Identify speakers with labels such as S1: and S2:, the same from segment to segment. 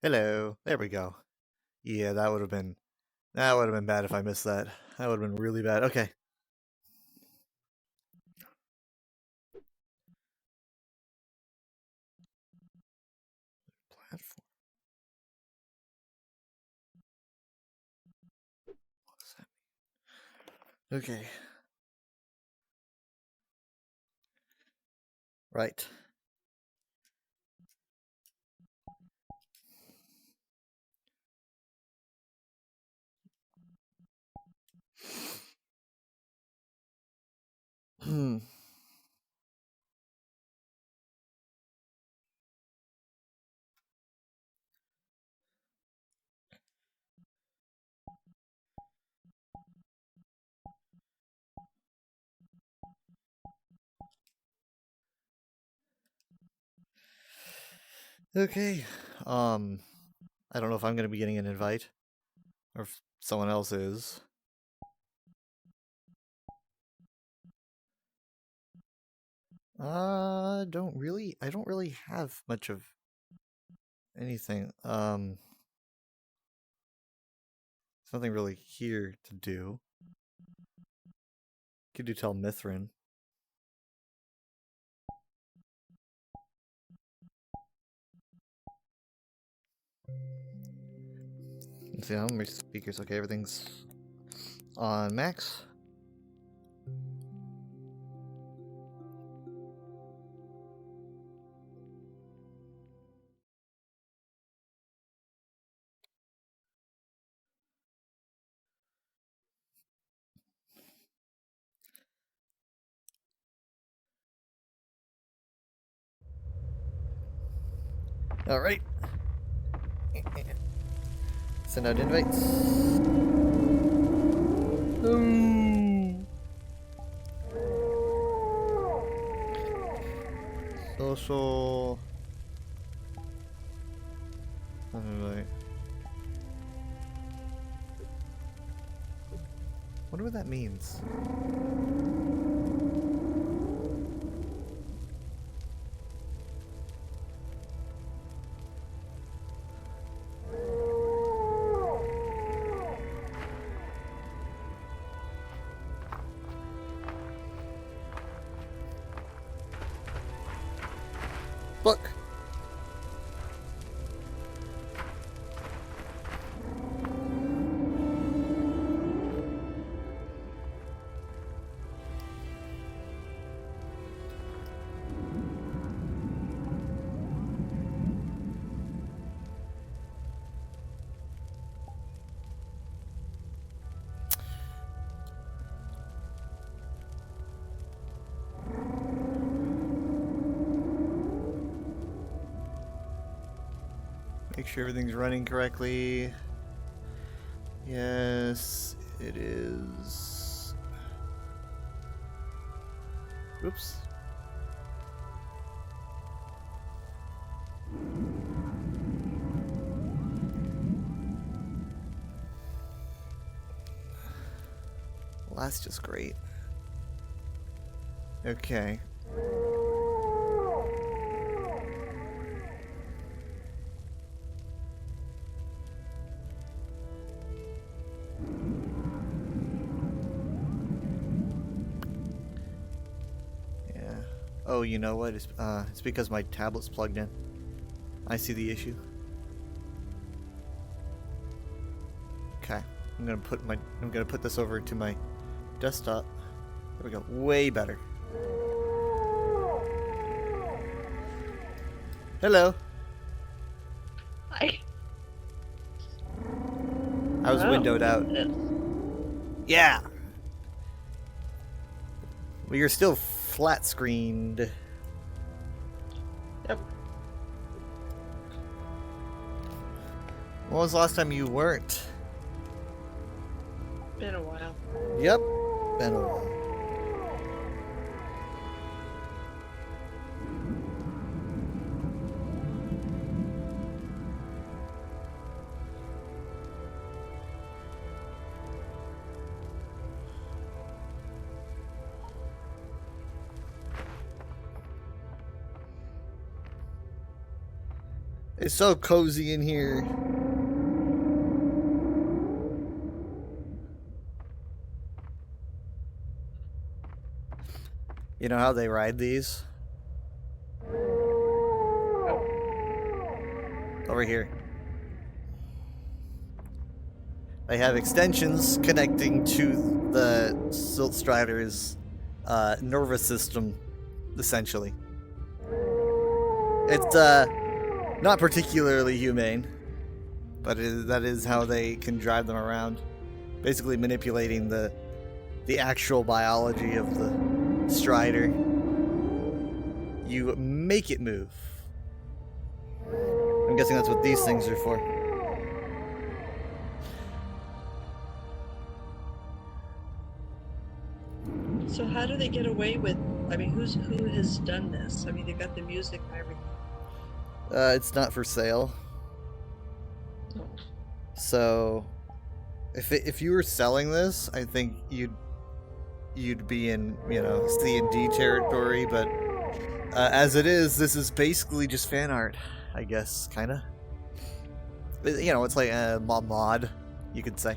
S1: Hello. There we go. Yeah, that would have been bad if I missed that. That would have been really bad. Okay. Platform. What does that mean? Okay. Right. Hmm. Okay. Um, I don't know if I'm gonna be getting an invite or if someone else is. I don't really have much of anything. There's nothing really here to do. Could you tell Mithrin? Let's see, how many speakers? Okay, everything's on max. All right. Send out invites. Ooh. Social. Invite. Wonder what that means. Book. Make sure everything's running correctly. Yes, it is. Oops. Well, that's just great. Okay. Yeah. Oh, you know what? It's because my tablet's plugged in. I see the issue. Okay. I'm gonna put this over to my desktop. There we go. Way better. Hello.
S2: I
S1: I was windowed out.
S2: This.
S1: Yeah. Well, you're still flat screened.
S2: Yep.
S1: When was the last time you weren't?
S2: Been a while.
S1: Yep. Been a while. It's so cozy in here. You know how they ride these? Over here. They have extensions connecting to the Silt Strider's nervous system, essentially. It's not particularly humane, but that is how they can drive them around. Basically manipulating the actual biology of the Strider. You make it move. I'm guessing that's what these things are for.
S2: So how do they get away with? I mean, who has done this? I mean, they got the music and everything.
S1: It's not for sale.
S2: Oh.
S1: So, if you were selling this, I think you'd be in, you know, C&D territory. But as it is, this is basically just fan art, I guess, kind of. You know, it's like a mod, you could say.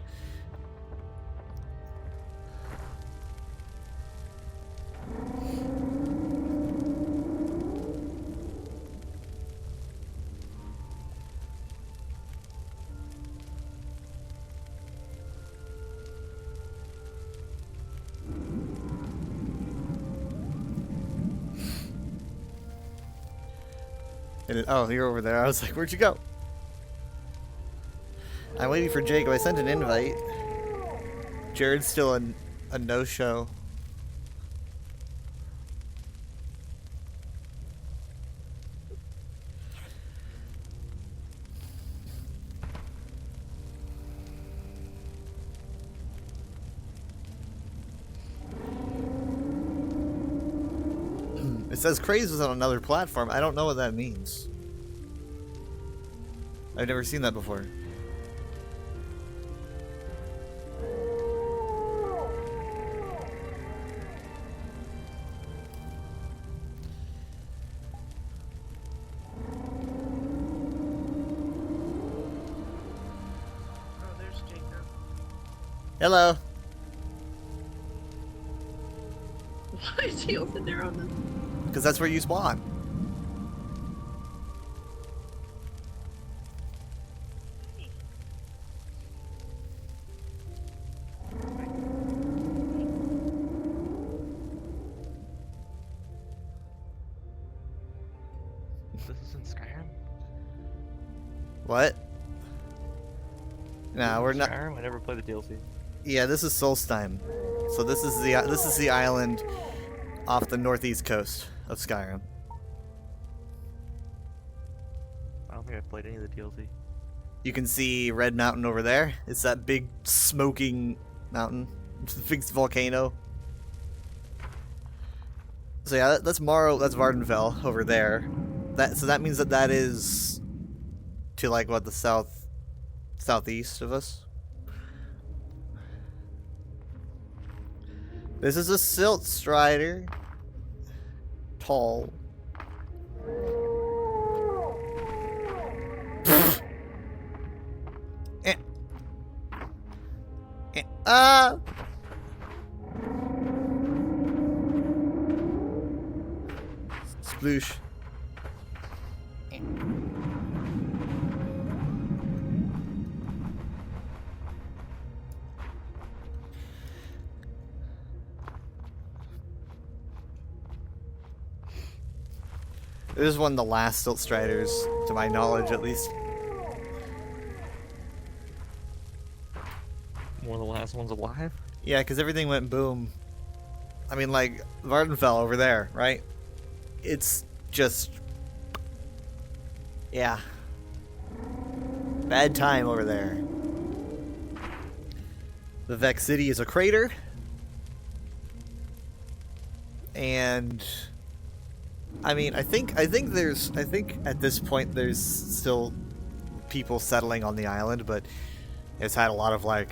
S1: Oh, you're over there. I was like, where'd you go? I'm waiting for Jacob. I sent an invite. Jared's still a no-show. It says Craze was on another platform. I don't know what that means. I've never seen that before.
S2: Oh, there's Jacob.
S1: Hello.
S2: Why is he over there on the?
S1: Because that's where you spawn.
S3: This is in Skyrim?
S1: What? Nah, we're not.
S3: Skyrim? I never played the DLC.
S1: Yeah, this is Solstheim. So this is the island off the northeast coast of Skyrim.
S3: I don't think I've played any of the DLC.
S1: You can see Red Mountain over there. It's that big smoking mountain. It's the big volcano. So yeah, that's Morrow, that's Vardenfell over there. So that means that is to like what, the southeast of us. This is a Silt Strider. Tall. Sploosh. This is one of the last Silt Striders, to my knowledge at least.
S3: One of the last ones alive?
S1: Yeah, because everything went boom. I mean, like, Vardenfell over there, right? It's just... yeah. Bad time over there. The Vex City is a crater. And... I mean, I think at this point there's still people settling on the island, but it's had a lot of, like,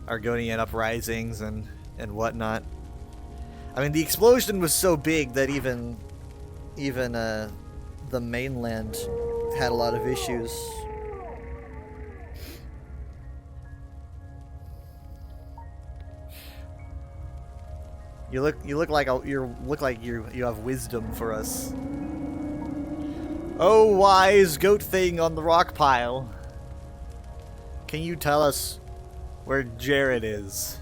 S1: Argonian uprisings and whatnot. I mean, the explosion was so big that even the mainland had a lot of issues. You look like you have wisdom for us. Oh, wise goat thing on the rock pile. Can you tell us where Jared is?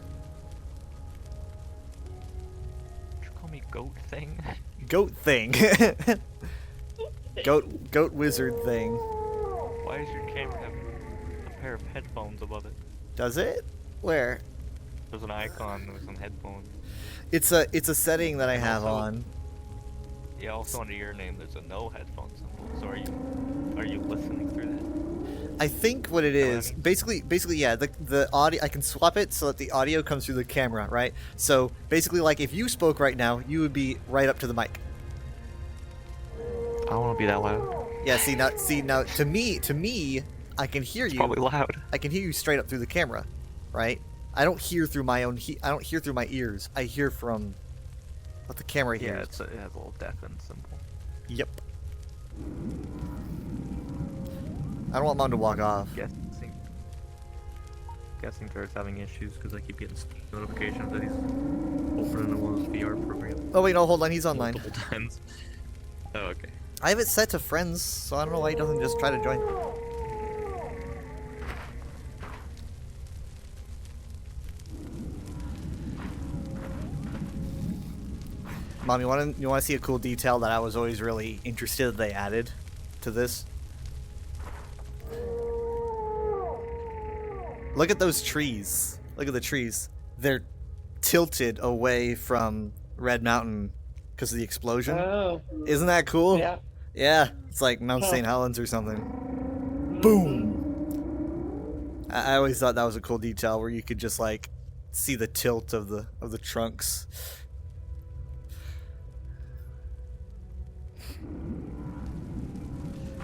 S3: Did you call me goat thing?
S1: Goat thing. Goat wizard thing.
S3: Why does your camera have a pair of headphones above it?
S1: Does it? Where?
S3: There's an icon with some headphones.
S1: It's a setting that I have
S3: Also-
S1: on.
S3: Yeah, also under your name there's a no headphone symbol. So are you listening through that?
S1: I think what it
S3: know what I
S1: is,
S3: mean?
S1: basically, yeah, the audio, I can swap it so that the audio comes through the camera, right? So basically, like, if you spoke right now, you would be right up to the mic.
S3: I don't want to be that loud.
S1: Yeah, see now, to me, I can hear
S3: It's
S1: you.
S3: probably loud.
S1: I can hear you straight up through the camera, right? I don't hear through my own. I don't hear through my ears. I hear from what the camera
S3: Yeah,
S1: hears.
S3: it has a little deafen symbol.
S1: Yep. I don't want Mom to walk off.
S3: Guessing Jared's having issues because I keep getting notifications that he's opening one of those VR programs
S1: Oh wait, no, hold on. He's online.
S3: multiple times. Oh, okay.
S1: I have it set to friends, so I don't know why he doesn't just try to join. Mom, you want to see a cool detail that I was always really interested that they added to this? Look at those trees. Look at the trees. They're tilted away from Red Mountain because of the explosion.
S2: Oh,
S1: Isn't that cool?
S2: yeah.
S1: Yeah, it's like Mount
S2: Huh.
S1: St. Helens or something. Boom! I always thought that was a cool detail where you could just like see the tilt of the trunks.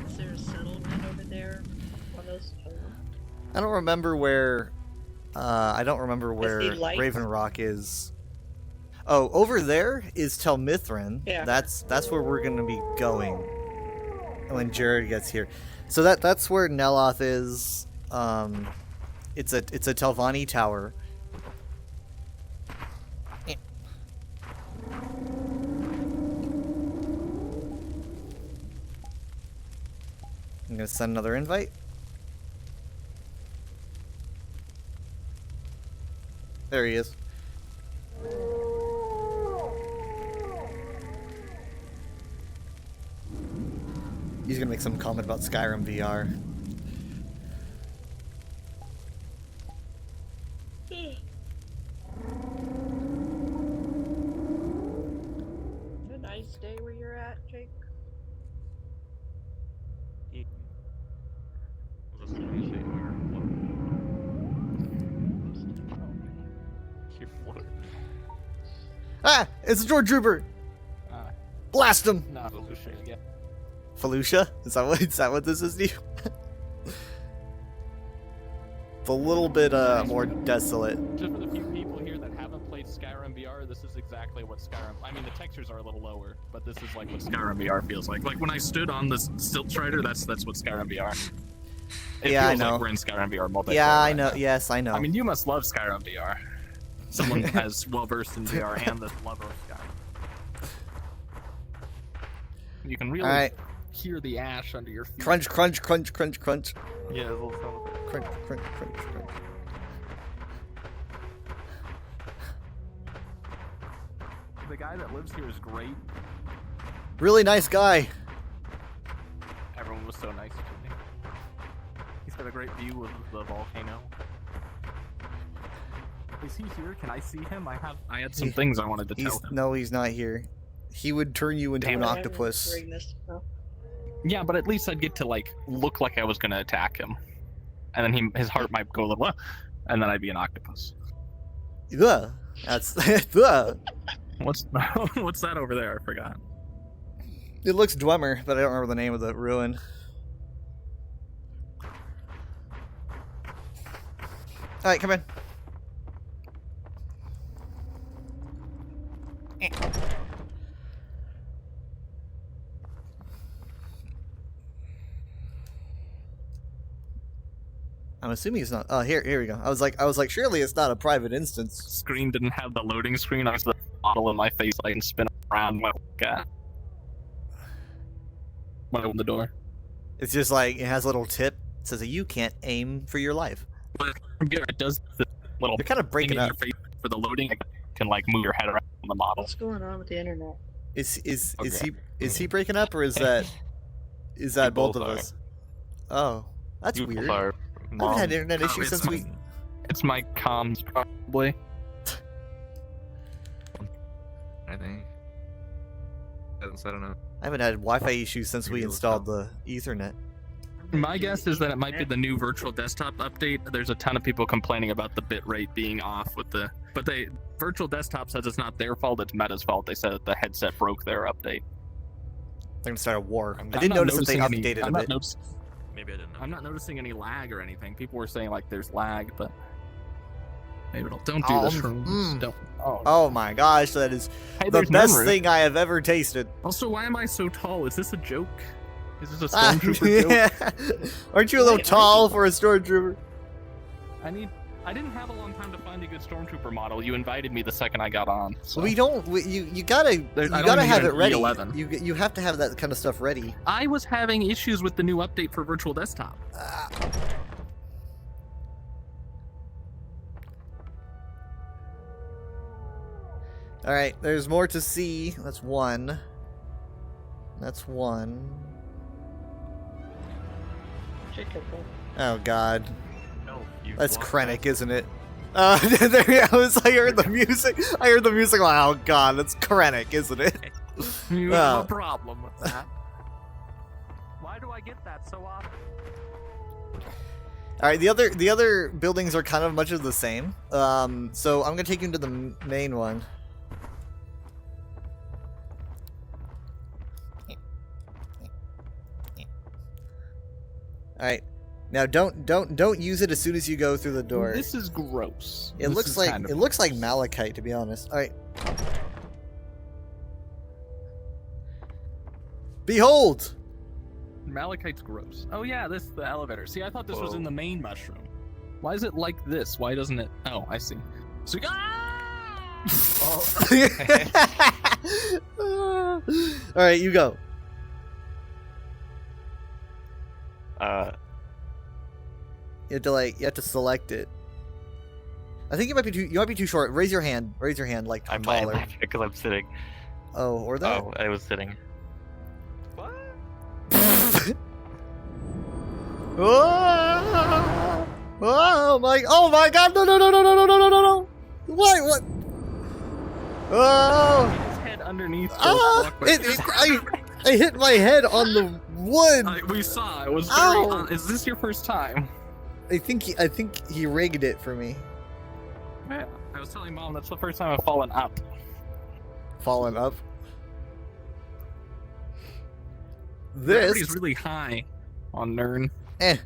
S2: Is there a settlement over there on those?
S1: I don't remember where. I don't remember where
S2: the lights?
S1: Raven Rock is. Oh, over there is Tel Mithrin.
S2: Yeah.
S1: That's where we're gonna be going when Jared gets here. So that's where Neloth is. It's a Telvanni tower. I'm gonna send another invite. There he is. He's gonna make some comment about Skyrim VR.
S2: A nice day where you're at, Jake.
S3: Was this gonna say where? You're floating.
S1: Ah! It's a George Trooper!
S4: Ah,
S1: Blast him!
S4: not Felucia, yeah.
S1: Felucia? Is that what this is to you? It's a little bit more desolate.
S4: Just for the few people here that haven't played Skyrim VR, this is exactly what Skyrim. I mean, the textures are a little lower, but this is like what Skyrim VR feels like. Like when I stood on the Stilt Strider, that's what Skyrim VR. It
S1: Yeah, I
S4: feels
S1: know.
S4: like we're in Skyrim VR multiplayer.
S1: Yeah, I
S4: right
S1: know.
S4: now.
S1: Yes, I know.
S4: I mean, you must love Skyrim VR. Someone as well versed in VR and the lover of Skyrim. You can really
S1: Alright.
S4: hear the ash under your feet.
S1: Crunch, crunch, crunch, crunch, crunch.
S3: Yeah, there's a little sound effect.
S1: Crunch, crunch, crunch, crunch.
S4: The guy that lives here is great.
S1: Really nice guy.
S4: Everyone was so nice to me. He's got a great view of the volcano. Is he here? Can I see him? I had some things I wanted to tell him.
S1: No, he's not here. He would turn you into
S4: Damn
S1: an
S4: it.
S1: octopus.
S2: Bring this up.
S4: Yeah, but at least I'd get to like look like I was gonna attack him, and then his heart might go a little, and then I'd be an octopus.
S1: Ugh. That's ugh.
S4: What's what's that over there? I forgot.
S1: It looks Dwemer, but I don't remember the name of the ruin. Alright, come in. I'm assuming it's not. Oh, here we go. I was like, surely it's not a private instance.
S4: Screen didn't have the loading screen. I was the model in my face light and spin around when I opened the door.
S1: It's just like it has a little tip. It says that you can't aim for your life.
S4: But it does the little
S1: You're kind of
S4: thing
S1: breaking
S4: in
S1: up.
S4: your face for the loading. You can like move your head around the model.
S2: What's going on with the internet?
S1: Is
S4: Okay.
S1: he breaking up, or is that both of
S3: both are.
S1: us? Oh, that's
S3: You
S1: weird.
S3: are
S1: I haven't had internet
S4: Oh,
S1: issues
S4: it's
S1: since we.
S4: It's my comms probably.
S3: I think. I don't know.
S1: I haven't had Wi-Fi issues since we
S3: Maybe
S1: installed the Ethernet.
S4: My guess is that it might be the new virtual desktop update. There's a ton of people complaining about the bitrate being off with the, but virtual desktop says it's not their fault, it's Meta's fault. They said that the headset broke their update.
S1: They're gonna start a war.
S4: I'm
S1: I did
S4: not
S1: notice that they
S4: noticing
S1: updated
S4: I'm
S1: a
S4: not
S1: bit.
S4: noticing-
S3: Maybe I didn't know.
S4: I'm not noticing any lag or anything. People were saying like there's lag, but maybe don't do this. Don't.
S1: Oh my gosh, that is
S4: Hey,
S1: the
S4: there's
S1: best
S4: memory.
S1: thing I have ever tasted.
S4: Also, why am I so tall? Is this a joke? Is this a
S1: Ah,
S4: stormtrooper joke?
S1: yeah. Aren't you a little
S2: Wait,
S1: tall for a stormtrooper?
S4: I didn't have a long time to find a good stormtrooper model. You invited me the second I got on. So.
S1: We don't. You gotta
S4: There- I don't
S1: gotta
S4: even
S1: have
S4: need
S1: it
S4: an
S1: ready.
S4: E11.
S1: You have to have that kind of stuff ready.
S4: I was having issues with the new update for virtual desktop.
S1: All right, there's more to see. That's one. That's one.
S2: Chicken.
S1: Oh God,
S3: No, you
S1: that's
S3: walked
S1: Krennic,
S3: past-
S1: isn't it? There I was. I heard the music. I heard the music. Oh God, that's Krennic, isn't it?
S4: You
S1: Oh.
S4: have a problem with that. Why do I get that so often?
S1: All right, the other buildings are kind of much of the same. So I'm gonna take you to the main one. All right, now don't use it as soon as you go through the door.
S4: This is gross.
S1: It
S4: This
S1: looks
S4: is
S1: like
S4: kind of
S1: it looks like
S4: gross.
S1: malachite, to be honest. All right. Behold!
S4: Malachite's gross. Oh yeah, this is the elevator. See, I thought this was
S3: Whoa.
S4: in the main mushroom. Why is it like this? Why doesn't it? Oh, I see. So,
S1: All right, you go. You have to select it. I think you might be too short. Raise your hand. Raise your hand like
S3: I might
S1: taller.
S3: because I'm sitting.
S1: Oh, or that.
S3: Oh, I was sitting. What?
S1: Oh, oh my God! No! What? Oh!
S4: his head underneath. the
S1: Ah!
S4: walkway.
S1: I hit my head on the wood.
S4: We saw. It was very.
S1: Ow!
S4: Is this your first time?
S1: I think he rigged it for me.
S4: Yeah. I was telling Mom that's the first time I've fallen up.
S1: Falling up.
S4: Gravity's
S1: This.
S4: really high on Nern.
S1: Eh.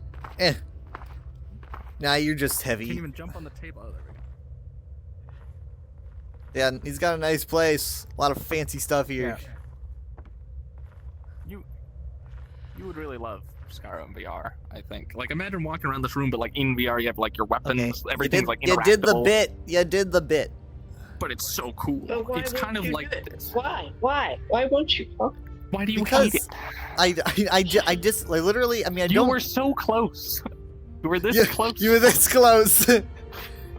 S1: Nah, you're just
S4: Can't
S1: heavy.
S4: even jump on the table. Oh, there we go.
S1: Yeah, he's got a nice place. A lot of fancy stuff here.
S4: You would really love Skyrim VR, I think. Like, imagine walking around this room, but like in VR, you have like your weapons, everything's like
S1: you did the
S4: interactable,
S1: bit. You did the bit.
S4: but it's so cool.
S2: But why
S4: It's
S2: won't
S4: kind of
S2: you
S4: like
S2: do it?
S4: this.
S2: Why? Why won't you? Huh?
S4: Why do you
S1: Because
S4: hate it?
S1: I just like literally. I mean, I
S4: You
S1: don't.
S4: were so close. You were this
S1: you,
S4: close.
S1: You were this close.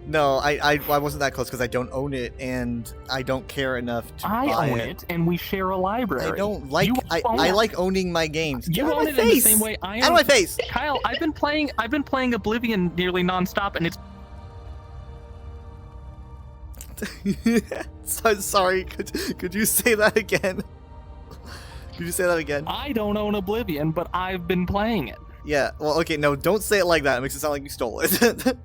S1: No, I wasn't that close because I don't own it and I don't care enough to
S4: I
S1: buy
S4: own it, and we share a library.
S1: I don't like.
S4: You own
S1: I
S4: it.
S1: like owning my games. Get
S4: You
S1: out of
S4: own
S1: my
S4: it in the
S1: face!
S4: same way I
S1: Out of
S4: own
S1: my face!
S4: Kyle, I've been playing Oblivion nearly nonstop, and it's
S1: So, sorry. Could you say that again? Could you say that again?
S4: I don't own Oblivion, but I've been playing it.
S1: Yeah. Well, okay. No, don't say it like that. It makes it sound like you stole it.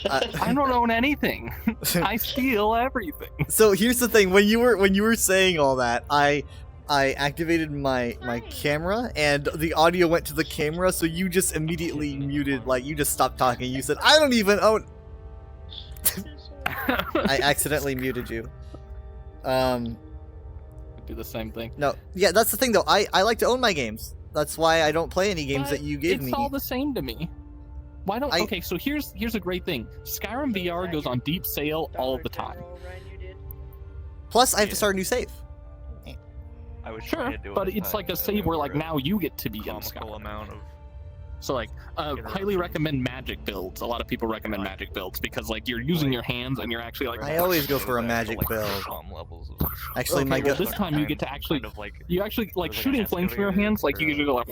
S4: I don't own anything. I steal everything.
S1: So here's the thing: when you were saying all that, I activated my camera, and the audio went to the camera. So you just immediately muted, like you just stopped talking. You said, "I don't even own." I accidentally muted you.
S4: Do the same thing.
S1: No, yeah, that's the thing though. I like to own my games. That's why I don't play any games that you gave
S4: it's
S1: me.
S4: all the same to me. Why don't?
S1: I-
S4: Okay, so here's a great thing. Skyrim VR goes on deep sale all of the time.
S1: Plus, I have to start a new save.
S3: I was
S4: Sure,
S3: trying to do it
S4: but
S3: this
S4: it's
S3: time,
S4: like a
S3: and
S4: save
S3: there
S4: where
S3: were
S4: like
S3: a
S4: now you get to be in
S3: comical
S4: Skyrim.
S3: amount of
S4: So like, highly
S3: Interruptions.
S4: recommend magic builds. A lot of people recommend magic builds because like you're using your hands and you're actually like.
S1: I always go for a magic build.
S3: levels of
S1: Actually,
S4: Okay,
S1: my
S4: well,
S1: go-
S4: this time you get to actually,
S3: kind of like
S4: you actually like
S3: There's like
S4: shooting
S3: an
S4: flames from your
S3: excavator
S4: hands. Like you
S3: or
S4: can go like,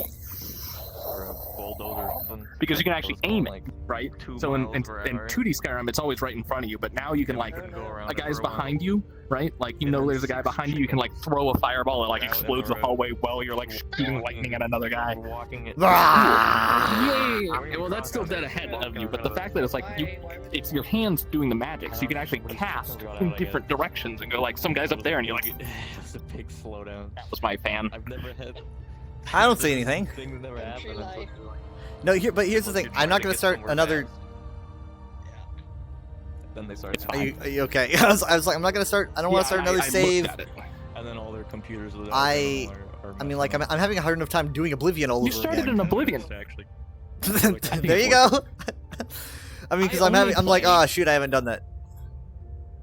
S3: or a bulldozer or something.
S4: because you can actually
S3: Those go,
S4: aim it,
S3: like,
S4: right?
S3: 2
S4: So in
S3: miles per
S4: 2D Skyrim, it's always right in front of you, but now you can like,
S3: go around
S4: a guy's
S3: it for a while.
S4: behind you, right? Like you
S3: Yeah,
S4: know there's a
S3: it's-
S4: guy behind you. You can like throw a fireball that like
S3: Out in
S4: explodes
S3: the
S4: the
S3: road.
S4: hallway while you're like shooting lightning at another guy.
S3: Walking it.
S1: Ah!
S4: Yeah, well that's still dead ahead of you, but the fact that it's like it's your hands doing the magic, so you can actually cast in different directions and go like some guy's up there and you're like,
S3: It's a big slowdown.
S4: that was my fan.
S3: I've never had.
S1: I don't see anything.
S3: Things never happen. It's like-
S1: No, but here's the
S3: unless
S1: thing.
S3: you're
S1: I'm not
S3: trying
S1: gonna
S3: to get
S1: start
S3: somewhere
S1: another.
S3: fast. Then they start.
S4: It's
S1: Are you okay? I was like, I'm not gonna start. I don't want to start another
S4: I
S1: save.
S4: looked at it.
S3: And then all their computers. Are
S1: I mean, like, I'm having a hard enough time doing Oblivion all
S4: You
S1: over
S4: started
S1: again.
S4: in Oblivion.
S3: Actually.
S1: There you go. I mean, because I'm like,
S4: play-
S1: oh shoot, I haven't done that.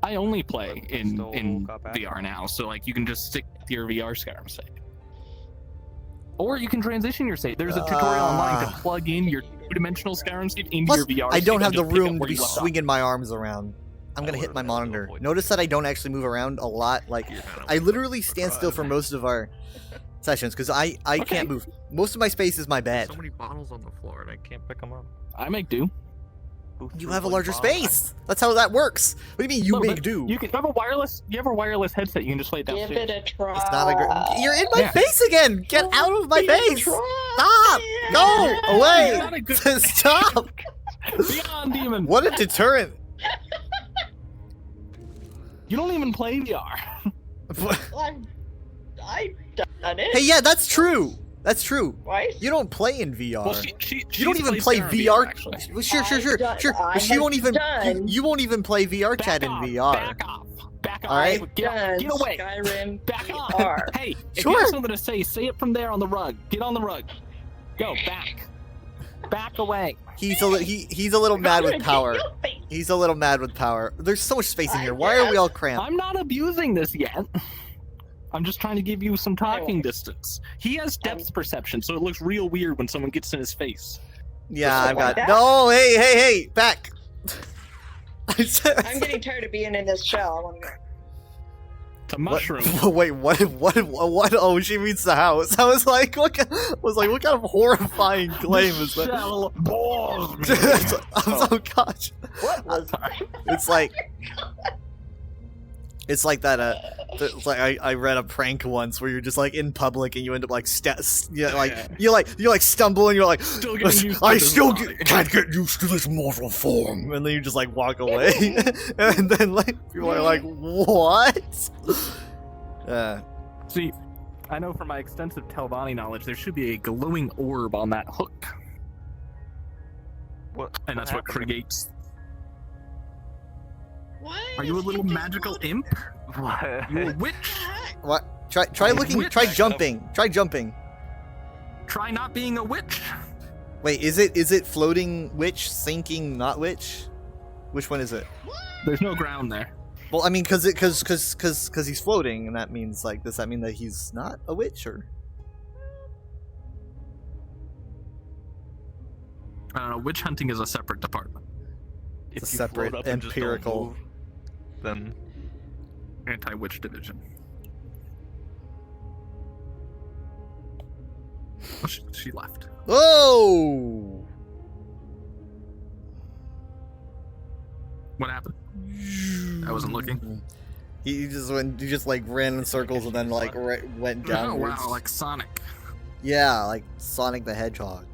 S4: I only play in
S3: Still got back.
S4: VR now, so like you can just stick to your VR Skyrim save. Or you can transition your save. There's a tutorial online to plug in your two-dimensional Skyrim save into
S1: Plus,
S4: your VR.
S1: I don't
S4: save
S1: have
S4: and
S1: the
S4: just pick up
S1: room to
S4: where
S1: be
S4: you left off.
S1: swinging my arms around. I'm gonna hit my monitor. Notice that I don't actually move around a lot. Like, I literally stand still for most of our sessions because I can't move. Most of my space is my bed.
S3: So many bottles on the floor and I can't pick them up.
S4: I make do.
S1: You have a larger space. That's how that works. What do you mean you
S4: Little
S1: make
S4: bit.
S1: do?
S4: You have a wireless. You have a wireless headset. You can just lay it
S5: Give
S4: downstairs.
S5: it a try.
S1: It's not a great. You're in my
S4: Yeah.
S1: face again. Get out of my
S5: Give it a
S1: face.
S5: try.
S1: Stop. Go
S4: It's
S1: away.
S4: not a good
S1: Stop.
S4: Beyond Demon.
S1: What a deterrent.
S4: You don't even play VR.
S5: I've done it.
S1: Hey, yeah, that's true. That's true.
S5: Right?
S1: You don't play in VR.
S4: Well, she
S1: You don't even
S4: plays
S1: play
S4: Skyrim
S1: VR.
S4: actually.
S1: Well, sure.
S5: I've done- I
S1: But you
S5: have
S1: won't even.
S5: done-
S1: You won't even play VR chat in
S4: Back off,
S1: VR.
S4: Back off. Back off.
S1: All right.
S4: Get away.
S5: Skyrim
S4: Back off.
S5: VR.
S4: Hey, if you
S1: Sure.
S4: have something to say it from there on the rug. Get on the rug. Go back. Back away.
S1: He's a little mad with power. He's a little mad with power. There's so much space in here. Why are we all cramped?
S4: I'm not abusing this yet. I'm just trying to give you some talking
S5: Anyway.
S4: distance. He has depth perception, so it looks real weird when someone gets in his face.
S1: Yeah, I've got.
S5: that?
S1: No, hey, back.
S5: I'm getting tired of being in this shell. I want to go.
S4: It's a mushroom.
S1: Wait, what? Oh, she means the house. I was like, what kind of horrifying claim is that?
S4: Shell bores me.
S1: Oh gosh,
S5: What was
S1: it's like that. It's like I read a prank once where you're just like in public and you end up like you stumble and you're like,
S4: Still getting used to
S1: I
S4: this
S1: still
S4: body.
S1: can't get used to this mortal form, and then you just like walk away, and then like people are like, what?
S4: See, I know from my extensive Telvanni knowledge, there should be a glowing orb on that hook,
S3: What?
S4: and that's what
S3: happened?
S4: creates.
S5: What?
S4: Are you a little magical imp?
S3: What?
S4: You a witch?
S1: What? Try looking.
S4: Witch.
S1: Try jumping. Try jumping.
S4: Try not being a witch.
S1: Wait, is it floating witch, sinking not witch? Which one is it?
S4: There's no ground there.
S1: Well, I mean, cause he's floating, and that means like, does that mean that he's not a witch or?
S4: I don't know. Witch hunting is a separate department.
S3: If
S1: It's a
S3: you
S1: separate
S3: float up and just don't
S1: empirical-
S3: move, then
S4: Anti-witch division. Oh, she left.
S1: Oh!
S4: What happened? I wasn't looking.
S1: He just like ran in circles and then like went
S4: Oh
S1: downwards.
S4: wow, like Sonic.
S1: Yeah, like Sonic the Hedgehog.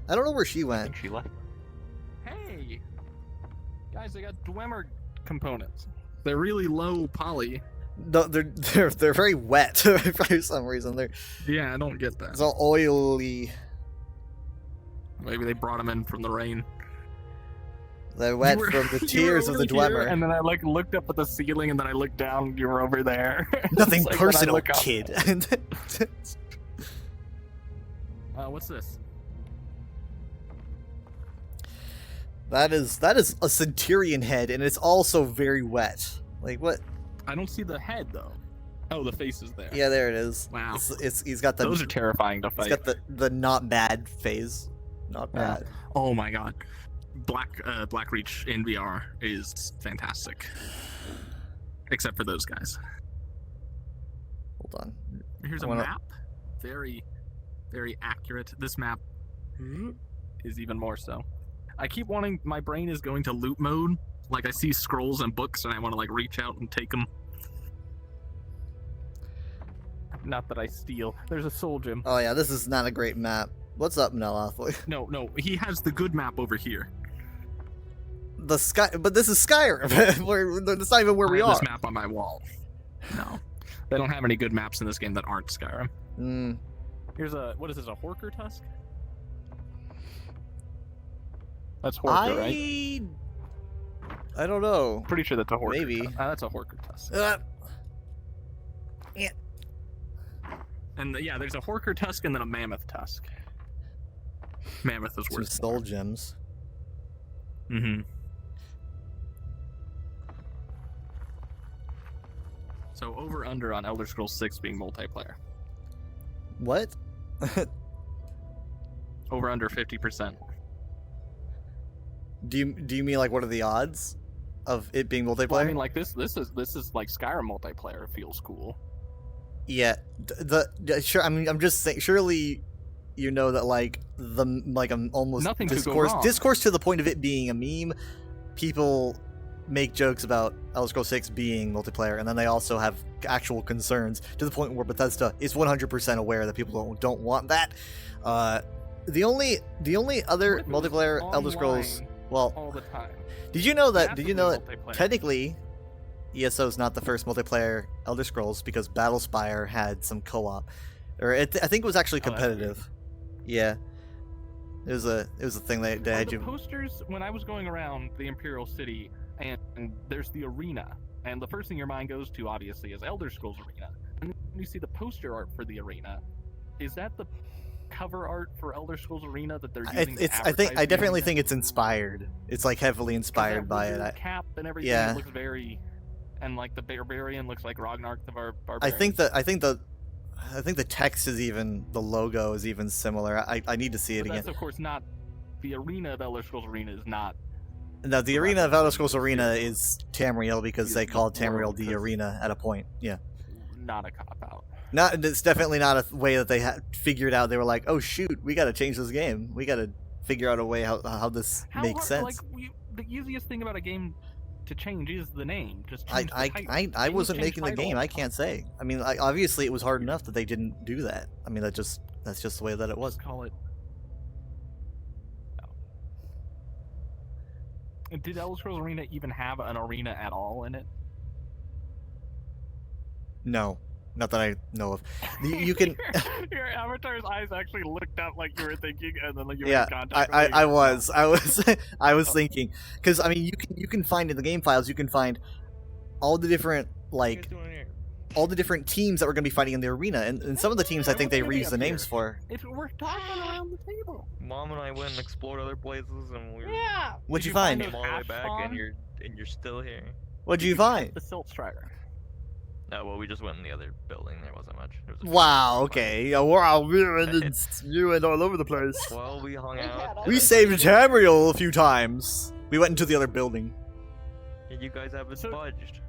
S1: I don't know where she
S3: I
S1: went.
S3: think she left.
S4: Hey, guys, I got Dwemer components. They're really low poly.
S1: No, they're very wet for some reason. They're
S4: Yeah, I don't get
S1: it's
S4: that.
S1: all oily.
S4: Maybe they brought them in from the rain.
S1: They're wet
S4: You were-
S1: from the
S4: you were
S1: tears of the
S4: over here,
S1: Dwemer.
S4: And then I like looked up at the ceiling, and then I looked down. You were over there.
S1: Nothing
S4: It's like when I
S1: personal,
S4: look up-
S1: kid.
S4: What's this?
S1: That is a Centurion head, and it's also very wet. Like what?
S4: I don't see the head though. Oh, the face is there.
S1: Yeah, there it is.
S4: Wow.
S1: It's he's got the
S4: Those are terrifying to
S1: he's
S4: fight.
S1: got the not bad phase. Not
S4: Yeah.
S1: bad.
S4: Oh my god. Black Reach in VR is fantastic. Except for those guys.
S1: Hold on.
S4: Here's
S1: I
S4: a
S1: wanna-
S4: map. Very, very accurate. This map is even more so. I keep wanting. My brain is going to loot mode. Like I see scrolls and books, and I want to like reach out and take them. Not that I steal. There's a soul gem.
S1: Oh yeah, this is not a great map. What's up, Neloth?
S4: No. He has the good map over here.
S1: The sky, but this is Skyrim. That's not even where we
S4: I have
S1: are.
S4: this map on my wall. No, they don't have any good maps in this game that aren't Skyrim.
S1: Mm,
S4: Here's what is this? A Horker Tusk? That's Horker, right?
S1: I don't know.
S4: Pretty sure that's a Horker.
S1: Maybe.
S4: That's a Horker Tusk. And yeah, there's a Horker Tusk and then a Mammoth Tusk. Mammoth is
S1: Some
S4: worth
S1: soul gems.
S4: Mm-hmm. So over under on Elder Scrolls 6 being multiplayer.
S1: What?
S4: Over under 50%.
S1: Do you mean like what are the odds of it being multiplayer?
S4: Well, I mean, like this is like Skyrim multiplayer. It feels cool.
S1: Yeah, sure. I mean, I'm just saying. Surely, you know that like I'm almost
S4: Nothing could go
S1: discourse
S4: wrong.
S1: discourse to the point of it being a meme. People make jokes about Elder Scrolls 6 being multiplayer, and then they also have actual concerns to the point where Bethesda is 100% aware that people don't want that. The only other
S4: What if it was
S1: multiplayer Elder Scrolls.
S4: online
S1: Well,
S4: all the time.
S1: did you know that?
S4: That's
S1: Did you
S4: what
S1: know
S4: made
S1: that
S4: multiplayer.
S1: technically, ESO is not the first multiplayer Elder Scrolls because Battlespire had some co-op, or I think it was actually
S4: Oh, that's weird.
S1: competitive. Yeah, it was a thing they
S4: Well,
S1: had
S4: the
S1: you.
S4: posters when I was going around the Imperial City, and there's the arena, and the first thing your mind goes to obviously is Elder Scrolls Arena. And when you see the poster art for the arena, is that the cover art for Elder Scrolls Arena that they're using?
S1: I definitely think it's inspired. It's like heavily inspired by it.
S4: Cap and everything.
S1: Yeah.
S4: It looks very, and like the barbarian looks like Ragnarok the Barbarian.
S1: I think the text is even the logo is even similar. I need to see it
S4: But
S1: again.
S4: that's of course not the arena of Elder Scrolls Arena is not.
S1: No, the arena of Elder Scrolls Arena is Tamriel because they
S4: Is
S1: called
S4: the
S1: Tamriel
S4: world,
S1: the
S4: 'cause-
S1: arena at a point. Yeah.
S4: Not a cop out.
S1: It's definitely not a way that they had figured out. They were like, "Oh shoot, we got to change this game. We got to figure out a way how this
S4: How
S1: makes
S4: hard,
S1: sense."
S4: the easiest thing about a game to change is the name. Just
S1: I
S4: change the title.
S1: I
S4: Can you
S1: wasn't
S4: change
S1: making the
S4: title?
S1: game. I can't say. I mean, obviously it was hard enough that they didn't do that. I mean, that's just the way that it was.
S4: Just call it. No. And did Elder Scrolls Arena even have an arena at all in it?
S1: No, not that I know of. You can.
S4: Your avatar's eyes actually looked up like you were thinking, and then like you were
S1: Yeah,
S4: in contact. with
S1: I
S4: it.
S1: was I was thinking because I mean you can find in the game files you can find all the different
S3: What are you
S1: like
S3: guys doing here?
S1: all the different teams that were going to be fighting in the arena, and some of the teams I think they
S4: What's gonna be
S1: reused the
S4: up
S1: names
S4: here?
S1: for.
S4: We're talking around the table.
S3: Mom and I went and explored other places, and we were
S5: Yeah.
S1: What'd
S4: Did
S1: you
S4: you find
S1: find?
S4: those-
S3: all the way
S4: Ash
S3: back,
S4: spawn?
S3: and you're still here.
S1: What'd you find?
S4: The Silt Strider.
S3: No, well, we just went in the other building. There wasn't much. There was a few
S1: Wow.
S3: things,
S1: Okay. Yeah, wow. You went all over the place.
S3: but- Well, we hung
S5: We had
S3: out.
S5: all
S1: We
S5: the-
S1: saved Tamriel a few times. We went into the other building.
S3: And you guys haven't
S4: So-
S3: budged.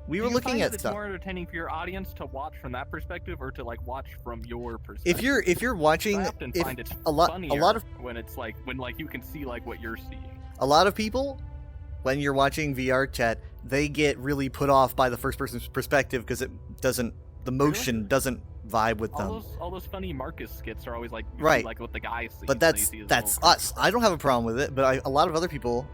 S1: We
S4: Do
S1: were
S4: you
S1: looking
S4: find
S1: at
S4: that it's
S1: stuff.
S4: more entertaining for your audience to watch from that perspective, or to like watch from your perspective?
S1: If you're watching,
S4: I often
S1: if
S4: find it's
S1: a lot
S4: funnier
S1: of
S4: when it's like when like you can see like what you're seeing.
S1: a lot of people, when you're watching VR chat, they get really put off by the first person's perspective because the motion doesn't vibe with them.
S4: All those funny Marcus skits are always like you see,
S1: Right.
S4: like what the guy sees.
S1: But
S4: and
S1: that's
S4: he sees
S1: that's
S4: little
S1: us. I don't have a problem with it, but a lot of other people,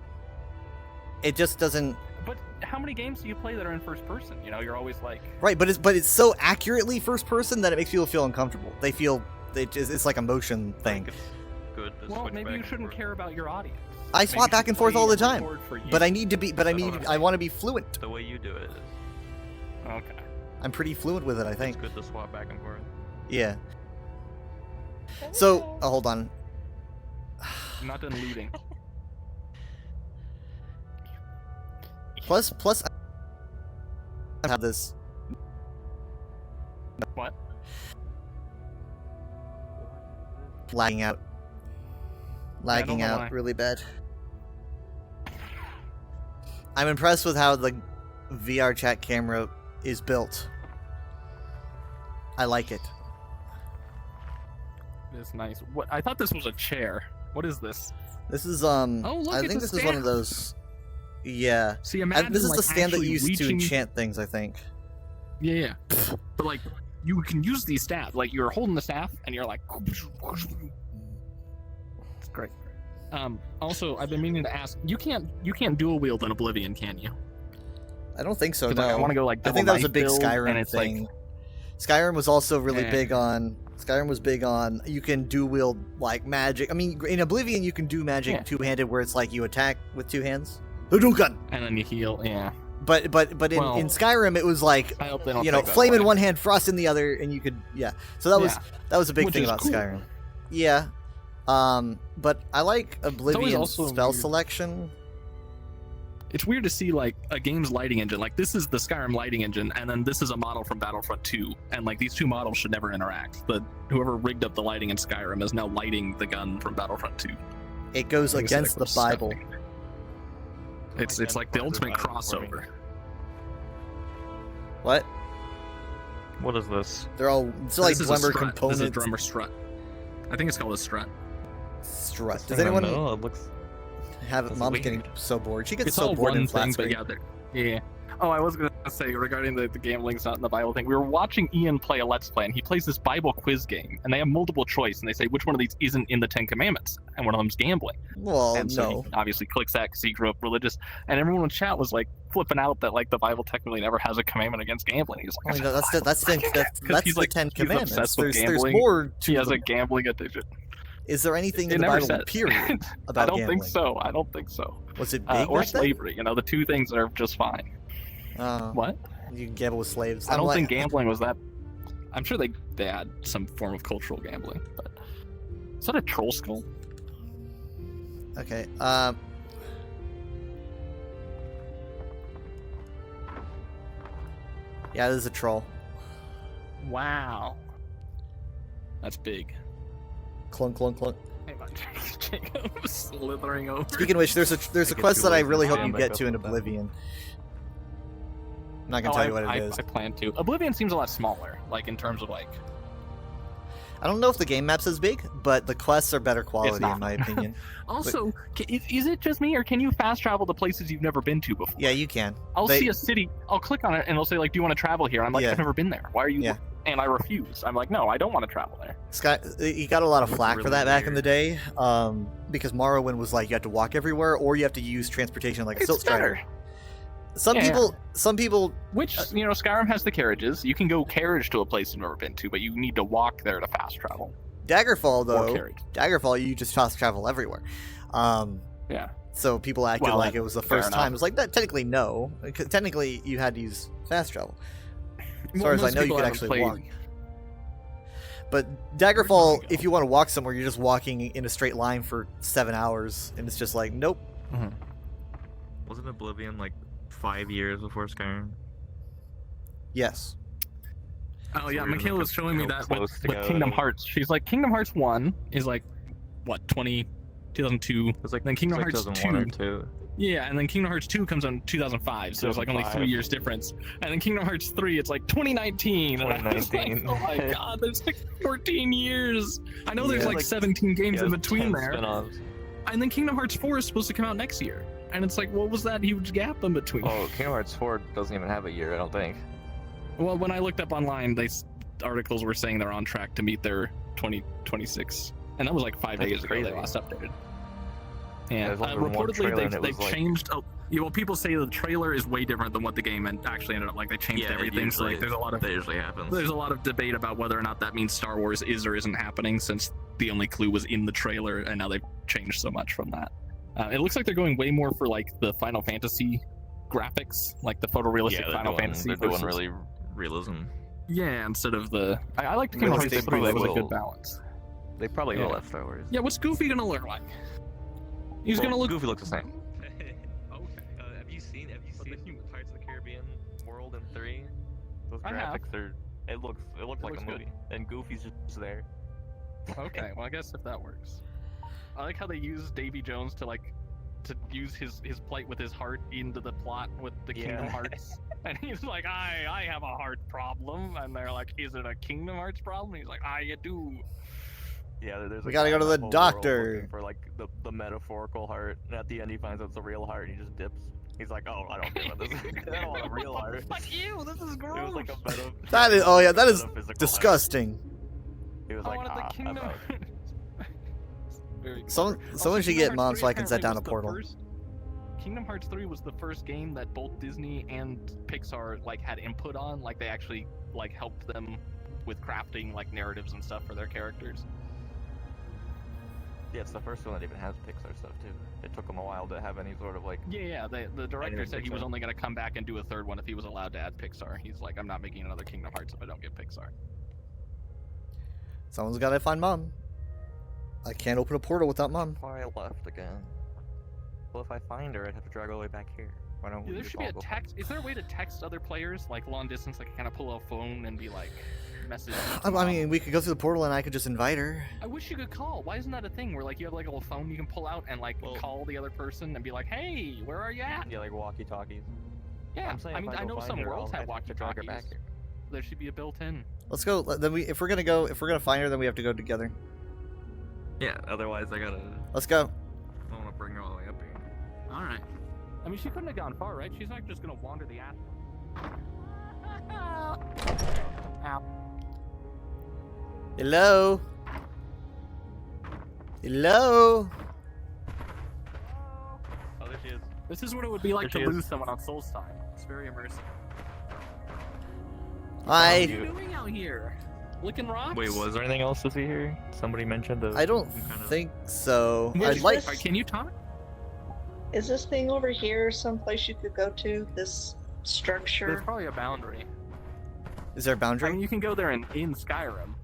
S1: it just doesn't.
S4: But how many games do you play that are in first person? You know, you're always like,
S1: Right, but it's so accurately first person that it makes people feel uncomfortable. They feel it's like a motion thing.
S3: Like, it's good to
S4: well,
S3: switch
S4: maybe
S3: back
S4: you
S3: and
S4: shouldn't
S3: forth.
S4: care about your audience.
S1: I
S4: Maybe
S1: swap
S4: you
S1: back
S4: should
S1: and forth
S4: play
S1: all the
S4: and
S1: time,
S4: record for you.
S1: but I need to be. But I
S4: That's
S1: mean,
S4: what I'm
S1: I
S4: saying.
S1: want to be fluent.
S3: The way you do it is.
S4: Okay.
S1: I'm pretty fluent with it, I
S3: It's
S1: think.
S3: good to swap back and forth.
S1: Yeah. So, hold on.
S4: I'm not done looting.
S1: Plus, I have this.
S4: What?
S1: Lagging out. Lagging
S4: know
S1: out
S4: why.
S1: really bad. I'm impressed with how the VR chat camera is built. I like it.
S4: It's nice. What? I thought this was a chair. What is this?
S1: This is
S4: Oh, look,
S1: I
S4: it's
S1: think
S4: a
S1: this is one of
S4: stand.
S1: those. Yeah.
S4: See, imagine
S1: This is
S4: like,
S1: the stand that
S4: actually
S1: you used to
S4: reaching...
S1: enchant things, I think.
S4: Yeah. But like, you can use these staffs. Like, you're holding the staff, and you're like. It's great. Also, I've been meaning to ask. You can't dual wield in Oblivion, can you?
S1: I don't think so.
S4: 'Cause,
S1: No.
S4: like, I want to go like.
S1: I think that was a
S4: double
S1: big
S4: knife build,
S1: Skyrim
S4: and it's
S1: thing.
S4: Like,
S1: Skyrim was also really
S4: Yeah.
S1: big on. Skyrim was big on. You can dual wield like magic. I mean, in Oblivion, you can do magic
S4: Yeah.
S1: two-handed, where it's like you attack with two hands. Hadouken!
S4: and then you heal. Yeah.
S1: But in
S4: Well,
S1: Skyrim, it was like
S4: I hope they don't.
S1: you know,
S4: take that
S1: flame in
S4: away.
S1: one hand, frost in the other, and you could So that was a big
S4: Which
S1: thing
S4: is
S1: about
S4: cool.
S1: Skyrim. Yeah. But I like Oblivion's
S4: also
S1: spell
S4: weird.
S1: selection.
S4: It's weird to see like a game's lighting engine. Like this is the Skyrim lighting engine, and then this is a model from Battlefront 2, and like these two models should never interact. But whoever rigged up the lighting in Skyrim is now lighting the gun from Battlefront 2.
S1: It goes against the Bible.
S4: It's like the ultimate crossover.
S1: What?
S3: What is this?
S1: They're all it's like
S4: This is a
S1: drummer
S4: strut.
S1: components.
S4: This is a drummer strut. I think it's called a strut.
S1: Strut. Does
S3: I don't
S1: anyone
S3: know, it looks.
S1: have it?
S3: That's
S1: Mom's getting
S3: weird.
S1: so bored. She gets
S4: It's
S1: so
S4: all
S1: bored in
S4: one
S1: flat
S4: thing,
S1: screen.
S4: but yeah. Oh, I was gonna say regarding the gambling's not in the Bible thing. We were watching Ian play a Let's Play, and he plays this Bible quiz game, and they have multiple choice, and they say which one of these isn't in the Ten Commandments, and one of them's gambling.
S1: Well,
S4: And so
S1: no.
S4: he obviously clicks that because he grew up religious, and everyone in chat was like flipping out that like the Bible technically never has a commandment against gambling. He's
S1: I
S4: like,
S1: mean, that's
S4: he's
S1: the
S4: like-
S1: Ten
S4: he's
S1: Commandments.
S4: obsessed with
S1: There's
S4: gambling.
S1: more to
S4: he has
S1: them.
S4: a gambling addiction.
S1: Is there anything
S4: It
S1: in the
S4: never
S1: Bible,
S4: said.
S1: period, about
S4: I don't
S1: gambling?
S4: think so. I don't think so.
S1: Was it big
S4: Or
S1: back then?
S4: slavery. You know, the two things are just fine. What?
S1: You can gamble with slaves.
S4: I don't
S1: like,
S4: think gambling was that. I'm sure they had some form of cultural gambling, but is that a troll skull?
S1: Okay. Yeah, this is a troll.
S4: Wow, that's big.
S1: Clunk, clunk, clunk.
S4: Hey, my Jacob slithering over.
S1: Speaking of which, there's a
S3: I get
S1: quest
S3: too
S1: that I
S3: lazy
S1: really
S3: to
S1: hope
S3: stand
S1: you
S3: back
S1: get
S3: up
S1: to in
S3: with that.
S1: Oblivion. I'm not gonna tell you what it is.
S4: I plan to. Oblivion seems a lot smaller, like in terms of like.
S1: I don't know if the game map's as big, but the quests are better quality
S4: not.
S1: in my opinion.
S4: Also, is it just me, or can you fast travel to places you've never been to before?
S1: Yeah, you can.
S4: I'll
S1: They-
S4: see a city, I'll click on it, and it'll say like, "Do you want to travel here?" I'm like,
S1: Yeah.
S4: "I've never been there. Why are you?"
S1: Yeah.
S4: And I refuse. I'm like, "No, I don't want to travel there."
S1: Scott, you got a lot of
S3: That's
S1: flack for
S3: really
S1: that back in
S3: weird.
S1: the day, because Morrowind was like you had to walk everywhere, or you have to use transportation like a
S4: It's
S1: Silt Strider.
S4: better.
S1: Some
S4: Yeah.
S1: people,
S4: Which you know, Skyrim has the carriages. You can go carriage to a place you've never been to, but you need to walk there to fast travel.
S1: Daggerfall
S4: Or
S1: though,
S4: carriage.
S1: Daggerfall you just fast travel everywhere.
S4: Yeah.
S1: So people acted
S4: Well,
S1: like it was the
S4: fair
S1: first time.
S4: enough.
S1: It's like that. Technically, no. Technically, you had to use fast travel. As
S4: Well,
S1: far as I
S4: most
S1: know, you
S4: people
S1: could
S4: haven't
S1: actually
S4: played-
S1: walk. But Daggerfall,
S4: go?
S1: if you want to walk somewhere, you're just walking in a straight line for 7 hours, and it's just like, nope.
S3: Wasn't Oblivion like 5 years before Skyrim?
S1: Yes.
S4: Oh yeah,
S3: So we're
S4: Michaela was
S3: gonna
S4: showing me
S3: go
S4: that
S3: close
S4: with
S3: together.
S4: Kingdom Hearts. She's like, Kingdom Hearts 1 is like, what, 2002?
S3: It was like
S4: Then Kingdom
S3: it was
S4: Hearts
S3: like 2001
S4: 2.
S3: or 2.
S4: Yeah, and then Kingdom Hearts 2 comes out in 2005, so there's like only 3
S3: 2005.
S4: years difference. And then Kingdom Hearts 3, it's like 2019. And I was like,
S3: 2019.
S4: oh my god, there's like 14 years. I know there's
S1: Yeah.
S4: like
S3: Like,
S4: 17 games in between
S3: 10
S4: there.
S3: spin-offs.
S4: And then Kingdom Hearts 4 is supposed to come out next year. And it's like, what was that huge gap in between?
S3: Oh, Kingdom Hearts 4 doesn't even have a year, I don't think.
S4: Well, when I looked up online, articles were saying they're on track to meet their 2026, and that was like 5
S3: That's
S4: days ago
S3: crazy.
S4: they last updated.
S3: Yeah,
S4: And
S3: there's only one trailer
S4: reportedly
S3: and it
S4: they've
S3: was, like-
S4: changed. Well, people say the trailer is way different than what the game actually ended up like. They changed everything. So like, there's a lot of
S3: that usually happens.
S4: there's a lot of debate about whether or not that means Star Wars is or isn't happening, since the only clue was in the trailer, and now they've changed so much from that. It looks like they're going way more for like the Final Fantasy graphics, like the photorealistic
S3: yeah,
S4: Final Fantasy.
S3: they're doing
S4: versus-
S3: really realism.
S4: Yeah, instead of the. I liked Kingdom Hearts 3.
S3: Realistic
S4: That was a
S3: will-
S4: good balance.
S3: They probably
S4: Yeah.
S3: will have Star Wars.
S4: Yeah, what's Goofy gonna look like? He's
S3: Well,
S4: gonna look.
S3: Goofy looks the same.
S6: Okay. Have you seen
S3: Those
S4: I have.
S3: graphics are. It looks like
S4: looks
S3: a
S4: good.
S3: movie, and Goofy's just there.
S4: Okay, well I guess if that works. I like how they use Davy Jones to use his plight with his heart into the plot with the Kingdom
S3: Yeah.
S4: Hearts. And he's like, I have a heart problem, and they're like, is it a Kingdom Hearts problem? And he's like, you do.
S3: Yeah, there's.
S1: We
S3: a
S1: gotta
S3: guy
S1: go to
S3: in
S1: the
S3: that whole world
S1: doctor.
S3: looking for like the metaphorical heart, and at the end he finds out it's a real heart, and he just dips. He's like, oh, I don't care about this. I don't want a real heart.
S4: Fuck you! This is gross.
S3: It was like a meta.
S1: That is. Oh yeah, that is
S3: metaphysical heart.
S1: disgusting.
S3: He was
S4: I
S3: like,
S4: wanted the
S3: I'm
S4: Kingdom.
S3: out.
S4: Very clever.
S1: Someone
S4: Also,
S1: should
S4: Kingdom
S1: get
S4: Hearts
S1: mom
S4: 3
S1: so I can set down a
S4: apparently
S1: portal.
S4: was the first- Kingdom Hearts 3 was the first game that both Disney and Pixar like had input on. Like they actually like helped them with crafting like narratives and stuff for their characters.
S3: Yeah, it's the first one that even has Pixar stuff too. It took him a while to have any sort of like.
S4: Yeah. The director
S3: Animated
S4: said he was
S3: Pixar.
S4: only going to come back and do a third one if he was allowed to add Pixar. He's like, I'm not making another Kingdom Hearts if I don't get Pixar.
S1: Someone's gotta find mom. I can't open a portal without mom.
S3: Why I left again? Well, if I find her, I'd have to drag all the way back here. Why don't we
S4: There
S3: just
S4: should be
S3: all
S4: a
S3: go
S4: text. Is there a way to text other players like long distance, like kind of pull out a phone and be like, message?
S1: I
S4: mom?
S1: mean, we could go through the portal and I could just invite her.
S4: I wish you could call. Why isn't that a thing where like you have like a little phone you can pull out and like
S3: Well-
S4: call the other person and be like, hey, where are you at?
S3: Yeah, like walkie-talkies.
S4: Yeah,
S3: I'm saying
S4: I
S3: if
S4: mean,
S3: I
S4: I
S3: go
S4: know
S3: find
S4: some
S3: her,
S4: worlds
S3: I'll
S4: have
S3: have to drag her back
S4: walkie-talkies.
S3: here.
S4: There should be a built-in.
S1: Let's go. Then if we're gonna find her, then we have to go together.
S3: Yeah, otherwise I gotta.
S1: Let's go.
S3: I want to bring her all the way up here.
S4: All right. I mean, she couldn't have gone far, right? She's not just gonna wander the ass. Ow.
S1: Hello. Hello.
S3: Oh, there she is.
S4: This is what it would be like
S3: There
S4: to
S3: she is.
S4: lose someone on Soul's Time. It's very immersive.
S1: Hi.
S4: What are you doing out here? Licking rocks?
S3: Wait, was there anything else to see here? Somebody mentioned the.
S1: I don't
S3: some kind of-
S1: think so.
S4: Where's
S1: I'd like.
S4: this? Can you talk?
S5: Is this thing over here someplace you could go to? This
S4: There's
S5: structure?
S4: probably a boundary.
S1: Is there a
S4: I
S1: boundary?
S4: mean, you can go there in Skyrim.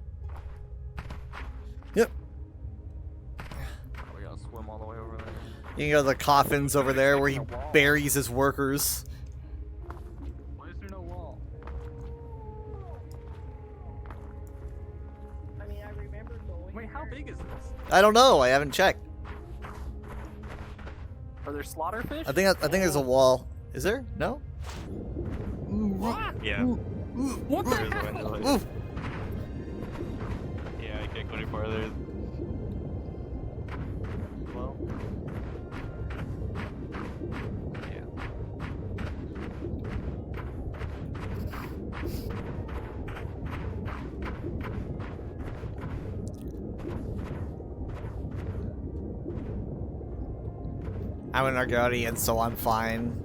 S1: Yep.
S3: Oh, we gotta swim all the way over there.
S1: You can go to the coffins over there where he buries his workers.
S4: Why is there no wall?
S5: I mean, I remember going.
S4: Wait, how
S5: there.
S4: big is this?
S1: I don't know. I haven't checked.
S4: Are there slaughterfish?
S1: I think there's a wall. Is there? No.
S4: What?
S3: Yeah.
S4: What the
S3: There's a
S4: heck?
S3: window.
S1: Oof.
S3: Yeah, I can't go any farther. Well. Yeah.
S1: I'm an Argonian, so I'm fine.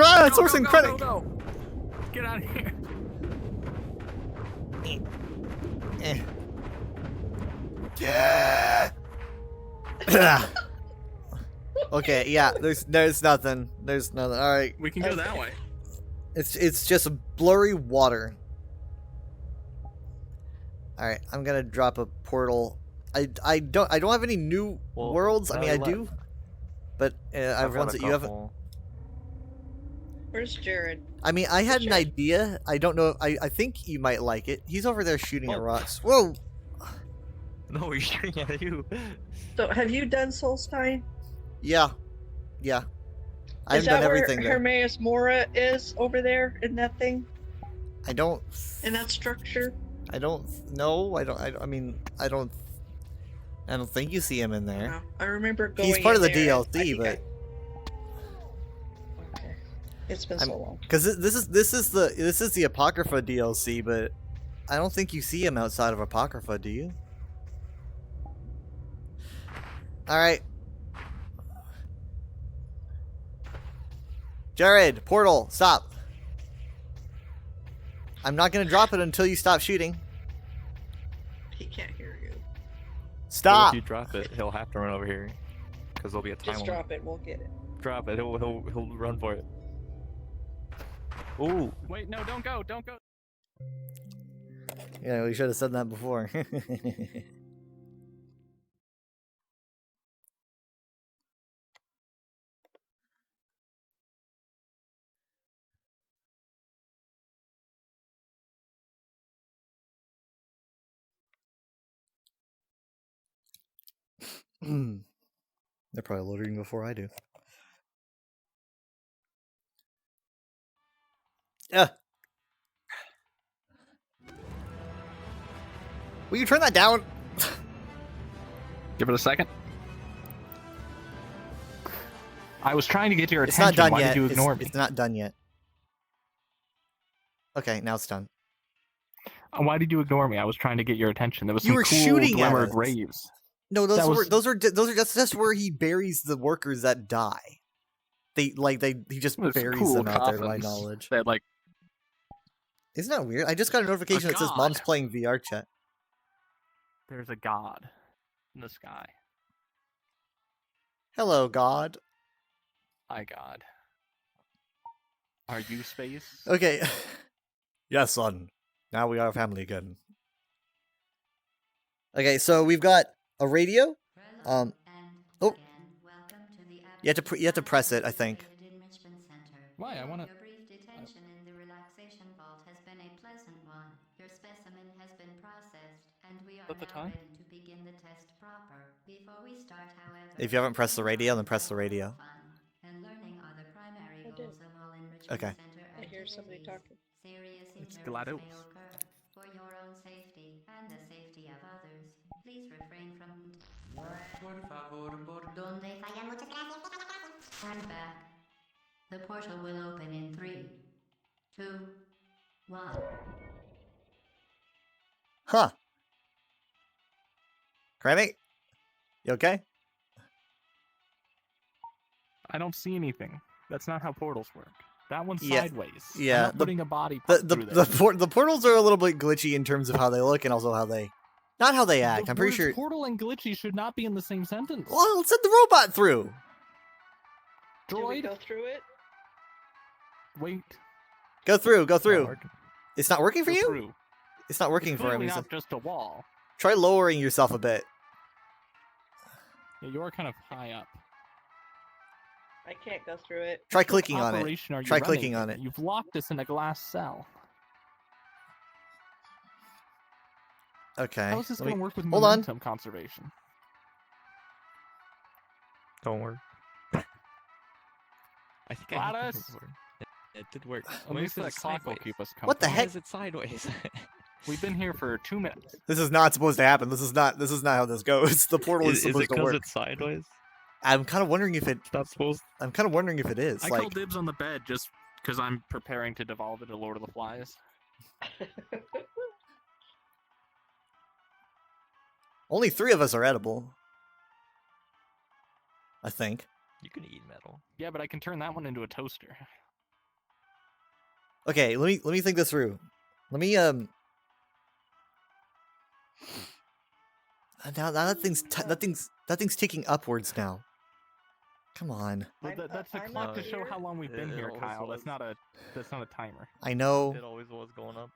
S1: Ah, source and credit.
S4: Go. Get out of here.
S1: Eh. Yeah. Okay, yeah. There's nothing. There's nothing. All right.
S4: We can go that way.
S1: It's just blurry water. All right, I'm gonna drop a portal. I don't have any new
S3: Well,
S1: worlds. I
S3: now
S1: mean,
S3: you
S1: I do,
S3: left.
S1: but I've
S3: I've got
S1: ones
S3: a
S1: that you haven't.
S3: couple.
S5: Where's Jared?
S1: I mean, I had an
S5: Sure.
S1: idea. I don't know. I think you might like it. He's over there shooting at
S3: Oh.
S1: rocks. Whoa!
S3: No, he's shooting at you.
S5: So, have you done Solstein?
S1: Yeah, yeah. I
S5: Is
S1: haven't
S5: that
S1: done
S5: where
S1: everything there.
S5: Hermaeus Mora is over there in that thing?
S1: I don't.
S5: In that structure?
S1: I don't know. I mean, I don't think you see him in there.
S5: No, I remember going.
S1: He's part of
S5: in
S1: the
S5: there and I
S1: DLC,
S5: think
S1: but
S5: Okay. It's been
S1: I'm-
S5: so long.
S1: because this is the Apocrypha DLC, but I don't think you see him outside of Apocrypha, do you? All right, Jared, portal, stop. I'm not gonna drop it until you stop shooting.
S5: He can't hear you.
S3: Well,
S1: Stop.
S3: if you drop it, he'll have to run over here. Because there'll be a time
S5: Just
S3: limit.
S5: drop it. We'll get it.
S3: Drop it. He'll run for it. Ooh.
S4: Wait, no, don't go. Don't go.
S1: Yeah, we should have said that before. They're probably loading before I do. Yeah. Will you turn that down?
S4: Give it a second. I was trying to get your
S1: It's
S4: attention.
S1: not done
S4: Why
S1: yet.
S4: did you ignore me?
S1: It's not done yet. Okay, now it's done.
S4: Why did you ignore me? I was trying to get your attention. There was
S1: You
S4: some
S1: were
S4: cool
S1: shooting at
S4: Dwemer
S1: us.
S4: graves.
S1: No,
S4: That was-
S1: those are that's just where he buries the workers that die. He just
S4: There's some
S1: buries
S4: cool
S1: them out there, to my
S4: coffins
S1: knowledge.
S4: That like
S1: Isn't that weird? I just got a notification that says
S4: god.
S1: mom's playing VR chat.
S4: there's a god in the sky.
S1: Hello, God.
S4: My god. Are you space?
S1: Okay. Yes, son. Now we are family again. Okay, so we've got a radio. Oh. You have to press it, I think.
S4: Why? I wanna.
S6: Your brief detention in the relaxation vault has been a pleasant one. Your specimen has been processed, and we are
S4: Is that the
S6: now
S4: time?
S6: ready to begin the test proper. Before we start, however,
S1: If you haven't pressed the radio, then press the radio.
S6: And learning are the primary
S5: I did.
S6: goals of all enrichment
S1: Okay.
S6: center
S5: I hear somebody
S6: activities.
S5: talking.
S6: Serious
S4: It's
S6: ignorance
S4: GLaDOS.
S6: may occur. For your own safety and the safety of others, please refrain from. Donde fallan muchas gracias. Stand back. The portal will open in 3, 2, 1.
S1: Huh. Granny? You okay?
S4: I don't see anything. That's not how portals work. That one's
S1: Yeah,
S4: sideways. I'm
S1: yeah,
S4: not
S1: the-
S4: putting a body
S1: The
S4: part through there.
S1: the portals are a little bit glitchy in terms of how they look and also how they not how they act.
S4: The
S1: I'm pretty
S4: words
S1: sure.
S4: portal and glitchy should not be in the same sentence.
S1: Well, send the robot through.
S2: Did we
S4: Droid,
S2: go through it?
S4: wait.
S1: Go through. Go
S3: Not
S1: through.
S3: working.
S1: It's not working for
S4: Go
S1: you.
S4: through.
S1: It's not working
S4: It's
S1: for him.
S4: clearly
S1: He's
S4: not just a wall.
S1: Try lowering yourself a bit.
S4: Yeah, you're kind of high up.
S2: I can't go through it.
S1: Try clicking on it.
S4: Operation are you
S1: Try
S4: running
S1: clicking on
S4: here?
S1: it.
S4: You've locked us in a glass cell.
S1: Okay.
S4: How is this
S1: let
S4: going
S1: me-
S4: to work with
S1: hold on.
S4: momentum conservation?
S3: Don't worry.
S7: I think I hit the
S4: GLaDOS?
S7: record. It did work.
S4: At
S7: Why
S4: least
S7: is
S4: the
S7: it
S4: clock will
S7: sideways?
S4: keep us
S1: What the
S4: company.
S7: Why
S1: heck?
S7: is it sideways?
S4: We've been here for 2 minutes.
S1: This is not supposed to happen. This is not how this goes. The portal is
S3: Is
S1: supposed
S3: it
S1: to
S3: because
S1: work.
S3: it's sideways?
S1: I'm kind of wondering if it.
S3: It's not supposed.
S1: I'm kind of wondering if it is.
S4: I
S1: like,
S4: call dibs on the bed just because I'm preparing to devolve into Lord of the Flies.
S1: only 3 of us are edible. I think.
S3: You can eat metal.
S4: Yeah, but I can turn that one into a toaster.
S1: Okay, let me think this through. Let me Now that thing's ticking upwards now. Come on.
S4: But
S2: I'm-
S4: that's a
S2: I'm
S4: clock
S2: up
S4: to show
S2: here.
S4: how long we've been
S3: It
S4: here,
S3: always
S4: Kyle.
S3: was.
S4: That's not a timer.
S1: I know.
S3: It always was going up.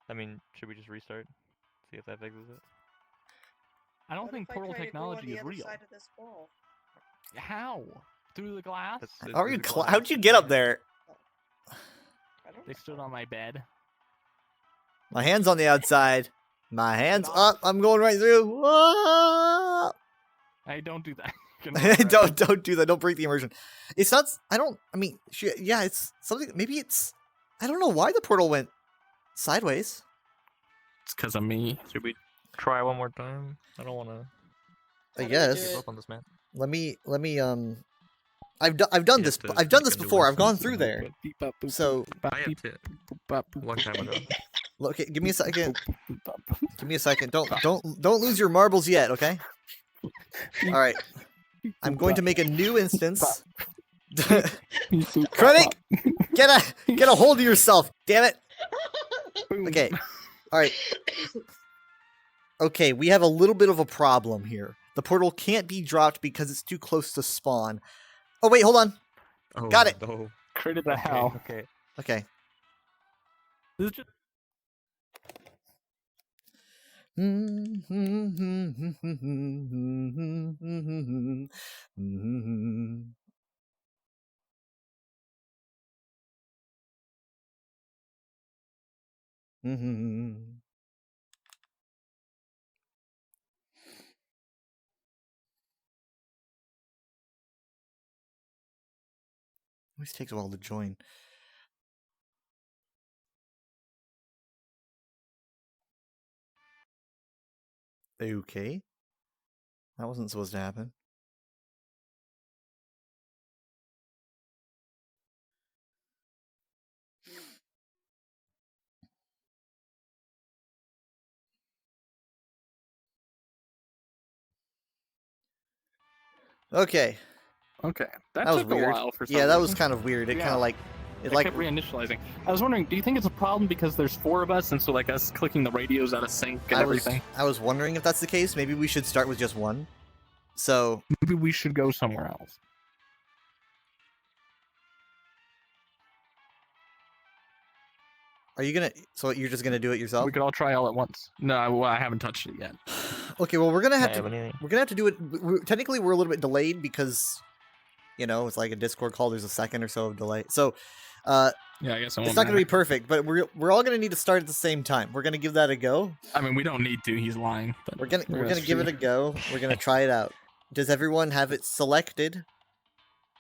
S3: I mean, should we just restart? See if that fixes it.
S4: I don't
S2: What
S4: think
S2: if I
S4: portal
S2: try to go on
S4: technology
S2: the
S4: is
S2: other
S4: real.
S2: side of this wall?
S4: How? Through the glass?
S1: How are you? How'd you get up there?
S2: I don't
S4: They
S2: know.
S4: stood on my bed.
S1: My hands on the outside. My hands up. I'm going right through. Ah!
S4: Hey, don't do that. You can run
S1: don't do that. Don't break the immersion. It's not. I don't. I mean, yeah. It's something. Maybe it's. I don't know why the portal went sideways.
S4: It's because of me.
S3: Should we try one more time? I don't want to
S1: I
S2: How do we
S1: guess.
S2: do
S3: give
S2: it?
S3: up on this man.
S1: Let me. I've done
S3: You
S1: this.
S3: have to
S1: I've done this
S3: make a
S1: before. I've gone
S3: license
S1: through
S3: and
S1: there.
S3: hook
S4: Beep, bop, boop,
S1: So
S4: boop, bop,
S3: I have
S4: beep,
S3: to.
S4: boop, bop, boop,
S3: Long time ago.
S1: okay, give me a second.
S4: boop, boop, bop, boop.
S1: Give me a second. Don't lose your marbles yet. Okay. All right. I'm going to make a new instance. Krennic, get a hold of yourself. Damn it. Okay. All right. Okay, we have a little bit of a problem here. The portal can't be dropped because it's too close to spawn. Oh wait, hold on.
S3: Oh,
S1: Got it.
S3: No.
S4: Critted the hell.
S3: Okay.
S1: Okay.
S4: This is just
S1: Always takes a while to join. Okay. That wasn't supposed to happen. Okay.
S4: Okay, that
S1: That was
S4: took a
S1: weird.
S4: while for some
S1: Yeah, that was
S4: reason.
S1: kind of weird. It kind
S4: Yeah.
S1: of like
S4: It kept reinitializing. I was wondering, do you think it's a problem because there's 4 of us, and so like us clicking the radios out of sync and everything?
S1: I was wondering if that's the case. Maybe we should start with just one. So
S4: Maybe we should go somewhere else.
S1: are you gonna? So you're just gonna do it yourself?
S4: We could all try all at once. No, well, I haven't touched it yet.
S1: Okay. Well, we're gonna have
S3: I
S1: to.
S3: have anything.
S1: We're gonna have to do it. Technically, we're a little bit delayed because, you know, it's like a Discord call. There's a second or so of delay. So,
S4: Yeah, I guess it won't
S1: it's not gonna be
S4: matter.
S1: perfect. But we're all gonna need to start at the same time. We're gonna give that a go.
S4: I mean, we don't need to. He's lying. But
S1: We're gonna
S4: that's
S1: give it
S4: true.
S1: a go. We're gonna try it out. Does everyone have it selected?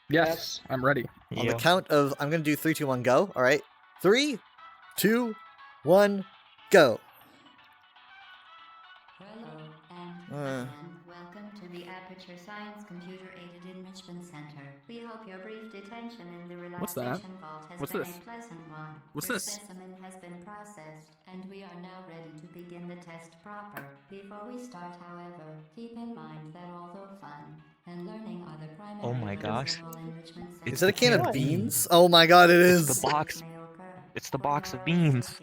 S4: Yes, I'm ready.
S1: On the count of, I'm gonna do 3, 2, 1, go. All right, 3, 2, 1, go.
S6: Hello and welcome to the Aperture Science Computer Aided Enrichment Center. We hope your brief detention in the
S4: What's that?
S6: relaxation vault has
S4: What's
S6: been
S4: this?
S6: a pleasant one.
S4: What's
S6: Your
S4: this?
S6: specimen has been processed, and we are now ready to begin the test proper. Before we start, however, keep in mind that although fun and learning are the primary
S3: Oh my
S6: goals
S3: gosh.
S6: of all enrichment
S3: It's
S1: Is that a can of
S5: What?
S1: beans? Oh my god, it
S3: It's
S1: is.
S3: the box. It's the box of beans.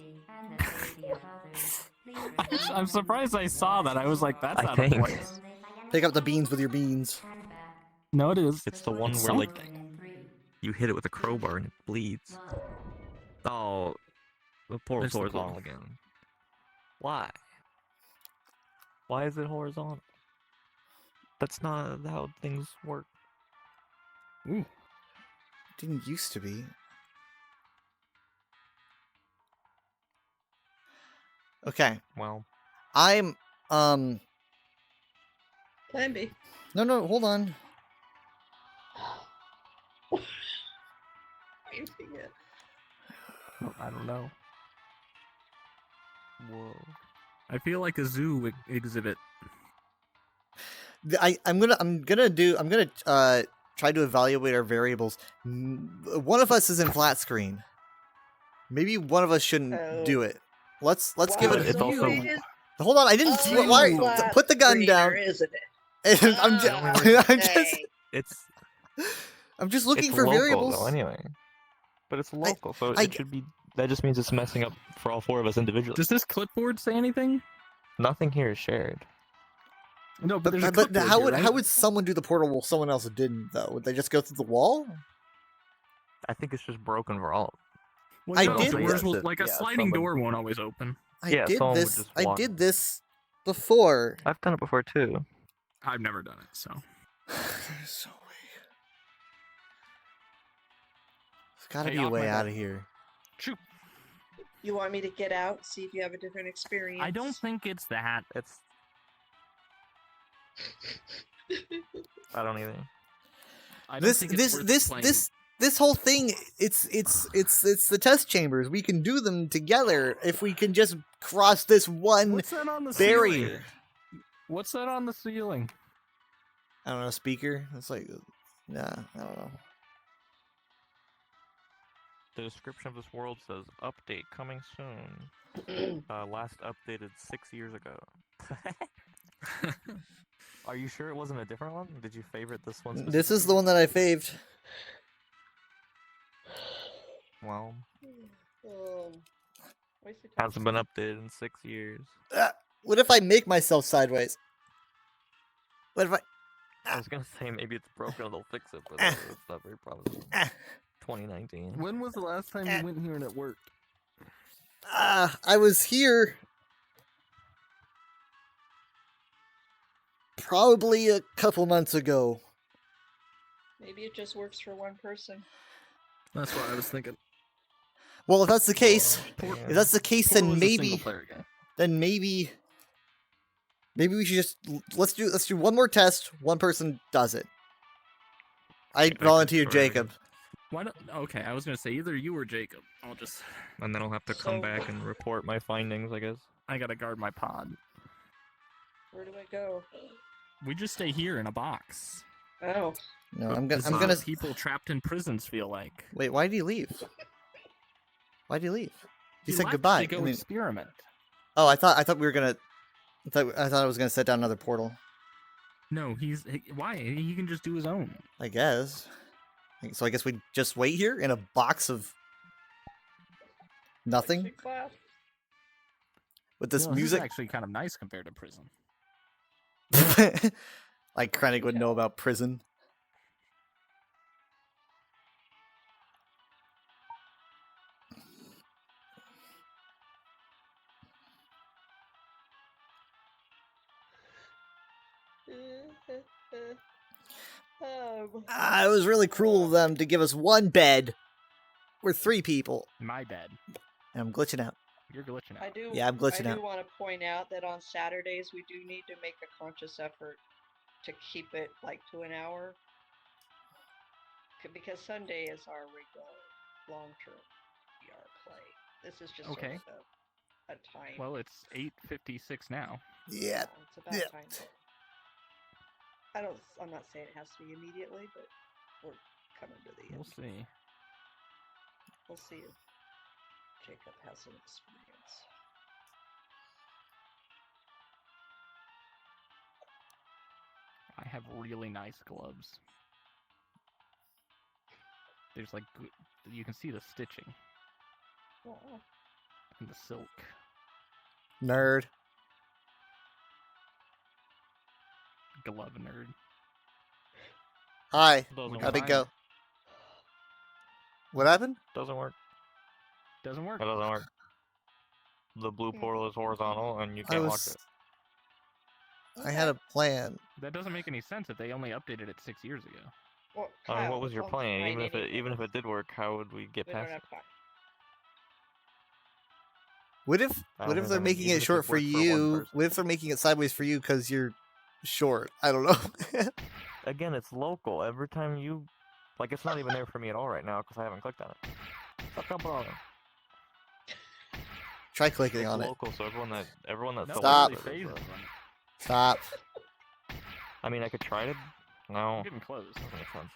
S4: I'm surprised I saw that. I was like, that's
S3: I
S4: out
S3: think.
S4: of place.
S1: Pick up the beans with your beans.
S4: No, it is.
S3: It's the one
S4: It's
S3: where like
S4: something.
S3: you hit it with a crowbar and it bleeds. Oh, the portal's
S4: There's the clue.
S3: horizontal again. Why? Why is it horizontal? That's not how things work.
S4: Ooh.
S1: Didn't used to be. Okay,
S3: Well,
S1: I'm
S2: Plan B.
S1: no, hold on.
S2: Waving it.
S4: I don't know.
S3: whoa.
S4: I feel like a zoo exhibit.
S1: I'm gonna try to evaluate our variables. One of us is in flat screen. Maybe one of us shouldn't do it. Let's give
S3: But
S1: it.
S3: it's also-
S1: Hold on, I didn't.
S2: Oh,
S1: Why?
S2: flat
S1: Put the gun
S2: screener,
S1: down.
S2: Isn't it?
S1: I'm just. I'm just.
S2: Okay.
S3: It's
S1: I'm just looking
S3: it's
S1: for
S3: local,
S1: variables.
S3: though, anyway. But it's local, so
S1: I-
S3: it should be. That just means it's messing up for all 4 of us individually.
S4: Does this clipboard say anything?
S3: Nothing here is shared.
S4: No, but there's a
S1: But
S4: clipboard
S1: how
S4: here,
S1: would
S4: right?
S1: how would someone do the portal while someone else didn't though? Would they just go through the wall?
S3: I think it's just broken for all.
S4: Well,
S1: I
S4: no,
S1: did
S4: doors
S1: this.
S4: will- like a
S3: Yeah,
S4: sliding
S3: somebody-
S4: door won't always open.
S1: I
S3: Yeah,
S1: did
S3: someone would
S1: this.
S3: just
S1: I
S3: walk.
S1: did this before.
S3: I've done it before too.
S4: I've never done it, so.
S1: So weak. There's got to
S4: Hey,
S1: be a
S4: off
S1: way
S4: my
S1: out
S4: butt.
S1: of here.
S4: Shoot.
S2: You want me to get out, see if you have a different experience?
S4: I don't think it's that.
S3: It's. I don't either.
S4: I don't
S1: This
S4: think it's worth playing.
S1: this whole thing. It's the test chambers. We can do them together if we can just cross this one
S4: What's that on the
S1: barrier.
S4: ceiling? What's that on the ceiling?
S1: I don't know. Speaker. It's like, nah. I don't know.
S3: The description of this world says update coming soon. Last updated 6 years ago. Are you sure it wasn't a different one? Did you favorite this one?
S1: This is the one that I faved.
S3: Well,
S2: Wasted time.
S3: hasn't been updated in 6 years.
S1: What if I make myself sideways? What if I?
S3: I was gonna say maybe it's broken and they'll fix it, but it's not very probable. 2019.
S4: When was the last time you went here and it worked?
S1: I was here. probably a couple months ago.
S5: Maybe it just works for one person.
S4: That's what I was thinking.
S1: Well, if that's the case, if that's the case,
S4: Portal
S1: then
S4: is a
S1: maybe,
S4: single-player game.
S1: then maybe we should just let's do one more test. One person does it. I
S3: could
S1: volunteer
S3: try
S1: Jacob.
S4: Why not? Okay, I was gonna say either you or Jacob. I'll just.
S3: And then I'll have to come
S2: So-
S3: back and report my findings, I guess.
S4: I gotta guard my pod.
S5: Where do I go?
S4: We just stay here in a box.
S5: Oh,
S1: No, I'm
S4: This
S1: gonna.
S4: is what people trapped in prisons feel like.
S1: Wait, why did he leave? Why did he leave? He said
S4: left
S1: goodbye.
S4: To go
S1: I mean,
S4: experiment.
S1: oh, I thought we were gonna. I thought I was gonna set down another portal.
S4: No, why? He can just do his own.
S1: I guess. So I guess we just wait here in a box of nothing
S5: big class.
S1: with this
S4: Well, is
S1: music.
S4: actually kind of nice compared to prison.
S1: Like Krennic would know about prison. It was really cruel of them to give us one bed. We're 3 people,
S4: My bed.
S1: and I'm glitching out.
S4: You're glitching out.
S5: I do.
S1: Yeah, I'm glitching
S5: I
S1: out.
S5: do want to point out that on Saturdays we do need to make a conscious effort to keep it like to an hour, because Sunday is our regular long-term VR play. This is just
S4: Okay.
S5: sort of a time.
S4: Well, it's 8:56 now.
S1: Yeah.
S5: It's about
S1: yeah.
S5: time. I'm not saying it has to be immediately, but we're coming to the
S4: We'll
S5: end.
S4: see.
S5: We'll see if Jacob has an experience.
S4: I have really nice gloves. There's like you can see the stitching
S5: Oh,
S4: and the silk.
S1: Nerd.
S4: Glove nerd.
S1: Hi.
S3: Doesn't
S1: How'd
S3: work.
S1: it go? What happened?
S3: Doesn't work.
S4: Doesn't work.
S3: It doesn't work. The blue portal is horizontal, and you
S1: I
S3: can't watch
S1: was.
S3: it.
S1: I had a plan.
S4: That doesn't make any sense if they only updated it 6 years ago.
S5: well,
S3: I mean,
S5: Kyle,
S3: what was your
S5: don't
S3: plan?
S5: find
S3: Even if
S5: anything.
S3: it did work, how would we get
S5: We don't
S3: past it?
S5: have time.
S1: What if
S3: I
S1: what
S3: don't
S1: if
S3: know,
S1: they're
S3: man.
S1: making
S3: Even
S1: it
S3: if
S1: short
S3: it
S1: for
S3: worked for one
S1: you?
S3: person.
S1: What if they're making it sideways for you because you're short? I don't know.
S3: Again, it's local. Every time you, like, it's not even there for me at all right now because I haven't clicked on it. Fuck up, bro.
S1: Try clicking
S3: It's
S1: on it.
S3: local, so everyone that
S4: No,
S3: still
S1: Stop.
S3: watches
S4: really
S3: it,
S4: phases
S3: so-
S4: them.
S1: Stop.
S3: I mean, I could try to. No,
S4: You're getting close.
S3: doesn't make sense.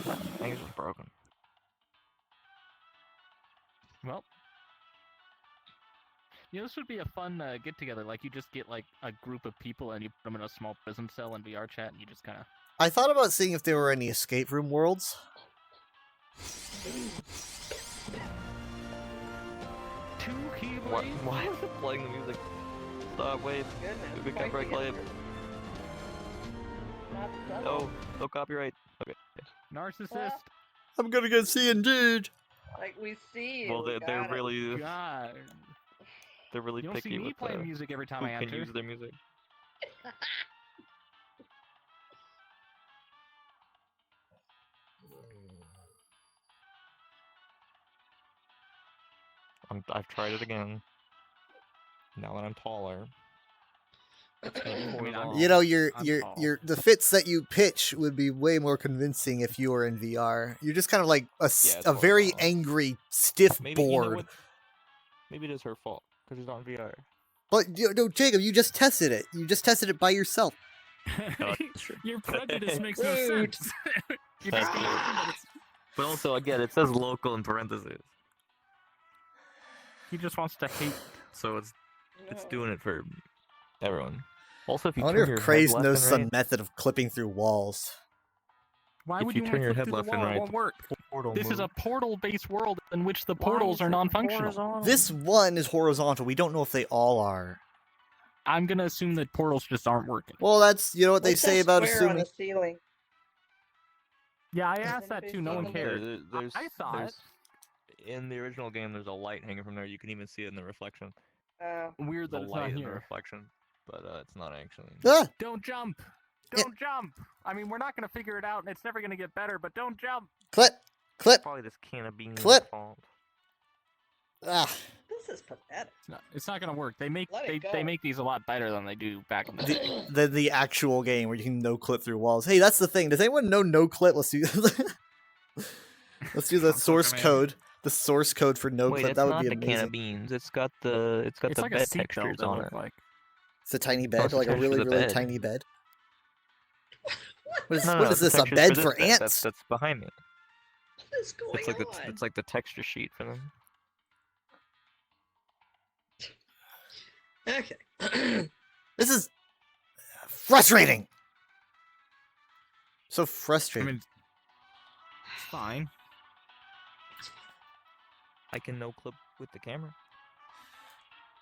S3: I think it's just broken.
S4: Well, this would be a fun get together. Like you just get like a group of people and you put them in a small prison cell in VR chat, and you just kind of.
S1: I thought about seeing if there were any escape room worlds.
S4: Two
S3: What?
S4: keyblades.
S3: Why is it playing the music? Stop, wait.
S5: Goodness.
S3: We can't
S5: quite
S3: break
S5: the
S3: live.
S5: effort. Not done.
S3: No, no copyright. Okay.
S4: Narcissist.
S1: I'm gonna get C indeed.
S5: Like we see.
S3: Well,
S5: we
S3: they're
S5: got it.
S3: really
S4: God.
S3: really
S4: You don't
S3: picky
S4: see me
S3: with
S4: playing music every time
S3: who
S4: I
S3: can
S4: enter.
S3: use their music. I've tried it again. Now that I'm taller. It's gonna be
S4: I mean, I'm-
S3: horizontal.
S1: You know, your
S4: I'm
S1: your
S4: tall.
S1: your the fits that you pitch would be way more convincing if you were in VR. You're just kind of like
S3: it's
S1: a very
S3: horizontal.
S1: angry, stiff
S3: Maybe you know
S1: board.
S3: what? Maybe it is her fault because she's on VR.
S1: But no, Jacob, you just tested it. You just tested it by yourself.
S4: Your prejudice makes no
S5: Rude.
S4: sense. You're
S3: That's
S4: just
S3: true.
S4: gonna assume that it's-
S3: But also, again, it says local in parentheses,
S4: he just wants to hate.
S3: so it's
S5: No.
S3: doing it for everyone. Also, if
S1: I
S3: you
S1: wonder
S3: turn your
S1: if Craze
S3: head
S1: knows
S3: left
S1: some
S3: and
S1: method of clipping through walls.
S4: Why
S3: If
S4: would
S3: you
S4: you
S3: turn
S4: want
S3: your
S4: to
S3: head
S4: through
S3: left
S4: the
S3: and
S4: wall? It
S3: right,
S4: won't work.
S3: portal
S4: This is a
S3: move.
S4: portal-based world in which the
S3: Why
S4: portals
S3: is
S4: are
S3: it
S4: non-functional.
S3: horizontal?
S1: This one is horizontal. We don't know if they all are.
S4: I'm gonna assume that portals just aren't working.
S1: Well, that's what they
S5: What's that
S1: say about
S5: square on
S1: assuming.
S5: the ceiling?
S4: Yeah, I
S5: Has
S4: asked that
S5: anybody
S4: too. No
S5: seen
S4: one
S5: them?
S4: cared.
S3: There's,
S4: I saw it.
S3: In the original game, there's a light hanging from there. You can even see it in the reflection.
S4: Weird
S3: the
S4: that it's
S3: light
S4: not
S3: and the
S4: here.
S3: reflection, but it's not actually.
S1: Ah!
S4: Don't jump!
S1: Yeah.
S4: Don't jump! I mean, we're not gonna figure it out, and it's never gonna get better, but don't jump!
S1: Clip! Clip!
S3: Probably this can of beans
S1: Clip.
S3: fault.
S1: Ah.
S2: This is pathetic.
S4: It's not gonna work. They make
S5: Let it
S4: they
S5: go.
S4: make these a lot better than they do back in the day.
S1: The actual game where you can no clip through walls. Hey, that's the thing. Does anyone know no clip? Let's do let's do the
S4: I'm so
S1: source
S4: commanded.
S1: code. The source code for no
S3: Wait,
S1: clip.
S3: it's
S1: That would
S3: not
S1: be
S3: the can of
S1: amazing.
S3: beans. It's got the
S4: It's
S3: the
S4: like a
S3: bed
S4: seat belt,
S3: textures
S4: it
S3: on
S4: looks
S3: it.
S4: like.
S1: It's a tiny
S3: it's
S1: bed,
S3: the
S1: like a
S3: texture of
S1: really,
S3: the
S1: really
S3: bed.
S1: tiny bed. What is,
S3: No,
S1: what
S3: no,
S1: is
S3: the
S1: this? A
S3: textures
S1: bed
S3: this
S1: for
S3: bed
S1: ants?
S3: That's behind me.
S2: What is going
S3: It's like
S2: on?
S3: it's like the texture sheet for them.
S2: Okay.
S1: This is frustrating. So
S4: I
S1: frustrating.
S4: mean, it's fine.
S3: I can no clip with the camera.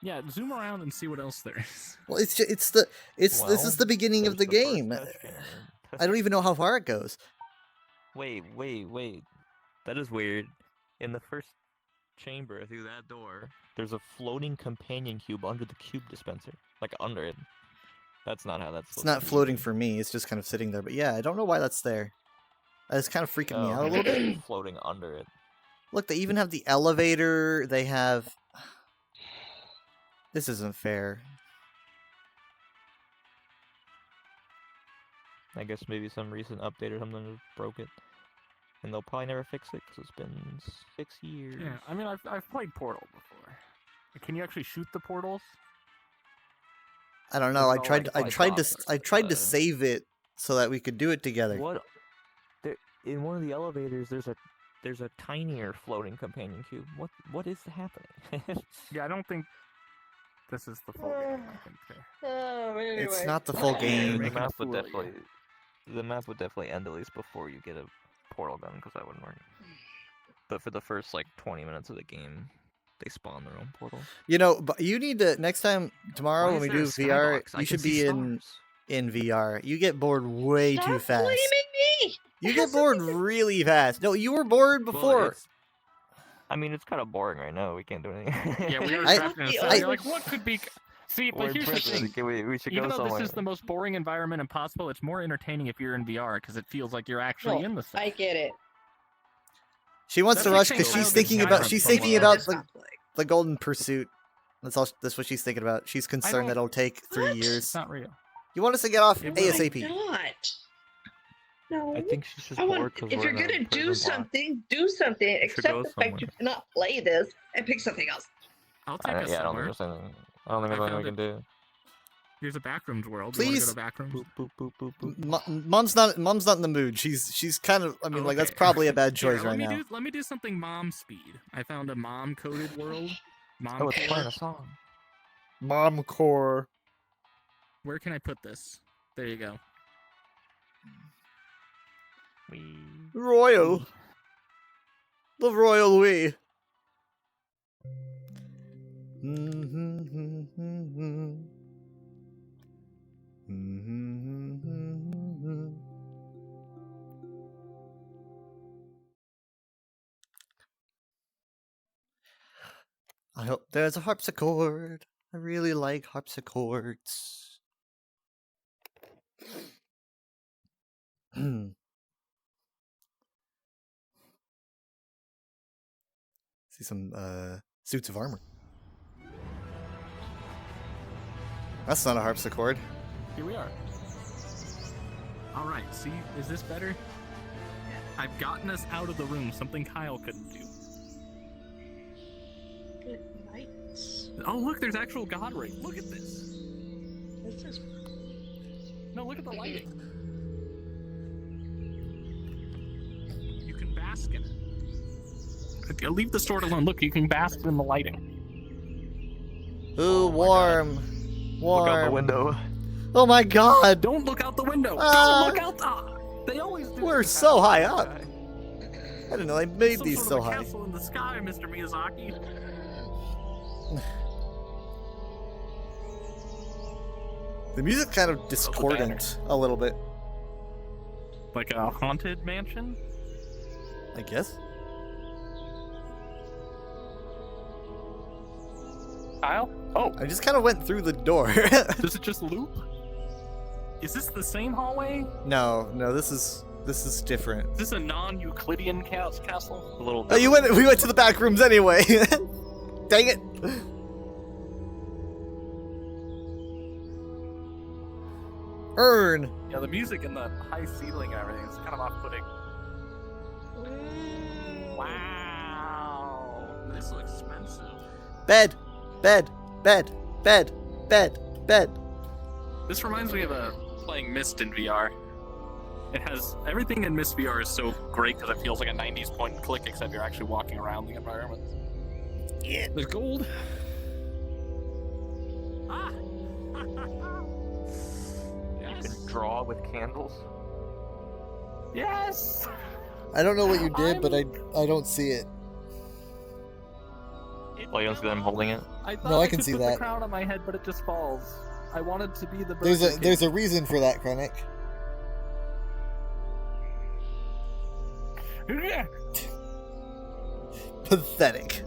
S4: Yeah, zoom around and see what else there is.
S1: Well, it's this is the beginning of the
S3: there's
S1: game.
S3: first test chamber.
S1: I don't even know how far it goes.
S3: Wait. That is weird. In the first chamber through that door, there's a floating companion cube under the cube dispenser. Like under it. That's not how that's
S1: It's not floating for me. It's just kind of sitting there. But yeah, I don't know why that's there. It's kind of freaking me out a little bit.
S3: Floating under it.
S1: Look, they even have the elevator. They have. This isn't fair.
S3: I guess maybe some recent update or something has broke it. And they'll probably never fix it because it's been 6 years.
S4: Yeah, I mean, I've played Portal before. Can you actually shoot the portals?
S1: I don't know.
S4: It's all, like,
S1: I tried to
S3: uh,
S1: save it so that we could do it together.
S3: What? There, in one of the elevators, there's a tinier floating companion cube. What is happening?
S4: Yeah, I don't think this is the full game. I think
S5: Anyway.
S1: It's not the full
S3: the
S1: game.
S4: making a
S3: map would
S4: fool of you.
S3: definitely the map would definitely end at least before you get a portal gun because that wouldn't work. But for the first like 20 minutes of the game, they spawn their own portal.
S1: You know, but you need to next time tomorrow
S3: Why
S1: when
S3: is
S1: we
S3: there
S1: do
S3: a
S1: VR,
S3: skybox? I
S1: you
S3: can
S1: should
S3: see
S1: be
S3: stars.
S1: in VR. You get bored way
S5: Stop
S1: too fast.
S5: blaming me!
S1: You
S5: It
S1: get
S5: has
S1: bored
S5: something to-
S1: really fast. No, you were bored
S3: Well,
S1: before.
S3: I mean, it's kind of boring right now. We can't do anything.
S4: Yeah, we are
S1: I-
S4: trapped in a
S5: I-
S4: cell.
S5: I-
S4: You're like, what could be? See,
S3: We're
S4: but here's the
S3: prisoners.
S4: thing.
S3: We should
S4: Even
S3: go
S4: though
S3: somewhere.
S4: this is the most boring environment impossible, it's more entertaining if you're in VR because it feels like you're actually
S5: No,
S4: in the set.
S5: I get it.
S1: She wants
S4: That's
S1: to
S4: like
S1: rush
S4: saying
S1: because
S4: Kyle
S1: she's
S4: gets
S1: thinking
S4: Skyrim
S1: about
S4: from one
S1: about
S4: of
S1: the, the Golden Pursuit. That's what she's thinking about. She's concerned that
S4: don't-
S1: it'll take 3
S2: What?
S1: years.
S4: It's not real.
S1: You want us to get off
S4: It will.
S1: ASAP?
S2: Not. No.
S3: I think she's just
S2: I
S3: bored
S2: want.
S3: because
S2: If you're gonna do something, do something.
S3: should
S2: Accept
S3: go
S2: the fact you
S3: somewhere.
S2: cannot play this and pick something else.
S4: I'll take us
S3: I don't think
S4: somewhere.
S3: there's anything. I don't think there's
S4: I
S3: anything we
S4: found
S3: can do.
S4: Here's a backrooms world. You wanna
S1: Please.
S4: go to backrooms?
S3: Boop boop boop boop boop.
S1: Mom's not in the mood. She's kind of. I mean, like that's
S4: Okay.
S1: probably a bad choice
S4: Here,
S1: right now.
S4: let me do something mom speed. I found a mom coded world. Mom
S3: Oh, it's
S4: core.
S3: playing a song.
S1: Mom core.
S4: Where can I put this? There you go.
S3: We.
S1: Royal. The royal we. I hope there's a harpsichord. I really like harpsichords. See some suits of armor. That's not a harpsichord.
S4: Here we are. All right. See, is this better? I've gotten us out of the room. Something Kyle couldn't do.
S2: Good night.
S4: Oh, look, there's actual God ring. Look at this.
S2: This is
S4: No, look at the lighting. You can bask in it. Leave the sword alone. Look, you can bask in the lighting.
S1: Ooh,
S3: my
S1: warm. Warm.
S3: Look out the window.
S1: Oh my god!
S4: Don't look out the window.
S1: Ah.
S4: Don't look out. They always do.
S1: We're
S4: this.
S1: so high up. I didn't know they made
S4: Some
S1: these
S4: sort
S1: so
S4: of a
S1: high.
S4: castle in the sky, Mr. Miyazaki.
S1: The music's kind of discordant a little bit,
S4: Like a haunted mansion.
S1: I guess.
S4: Kyle? Oh,
S1: I just kind of went through the door.
S4: does it just loop? Is this the same hallway?
S1: No, this is different.
S4: Is this a non-Euclidean castle?
S3: A little.
S1: Oh, we went to the back rooms anyway. Dang it. Earn.
S4: Yeah, the music and the high ceiling and everything is kind of off-putting. Wow, this looks expensive.
S1: Bed. Bed. Bed. Bed. Bed. Bed.
S4: This reminds me of playing Myst in VR. It has everything in Myst VR is so great because it feels like a 90s point and click, except you're actually walking around the environment.
S1: Yeah.
S4: There's gold. Ah!
S3: You can draw with candles.
S4: Yes!
S1: I don't know what you did, but I don't see it.
S3: Oh, you don't see that I'm holding it?
S4: I thought
S1: No, I
S4: I
S1: can
S4: could
S1: see
S4: put
S1: that.
S4: the crown on my head, but it just falls. I wanted to be the
S1: There's a reason for that, Krennic.
S4: Yeah.
S1: Pathetic.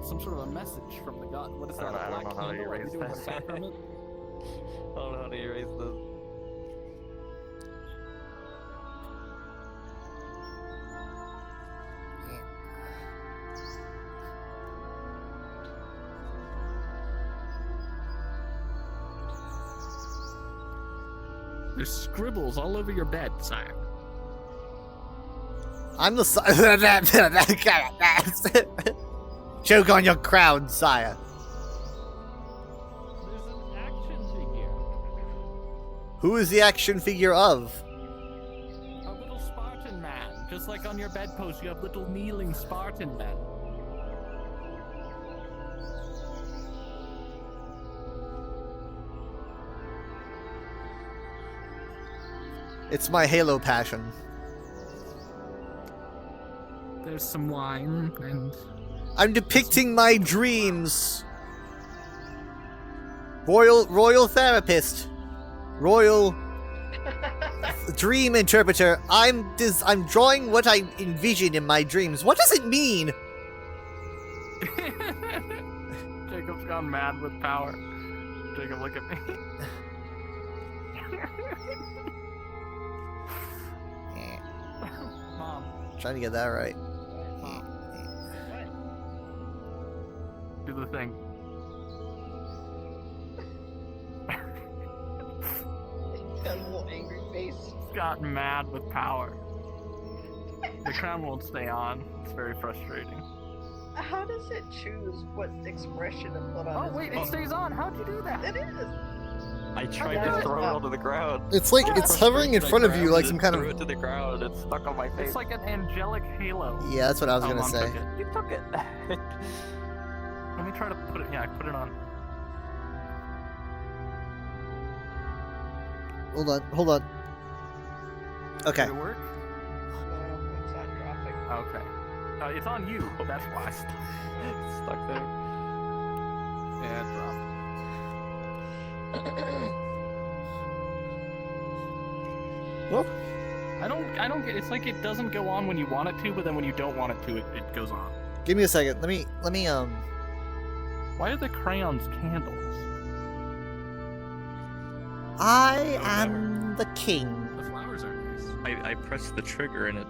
S4: Some sort of a message from the god. What is
S3: I
S4: that?
S3: don't
S4: A
S3: know
S4: black
S3: how to
S4: candle? Are we
S3: erase
S4: doing a
S3: that.
S4: sacrament?
S3: I don't know how to erase this.
S4: There's scribbles all over your bed, sire.
S1: I'm the Choke on your crown, sire.
S4: There's an action figure.
S1: Who is the action figure of?
S4: A little Spartan man. Just like on your bedpost, you have little kneeling Spartan men.
S1: It's my Halo passion.
S4: There's some wine and
S1: I'm depicting my dreams. Royal therapist. Royal dream interpreter. I'm drawing what I envision in my dreams. What does it mean?
S4: Jacob's gone mad with power. Jacob, look at me. Mom.
S1: Trying to get that right.
S4: Do the thing.
S5: Got a little angry face.
S4: Got mad with power. The crown won't stay on. It's very frustrating.
S5: How does it choose what expression to put on?
S4: Oh
S5: its
S4: wait,
S5: face?
S4: it stays on. How'd you do that?
S5: It is.
S3: I tried
S5: Yeah.
S3: to throw it onto the ground.
S1: It's like it's hovering in front of you like some kind
S3: Threw it
S1: of.
S3: to the ground. It's stuck on my face.
S4: It's like an angelic halo.
S1: Yeah, that's what I was
S4: Oh,
S1: gonna
S4: Mom
S1: say.
S4: took it.
S3: You took it.
S4: Let me try to put it. Yeah, I put it on.
S1: Hold on. Okay.
S4: Did it work?
S5: No, it's not dropping.
S4: Okay. It's on you. That's why.
S3: It's stuck there.
S4: Yeah, it dropped.
S1: Well,
S4: I don't get. It's like it doesn't go on when you want it to, but then when you don't want it to, it goes on.
S1: give me a second. Let me
S4: Why are the crayons candles?
S1: I am the king.
S4: The flowers are nice.
S3: I pressed the trigger and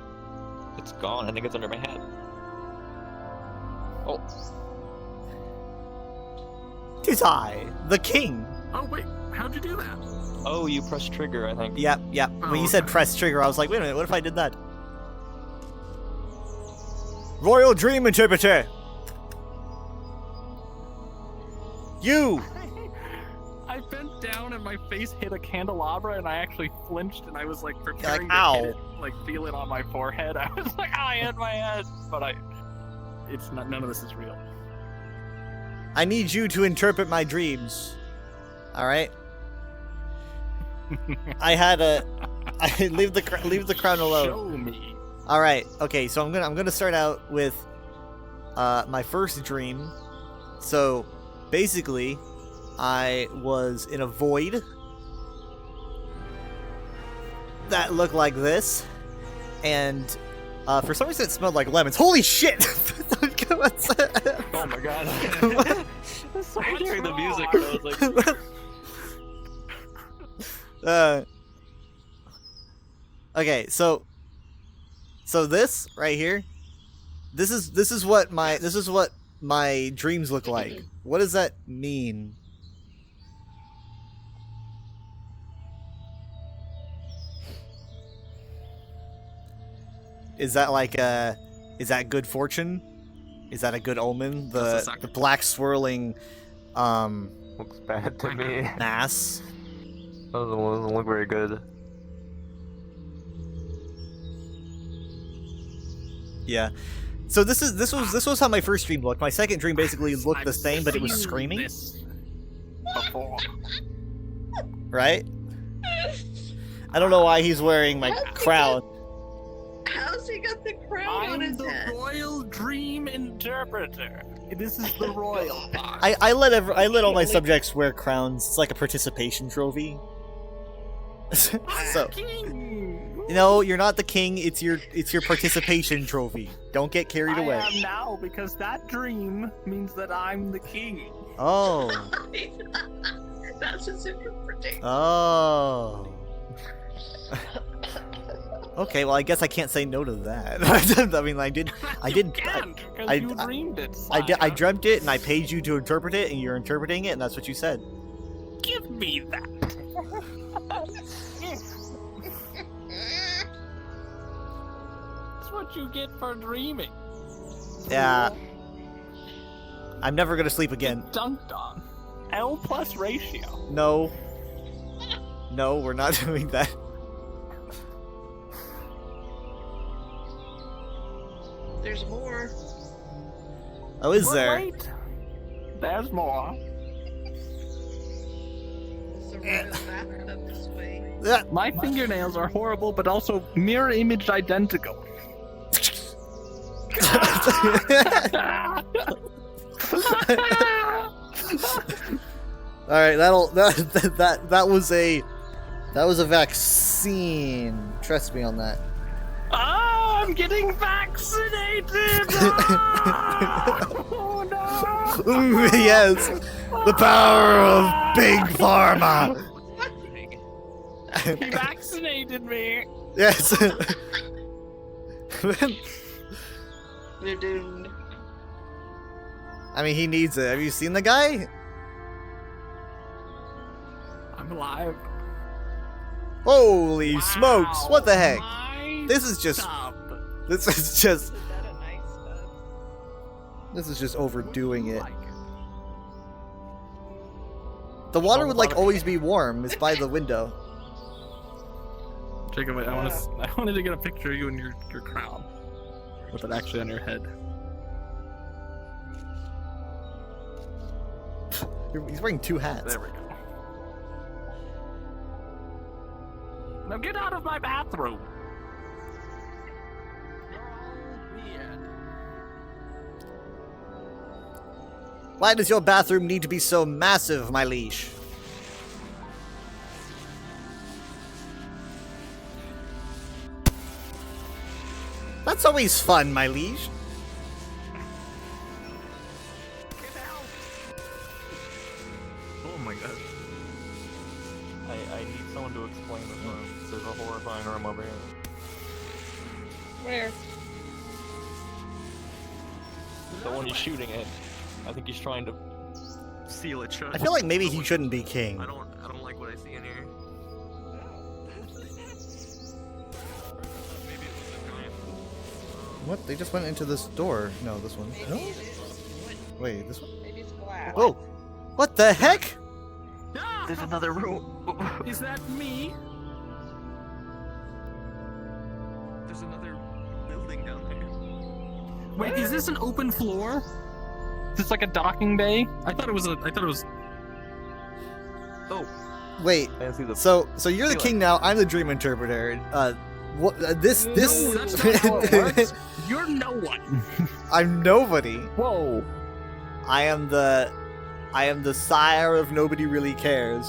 S3: it's gone. I think it's under my head. Oh,
S1: Tis I, the king.
S4: Oh wait, how'd you do that?
S3: oh, you pressed trigger. I think.
S1: Yep.
S4: Oh,
S1: When you said
S4: okay.
S1: press trigger, I was like, wait a minute, what if I did that? Royal Dream Interpreter! You!
S4: I bent down and my face hit a candelabra and I actually flinched and I was like preparing
S1: ow.
S4: to hit it, like feel it on my forehead. I was like, I hit my head, but it's not. None of this is real.
S1: I need you to interpret my dreams. Alright? I leave the crown alone.
S4: Show me.
S1: All right. Okay. So I'm gonna start out with my first dream. So basically, I was in a void that looked like this, and for some reason it smelled like lemons. Holy shit! What's that?
S3: Oh my god. I started hearing the music and I was like,
S1: Okay, so this right here, this is what my dreams look like. What does that mean? Is that like is that good fortune? Is that a good omen? The black swirling
S3: looks bad to me.
S1: mass.
S3: Doesn't look very good.
S1: Yeah. So this was how my first dream looked. My second dream basically looked the same, but it was screaming.
S4: This before.
S1: Right? I don't know why he's wearing my crown.
S2: How's he got the crown on
S4: I'm
S2: his
S4: the
S2: head?
S4: royal dream interpreter. This is the royal part.
S1: I let all my subjects wear crowns. It's like a participation trophy. So
S4: King.
S1: no, you're not the king. It's your participation trophy. Don't get carried
S4: I
S1: away.
S4: am now because that dream means that I'm the king.
S1: Oh.
S2: That's his interpretation.
S1: Oh. Okay, well I guess I can't say no to that. I mean, I did.
S4: You can't, because you dreamed it.
S1: I
S4: Sire.
S1: dreamt it, and I paid you to interpret it, and you're interpreting it, and that's what you said.
S4: Give me that. That's what you get for dreaming.
S1: Yeah. I'm never gonna sleep again.
S4: Dunked on. L plus ratio.
S1: No. No, we're not doing that.
S2: There's more.
S1: Oh, is
S4: But
S1: there?
S4: wait, there's more.
S2: It's a royal bathtub this way.
S1: Ah.
S4: My fingernails are horrible, but also mirror image identical.
S1: All right, that was a vaccine. Trust me on that.
S4: Ah, I'm getting vaccinated! Oh no!
S1: Ooh, yes, the power of big pharma.
S4: He vaccinated me!
S1: Yes.
S2: You're doomed.
S1: I mean, he needs it. Have you seen the guy?
S4: I'm alive.
S1: Holy smokes! What the heck?
S4: My
S1: This is just
S4: stub.
S1: this is just
S2: Isn't that a nice stuff?
S1: this is just overdoing it.
S4: Like
S1: The water would like always be warm. It's by the window.
S4: Jacob, I wanted to get a picture of you in your crown. With it actually on your head.
S1: He's wearing two hats.
S4: There we go. Now get out of my bathroom! You're all weird.
S1: Why does your bathroom need to be so massive, my liege? That's always fun, my liege.
S4: Get out!
S3: Oh my god. I need someone to explain this room. There's a horrifying room over here.
S2: Where?
S3: The one he's shooting at. I think he's trying to seal it shut.
S1: I feel like maybe he shouldn't be king.
S3: I don't like what I see in here. Maybe it was a giant.
S1: What? They just went into this door. No, this one.
S5: Maybe
S1: No?
S5: it is.
S1: Wait, this one?
S5: Maybe it's glass.
S1: Whoa! What the heck?
S3: There's another room.
S4: Is that me?
S3: There's another building down there.
S4: Wait, is this an open floor? Is this like a docking bay? I thought it was.
S3: Oh,
S1: Wait.
S3: I didn't see the.
S1: So you're the
S3: Ceiling.
S1: king now. I'm the dream interpreter. What? This.
S4: No, that's not how it works. You're no one.
S1: I'm nobody.
S4: Whoa.
S1: I am the sire of nobody really cares.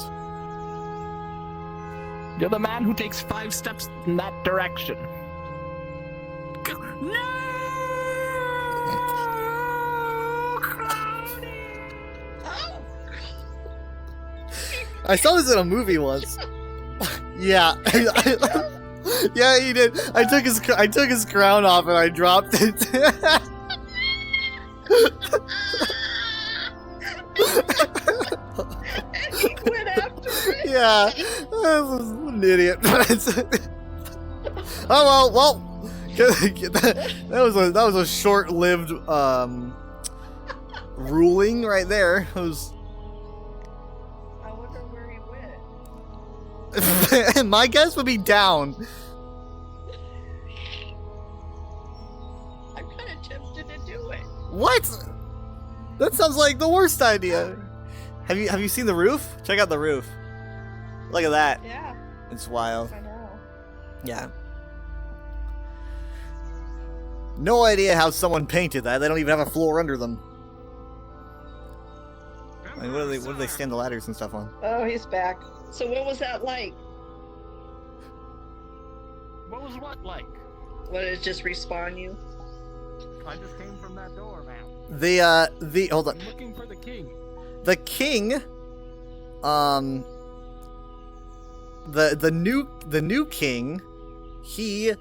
S4: You're the man who takes 5 steps in that direction. No!
S1: I saw this in a movie once. Yeah. Yeah, he did. I took his crown off and I dropped it.
S5: And he went after it.
S1: Yeah. I was an idiot. Oh well. That was a short-lived ruling right there. It was.
S5: I wonder where he went.
S1: My guess would be down.
S5: I'm kind of tempted to do it.
S1: What? That sounds like the worst idea. Have you seen the roof? Check out the roof. Look at that.
S5: Yeah,
S1: It's wild.
S5: I know.
S1: Yeah. No idea how someone painted that. They don't even have a floor under them. Like, what do they stand the ladders and stuff on?
S5: Oh, he's back.
S2: So what was that like?
S4: What was what like?
S2: What, did it just respawn you?
S4: I just came from that door, man.
S1: The hold on.
S4: I'm looking for the king.
S1: The king, the new king, he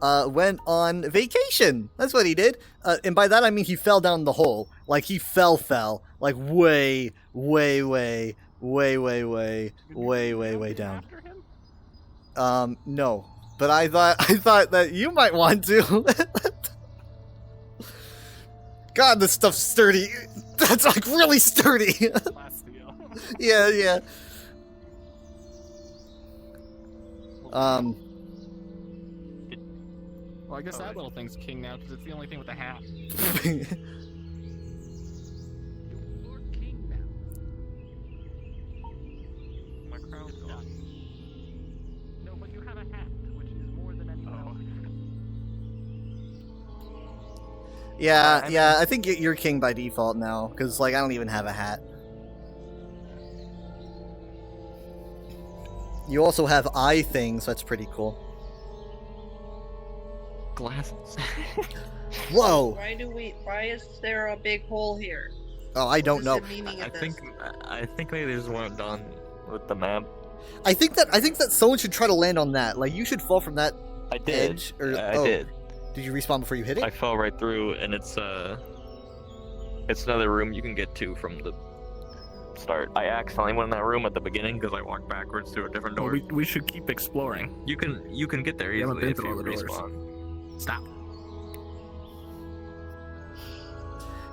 S1: went on vacation. That's what he did. And by that I mean he fell down the hole. Like he fell, like way down.
S4: After him?
S1: No. But I thought that you might want to. God, this stuff's sturdy. That's like really sturdy.
S4: Plasteel.
S1: Yeah.
S4: Well, I guess that little thing's king now because it's the only thing with a hat. You're king now. My crown's gone. No, but you have a hat, which is more than anyone else.
S1: Yeah. I think you're king by default now, because like I don't even have a hat. You also have eye things. That's pretty cool.
S3: Glasses.
S1: Whoa!
S2: Why is there a big hole here?
S1: Oh, I don't know.
S2: What is the meaning
S3: I
S2: of this?
S3: think maybe there's one done with the map.
S1: I think that someone should try to land on that. Like you should fall from that
S3: I did.
S1: edge. Or
S3: I
S1: oh,
S3: did.
S1: Did you respawn before you hit it?
S3: I fell right through, and it's another room you can get to from the start. I accidentally went in that room at the beginning because I walked backwards through a different door.
S4: Well, we should keep exploring.
S3: You can get there
S4: We haven't
S3: easily
S4: been
S3: if
S4: through
S3: you
S4: all the doors.
S3: respawn.
S4: Stop.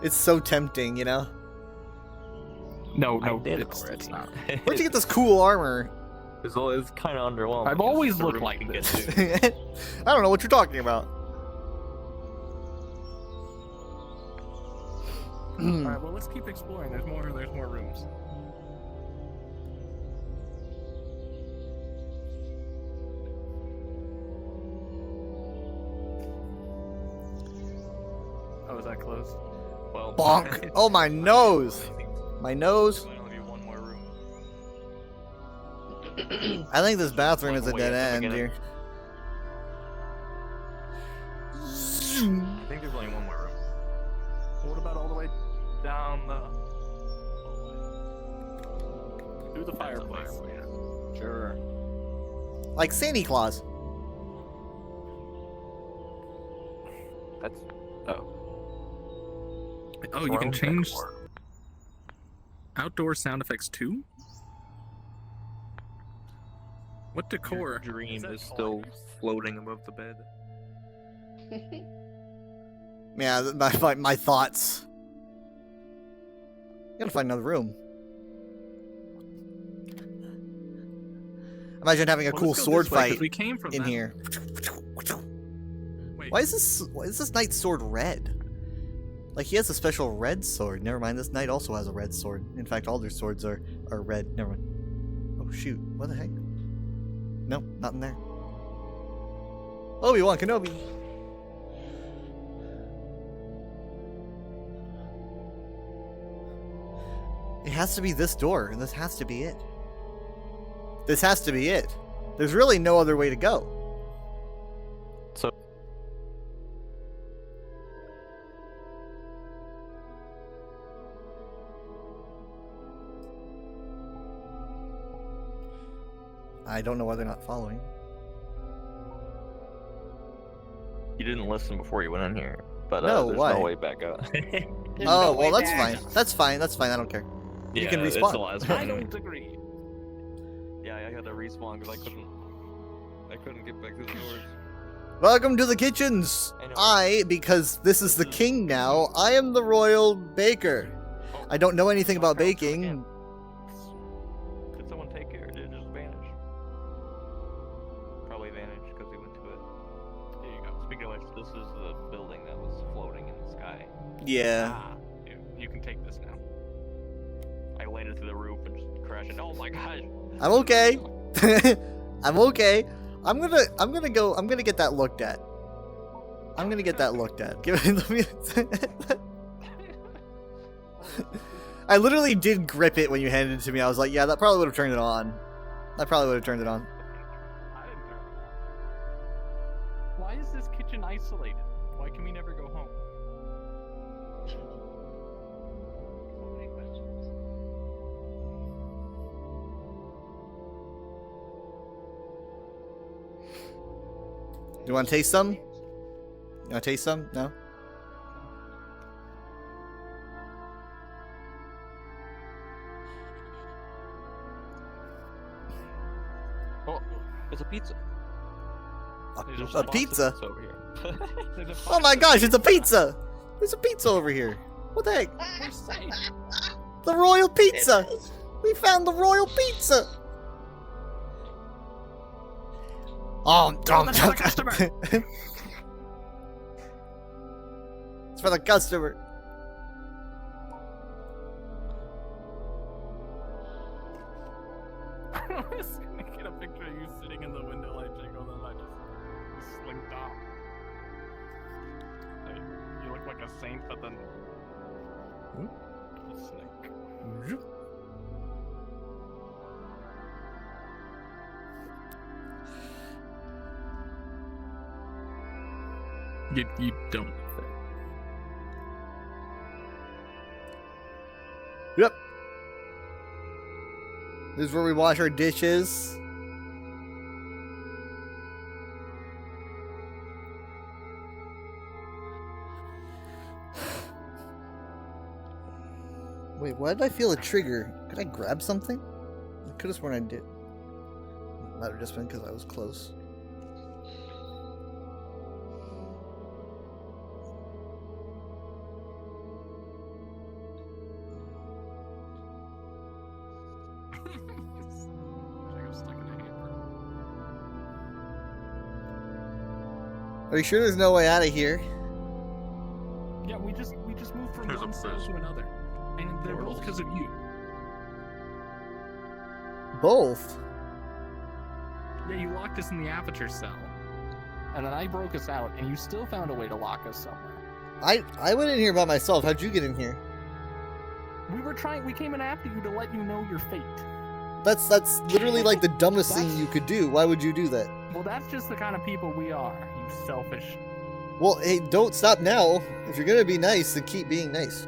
S1: It's so tempting, you know.
S4: No,
S3: I did
S4: it's
S3: already.
S4: not.
S1: Where'd you get this cool armor?
S3: It's kind of underwhelming.
S4: I've always
S3: It's the
S4: looked
S3: room
S4: like
S3: you can get
S4: this.
S3: to.
S1: I don't know what you're talking about.
S4: Alright, well, let's keep exploring. There's more rooms. Oh, is that closed?
S3: Well,
S1: Bonk! Oh my nose! My nose.
S3: There's only one more room.
S1: I think this bathroom is a
S3: Way
S1: dead
S3: at the
S1: end
S3: beginning.
S1: here.
S3: I think there's only one more room.
S4: What about all the way down the... Through the
S3: That's the
S4: fireplace?
S3: fireway, yeah.
S4: Sure.
S1: Like Santa Claus.
S3: That's
S4: Oh, you can
S3: room
S4: change
S3: decor.
S4: outdoor sound effects too? What decor?
S3: Your dream
S4: that
S3: is still
S4: flyers?
S3: floating above the bed.
S1: Yeah, my thoughts. Gotta find another room. Imagine having a
S4: Well,
S1: cool
S4: let's go
S1: sword
S4: this way, 'cause
S1: fight
S4: we came from
S1: in
S4: that-
S1: here.
S4: Wait,
S1: Why is this knight's sword red? Like he has a special red sword. Never mind, this knight also has a red sword. In fact, all their swords are red. Never mind. Oh shoot, what the heck? No, not in there. Obi-Wan Kenobi. It has to be this door, and this has to be it. This has to be it. There's really no other way to go.
S3: So
S1: I don't know why they're not following.
S3: You didn't listen before you went in here, but
S1: No,
S3: there's
S1: why?
S3: no way back out.
S5: There's
S1: Oh,
S5: no way
S1: well, that's
S5: back.
S1: fine. That's fine. That's fine. I don't care. You can
S3: it's
S1: respawn.
S3: the last
S4: I
S3: one.
S4: don't agree.
S3: Yeah, I had to respawn because I couldn't get back to the doors.
S1: Welcome to the kitchens.
S3: Anyway.
S1: Because this is the king now, I am the royal baker. I don't know anything about baking.
S3: Did someone take care? Did it just vanish? Probably vanished because he went to it. There you go. Speaking of which, this is the building that was floating in the sky.
S1: Yeah.
S4: Ah,
S3: You can take this now. I landed through the roof and just crashed. And oh my gosh!
S1: I'm okay. I'm okay. I'm gonna get that looked at. I'm gonna get that looked at. Give it. I literally did grip it when you handed it to me. I was like, yeah, that probably would have turned it on. That probably would have turned it on.
S4: I didn't turn it on. Why is this kitchen isolated? Why can we never go home?
S5: So many questions.
S1: You want to taste some? You want to taste some? No?
S3: Oh, it's a pizza. There's
S1: A
S3: lots of
S1: pizza?
S3: pizza over here.
S4: There's a
S1: Oh my gosh, it's a pizza! There's a pizza over here. What the heck?
S4: Where's Saint?
S1: The royal pizza! We found the royal pizza! Oh,
S4: that's for the customer.
S1: It's for the customer.
S4: I was gonna get a picture of you sitting in the window like Jacob, and then I just slinked off. Hey, you look like a saint, but then a snake. You don't look that.
S1: Yep. This is where we wash our dishes. Wait, why did I feel a trigger? Could I grab something? I could have sworn I did. Might have just been because I was close.
S4: Jacob's stuck in a hamper.
S1: Are you sure there's no way out of here?
S4: Yeah, we just moved from
S3: There's
S4: one
S3: a
S4: cell
S3: prison.
S4: to another, and they're both
S3: Portals.
S4: because of you.
S1: Both?
S4: Yeah, you locked us in the aperture cell, and then I broke us out, and you still found a way to lock us somewhere.
S1: I went in here by myself. How'd you get in here?
S4: We came in after you to let you know your fate.
S1: That's literally like the dumbest thing you could do. Why would you do that?
S4: Well, that's just the kind of people we are, you selfish.
S1: Well, hey, don't stop now. If you're gonna be nice, then keep being nice.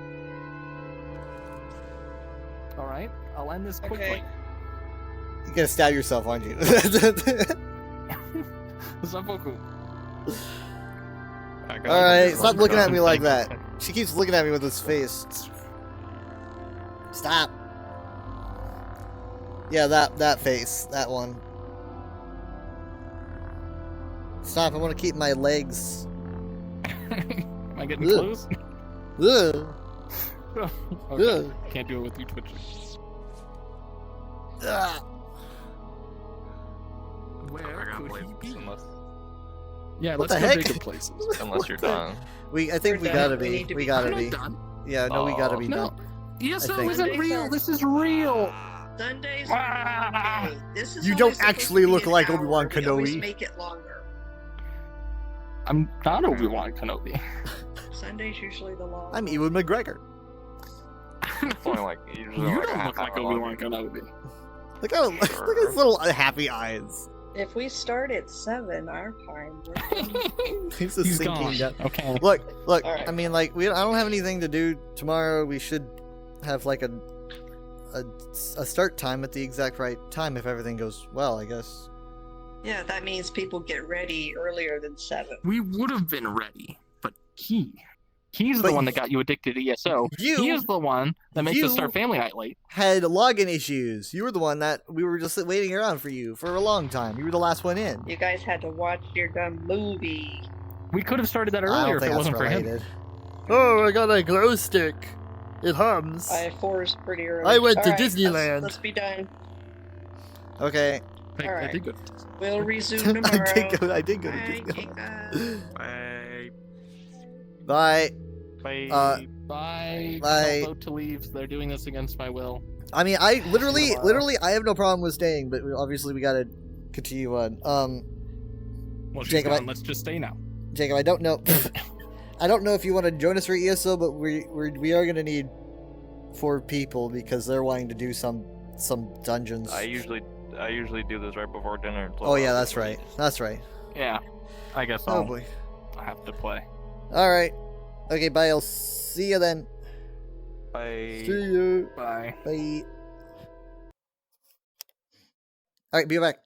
S4: Alright, I'll end this quickly.
S5: Okay.
S1: You're gonna stab yourself, aren't you?
S4: Zapoku.
S1: Alright, stop looking at me like that. She keeps looking at me with this face. Stop. Yeah, that face. That one. Stop, I want to keep my legs.
S4: Am I getting
S1: Ugh.
S4: close?
S1: Ugh.
S4: Okay.
S1: Ugh.
S4: Can't do it with you twitching.
S1: Ugh.
S4: Where
S3: I
S4: could
S3: gotta
S4: he
S3: play
S4: be?
S3: unless,
S4: Yeah,
S1: What
S4: let's
S1: the
S4: go
S1: heck?
S4: Jacob places.
S3: unless you're
S1: What the-
S3: done.
S1: I think
S5: We're
S1: we
S5: done.
S1: gotta
S5: We
S1: be.
S5: need to
S1: We
S5: be
S1: gotta
S4: I'm
S1: be.
S4: not done.
S1: Yeah, no, we gotta be
S4: No.
S1: done.
S4: ESO
S1: think.
S4: isn't
S5: Sundays
S4: real.
S5: are-
S4: This is real.
S5: Sundays
S4: Ah.
S5: are okay. This is
S1: You
S5: only
S1: don't
S5: supposed
S1: actually
S5: to be
S1: look
S5: an
S1: like
S5: hour.
S1: Obi-Wan
S5: We always
S1: Kenobi.
S5: make it longer.
S4: I'm not Obi-Wan Kenobi.
S5: Sunday's usually the long.
S1: I'm Ewan McGregor.
S3: It's only like usually
S4: You
S3: like a
S4: don't
S3: half
S4: look like
S3: hour
S4: Obi-Wan
S3: long.
S4: Kenobi.
S1: Look at his little happy eyes.
S5: If we start at 7 our time, we're done.
S1: He's just
S4: He's
S1: sinking
S4: gone.
S1: down.
S4: Okay.
S1: Look.
S5: Alright.
S1: I mean, like, I don't have anything to do tomorrow. We should have like a start time at the exact right time if everything goes well, I guess.
S2: Yeah, that means people get ready earlier than 7.
S4: We would have been ready, but he's
S1: But
S4: the one that got you addicted to ESO. He is the one that makes us start family night late.
S1: Had login issues. You were the one that we were just waiting around for you for a long time. You were the last one in.
S5: You guys had to watch your dumb movie.
S4: We could have started that
S1: I
S4: earlier
S1: don't
S4: if
S1: think
S4: it
S1: that's
S4: wasn't for him.
S1: related. Oh, I got a glow stick. It hums.
S5: I forced pretty early.
S1: I went to
S5: Alright,
S1: Disneyland.
S5: Let's be done.
S1: Okay.
S4: I
S5: Alright.
S4: did good.
S5: We'll resume tomorrow.
S1: I did go to
S5: Bye,
S1: Disneyland.
S5: Jacob.
S3: Bye.
S1: Bye.
S3: Bye.
S4: Bye.
S1: Bye.
S4: Tell Vote to leave. They're doing this against my will.
S1: I mean, I literally, I have no problem with staying, but obviously we gotta continue on.
S4: Well, she's
S1: Jacob,
S4: gone. Let's just stay now.
S1: Jacob, I don't know. I don't know if you want to join us for ESO, but we are gonna need 4 people because they're wanting to do some dungeons.
S3: I usually do this right before dinner.
S1: Oh yeah, that's right. That's right.
S4: Yeah. I guess
S1: Oh
S4: I'll
S1: boy.
S4: have to play.
S1: All right. Okay. Bye. I'll see you then.
S3: Bye.
S1: See you.
S4: Bye.
S1: Bye. All right. Be back.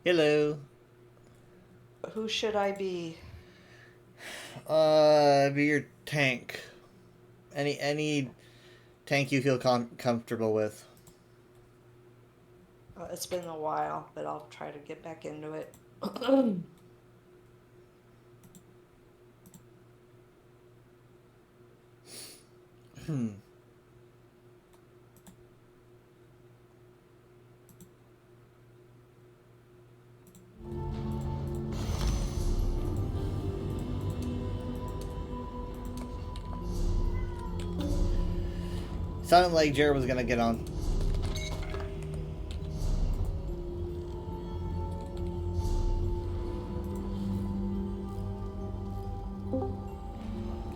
S1: Hello.
S5: Who should I be?
S1: Be your tank. Any tank you feel comfortable with.
S5: It's been a while, but I'll try to get back into it.
S1: Sounded like Jared was gonna get on.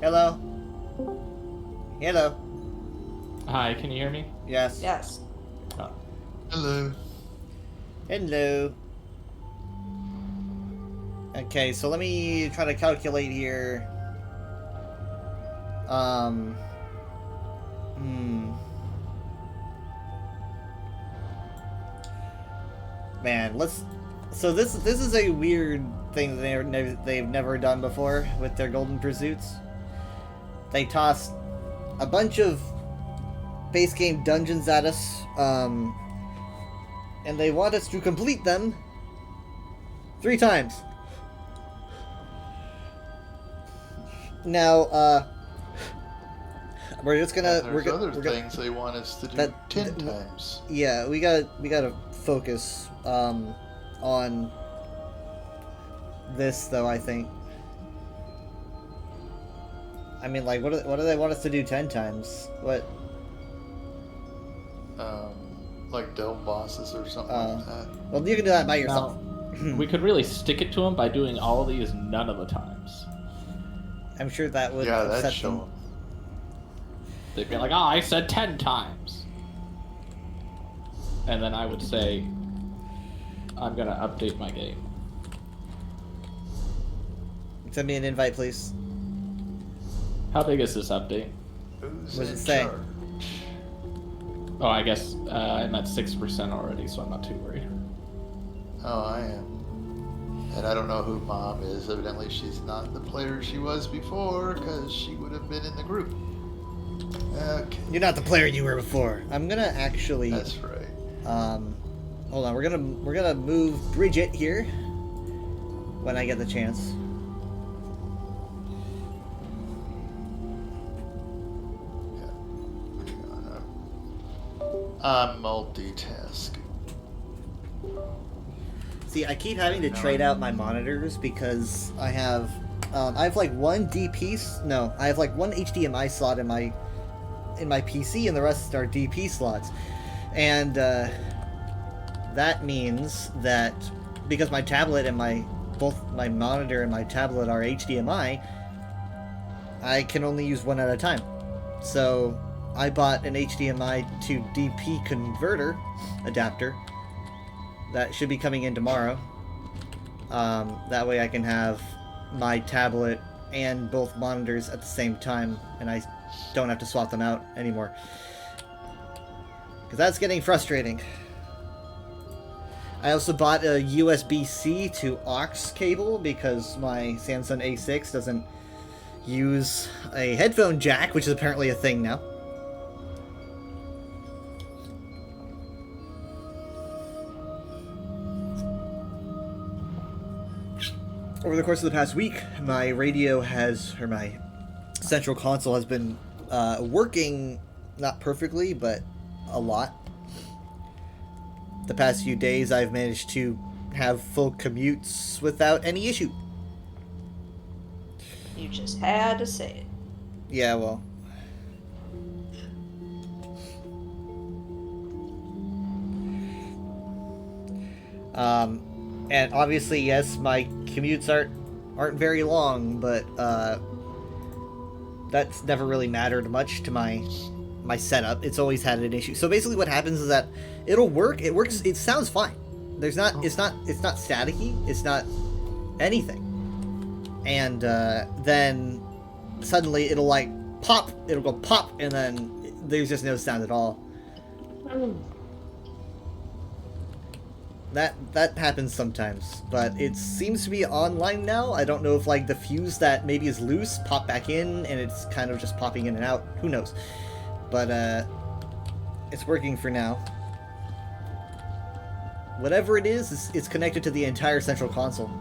S1: Hello? Hello?
S8: Hi, can you hear me?
S1: Yes.
S5: Yes.
S9: Hello.
S1: Hello. Okay, so let me try to calculate here. Man, let's. So this is a weird thing that they've never done before with their Golden Pursuits. They tossed a bunch of base game dungeons at us, and they want us to complete them 3 times. Now, we're just gonna.
S9: There's
S1: we're
S9: other
S1: gonna,
S9: things they want us to do 10 times.
S1: Yeah, we gotta focus on this though. I think. I mean, like, what do they want us to do 10 times? What?
S9: Like dome bosses or something like that.
S1: Well, you can do that by yourself.
S8: Now, we could really stick it to them by doing all of these none of the times.
S1: I'm sure that would
S9: Yeah,
S1: upset
S9: that'd show
S1: them.
S9: them.
S8: They'd be like, "Oh, I said 10 times," and then I would say, "I'm gonna update my game."
S1: Send me an invite, please.
S8: How big is this update?
S9: Who's
S1: What does
S9: in
S1: it say?
S9: charge?
S8: Oh, I guess I'm at 6% already, so I'm not too worried.
S9: Oh, I am. And I don't know who Mom is. Evidently, she's not the player she was before, because she would have been in the group. Okay.
S1: You're not the player you were before. I'm gonna actually.
S9: That's right.
S1: Hold on. We're gonna move Bridget here when I get the chance.
S9: I'm multitasking.
S1: See, I keep having to trade out my monitors because I have like one DP. No, I have like one HDMI slot in my PC, and the rest are DP slots. And that means that because my tablet and both my monitor and my tablet are HDMI, I can only use one at a time. So I bought an HDMI to DP converter adapter that should be coming in tomorrow. That way I can have my tablet and both monitors at the same time, and I don't have to swap them out anymore. Because that's getting frustrating. I also bought a USB-C to aux cable because my Samsung A6 doesn't use a headphone jack, which is apparently a thing now. Over the course of the past week, my radio or my central console has been working, not perfectly, but a lot. The past few days, I've managed to have full commutes without any issue.
S5: You just had to say it.
S1: Yeah, well. And obviously, yes, my commutes aren't very long, but that's never really mattered much to my setup. It's always had an issue. So basically, what happens is that it'll work. It works. It sounds fine. It's not staticky. It's not anything. And then suddenly it'll like pop. It'll go pop, and then there's just no sound at all. That happens sometimes, but it seems to be online now. I don't know if like the fuse that maybe is loose popped back in and it's kind of just popping in and out. Who knows? But it's working for now. Whatever it is, it's connected to the entire central console.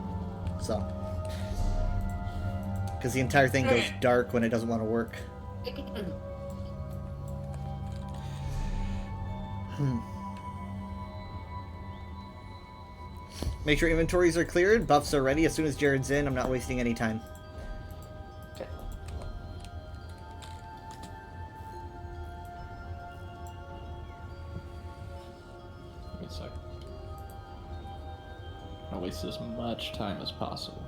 S1: So, because the entire thing goes dark when it doesn't want to work. Make sure inventories are cleared, buffs are ready. As soon as Jared's in, I'm not wasting any time.
S8: Okay. Give me a sec. I'll waste as much time as possible.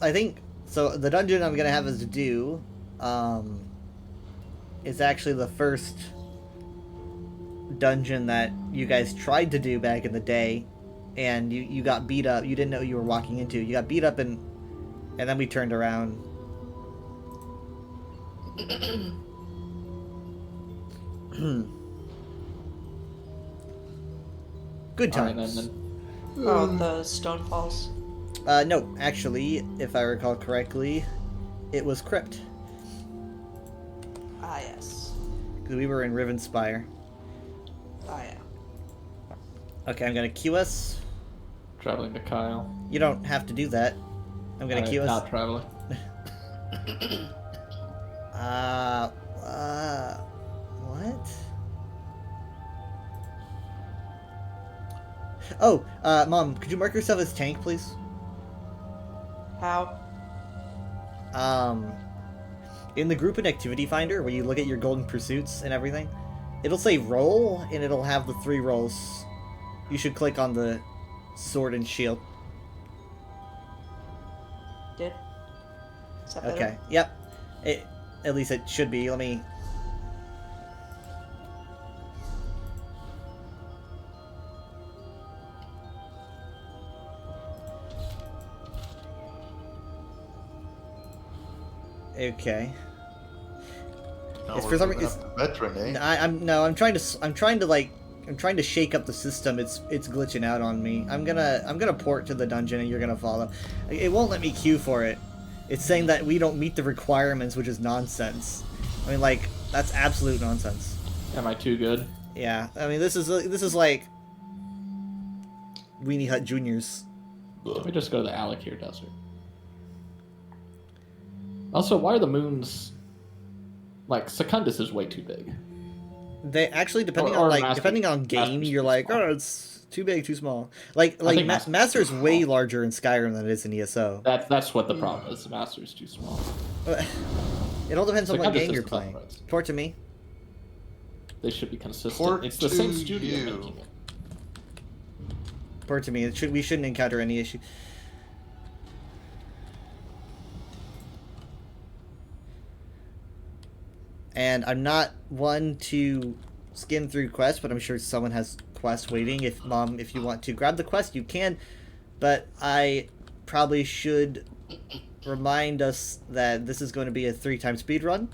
S1: I think so. The dungeon I'm gonna have us do is actually the first dungeon that you guys tried to do back in the day, and you got beat up. You didn't know you were walking into. You got beat up, and then we turned around. Good
S8: All right,
S1: times.
S8: then.
S5: Oh, the Stone Falls.
S1: No, actually, if I recall correctly, it was Crypt.
S5: Ah, yes.
S1: Because we were in Rivenspire.
S5: Ah, yeah.
S1: Okay, I'm gonna queue us.
S8: Traveling to Kyle.
S1: You don't have to do that. I'm gonna queue us.
S8: Not traveling.
S1: What? Oh, Mom, could you mark yourself as tank, please?
S5: How?
S1: In the group and activity finder, where you look at your golden pursuits and everything, it'll say roll, and it'll have the 3 rolls. You should click on the sword and shield.
S5: Did? Is that better?
S1: Okay, yep. At least it should be. Let me... Okay.
S9: No,
S1: It's
S9: we're
S1: for some
S9: moving
S1: reason-
S9: up to veteran, eh?
S1: I'm trying to shake up the system. It's glitching out on me. I'm gonna port to the dungeon and you're gonna follow. It won't let me queue for it. It's saying that we don't meet the requirements, which is nonsense. I mean, like, that's absolute nonsense.
S8: Am I too good?
S1: Yeah, I mean, this is like Weenie Hut Juniors.
S8: Let me just go to the Alakir Desert. Also, why are the moons... Like, Secundus is way too big.
S1: They actually, depending
S8: Or
S1: on
S8: Master-
S1: depending on game,
S8: Master's
S1: you're
S8: too
S1: like,
S8: small.
S1: oh, it's too big, too small. Like
S8: think
S1: Master's way larger in Skyrim than it is in ESO.
S8: That's what the problem is. The Master is too small.
S1: It all depends on what
S8: Secundus
S1: game
S8: is
S1: you're
S8: tough,
S1: playing.
S8: right?
S1: Port to me.
S8: They should be consistent.
S9: Port
S8: It's the same
S9: to
S8: studio
S9: you.
S8: making it.
S1: Port to me. We shouldn't encounter any issue. And I'm not one to skim through quests, but I'm sure someone has quests waiting. If Mom, if you want to grab the quest, you can. But I probably should remind us that this is going to be a 3-time speed run.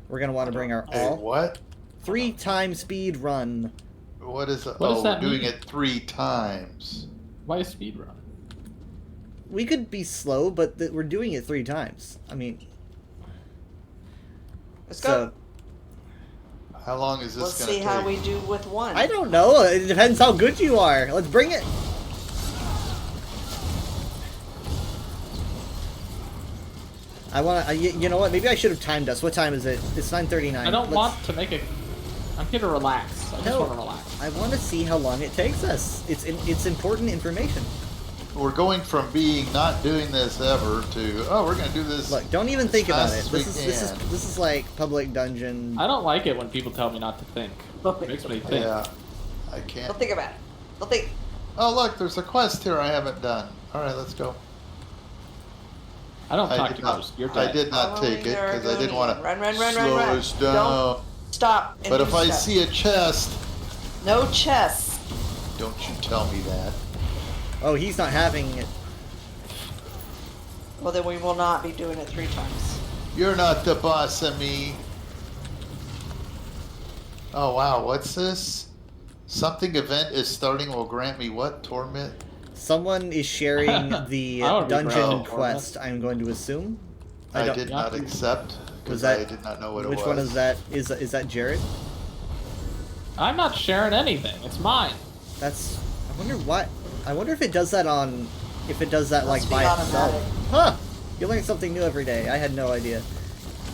S1: We're going to want to bring our
S9: Hey,
S1: all.
S9: what?
S1: 3-time speed run.
S9: What is it?
S8: What does
S9: Oh,
S8: that
S9: we're doing
S8: mean?
S9: it 3 times.
S8: Why a speed run?
S1: We could be slow, but we're doing it 3 times. I mean,
S5: Let's
S1: so
S5: go.
S9: How long is this
S5: Let's
S9: gonna
S5: see
S9: take?
S5: how we do with one.
S1: I don't know. It depends how good you are. Let's bring it. I want to. You know what? Maybe I should have timed us. What time is it? It's 9:39.
S8: I don't want to make a... I'm here to relax. I just
S1: No.
S8: want to relax.
S1: I want to see how long it takes us. It's important information.
S9: We're going from being not doing this ever to, oh, we're gonna do this.
S1: Look, don't even
S9: as
S1: think about
S9: fast
S1: it.
S9: as we
S1: This is like public dungeon.
S8: I don't like it when people tell me not to think. It makes me think.
S9: Yeah. I can't.
S5: Don't think about it. Don't think.
S9: Oh, look, there's a quest here I haven't done. All right, let's go.
S8: I don't
S9: I
S8: talk
S9: did
S8: to
S9: not-
S8: ghosts. You're
S9: I
S8: dead.
S9: did not take it because I didn't want to
S5: Run,
S9: slow
S5: run.
S9: us down.
S5: Don't stop. and
S9: But
S5: do
S9: if I
S5: stuff.
S9: see a chest,
S5: No chess.
S9: don't you tell me that.
S1: Oh, he's not having it.
S5: Well, then we will not be doing it 3 times.
S9: You're not the boss of me. Oh wow, what's this? Something event is starting will grant me what? Torment?
S1: Someone is sharing the
S8: I would be
S1: dungeon
S9: proud.
S1: quest, I'm going to assume.
S9: I
S1: don't-
S9: did not accept because
S1: that-
S9: I did not know what it was.
S1: Which one is that? Is that Jared?
S8: I'm not sharing anything. It's mine.
S1: That's. I wonder what. I wonder if it does that on. If it does that like
S5: Must be
S1: by itself.
S5: automatic.
S1: Huh. You learn something new every day. I had no idea.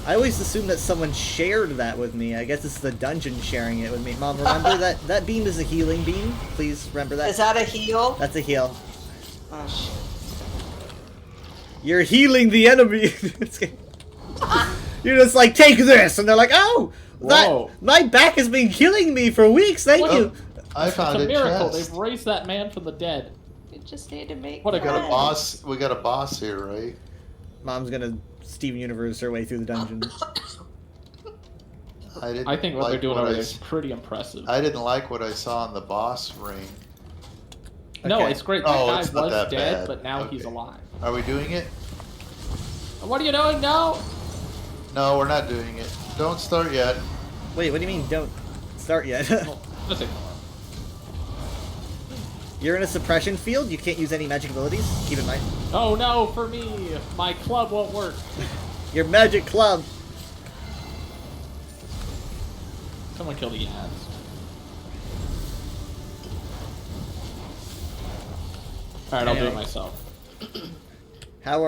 S1: I always assumed that someone shared that with me. I guess it's the dungeon sharing it with me. Mom, remember that beam is a healing beam? Please remember that.
S5: Is that a heal?
S1: That's a heal.
S5: Oh shit.
S1: You're healing the enemy. You're just like, take this, and they're like, oh,
S8: Whoa.
S1: my back has been killing me for weeks. Thank you.
S9: I found
S8: it's a miracle.
S9: chest.
S8: They've raised that man from the dead.
S5: You just need to make.
S8: What a
S9: We got a
S5: friends.
S9: boss. We got a boss here, right?
S1: Mom's gonna Steven Universe her way through the dungeon.
S9: I didn't.
S8: I think what
S9: like
S8: they're doing
S9: what
S8: over
S9: I
S8: there
S9: s-
S8: is pretty impressive.
S9: I didn't like what I saw in the boss ring.
S8: No,
S1: Okay.
S8: it's great. That
S9: Oh,
S8: guy
S9: it's not
S8: was
S9: that
S8: dead,
S9: bad.
S8: but now
S9: Okay.
S8: he's alive.
S9: Are we doing it?
S8: What are you doing? No!
S9: No, we're not doing it. Don't start yet.
S1: Wait, what do you mean? Don't start yet.
S8: Well, just ignore him.
S1: You're in a suppression field. You can't use any magic abilities. Keep in mind.
S8: Oh no, for me! My club won't work.
S1: Your magic club.
S8: Someone kill the ads. Alright, I'll do it myself.
S1: How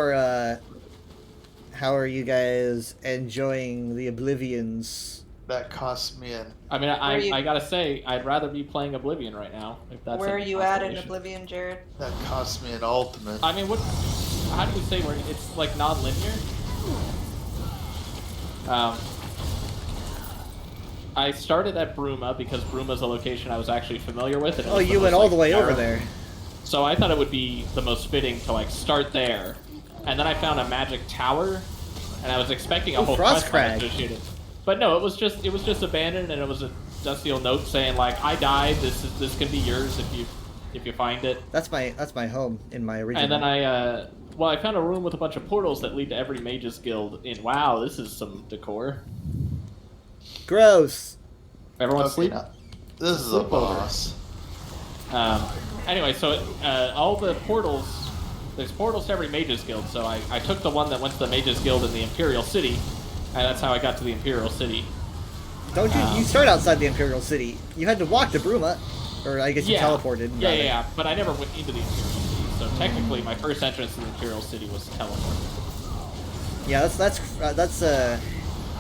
S1: are you guys enjoying the Oblivions?
S9: That cost me an.
S8: I mean,
S5: Where are you-
S8: I gotta say, I'd rather be playing Oblivion right now. If that's
S5: Where are
S8: any
S5: you at in
S8: consolation.
S5: Oblivion, Jared?
S9: That cost me an ultimate.
S8: I mean, what? How do you say where it's like non-linear? I started at Bruma because Bruma's a location I was actually familiar with. And it
S1: Oh,
S8: was
S1: you went
S8: most,
S1: all
S8: like,
S1: the way over
S8: narrow.
S1: there.
S8: So I thought it would be the most fitting to like start there, and then I found a magic tower, and I was expecting a
S1: Oh,
S8: whole quest line
S1: Frostcrag.
S8: associated. But no, it was just abandoned, and it was a dusty old note saying like, "I died. This can be yours if you find it."
S1: That's my home in my original.
S8: And then I found a room with a bunch of portals that lead to every mage's guild. In wow, this is some decor.
S1: Gross.
S8: Everyone
S9: Okay,
S8: sleep.
S9: now, this is a
S8: Sleep over.
S9: boss.
S8: Anyway, so all the portals, there's portals to every mage's guild. So I took the one that went to the mage's guild in the Imperial City, and that's how I got to the Imperial City.
S1: Don't you? You start outside the Imperial City. You had to walk to Bruma, or I guess you teleported.
S8: Yeah,
S1: rather.
S8: yeah. But I never went into the Imperial City. So technically, my first entrance to the Imperial City was teleported.
S1: Yeah,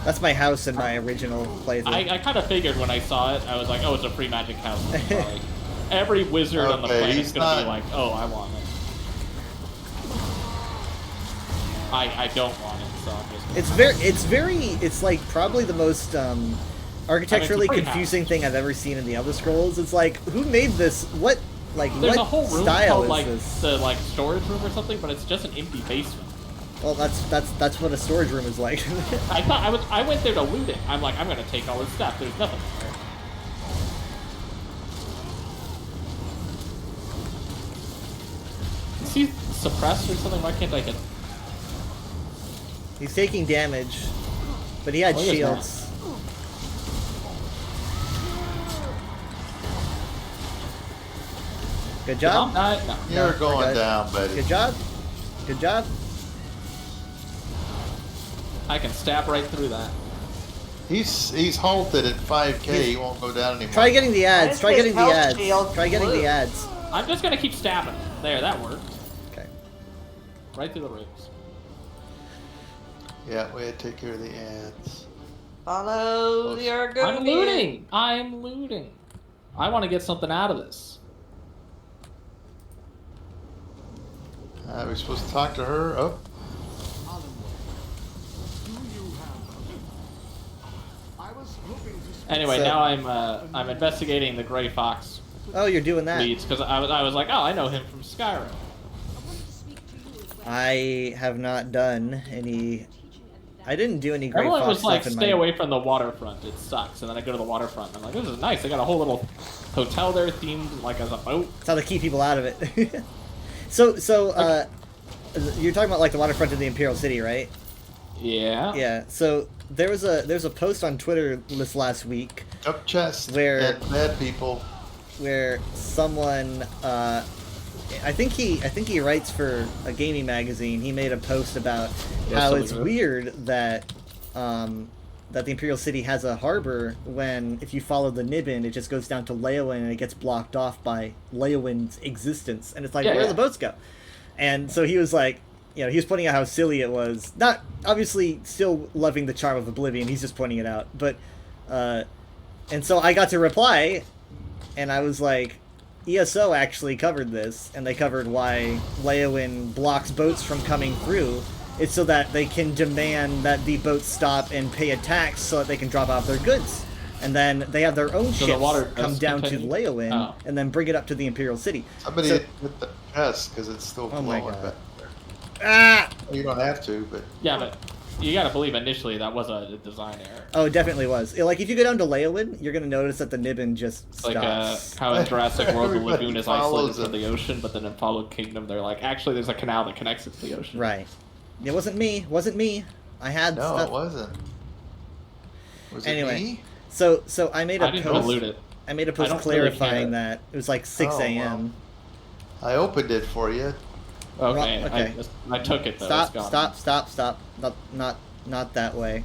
S1: that's my house in my original playthrough.
S8: I kind of figured when I saw it, I was like, oh, it's a free magic house. Like, every wizard on the
S9: Okay,
S8: planet's
S9: he's
S8: gonna be
S9: not-
S8: like, oh, I want it. I don't want it, so I'm just.
S1: It's like probably the most architecturally
S8: free
S1: confusing thing I've ever seen in the Elder Scrolls. It's like, who made this? What
S8: There's a whole room
S1: style
S8: called
S1: is
S8: like
S1: this?
S8: the like storage room or something, but it's just an empty basement.
S1: Well, that's what a storage room is like.
S8: I thought I went there to loot it. I'm like, I'm gonna take all his stuff. There's nothing there. Is he suppressed or something? Why can't I hit him?
S1: He's taking damage, but he had
S8: Oh, he has
S1: shields. Good
S8: Did Mom
S1: job.
S8: die? No.
S9: You're
S1: we're
S9: going
S1: good.
S9: down, buddy.
S1: Good job. Good job.
S8: I can stab right through that.
S9: He's halted at 5K. He won't go down anymore.
S1: Try getting the
S5: Why
S1: ads.
S5: is
S1: Try
S5: his
S1: getting the
S5: health
S1: ads.
S5: shield
S1: Try getting
S5: blue?
S1: the ads.
S8: I'm just gonna keep stabbing. There, that worked.
S1: Okay.
S8: Right through the ribs.
S9: Yeah, we had to take care of the ads.
S5: Follow the Argonian.
S8: I'm looting. I'm looting. I want to get something out of this.
S9: Are we supposed to talk to her? Oh,
S8: Anyway,
S1: So-
S8: now I'm investigating the Gray Fox.
S1: Oh, you're doing that.
S8: leads because I was like, oh, I know him from Skyrim.
S1: I have not done any. I didn't do any Great
S8: Everyone
S1: Fox
S8: was like,
S1: stuff in
S8: stay
S1: my.
S8: away from the waterfront. It sucks. And then I go to the waterfront and I'm like, this is nice. They got a whole little hotel there themed like as a boat.
S1: That's how to keep people out of it. so you're talking about like the waterfront of the Imperial City, right?
S8: Yeah.
S1: Yeah. So there's a post on Twitter this last week
S9: Up chest.
S1: Where-
S9: And bad people.
S1: where someone I think he writes for a gaming magazine. He made a post about
S8: Yeah,
S1: how
S8: something
S1: it's
S8: good.
S1: weird that that the Imperial City has a harbor when if you follow the Nibbin, it just goes down to Leowyn and it gets blocked off by Leowyn's existence. And it's like,
S8: Yeah,
S1: where do
S8: yeah.
S1: the boats go? And so he was like, you know, he was pointing out how silly it was. Not obviously still loving the charm of Oblivion. He's just pointing it out. But and so I got to reply, and I was like, ESO actually covered this, and they covered why Leowyn blocks boats from coming through. It's so that they can demand that the boats stop and pay a tax so that they can drop off their goods. And then they have their own
S8: So the
S1: ships
S8: water
S1: come
S8: does
S1: down
S8: continue?
S1: to Leowyn
S8: Oh.
S1: and then bring it up to the Imperial City.
S9: Somebody
S1: So-
S9: hit the chest because it's still
S1: Oh my
S9: blowing
S1: God.
S9: back there.
S1: Ah!
S9: You don't have to, but
S8: Yeah, but you gotta believe initially that was a design error.
S1: Oh, it definitely was. Like, if you go down to Leowyn, you're going to notice that the Nibbin just
S8: It's
S1: stops.
S8: like how in Jurassic World the
S9: Everybody
S8: lagoon is
S9: follows
S8: isolated from
S9: it.
S8: the ocean, but then in Fallout Kingdom they're like, actually there's a canal that connects it to the ocean.
S1: Right. It wasn't me. Wasn't me. I had
S9: no,
S1: stuff.
S9: it wasn't. Was it
S1: Anyway.
S9: me?
S1: So I made a
S8: I didn't
S1: post.
S8: pollute it.
S1: I made a
S8: I
S1: post
S8: don't really
S1: clarifying
S8: care.
S1: that it was like 6
S9: Oh,
S1: a.m.
S9: I opened it for you.
S8: Okay,
S1: okay.
S8: I took it though.
S1: Stop!
S8: It's gone.
S1: Stop! Not that way.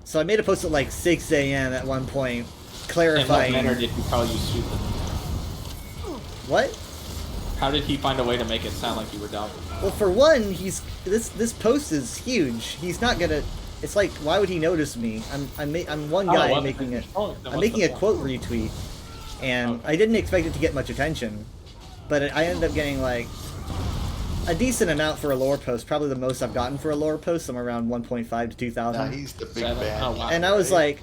S1: So I made a post at like 6 a.m. at one point,
S8: In what
S1: clarifying.
S8: manner did he call you stupid?
S1: What?
S8: How did he find a way to make it sound like you were dumb?
S1: Well, for one, this post is huge. He's not gonna. It's like, why would he notice me? I'm one
S8: Oh,
S1: guy
S8: what's
S1: making
S8: the
S1: it.
S8: point? Then
S1: I'm
S8: what's
S1: making
S8: the
S1: a
S8: point?
S1: quote retweet, and
S8: Okay.
S1: I didn't expect it to get much attention, but I ended up getting like a decent amount for a lore post. Probably the most I've gotten for a lore post, somewhere around 1.5 to 2,000.
S9: Nah, he's the big
S8: 7?
S9: bad.
S8: Oh, wow.
S1: And I was
S9: right?
S1: like,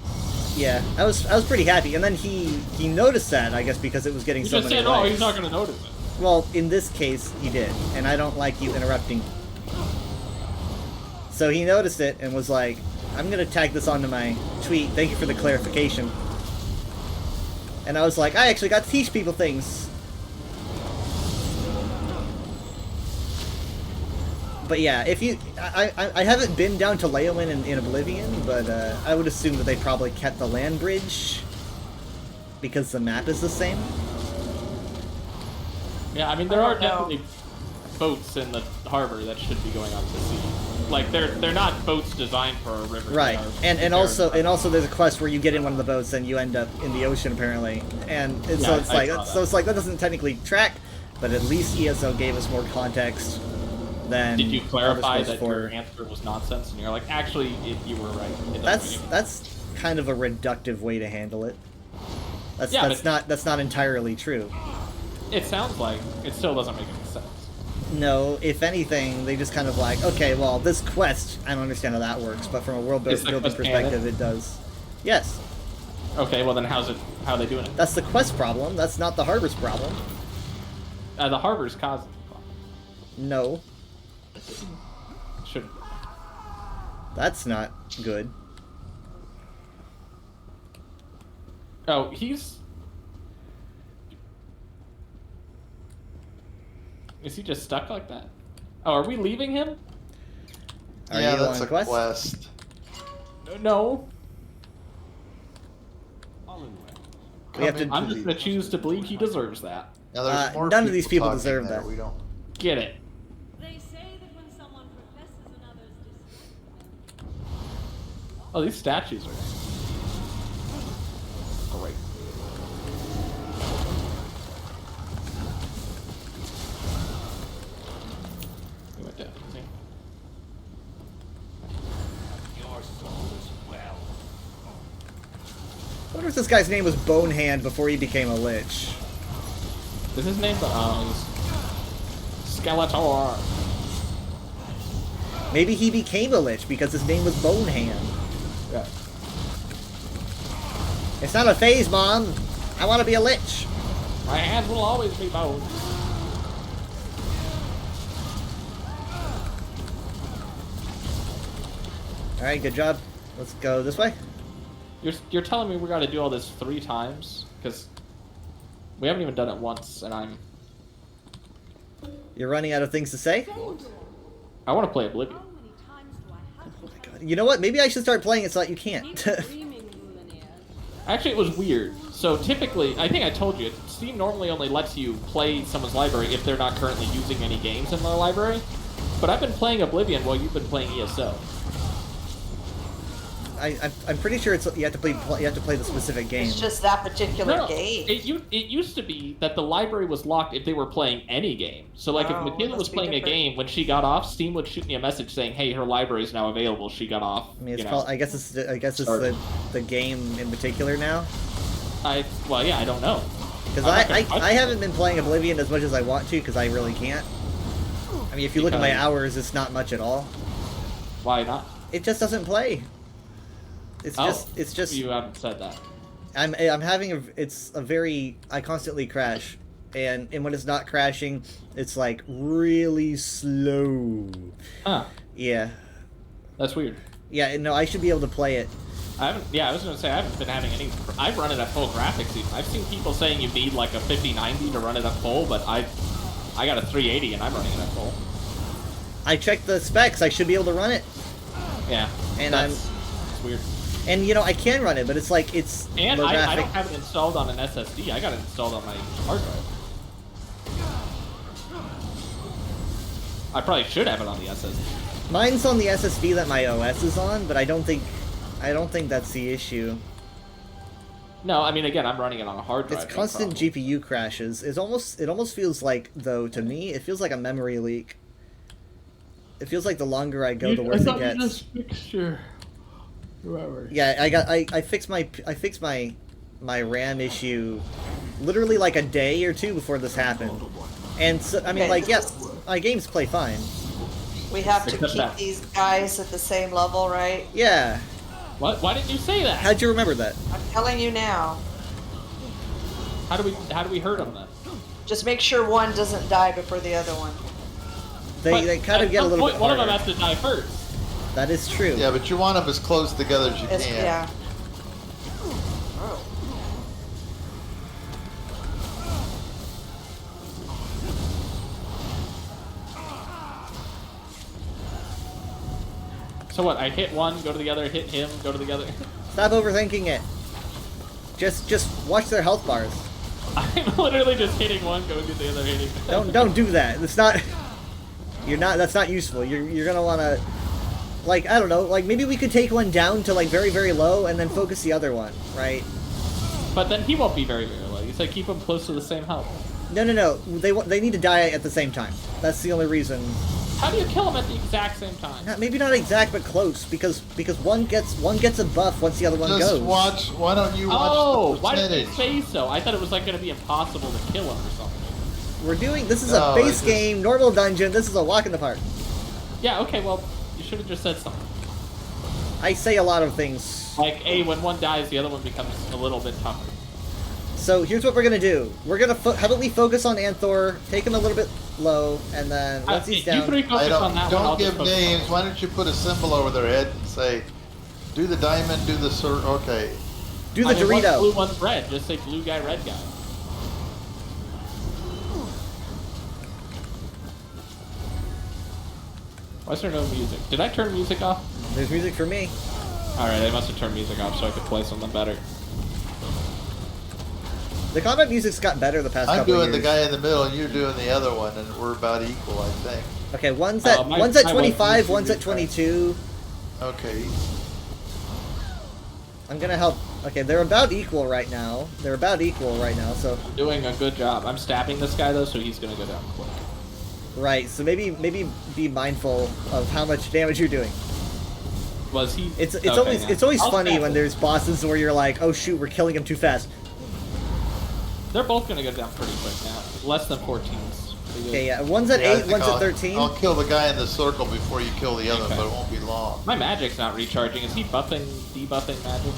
S1: yeah, I was pretty happy. And then he noticed that, I guess, because it was getting
S8: You
S1: so
S8: just
S1: many
S8: said, oh,
S1: likes.
S8: he's not gonna notice it.
S1: Well, in this case, he did, and I don't like you interrupting. So he noticed it and was like, I'm gonna tag this onto my tweet, thank you for the clarification. And I was like, I actually got to teach people things. But yeah, if you... I haven't been down to Leowyn in Oblivion, but I would assume that they probably kept the land bridge because the map is the same.
S8: Yeah, I mean there
S5: I
S8: are
S5: don't know.
S8: definitely boats in the harbor that should be going out to sea. Like they're not boats designed for a river.
S1: Right,
S8: They are-
S1: and also there's a quest where you get in one of the boats and you end up in the ocean apparently, and so
S8: Yeah,
S1: it's
S8: I
S1: like
S8: saw
S1: so it's like that doesn't technically track, but at least ESO gave us more context than.
S8: Did you clarify
S1: others
S8: that
S1: for.
S8: your answer was nonsense and you're like, actually, you were right. It doesn't make
S1: That's kind of a reductive way to handle it.
S8: Yeah,
S1: That's not entirely true.
S8: It sounds like it still doesn't make any sense.
S1: No, if anything, they just kind of like, okay, well, this quest, I don't understand how that works, but from a world
S8: Is the
S1: building
S8: quest
S1: perspective,
S8: canon?
S1: it does. Yes,
S8: Okay, well then how are they doing it?
S1: that's the quest problem. That's not the harbor's problem.
S8: The harbor's causing the problem.
S1: No,
S8: Should
S1: that's not good.
S8: Oh, he's. Is he just stuck like that? Oh, are we leaving him?
S1: Are
S9: yeah,
S1: you
S9: that's
S1: on
S9: a
S1: quest?
S9: quest.
S8: No.
S1: We have to.
S8: I'm just gonna choose to believe he deserves that.
S9: Now, there's more
S1: none of these people
S9: talking
S1: deserve
S9: there.
S1: that.
S9: We don't.
S8: Get it.
S10: They say that when someone professes another's
S8: Oh, these statues are great. We went down. See?
S1: I wonder if this guy's name was Bonehand before he became a lich.
S8: Is his name Skeletor?
S1: Maybe he became a lich because his name was Bonehand.
S8: Yeah.
S1: It's not a phase, Mom. I want to be a lich.
S8: My hands will always be bones.
S1: All right, good job. Let's go this way.
S8: You're telling me we got to do all this 3 times? Because we haven't even done it once, and I'm...
S1: You're running out of things to say?
S8: I want to play Oblivion.
S10: How many times do I have to
S1: Oh my god. You know what? Maybe I should start playing it so that you can't.
S10: keep dreaming, Lumineer?
S8: Actually, it was weird. So typically, I think I told you, Steam normally only lets you play someone's library if they're not currently using any games in their library. But I've been playing Oblivion while you've been playing ESO.
S1: I'm pretty sure it's you have to play the specific game.
S5: It's just that particular
S8: No,
S5: game.
S8: it used to be that the library was locked if they were playing any game. So like
S5: Oh,
S8: if Michaela was
S5: must be
S8: playing a
S5: different.
S8: game, when she got off, Steam would shoot me a message saying, "Hey, her library is now available." She got off.
S1: I mean, it's
S8: you know.
S1: called. I guess it's
S8: Sorry.
S1: the game in particular now.
S8: Well, yeah, I don't know.
S1: Because
S8: I'm not gonna touch
S1: I
S8: it.
S1: haven't been playing Oblivion as much as I want to because I really can't. I mean, if you look at my
S8: Because-
S1: hours, it's not much at all.
S8: Why not?
S1: It just doesn't play. It's just
S8: You haven't said that.
S1: I'm having I constantly crash, and when it's not crashing, it's like really slow.
S8: Huh.
S1: Yeah.
S8: That's weird.
S1: Yeah, no, I should be able to play it.
S8: I was gonna say I haven't been having any. I've run it at full graphics even. I've seen people saying you need like a 5090 to run it at full, but I got a 380 and I'm running it at full.
S1: I checked the specs. I should be able to run it.
S8: Yeah.
S1: And
S8: it's weird.
S1: And you know, I can run it, but it's like it's
S8: And
S1: low
S8: I
S1: graphic.
S8: don't have it installed on an SSD. I got it installed on my hard drive. I probably should have it on the SSD.
S1: Mine's on the SSD that my OS is on, but I don't think that's the issue.
S8: No, I mean again, I'm running it on a hard drive.
S1: It's
S8: no
S1: constant
S8: problem.
S1: GPU crashes. It almost feels like, though, to me, it feels like a memory leak. It feels like the longer I go, the worse it gets.
S8: fixed your
S1: Yeah, I fixed my RAM issue literally like a day or two before this happened. And so, I mean,
S5: Okay,
S1: like,
S5: this
S1: yes, my games play fine.
S5: We have to
S8: Except
S5: keep
S8: that.
S5: these guys at the same level, right?
S1: Yeah.
S8: What? Why didn't you say that?
S1: How'd you remember that?
S5: I'm telling you now.
S8: How do we hurt them then?
S5: Just make sure one doesn't die before the other one.
S1: They kind of
S8: at
S1: get a
S8: some
S1: little
S8: point,
S1: bit
S8: one
S1: harder.
S8: of them has to die first.
S1: That is true.
S9: Yeah, but you want them as close together as you
S5: It's,
S9: can.
S5: yeah.
S8: So what? I hit one, go to the other, hit him, go to the other.
S1: Stop overthinking it. Just watch their health bars.
S8: I'm literally just hitting one, going to the other, hitting.
S1: Don't do that. It's not. That's not useful. You're gonna wanna, like, I don't know. Like, maybe we could take one down to like very, very low and then focus the other one, right?
S8: But then he won't be very, very low. You said keep him close to the same health.
S1: No. They need to die at the same time. That's the only reason.
S8: How do you kill him at the exact same time?
S1: Maybe not exact, but close. Because one gets a buff once the other one
S9: Just
S1: goes.
S9: watch. Why don't you watch
S8: Oh,
S9: the
S8: why did they
S9: percentage?
S8: say so? I thought it was like going to be impossible to kill him or something.
S1: This is
S9: No,
S1: a base
S9: it's just-
S1: game, normal dungeon. This is a walk in the park.
S8: Yeah, okay, well, you should have just said something.
S1: I say a lot of things.
S8: Like, hey, when one dies, the other one becomes a little bit tougher.
S1: So here's what we're gonna do. We're gonna how about we focus on Anthor, take him a little bit low, and then once he's
S8: You
S1: down.
S8: three focus on that one. I'll
S9: Don't
S8: just
S9: give
S8: focus on
S9: names. Why don't you put a symbol over their head and say, do the diamond, do the circle. Okay.
S1: Do the
S8: I mean, one's
S1: Dorito.
S8: blue, one's red. Just say blue guy, red guy. Why is there no music? Did I turn music off?
S1: There's music for me.
S8: Alright, I must have turned music off so I could play something better.
S1: The combat music's gotten better the past
S9: I'm
S1: couple
S9: doing
S1: of
S9: the
S1: years.
S9: guy in the middle, and you're doing the other one, and we're about equal, I think.
S1: Okay, one's at
S8: my
S1: 25,
S8: one
S1: one's at 22.
S9: Okay.
S1: I'm gonna help. Okay, they're about equal right now. So
S8: I'm doing a good job. I'm stabbing this guy though, so he's gonna go down quick.
S1: right. So maybe be mindful of how much damage you're doing.
S8: Was he?
S1: It's
S8: Okay,
S1: always
S8: yeah.
S1: it's always
S8: I'll
S1: funny
S8: stab
S1: when
S8: him.
S1: there's bosses where you're like, oh shoot, we're killing him too fast.
S8: They're both gonna go down pretty quick now. Less than 14s. Pretty good.
S1: Okay, yeah. One's at
S9: Yeah, I
S1: 8,
S9: think
S1: one's
S9: I'll-
S1: at 13.
S9: I'll kill the guy in the circle before you kill the other,
S8: Okay.
S9: but it won't be long.
S8: My magic's not recharging. Is he buffing, debuffing magic?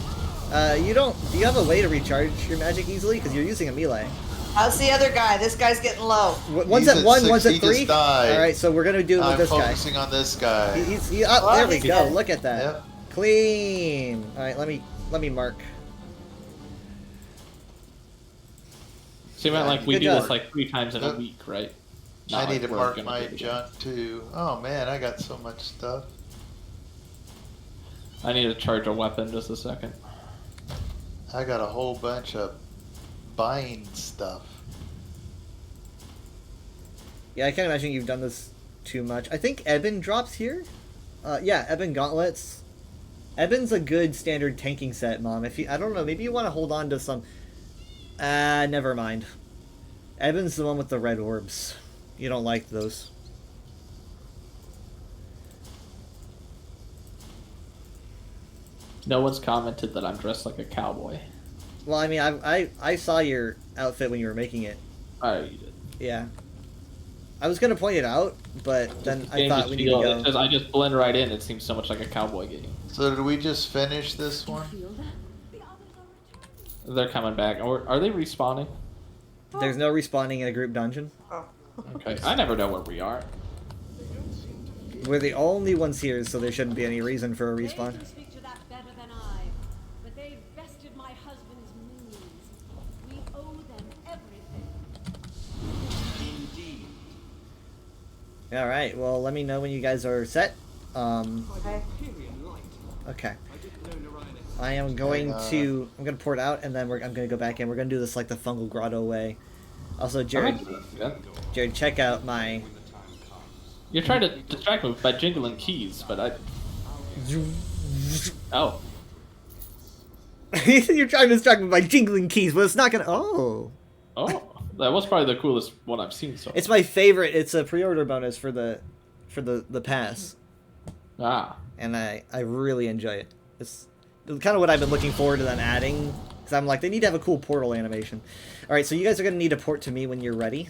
S1: You don't. Do you have a way to recharge your magic easily? Because you're using a melee.
S5: How's the other guy? This guy's getting low.
S1: One's
S9: He's
S1: at 1,
S9: 6,
S1: one's at
S9: he
S1: 3.
S9: just died.
S1: All right, so we're gonna do it with
S9: I'm
S1: this guy.
S9: focusing on this guy.
S5: Oh,
S1: There we
S5: he's
S1: go.
S5: dead.
S1: Look at that.
S9: Yep.
S1: Clean. All right, let me mark.
S8: So you meant like we
S1: Good
S8: do
S1: job.
S8: this like 3 times in a
S9: Yep.
S8: week, right?
S9: I
S8: Not
S9: need
S8: like
S9: to
S8: we're
S9: mark
S8: gonna
S9: my
S8: do it again.
S9: junk too. Oh man, I got so much stuff.
S8: I need to charge a weapon just a second.
S9: I got a whole bunch of bind stuff.
S1: Yeah, I can't imagine you've done this too much. I think Eben drops here. Yeah, Eben gauntlets. Eben's a good standard tanking set, Mom. If you, I don't know, maybe you want to hold on to some. Never mind. Eben's the one with the red orbs. You don't like those.
S8: No one's commented that I'm dressed like a cowboy.
S1: Well, I mean, I saw your outfit when you were making it.
S8: Oh, you did.
S1: Yeah. I was gonna point it out, but then I
S8: Game
S1: thought
S8: just
S1: we need to
S8: feel-
S1: go.
S8: it says I just blend right in. It seems so much like a cowboy game.
S9: So did we just finish this one?
S8: They're coming back. Or are they respawning?
S1: There's no respawning in a group dungeon.
S8: Okay, I never know where we are.
S1: We're the only ones here, so there shouldn't be any reason for a respawn.
S10: They can speak to that better than I, but they've bested my husband's moons. We owe them everything.
S11: Indeed.
S1: All right. Well, let me know when you guys are set.
S5: Okay.
S1: Okay. I am going to. I'm gonna pour it out, and then I'm gonna go back in. We're gonna do this like the fungal grotto way. Also, Jared. Jared, check out my.
S8: You're trying to distract me by jingling keys, but I. Oh.
S1: You're trying to distract me by jingling keys, but it's not gonna. Oh.
S8: Oh, that was probably the coolest one I've seen so far.
S1: It's my favorite. It's a pre-order bonus for the pass.
S8: Ah.
S1: And I really enjoy it. It's kind of what I've been looking forward to them adding, because I'm like, they need to have a cool portal animation. All right, so you guys are gonna need to port to me when you're ready.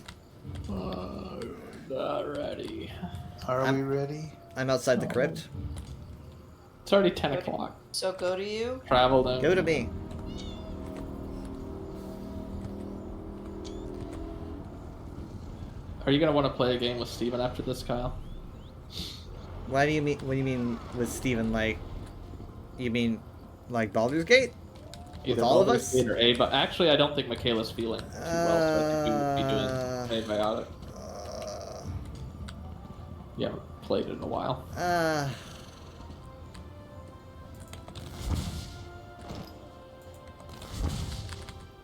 S8: Not ready.
S9: Are we ready?
S1: I'm outside the crypt.
S8: It's already 10 o'clock.
S5: So go to you.
S8: Travel down.
S1: Go to me.
S8: Are you gonna want to play a game with Steven after this, Kyle?
S1: Why do you mean? What do you mean with Steven? Like, you mean like Baldur's Gate? With all of us?
S8: Or A, but actually, I don't think Michaela's feeling too well, so I think we would be doing Abiotic. You haven't played it in a while.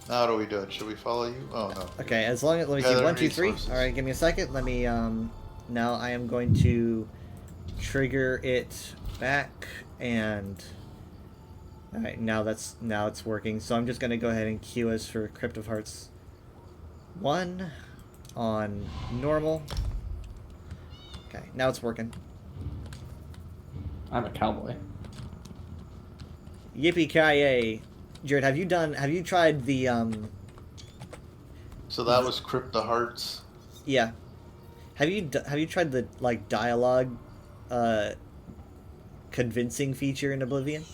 S9: Now what are we doing? Should we follow you? Oh no.
S1: Okay, as long as let me see.
S9: Gathering
S1: 1, 2, 3.
S9: resources.
S1: All right, give me a second. Let me. Now I am going to trigger it back and. All right, now it's working. So I'm just gonna go ahead and queue us for Crypt of Hearts 1 on normal. Okay, now it's working.
S8: I'm a cowboy.
S1: Yippee-ki-yay. Jared, have you tried the
S9: So that was Crypt of Hearts.
S1: Yeah. Have you tried the like dialogue convincing feature in Oblivion?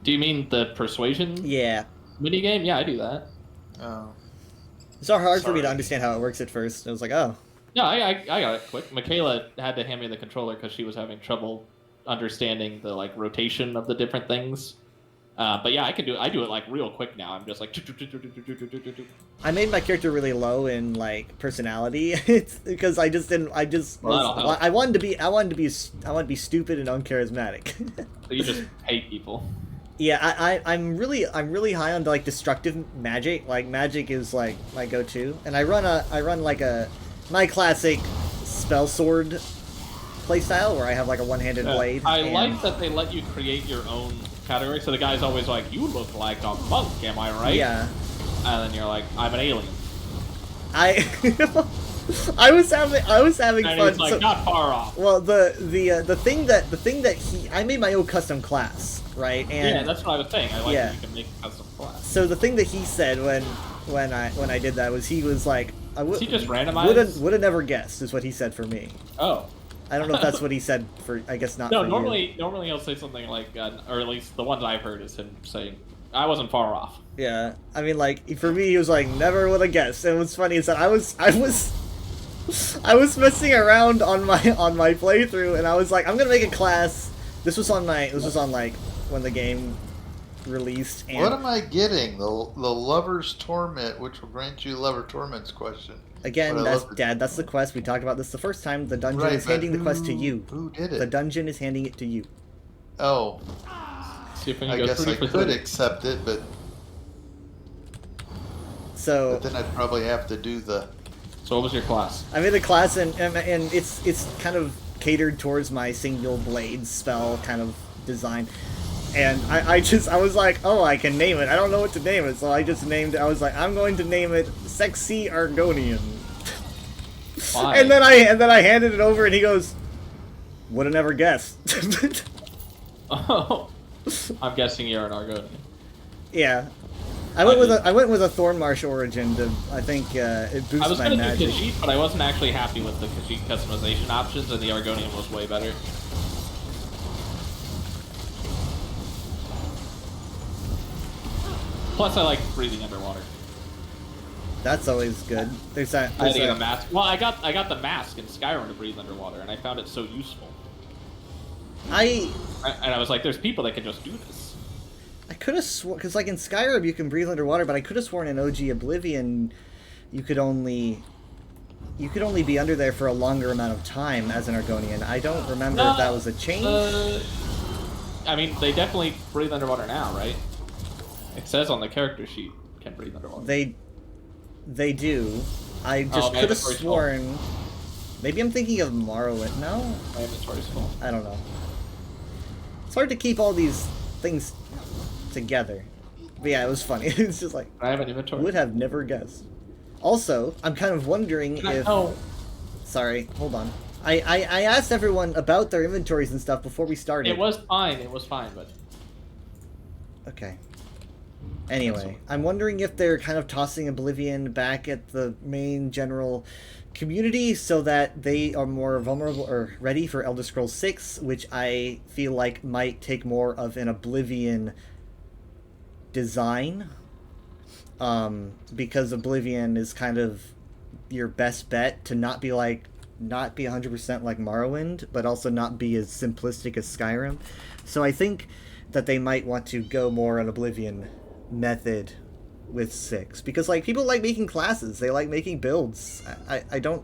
S8: Do you mean the persuasion?
S1: Yeah.
S8: Minigame? Yeah, I do that.
S9: Oh.
S1: It's so hard for me to
S9: Sorry.
S1: understand how it works at first. I was like, oh.
S8: No, I got it quick. Michaela had to hand me the controller because she was having trouble understanding the like rotation of the different things. But yeah, I can do it. I do it like real quick now. I'm just like.
S1: I made my character really low in like personality. It's because I just didn't.
S8: Well,
S1: I wanted to be stupid and uncharismatic.
S8: So you just hate people.
S1: Yeah, I'm really high on like destructive magic. Like magic is like my go-to, and I run like my classic spell sword playstyle where I have like a one-handed blade.
S8: I
S1: and...
S8: like that they let you create your own category. So the guy's always like, "You look like a monk, am I right?"
S1: Yeah.
S8: And then you're like, "I'm an alien."
S1: I was having
S8: And
S1: fun.
S8: he's like, not far off.
S1: Well, the thing that I made my own custom class, right? And
S8: Yeah, that's what I was saying. I like
S1: Yeah.
S8: that you can make a custom class.
S1: so the thing that he said when I did that was he was like,
S8: Is he just randomized?
S1: would have never guessed is what he said for me.
S8: Oh.
S11: I don't know if that's what he said for. I guess not.
S8: No,
S11: for you.
S8: normally he'll say something like, or at least the ones I've heard is him saying, "I wasn't far off."
S11: Yeah, I mean, like for me, he was like, "Never would have guessed." And what's funny is that I was messing around on my playthrough, and I was like, "I'm gonna make a class." This was on like when the game released. And
S9: What am I getting? The Lover's Torment, which will grant you Lover Torment's question.
S11: again,
S9: But I
S11: that's
S9: love the-
S11: Dad. That's the quest. We talked about this the first time. The dungeon
S9: Right,
S11: is
S9: but
S11: handing the quest to
S9: who-
S11: you.
S9: Who did it?
S11: The dungeon is handing it to you.
S9: Oh,
S8: See if we can
S9: I
S8: go
S9: guess
S8: 3
S9: I
S8: for
S9: could
S8: 3.
S9: accept it, but
S11: So
S9: then I'd probably have to do the.
S8: So what was your class?
S11: I made a class, and it's kind of catered towards my single blade spell kind of design. And I was like, oh, I can name it. I don't know what to name it, so I just named it. I was like, I'm going to name it Sexy Argonian.
S8: Why?
S11: And then I handed it over, and he goes, would have never guessed.
S8: Oh, I'm guessing you're an Argonian.
S11: Yeah. I went with a Thornmarsh origin to, I think, it boosts
S8: I was
S11: my
S8: gonna do
S11: magic.
S8: Khajiit, but I wasn't actually happy with the Khajiit customization options, and the Argonian was way better. Plus, I like breathing underwater.
S11: That's always good. There's that.
S8: I had
S11: There's
S8: to get a
S11: that.
S8: mask. Well, I got the mask in Skyrim to breathe underwater, and I found it so useful.
S11: I
S8: I was like, there's people that can just do this.
S11: could have sworn, because like in Skyrim you can breathe underwater, but I could have sworn in OG Oblivion you could only be under there for a longer amount of time as an Argonian. I don't remember if that was a change.
S8: I mean, they definitely breathe underwater now, right? It says on the character sheet, can breathe underwater.
S11: They do. I just
S8: my
S11: could have
S8: inventory's full.
S11: sworn. Maybe I'm thinking of Morrowind. No,
S8: My inventory's full.
S11: I don't know. It's hard to keep all these things together. But yeah, it was funny. It's just like,
S8: I have an inventory.
S11: would have never guessed. Also, I'm kind of wondering if...
S8: Oh,
S11: Sorry, hold on. I asked everyone about their inventories and stuff before we started.
S8: it was fine. It was fine, but
S11: Okay. Anyway, I'm wondering if they're kind of tossing Oblivion back at the main general community so that they are more vulnerable or ready for Elder Scrolls 6, which I feel like might take more of an Oblivion design. Because Oblivion is kind of your best bet to not be 100% like Morrowind, but also not be as simplistic as Skyrim. So I think that they might want to go more on Oblivion method with 6, because like people like making classes, they like making builds. I don't.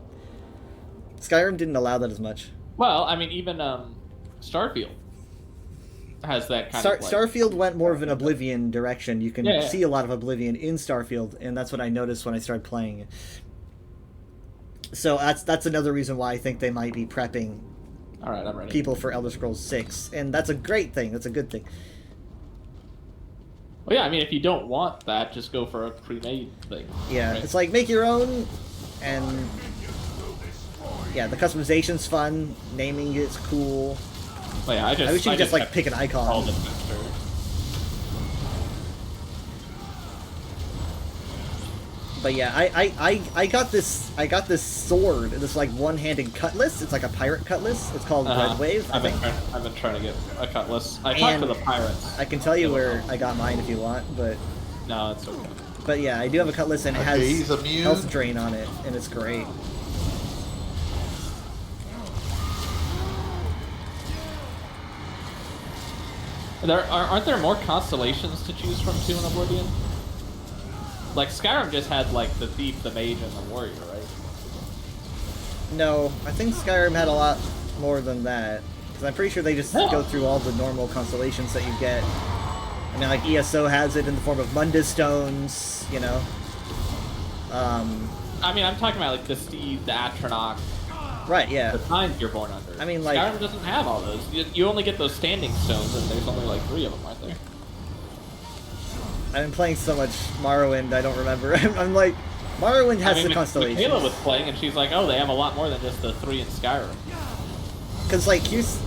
S11: Skyrim didn't allow that as much.
S8: well, I mean, even Starfield has that kind of. Like,
S11: Starfield went more of an Oblivion direction. You can
S8: Yeah.
S11: see a lot of Oblivion in Starfield, and that's what I noticed when I started playing it. So that's another reason why I think they might be prepping
S8: all right, I'm ready.
S11: people for Elder Scrolls 6, and that's a great thing. That's a good thing.
S8: Well, yeah, I mean, if you don't want that, just go for a pre-made thing.
S11: Yeah,
S8: right?
S11: it's like make your own, and yeah, the customization's fun. Naming it's cool.
S8: Well, yeah,
S11: I wish you could just like
S8: kept
S11: pick an
S8: all
S11: icon.
S8: the texture.
S11: But yeah, I got this sword, this like one-handed cutlass. It's like a pirate cutlass. It's called Red Wave, I think.
S8: I've been trying to get a cutlass. I talked to the pirates.
S11: I can tell you where I got mine if you want, but
S8: No, it's okay.
S11: but yeah, I do have a cutlass and it
S9: Okay, he's
S11: has
S9: immune.
S11: health drain on it, and it's great.
S8: Aren't there more constellations to choose from too in Oblivion? Like Skyrim just had like the thief, the mage, and the warrior, right?
S11: No, I think Skyrim had a lot more than that. Because I'm pretty sure they just
S8: Yeah.
S11: go through all the normal constellations that you get. I mean, like ESO has it in the form of Mundus Stones, you know.
S8: I mean, I'm talking about like the Steed, the Atronach,
S11: Right, yeah.
S8: the signs you're born under.
S11: I mean, like-
S8: Skyrim doesn't have all those. You only get those standing stones, and there's only like 3 of them, aren't there?
S11: I've been playing so much Morrowind, I don't remember. I'm like, Morrowind has the constellations.
S8: Michaela was playing, and she's like, "Oh, they have a lot more than just the 3 in Skyrim."
S11: Because, like, here's...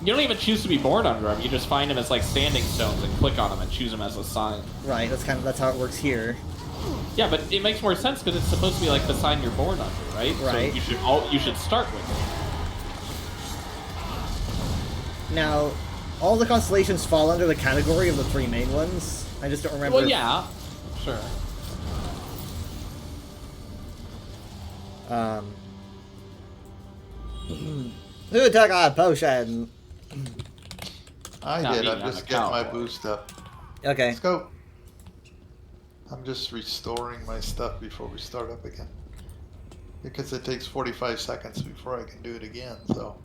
S8: You don't even choose to be born under them. You just find them as like standing stones and click on them and choose them as a sign.
S11: Right, that's how it works here.
S8: Yeah, but it makes more sense because it's supposed to be like the sign you're born under, right?
S11: Right.
S8: So you should start with it.
S11: Now, all the constellations fall under the category of the 3 main ones. I just don't remember.
S8: Well, yeah, sure.
S11: Who took a potion?
S9: I
S8: Not
S9: did.
S8: me,
S9: I'm
S8: I'm
S9: just
S8: a
S9: getting my
S8: cowboy.
S9: boost up.
S11: Okay.
S9: Let's go. I'm just restoring my stuff before we start up again. Because it takes 45 seconds before I can do it again, so.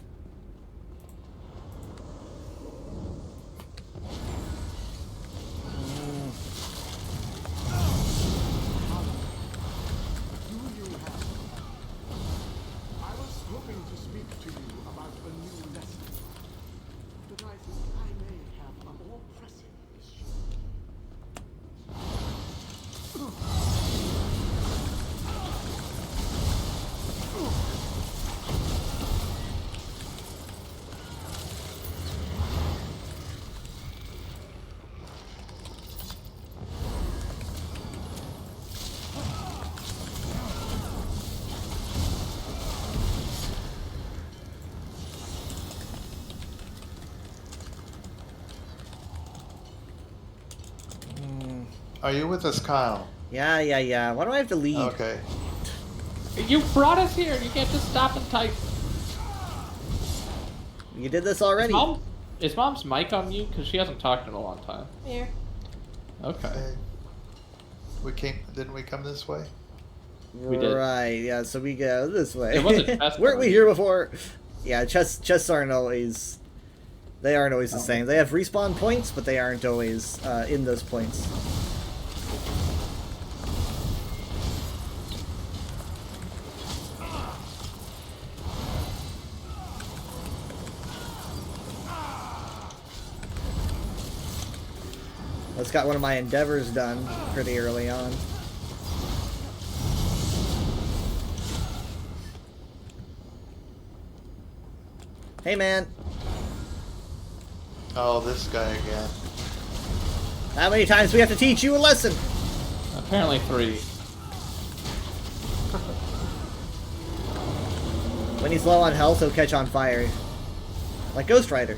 S12: I was hoping to speak to you about a new lesson, but I think I may have a more pressing issue.
S9: Are you with us, Kyle?
S11: Yeah. Why do I have to lead?
S9: Okay.
S8: You brought us here. You can't just stop and type.
S11: You did this already.
S8: Is Mom's mic on mute? Because she hasn't talked in a long time.
S5: Here.
S8: Okay.
S9: Didn't we come this way?
S8: We did.
S11: Right, yeah, so we go this way.
S8: It wasn't chess
S11: Weren't we
S8: cards.
S11: here before? Yeah, chests aren't always... They aren't always the same. They have respawn points, but they aren't always in those points. Let's got one of my endeavors done pretty early on. Hey, man.
S9: Oh, this guy again.
S11: How many times do we have to teach you a lesson?
S8: Apparently 3.
S11: When he's low on health, he'll catch on fire. Like Ghost Rider.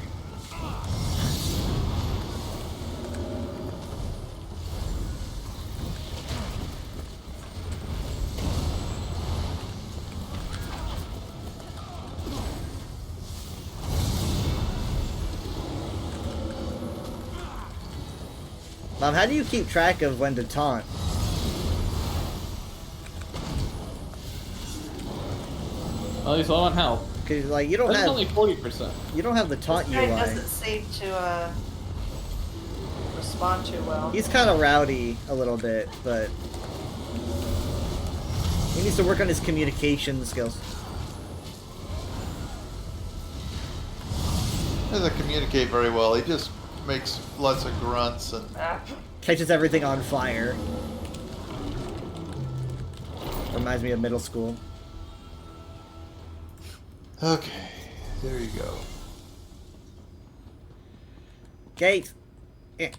S11: Mom, how do you keep track of when to taunt?
S8: Well, he's low on health.
S11: Cause like you don't
S8: That's
S11: have
S8: only 40%.
S11: you don't have the taunt
S5: This guy
S11: UI.
S5: doesn't seem to respond too well.
S11: He's kind of rowdy a little bit, but he needs to work on his communication skills.
S9: He doesn't communicate very well. He just makes lots of grunts and...
S11: Catches everything on fire. Reminds me of middle school.
S9: Okay, there you go.
S11: Gate. Eh.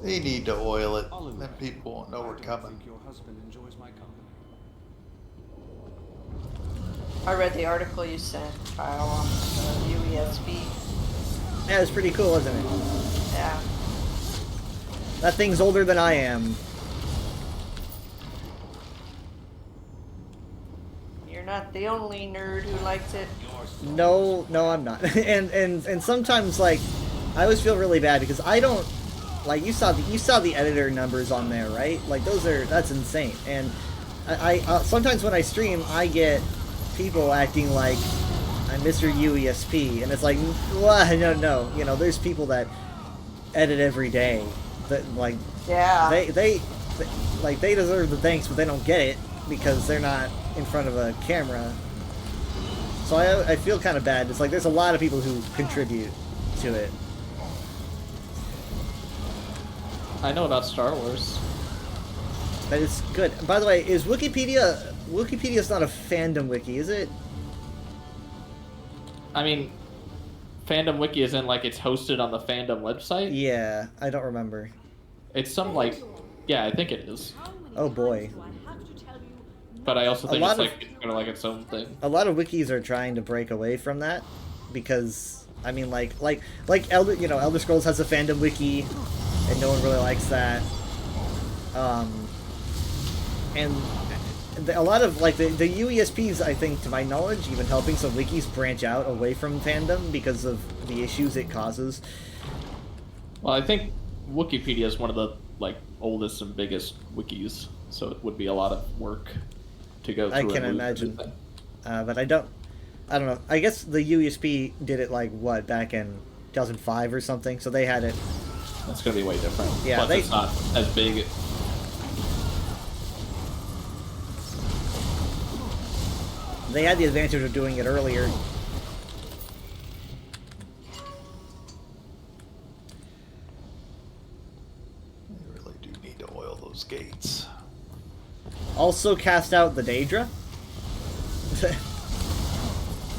S9: They need to oil it, then people won't know we're coming.
S12: Your husband enjoys my company.
S5: I read the article you sent, Kyle, on UESB.
S11: Yeah, it's pretty cool, isn't it?
S5: Yeah.
S11: That thing's older than I am.
S5: You're not the only nerd who likes it.
S11: No, I'm not. and sometimes like I always feel really bad because I don't like you saw the editor numbers on there, right? Like that's insane. And I sometimes when I stream I get people acting like I'm Mr. UESP, and it's like, well, no, you know, there's people that edit every day that like,
S5: yeah,
S11: they like they deserve the thanks, but they don't get it because they're not in front of a camera. So I feel kind of bad. It's like there's a lot of people who contribute to it.
S8: I know about Star Wars.
S11: But it's good. By the way, is Wikipedia's not a fandom wiki, is it?
S8: I mean, Fandom Wiki is in like it's hosted on the fandom website.
S11: Yeah, I don't remember.
S8: It's some like, yeah, I think it is.
S11: Oh boy.
S8: But I also
S11: A
S8: think
S11: lot
S8: it's
S11: of-
S8: like kind of like its own thing.
S11: A lot of wikis are trying to break away from that because I mean, like Elder, Elder Scrolls has a fandom wiki, and no one really likes that. And a lot of like the UESPs, I think, to my knowledge, even helping some wikis branch out away from fandom because of the issues it causes.
S8: Well, I think Wikipedia is one of the like oldest and biggest wikis, so it would be a lot of work to go through.
S11: I can imagine, but I don't know. I guess the UESP did it like what, back in 2005 or something, so they had it.
S8: That's gonna be way different.
S11: Yeah,
S8: Plus, it's not as big.
S11: They had the advantage of doing it earlier.
S9: You really do need to oil those gates.
S11: Also cast out the Daedra.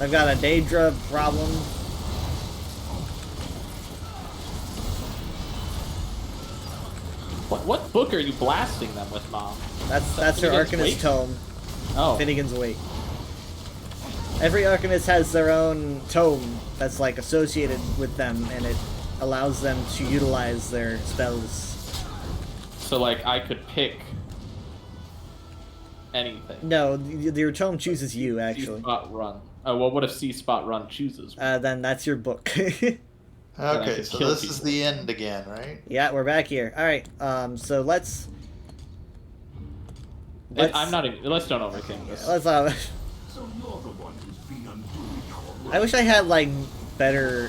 S11: I've got a Daedra problem.
S8: What book are you blasting them with, Mom?
S11: That's her
S8: Finnegan's
S11: Arcanist
S8: Wake?
S11: tome.
S8: Oh.
S11: Finnegan's Wake. Every Arcanist has their own tome that's like associated with them, and it allows them to utilize their spells.
S8: So like I could pick anything.
S11: No, your tome chooses you, actually.
S8: C-Spot Run. Oh, well, what if C-Spot Run chooses?
S11: Then that's your book.
S9: Okay, so this is the end again, right?
S11: Yeah, we're back here. All right. So let's.
S8: I'm not even. Let's don't overthink this.
S11: Let's.
S12: So you're the one who's been undoing our
S11: I wish I had like better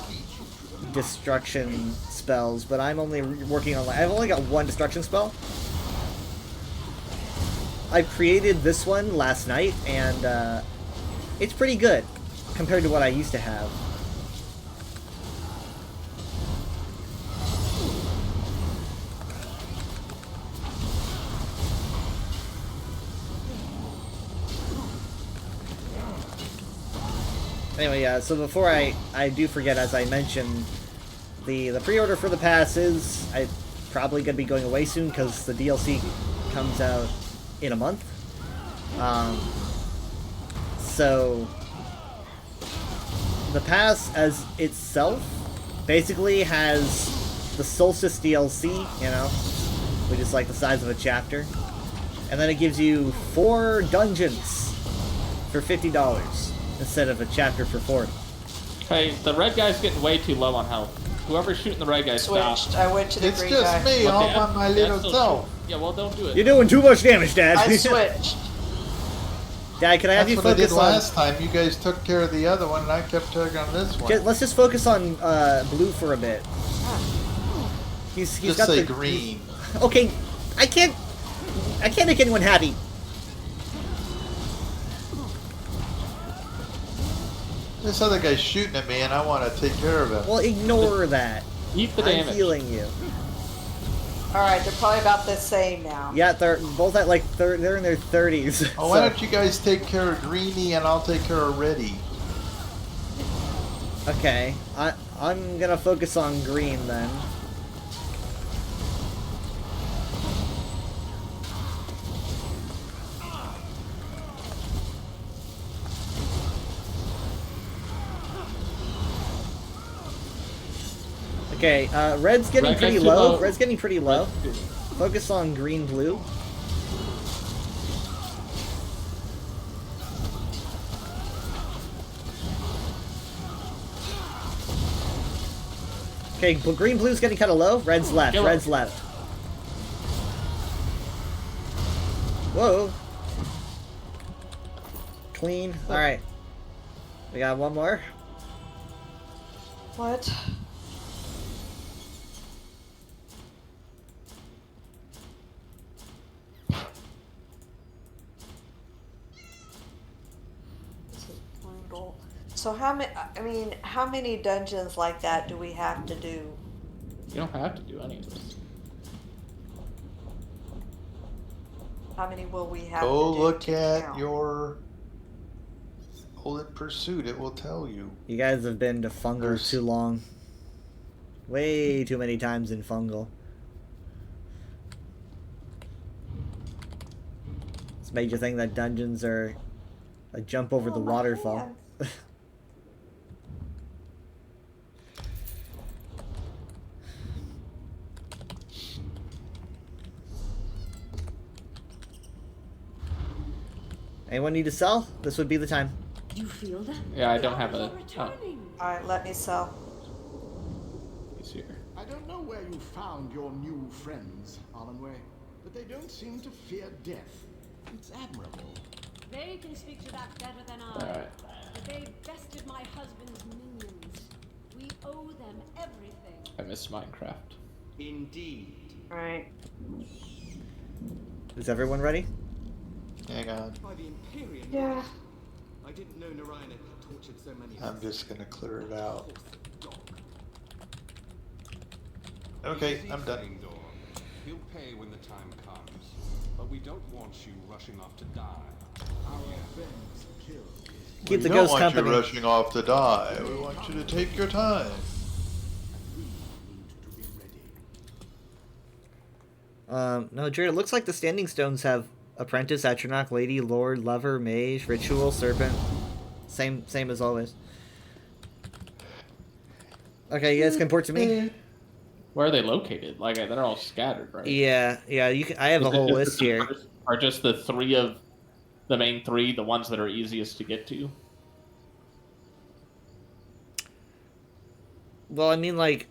S11: destruction spells, but I'm only working on. I've only got one destruction spell. I created this one last night, and it's pretty good compared to what I used to have. Anyway, yeah, so before I do forget, as I mentioned, the pre-order for the pass is probably going to be going away soon because the DLC comes out in a month. So the pass as itself basically has the Solstice DLC, which is like the size of a chapter. And then it gives you 4 dungeons for $50 instead of a chapter for $40.
S8: Hey, the red guy's getting way too low on health. Whoever's shooting the red guy, stop.
S5: Switched. I went to the
S9: It's
S5: green
S9: just
S5: guy.
S9: me all
S8: Dad-
S9: by my
S8: Dad's
S9: little
S8: still
S9: self.
S8: shooting. Yeah, well, don't do it.
S11: You're doing too much damage, Dad.
S5: I switched.
S11: Dad, can I have
S9: That's
S11: you
S9: what I did
S11: focus on...
S9: last time. You guys took care of the other one, and I kept taking on this one.
S11: Let's just focus on blue for a bit. He's
S9: Just
S11: got
S9: say
S11: the
S9: green.
S11: Okay, I can't make anyone happy.
S9: This other guy's shooting at me, and I want to take care of him.
S11: Well, ignore that.
S8: Eat the
S11: I'm
S8: damage.
S11: healing you.
S5: Alright, they're probably about the same now.
S11: Yeah, they're both at like they're in their 30s.
S9: Oh, why don't you guys take care of Greeny, and I'll take care of Reddy.
S11: Okay, I'm gonna focus on green then. Okay, red's getting
S8: Red
S11: pretty
S8: gets too
S11: low.
S8: low.
S11: Red's getting pretty low.
S8: Red's
S11: Focus on green, blue. Okay, green, blue's getting kind of low. Red's left.
S8: Kill him.
S11: Red's left. Whoa. Clean. All right. We got one more.
S5: What? This is brutal. So how many? I mean, how many dungeons like that do we have to do?
S8: You don't have to do any of this.
S5: How many will we have
S9: Go
S5: to do?
S9: look
S5: to
S9: at
S5: count?
S9: your Bullet Pursuit. It will tell you.
S11: You guys have been to Fungal
S9: There's-
S11: too long. Way too many times in Fungal. made you think that dungeons are a jump over the waterfall. Anyone need to sell? This would be the time.
S10: You feel that?
S8: Yeah, I don't have a. Oh,
S5: Alright, let me sell.
S8: he's here.
S12: I don't know where you found your new friends, Alanway, but they don't seem to fear death. It's admirable.
S10: They can speak to that better than I.
S8: Alright.
S10: But they bested my husband's minions. We owe them everything.
S8: I miss Minecraft.
S12: Indeed.
S5: Alright.
S11: Is everyone ready?
S9: Hang on.
S12: By the Imperium.
S5: Yeah.
S12: I didn't know Narayan had tortured so many.
S9: I'm just gonna clear it out. Okay, I'm done.
S13: He'll pay when the time comes, but we don't want you rushing off to die.
S12: Our friends killed.
S11: Keep the
S9: We don't
S11: ghost
S9: want
S11: company.
S9: you rushing off to die. We want you to take your time.
S11: No, Jared, it looks like the standing stones have apprentice, atronach, lady, lord, lover, mage, ritual, serpent. Same as always. Okay, you guys can port to me?
S8: Where are they located? Like they're all scattered, right?
S11: Yeah, you can. I have a whole list here.
S8: Are just the three of the main three the ones that are easiest to get to?
S11: Well, I mean, like,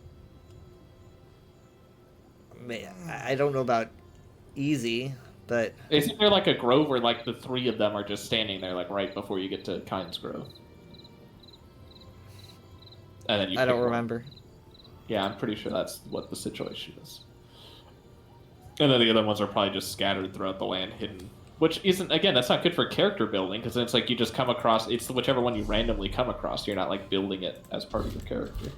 S11: I don't know about easy, but
S8: Isn't there like a grove where like the three of them are just standing there, like right before you get to Kynes Grove? And then you
S11: I don't
S8: pick one.
S11: remember.
S8: Yeah, I'm pretty sure that's what the situation is. And then the other ones are probably just scattered throughout the land, hidden. Which isn't, again, that's not good for character building, because then it's like you just come across, it's whichever one you randomly come across, you're not like building it as part of your character.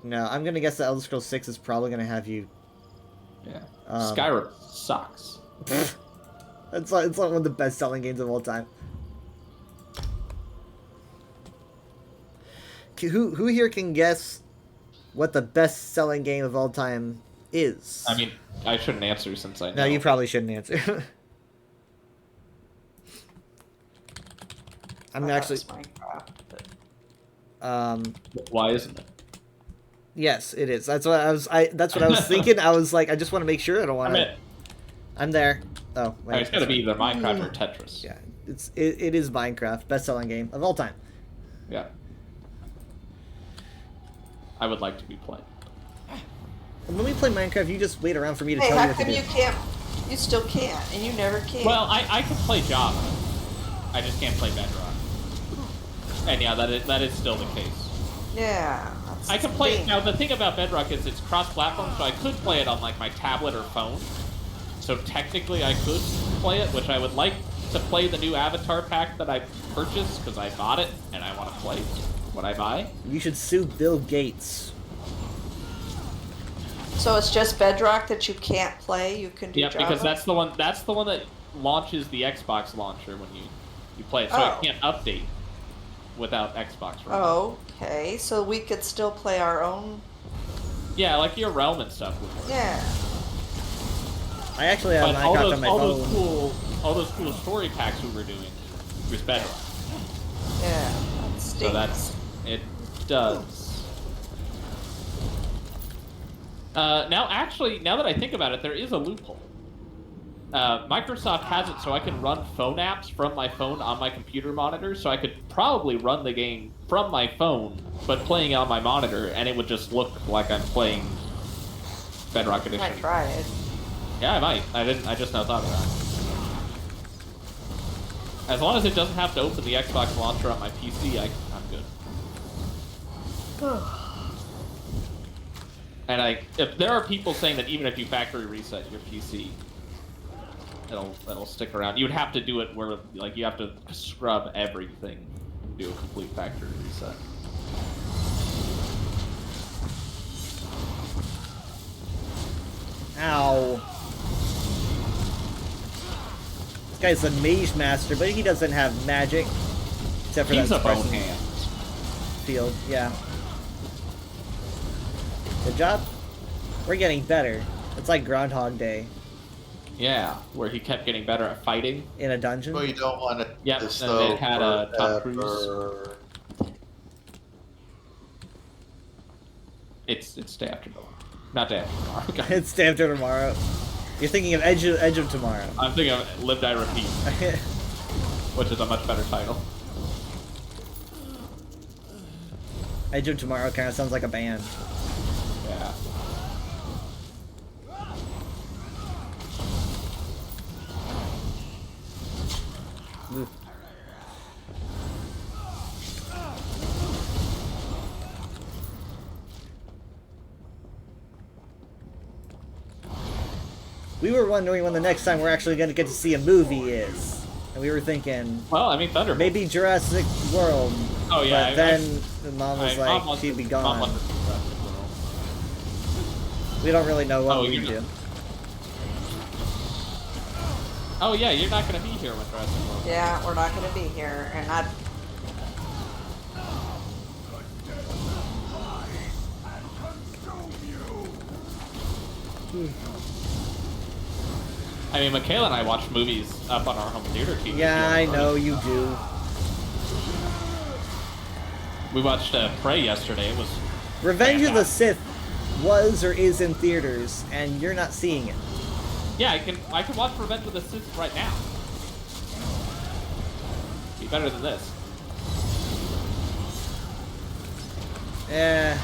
S11: No, I'm gonna guess that Elder Scrolls 6 is probably gonna have you.
S8: Yeah.
S11: Skyrim
S8: Skyrim sucks.
S11: it's like one of the best-selling games of all time. Who here can guess what the best-selling game of all time is?
S8: I mean, I shouldn't answer since I know.
S11: No, you probably shouldn't answer. I'm actually.
S8: Why isn't it?
S11: Yes, it is. That's what I was. That's what I was thinking. I was like, I just want to make sure. I don't want to. I'm there. Oh, wait,
S8: It's got to be either Minecraft or Tetris.
S11: Yeah, it is Minecraft, best-selling game of all time.
S8: Yeah. I would like to be playing.
S11: When we play Minecraft, you just wait around for me to
S5: Hey,
S11: tell you
S5: how
S11: what to
S5: come
S11: do.
S5: you can't? You still can't, and you never can.
S8: Well, I can play Java. I just can't play Bedrock. And yeah, that is still the case.
S5: Yeah.
S8: I can play now. The thing about Bedrock is it's cross-platform, so I could play it on like my tablet or phone. So technically, I could play it, which I would like to play the new Avatar pack that I purchased because I bought it and I want to play what I buy.
S11: You should sue Bill Gates.
S5: So it's just Bedrock that you can't play. You can do
S8: Yeah,
S5: Java?
S8: because that's the one. That's the one that launches the Xbox launcher when you play it. So it can't update without Xbox. Running.
S5: Oh, okay. So we could still play our own.
S8: Yeah, like your Realm and stuff would work.
S5: Yeah.
S11: I actually have
S8: But all
S11: Minecraft
S8: those,
S11: on my
S8: all
S11: phone.
S8: those cool story packs we were doing was Bedrock.
S5: Yeah. That stinks.
S8: So that's it. Does. Now that I think about it, there is a loophole. Microsoft has it so I can run phone apps from my phone on my computer monitor, so I could probably run the game from my phone, but playing on my monitor, and it would just look like I'm playing Bedrock Edition.
S5: Might try it.
S8: Yeah, I might. I just now thought of that. As long as it doesn't have to open the Xbox launcher on my PC, I'm good. And if there are people saying that even if you factory reset your PC, it'll stick around. You would have to do it where like you have to scrub everything and do a complete factory reset.
S11: Ow. This guy's a mage master, but he doesn't have magic. Except for
S8: He's
S11: that
S8: a bone
S11: suppressing
S8: hand.
S11: field, yeah. Good job. We're getting better. It's like Groundhog Day.
S8: Yeah, where he kept getting better at fighting.
S11: In a dungeon?
S9: Well, you don't want to.
S8: Yep, and it had Tom Cruise. It's Day After Tomorrow. Not Day After Tomorrow. Okay.
S11: It's Day After Tomorrow. You're thinking of Edge of Tomorrow.
S8: I'm thinking of Live, Die, Repeat, which is a much better title.
S11: Edge of Tomorrow kind of sounds like a band.
S8: Yeah.
S11: Ooh. We were wondering when the next time we're actually going to get to see a movie is. And we were thinking...
S8: Well, I mean, Thunderbolt.
S11: Maybe Jurassic World.
S8: Oh, yeah.
S11: But then Mom was like, she'd be gone. We don't really know what we do.
S8: Oh, yeah, you're not going to be here when Jurassic World.
S14: Yeah, we're not going to be here. And I...
S8: I mean, Michaela and I watch movies up on our home theater TV.
S11: Yeah, I know you do.
S8: We watched Prey yesterday. It was
S11: Revenge of the Sith was or is in theaters, and you're not seeing it.
S8: Yeah, I can watch Revenge of the Sith right now. Be better than this.
S11: Yeah.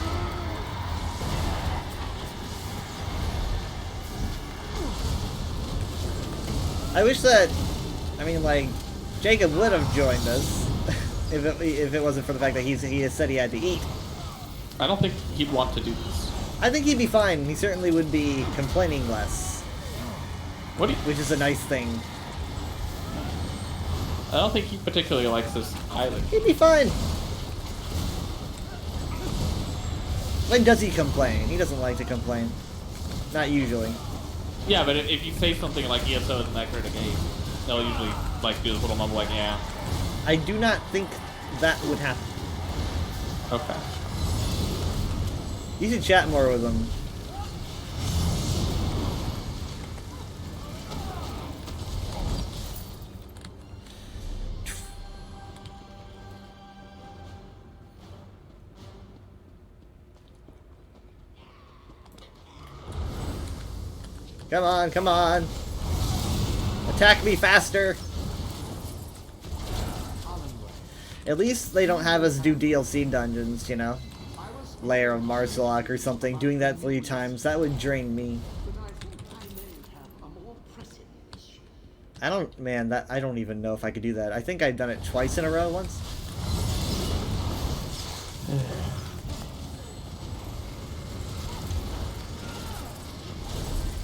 S11: I wish that, I mean, like, Jacob would have joined us if it wasn't for the fact that he has said he had to eat.
S8: I don't think he'd want to do this.
S11: I think he'd be fine. He certainly would be complaining less. Which is a nice thing.
S8: I don't think he particularly likes this either.
S11: He'd be fine. When does he complain? He doesn't like to complain. Not usually.
S8: Yeah, but if you say something like ESO isn't that great a game, they'll usually like do this little mumble like, yeah.
S11: I do not think that would happen.
S8: Okay.
S11: You should chat more with him. Come on, come on. Attack me faster. At least they don't have us do DLC dungeons, you know? Lair of Marsalok or something. Doing that 3 times, that would drain me. I don't even know if I could do that. I think I've done it twice in a row once.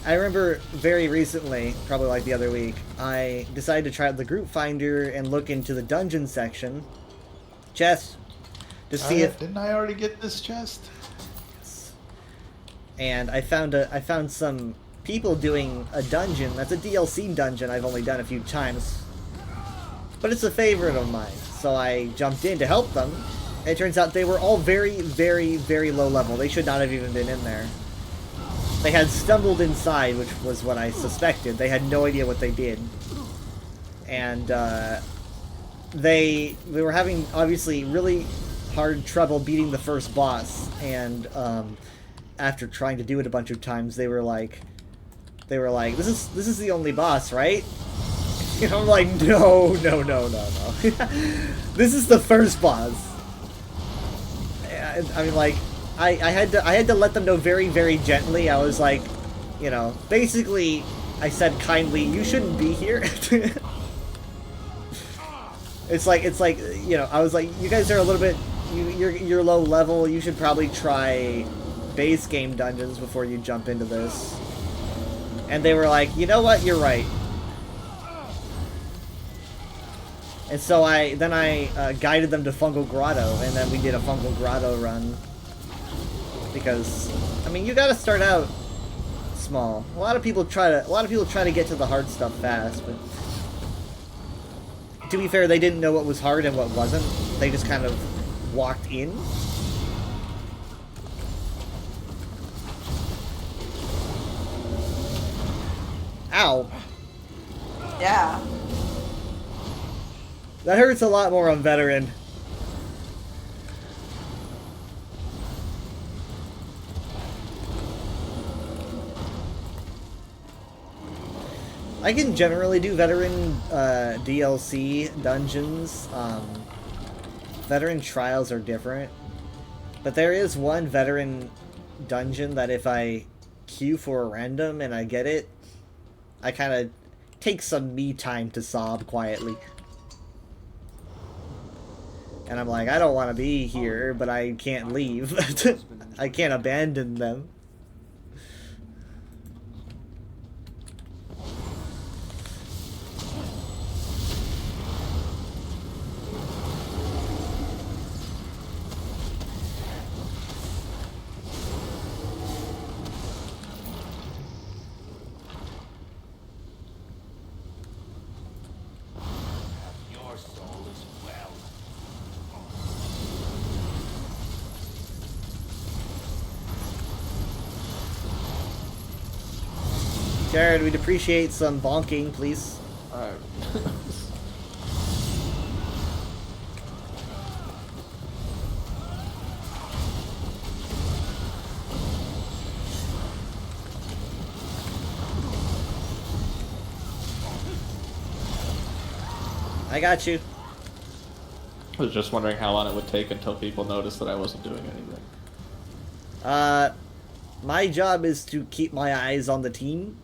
S11: I remember very recently, probably like the other week, I decided to try out the group finder and look into the dungeon section. Chest. To see if...
S9: Didn't I already get this chest?
S11: And I found some people doing a dungeon. That's a DLC dungeon I've only done a few times. But it's a favorite of mine. So I jumped in to help them. And it turns out they were all very, very, very low level. They should not have even been in there. They had stumbled inside, which was what I suspected. They had no idea what they did. And they were having, obviously, really hard trouble beating the first boss. And after trying to do it a bunch of times, they were like, this is the only boss, right? And I'm like, no. This is the first boss. I mean, like, I had to let them know very, very gently. I was like, you know, basically, I said kindly, you shouldn't be here. it's like, you know, I was like, you guys are a little bit, you're low level. You should probably try base game dungeons before you jump into this. And they were like, you know what, you're right. And so I guided them to Fungal Grotto, and then we did a Fungal Grotto run. Because, I mean, you gotta start out small. A lot of people try to get to the hard stuff fast, but to be fair, they didn't know what was hard and what wasn't. They just kind of walked in. Ow.
S14: Yeah.
S11: That hurts a lot more on veteran. I can generally do veteran DLC dungeons. Veteran trials are different. But there is one veteran dungeon that if I queue for a random and I get it, I kind of take some me time to sob quietly. And I'm like, I don't want to be here, but I can't leave. I can't abandon them.
S12: Your soul is well.
S11: Jared, we'd appreciate some bonking, please.
S8: Alright.
S11: I got you.
S8: I was just wondering how long it would take until people noticed that I wasn't doing anything.
S11: My job is to keep my eyes on the team.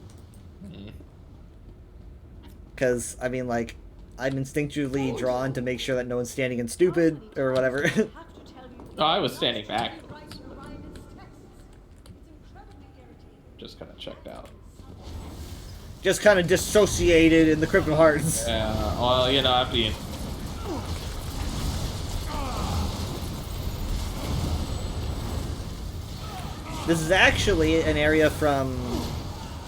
S11: Because, I mean, like, I'm instinctually drawn to make sure that no one's standing in stupid or whatever.
S8: Oh, I was standing back. Just kind of checked out.
S11: Just kind of dissociated in the Crypt of Hearts.
S8: Yeah, well, you know, after you...
S11: This is actually an area from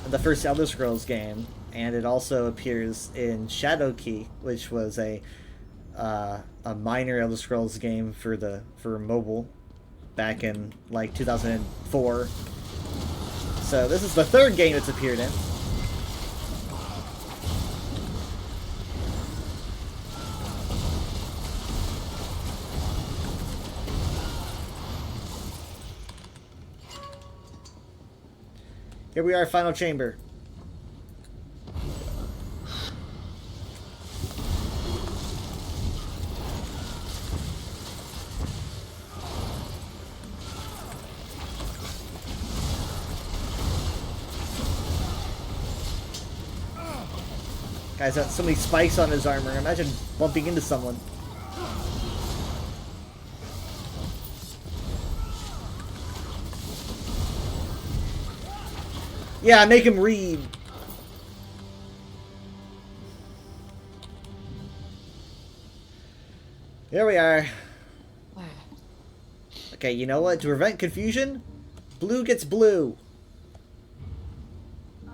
S11: the first Elder Scrolls game, and it also appears in Shadowkey, which was a minor Elder Scrolls game for mobile back in like 2004. So this is the third game it's appeared in. Here we are, final chamber. Guy's got so many spikes on his armor. Imagine bumping into someone. Yeah, make him read. Here we are. Okay, you know what? To prevent confusion, blue gets blue.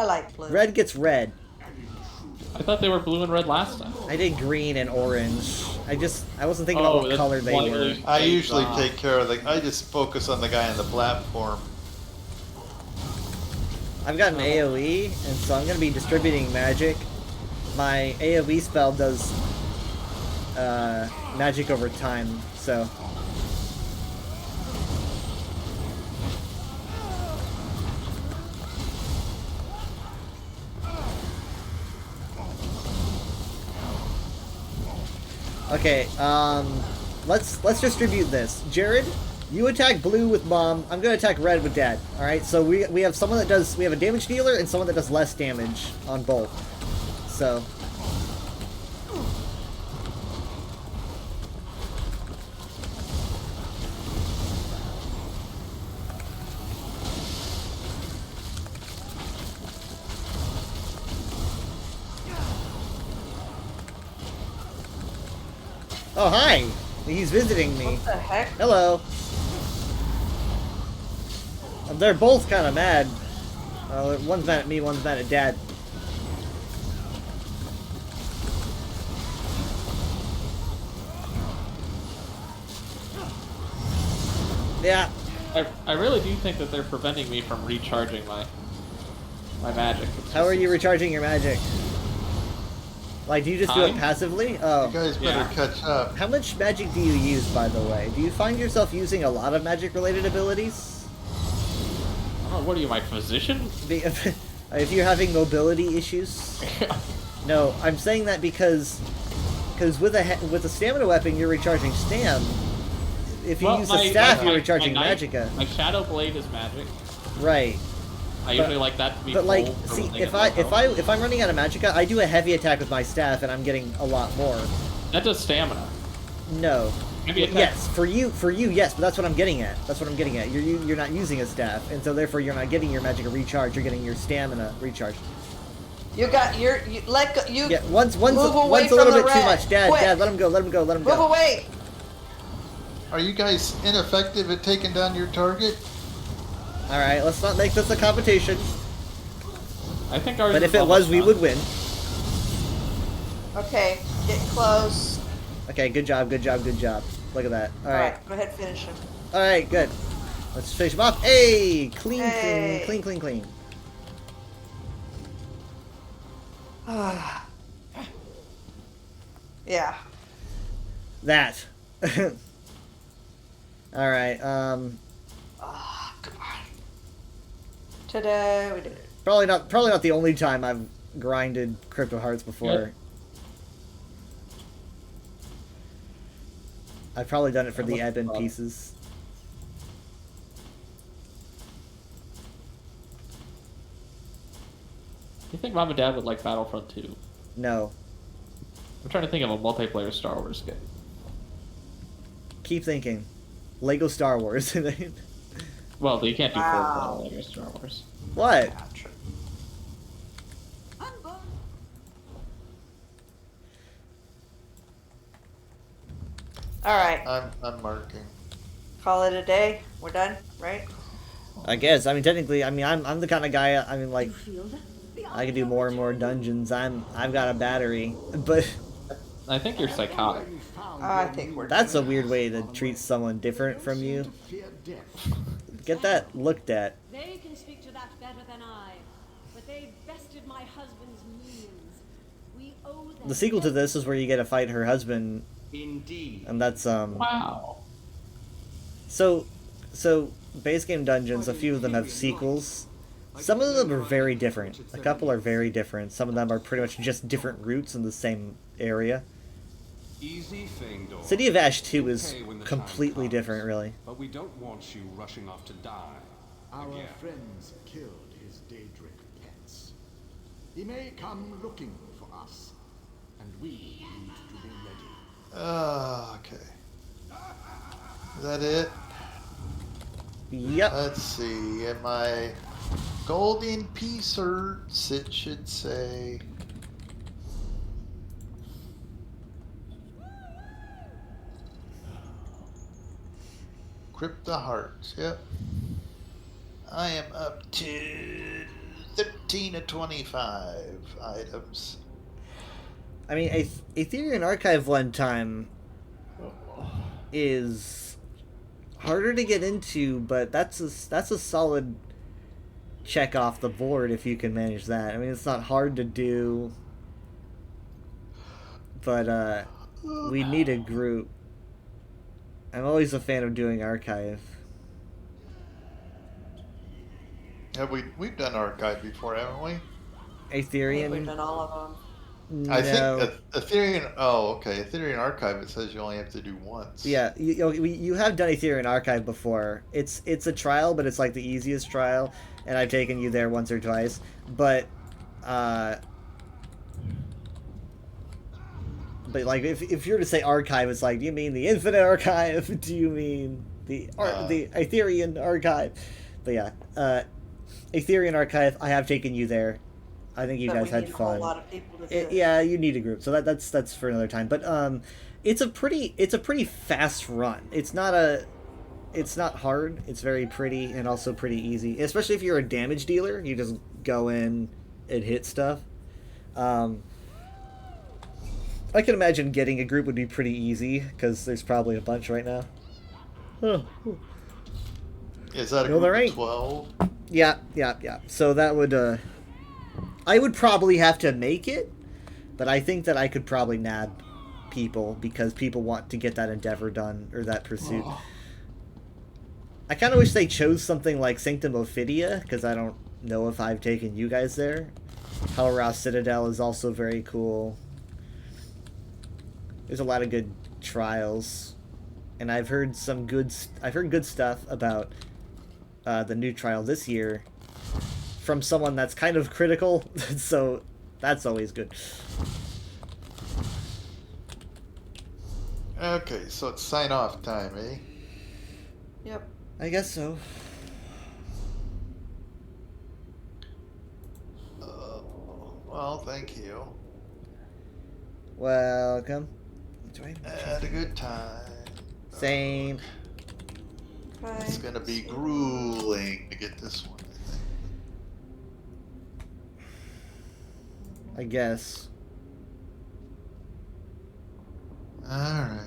S14: I like blue.
S11: Red gets red.
S8: I thought they were blue and red last time.
S11: I did green and orange. I wasn't thinking about what color they were.
S9: I usually take care of I just focus on the guy on the platform.
S11: I've got an AoE, and so I'm going to be distributing magic. My AoE spell does magic over time, so... Okay, let's distribute this. Jared, you attack blue with mom. I'm gonna attack red with dad. All right. So we have someone that does. We have a damage dealer and someone that does less damage on both. So. Oh, hi! He's visiting me.
S14: What the heck?
S11: Hello. They're both kind of mad. One's mad at me, one's mad at Dad. Yeah.
S8: I really do think that they're preventing me from recharging my my magic.
S11: How are you recharging your magic? Like, do you just do it
S8: Time?
S11: passively? Oh.
S9: You guys better
S8: Yeah.
S9: catch up.
S11: How much magic do you use, by the way? Do you find yourself using a lot of magic-related abilities?
S8: Oh, what are you, my physician?
S11: If you're having mobility issues? No, I'm saying that because with a stamina weapon, you're recharging stam. If you use a staff, you're recharging magicka.
S8: My shadow blade is magic.
S11: Right.
S8: I usually like that to be
S11: But
S8: full
S11: like,
S8: for
S11: see,
S8: when they
S11: if
S8: get low health.
S11: I'm running out of magicka, I do a heavy attack with my staff, and I'm getting a lot more.
S8: That does stamina.
S11: No.
S8: Heavy attack.
S11: Yes, for you, yes, but that's what I'm getting at. That's what I'm getting at. You're not using a staff, and so therefore you're not getting your magicka recharge. You're getting your stamina recharge.
S14: You got you let go. You
S11: Yeah, once a
S14: move away
S11: little
S14: from the
S11: bit too
S14: red.
S11: much. Dad,
S14: Quick.
S11: Dad, let him go. Let him go. Let him
S14: Move
S11: go.
S14: away.
S9: Are you guys ineffective at taking down your target?
S11: All right, let's not make this a competition.
S8: I think ours
S11: But
S8: is
S11: if it
S8: almost
S11: was, we
S8: done.
S11: would win.
S14: Okay, get close.
S11: Okay, good job, good job, good job. Look at that. All
S14: All
S11: right.
S14: right, go ahead, finish him.
S11: All right, good. Let's finish him off. Hey, clean,
S14: Hey.
S11: clean.
S14: Yeah.
S11: That. All right.
S14: Oh, come on. Today we did it.
S11: Probably not the only time I've grinded Crypto Hearts before.
S8: Yep.
S11: I've probably done it for
S8: That
S11: the
S8: was
S11: admin
S8: fun.
S11: pieces.
S8: You think Mom and Dad would like Battlefront 2?
S11: No.
S8: I'm trying to think of a multiplayer Star Wars game.
S11: Keep thinking. Lego Star Wars.
S8: Well, you can't do
S14: Wow.
S8: full Lego Star Wars.
S11: What?
S14: All right,
S9: I'm marking.
S14: call it a day. We're done, right?
S11: I guess. I mean, technically, I'm the kind of guy. I mean, like, I can do more and more dungeons. I've got a battery, but
S8: I think you're psychotic.
S14: I think we're
S11: that's a weird way to treat someone different from you. Get that looked at.
S10: They can speak to that better than I, but they've bested my husband's minions. We owe them.
S11: The sequel to this is where you get to fight her husband,
S13: Indeed.
S11: and that's
S8: Wow.
S11: So base game dungeons. A few of them have sequels. Some of them are very different. A couple are very different. Some of them are pretty much just different routes in the same area.
S13: Easy, Feindor.
S11: City of Ash 2 is
S13: Okay when the time
S11: completely
S13: comes,
S11: different, really.
S13: But we don't want you rushing off to die.
S12: Our
S13: again.
S12: friends killed his daedric pets. He may come looking for us, and we need to be ready.
S9: Okay. Is that it?
S11: Yep.
S9: Let's see. In my golden P certs, it should say. Crypto Hearts, yep. I am up to 13 of 25 items.
S11: I mean, Ethereum Archive one time is harder to get into, but that's a solid check off the board if you can manage that. I mean, it's not hard to do, but we need a group. I'm always a fan of doing Archive.
S9: Have we've done Archive before, haven't we?
S11: Ethereum.
S14: We've done all of them.
S9: I
S11: No.
S9: think Ethereum. Oh, okay. Ethereum Archive. It says you only have to do once.
S11: Yeah, you have done Ethereum Archive before. It's a trial, but it's like the easiest trial, and I've taken you there once or twice. But like if you're to say Archive, it's like, do you mean the Infinite Archive? Do you mean the Ethereum Archive? But yeah, Ethereum Archive. I have taken you there. I think you
S14: But
S11: guys
S14: we
S11: had
S14: need a
S11: fun.
S14: whole lot of people to do it.
S11: Yeah, you need a group, so that's for another time. But it's a pretty fast run. It's not hard. It's very pretty and also pretty easy, especially if you're a damage dealer. You just go in and hit stuff. I can imagine getting a group would be pretty easy because there's probably a bunch right now. Huh.
S9: Is that a
S11: No, there
S9: group of
S11: ain't.
S9: 12?
S11: Yeah. So that would I would probably have to make it, but I think that I could probably nab people because people want to get that endeavor done or that pursuit.
S9: Oh.
S11: I kind of wish they chose something like Sanctum Ophidia because I don't know if I've taken you guys there. Helroth Citadel is also very cool. There's a lot of good trials, and I've heard good stuff about the new trial this year from someone that's kind of critical, so that's always good.
S9: Okay, so it's sign off time, eh?
S14: Yep.
S11: I guess so.
S9: Well, thank you.
S11: Welcome.
S9: Had a good time.
S11: Same.
S14: Bye.
S9: It's gonna be grueling to get this one,
S11: I guess.
S9: Alright.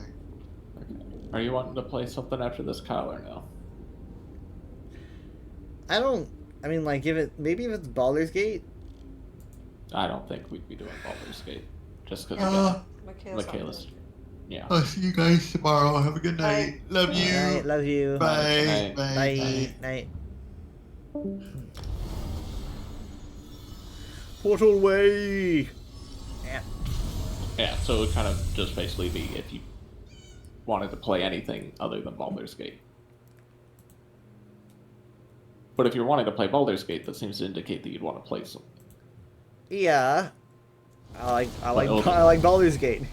S8: Are you wanting to play something after this, Kyle, or no?
S11: I mean, like, maybe if it's Baldur's Gate.
S8: I don't think we'd be doing Baldur's Gate. Just because Michaela's. Yeah.
S9: I'll see you guys tomorrow. Have a good night. Love you.
S11: Alright, love you.
S9: Bye.
S11: Bye. Night. Portal way.
S8: Yeah, so it would kind of just basically be if you wanted to play anything other than Baldur's Gate. But if you're wanting to play Baldur's Gate, that seems to indicate that you'd want to play something.
S11: Yeah. I like Baldur's Gate.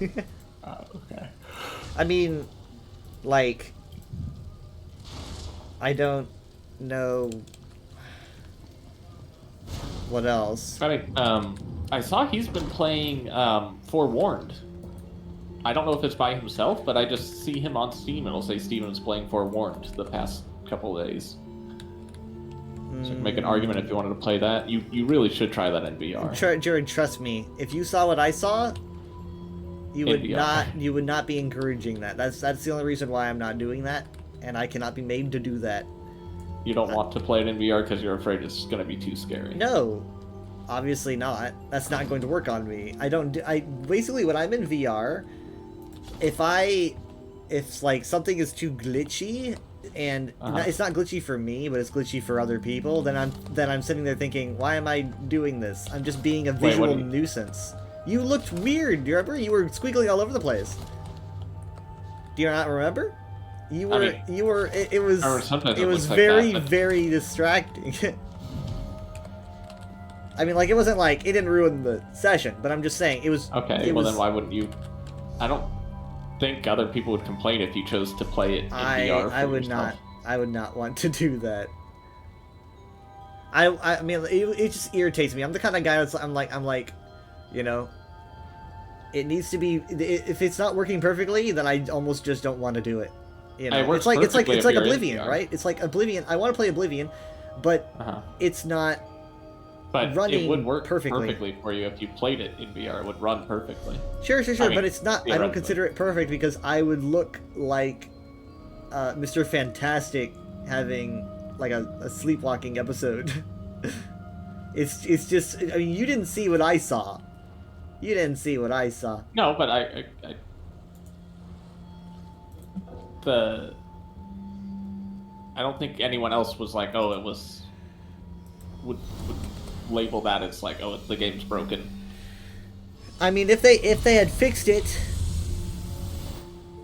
S8: Okay.
S11: I mean, like, I don't know what else.
S8: I mean, I saw he's been playing Forewarned. I don't know if it's by himself, but I just see him on Steam and it'll say Steven's playing Forewarned the past couple of days. So I can make an argument if you wanted to play that. You really should try that in VR.
S11: Jared, trust me. If you saw what I saw, you would not be encouraging that. That's the only reason why I'm not doing that, and I cannot be made to do that.
S8: You don't want to play it in VR because you're afraid it's going to be too scary.
S11: No, obviously not. That's not going to work on me. Basically when I'm in VR, if like something is too glitchy and it's not glitchy for me, but it's glitchy for other people, then I'm sitting there thinking, why am I doing this? I'm just being a visual nuisance. You looked weird. Do you remember? You were squiggling all over the place. Do you not remember? It was very distracting. I mean, like, it wasn't like it didn't ruin the session, but I'm just saying it was.
S8: Okay, then why wouldn't you? I don't think other people would complain if you chose to play it in VR.
S11: I would not. I would not want to do that. I mean, it just irritates me. I'm the kind of guy that's I'm like, you know, it needs to be. If it's not working perfectly, then I almost just don't want to do it. You know, it's like Oblivion, right? It's like Oblivion. I want to play Oblivion, but it's not.
S8: But
S11: running
S8: it would work
S11: perfectly
S8: for you if you played it in VR. It would run perfectly.
S11: Sure, but it's not. I don't consider it perfect because I would look like Mr. Fantastic having like a sleepwalking episode. It's just. I mean, you didn't see what I saw. You didn't see what I saw.
S8: No, but I don't think anyone else was like, oh, it was would label that as like, oh, the game's broken.
S11: I mean, if they had fixed it,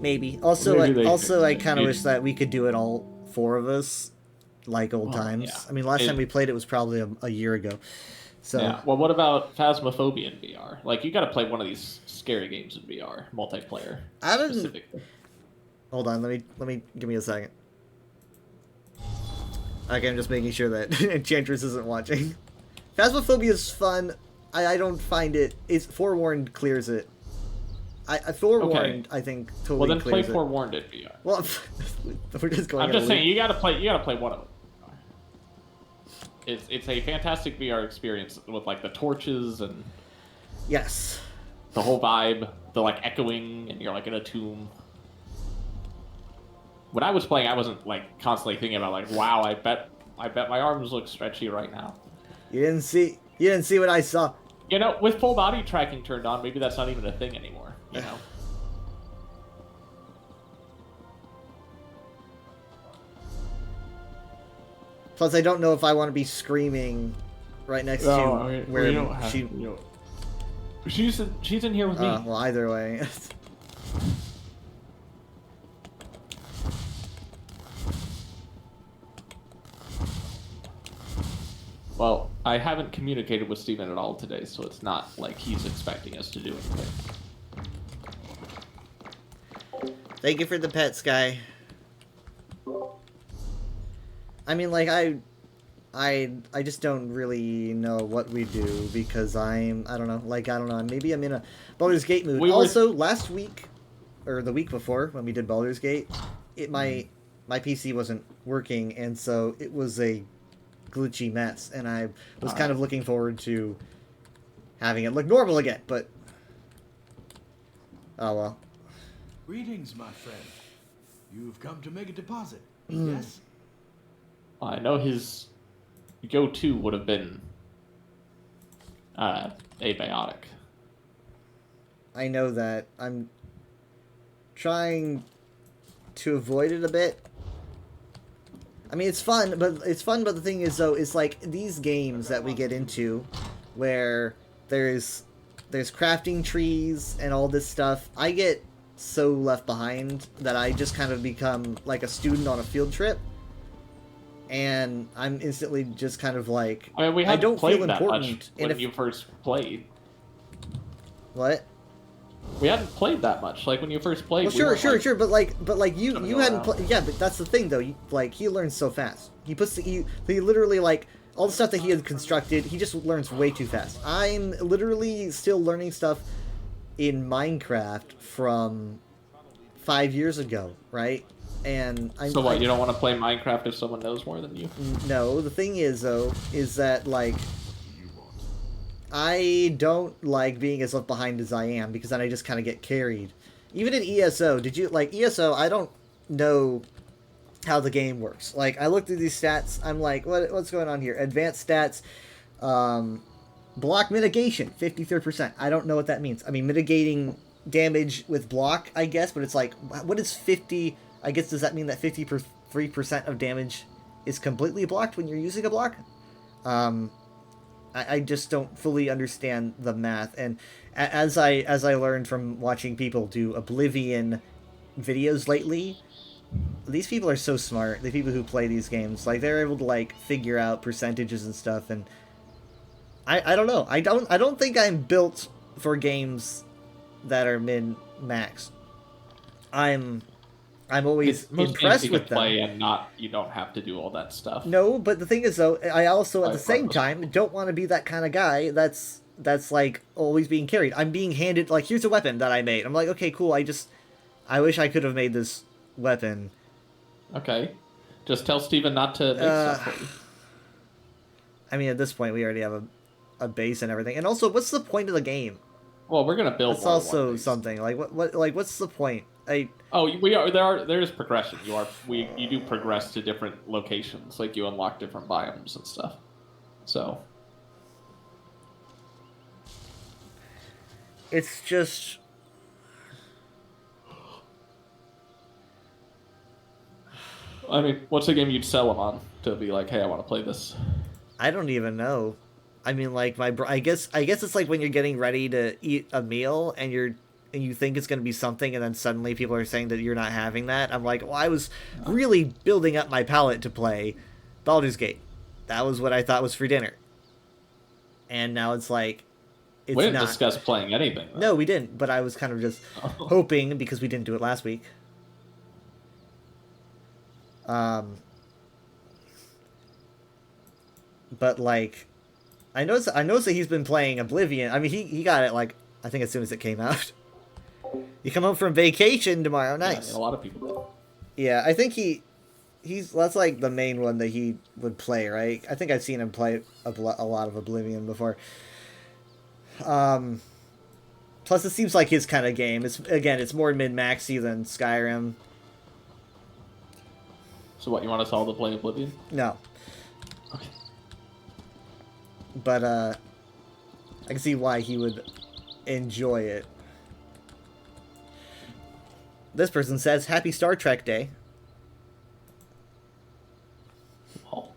S11: maybe. Also, I kind of wish that we could do it all four of us, like old times.
S8: Yeah.
S11: I mean, last time we played it was probably a year ago. So.
S8: Yeah. Well, what about Phasmophobia in VR? Like, you got to play one of these scary games in VR, multiplayer.
S11: I didn't. Hold on. Let me give me a second. Okay, I'm just making sure that Enchantress isn't watching. Phasmophobia is fun. I don't find it. It's Forewarned clears it. Forewarned, I think, totally.
S8: Well, then play
S11: clears it.
S8: Forewarned in VR.
S11: Well, we're just going.
S8: I'm just saying you gotta play one of them. It's a fantastic VR experience with like the torches and
S11: yes,
S8: the whole vibe, the like echoing, and you're like in a tomb. When I was playing, I wasn't like constantly thinking about like, wow, I bet my arms look stretchy right now.
S11: You didn't see You didn't see what I saw.
S8: You know, with full body tracking turned on, maybe that's not even a thing anymore. You know.
S11: Plus, I don't know if I want to be screaming right next to where
S8: we don't have,
S11: she.
S8: She's in here with me.
S11: Well, either way.
S8: Well, I haven't communicated with Steven at all today, so it's not like he's expecting us to do anything.
S11: Thank you for the pet, Sky. I mean, like, I just don't really know what we do because I don't know, maybe I'm in a Baldur's Gate mood. Also, last week, or the week before, when we did Baldur's Gate, my PC wasn't working, and so it was a glitchy mess, and I was kind of looking forward to having it look normal again, but oh well.
S12: Greetings, my friend. You've come to make a deposit, yes?
S8: I know his go-to would have been abiotic.
S11: I know that. I'm trying to avoid it a bit. I mean, it's fun, but the thing is, though, is like these games that we get into where there's crafting trees and all this stuff, I get so left behind that I just kind of become like a student on a field trip. And I'm instantly just kind of like,
S8: I mean, we
S11: I don't
S8: played
S11: feel
S8: that
S11: important.
S8: much when you first played.
S11: What?
S8: We hadn't played that much. Like when you first played.
S11: Well, sure, but you hadn't played. Yeah, but that's the thing though. He learns so fast. He literally like all the stuff that he had constructed. He just learns way too fast. I'm literally still learning stuff in Minecraft from 5 years ago, right? And
S8: So what? You don't want to play Minecraft if someone knows more than you?
S11: No, the thing is though, is that like I don't like being as left behind as I am because then I just kind of get carried. Even in ESO, ESO? I don't know how the game works. Like I looked at these stats, I'm like, what's going on here? Advanced stats, block mitigation, 53%. I don't know what that means. I mean, mitigating damage with block, I guess, but it's like, what is 50? I guess does that mean that 53% of damage is completely blocked when you're using a block? I just don't fully understand the math, and as I learned from watching people do Oblivion videos lately, these people are so smart. The people who play these games, like they're able to like figure out percentages and stuff, and I don't know. I don't think I'm built for games that are min-max. I'm always impressed with them.
S8: Play and you don't have to do all that stuff.
S11: No, but the thing is though, I also at the same time don't want to be that kind of guy that's like always being carried. I'm being handed like, here's a weapon that I made. I'm like, okay, cool. I wish I could have made this weapon.
S8: Okay, just tell Steven not to make stuff for you.
S11: I mean, at this point, we already have a base and everything. And also, what's the point of the game?
S8: Well, we're gonna build.
S11: It's also something like what's the point?
S8: There is progression. You do progress to different locations, like you unlock different biomes and stuff. So
S11: it's just
S8: I mean, what's the game you'd sell them on to be like, hey, I want to play this?
S11: I don't even know. I mean, like I guess it's like when you're getting ready to eat a meal and you think it's going to be something, and then suddenly people are saying that you're not having that. I'm like, well, I was really building up my palate to play Baldur's Gate. That was what I thought was for dinner. And now it's like, it's
S8: we didn't
S11: not.
S8: Discuss playing anything. Though.
S11: No, we didn't, but I was kind of just hoping, because we didn't do it last week. But like, I noticed that he's been playing Oblivion. I mean, he got it like, I think as soon as it came out. You come home from vacation tomorrow, nice.
S8: Yeah, a lot of people did.
S11: Yeah, I think that's like the main one that he would play, right? I think I've seen him play a lot of Oblivion before. Plus, it seems like his kind of game. It's more min-maxy than Skyrim.
S8: So what, you want us all to play Oblivion?
S11: No.
S8: Okay.
S11: But I can see why he would enjoy it. This person says, "Happy Star Trek Day."
S8: Oh.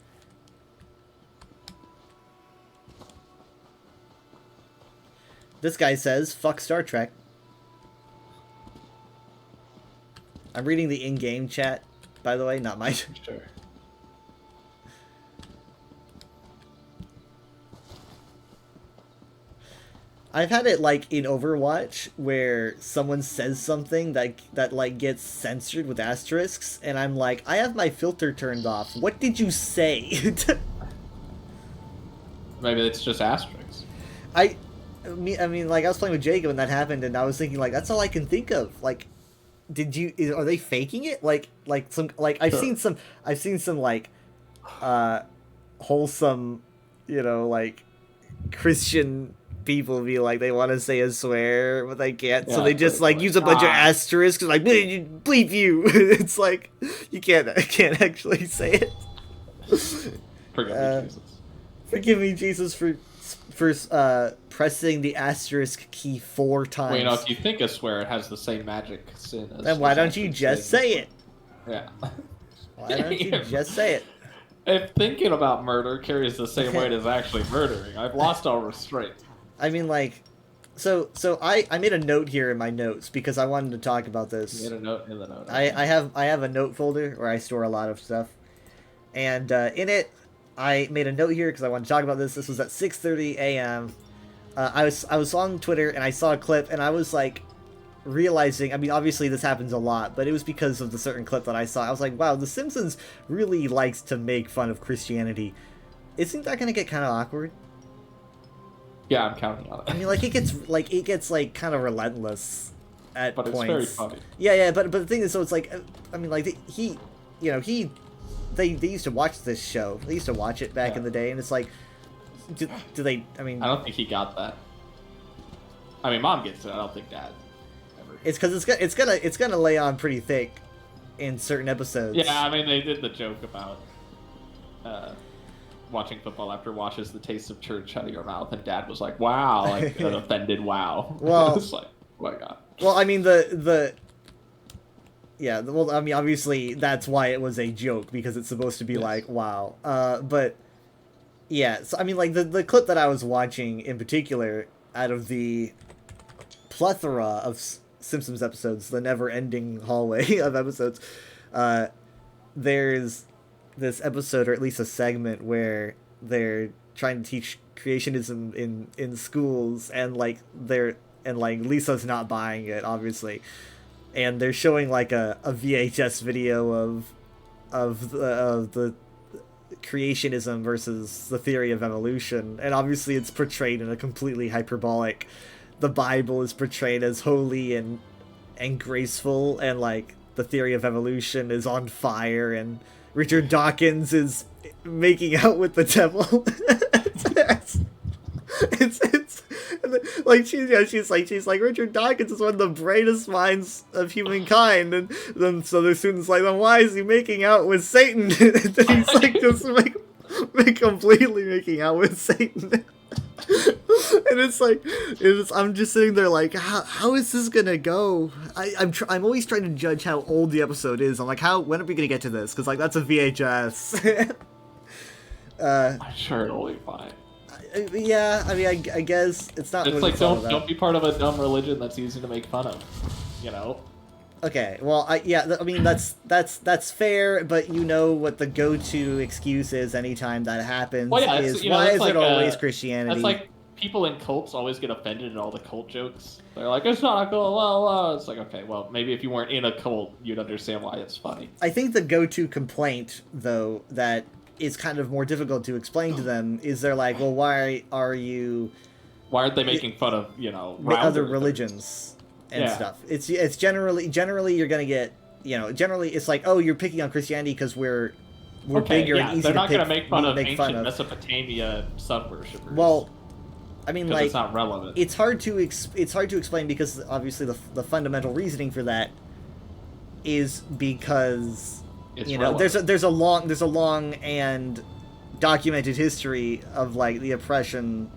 S11: This guy says, "Fuck Star Trek." I'm reading the in-game chat, by the way, not mine.
S8: Sure.
S11: I've had it like in Overwatch where someone says something that like gets censored with asterisks, and I'm like, I have my filter turned off. What did you say?
S8: Maybe it's just asterisks.
S11: I mean, like I was playing with Jacob and that happened, and I was thinking like that's all I can think of. Like, are they faking it? Like some like I've seen some like wholesome, like Christian people be like they want to say a swear but they can't, so they just like use a bunch of asterisks like bleep you. It's like you can't actually say it. Forgive me, Jesus, for pressing the asterisk key 4 times.
S8: Well, if you think a swear, it has the same magic sin as...
S11: Then why don't you just say it?
S8: Yeah.
S11: Why don't you just say it?
S8: If thinking about murder carries the same weight as actually murdering, I've lost all restraint.
S11: I mean, like... So I made a note here in my notes because I wanted to talk about this.
S8: You made a note in the note.
S11: I have a note folder where I store a lot of stuff. And in it, I made a note here because I wanted to talk about this. This was at 6:30 a.m. I was on Twitter and I saw a clip and I was like realizing, I mean, obviously this happens a lot, but it was because of the certain clip that I saw. I was like, wow, The Simpsons really likes to make fun of Christianity. Isn't that going to get kind of awkward?
S8: Yeah, I'm counting on it.
S11: I mean, like it gets kind of relentless at
S8: but
S11: points.
S8: It's very funny.
S11: Yeah, but the thing is, so it's like, I mean, like they used to watch this show. They used to watch it back in the day, and it's like, do they? I mean,
S8: I don't think he got that. I mean, Mom gets it. I don't think Dad ever.
S11: It's because it's gonna lay on pretty thick in certain episodes.
S8: Yeah, I mean, they did the joke about watching football after washes the taste of church out of your mouth, and Dad was like, "Wow," like an offended wow.
S11: Well,
S8: it's like, oh my God.
S11: Well, I mean yeah, well, I mean, obviously that's why it was a joke, because it's supposed to be like, wow. But yeah, so I mean, like the clip that I was watching in particular, out of the plethora of Simpsons episodes, the never-ending hallway of episodes, there's this episode, or at least a segment, where they're trying to teach creationism in schools, and like Lisa's not buying it, obviously. And they're showing like a VHS video of the creationism versus the theory of evolution, and obviously it's portrayed in a completely hyperbolic. The Bible is portrayed as holy and graceful, and like the theory of evolution is on fire, and Richard Dawkins is making out with the devil. it's like she's like Richard Dawkins is one of the brightest minds of humankind, and then so the student's like, then why is he making out with Satan? And then he's like just completely making out with Satan. And it's like I'm just sitting there like, how is this gonna go? I'm always trying to judge how old the episode is. I'm like, when are we gonna get to this? Because like that's a VHS.
S8: I'm sure it'll be fine.
S11: Yeah, I mean, I guess it's not.
S8: It's like don't be part of a dumb religion that's easy to make fun of, you know.
S11: Okay, well, I mean that's fair, but you know what the go-to excuse is anytime that happens is why is it always Christianity?
S8: That's like people in cults always get offended at all the cult jokes. They're like, it's not a cult. Well, it's like, okay, well, maybe if you weren't in a cult, you'd understand why it's funny.
S11: I think the go-to complaint, though, that is kind of more difficult to explain to them is they're like, well, why aren't
S8: they making fun of,
S11: other religions and stuff? It's generally you're gonna get, generally it's like, oh, you're picking on Christianity because we're bigger and easier to
S8: they're not
S11: gonna
S8: make fun of ancient Mesopotamia sun worshippers.
S11: Well, I mean, like,
S8: it's not relevant.
S11: It's hard to explain because obviously the fundamental reasoning for that is because there's a long and documented history of like the oppression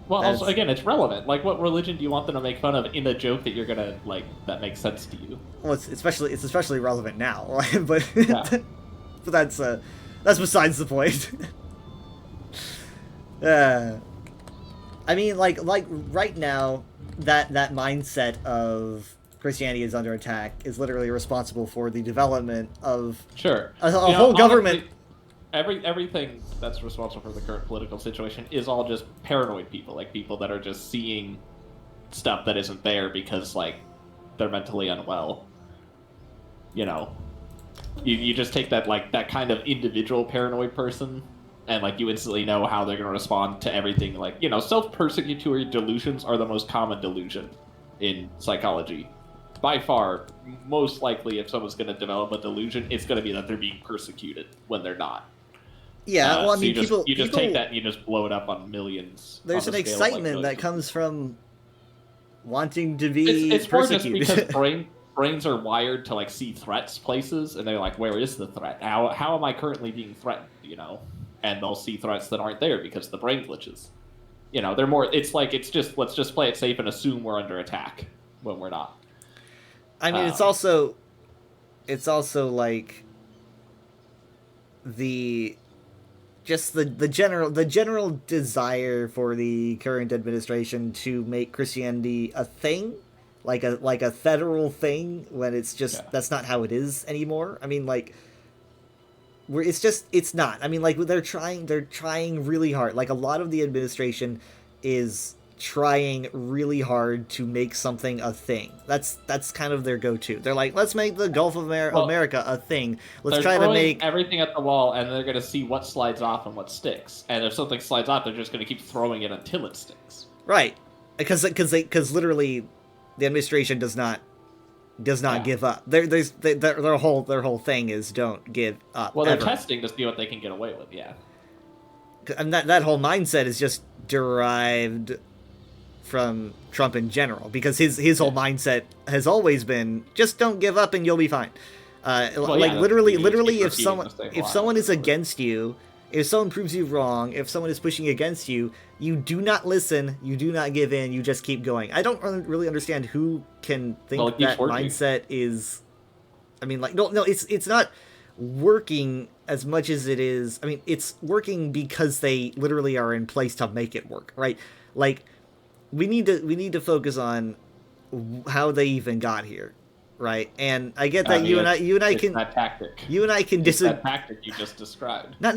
S8: Well, also,
S11: That's-
S8: again, it's relevant. Like, what religion do you want them to make fun of in a joke that you're gonna like that makes sense to you?
S11: Well, it's especially relevant now, but
S8: Yeah.
S11: but that's besides the point. I mean, like right now, that mindset of Christianity is under attack is literally responsible for the development of
S8: Sure.
S11: a
S8: You know,
S11: whole government.
S8: honestly, everything that's responsible for the current political situation is all just paranoid people, like people that are just seeing stuff that isn't there because like they're mentally unwell. You know, you just take that kind of individual paranoid person, and like you instantly know how they're going to respond to everything. Like, you know, self-persecutory delusions are the most common delusion in psychology. By far, most likely, if someone's going to develop a delusion, it's going to be that they're being persecuted when they're not.
S11: Yeah, well, I
S8: so
S11: mean,
S8: you just
S11: people
S8: take that and you just blow it up on millions.
S11: There's
S8: on
S11: an
S8: the scale of, like,
S11: excitement
S8: millions.
S11: that comes from wanting to be
S8: It's more just
S11: persecuted.
S8: because brains are wired to like see threats places, and they're like, where is the threat? How am I currently being threatened? You know, and they'll see threats that aren't there because the brain glitches. You know, they're more. It's like let's just play it safe and assume we're under attack when we're not.
S11: I mean, it's also like the general desire for the current administration to make Christianity a thing, like a federal thing, when it's just that's not how it is anymore. I mean, like it's not. I mean, like they're trying really hard. Like a lot of the administration is trying really hard to make something a thing. That's kind of their go-to. They're like, let's make the Gulf of America a thing. Let's try to
S8: throwing
S11: make
S8: everything at the wall, and they're going to see what slides off and what sticks. And if something slides off, they're just going to keep throwing it until it sticks.
S11: right, because literally the administration does not give up. Their whole thing is don't give up.
S8: Well, they're
S11: ever.
S8: testing to see what they can get away with. Yeah.
S11: And that whole mindset is just derived from Trump in general, because his whole mindset has always been just don't give up and you'll be fine. Literally, if someone is against you, if someone proves you wrong, if someone is pushing against you, you do not listen, you do not give in, you just keep going. I don't really understand who can think that mindset is. I mean, like, no, it's not working as much as it is. I mean, it's working because they literally are in place to make it work, right? Like, we need to focus on how they even got here, right? And I get that you and I can
S8: that tactic.
S11: You and I can
S8: disagree. That tactic you just described.
S11: Not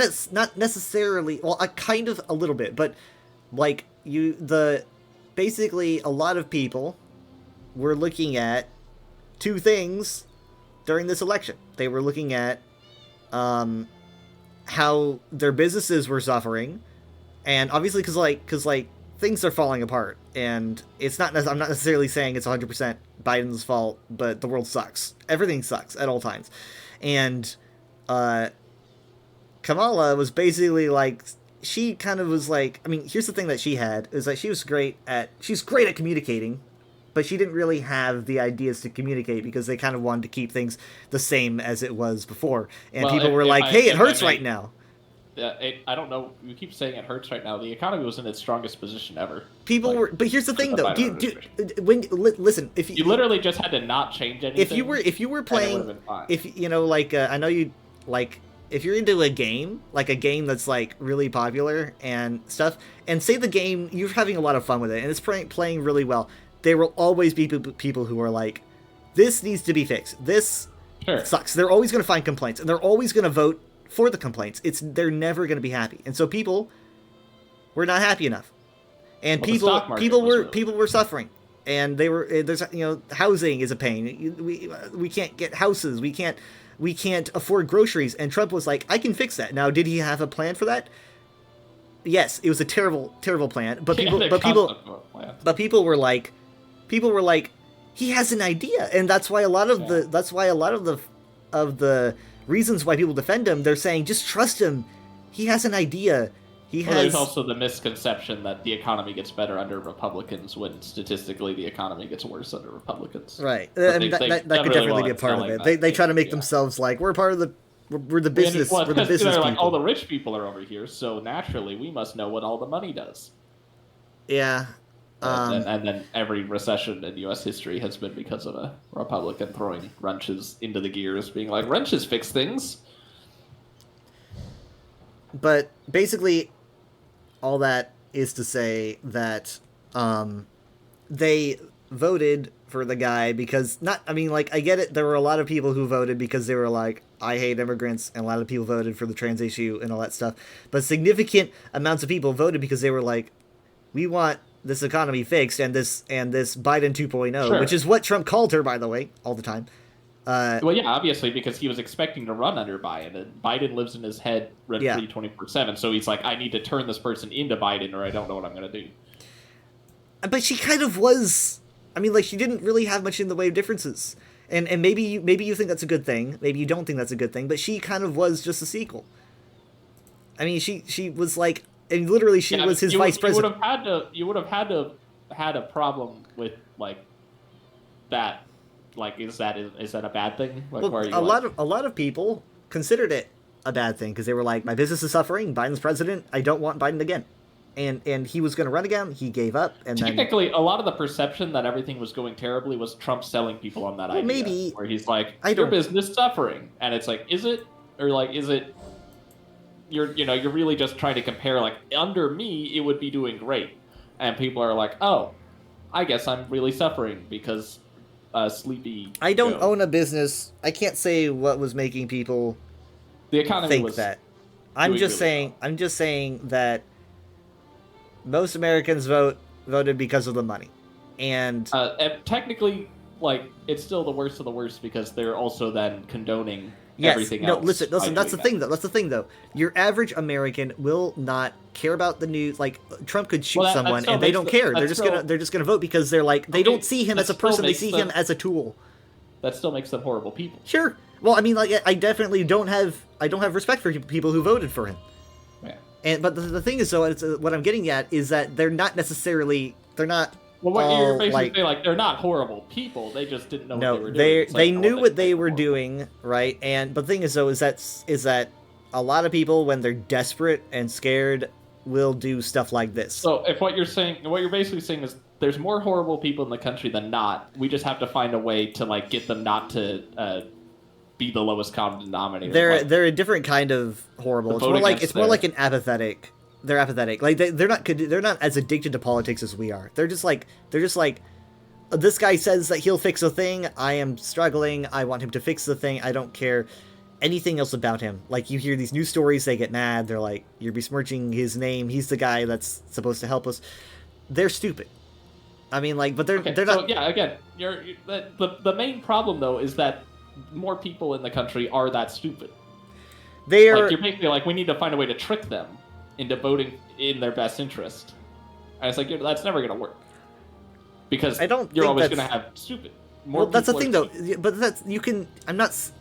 S11: necessarily. Well, kind of a little bit, but like basically a lot of people were looking at two things during this election. They were looking at how their businesses were suffering, and obviously because things are falling apart, and it's not. I'm not necessarily saying it's 100% Biden's fault, but the world sucks. Everything sucks at all times, and Kamala was basically like, she kind of was like, I mean, here's the thing that she had is that she's great at communicating, but she didn't really have the ideas to communicate because they kind of wanted to keep things the same as it was before, and people were like, hey, it hurts right now.
S8: I don't know. You keep saying it hurts right now. The economy was in its strongest position ever.
S11: People were, but here's the thing, though. Listen, if
S8: you literally just had to not change anything.
S11: If you were playing, if you know, like I know you like, if you're into a game that's like really popular and stuff, and say the game you're having a lot of fun with it and it's playing really well, there will always be people who are like, this needs to be fixed. This sucks. They're always going to find complaints, and they're always going to vote for the complaints. They're never going to be happy, and so people were not happy enough, and people were suffering, and there's housing is a pain. We can't get houses. We can't afford groceries, and Trump was like, I can fix that. Now, did he have a plan for that? Yes, it was a terrible plan, but people were like, he has an idea, and that's why a lot of the reasons why people defend him, they're saying just trust him. He has an idea.
S8: There's also the misconception that the economy gets better under Republicans when statistically the economy gets worse under Republicans.
S11: Right. I mean, that could definitely be a part of it. They try to make themselves like, we're the business. We're the business
S8: they're
S11: people.
S8: like, all the rich people are over here, so naturally we must know what all the money does.
S11: Yeah.
S8: And then every recession in U.S. history has been because of a Republican throwing wrenches into the gears, being like, wrenches fix things.
S11: But basically, all that is to say that they voted for the guy because I get it. There were a lot of people who voted because they were like, I hate immigrants, and a lot of people voted for the trans issue and all that stuff. But significant amounts of people voted because they were like, we want this economy fixed and this Biden 2.0,
S8: Sure.
S11: which is what Trump called her, by the way, all the time.
S8: Well, yeah, obviously, because he was expecting to run under Biden, and Biden lives in his head rent-free 24/7, so he's like, I need to turn this person into Biden, or I don't know what I'm going to do.
S11: But she kind of was. I mean, like, she didn't really have much in the way of differences. And maybe you think that's a good thing. Maybe you don't think that's a good thing. But she kind of was just a sequel. I mean, she was like, and literally she was his vice president.
S8: You would have had to had a problem with like that. Like, is that a bad thing? Like,
S11: Well, a lot of people considered it a bad thing because they were like, my business is suffering. Biden's president. I don't want Biden again. And he was going to run again. He gave up. And
S8: technically, a lot of the perception that everything was going terribly was Trump selling people on that idea.
S11: Maybe
S8: where he's like, your business suffering, and it's like, is it, or like, is it? You're really just trying to compare. Like, under me, it would be doing great, and people are like, oh, I guess I'm really suffering because Sleepy.
S11: I don't own a business. I can't say what was making people.
S8: The economy
S11: think
S8: was
S11: that. I'm just saying that. Most Americans voted because of the money, and
S8: technically, like, it's still the worst of the worst because they're also then condoning everything else.
S11: Listen. That's the thing, though. That's the thing, though. Your average American will not care about the news. Like, Trump could shoot someone, and they don't care. They're just gonna vote because they're like they don't see him as a person. They see him as a tool.
S8: That still makes them horrible people.
S11: Sure. Well, I mean, like, I definitely don't have respect for people who voted for him. But the thing is, though, what I'm getting at is that they're not.
S8: Well, what you're basically saying, like, they're not horrible people. They just didn't know what they were doing.
S11: They knew what they were doing, right? But the thing is, though, is that a lot of people, when they're desperate and scared, will do stuff like this.
S8: So, if what you're basically saying is there's more horrible people in the country than not. We just have to find a way to like get them not to. Be the lowest common denominator.
S11: They're a different kind of horrible. It's more like an apathetic. They're apathetic. Like they're not as addicted to politics as we are. They're just like this guy says that he'll fix a thing. I am struggling. I want him to fix the thing. I don't care anything else about him. Like, you hear these news stories, they get mad. They're like, you're besmirching his name. He's the guy that's supposed to help us. They're stupid. I mean, like, but they're not.
S8: So, yeah, again, the main problem though is that more people in the country are that stupid. You're basically like, we need to find a way to trick them into voting in their best interest. And it's like, that's never going to work. Because you're always going to have stupid.
S11: Well, that's the thing, though. But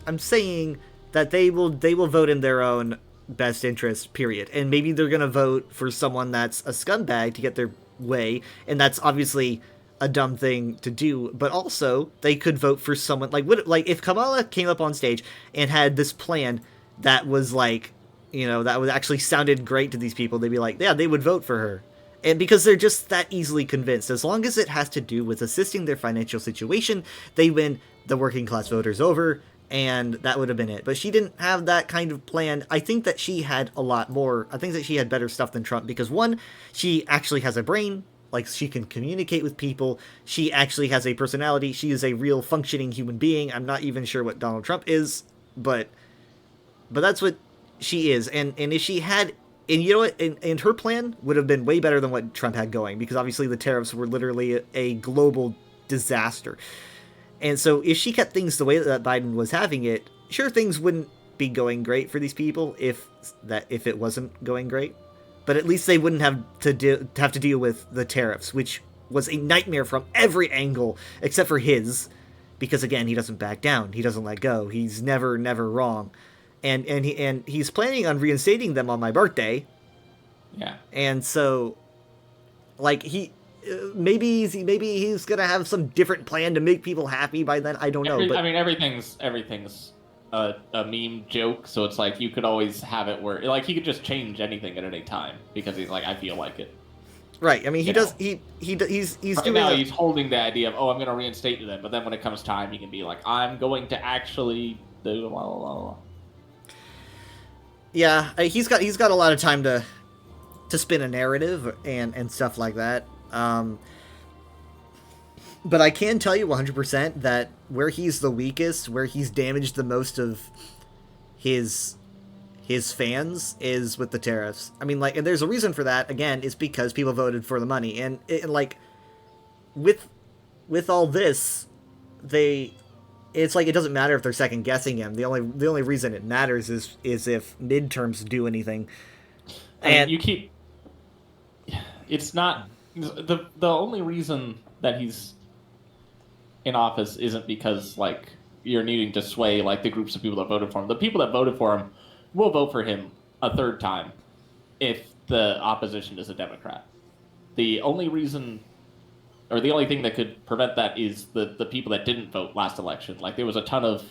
S11: I'm saying that they will vote in their own best interest, period. And maybe they're going to vote for someone that's a scumbag to get their way. And that's obviously a dumb thing to do, but also they could vote for someone like if Kamala came up on stage and had this plan that was like, that was actually sounded great to these people, they'd be like, yeah, they would vote for her. And because they're just that easily convinced, as long as it has to do with assisting their financial situation, they win the working class voters over, and that would have been it. But she didn't have that kind of plan. I think that she had a lot more. I think that she had better stuff than Trump because, one, she actually has a brain. Like, she can communicate with people. She actually has a personality. She is a real functioning human being. I'm not even sure what Donald Trump is, but that's what she is. And if she had, and you know what, and her plan would have been way better than what Trump had going, because obviously the tariffs were literally a global disaster. And so if she kept things the way that Biden was having it, sure, things wouldn't be going great for these people if it wasn't going great. But at least they wouldn't have to deal with the tariffs, which was a nightmare from every angle except for his, because again, he doesn't back down, he doesn't let go, he's never wrong, and he's planning on reinstating them on my birthday.
S8: Yeah. And
S11: so, like, maybe he's gonna have some different plan to make people happy by then. I don't know. But
S8: I mean, everything's a meme joke, so it's like you could always have it where, like, he could just change anything at any time because he's like, I feel like it.
S11: Right. I mean, he
S8: You
S11: does.
S8: know.
S11: He's
S8: Right
S11: doing.
S8: now, he's holding the idea of, oh, I'm going to reinstate them, but then when it comes time, he can be like, I'm going to actually do blah blah blah. Blah.
S11: Yeah, he's got a lot of time to spin a narrative and stuff like that. But I can tell you 100% that where he's the weakest, where he's damaged the most of his fans is with the tariffs. I mean, like, and there's a reason for that. Again, it's because people voted for the money, and like with all this, it's like it doesn't matter if they're second guessing him. The only reason it matters is if midterms do anything.
S8: And you keep. It's not the only reason that he's in office isn't because like you're needing to sway like the groups of people that voted for him. The people that voted for him will vote for him a third time if the opposition is a Democrat. The only reason, or the only thing that could prevent that is the people that didn't vote last election. Like there was a ton of,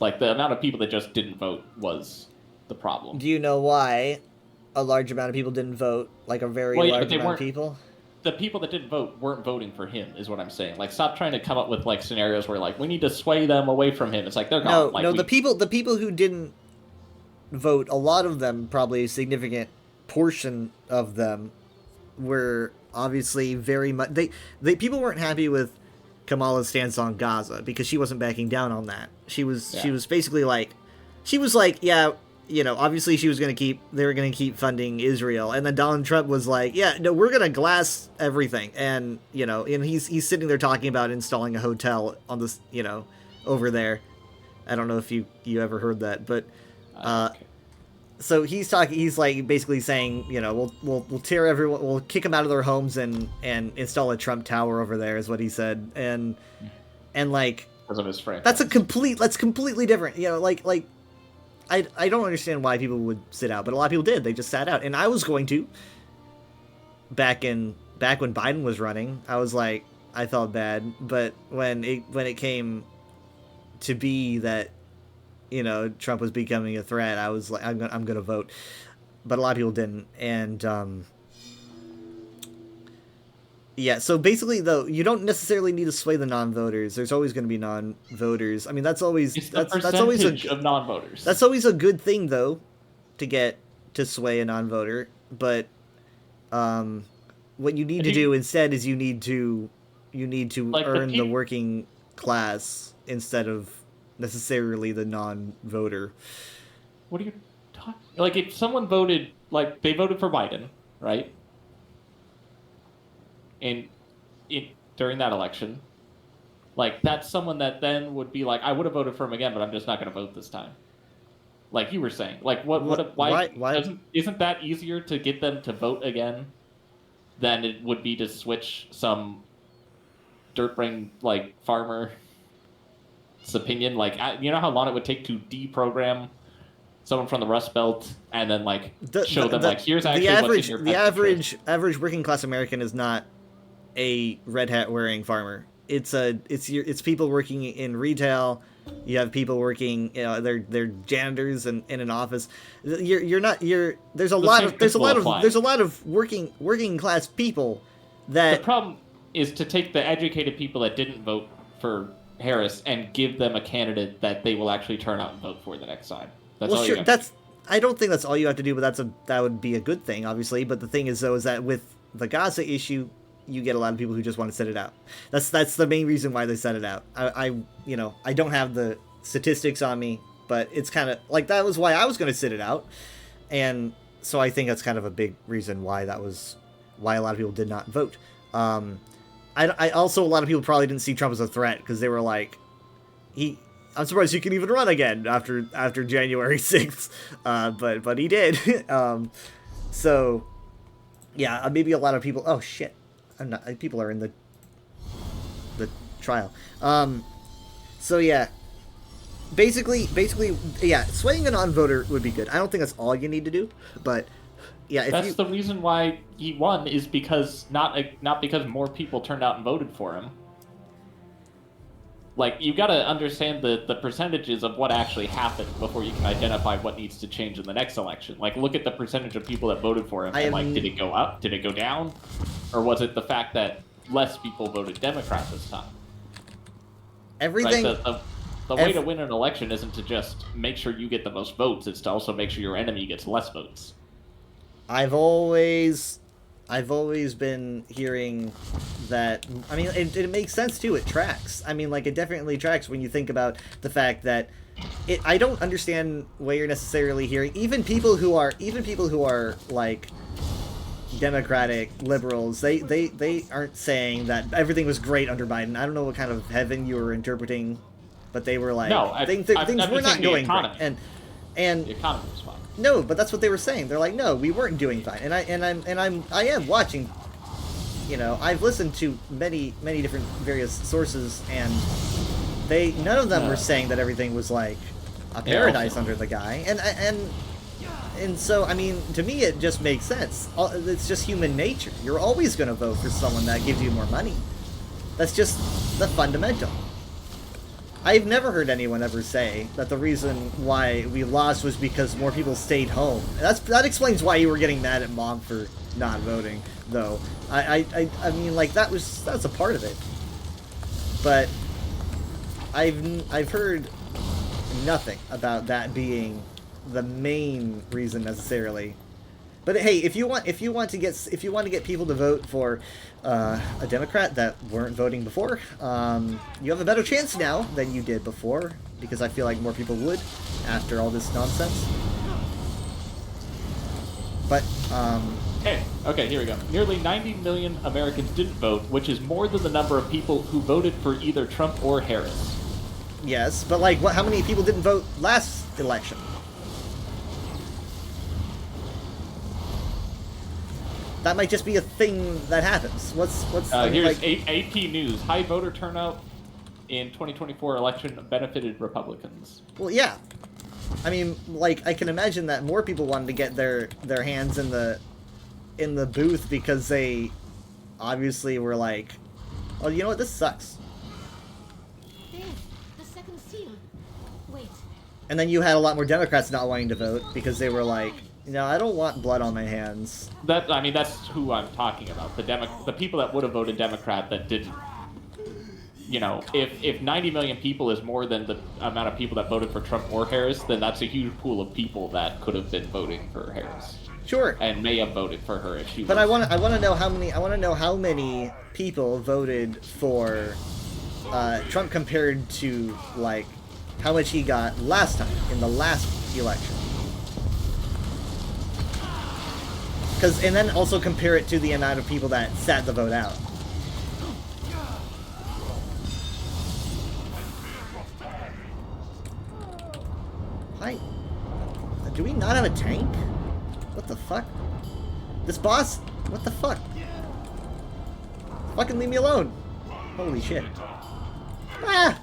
S8: like the amount of people that just didn't vote was the problem.
S11: Do you know why a large amount of people didn't vote? Like a very large amount of people?
S8: The people that didn't vote weren't voting for him, is what I'm saying. Like, stop trying to come up with like scenarios where like we need to sway them away from him. It's like they're gone. Like,
S11: the people who didn't vote, a lot of them, probably a significant portion of them, were obviously very much they people weren't happy with Kamala's stance on Gaza because she wasn't backing down on that. She was basically like, yeah, you know, obviously they were going to keep funding Israel. And then Donald Trump was like, yeah, no, we're going to glass everything. And, you know, and he's sitting there talking about installing a hotel on this, you know, over there. I don't know if you ever heard that, but, so he's like basically saying, you know, we'll tear everyone, we'll kick them out of their homes and install a Trump tower over there is what he said. And like,
S8: because of his friend.
S11: That's completely different. You know, like, I don't understand why people would sit out, but a lot of people did. They just sat out, and I was going to. Back when Biden was running, I was like, I felt bad, but when it came to be that, you know, Trump was becoming a threat, I was like, I'm gonna vote, but a lot of people didn't, and yeah. So basically, though, you don't necessarily need to sway the non-voters. There's always going to be non-voters. I mean, that's always that's always
S8: of non-voters.
S11: That's always a good thing, though, to get to sway a non-voter. But what you need to do instead is you need to like earn the working class instead of necessarily the non-voter.
S8: What are you talking? Like, if someone voted, like they voted for Biden, right? And during that election, like that's someone that then would be like, I would have voted for him again, but I'm just not going to vote this time. Like you were saying, like why isn't that easier to get them to vote again than it would be to switch some dirt brain like farmer's opinion? Like, you know how long it would take to deprogram someone from the Rust Belt and then like show them like here's actually what's in your best
S11: average working class American is not a red hat wearing farmer. It's people working in retail. You have people working, you know, they're janitors in an office. There's a lot of working class people that.
S8: The problem is to take the educated people that didn't vote for Harris and give them a candidate that they will actually turn out and vote for the next time. That's all you have to do.
S11: I don't think that's all you have to do, but that would be a good thing, obviously. But the thing is, though, is that with the Gaza issue, you get a lot of people who just want to sit it out. That's the main reason why they set it out. I don't have the statistics on me, but it's kind of like that was why I was going to sit it out, and so I think that's kind of a big reason why a lot of people did not vote. I also, a lot of people probably didn't see Trump as a threat because they were like, I'm surprised he can even run again after January 6th, but he did. So yeah, maybe a lot of people. Oh shit. People are in the trial. So yeah, basically, yeah, swaying a non-voter would be good. I don't think that's all you need to do, but yeah,
S8: that's the reason why he won is because not because more people turned out and voted for him. Like, you gotta understand the percentages of what actually happened before you can identify what needs to change in the next election. Like, look at the percentage of people that voted for him, and, like, did it go up? Did it go down? Or was it the fact that less people voted Democrat this time?
S11: Everything...
S8: Right? The way to win an election isn't to just make sure you get the most votes, it's to also make sure your enemy gets less votes.
S11: I've always been hearing that. I mean, it makes sense too. It tracks. I mean, like, it definitely tracks when you think about the fact that I don't understand why you're necessarily hearing even people who are like Democratic liberals. They aren't saying that everything was great under Biden. I don't know what kind of heaven you were interpreting, but they were like, things were not going great, and
S8: the economy was fine.
S11: No, but that's what they were saying. They're like, no, we weren't doing fine. And I am watching. You know, I've listened to many different various sources, and none of them were saying that everything was like a paradise under the guy. And so, I mean, to me, it just makes sense. It's just human nature. You're always going to vote for someone that gives you more money. That's just the fundamental. I've never heard anyone ever say that the reason why we lost was because more people stayed home. That explains why you were getting mad at Mom for not voting, though. I mean, like, that's a part of it. But I've heard nothing about that being the main reason necessarily. But hey, if you want to get people to vote for a Democrat that weren't voting before, you have a better chance now than you did before, because I feel like more people would after all this nonsense. But
S8: Okay, here we go. Nearly 90 million Americans didn't vote, which is more than the number of people who voted for either Trump or Harris.
S11: Yes, but like, how many people didn't vote last election? That might just be a thing that happens. What's
S8: here's like... AP News. High voter turnout in 2024 election benefited Republicans.
S11: Well, yeah. I mean, like, I can imagine that more people wanted to get their hands in the booth because they obviously were like, oh, you know what, this sucks.
S10: There, the second seal. Wait.
S11: And then you had a lot more Democrats not wanting to vote because they were like, no, I don't want blood on my hands.
S8: That's who I'm talking about. The people that would have voted Democrat that didn't. You know, if 90 million people is more than the amount of people that voted for Trump or Harris, then that's a huge pool of people that could have been voting for Harris.
S11: Sure.
S8: And may have voted for her if she.
S11: But I want to know how many people voted for Trump compared to like how much he got last time in the last election. And then also compare it to the amount of people that sat the vote out. Hi. Do we not have a tank? What the fuck? This boss? What the fuck? Fucking leave me alone. Holy shit. Ah!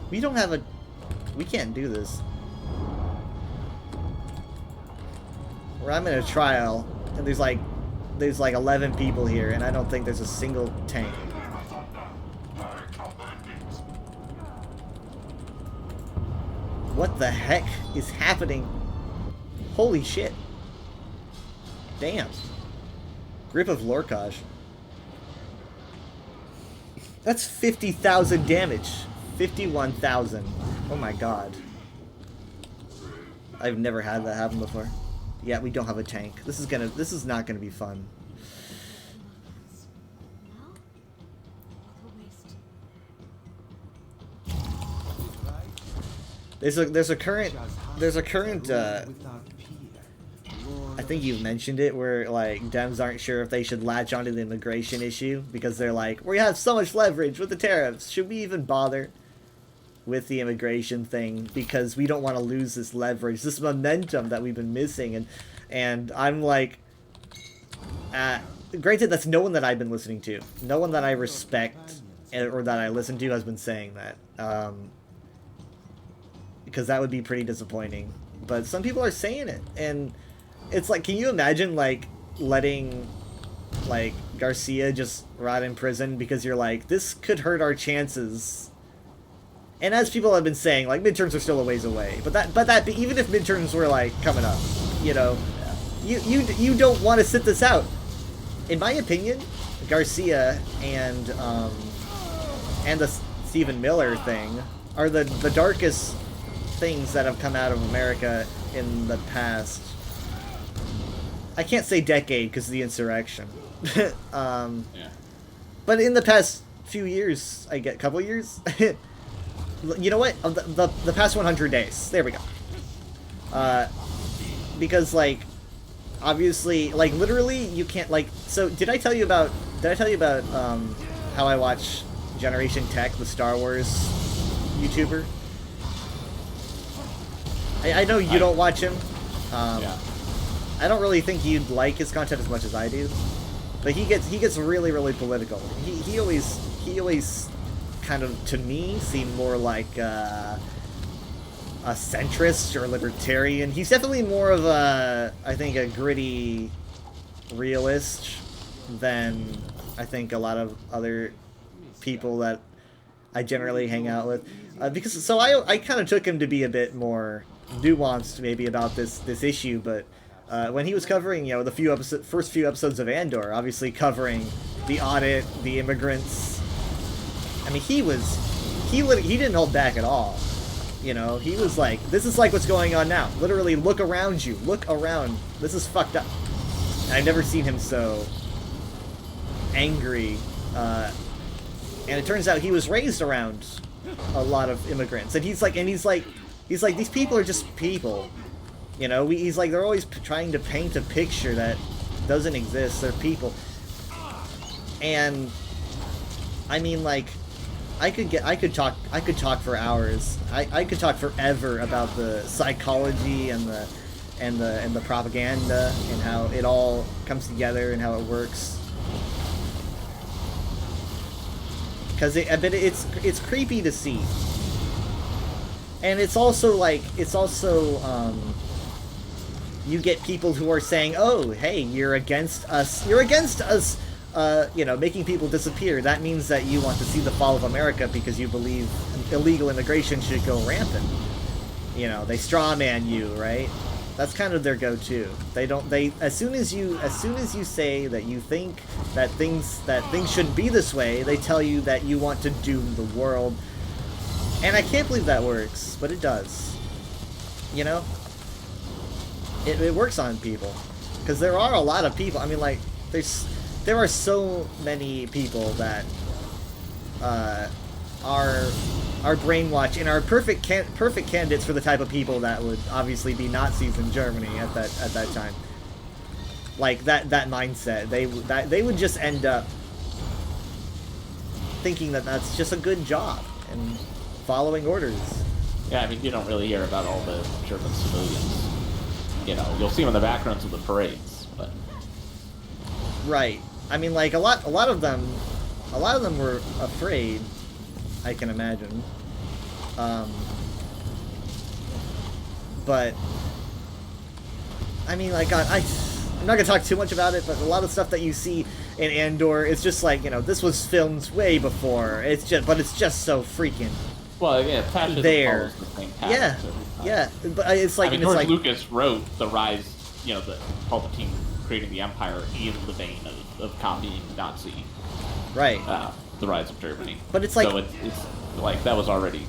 S11: We don't have a... We can't do this. Where I'm in a trial, and there's like 11 people here, and I don't think there's a single tank. What the heck is happening? Holy shit. Damn. Grip of Lorcage. That's 50,000 damage. 51,000. Oh my god. I've never had that happen before. Yeah, we don't have a tank. This is not gonna be fun. There's a current I think you've mentioned it, where like Dems aren't sure if they should latch onto the immigration issue because they're like, we have so much leverage with the tariffs. Should we even bother with the immigration thing because we don't want to lose this leverage, this momentum that we've been missing? And I'm like, granted, that's no one that I've been listening to. No one that I respect or that I listen to has been saying that. Because that would be pretty disappointing. But some people are saying it, and it's like, can you imagine like letting like Garcia just rot in prison because you're like, this could hurt our chances And as people have been saying, like, midterms are still a ways away. But even if midterms were like coming up, you know, you don't want to sit this out. In my opinion, Garcia and the Stephen Miller thing are the darkest things that have come out of America in the past. I can't say decade because of the insurrection.
S8: Yeah.
S11: But in the past few years, couple years. You know what? The past 100 days. There we go. Because like, obviously, like literally, you can't like. So did I tell you about how I watch Generation Tech, the Star Wars YouTuber? I know you don't watch him.
S8: Yeah.
S11: I don't really think you'd like his content as much as I do, but he gets really political. He always kind of, to me, seem more like a centrist or libertarian. He's definitely more of I think, a gritty realist than I think a lot of other people that I generally hang out with. Because so I kind of took him to be a bit more nuanced maybe about this issue, but when he was covering, you know, the first few episodes of Andor, obviously covering the audit, the immigrants. I mean, he didn't hold back at all. You know, he was like, this is like what's going on now. Literally, look around you. Look around. This is fucked up. And I've never seen him so angry. And it turns out he was raised around a lot of immigrants. And he's like, these people are just people. You know, he's like, they're always trying to paint a picture that doesn't exist. They're people. And I mean, like, I could talk for hours. I could talk forever about the psychology and the propaganda and how it all comes together and how it works. Because it's creepy to see. And it's also like, you get people who are saying, oh, hey, you're against us, you know, making people disappear. That means that you want to see the fall of America because you believe illegal immigration should go rampant. You know, they straw man you, right? That's kind of their go-to. As soon as you say that you think that things shouldn't be this way, they tell you that you want to doom the world. And I can't believe that works, but it does. You know? It works on people. Because there are a lot of people, I mean, like, there are so many people that are brainwashed and are perfect candidates for the type of people that would obviously be Nazis in Germany at that time. Like that mindset, they would just end up thinking that that's just a good job and following orders.
S8: Yeah, I mean, you don't really hear about all the German civilians. You know, you'll see them in the backgrounds of the parades, but
S11: right. I mean, like a lot of them were afraid. I can imagine. But I mean, like I'm not gonna talk too much about it, but a lot of stuff that you see in Andor, it's just like, you know, this was filmed way before. It's just so freaking.
S8: Well, yeah, fascism follows the same patterns every time.
S11: Yeah, but it's like,
S8: I mean, George Lucas wrote the rise, you know, the Palpatine creating the Empire in the vein of copying Nazi,
S11: right?
S8: The rise of Germany.
S11: But it's like,
S8: so it's like that was already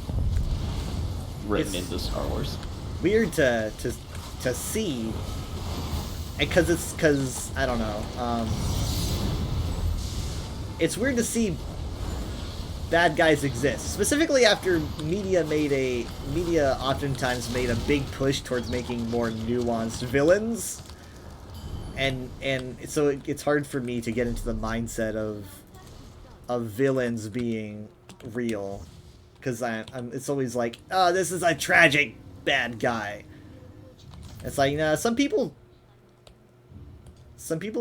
S8: written into Star Wars.
S11: Weird to see, because I don't know. It's weird to see bad guys exist, specifically after media oftentimes made a big push towards making more nuanced villains, and so it's hard for me to get into the mindset of villains being real, because it's always like, oh, this is a tragic bad guy. It's like, no, some people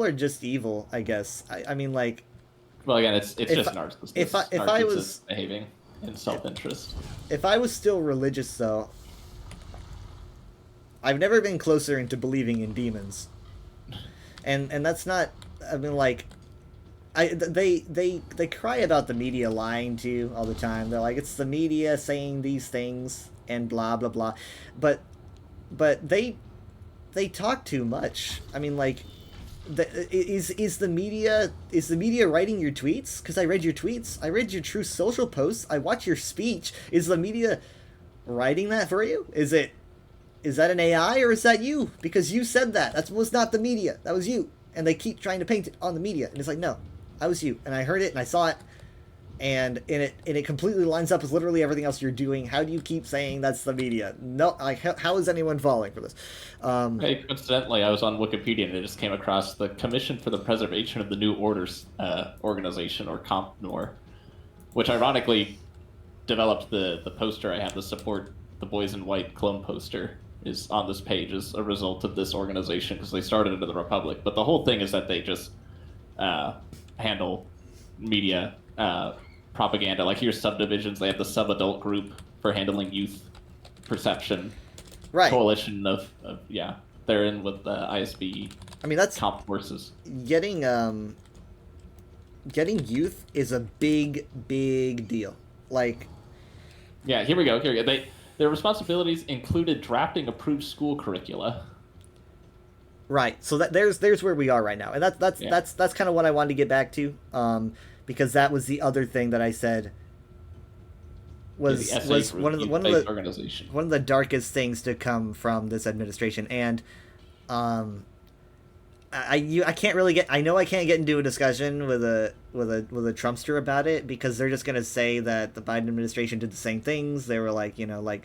S11: are just evil, I guess. I mean, like,
S8: well, again, it's just narcissism.
S11: If I was
S8: behaving in self-interest.
S11: If I was still religious, though, I've never been closer into believing in demons. And that's not, I mean, like, they cry about the media lying to you all the time. They're like, it's the media saying these things and blah blah blah, but they talk too much. I mean, like, is the media writing your tweets? Because I read your tweets, I read your Truth Social posts, I watch your speech. Is the media writing that for you? Is that an AI or is that you? Because you said that was not the media, that was you. And they keep trying to paint it on the media, and it's like, no, I was you, and I heard it and I saw it, and it completely lines up with literally everything else you're doing. How do you keep saying that's the media? No, like, how is anyone falling for this?
S8: Hey, coincidentally, I was on Wikipedia and I just came across the Commission for the Preservation of the New Orders organization, or CompNor, which ironically developed the poster I have to support the Boys in White clone poster is on this page as a result of this organization, because they started into the Republic. But the whole thing is that they just handle media propaganda. Like, here's subdivisions. They have the sub-adult group for handling youth perception.
S11: Right.
S8: Coalition of yeah. They're in with the ISB.
S11: I mean, that's
S8: comp forces.
S11: Getting youth is a big deal. Like,
S8: yeah, here we go. Their responsibilities included drafting approved school curricula.
S11: Right. So there's where we are right now, and that's kind of what I wanted to get back to, because that was the other thing that I said was one of the darkest things to come from this administration, and I can't really get, I know I can't get into a discussion with a Trumpster about it, because they're just gonna say that the Biden administration did the same things. They were like, like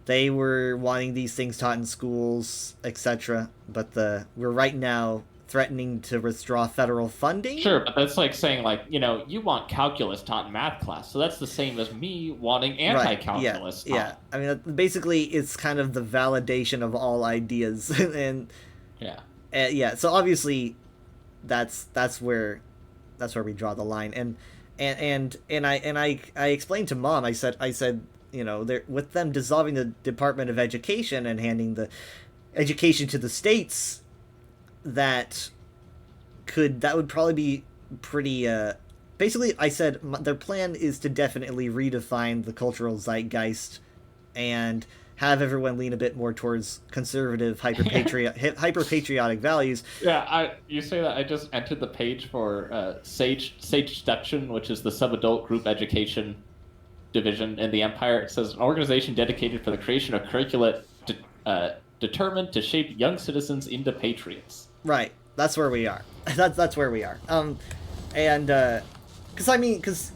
S11: they were wanting these things taught in schools, etc. But we're right now threatening to withdraw federal funding.
S8: Sure, but that's like saying, like, you want calculus taught in math class, so that's the same as me wanting anti-calculus taught.
S11: Yeah. I mean, basically, it's kind of the validation of all ideas, and yeah. So obviously, that's where we draw the line, and I explained to Mom. I said, with them dissolving the Department of Education and handing the education to the states, that would probably be pretty. Basically, I said their plan is to definitely redefine the cultural zeitgeist and have everyone lean a bit more towards conservative, hyper-patriotic values.
S8: Yeah, you say that. I just entered the page for Sage Section, which is the sub-adult group education division in the Empire. It says, an organization dedicated for the creation of curricula determined to shape young citizens into patriots.
S11: Right. That's where we are. That's where we are. Because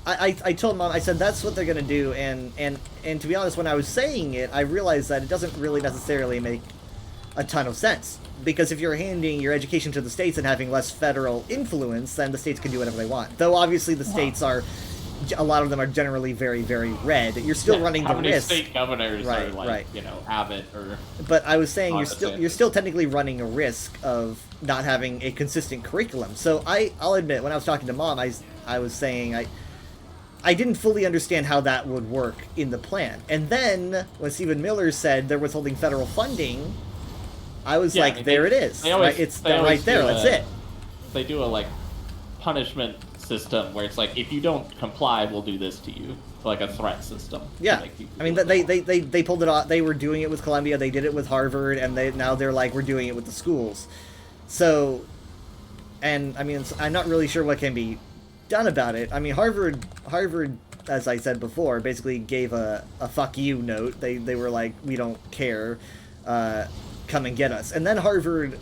S11: I told Mom, I said that's what they're gonna do, and to be honest, when I was saying it, I realized that it doesn't really necessarily make a ton of sense, because if you're handing your education to the states and having less federal influence, then the states can do whatever they want. Though obviously the states are, a lot of them are generally very, very red. You're still running the risk.
S8: State governors are like, Abbott or.
S11: But I was saying you're still technically running a risk of not having a consistent curriculum. So I'll admit, when I was talking to Mom, I was saying I didn't fully understand how that would work in the plan. And then when Stephen Miller said they're withholding federal funding, I was there it is. It's right there. That's it.
S8: They do a punishment system where it's like, if you don't comply, we'll do this to you, like a threat system.
S11: Yeah, I mean they pulled it off. They were doing it with Columbia. They did it with Harvard, and now they're like, we're doing it with the schools. So, and I mean, I'm not really sure what can be done about it. I mean, Harvard, as I said before, basically gave a fuck you note. They were like, we don't care, come and get us. And then Harvard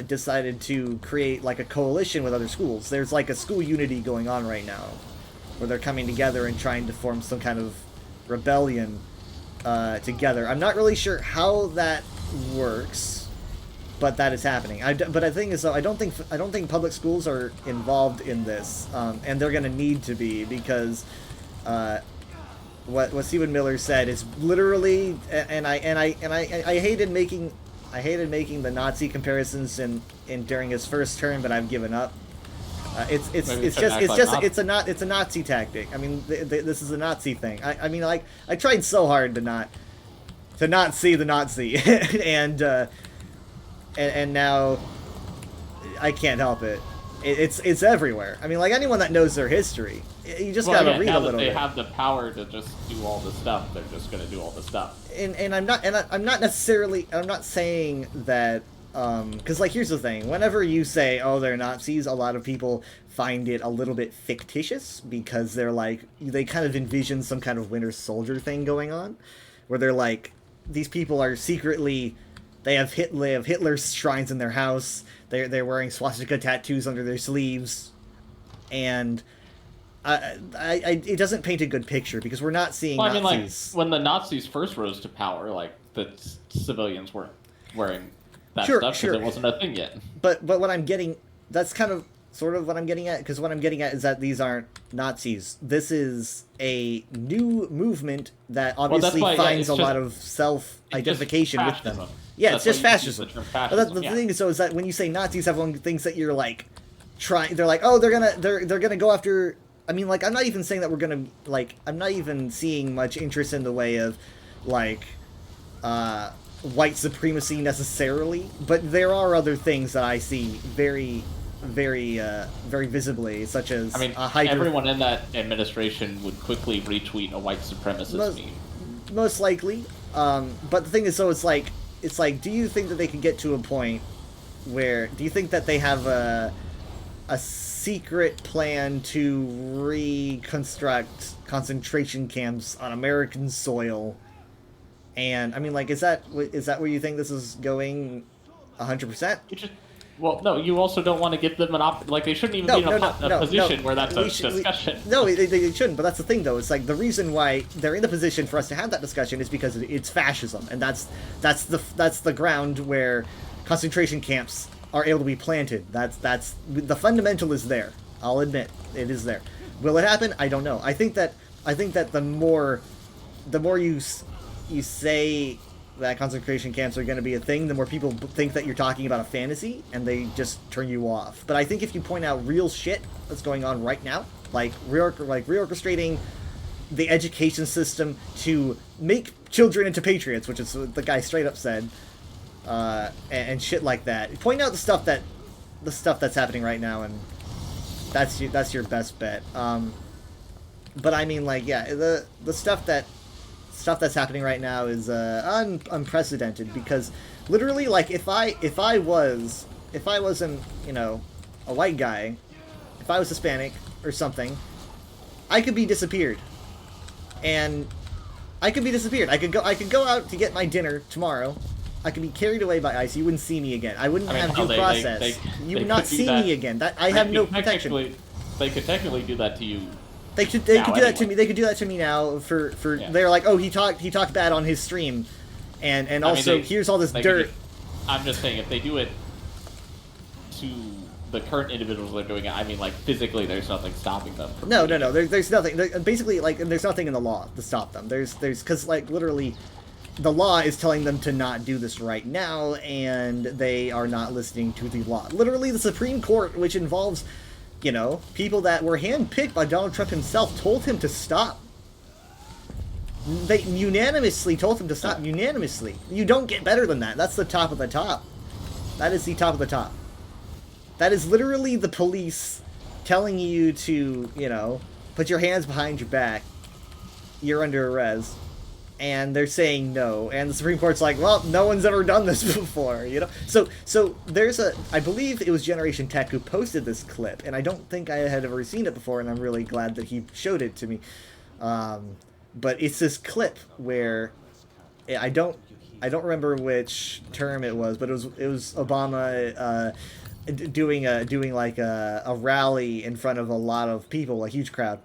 S11: decided to create a coalition with other schools. There's a school unity going on right now, where they're coming together and trying to form some kind of rebellion together. I'm not really sure how that works, but that is happening. But the thing is, though, I don't think public schools are involved in this, and they're going to need to be, because what Stephen Miller said is literally, and I hated making the Nazi comparisons during his first term, but I've given up. It's a Nazi tactic. I mean, this is a Nazi thing. I mean, I tried so hard to not see the Nazi, and now I can't help it. It's everywhere. I mean, like anyone that knows their history, you just
S8: Well,
S11: gotta
S8: yeah,
S11: read
S8: now
S11: a
S8: that
S11: little
S8: they
S11: bit.
S8: have the power to just do all the stuff, they're just gonna do all the stuff.
S11: And I'm not necessarily, I'm not saying that, because like here's the thing, whenever you say, oh, they're Nazis, a lot of people find it a little bit fictitious, because they're like, they kind of envision some kind of Winter Soldier thing going on, where they're like, these people are secretly, they have Hitler's shrines in their house, they're wearing swastika tattoos under their sleeves, and it doesn't paint a good picture, because we're not seeing
S8: Well, I mean, like,
S11: Nazis.
S8: when the Nazis first rose to power, like, the civilians weren't wearing that
S11: Sure,
S8: stuff because
S11: sure.
S8: it wasn't a thing yet.
S11: But what I'm getting, that's kind of sort of what I'm getting at, because what I'm getting at is that these aren't Nazis. This is a new movement that obviously
S8: why, yeah,
S11: finds
S8: it's
S11: a lot
S8: just-
S11: of self-identification with them.
S8: fascism.
S11: Yeah,
S8: That's
S11: it's just
S8: why you use the
S11: fascism.
S8: term
S11: But
S8: fascism,
S11: the
S8: yeah.
S11: thing is, though, is that when you say Nazis, everyone thinks that you're like trying. They're like, oh, they're gonna go after. I mean, like, I'm not even saying that we're gonna like. I'm not even seeing much interest in the way of like white supremacy necessarily, but there are other things that I see very visibly, such as
S8: I mean, everyone in that administration would quickly retweet a white supremacist meme.
S11: most likely. But the thing is, so it's like, do you think that they could get to a point where, do you think that they have a secret plan to reconstruct concentration camps on American soil? And I mean, like, is that where you think this is going 100%?
S8: Well, no, you also don't want to give them an like, they shouldn't even be in a position where that's a discussion.
S11: No, they shouldn't, but that's the thing, though. It's like, the reason why they're in the position for us to have that discussion is because it's fascism, and that's the ground where concentration camps are able to be planted. That's the fundamental is there. I'll admit, it is there. Will it happen? I don't know. I think that the more you say that concentration camps are going to be a thing, the more people think that you're talking about a fantasy, and they just turn you off. But I think if you point out real shit that's going on right now, like reorchestrating the education system to make children into patriots, which is what the guy straight up said, and shit like that. Point out the stuff that's happening right now, and that's your best bet. But I mean, like, yeah, the stuff that's happening right now is unprecedented, because literally, like, if I wasn't, you know, a white guy, if I was Hispanic or something, I could be disappeared. And I could be disappeared. I could go out to get my dinner tomorrow. I could be carried away by ICE. You wouldn't see me again. I wouldn't have due process. You would not see me again. I have no protection.
S8: They could technically do that to you.
S11: They could do that to me. They could do that to me now. They're like, oh, he talked bad on his stream, and also here's all this dirt.
S8: I'm just saying, if they do it to the current individuals that are doing it, I mean, like, physically, there's nothing stopping them.
S11: No. There's nothing. Basically, like, there's nothing in the law to stop them. There's because, like, literally, the law is telling them to not do this right now, and they are not listening to the law. Literally, the Supreme Court, which involves, you know, people that were handpicked by Donald Trump himself, told him to stop. They unanimously told him to stop. Unanimously. You don't get better than that. That's the top of the top. That is the top of the top. That is literally the police telling you to, you know, put your hands behind your back. You're under arrest. And they're saying no. And the Supreme Court's like, well, no one's ever done this before, you know? So there's I believe it was Generation Tech who posted this clip, and I don't think I had ever seen it before, and I'm really glad that he showed it to me. But it's this clip where I don't remember which term it was, but it was Obama doing like a rally in front of a lot of people, a huge crowd.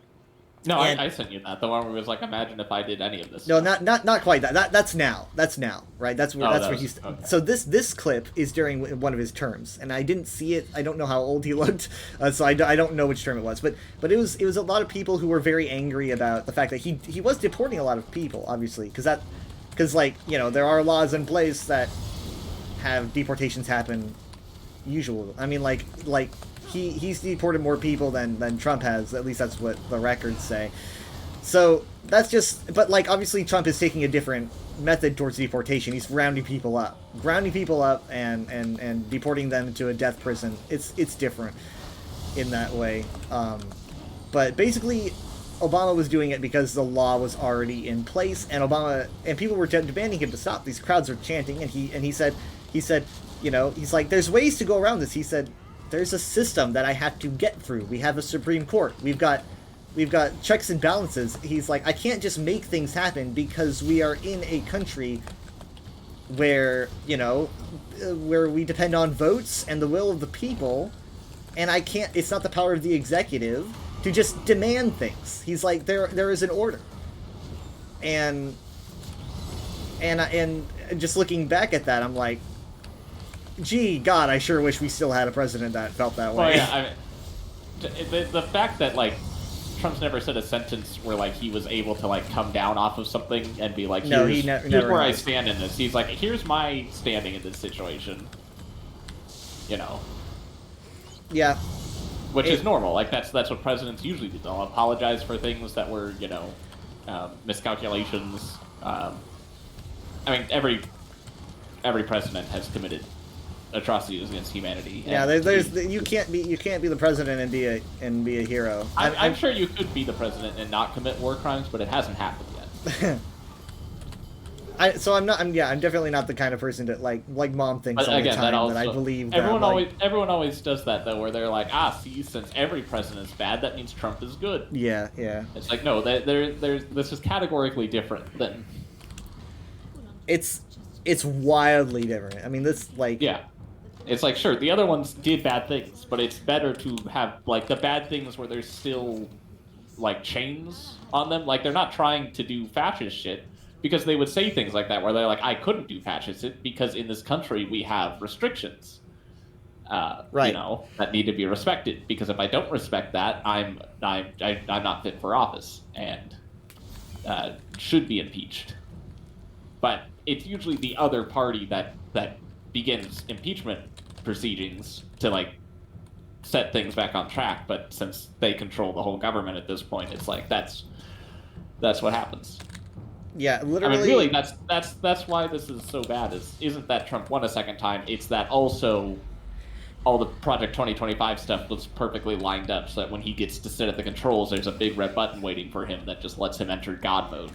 S8: No, I sent you that. The one where it was like, imagine if I did any of this.
S11: No, not quite that. That's now, right? That's where he's. Okay. So this clip is during one of his terms, and I didn't see it. I don't know how old he looked, so I don't know which term it was. But it was a lot of people who were very angry about the fact that he was deporting a lot of people, obviously, because like, you know, there are laws in place that have deportations happen. Usually, I mean, like. He's deported more people than Trump has. At least that's what the records say. So that's just. But like, obviously, Trump is taking a different method towards deportation. He's rounding people up, and deporting them to a death prison. It's different. in that way. But basically, Obama was doing it because the law was already in place, and people were demanding him to stop. These crowds were chanting, and he said, you know, he's like, there's ways to go around this. He said, there's a system that I have to get through. We have a Supreme Court. We've got checks and balances. He's like, I can't just make things happen because we are in a country where, you know, where we depend on votes and the will of the people, and I can't, it's not the power of the executive to just demand things. He's like, there is an order. And just looking back at that, I'm like, gee, God, I sure wish we still had a president that felt that way.
S8: Well, yeah, I mean, the fact that, like, Trump's never said a sentence where, like, he was able to, like, come down off of something and be like, here's where I stand in this. He's like, here's my standing in this situation. You know.
S11: Yeah.
S8: Which is normal. Like, that's what presidents usually do. They'll apologize for things that were, you know, miscalculations. I mean, every president has committed atrocities against humanity.
S11: Yeah, you can't be the president and be a hero.
S8: I'm sure you could be the president and not commit war crimes, but it hasn't happened yet.
S11: I'm definitely not the kind of person that like Mom thinks all the time that I believe.
S8: Everyone always does that though, where they're like, see, since every president is bad, that means Trump is good.
S11: Yeah.
S8: It's like, no, this is categorically different than.
S11: It's wildly different. I mean, this like.
S8: Yeah. It's like, sure, the other ones did bad things, but it's better to have, like, the bad things where there's still, like, chains on them. Like, they're not trying to do fascist shit, because they would say things like that, where they're like, I couldn't do fascist shit because in this country we have restrictions,
S11: right.
S8: You know, that need to be respected. Because if I don't respect that, I'm not fit for office, and should be impeached. But it's usually the other party that begins impeachment proceedings to, like, set things back on track. But since they control the whole government at this point, it's like that's what happens.
S11: Yeah, literally.
S8: I mean, really, that's why this is so bad. Isn't that Trump won a second time? It's that also all the Project 2025 stuff was perfectly lined up so that when he gets to sit at the controls, there's a big red button waiting for him that just lets him enter God mode.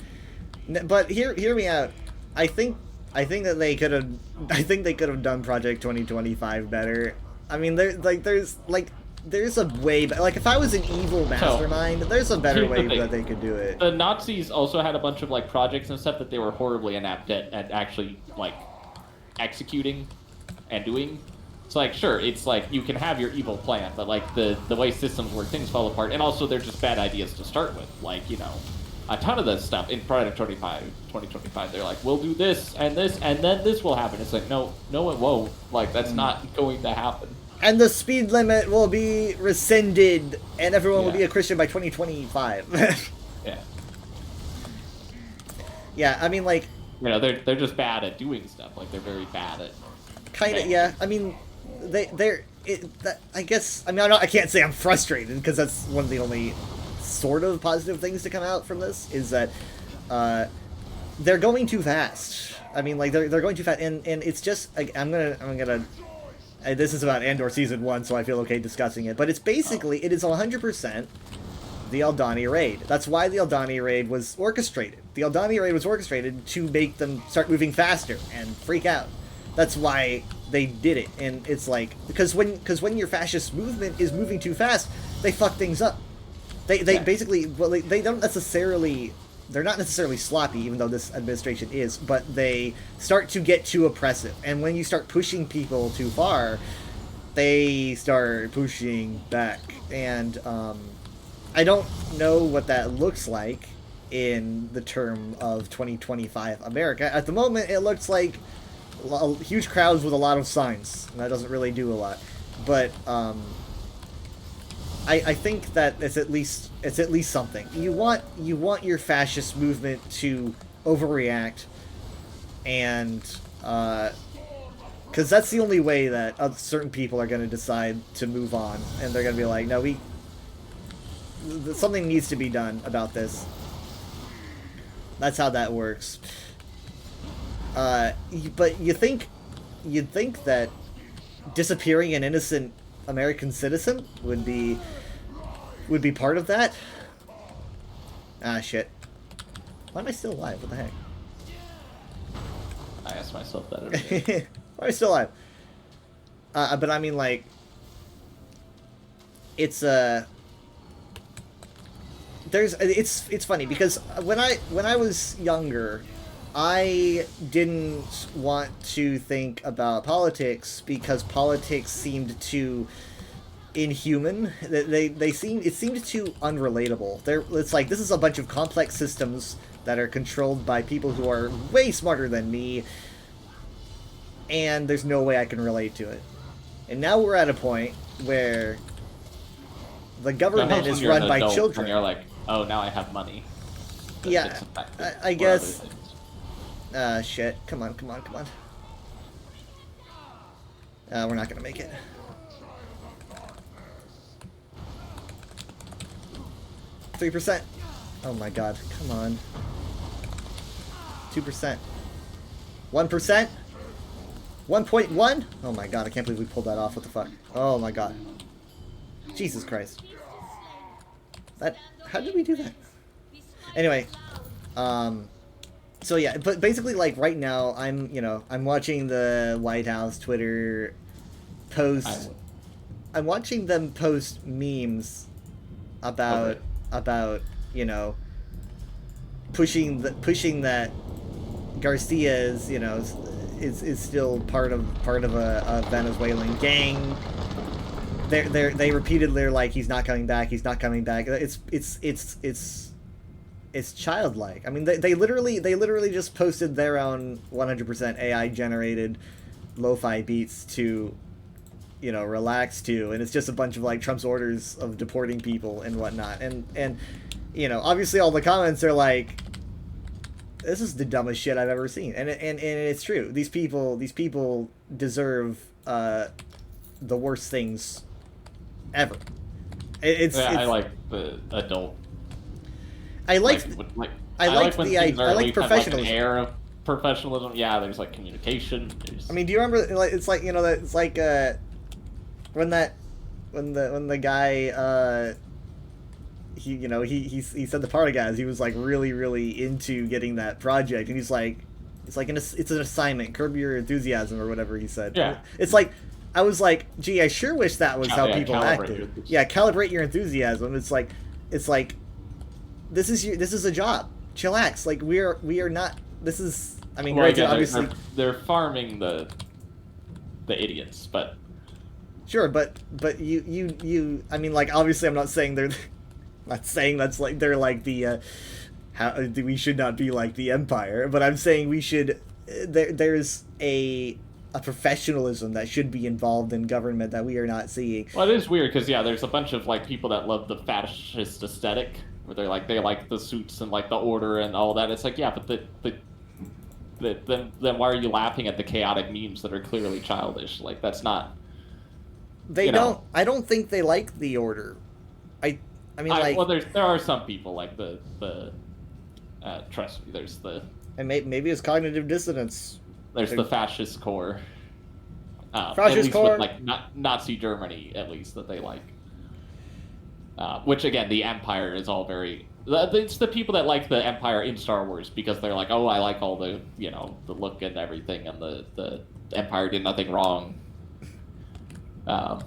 S11: But hear me out. I think that they could have. I think they could have done Project 2025 better. I mean, there's a way. Like, if I was an evil mastermind, there's a better way that they could do it.
S8: The Nazis also had a bunch of, like, projects and stuff that they were horribly inept at actually, like, executing and doing. It's like, sure, it's like you can have your evil plan, but, like, the way systems work, things fall apart, and also they're just bad ideas to start with. Like, you know, a ton of this stuff in Project 2025, they're like, we'll do this, and then this will happen. It's like, no, it won't. Like, that's not going to happen.
S11: And the speed limit will be rescinded, and everyone will be a Christian by 2025.
S8: Yeah.
S11: Yeah, I mean, like...
S8: You know, they're just bad at doing stuff. Like, they're very bad at...
S11: Kind of, yeah. I mean, I guess... I mean, I can't say I'm frustrated, because that's one of the only sort of positive things to come out from this, is that they're going too fast. I mean, like, they're going too fast, and it's just... Like, I'm gonna this is about Andor Season 1, so I feel okay discussing it, but it's basically, it is 100% the Aldhani raid. That's why the Aldhani raid was orchestrated. The Aldhani raid was orchestrated to make them start moving faster and freak out. That's why they did it, and it's like, because when your fascist movement is moving too fast, they fuck things up. They basically, well, they don't necessarily... They're not necessarily sloppy, even though this administration is, but they start to get too oppressive. And when you start pushing people too far, they start pushing back. And I don't know what that looks like in the term of 2025 America. At the moment, it looks like huge crowds with a lot of signs, and that doesn't really do a lot. But I think that it's at least something. You want your fascist movement to overreact, and because that's the only way that certain people are going to decide to move on, and they're going to be like, no, something needs to be done about this. That's how that works. But you'd think that disappearing an innocent American citizen would be part of that. Ah, shit. Why am I still alive? What the heck?
S8: I asked myself that every day.
S11: Why am I still alive? But I mean, like, it's it's funny because when I was younger, I didn't want to think about politics because politics seemed too inhuman. It seemed too unrelatable. It's like, this is a bunch of complex systems that are controlled by people who are way smarter than me, and there's no way I can relate to it. And now we're at a point where the government is run by children.
S8: And you're like, oh, now I have money.
S11: Yeah, I guess. Shit. Come on. We're not gonna make it. %. Oh my god, come on. 2%. 1%? 1.1? Oh my god, I can't believe we pulled that off. What the fuck? Oh my god. Jesus Christ. How did we do that? Anyway, so yeah, but basically, like, right now, I'm watching the White House Twitter post. I'm watching them post memes about pushing that Garcia is still part of a Venezuelan gang. They repeatedly are like, he's not coming back. It's childlike. I mean, they literally just posted their own 100% AI generated lo-fi beats to relax to, and it's just a bunch of like Trump's orders of deporting people and whatnot, and obviously all the comments are like, this is the dumbest shit I've ever seen, and it's true. These people deserve the worst things ever.
S8: I like the adult.
S11: I like professionalism.
S8: Like, an air of professionalism. Yeah, there's like communication.
S11: I mean, do you remember? It's like it's like when the guy he said the part of guys, he was like really into getting that project, and he's like, it's an assignment, curb your enthusiasm or whatever he said.
S8: Yeah.
S11: It's like, I was like, gee, I sure wish that was how people acted. Yeah, calibrate your enthusiasm. It's like this is a job. Chillax. Like, we are not. This is. I mean,
S8: well,
S11: granted,
S8: again,
S11: obviously
S8: they're farming the idiots, but
S11: sure, but you. I mean, like, obviously, I'm not saying they're. Not saying that's like they're like the. We should not be like the Empire, but I'm saying we should. There's a professionalism that should be involved in government that we are not seeing.
S8: Well, it is weird because there's a bunch of like people that love the fascist aesthetic, where they like the suits and like the order and all that. It's like, yeah, but then why are you laughing at the chaotic memes that are clearly childish? Like, that's not.
S11: They don't. I don't think they like the order. I mean, like.
S8: Well, there are some people like the trust me. There's the.
S11: And maybe it's cognitive dissonance.
S8: There's the fascist core.
S11: Fascist
S8: at least
S11: core.
S8: With, like, Nazi Germany, at least, that they like. Which, again, the Empire is all very. It's the people that like the Empire in Star Wars because they're like, oh, I like all the the look and everything, and the Empire did nothing wrong. That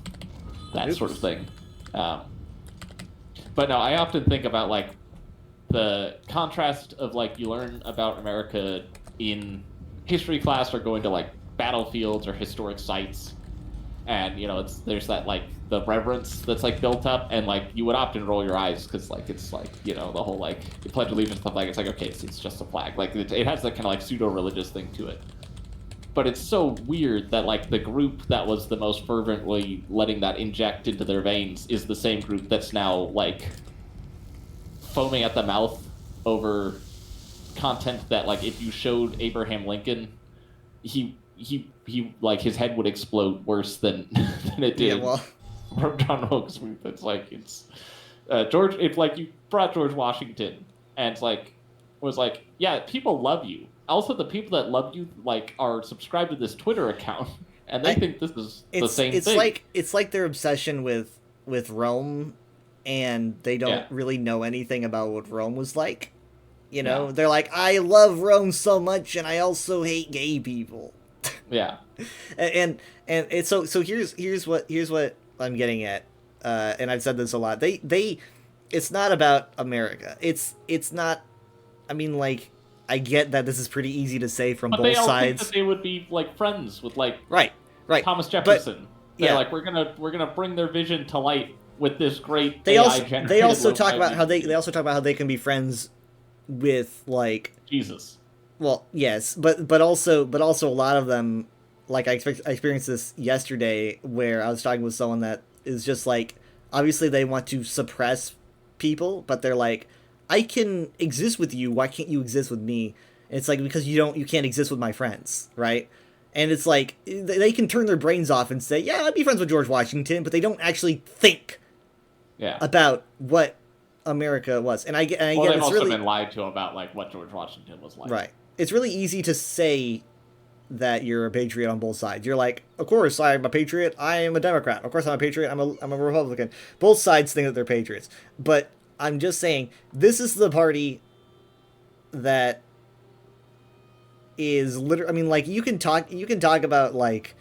S8: sort of thing. But no, I often think about like the contrast of like you learn about America in history class or going to like battlefields or historic sites, and there's that like the reverence that's like built up, and like you would often roll your eyes because like it's like the whole like the Pledge of Allegiance stuff, like it's like, okay, it's just a flag, like it has that kind of like pseudo-religious thing to it. But it's so weird that like the group that was the most fervently letting that inject into their veins is the same group that's now like foaming at the mouth over content that like if you showed Abraham Lincoln, he like his head would explode worse than it did.
S11: Yeah, well.
S8: From John Wilkes. It's like George. It's like you brought George Washington, and it's like was like, yeah, people love you. Also, the people that love you like are subscribed to this Twitter account, and they think this is the same
S11: it's
S8: thing.
S11: It's like their obsession with Rome, and they don't really know anything about what Rome was like. You know,
S8: Yeah.
S11: they're like, I love Rome so much, and I also hate gay people.
S8: Yeah.
S11: and it's so here's what I'm getting at, and I've said this a lot. They it's not about America. It's not. I mean, like, I get that this is pretty easy to say from
S8: But
S11: both
S8: they all
S11: sides.
S8: think that they would be like friends with like
S11: right.
S8: Thomas Jefferson. They're
S11: yeah.
S8: like we're gonna bring their vision to light with this great
S11: They
S8: AI
S11: also
S8: generated
S11: talk about how
S8: lo-fi
S11: they also talk about how they can be friends with like
S8: Jesus.
S11: Well, yes, but also a lot of them, like I experienced this yesterday where I was talking with someone that is just like, obviously they want to suppress people, but they're like, I can exist with you, why can't you exist with me? And it's like, because you can't exist with my friends, right? And it's like, they can turn their brains off and say, yeah, I'd be friends with George Washington, but they don't actually think about what America was. And I get
S8: Well,
S11: it's
S8: they've also
S11: really
S8: been lied to about like what George Washington was like.
S11: right. It's really easy to say that you're a patriot on both sides. You're like, of course I'm a patriot. I am a Democrat. Of course I'm a patriot. I'm a Republican. Both sides think that they're patriots. But I'm just saying, this is the party that is literally. I mean, like, you can talk about like,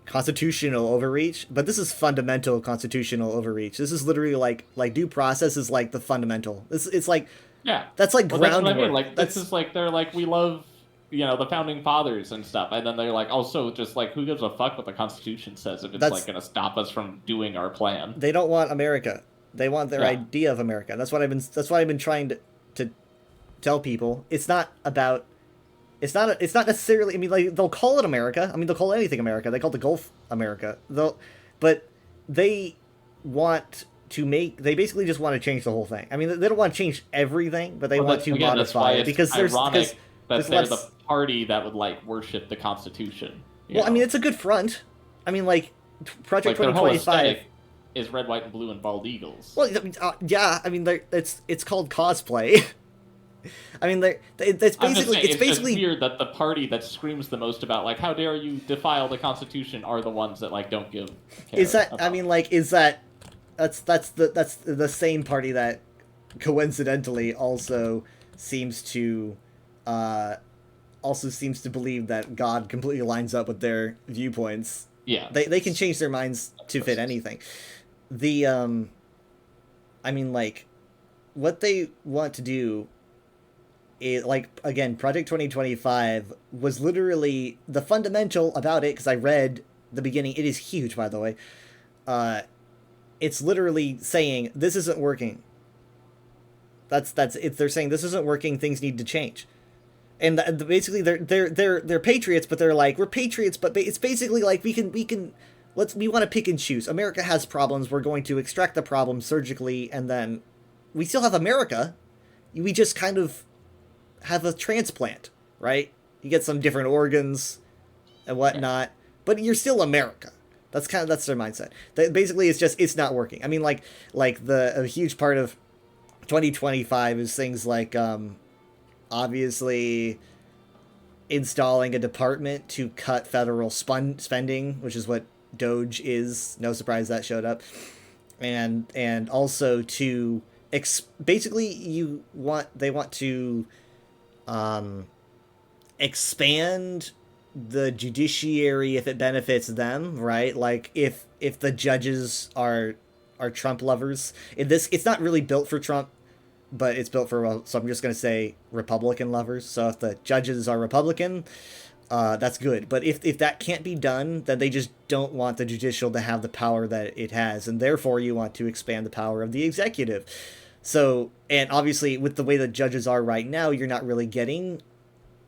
S11: constitutional overreach, but this is fundamental constitutional overreach. This is literally like due process is like the fundamental. It's like.
S8: Yeah,
S11: that's like
S8: well, that's
S11: groundwork.
S8: what I mean. Like this is like they're like we love the founding fathers and stuff, and then they're like also just like who gives a fuck what the Constitution says if it's like going to stop us from doing our plan.
S11: They don't want America. They want their idea of America. That's what I've been trying to tell people. It's not about. It's not necessarily. I mean, like they'll call it America. I mean, they'll call anything America. They call the Gulf America. But they want. They basically just want to change the whole thing. I mean, they don't want to change everything, but they want to modify it because there's
S8: they're the party that would like worship the Constitution.
S11: Well, I mean, it's a good front. I mean, like Project 2025
S8: is red, white, and blue and bald eagles.
S11: Well, yeah. I mean, it's called cosplay. I mean, it's basically
S8: weird that the party that screams the most about like how dare you defile the Constitution are the ones that like don't give.
S11: Is that? I mean, like, is that? That's the same party that coincidentally also seems to believe that God completely lines up with their viewpoints.
S8: Yeah.
S11: They can change their minds to fit anything. I mean, like, what they want to do is, like, again, Project 2025 was literally the fundamental about it, because I read the beginning. It is huge, by the way. It's literally saying this isn't working. That's it. They're saying this isn't working. Things need to change, and basically they're patriots, but they're like, we're patriots, but it's basically like we want to pick and choose. America has problems. We're going to extract the problems surgically, and then we still have America. We just kind of have a transplant, right? You get some different organs and whatnot, but you're still America. That's their mindset. Basically, it's not working. I mean, like a huge part of 2025 is things like obviously installing a department to cut federal spending, which is what Doge is. No surprise that showed up, and also to basically they want to expand the judiciary if it benefits them, right? Like if the judges are Trump lovers. It's not really built for Trump, but it's built for, so I'm just going to say Republican lovers. So if the judges are Republican, that's good. But if that can't be done, then they just don't want the judicial to have the power that it has, and therefore you want to expand the power of the executive. So, and obviously with the way the judges are right now, you're not really getting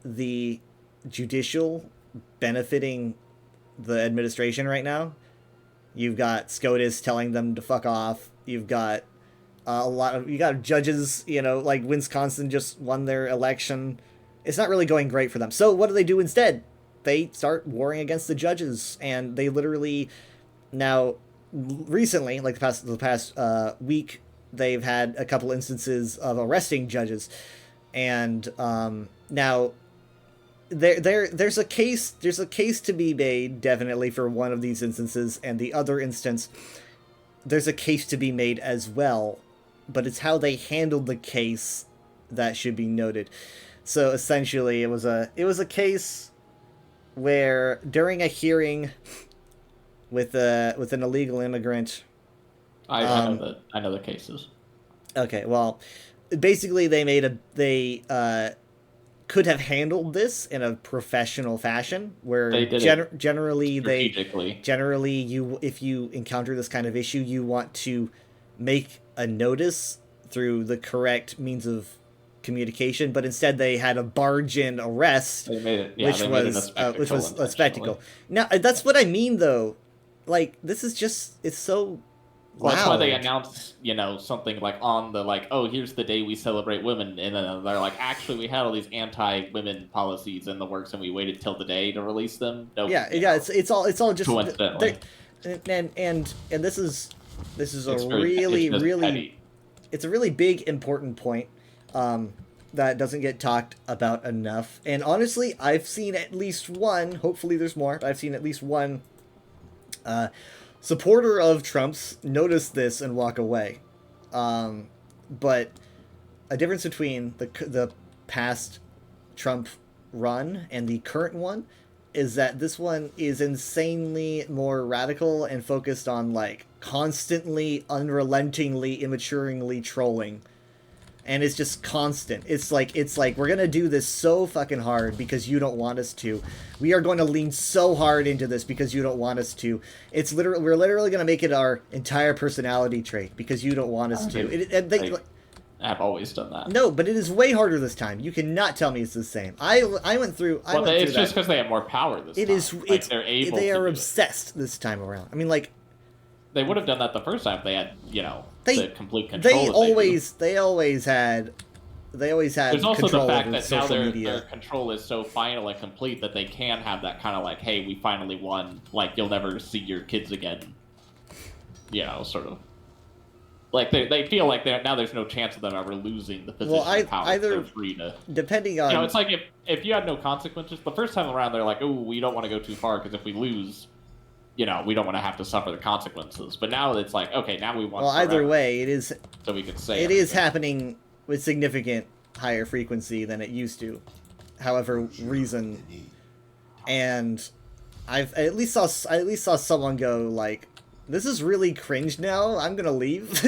S11: the judicial benefiting the administration right now. You've got SCOTUS telling them to fuck off. You've got you got judges, like Wisconsin just won their election. It's not really going great for them. So what do instead? They start warring against the judges, and they literally now recently, like the past week, they've had a couple instances of arresting judges, and now there's a case to be made definitely for one of these instances, and the other instance there's a case to be made as well, but it's how they handled the case that should be noted. So essentially it was a case where during a hearing with an illegal immigrant,
S8: I know the cases.
S11: Okay, well, basically they could have handled this in a professional fashion, where
S8: They did it
S11: generally
S8: strategically.
S11: you, if you encounter this kind of issue, you want to make a notice through the correct means of communication, but instead they had a barge-in arrest, which was a spectacle. Now that's what I mean, though. Like, this is just, it's so.
S8: Well, that's why
S11: loud.
S8: they announce, something like on the oh, here's the day we celebrate women, and then they're like, actually, we had all these anti-women policies in the works, and we waited till the day to release them. Nope,
S11: it's all just
S8: coincidentally.
S11: And this is
S8: It's
S11: a
S8: very-
S11: really
S8: it's just petty.
S11: it's a really big important point that doesn't get talked about enough. And honestly, I've seen at least one. Hopefully, there's more. But I've seen at least one. Supporter of Trump's notice this and walk away. But a difference between the past Trump run and the current one is that this one is insanely more radical and focused on constantly, unrelentingly, immaturingly trolling. And it's just constant. It's like we're gonna do this so fucking hard because you don't want us to. We are going to lean so hard into this because you don't want us to. We're literally gonna make it our entire personality trait because you don't want us to.
S8: I've always done that.
S11: No, but it is way harder this time. You cannot tell me it's the same. I went through.
S8: It's just because they have more power this time. They're able.
S11: They
S8: to
S11: are
S8: do
S11: obsessed this time around. I mean,
S8: they would have done that the first time if they had, the complete control.
S11: They always had
S8: There's also
S11: control
S8: the fact
S11: over
S8: that now
S11: social
S8: their
S11: media.
S8: control is so final and complete that they can have that kind of hey, we finally won. You'll never see your kids again. Sort of. They feel like now there's no chance of them ever losing the position of power. They're free to.
S11: Depending on.
S8: It's like if you had no consequences the first time around, they're like, oh, we don't want to go too far because if we lose. We don't want to have to suffer the consequences. But now it's okay, now we want.
S11: Well, either way, it is.
S8: So we could say
S11: it is happening with significant higher frequency than it used to. However, reason, and I at least saw someone go this is really cringe now. I'm gonna leave,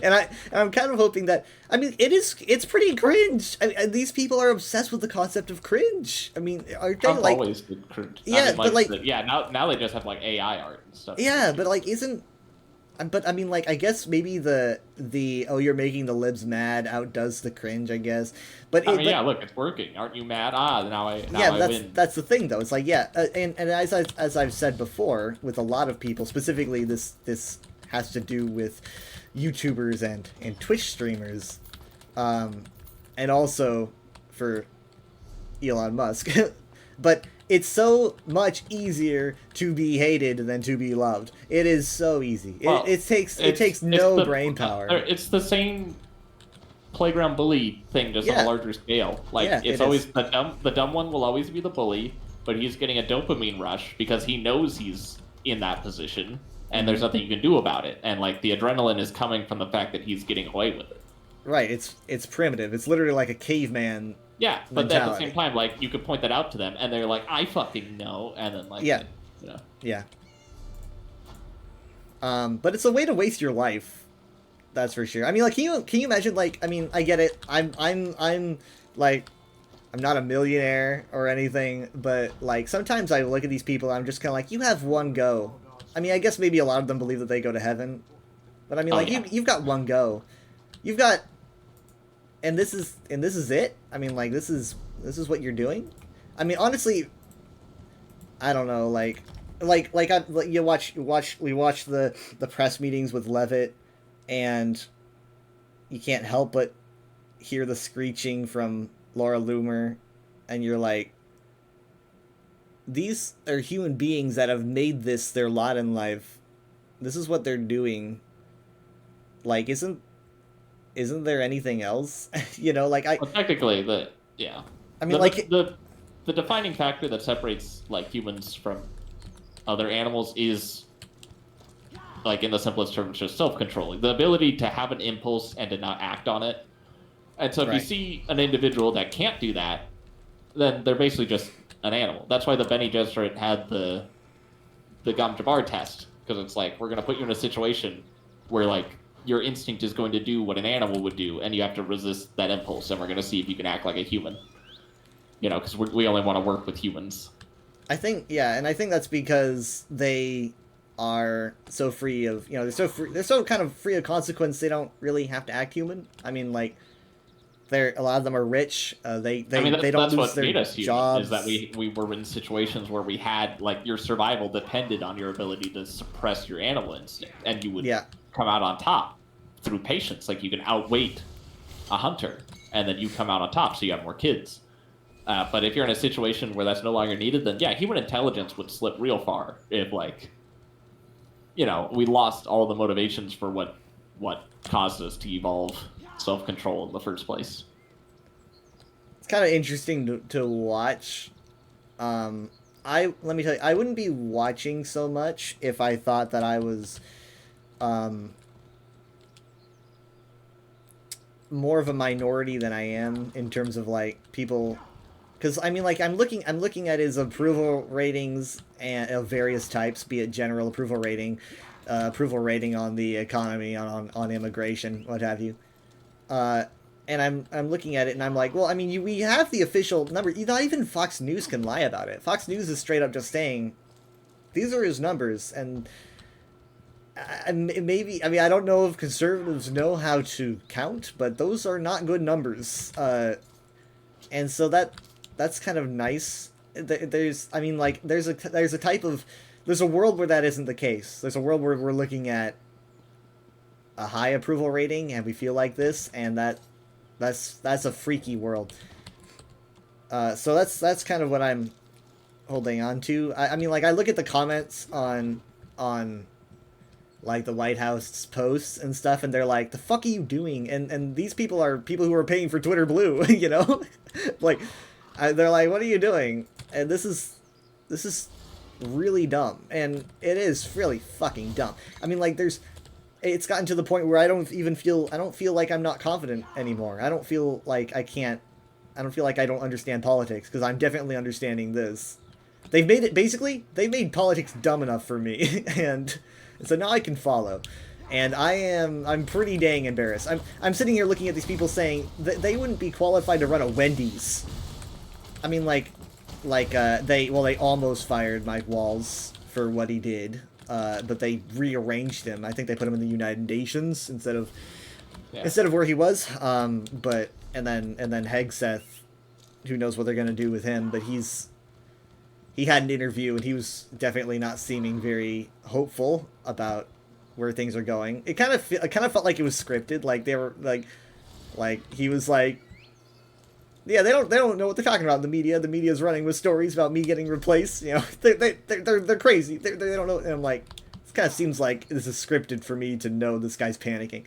S11: and I'm kind of hoping that. I mean, it's pretty cringe. These people are obsessed with the concept of cringe. I mean, are they
S8: Trump always did cringe.
S11: Yeah,
S8: now they just have AI art and stuff.
S11: Yeah, but isn't. But I mean, I guess maybe the oh, you're making the libs mad outdoes the cringe, I guess. But
S8: look, it's working. Aren't you mad? Now I win.
S11: That's the thing, though. It's and as I've said before, with a lot of people, specifically this has to do with YouTubers and Twitch streamers, and also for Elon Musk, but. It's so much easier to be hated than to be loved. It is so easy. It takes no brain power.
S8: It's the same playground bully thing, just on a larger scale. It's always the dumb one will always be the bully, but he's getting a dopamine rush because he knows he's in that position, and there's nothing you can do about it. And the adrenaline is coming from the fact that he's getting away with it.
S11: Right. It's primitive. It's literally like a caveman.
S8: Yeah, but at the same time, you could point that out to them, and they're like, "I fucking know," and then
S11: Yeah. But it's a way to waste your life. That's for sure. I mean, can you imagine? I mean, I get it. I'm not a millionaire or anything, but sometimes I look at these people, and I'm just kind of you have one go. I mean, I guess maybe a lot of them believe that they go to heaven, but I mean, you've got one go. You've got. And this is it. I mean, this is what you're doing. I mean, honestly, I don't know. We watch the press meetings with Levitt, and you can't help but hear the screeching from Laura Loomer, and you're like, these are human beings that have made this their lot in life. This is what they're doing. Isn't there anything else?
S8: Well, technically,
S11: I mean,
S8: the defining factor that separates like humans from other animals is, like in the simplest terms, just self-controlling. The ability to have an impulse and to not act on it. And so if you
S11: Right.
S8: see an individual that can't do that, then they're basically just an animal. That's why the Bene Gesserit had the Gom Jabbar test, because it's like, we're going to put you in a situation where like your instinct is going to do what an animal would do, and you have to resist that impulse, and we're going to see if you can act like a human. You know, because we only want to work with humans.
S11: I think, yeah, and I think that's because they are so free of, you know, they're so kind of free of consequence. They don't really have to act human. I mean, like, a lot of them are rich. They don't
S8: that's
S11: lose
S8: what
S11: their
S8: made us human,
S11: jobs.
S8: is that we were in situations where we had, like, your survival depended on your ability to suppress your animal instinct, and you would come out on top through patience. Like, you can outweight a hunter, and then you come out on top, so you have more kids. But if you're in a situation where that's no longer needed, then yeah, human intelligence would slip real far if, like, you know, we lost all the motivations for what caused us to evolve self-control in the first place.
S11: It's kind of interesting to watch. Let me tell you, I wouldn't be watching so much if I thought that I was more of a minority than I am in terms of like people. Because I mean, like, I'm looking at his approval ratings and of various types, be it general approval rating on the economy, on immigration, what have you. And I'm looking at it and I'm like, well, I mean, we have the official number. Not even Fox News can lie about it. Fox News is straight up just saying, these are his numbers, and maybe, I mean, I don't know if conservatives know how to count, but those are not good numbers. And so that's kind of nice. There's a world where that isn't the case. There's a world where we're looking at a high approval rating and we feel like this, and that's a freaky world. So that's kind of what I'm holding on to. I mean, like, I look at the comments on like the White House posts and stuff, and they're like, the fuck are you doing? And these people are people who are paying for Twitter Blue, you know? Like, they're like, what are you doing? And this is really dumb, and it is really fucking dumb. I mean, like, it's gotten to the point where I don't feel like I'm not confident anymore. I don't feel like I don't understand politics, because I'm definitely understanding this. They've made politics dumb enough for me, and so now I can follow. And I'm pretty dang embarrassed. I'm sitting here looking at these people saying that they wouldn't be qualified to run a Wendy's. I mean, they almost fired Mike Walls for what he did, but they rearranged him. I think they put him in the United Nations instead of where he was. And then Hegseth, who knows what they're gonna do with him? But he had an interview and he was definitely not seeming very hopeful about where things are going. It kind of felt like it was scripted. Like they were like he was like, yeah, they don't know what they're talking about in the media. The media's running with stories about me getting replaced. You know, they're crazy. They don't know. And I'm like, this kind of seems like this is scripted for me to know this guy's panicking.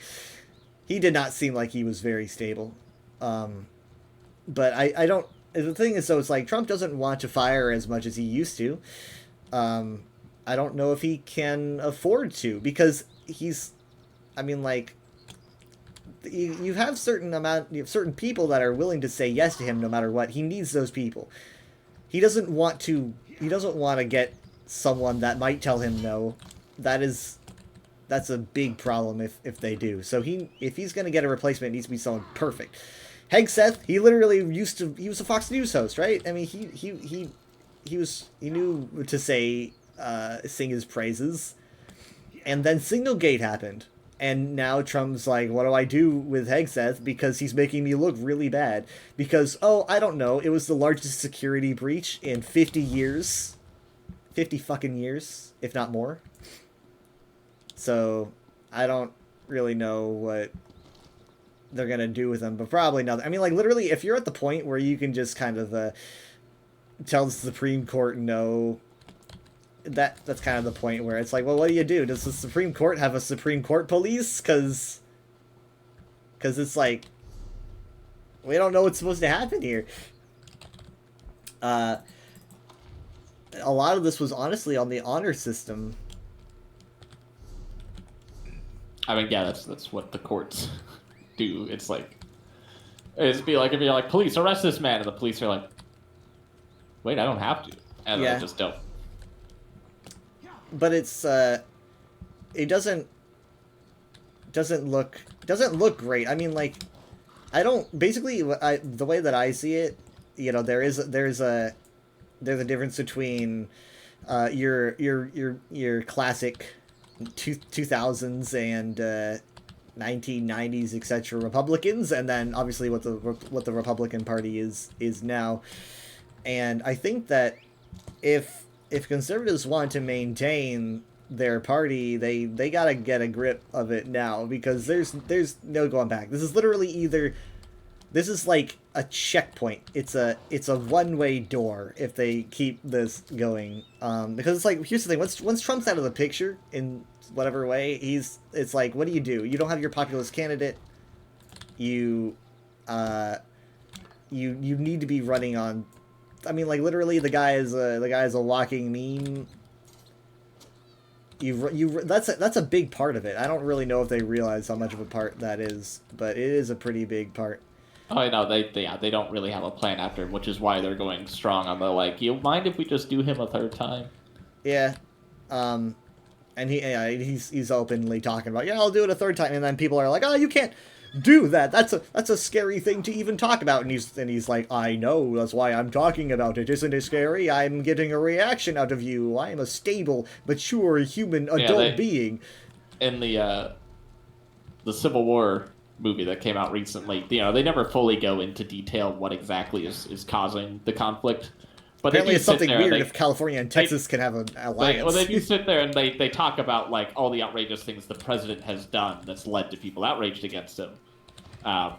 S11: He did not seem like he was very stable. But I don't. The thing is, though, it's like Trump doesn't want to fire as much as he used to. I don't know if he can afford to, because I mean, like, you have certain people that are willing to say yes to him no matter what. He needs those people. He doesn't want to get someone that might tell him no. That's a big problem if they do. So if he's going to get a replacement, it needs to be someone perfect. Hegseth, he literally he was a Fox News host, right? I mean, he knew to sing his praises. And then Signalgate happened. And now Trump's like, what do I do with Hegseth? Because he's making me look really bad. Because, I don't know, it was the largest security breach in 50 years. 50 fucking years, if not more. So, I don't really know what they're gonna do with him, but probably nothing. I mean, like, literally, if you're at the point where you can just kind of tell the Supreme Court no, that's kind of the point where it's like, well, what do you do? Does the Supreme Court have a Supreme Court police? Because it's like, we don't know what's supposed to happen here. a lot of this was honestly on the honor system.
S8: I mean, yeah, that's what the courts do. It's like, it'd be like if you're like, police, arrest this man, and the police are like, wait, I don't have to, and
S11: Yeah.
S8: they just don't.
S11: But it's it doesn't look great. I mean, like, I don't basically the way that I see it, you know, there's a difference between your classic 2000s and 1990s etc. Republicans, and then obviously what the Republican Party is now. And I think that if conservatives want to maintain their party, they gotta get a grip of it now, because there's no going back. This is literally this is like a checkpoint. It's a one-way door if they keep this going. Because it's like, here's the thing: once Trump's out of the picture in whatever way, it's like, what do? You don't have your populist candidate. You need to be running on. I mean, like, literally, the guy is a walking meme. That's a big part of it. I don't really know if they realize how much of a part that is, but it is a pretty big part.
S8: Oh, I know, they don't really have a plan after, which is why they're going strong on the, like, you mind if we just do him a third time?
S11: Yeah. And he's openly talking about, yeah, I'll do it a third time, and then people are like, oh, you can't do that. That's a scary thing to even talk about. And he's like, I know, that's why I'm talking about it. Isn't it scary? I'm getting a reaction out of you. I am a stable, mature, human adult being.
S8: In the Civil War movie that came out recently, you know, they never fully go into detail what exactly is causing the conflict. But
S11: apparently it's something weird if California and Texas can have an alliance.
S8: They do sit there and they talk about, like, all the outrageous things the president has done that's led to people outraged against him.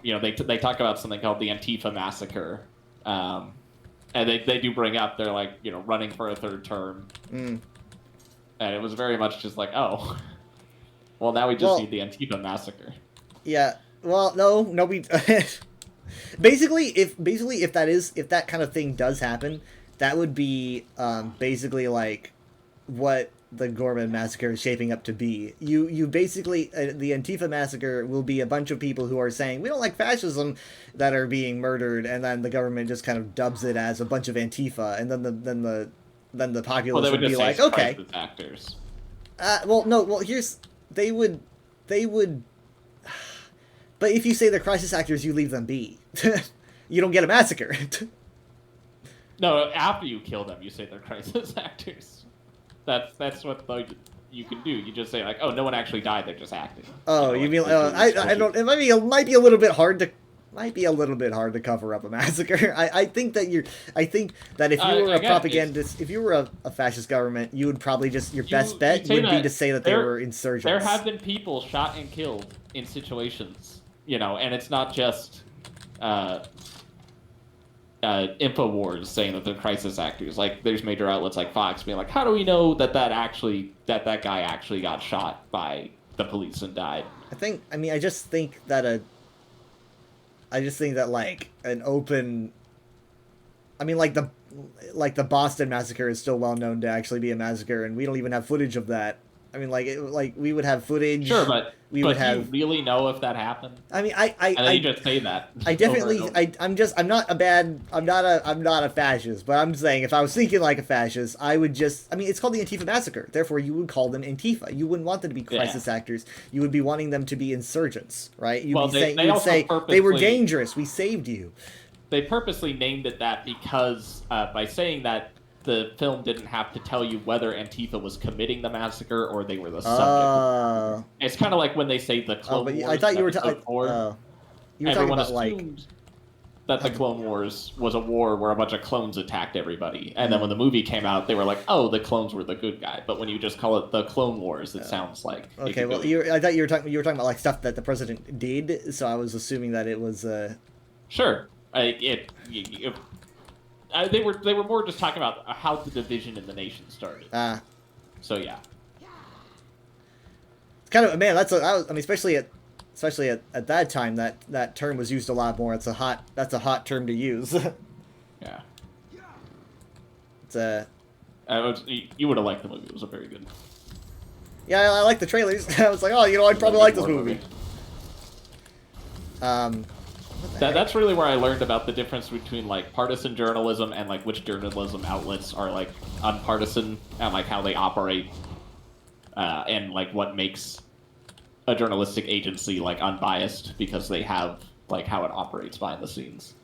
S8: You know, they talk about something called the Antifa massacre. And they do bring up, they're like, you know, running for a third term.
S11: Mm.
S8: And it was very much just like, oh, well, now we just need the Antifa massacre.
S11: Yeah. Well, no, we. basically, if that kind of thing does happen, that would be basically like what the Gorman massacre is shaping up to be. You basically the Antifa massacre will be a bunch of people who are saying we don't like fascism that are being murdered, and then the government just kind of dubs it as a bunch of Antifa, and then the populace would be like, okay.
S8: Actors.
S11: They would. But if you say they're crisis actors, you leave them be. You don't get a massacre.
S8: No, after you kill them, you say they're crisis actors. That's what you can do. You just say, like, oh, no one actually died; they're just acting.
S11: Oh, you mean I don't? It might be a little bit hard to cover up a massacre. I think that if you were a propagandist, if you were a fascist government, you would probably just your best bet would be to say that they were insurgents.
S8: There have been people shot and killed in situations, you know, and it's not just InfoWars saying that they're crisis actors. Like, there's major outlets like Fox being like, how do we know that guy actually got shot by the police and died?
S11: I just think that like an open, like the Boston massacre is still well known to actually be a massacre, and we don't even have footage of that. We would have footage.
S8: Sure, but do you really know if that happened?
S11: And
S8: then you just say that.
S11: I definitely. I'm not a fascist, but I'm saying if I was thinking like a fascist, I would just. It's called the Antifa massacre. Therefore, you would call them Antifa. You wouldn't want them to be crisis actors. You would be wanting them to be insurgents, right? You'd say they were dangerous. We saved you.
S8: They purposely named it that because by saying that, the film didn't have to tell you whether Antifa was committing the massacre or they were the subject. It's kind of like when they say the Clone Wars.
S11: I thought you were talking about
S8: assumed that the Clone Wars was a war where a bunch of clones attacked everybody, and then when the movie came out, they were like, "Oh, the clones were the good guy." But when you just call it the Clone Wars, it sounds like
S11: okay. Well, I thought you were talking about like stuff that the president did, so I was assuming that it was
S8: Sure. They were more just talking about how the division in the nation started. So yeah.
S11: It's kind of especially at that time that term was used a lot more. That's a hot term to use.
S8: Yeah. You would have liked the movie. It was a very good.
S11: Yeah, I like the trailers. I was like, oh, I'd probably like this movie.
S8: That's really where I learned about the difference between like partisan journalism and like which journalism outlets are like unpartisan and like how they operate, and like what makes a journalistic agency like unbiased because they have like how it operates behind the scenes.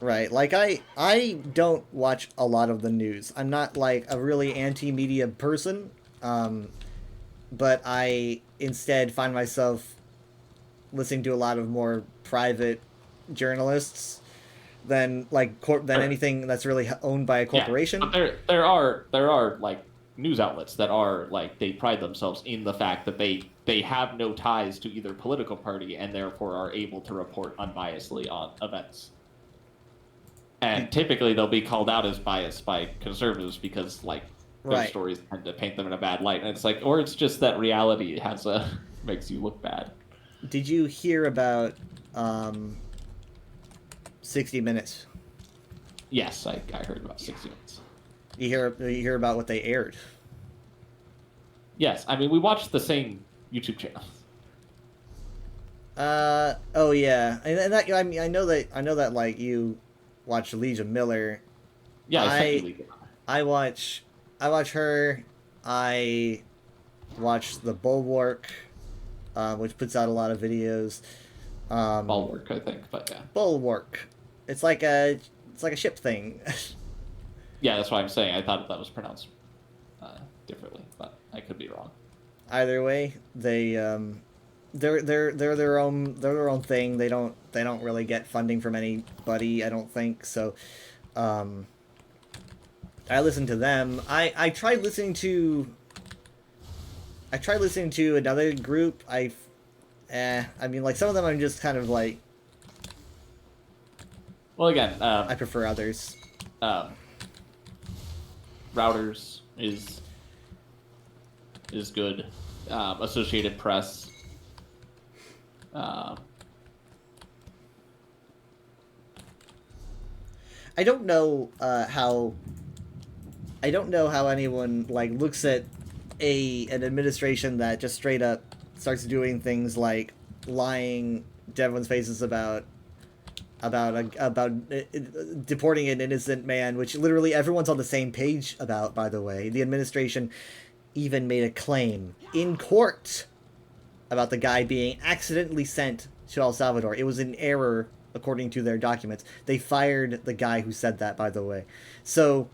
S11: Right, like I don't watch a lot of the news. I'm not like a really anti-media person, but I instead find myself listening to a lot of more private journalists than like than anything that's really owned by a corporation.
S8: Yeah, but there are like news outlets that are like they pride themselves in the fact that they have no ties to either political party and therefore are able to report unbiasedly on events. And typically they'll be called out as biased by conservatives because like their stories tend to paint them in a bad light, and it's like, or it's just that reality makes you look bad.
S11: Did you hear about 60 Minutes?
S8: Yes, I heard about 60 Minutes.
S11: You hear about what they aired?
S8: Yes, I mean we watched the same YouTube channel.
S11: Oh yeah, and that I mean I know that like you watch Legion Miller.
S8: Yeah,
S11: I watch her. I watch the Bulwark, which puts out a lot of videos.
S8: Bulwark, I think, but yeah.
S11: Bulwark. It's like a ship thing.
S8: Yeah, that's what I'm saying. I thought that was pronounced differently, but I could be wrong.
S11: Either way, they're their own thing. They don't really get funding from anybody, I don't think. So I listen to them. I tried listening to another group. I mean, like some of them I'm just kind of like,
S8: well, again,
S11: I prefer others.
S8: Routers is good. Associated Press.
S11: I don't know how anyone like looks at an administration that just straight up starts doing things like lying to everyone's faces about deporting an innocent man, which literally everyone's on the same page about, by the way. The administration even made a claim in court about the guy being accidentally sent to El Salvador. It was an error according to their documents. They fired the guy who said that, by the way. So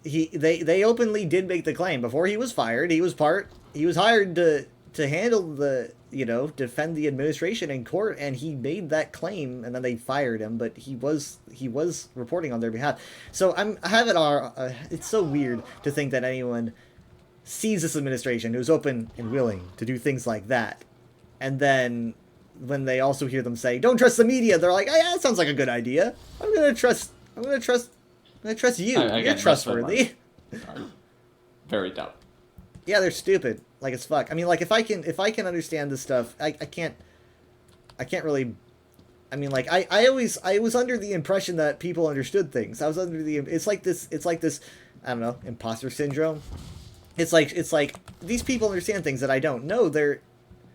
S11: they openly did make the claim. Before he was fired, he was hired to handle defend the administration in court, and he made that claim, and then they fired him, but he was reporting on their behalf. So it's so weird to think that anyone sees this administration who's open and willing to do things like that, and then when they also hear them say, "Don't trust the media," they're like, "Oh, yeah, that sounds like a good idea. I'm gonna trust you. You're trustworthy."
S8: Very dumb.
S11: Yeah, they're stupid. Like as fuck. I mean, like if I can understand this stuff, I can't really. I mean, like I was under the impression that people understood things. I was under it's like this I don't know, imposter syndrome. It's like these people understand things that I don't know. They're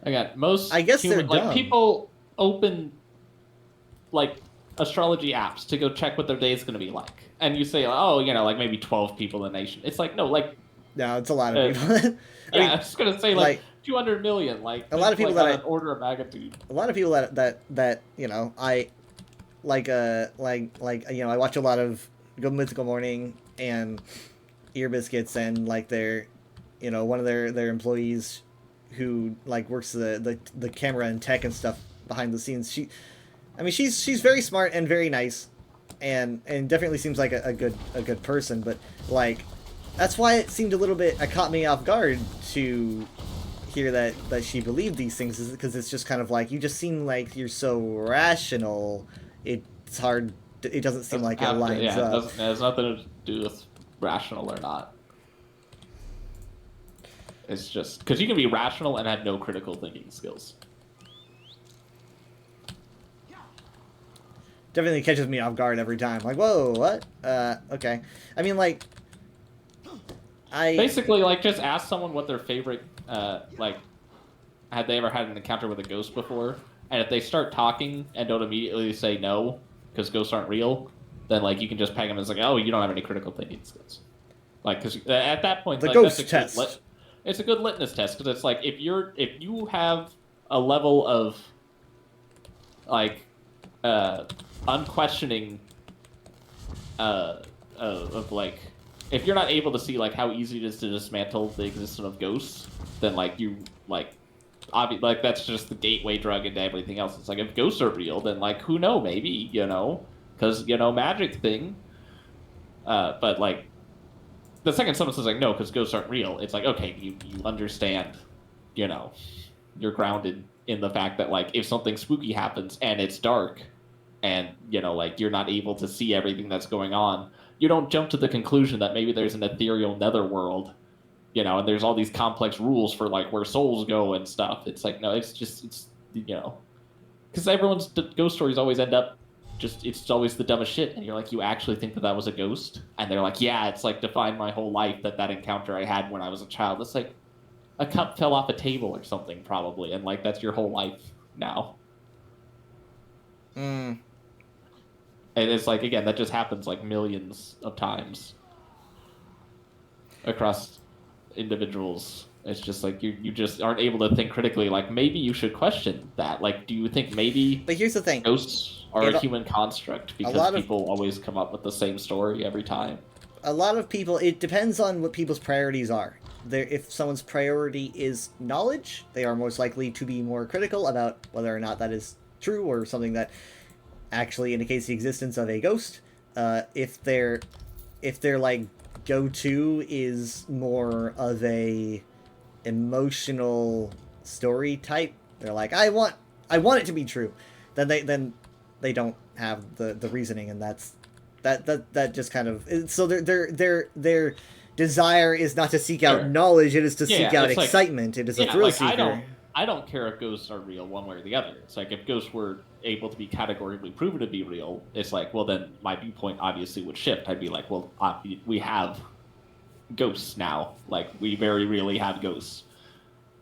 S8: again
S11: they're dumb.
S8: People open like astrology apps to go check what their day is going to be like, and you say, oh, like maybe 12 people in the nation. It's like no,
S11: it's a lot of people.
S8: I was just gonna say like 200 million. Like
S11: a lot of people
S8: that order of magnitude.
S11: A lot of people that I I watch a lot of Good Mythical Morning and Ear Biscuits, and like their one of their employees who like works the camera and tech and stuff behind the scenes. She's very smart and very nice, and definitely seems like a good person, but like that's why it seemed a little bit, it caught me off guard to hear that she believed these things, is because it's just kind of like, you just seem like you're so rational, it's hard, it doesn't seem like it lines up.
S8: It has nothing to do with rational or not. It's just, because you can be rational and have no critical thinking skills.
S11: Definitely catches me off guard every time. Like, whoa, what? Okay. I mean, like,
S8: Basically, like, just ask someone what their favorite, like, had they ever had an encounter with a ghost before, and if they start talking and don't immediately say no, because ghosts aren't real, then, like, you can just peg them as, like, oh, you don't have any critical thinking skills. Like, because at that point,
S11: The
S8: like,
S11: ghost
S8: that's
S11: test.
S8: it's a good litmus test, because it's like, if you have a level of, like, unquestioning, of, like, if you're not able to see, like, how easy it is to dismantle the existence of ghosts, then, like, you, like, like, that's just the gateway drug into everything else. It's like, if ghosts are real, then, like, who know, maybe, you know, because, you know, magic thing. But, like, the second someone says, like, no, because ghosts aren't real, it's like, okay, you understand, you know, you're grounded in the fact that, like, if something spooky happens and it's dark and, you know, like, you're not able to see everything that's going on, you don't jump to the conclusion that maybe there's an ethereal netherworld, you know, and there's all these complex rules for, like, where souls go and stuff. It's like, no, it's you know, because everyone's ghost stories always end up it's always the dumbest shit, and you're like, you actually think that was a ghost? And they're like, yeah, it's, like, defined my whole life, that encounter I had when I was a child. It's like, a cup fell off a table or something, probably, and, like, that's your whole life now.
S11: Mm.
S8: And it's like, again, that just happens, like, millions of times across individuals. It's just like, you just aren't able to think critically. Like, maybe you should question that. Like, do you think maybe...
S11: But here's the thing.
S8: Ghosts are a human construct because people always come up with the same story every time?
S11: A lot of people... It depends on what people's priorities are. If someone's priority is knowledge, they are most likely to be more critical about whether or not that is true or something that actually indicates the existence of a ghost. If their like go-to is more of a emotional story type, they're like, I want it to be true, then they don't have the reasoning, and that just kind of, so their desire is not to seek out knowledge, it is to seek out excitement. It is a thrill seeker.
S8: I don't care if ghosts are real one way or the other. It's like, if ghosts were able to be categorically proven to be real, it's like, well, then my viewpoint obviously would shift. I'd be like, well, we have ghosts now. Like, we very really have ghosts.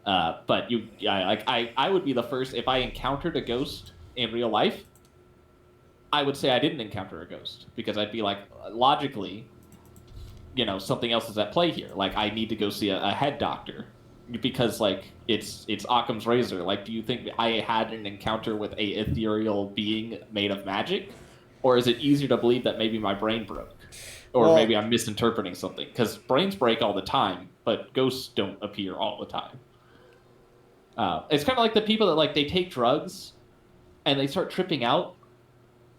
S8: But I would be the first, if I encountered a ghost in real life, I would say I didn't encounter a ghost, because I'd be like, logically, you know, something else is at play here. Like, I need to go see a head doctor, because, like, it's Occam's razor. Like, do you think I had an encounter with a ethereal being made of magic, or is it easier to believe that maybe my brain broke, or maybe I'm misinterpreting something? Because brains break all the time, but ghosts don't appear all the time. It's kind of like the people that, like, they take drugs and they start tripping out,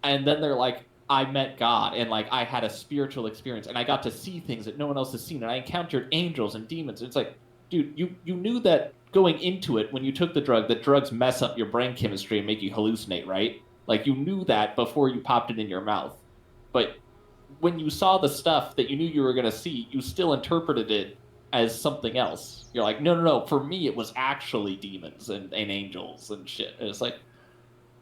S8: and then they're like, I met God, and, like, I had a spiritual experience, and I got to see things that no one else has seen, and I encountered angels and demons. It's like, dude, you knew that going into it when you took the drug, that drugs mess up your brain chemistry and make you hallucinate, right? Like, you knew that before you popped it in your mouth. But when you saw the stuff that you knew you were going to see, you still interpreted it as something else. You're like, no, for me it was actually demons and angels and shit. And it's like,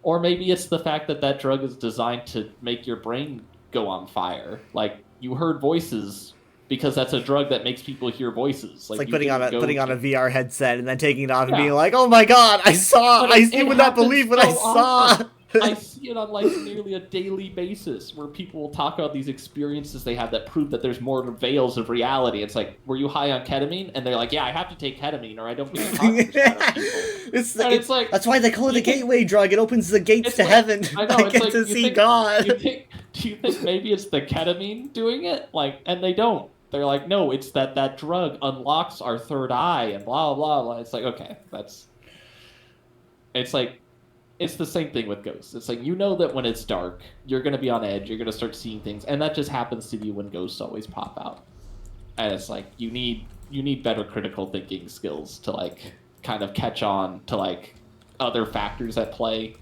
S8: or maybe it's the fact that drug is designed to make your brain go on fire. Like, you heard voices because that's a drug that makes people hear voices.
S11: It's like putting on a VR headset and then taking it off and
S8: Yeah.
S11: being like, "Oh my god, you would not believe what I saw."
S8: I see it on, like, nearly a daily basis where people will talk about these experiences they have that prove that there's more veils of reality. It's like, were you high on ketamine? And they're like, yeah, I have to take ketamine or I don't get to talk to this kind of people. It's like,
S11: that's why they call it a gateway drug. It opens the gates to heaven.
S8: I know,
S11: I
S8: it's
S11: get
S8: like,
S11: to
S8: you
S11: see
S8: think-
S11: God.
S8: Do you think maybe it's the ketamine doing it? Like, and they don't. They're like, no, it's that drug unlocks our third eye and blah, blah, blah. It's like, okay, it's like, it's the same thing with ghosts. It's like, you know that when it's dark, you're going to be on edge, you're going to start seeing things, and that just happens to be when ghosts always pop out. And it's like, you need better critical thinking skills to, like, kind of catch on to, like, other factors at play.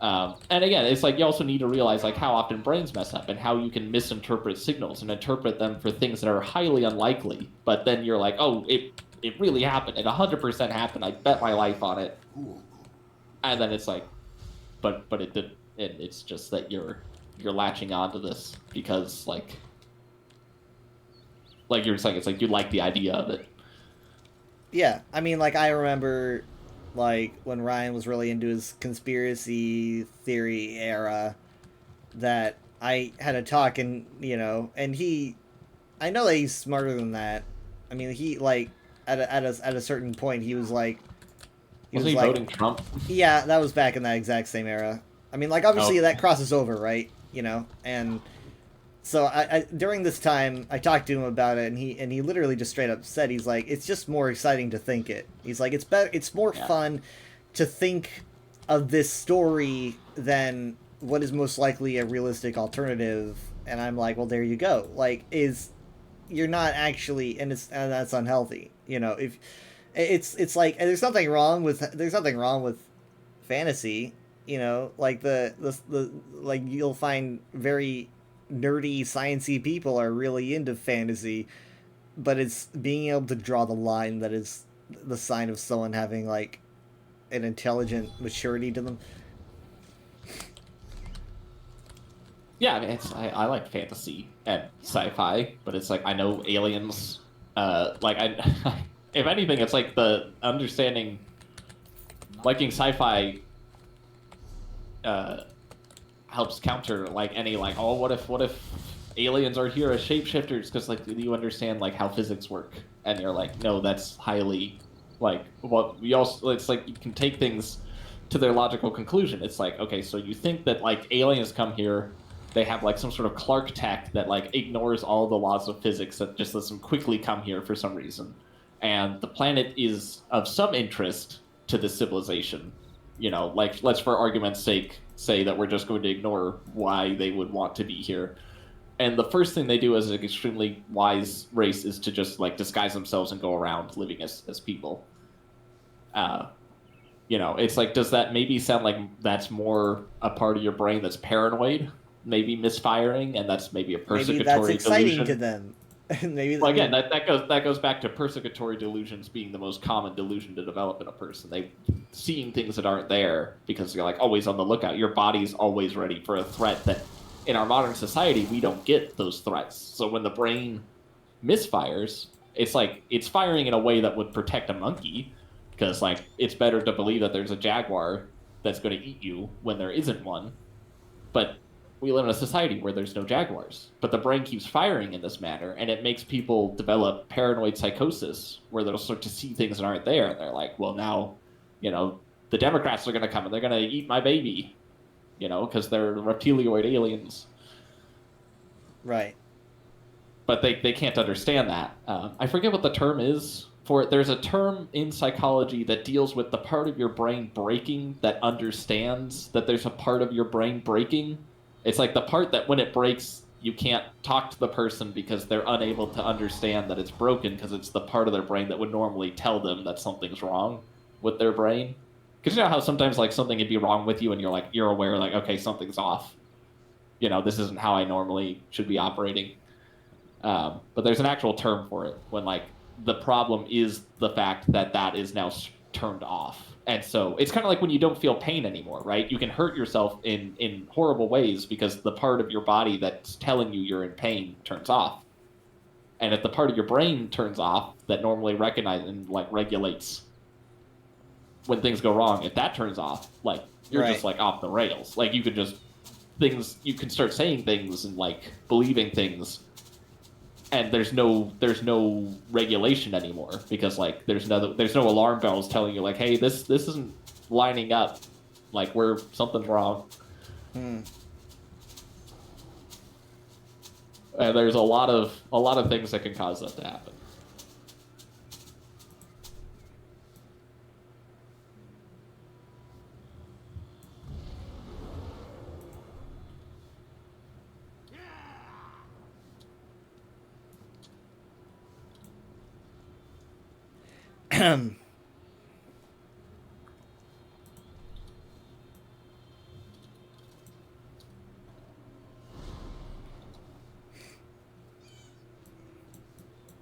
S8: And again, it's like, you also need to realize, like, how often brains mess up and how you can misinterpret signals and interpret them for things that are highly unlikely. But then you're like, oh, it really happened. It 100% happened. I bet my life on it. And then it's like, but it didn't. And it's just that you're latching onto this because, like, Like you're saying, it's like you like the idea of it.
S11: Yeah, I mean, like, I remember, like, when Ryan was really into his conspiracy theory era, that I had a talk, and, you know, and I know that he's smarter than that. I mean, he, like, at a certain point, he was like...
S8: Wasn't he
S11: like,
S8: voting Trump?
S11: Yeah, that was back in that exact same era. I mean, like, obviously
S8: Oh.
S11: that crosses over, right? You know, and... So I during this time I talked to him about it, and he literally just straight up said, he's like, it's just more exciting to think it. He's like, it's more fun to think of this story than what is most likely a realistic alternative. And I'm like, well, there you go. Like, you're not actually, and that's unhealthy. You know, if it's like, and there's nothing wrong with fantasy. You know, like the like you'll find very nerdy, sciencey people are really into fantasy, but it's being able to draw the line that is the sign of someone having, like, an intelligent maturity to them.
S8: Yeah, I mean, I like fantasy and sci-fi, but it's like I know aliens. Like if anything, it's like the understanding, liking sci-fi. Helps counter like any like, oh, what if aliens are here as shapeshifters, because like you understand like how physics work, and you're like, no, that's highly like what we also, it's like you can take things to their logical conclusion. It's like, okay, so you think that like aliens come here, they have like some sort of Clark tech that like ignores all the laws of physics, that just lets them quickly come here for some reason, and the planet is of some interest to this civilization. You know, like, let's for argument's sake say that we're just going to ignore why they would want to be here. And the first thing they do as an extremely wise race is to just, like, disguise themselves and go around living as people. You know, it's like, does that maybe sound like that's more a part of your brain that's paranoid? Maybe misfiring, and that's maybe a persecutory
S11: Maybe that's exciting
S8: delusion?
S11: to them. Maybe
S8: Well, again, that goes back to persecutory delusions being the most common delusion to develop in a person. They seeing things that aren't there because you're like always on the lookout. Your body's always ready for a threat that in our modern society we don't get those threats. So when the brain misfires, it's like it's firing in a way that would protect a monkey, because like it's better to believe that there's a jaguar that's going to eat you when there isn't one. But we live in a society where there's no jaguars, but the brain keeps firing in this manner, and it makes people develop paranoid psychosis where they'll start to see things that aren't there, and they're like, well, now, you know, the Democrats are going to come and they're going to eat my baby, you know, because they're reptilioid aliens.
S11: Right.
S8: But they can't understand that. I forget what the term is for it. There's a term in psychology that deals with the part of your brain breaking that understands that there's a part of your brain breaking. It's like the part that when it breaks, you can't talk to the person because they're unable to understand that it's broken, because it's the part of their brain that would normally tell them that something's wrong with their brain. Because you know how sometimes like something could be wrong with you and you're aware like, okay, something's off. You know, this isn't how I normally should be operating. But there's an actual term for it when like the problem is the fact that that is now turned off. And so it's kind of like when you don't feel pain anymore, right? You can hurt yourself in horrible ways because the part of your body that's telling you you're in pain turns off. And if the part of your brain turns off that normally recognizes and like regulates when things go wrong, if that turns off, like you're
S11: Right.
S8: just like off the rails. Like you can start saying things and like believing things, and there's no regulation anymore because like there's no alarm bells telling you like, hey, this isn't lining up, like something's wrong. And there's a lot of things that can cause that to happen.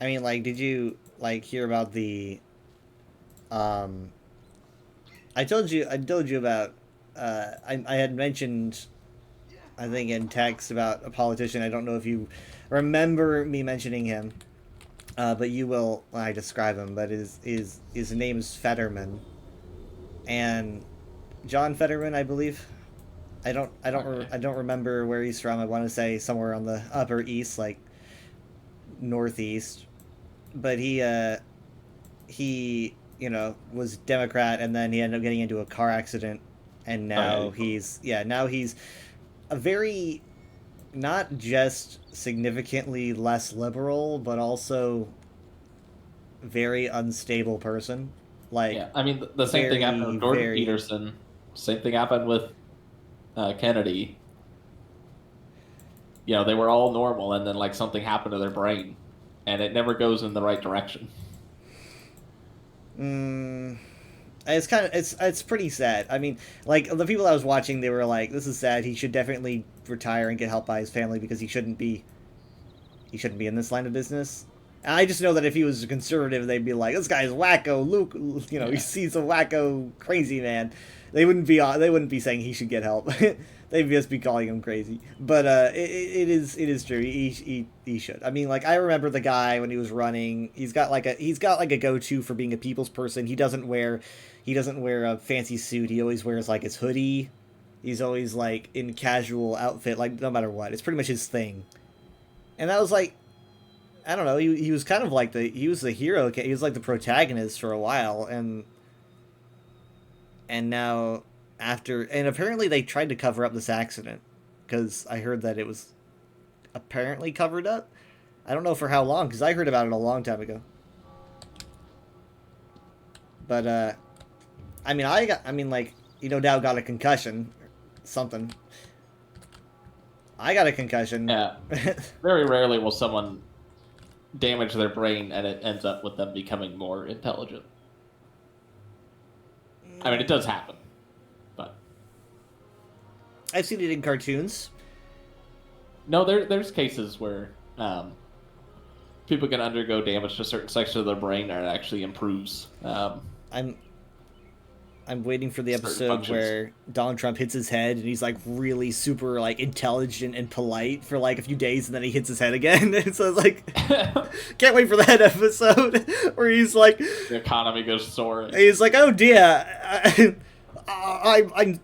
S11: I mean, like, did you like hear about the? I told you about. I had mentioned, I think in text about a politician. I don't know if you remember me mentioning him. but you will when I describe him. But his name is Fetterman, and John Fetterman, I believe. I don't remember where he's from. I want to say somewhere on the Upper East, like Northeast. But he was Democrat, and then he ended up getting into a car accident, and now he's a very, not just significantly less liberal, but also very unstable person. Like,
S8: yeah, I mean, the same thing happened with Jordan Peterson. Same thing happened with Kennedy. You know, they were all normal, and then like something happened to their brain, and it never goes in the right direction.
S11: It's kind of it's pretty sad. I mean, like the people I was watching, they were like, "This is sad. He should definitely retire and get help by his family because he shouldn't be in this line of business." And I just know that if he was a conservative, they'd be like, "This guy's wacko, Luke. You know, he's a wacko, crazy man." They wouldn't be saying he should get help. They'd just be calling him crazy. But it is true. He should. I mean, like I remember the guy when he was running. He's got like a go-to for being a people's person. He doesn't wear a fancy suit. He always wears like his hoodie. He's always like in casual outfit, like no matter what. It's pretty much his thing. And that was like, I don't know. He was kind of like he was the hero. He was like the protagonist for a while, and now and apparently they tried to cover up this accident because I heard that it was apparently covered up. I don't know for how long because I heard about it a long time ago. But I mean, no doubt got a concussion, something. I got a concussion.
S8: Yeah. Very rarely will someone damage their brain and it ends up with them becoming more intelligent. I mean, it does happen, but
S11: I've seen it in cartoons.
S8: No, there's cases where people can undergo damage to certain sections of their brain and it actually improves.
S11: I'm waiting for the episode where Donald Trump hits his head and he's like really super like intelligent and polite for like a few days and then he hits his head again. And so it's like, can't wait for that episode where he's like,
S8: the economy goes soaring.
S11: He's like, oh dear, I'm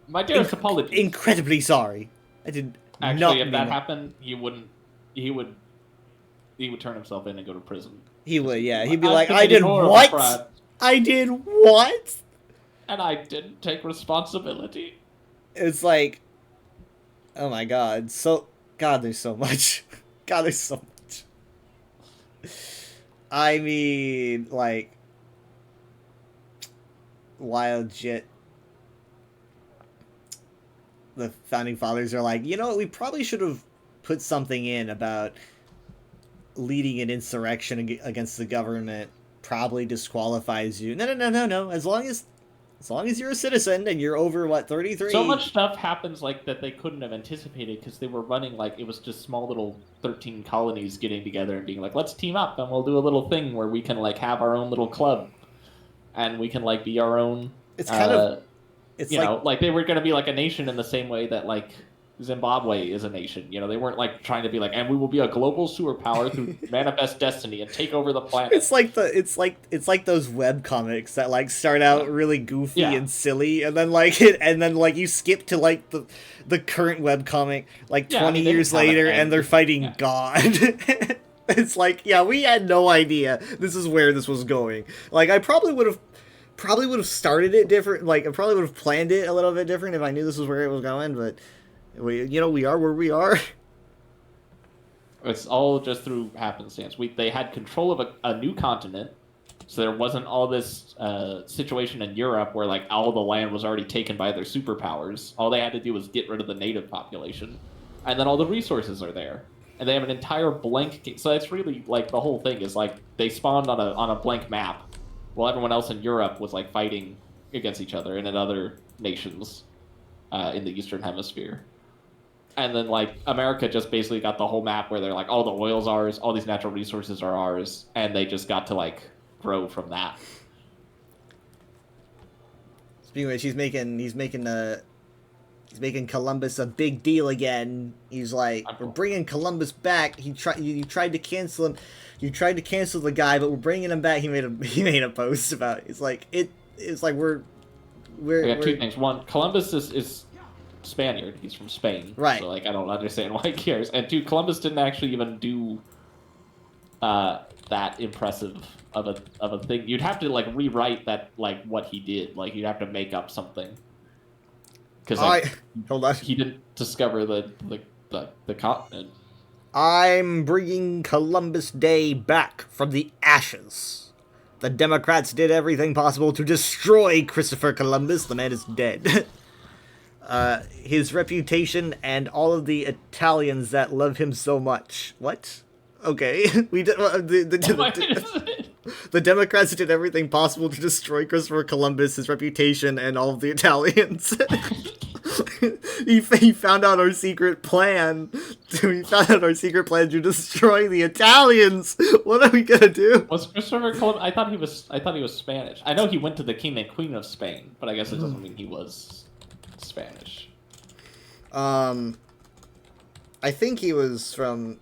S8: my dearest apologies.
S11: Incredibly sorry. I did
S8: actually. If that happened, he would turn himself in and go to prison.
S11: He would, yeah. He'd be like, I did what?
S8: Crime.
S11: I did what?
S8: And I didn't take responsibility.
S11: It's like, oh my god. God, there's so much. God, there's so much. I mean, like, wild shit. The founding fathers are like, you know what, we probably should have put something in about leading an insurrection against the government probably disqualifies you. No. As long as you're a citizen and you're over, 33?
S8: So much stuff happens like that they couldn't have anticipated because they were running like it was just small little 13 colonies getting together and being like, let's team up and we'll do a little thing where we can like have our own little club and we can like be our own.
S11: It's kind of,
S8: it's like they were going to be like a nation in the same way that like Zimbabwe is a nation. You know, they weren't like trying to be like, and we will be a global superpower through manifest destiny and take over the planet.
S11: It's like those web comics that like start out really goofy and silly, and then you skip to like the current web comic like 20 years later, and they're fighting God. It's like, yeah, we had no idea this is where this was going. Like, I probably would have started it different. Like, I probably would have planned it a little bit different if I knew this was where it was going, but. We are where we are.
S8: It's all just through happenstance. They had control of a new continent, so there wasn't all this situation in Europe where like all the land was already taken by their superpowers. All they had to do was get rid of the native population, and then all the resources are there, and they have an entire blank. So it's really like the whole thing is like they spawned on a blank map, while everyone else in Europe was like fighting against each other and in other nations in the Eastern Hemisphere. And then, like, America just basically got the whole map where they're like, all the oil's ours, all these natural resources are ours, and they just got to, like, grow from that.
S11: Speaking of which, he's making He's making Columbus a big deal again. He's like, we're bringing Columbus back. You tried to cancel him. You tried to cancel the guy, but we're bringing him back. He made a post about it. It's like we're
S8: We got two things. One, Columbus is Spaniard. He's from Spain.
S11: Right.
S8: So, like, I don't understand why he cares. And two, Columbus didn't actually even do that impressive of a thing. You'd have to, like, rewrite that, like, what he did. Like, you'd have to make up something. Because, like,
S11: hold on.
S8: He didn't discover the continent.
S11: I'm bringing Columbus Day back from the ashes. The Democrats did everything possible to destroy Christopher Columbus. The man is dead. His reputation and all of the Italians that love him so much. What? Okay. The Democrats did everything possible to destroy Christopher Columbus, his reputation, and all of the Italians. he found out our secret plan. We found out our secret plan to destroy the Italians. What are we gonna do?
S8: Was Christopher Columbus? I thought he was Spanish. I know he went to the king and queen of Spain, but I guess it doesn't mean he was Spanish.
S11: I think he was from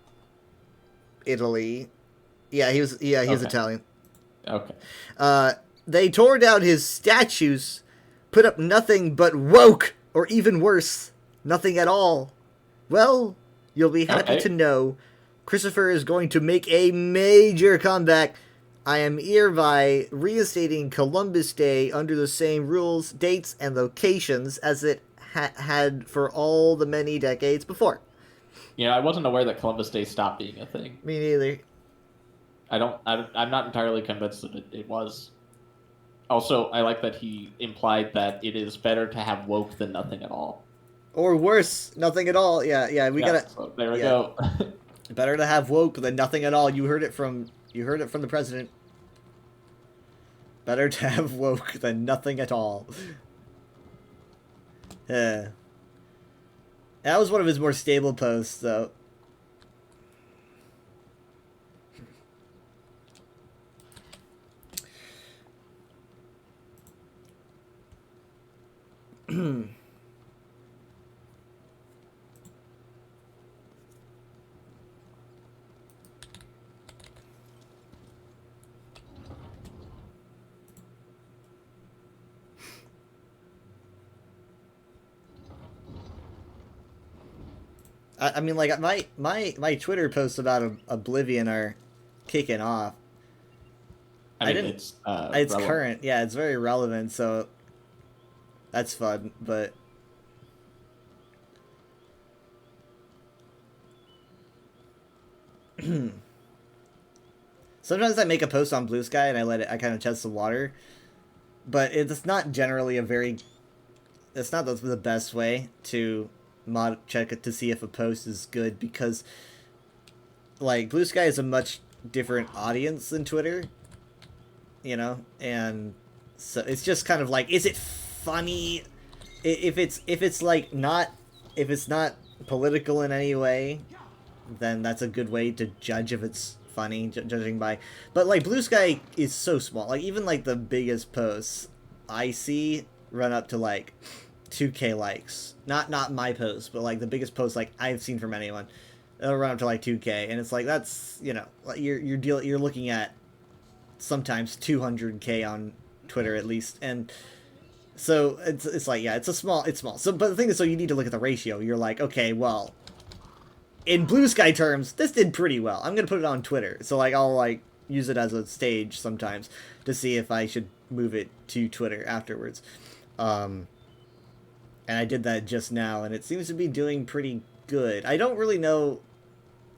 S11: Italy. Yeah, he was. Yeah, he's
S8: Okay.
S11: Italian.
S8: Okay.
S11: They tore down his statues, put up nothing but woke, or even worse, nothing at all. Well, you'll be happy
S8: Okay.
S11: to know Christopher is going to make a major comeback. I am hereby reinstating Columbus Day under the same rules, dates, and locations as it had for all the many decades before.
S8: Yeah, I wasn't aware that Columbus Day stopped being a thing.
S11: Me neither.
S8: I'm not entirely convinced that it was. Also, I like that he implied that it is better to have woke than nothing at all.
S11: Or worse, nothing at all. Yeah, we
S8: Yeah,
S11: gotta.
S8: so there we
S11: yeah.
S8: go.
S11: Better to have woke than nothing at all. You heard it from the president. Better to have woke than nothing at all. That was one of his more stable posts, though. I mean, like, my Twitter posts about Oblivion are kicking off.
S8: I mean,
S11: it's
S8: relevant.
S11: current. Yeah, it's very relevant, so that's fun, but sometimes I make a post on Blue Sky and I kind of test the water, but it's not generally it's not the best way to check it to see if a post is good, because like Blue Sky is a much different audience than Twitter, you know, and so it's just kind of like, is it funny? If it's not political in any way, then that's a good way to judge if it's funny, judging by. But like Blue Sky is so small, like even like the biggest posts I see run up to like 2K likes. Not my post, but like the biggest post like I've seen from anyone, it'll run up to like 2K, and it's like, that's, you know, you're looking at sometimes 200K on Twitter at least, and so it's like, yeah, it's small. So, but the thing is, so you need to look at the ratio. You're like, okay, well, in Blue Sky terms, this did pretty well. I'm gonna put it on Twitter, so like I'll like use it as a stage sometimes to see if I should move it to Twitter afterwards. And I did that just now, and it seems to be doing pretty good. I don't really know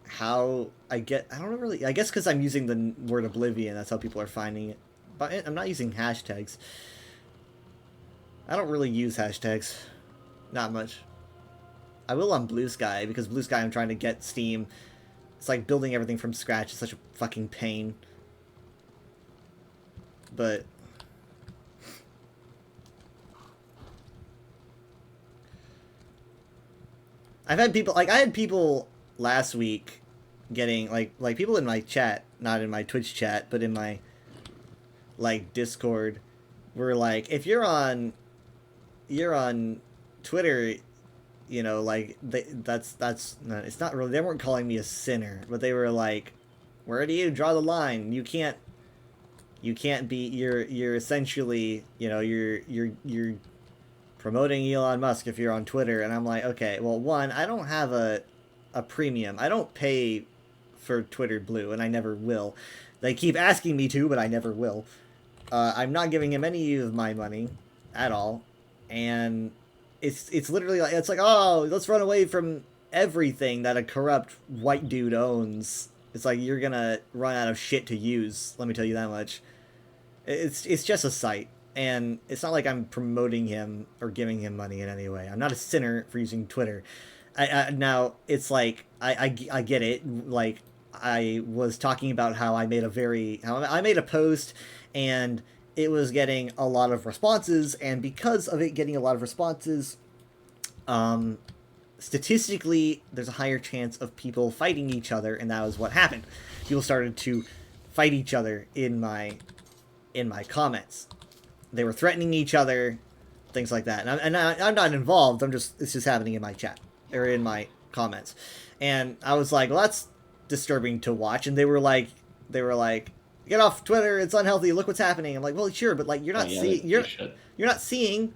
S11: how I don't really, I guess because I'm using the word Oblivion, that's how people are finding it. But I'm not using hashtags. I don't really use hashtags. Not much. I will on Blue Sky, because Blue Sky I'm trying to get Steam. It's like building everything from scratch is such a fucking pain. But I've had people, like, I had people last week getting, like people in my chat, not in my Twitch chat, but in my, like, Discord, were like, if you're on Twitter, you know, like that's no, it's not really. They weren't calling me a sinner, but they were like, "Where do you draw the line? You can't be. You're essentially, you know, you're promoting Elon Musk if you're on Twitter." And I'm like, okay, well, one, I don't have a premium. I don't pay for Twitter Blue, and I never will. They keep asking me to, but I never will. I'm not giving him any of my money at all, and it's literally like, it's like, oh, let's run away from everything that a corrupt white dude owns. It's like, you're gonna run out of shit to use, let me tell you that much. It's just a site, and it's not like I'm promoting him or giving him money in any way. I'm not a sinner for using Twitter. Now, it's like, I get it, like, I was talking about how I made a post, and it was getting a lot of responses, and because of it getting a lot of responses, statistically, there's a higher chance of people fighting each other, and that was what happened. People started to fight each other in my comments. They were threatening each other, things like that. And I'm not involved. It's just happening in my chat or in my comments. And I was like, well, that's disturbing to watch. And they were like, get off Twitter. It's unhealthy. Look what's happening. I'm like, well, sure, but like, you're not seeing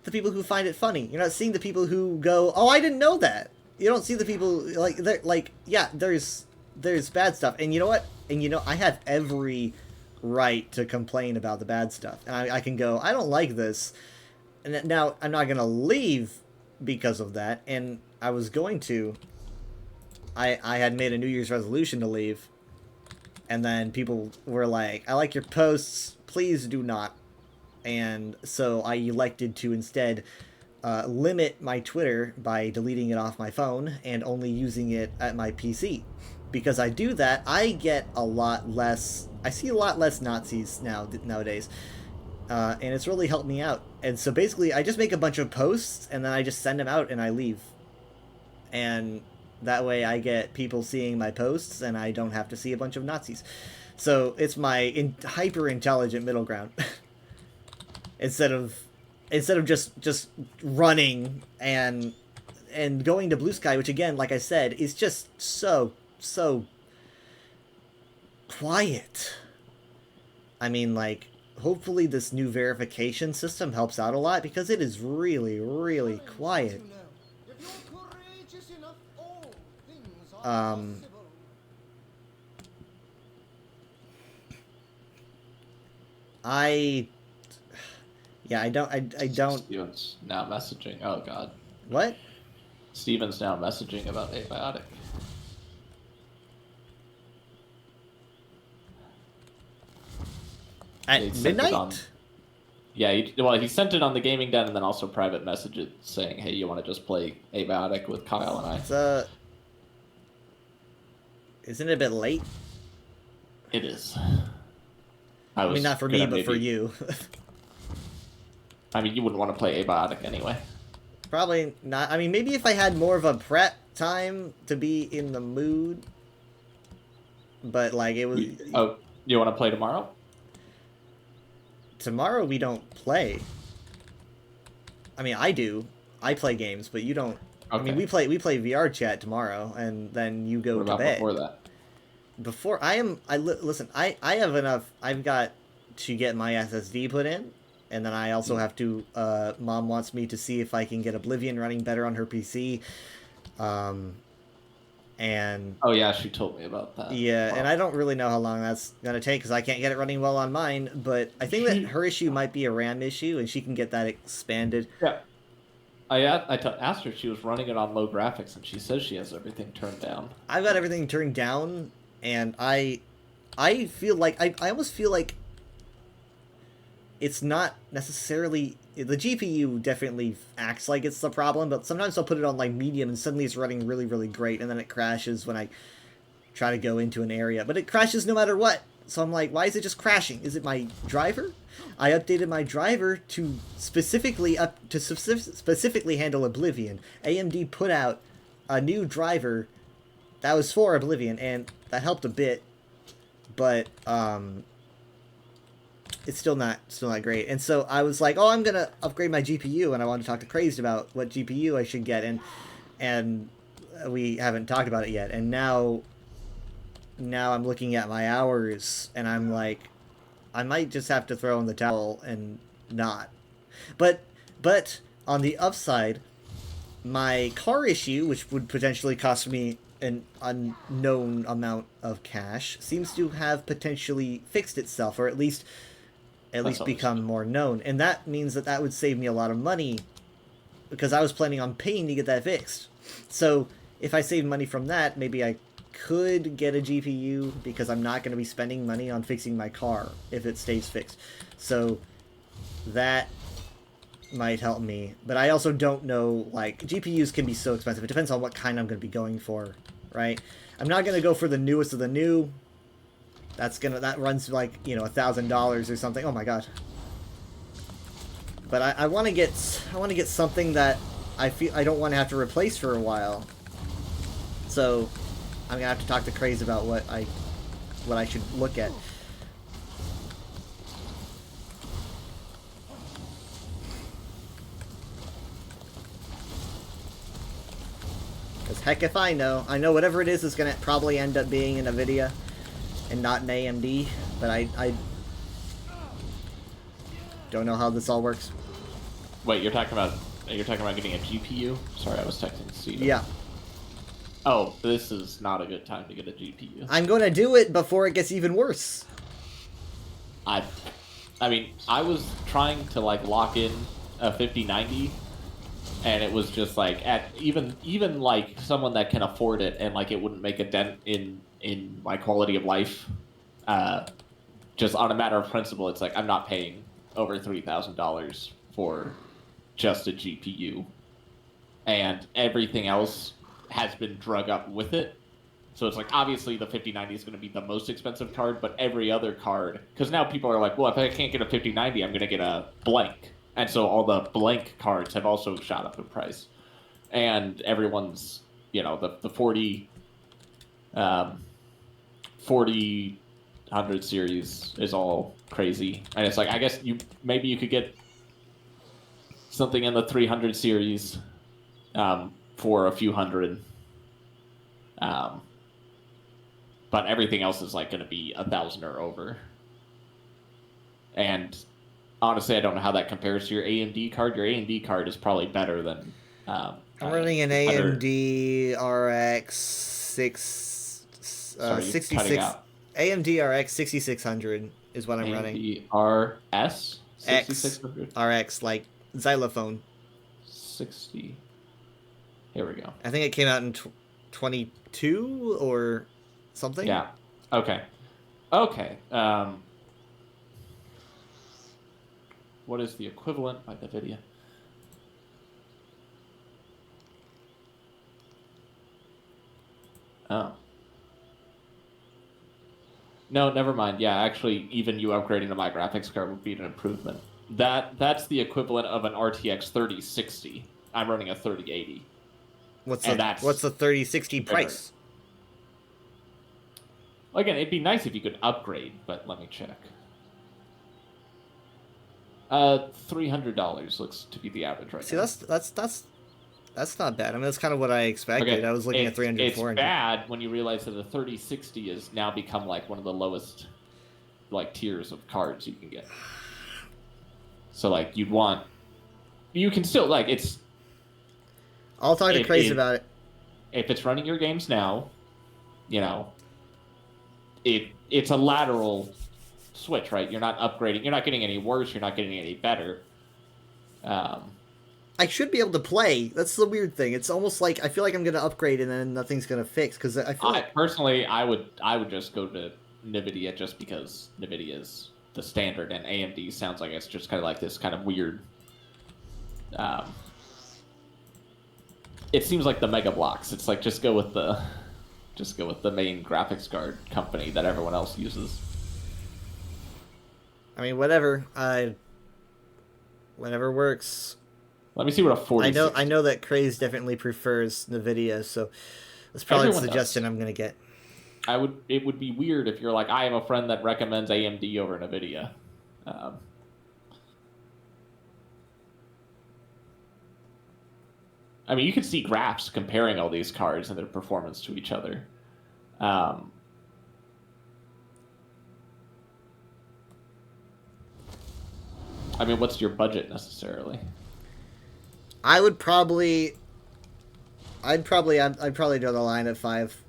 S11: the people who find it funny. You're not seeing the people who go, oh, I didn't know that. You don't see the people yeah, there's bad stuff. And you know what? And you know, I have every right to complain about the bad stuff. And I can go, I don't like this. And now I'm not going to leave because of that. And I was going to. I had made a New Year's resolution to leave. And then people were like, I like your posts. Please do not. And so I elected to instead limit my Twitter by deleting it off my phone and only using it at my PC. Because I do that, I get a lot less... I see a lot less Nazis nowadays. And it's really helped me out. And so basically, I just make a bunch of posts, and then I just send them out, and I leave. And that way I get people seeing my posts, and I don't have to see a bunch of Nazis. So it's my hyper-intelligent middle ground. Instead of just running and going to Blue Sky, which again, like I said, is just so quiet. I mean, like, hopefully this new verification system helps out a lot, because it is really, really quiet. Yeah, I don't...
S8: Steven's now messaging. Oh, God.
S11: What?
S8: Steven's now messaging about Abiotic.
S11: At midnight?
S8: Yeah, he sent it on the gaming den and then also private messages saying, hey, you want to just play Abiotic with Kyle and I?
S11: It's, isn't it a bit late?
S8: It is.
S11: I mean, not for me, but for you.
S8: I mean, you wouldn't want to play Abiotic anyway.
S11: Probably not. I mean, maybe if I had more of a prep time to be in the mood. But, like, it was...
S8: Oh, you want to play tomorrow?
S11: Tomorrow we don't play. I mean, I do. I play games, but you don't. Okay. I mean, we play VR chat tomorrow, and then you go to bed.
S8: Before that?
S11: Listen, I have enough. I've got to get my SSD put in, and then I also have to. Mom wants me to see if I can get Oblivion running better on her PC. And
S8: oh yeah, she told me about that.
S11: Yeah, wow. And I don't really know how long that's gonna take because I can't get it running well on mine. But I think that her issue might be a RAM issue, and she can get that expanded.
S8: Yeah. I asked her if she was running it on low graphics, and she says she has everything turned down.
S11: I've got everything turned down, and I feel like I almost feel like it's not necessarily. The GPU definitely acts like it's the problem, but sometimes I'll put it on like medium and suddenly it's running really, really great, and then it crashes when I try to go into an area. But it crashes no matter what. So I'm like, why is it just crashing? Is it my driver? I updated my driver to specifically handle Oblivion. AMD put out a new driver that was for Oblivion, and that helped a bit. But it's still not great. And so I was like, oh, I'm gonna upgrade my GPU, and I want to talk to Crazed about what GPU I should get, and we haven't talked about it yet. And now I'm looking at my hours, and I'm like, I might just have to throw in the towel and not. But on the upside, my car issue, which would potentially cost me an unknown amount of cash, seems to have potentially fixed itself, or at least become more known. And that means that would save me a lot of money, because I was planning on paying to get that fixed. So if I save money from that, maybe I could get a GPU, because I'm not going to be spending money on fixing my car if it stays fixed. So that might help me. But I also don't know, like, GPUs can be so expensive. It depends on what kind I'm going to be going for, right? I'm not going to go for the newest of the new. That runs like, you know, $1,000 or something. Oh my god. But I want to get something that I feel I don't want to have to replace for a while. So I'm gonna have to talk to Craze about what I should look at. Because heck if I know. I know whatever it is gonna probably end up being an NVIDIA and not an AMD, but I don't know how this all works.
S8: Wait, you're talking about getting a GPU? Sorry, I was texting Steve.
S11: Yeah.
S8: Oh, this is not a good time to get a GPU.
S11: I'm going to do it before it gets even worse.
S8: I mean, I was trying to like lock in a 5090, and it was just like at even like someone that can afford it, and like it wouldn't make a dent in my quality of life. Just on a matter of principle, it's like I'm not paying over $3,000 for just a GPU, and everything else has been drug up with it. So it's like, obviously the 5090 is going to be the most expensive card, but every other card, because now people are like, well, if I can't get a 5090, I'm going to get a blank. And so all the blank cards have also shot up in price. And everyone's, you know, the 4000 series is all crazy. And it's like, I guess maybe you could get something in the 300 series for a few hundred. But everything else is like going to be 1,000 or over. And honestly, I don't know how that compares to your AMD card. Your AMD card is probably better than.
S11: I'm running an AMD RX 66. AMD RX 6600 is what I'm running.
S8: AMD RS 6600.
S11: RX, like xylophone.
S8: 60. Here we go.
S11: I think it came out in 22 or something.
S8: Yeah. Okay. Okay. What is the equivalent by NVIDIA? Oh. No, never mind. Yeah, actually, even you upgrading to my graphics card would be an improvement. That's the equivalent of an RTX 3060. I'm running a 3080.
S11: What's the 3060 price?
S8: Again, it'd be nice if you could upgrade, but let me check. $300 looks to be the average right now.
S11: See, that's not bad. I mean, that's kind of what I expected. Okay. I was looking at 300,
S8: it's
S11: 400.
S8: It's bad when you realize that the 3060 has now become like one of the lowest like tiers of cards you can get. So like you can still like it's.
S11: I'll talk to Crazy about it.
S8: If it's running your games now, you know, it's a lateral switch, right? You're not upgrading. You're not getting any worse. You're not getting any better.
S11: I should be able to play. That's the weird thing. It's almost like I feel like I'm going to upgrade and then nothing's going to fix because I feel like...
S8: Personally, I would just go to NVIDIA just because NVIDIA is the standard, and AMD sounds like it's just kind of like this kind of weird. It seems like the Mega Bloks. It's like just go with the main graphics card company that everyone else uses.
S11: I mean, whatever. Whatever works.
S8: Let me see what a 40.
S11: I know that Craze definitely prefers NVIDIA, so that's probably the suggestion I'm gonna get.
S8: It would be weird if you're like, I have a friend that recommends AMD over NVIDIA. I mean, you can see graphs comparing all these cards and their performance to each other. I mean, what's your budget necessarily?
S11: I'd probably do the line at 5.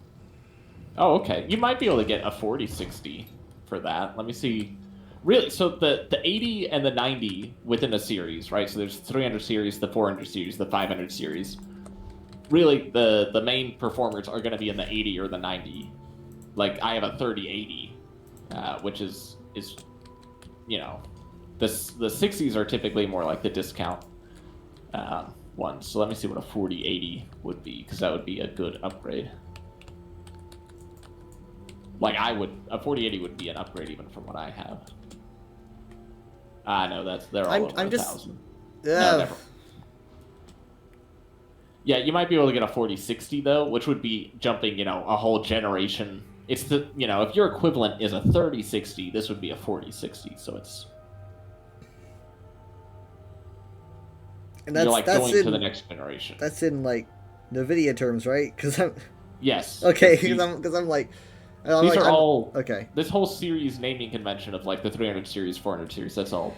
S8: Oh, okay. You might be able to get a 4060 for that. Let me see. Really, so the 80 and the 90 within a series, right? So there's 300 series, the 400 series, the 500 series. Really, the main performers are going to be in the 80 or the 90. Like, I have a 3080, which is you know, the 60s are typically more like the discount ones. So let me see what a 4080 would be, because that would be a good upgrade. Like, a 4080 would be an upgrade even from what I have. No, they're all over 1,000. No, never. Yeah, you might be able to get a 4060 though, which would be jumping, a whole generation. It's the, if your equivalent is a 3060, this would be a 4060. So it's,
S11: and
S8: you're like going to the next generation.
S11: That's in like NVIDIA terms, right? Because I'm.
S8: Yes.
S11: Okay, because I'm like.
S8: These are all
S11: okay.
S8: This whole series naming convention of like the 300 series, 400 series, that's all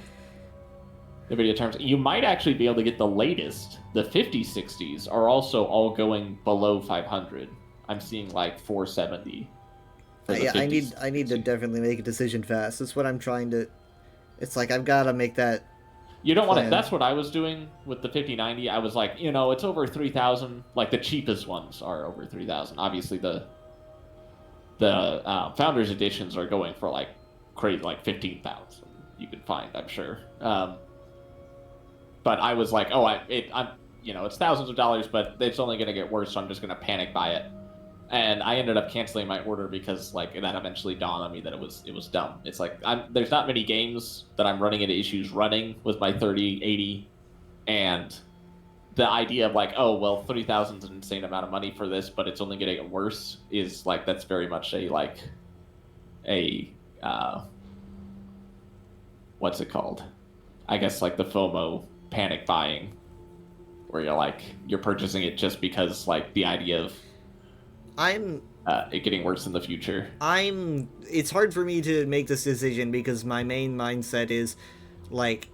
S8: NVIDIA terms. You might actually be able to get the latest. The 5060s are also all going below 500. I'm seeing like 470.
S11: Yeah, I need to definitely make a decision fast. That's what I'm trying to. It's like I've got to make that.
S8: You don't want to. That's what I was doing with the 5090. I was like, it's over 3,000. Like the cheapest ones are over 3,000. Obviously the Founders Editions are going for like crazy, like 15,000. You can find, I'm sure. But I was like, I'm, it's thousands of dollars, but it's only going to get worse, so I'm just going to panic buy it. And I ended up canceling my order because like that eventually dawned on me that it was dumb. It's like there's not many games that I'm running into issues running with my 3080, and the idea of like, oh, well, 3,000 is an insane amount of money for this, but it's only going to get worse is like, that's very much what's it called? I guess like the FOMO panic buying, where you're purchasing it just because like the idea of it getting worse in the future.
S11: It's hard for me to make this decision because my main mindset is like,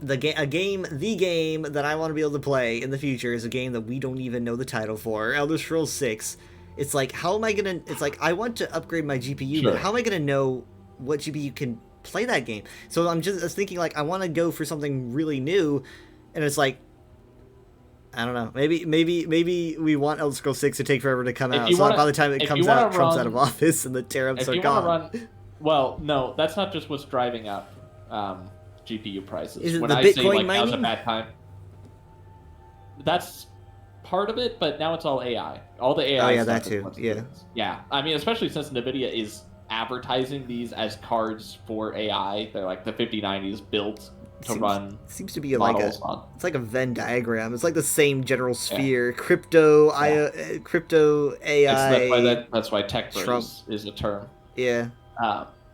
S11: the game that I want to be able to play in the future is a game that we don't even know the title for, Elder Scrolls 6. It's like, how am I gonna? It's like I want to upgrade my GPU,
S8: Sure.
S11: but how am I gonna know what GPU can play that game? So I'm just thinking like I want to go for something really new, and it's like, I don't know. Maybe we want Elder Scrolls 6 to take forever to come out. So by the time it comes out, Trump's out of office and the tariffs are gone.
S8: Well, no, that's not just what's driving up GPU prices.
S11: Is it
S8: when
S11: the
S8: I
S11: Bitcoin
S8: say like
S11: mining?
S8: now's a bad time, that's part of it. But now it's all AI. All the AI.
S11: Oh yeah,
S8: stuff
S11: that too. Yeah.
S8: Yeah, I mean, especially since NVIDIA is advertising these as cards for AI. They're like the 5090s built to run.
S11: Seems to be
S8: models
S11: it's like a Venn diagram. It's like the same general sphere. Yeah. Crypto AI.
S8: That's why tech bros is a term.
S11: Yeah.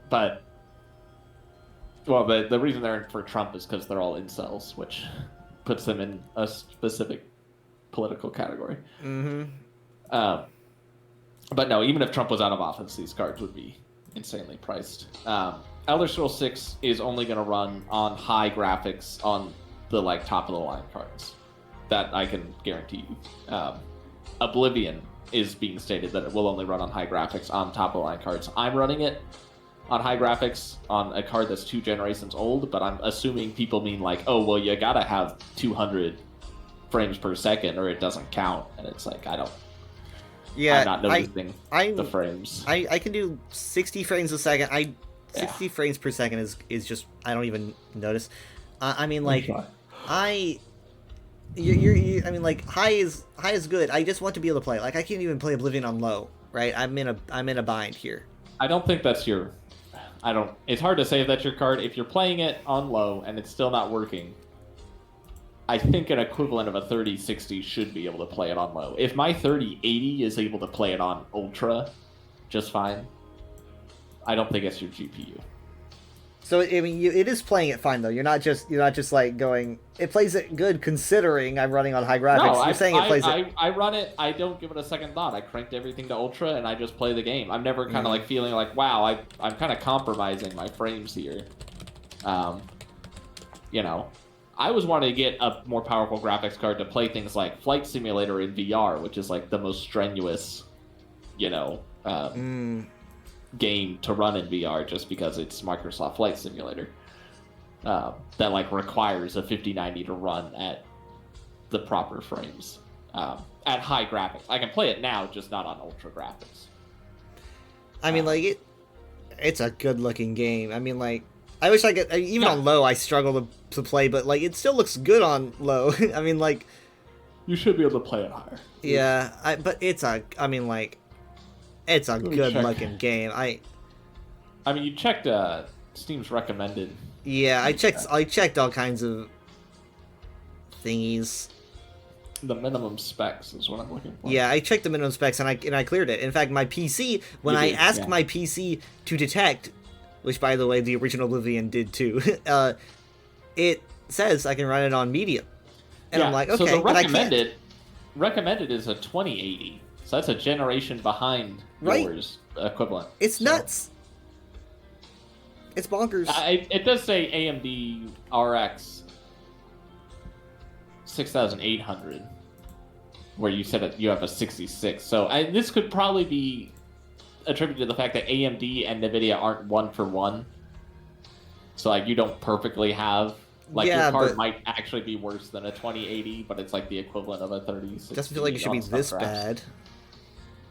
S8: But well, the reason they're in for Trump is because they're all incels, which puts them in a specific political category.
S11: Mm-hmm.
S8: But no, even if Trump was out of office, these cards would be insanely priced. Elder Scrolls 6 is only going to run on high graphics on the like top of the line cards. That I can guarantee you. Oblivion is being stated that it will only run on high graphics on top of the line cards. I'm running it on high graphics on a card that's 2 generations old, but I'm assuming people mean like, oh, well, you gotta have 200 frames per second or it doesn't count. And it's like, I'm not noticing the frames.
S11: I can do 60 frames a second. 60 frames per second is just, I don't even notice. I mean, like, I mean, like, high is good. I just want to be able to play. Like, I can't even play Oblivion on low, right? I'm in a bind here.
S8: I don't think that's your. It's hard to say if that's your card. If you're playing it on low and it's still not working, I think an equivalent of a 3060 should be able to play it on low. If my 3080 is able to play it on ultra just fine, I don't think it's your GPU.
S11: So I mean, it is playing it fine though. You're not just like going. It plays it good considering I'm running on high graphics.
S8: No,
S11: You're saying it plays it.
S8: I run it. I don't give it a second thought. I cranked everything to ultra and I just play the game. I'm never kind of like feeling like, wow, I'm kind of compromising my frames here. You know, I was wanting to get a more powerful graphics card to play things like Flight Simulator in VR, which is like the most strenuous, you know, game to run in VR, just because it's Microsoft Flight Simulator. That like requires a 5090 to run at the proper frames at high graphics. I can play it now, just not on ultra graphics.
S11: I mean, like it's a good looking game. I mean, like I wish I could. Even on low, I struggle to play, but like it still looks good on low. I mean, like
S8: you should be able to play it higher.
S11: Yeah, but it's a. I mean, like it's a good looking game. I
S8: mean, you checked Steam's recommended.
S11: Yeah, I checked all kinds of thingies.
S8: The minimum specs is what I'm looking for.
S11: Yeah, I checked the minimum specs and I cleared it. In fact, my PC, when I asked my PC to detect, which by the way the original Oblivion did too, it says I can run it on medium. And I'm like, okay,
S8: so the
S11: but I can't.
S8: Recommended is a 2080. So that's a generation behind yours equivalent.
S11: It's nuts. It's bonkers.
S8: It does say AMD RX 6800, where you said you have a 66. So this could probably be attributed to the fact that AMD and NVIDIA aren't one for one. So like you don't perfectly have your card might actually be worse than a 2080, but it's like the equivalent of a 3060.
S11: Doesn't feel like it should be this bad.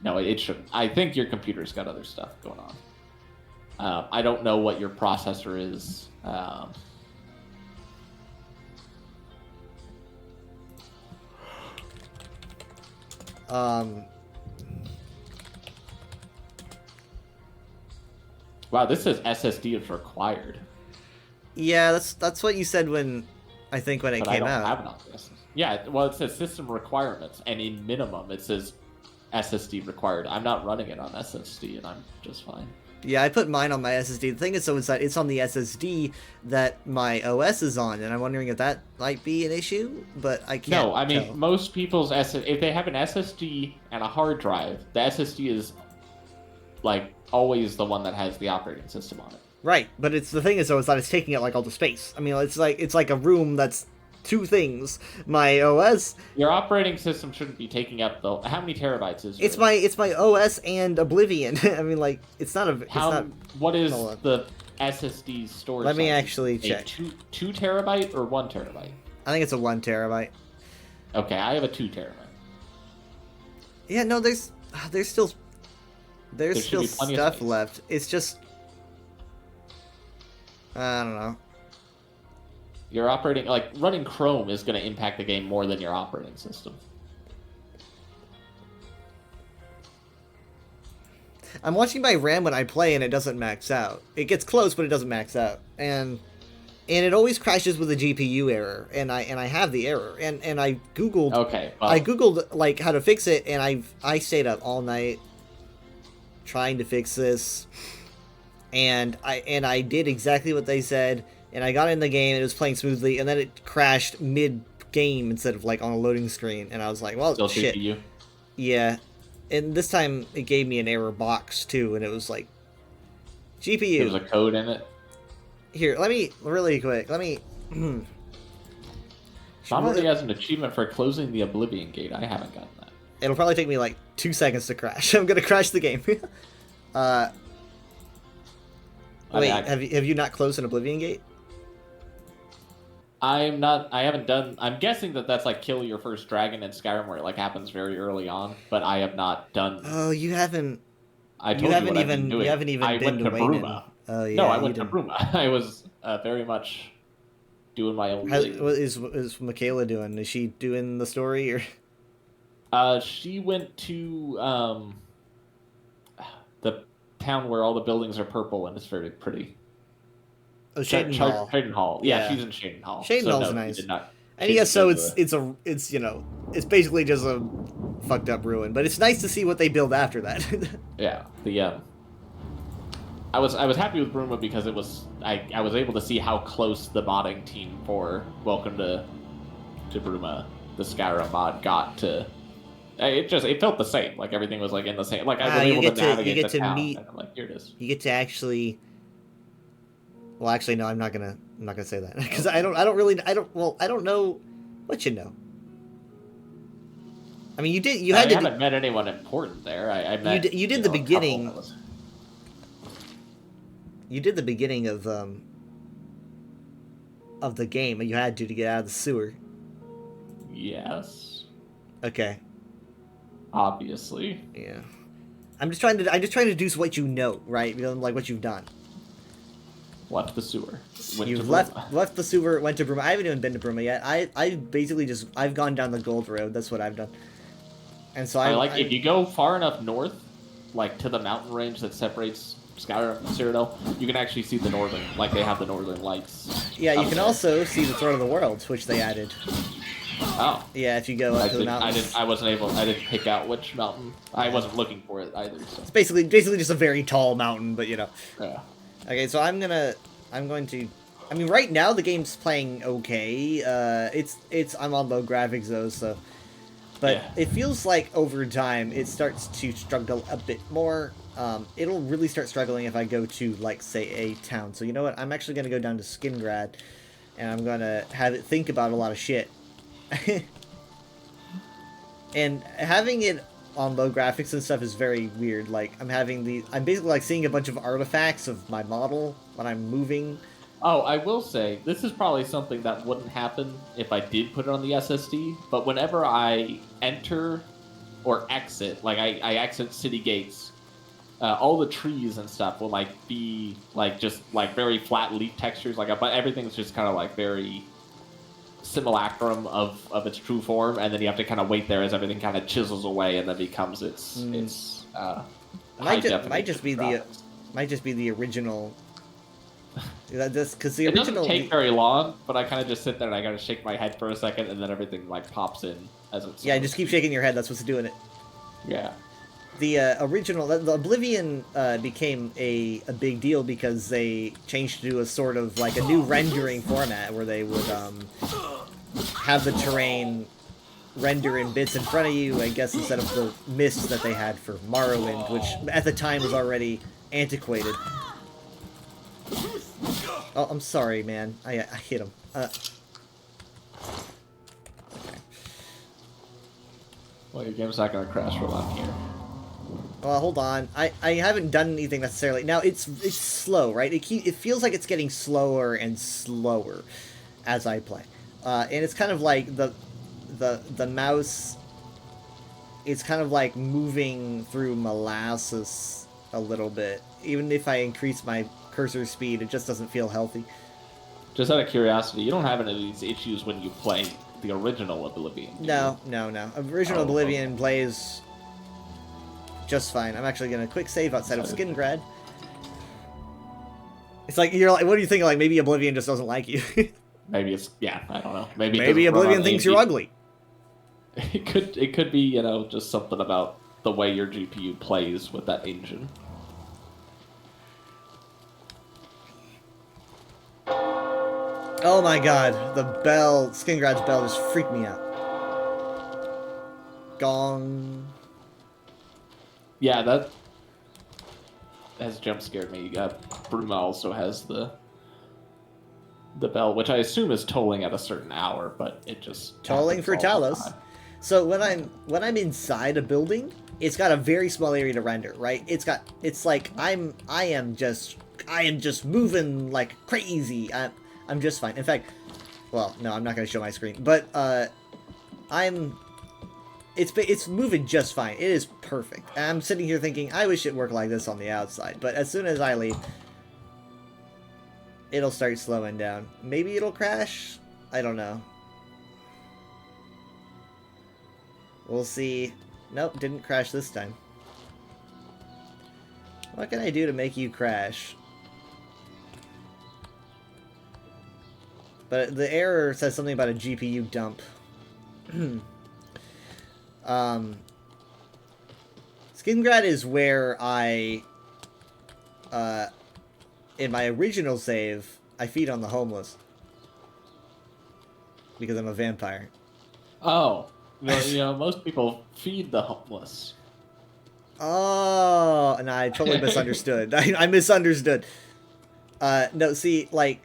S8: No, it shouldn't. I think your computer's got other stuff going on. I don't know what your processor is. Wow, this says SSD is required.
S11: Yeah, that's what you said when it came out.
S8: I don't have it on this. Yeah, well, it says system requirements, and in minimum it says SSD required. I'm not running it on SSD, and I'm just fine.
S11: Yeah, I put mine on my SSD. The thing is, though, is that it's on the SSD that my OS is on, and I'm wondering if that might be an issue, but I can't
S8: No, I mean,
S11: tell.
S8: most people's if they have an SSD and a hard drive, the SSD is, like, always the one that has the operating system on it.
S11: Right, but the thing is, though, is that it's taking up, like, all the space. I mean, it's like a room that's two things. My OS...
S8: Your operating system shouldn't be taking up the... How many terabytes is yours?
S11: It's my OS and Oblivion. I mean, like, it's not a...
S8: What is the SSD storage
S11: Let me
S8: size?
S11: actually check.
S8: 2 terabyte or 1 terabyte?
S11: I think it's a 1 terabyte.
S8: Okay, I have a 2 terabyte.
S11: Yeah, no, there's still stuff left. It's just... I don't know.
S8: Your operating, like, running Chrome is going to impact the game more than your operating system.
S11: I'm watching my RAM when I play and it doesn't max out. It gets close, but it doesn't max out. And it always crashes with a GPU error, and I have the error. And I googled I googled like how to fix it, and I stayed up all night trying to fix this. And I did exactly what they said. And I got in the game, and it was playing smoothly, and then it crashed mid-game instead of, like, on a loading screen. And I was like, well,
S8: Still
S11: shit.
S8: CPU?
S11: Yeah. And this time, it gave me an error box, too, and it was like, GPU.
S8: There was a code in it?
S11: Here, really quick,
S8: Tom already has an achievement for closing the Oblivion gate. I haven't gotten that.
S11: It'll probably take me, like, 2 seconds to crash. I'm gonna crash the game. Wait, have you not closed an Oblivion gate?
S8: I haven't done... I'm guessing that's like kill your first dragon in Skyrim, where it like happens very early on, but I have not done...
S11: Oh, you haven't...
S8: I told you what I've been doing.
S11: You haven't even been to Wayne. Oh, yeah,
S8: no, I went to Bruma. I was very much doing my own thing.
S11: What is Michaela doing? Is she doing the story, or...?
S8: She went to the town where all the buildings are purple and it's very pretty.
S11: Oh, Shaden Hall.
S8: Shaden Hall. Yeah, she's in Shaden Hall.
S11: Shaden Hall's nice. And yeah, so it's you know, it's basically just a fucked up ruin, but it's nice to see what they build after that.
S8: Yeah, I was happy with Bruma because it was I was able to see how close the modding team for Welcome to Bruma, the Skyrim mod, got to. It felt the same. Like everything was like in the same. Like I was able to navigate the town. And I'm like, here it is.
S11: You get to actually. Well, actually, no. I'm not gonna say that because I don't know what you know. I mean, you
S8: I haven't met anyone important there. I met.
S11: You did the beginning. You did the beginning of the game, and you had to get out of the sewer.
S8: Yes.
S11: Okay.
S8: Obviously.
S11: Yeah. I'm just trying to deduce what you know, right? You know, like what you've done.
S8: Left the sewer.
S11: You've left the sewer, went to Bruma. I haven't even been to Bruma yet. I basically I've gone down the Gold Road. That's what I've done. And so
S8: if you go far enough north, like to the mountain range that separates Skyrim and Cyrodiil, you can actually see the northern, like they have the northern lights.
S11: Yeah, you can also see the Throne of the World, which they added.
S8: Oh.
S11: Yeah, if you go up to the mountains.
S8: I didn't pick out which mountain. I wasn't looking for it either. So.
S11: It's basically just a very tall mountain, but you know.
S8: Yeah.
S11: Okay, so I'm going to. I mean, right now the game's playing okay. I'm on low graphics though, so. But yeah. It feels like over time it starts to struggle a bit more. It'll really start struggling if I go to, like, say, a town. So you know what? I'm actually going to go down to Skingrad, and I'm going to have it think about a lot of shit. And having it on low graphics and stuff is very weird. Like, I'm basically, like, seeing a bunch of artifacts of my model when I'm moving.
S8: Oh, I will say, this is probably something that wouldn't happen if I did put it on the SSD, but whenever I enter or exit, like, I exit city gates, all the trees and stuff will, like, be, like, just, like, very flat leaf textures, like, but everything's just kind of, like, very simulacrum of its true form, and then you have to kind of wait there as everything kind of chisels away and then becomes its
S11: might just be the original. Because the original.
S8: It doesn't take very long, but I kind of just sit there and I gotta shake my head for a second, and then everything like pops in as it's.
S11: Yeah, just keep shaking your head. That's what's doing it.
S8: Yeah.
S11: The original, the Oblivion became a big deal because they changed to a sort of like a new rendering format where they would have the terrain render in bits in front of you, I guess, instead of the mist that they had for Morrowind, which at the time was already antiquated. Oh, I'm sorry, man. I hit him. Okay.
S8: Well, your game's not gonna crash while I'm here.
S11: Well, hold on. I haven't done anything necessarily. Now, it's slow, right? It feels like it's getting slower and slower as I play. And it's kind of like the mouse... It's kind of like moving through molasses a little bit. Even if I increase my cursor speed, it just doesn't feel healthy.
S8: Just out of curiosity, you don't have any of these issues when you play the original Oblivion, do
S11: No. Original Oblivion plays just fine. I'm actually going to quick save outside of Skingrad. It's like, you're like, what do you think? Like, maybe Oblivion just doesn't like you.
S8: Maybe it's, yeah, I don't know. Maybe
S11: Oblivion thinks you're ugly.
S8: It could be, you know, just something about the way your GPU plays with that engine.
S11: Oh my god, the bell, Skingrad's bell just freaked me out. Gong.
S8: Yeah, that has jump scared me. Bruma also has the bell, which I assume is tolling at a certain hour, but it just
S11: tolling for Talos. So when I'm inside a building, it's got a very small area to render, right? It's like I am just moving like crazy. I'm just fine. In fact, well, no, I'm not going to show my screen, but it's moving just fine. It is perfect. And I'm sitting here thinking, I wish it worked like this on the outside. But as soon as I leave, it'll start slowing down. Maybe it'll crash? I don't know. We'll see. Nope, didn't crash this time. What can I do to make you crash? But the error says something about a GPU dump. Skingrad is where I in my original save, I feed on the homeless. Because I'm a vampire.
S8: Oh, well, you know, most people feed the homeless.
S11: Oh, and I totally misunderstood. I misunderstood. No, see, like,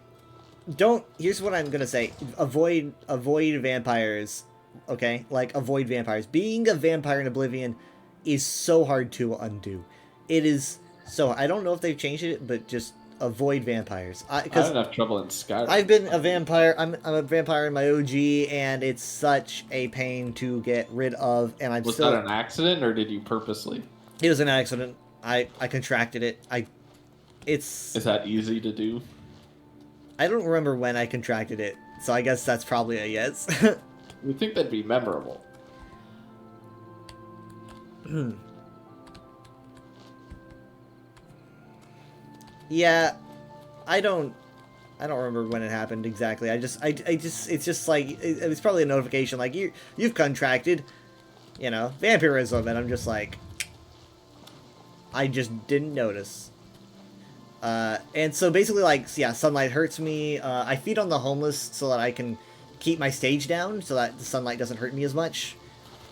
S11: here's what I'm gonna say. Avoid vampires, okay? Like, avoid vampires. Being a vampire in Oblivion is so hard to undo. It is so, I don't know if they've changed it, but just avoid vampires.
S8: I have enough trouble in Skyrim.
S11: I've been a vampire. I'm a vampire in my OG, and it's such a pain to get rid of. And
S8: Was that an accident, or did you purposely?
S11: It was an accident. I contracted it. Is
S8: that easy to do?
S11: I don't remember when I contracted it, so I guess that's probably a yes.
S8: You think that'd be memorable?
S11: Yeah, I don't remember when it happened exactly. It's just like it was probably a notification like you've contracted, you know, vampirism, and I'm just like, I just didn't notice. And so basically, like, yeah, sunlight hurts me. I feed on the homeless so that I can keep my stage down so that the sunlight doesn't hurt me as much.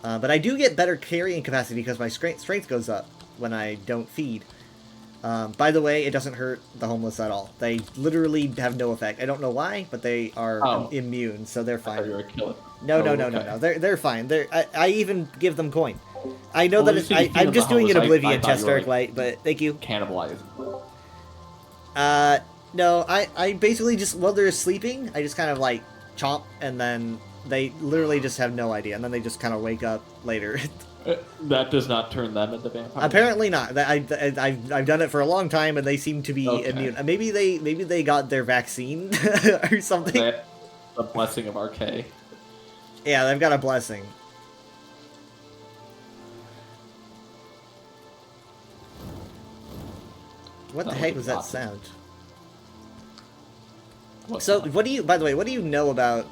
S11: But I do get better carrying capacity because my strength goes up when I don't feed. By the way, it doesn't hurt the homeless at all. They literally have no effect. I don't know why, but they are immune, so they're fine.
S8: You're a killer.
S11: No. They're fine. I even give them coin. I know that I'm just doing an Oblivion test, Dark Light, but thank you.
S8: Cannibalize.
S11: No, I basically just, while they're sleeping, I just kind of like chomp, and then they literally just have no idea, and then they just kind of wake up later.
S8: That does not turn them into vampires.
S11: Apparently not. I've done it for a long time, and they seem to be immune. Maybe they got their vaccine or something.
S8: The blessing of RK.
S11: Yeah, they've got a blessing. What the heck was that sound? So, by the way, what do you know about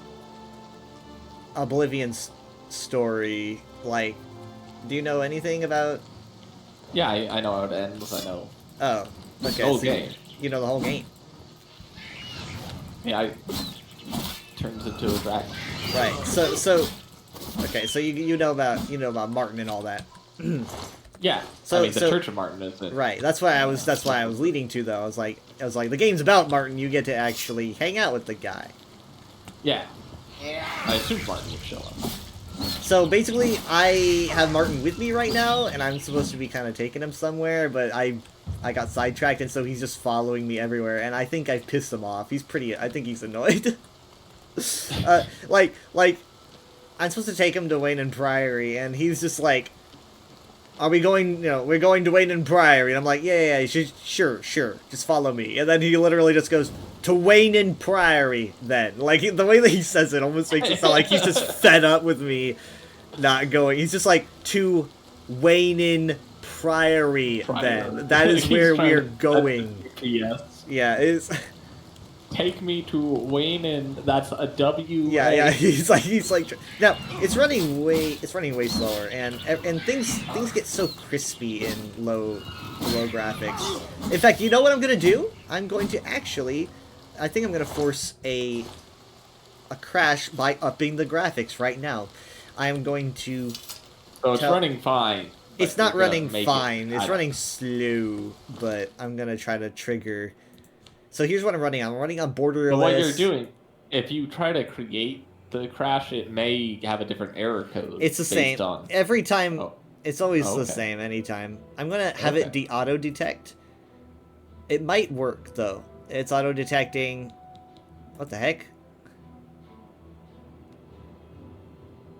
S11: Oblivion's story? Like, do you know anything about...
S8: Yeah, I know how it ends, I know.
S11: Oh, okay.
S8: The whole game.
S11: You know the whole game.
S8: Yeah, turns into a dragon.
S11: Right, so... Okay, so you know about Martin and all that.
S8: Yeah, I mean, the Church of Martin is it.
S11: Right, that's why I was leading to, though. I was like, the game's about Martin, you get to actually hang out with the guy.
S8: Yeah. I assume Martin would show up.
S11: So basically, I have Martin with me right now, and I'm supposed to be kind of taking him somewhere, but I got sidetracked, and so he's just following me everywhere, and I think I've pissed him off. I think he's annoyed. Like, I'm supposed to take him to Wayne and Priory, and he's just like, are we going, we're going to Wayne and Priory, and I'm like, yeah, sure, just follow me, and then he literally just goes, to Wayne and Priory, then. Like, the way that he says it almost makes it sound like he's just fed up with me not going. He's just like, to Wayne and Priory, then. That is where we're going.
S8: Yes.
S11: Yeah, it's...
S8: Take me to Wayne and that's a W.
S11: Yeah, he's like now it's running way slower, and things get so crispy in low graphics. In fact, you know what I'm gonna do? I'm going to I think I'm gonna force a crash by upping the graphics right now. I am going to.
S8: So it's running fine.
S11: It's not running fine. It's running slow, but I'm gonna try to trigger. So here's what I'm running on. I'm running on Borderless.
S8: But what you're doing, if you try to create the crash, it may have a different error code.
S11: It's the same. Every time, it's always the
S8: okay.
S11: same anytime. I'm going to have it auto-detect. It might work, though. It's auto-detecting... What the heck?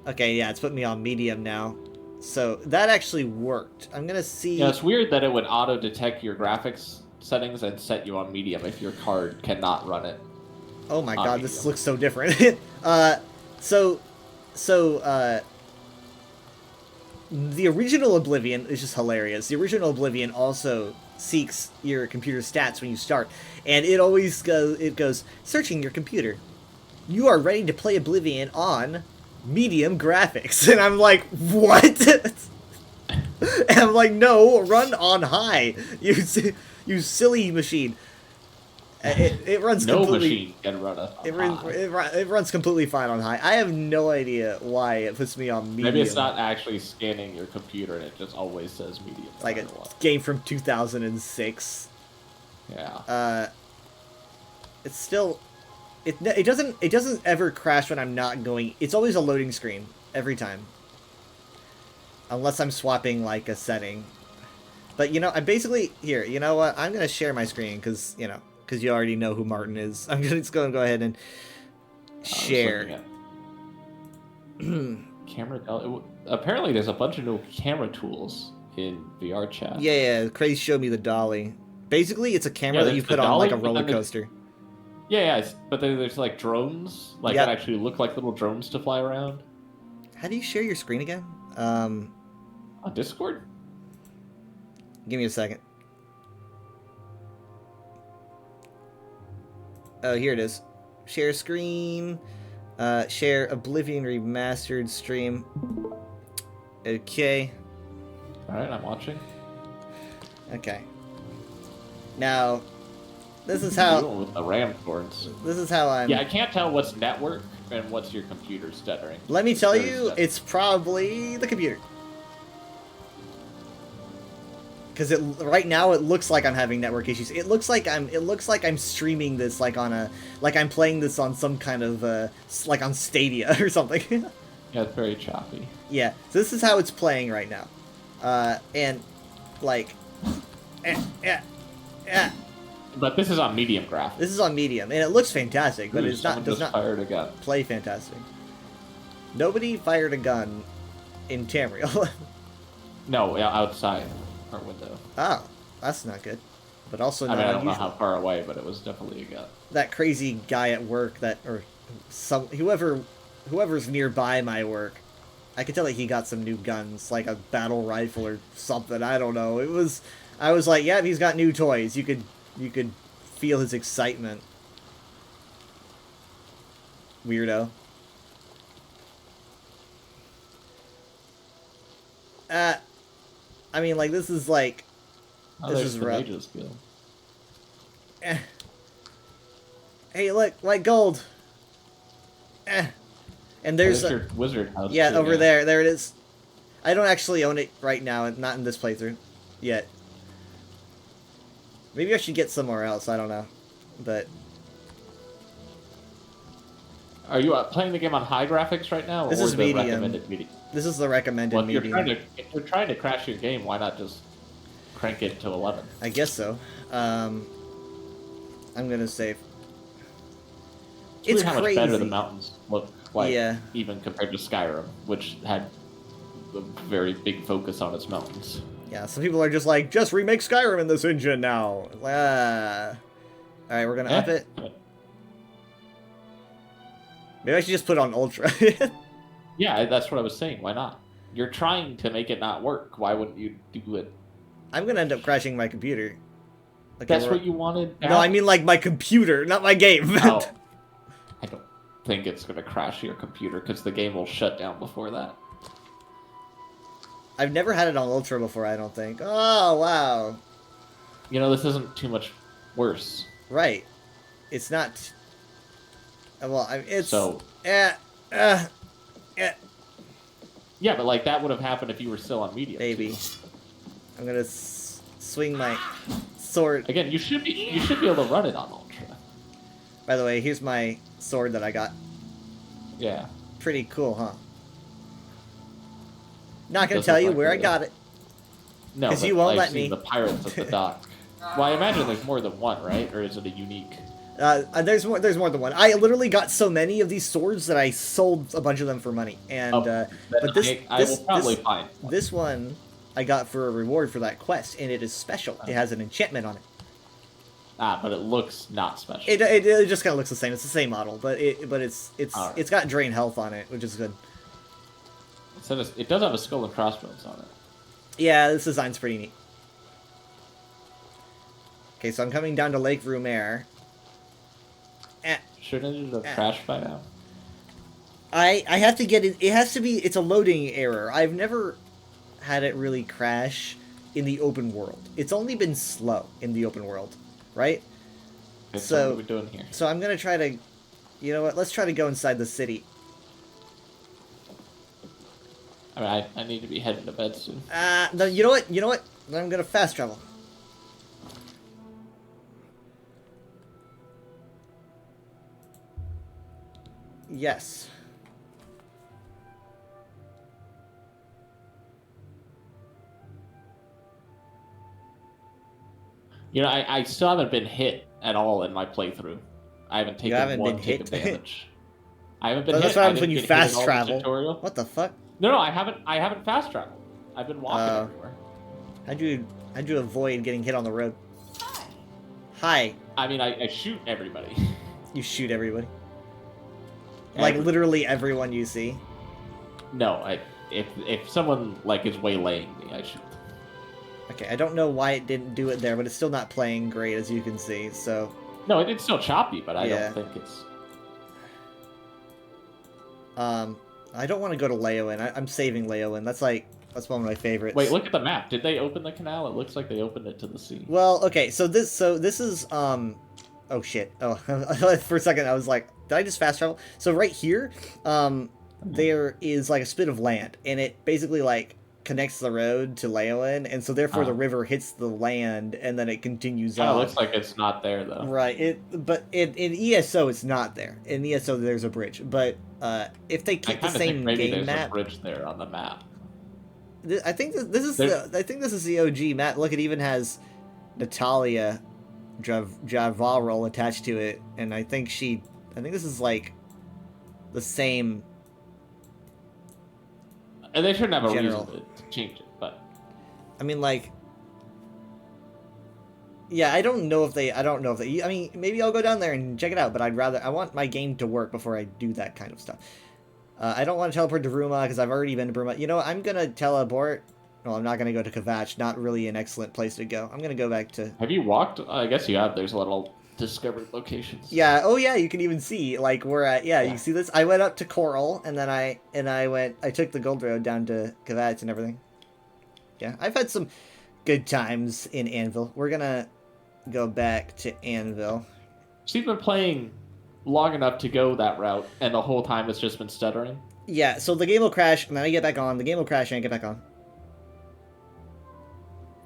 S11: Okay, yeah, it's put me on medium now. So that actually worked. I'm going to see...
S8: Yeah, it's weird that it would auto-detect your graphics settings and set you on medium if your card cannot run it.
S11: Oh my god, this looks so different. So the original Oblivion is just hilarious. The original Oblivion also seeks your computer stats when you start, and it always goes searching your computer. You are ready to play Oblivion on medium graphics, and I'm like, what? And I'm like, no, run on high. You silly machine. It runs
S8: No
S11: completely.
S8: machine can run a.
S11: It runs completely fine on high. I have no idea why it puts me on medium.
S8: Maybe it's not actually scanning your computer and it just always says medium.
S11: Like a game from 2006.
S8: Yeah.
S11: It's still. It doesn't ever crash when I'm not going. It's always a loading screen every time. Unless I'm swapping like a setting. But you know, I'm basically here. You know what? I'm gonna share my screen because you already know who Martin is. I'm just gonna go ahead and share.
S8: Apparently, there's a bunch of new camera tools in VR chat.
S11: Yeah. Crazy showed me the dolly. Basically, it's a camera that you
S8: there's
S11: put
S8: the
S11: on like a
S8: dolly, but
S11: roller
S8: then there's-
S11: coaster.
S8: Yeah, but then there's like drones, like
S11: Yep.
S8: that actually look like little drones to fly around.
S11: How do you share your screen again?
S8: On Discord?
S11: Give me a second. Oh, here it is. Share screen. Share Oblivion Remastered stream. Okay.
S8: Alright, I'm watching.
S11: Okay. Now, this is
S8: You're
S11: how.
S8: doing with the RAM cords.
S11: This is how I'm.
S8: Yeah, I can't tell what's network and what's your computer stuttering.
S11: Let me tell
S8: Very
S11: you,
S8: stuttering.
S11: it's probably the computer. Because right now it looks like I'm having network issues. It looks like I'm streaming this like I'm playing this on some kind of like on Stadia or something.
S8: Yeah, it's very choppy.
S11: Yeah, so this is how it's playing right now, and like,
S8: But this is on medium graphics.
S11: this is on medium, and it looks fantastic, but
S8: Ooh,
S11: it's not
S8: someone
S11: does
S8: just
S11: not
S8: fired a gun.
S11: play fantastic. Nobody fired a gun in Tamriel.
S8: No, yeah, outside our window.
S11: Oh, that's not good. But also
S8: I
S11: not
S8: mean, I don't know
S11: unusual.
S8: how far away, but it was definitely a gun.
S11: That crazy guy at work whoever's nearby my work, I could tell that he got some new guns, like a battle rifle or something. I don't know. I was like, yeah, he's got new toys. You could feel his excitement. Weirdo. I mean, like, this is like,
S8: Oh,
S11: this
S8: there's
S11: is
S8: the
S11: rough.
S8: mage's skill.
S11: Hey, look, white gold. And there's
S8: your wizard house.
S11: yeah,
S8: too,
S11: over there. There it is. I don't actually own it right now, and not in this playthrough yet. Maybe I should get somewhere else. I don't know, but
S8: Are you playing the game on high graphics right now,
S11: This
S8: or
S11: is
S8: the
S11: medium.
S8: recommended medium?
S11: this is the recommended
S8: Well, if
S11: medium.
S8: if you're trying to crash your game, why not just crank it to 11?
S11: I guess so. I'm gonna save.
S8: It's
S11: It's
S8: weird how
S11: crazy.
S8: much better the mountains look like,
S11: Yeah.
S8: even compared to Skyrim, which had a very big focus on its mountains.
S11: Yeah, some people are just like, just remake Skyrim in this engine now. Alright, we're gonna up it. Maybe I should just put it on Ultra.
S8: Yeah, that's what I was saying. Why not? You're trying to make it not work. Why wouldn't you do it?
S11: I'm gonna end up crashing my computer. Okay,
S8: That's
S11: we're-
S8: what you wanted.
S11: No, I mean like my computer, not my game.
S8: Oh, I don't think it's going to crash your computer because the game will shut down before that.
S11: I've never had it on Ultra before, I don't think. Oh, wow.
S8: You know, this isn't too much worse.
S11: Right. It's not... Well, it's...
S8: So...
S11: Yeah,
S8: Yeah, but like that would have happened if you were still on medium.
S11: Maybe. I'm gonna swing my sword.
S8: Again, you should be able to run it on Ultra.
S11: By the way, here's my sword that I got.
S8: Yeah.
S11: Pretty cool, huh? Not gonna
S8: Does
S11: tell
S8: look
S11: you
S8: like
S11: where I
S8: it.
S11: got it.
S8: No,
S11: 'Cause
S8: but
S11: you won't
S8: I've
S11: let
S8: seen
S11: me.
S8: the pirates at the dock. Well, I imagine there's more than one, right? Or is it a unique?
S11: There's more than one. I literally got so many of these swords that I sold a bunch of them for money. And but this
S8: I will probably find one.
S11: this one I got for a reward for that quest, and it is special. It has an enchantment on it.
S8: Ah, but it looks not special.
S11: It just kind of looks the same. It's the same model, but it's
S8: Alright.
S11: it's got drain health on it, which is good.
S8: It does have a skull and crossbones on it.
S11: Yeah, this design's pretty neat. Okay, so I'm coming down to Lake Rumere.
S8: Shouldn't it have crashed by now?
S11: I have to get it. It has to be. It's a loading error. I've never had it really crash in the open world. It's only been slow in the open world, right?
S8: Okay, so
S11: So-
S8: what are we doing here?
S11: So I'm gonna try to, you know what? Let's try to go inside the city.
S8: I mean, I need to be heading to bed soon.
S11: No, you know what? You know what? I'm gonna fast travel. Yes.
S8: You know, I still haven't been hit at all in my playthrough. I haven't taken
S11: haven't
S8: one
S11: been
S8: tick
S11: hit?
S8: of damage. I haven't been
S11: Well,
S8: hit.
S11: that's what
S8: I
S11: happens when
S8: didn't
S11: you
S8: get hit
S11: fast
S8: in all the
S11: travel.
S8: tutorial.
S11: What the fuck?
S8: No, I haven't. I haven't fast traveled. I've been walking everywhere.
S11: How'd you avoid getting hit on the road? Hi.
S8: I mean, I shoot everybody.
S11: You shoot everybody. Like
S8: Every-
S11: literally everyone you see.
S8: No, if someone like is waylaying me, I shoot.
S11: Okay, I don't know why it didn't do it there, but it's still not playing great as you can see. So
S8: No, it's still choppy, but I
S11: Yeah.
S8: don't think it's.
S11: I don't want to go to Leowen. I'm saving Leowen. That's one of my favorites.
S8: Wait, look at the map. Did they open the canal? It looks like they opened it to the sea.
S11: Well, okay, so this is oh shit. Oh, for a second I was like, did I just fast travel? So right here, there is like a spit of land, and it basically like connects the road to Leowen, and so therefore the river hits the land, and then it continues
S8: Kind of
S11: on.
S8: looks like it's not there though.
S11: Right. But in ESO it's not there. In ESO there's a bridge, but if they
S8: I
S11: keep the
S8: kind of
S11: same
S8: think maybe
S11: game
S8: there's
S11: map,
S8: a bridge there on the map.
S11: I think this is the OG map. Look, it even has Natalia Javarol attached to it, and I think this is like the same.
S8: And they shouldn't have a
S11: General.
S8: reason to change it, but
S11: I mean, like, yeah, I don't know if they. I mean, maybe I'll go down there and check it out, but I want my game to work before I do that kind of stuff. I don't want to teleport to Bruma because I've already been to Bruma. You know, I'm gonna teleport. Well, I'm not gonna go to Kvatch. Not really an excellent place to go. I'm gonna go back to.
S8: have you walked? I guess you have. There's a little discovered locations.
S11: Yeah. Oh, yeah. You can even see like where at. Yeah, you see this. I went up to Coral, and then I took the gold road down to Kvatch and everything. Yeah, I've had some good times in Anvil. We're gonna go back to Anvil.
S8: So you've been playing long enough to go that route, and the whole time it's just been stuttering.
S11: Yeah. So the game will crash, and then I get back on. The game will crash, and I get back on.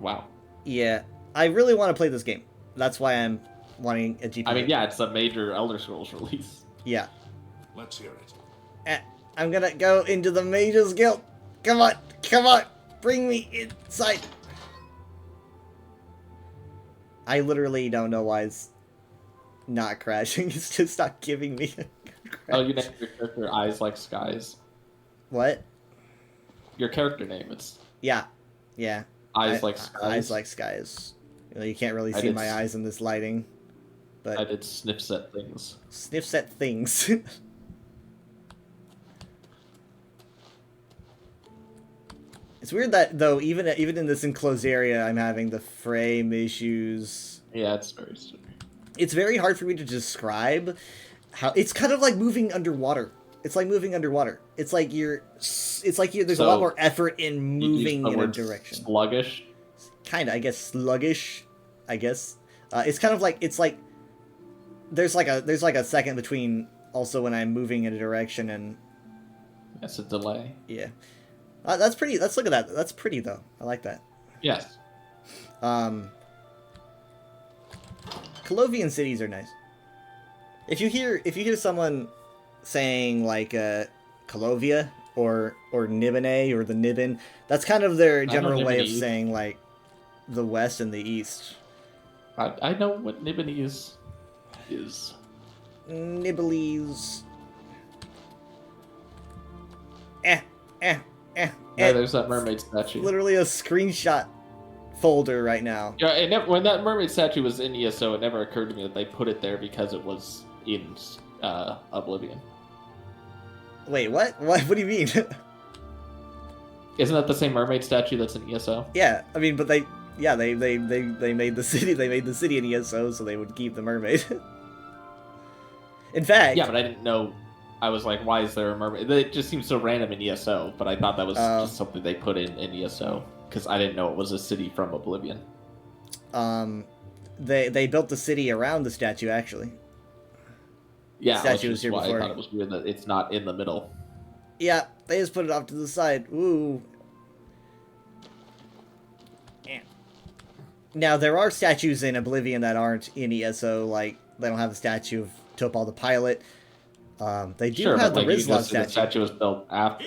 S8: Wow.
S11: Yeah. I really want to play this game. That's why I'm wanting a GPU.
S8: I mean, yeah, it's a major Elder Scrolls release.
S11: Yeah.
S13: Let's hear it.
S11: I'm gonna go into the Mages Guild. Come on, come on, bring me inside. I literally don't know why it's not crashing. It's just not giving me a crash.
S8: Oh, you named your character Eyes Like Skies.
S11: What?
S8: Your character name, it's
S11: Yeah. Yeah.
S8: Eyes Like Skies.
S11: Eyes like skies. You know, you can't really
S8: I
S11: see
S8: did
S11: my
S8: s-
S11: eyes in this lighting. But
S8: I did sniffs at things.
S11: sniffs at things. It's weird that though, even in this enclosed area, I'm having the frame issues.
S8: Yeah, it's very strange.
S11: It's very hard for me to describe how it's kind of like moving underwater. It's like moving underwater. It's like there's a
S8: So,
S11: lot more effort in
S8: You used
S11: moving
S8: the
S11: in a
S8: word
S11: direction.
S8: Sluggish.
S11: Kind of, I guess, sluggish. I guess it's kind of like there's like a second between also when I'm moving in a direction and
S8: That's a delay.
S11: yeah. That's pretty. Let's look at that. That's pretty though. I like that.
S8: Yes.
S11: Colovian cities are nice. If you hear someone saying like Colovia or Nibene or the Niben, that's kind of their
S8: know
S11: general way of
S8: Nibonese.
S11: saying like the west and the east.
S8: I know what Nibonese is.
S11: Nibelese.
S8: Yeah, there's that mermaid statue.
S11: Literally a screenshot folder right now.
S8: Yeah, it never, when that mermaid statue was in ESO, it never occurred to me that they put it there because it was in Oblivion.
S11: Wait, what? What do you mean?
S8: Isn't that the same mermaid statue that's in ESO?
S11: Yeah, I mean, but they made the city. They made the city in ESO, so they would keep the mermaid. In fact,
S8: Yeah, but I didn't know. I was like, why is there a mermaid? It just seems so random in ESO, but I thought that was just something they put in ESO because I didn't know it was a city from Oblivion.
S11: They built the city around the statue, actually.
S8: Yeah,
S11: Statue
S8: which
S11: was
S8: is
S11: here
S8: why
S11: before.
S8: I thought it was weird that it's not in the middle.
S11: Yeah, they just put it off to the side. Ooh. Now, there are statues in Oblivion that aren't in ESO, like, they don't have the statue of Topal the Pilot. They do
S8: Sure,
S11: have
S8: but
S11: the
S8: like, you
S11: Rizla
S8: just said the
S11: statue.
S8: statue was built after.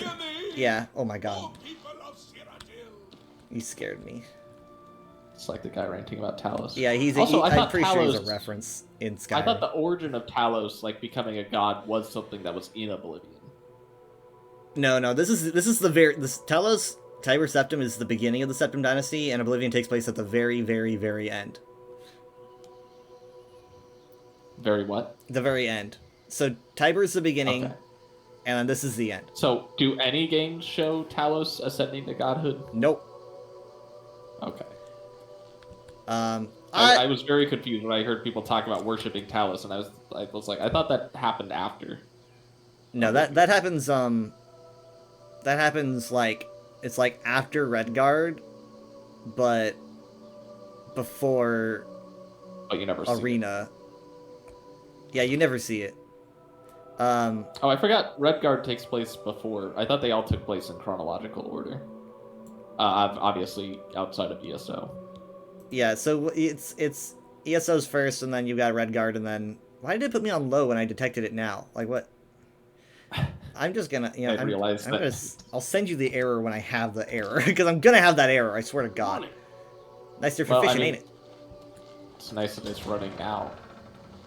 S11: Yeah, oh my god. You scared me.
S8: It's like the guy ranting about Talos.
S11: Yeah,
S8: Also, I
S11: I'm
S8: thought
S11: pretty sure he's a
S8: Talos-
S11: reference in Skyrim.
S8: I thought the origin of Talos, like becoming a god, was something that was in Oblivion.
S11: No, this is this Talos Tiber Septim is the beginning of the Septim Dynasty, and Oblivion takes place at the very, very, very end.
S8: Very what?
S11: The very end. So Tiber is the beginning,
S8: Okay.
S11: and then this is the end.
S8: So, do any games show Talos ascending to godhood?
S11: Nope.
S8: Okay.
S11: I
S8: I was very confused when I heard people talk about worshiping Talos, and I was like, I thought that happened after.
S11: No, that happens. That happens like it's like after Redguard, but before.
S8: But you never see it.
S11: Arena. Yeah, you never see it.
S8: Oh, I forgot. Redguard takes place before. I thought they all took place in chronological order. Obviously outside of ESO.
S11: Yeah, so it's ESO's first, and then you got Redguard, and then why did it put me on low when I detected it now? Like what? I'm just gonna, you know,
S8: I realized
S11: I'm
S8: that.
S11: gonna, I'll send you the error when I have the error, because I'm gonna have that error. I swear to God. Nice there for
S8: Well, I
S11: fishing,
S8: mean,
S11: ain't it?
S8: It's nice that it's running now.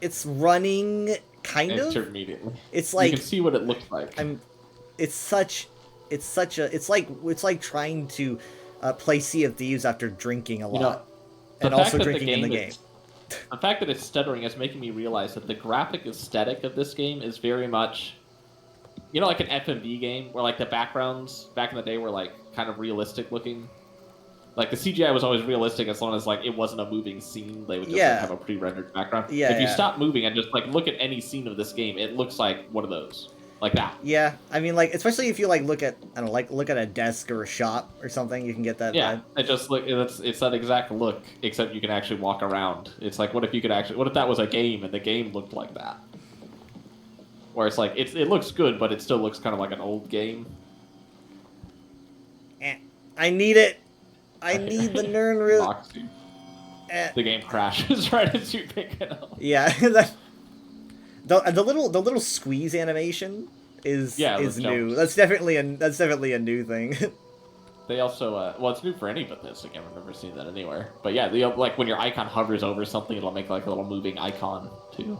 S11: It's running kind of.
S8: Intermediately.
S11: It's like
S8: you can see what it looks like.
S11: It's like trying to play Sea of Thieves after drinking a lot,
S8: You know,
S11: and
S8: the
S11: also
S8: fact that
S11: drinking in the game.
S8: The fact that it's stuttering is making me realize that the graphic aesthetic of this game is very much, you know, like an FMV game where like the backgrounds back in the day were like kind of realistic looking. Like the CGI was always realistic as long as like it wasn't a moving scene. They would just
S11: Yeah.
S8: like, have a pre-rendered background.
S11: Yeah,
S8: if you
S11: yeah.
S8: stop moving and just like look at any scene of this game, it looks like one of those, like that.
S11: Yeah, I mean, like, especially if you like look at, I don't know, like look at a desk or a shop or something, you can get that
S8: Yeah,
S11: vibe.
S8: it just look. It's that exact look, except you can actually walk around. It's like, what if you could actually? What if that was a game and the game looked like that? Where it's like it looks good, but it still looks kind of like an old game.
S11: I need it. I need the Nernril.
S8: Knocks you. The game crashes right as you pick it up.
S11: Yeah, the little squeeze animation is
S8: Yeah, the
S11: new.
S8: jumps.
S11: That's definitely a new thing.
S8: They also, well, it's new for any Bethesda game. I've never seen that anywhere. But yeah, like when your icon hovers over something, it'll make like a little moving icon too.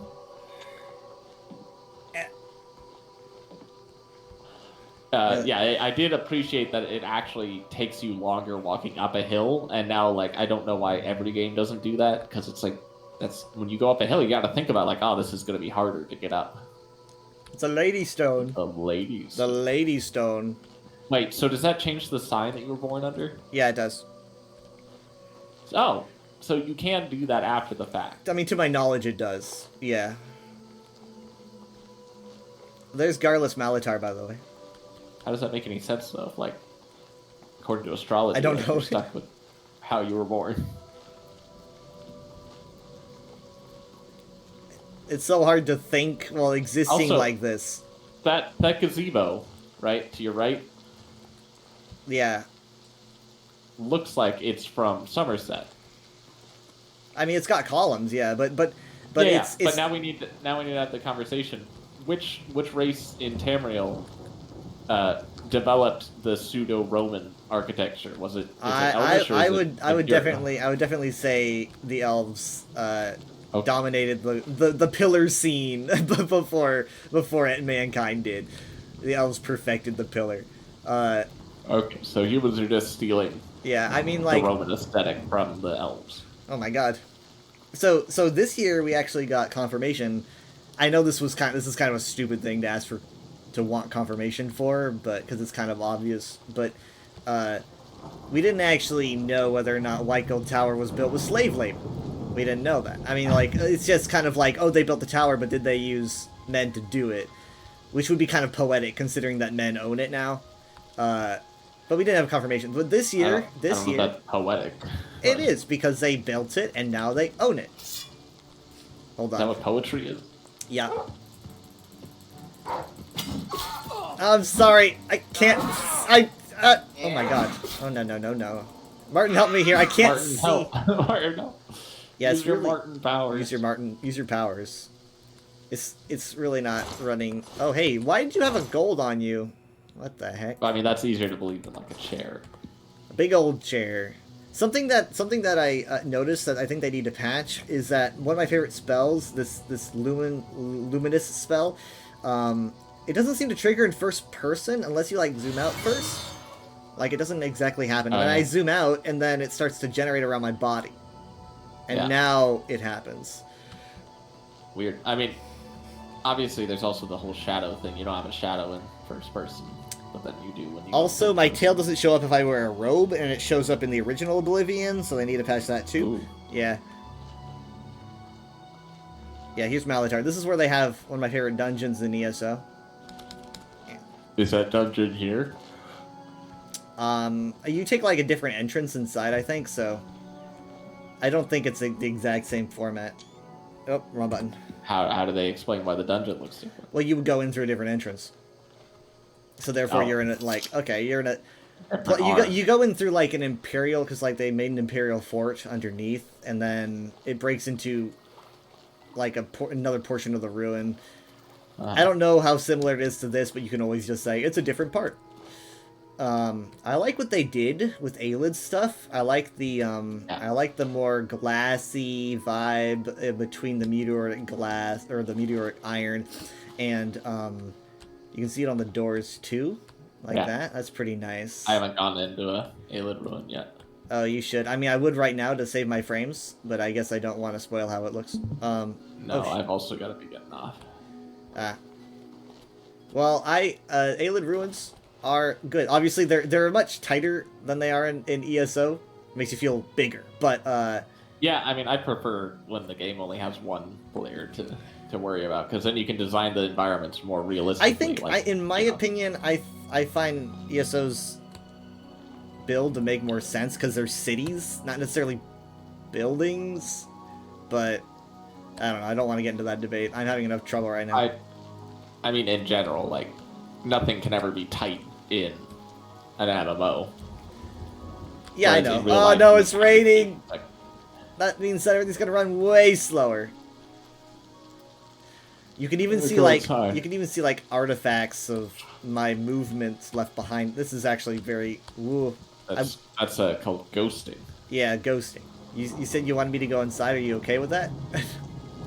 S8: Yeah, I did appreciate that it actually takes you longer walking up a hill, and now like I don't know why every game doesn't do that, because it's like that's when you go up a hill, you got to think about like, oh, this is going to be harder to get up.
S11: It's a lady stone.
S8: The ladies.
S11: The lady stone.
S8: Wait, so does that change the sign that you were born under?
S11: Yeah, it does.
S8: Oh, so you can do that after the fact.
S11: I mean, to my knowledge, it does. Yeah. There's Garlus Malatar, by the way.
S8: How does that make any sense, though? Like, according to astrology,
S11: I don't
S8: like,
S11: know.
S8: You're stuck with how you were born.
S11: It's so hard to think while existing
S8: Also-
S11: like this.
S8: That gazebo, right to your right,
S11: Yeah.
S8: looks like it's from Somerset.
S11: I mean, it's got columns, yeah, but
S8: Yeah,
S11: it's
S8: but now we need to have the conversation. Which race in Tamriel developed the pseudo-Roman architecture? Was it? Elvish, or
S11: I
S8: is
S11: would
S8: it
S11: definitely say the elves dominated the pillar scene before mankind did. The elves perfected the pillar.
S8: Okay, so humans are just stealing.
S11: Yeah, I mean, like,
S8: the Roman aesthetic from the elves.
S11: oh my god. So this year we actually got confirmation. I know this is kind of a stupid thing to ask for, to want confirmation for, but because it's kind of obvious. But we didn't actually know whether or not White Gold Tower was built with slave labor. We didn't know that. I mean, like, it's just kind of like, oh, they built the tower, but did they use men to do it? Which would be kind of poetic, considering that men own it now. but we didn't have confirmation. But this year,
S8: I don't know if that's poetic.
S11: it is because they built it and now they own it. Hold on.
S8: Is that what poetry is?
S11: Yeah. I'm sorry. I can't. Oh my god. Oh no. Martin, help me here. I can't
S8: Martin,
S11: see.
S8: help. Martin, help.
S11: Yeah,
S8: Use
S11: it's
S8: your
S11: really,
S8: Martin powers.
S11: Use your powers. It's really not running. Oh hey, why did you have a gold on you? What the heck?
S8: I mean, that's easier to believe than like a chair.
S11: A big old chair. Something that I noticed that I think they need to patch is that one of my favorite spells, this luminous spell, it doesn't seem to trigger in first person unless you like zoom out first. Like it doesn't exactly happen. When I zoom out and then it starts to generate around my body, and now it happens.
S8: Weird. I mean, obviously there's also the whole shadow thing. You don't have a shadow in first person, but then you do when you.
S11: Also, my tail doesn't show up if I wear a robe, and it shows up in the original Oblivion, so they need to patch that too.
S8: Ooh.
S11: Yeah. Yeah, here's Malatar. This is where they have one of my favorite dungeons in ESO.
S8: Is that dungeon here?
S11: You take like a different entrance inside, I think, so I don't think it's the exact same format. Oh, wrong button.
S8: How do they explain why the dungeon looks different?
S11: Well, you would go in through a different entrance. So therefore you're in it like, okay, you're in a... You go in through like an Imperial, because like they made an Imperial fort underneath, and then it breaks into like another portion of the ruin. I don't know how similar it is to this, but you can always just say, it's a different part. I like what they did with Ayled's stuff. I like the more glassy vibe between the meteoric glass or the meteoric iron, and you can see it on the doors too, like that. That's pretty nice.
S8: I haven't gone into a Aylid ruin yet.
S11: Oh, you should. I mean, I would right now to save my frames, but I guess I don't want to spoil how it looks.
S8: No, I've also got to be getting off.
S11: Well, Aylid ruins are good. Obviously, they're much tighter than they are in ESO. Makes you feel bigger, but
S8: yeah, I mean, I prefer when the game only has one player to worry about, because then you can design the environments more realistically.
S11: I think, in my opinion, I find ESO's build to make more sense because they're cities, not necessarily buildings. But I don't know. I don't want to get into that debate. I'm having enough trouble right now.
S8: I mean, in general, like, nothing can ever be tight in an MMO.
S11: Yeah, I know. Oh no, it's raining. That means that everything's gonna run way slower. You can even see like artifacts of my movements left behind. This is actually very. Ooh,
S8: that's called ghosting.
S11: Yeah, ghosting. You said you wanted me to go inside. Are you okay with that?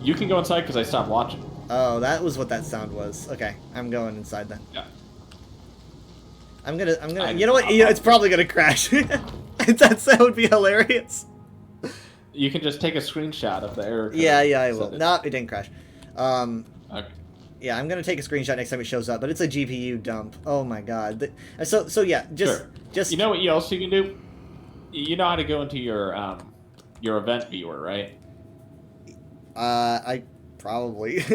S8: You can go inside because I stopped watching.
S11: Oh, that was what that sound was. Okay, I'm going inside then.
S8: Yeah.
S11: I'm gonna. You know what? It's probably gonna crash. That would be hilarious.
S8: You can just take a screenshot of the error code.
S11: Yeah, I will. No, it didn't crash.
S8: Okay.
S11: Yeah, I'm gonna take a screenshot next time it shows up, but it's a GPU dump. Oh my god. So yeah, just.
S8: You know what else you can do? You know how to go into your event viewer, right?
S11: I probably.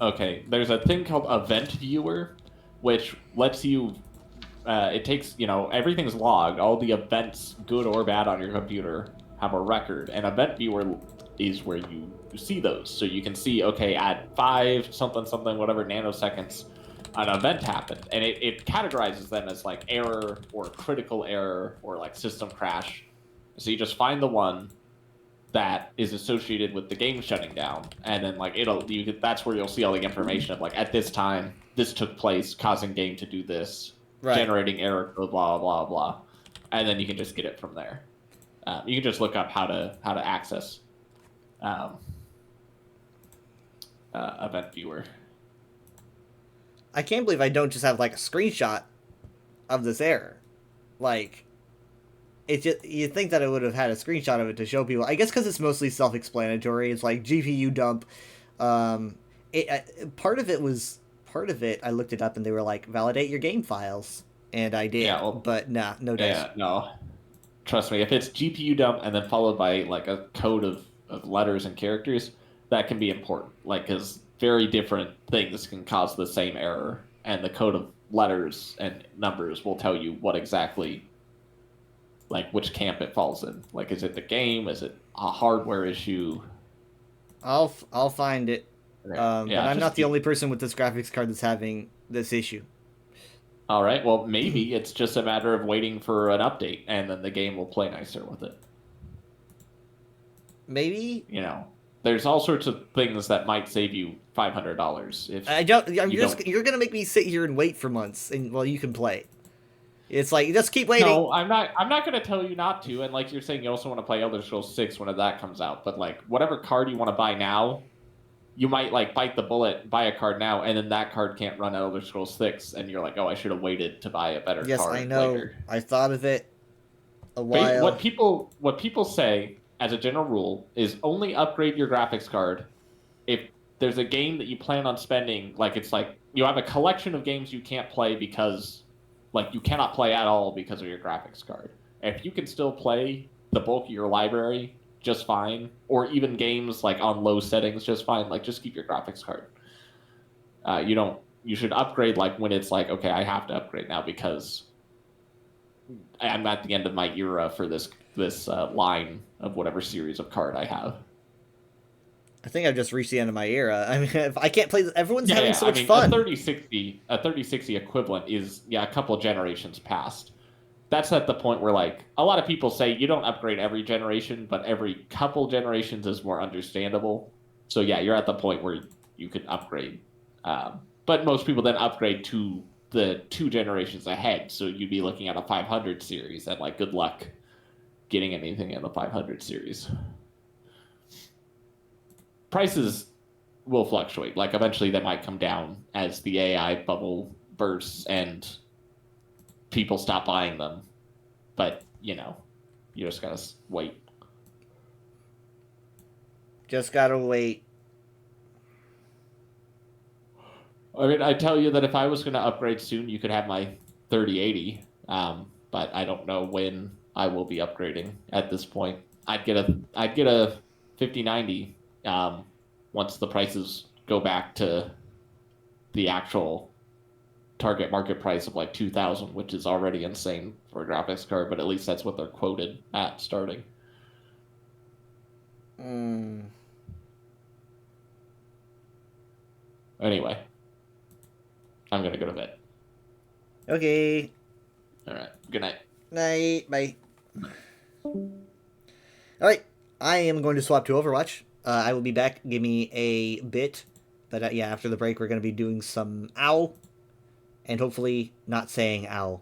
S8: Okay. There's a thing called Event Viewer, which lets you. It takes, everything's logged. All the events, good or bad, on your computer have a record. And Event Viewer is where you see those. So you can see, okay, at 5 something whatever nanoseconds, an event happened, and it categorizes them as like error or critical error or like system crash. So you just find the one that is associated with the game shutting down, and then like that's where you'll see all the information of like, at this time this took place, causing game to do this, right, generating error code, blah blah blah, and then you can just get it from there. You can just look up how to access Event Viewer.
S11: I can't believe I don't just have like a screenshot of this error. Like, it just, you'd think that I would have had a screenshot of it to show people. I guess because it's mostly self-explanatory. It's like GPU dump. Part of it, I looked it up and they were like, validate your game files, and I did. Yeah, but no dice.
S8: Yeah, no. Trust me, if it's GPU dump and then followed by like a code of letters and characters, that can be important. Like, because very different things can cause the same error, and the code of letters and numbers will tell you what exactly, like, which camp it falls in. Like, is it the game? Is it a hardware issue?
S11: I'll find it.
S8: Yeah,
S11: but I'm
S8: just
S11: not the
S8: keep-
S11: only person with this graphics card that's having this issue.
S8: All right, well, maybe it's just a matter of waiting for an update, and then the game will play nicer with it.
S11: Maybe.
S8: You know, there's all sorts of things that might save you $500 if
S11: You're gonna make me sit here and wait for months, and well, you can play. It's like, just keep waiting.
S8: No, I'm not gonna tell you not to. And like you're saying, you also want to play Elder Scrolls 6 when that comes out. But like, whatever card you want to buy now, you might like bite the bullet, buy a card now, and then that card can't run Elder Scrolls 6, and you're like, oh, I should have waited to buy a better
S11: Yes,
S8: card.
S11: I know.
S8: Later.
S11: I thought of it a while.
S8: What people say as a general rule is only upgrade your graphics card if there's a game that you plan on spending, like it's like you have a collection of games you can't play because like you cannot play at all because of your graphics card. If you can still play the bulk of your library just fine, or even games like on low settings just fine, like just keep your graphics card. You should upgrade like when it's like, okay, I have to upgrade now because I'm at the end of my era for this line of whatever series of card I have.
S11: I think I've just reached the end of my era. I mean, if I can't play, everyone's having so much fun.
S8: A 3060 equivalent is a couple generations past. That's at the point where like a lot of people say you don't upgrade every generation, but every couple generations is more understandable. So yeah, you're at the point where you can upgrade. But most people then upgrade to the 2 generations ahead. So you'd be looking at a 500 series, and like good luck getting anything in the 500 series. Prices will fluctuate. Like eventually they might come down as the AI bubble bursts and people stop buying them. But, you just gotta wait.
S11: Just gotta wait.
S8: I mean, I tell you that if I was going to upgrade soon, you could have my 3080. But I don't know when I will be upgrading at this point. I'd get a 5090 once the prices go back to the actual target market price of like 2,000, which is already insane for a graphics card, but at least that's what they're quoted at starting. Anyway, I'm gonna go to bed.
S11: Okay.
S8: All right. Good night.
S11: Night. Bye. Alright. I am going to swap to Overwatch. I will be back. Give me a bit. But yeah, after the break, we're going to be doing some OW. And hopefully not saying OW.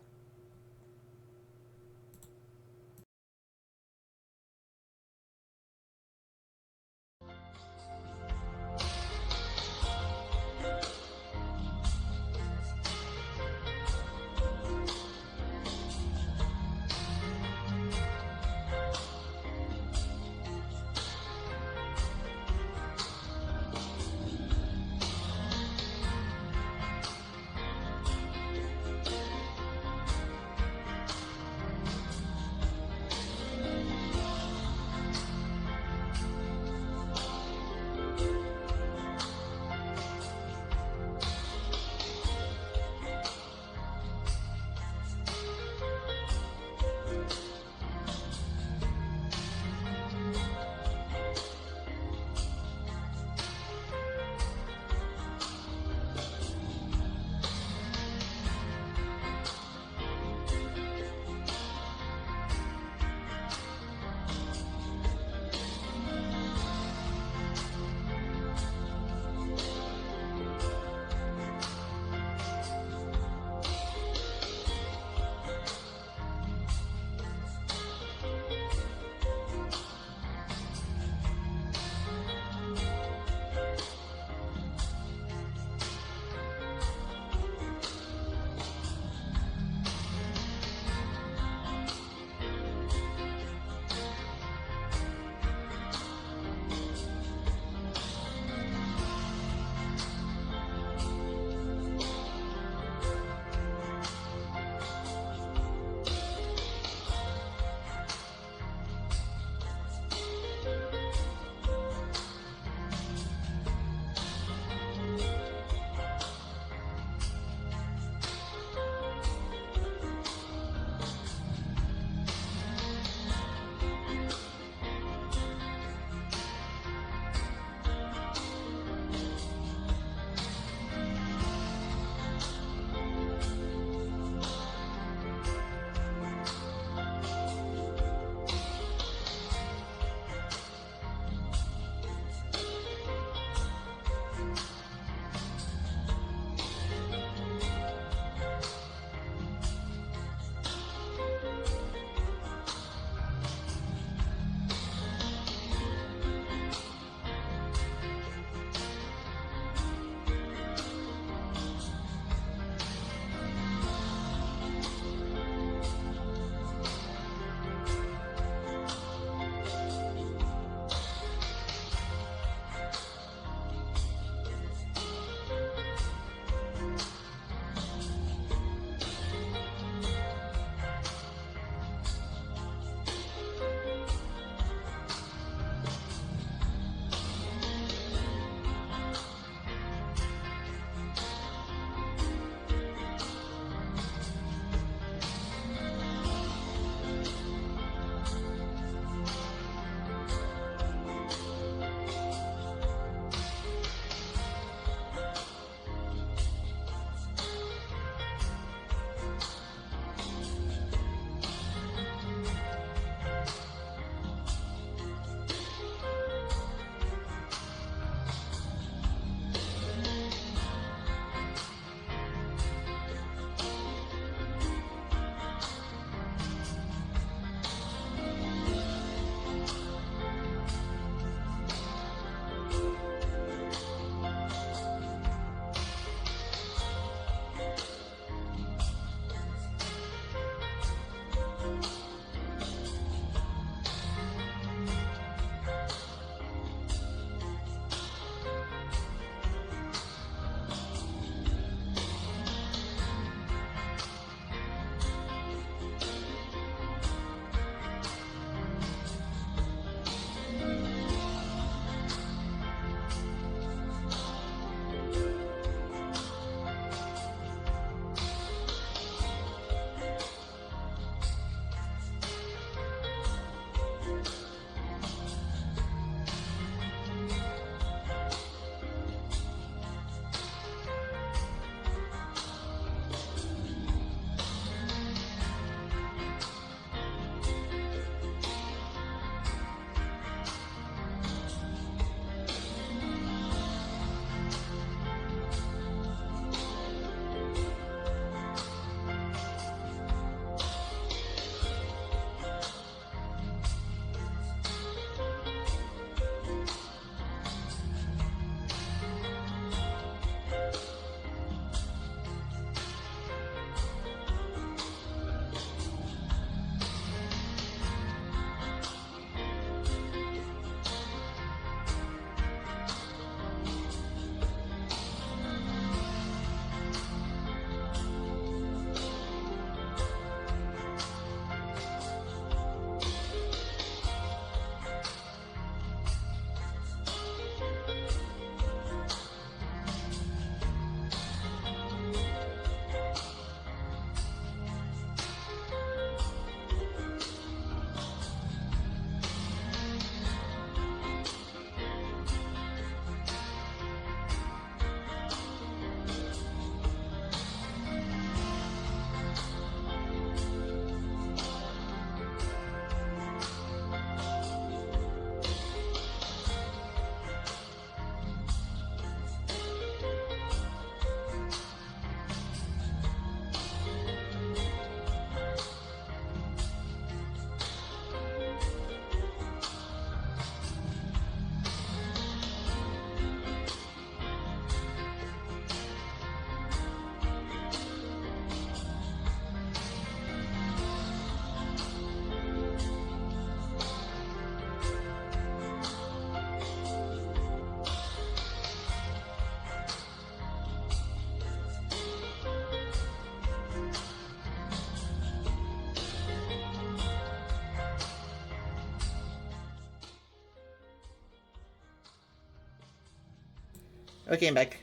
S11: Okay, I'm back.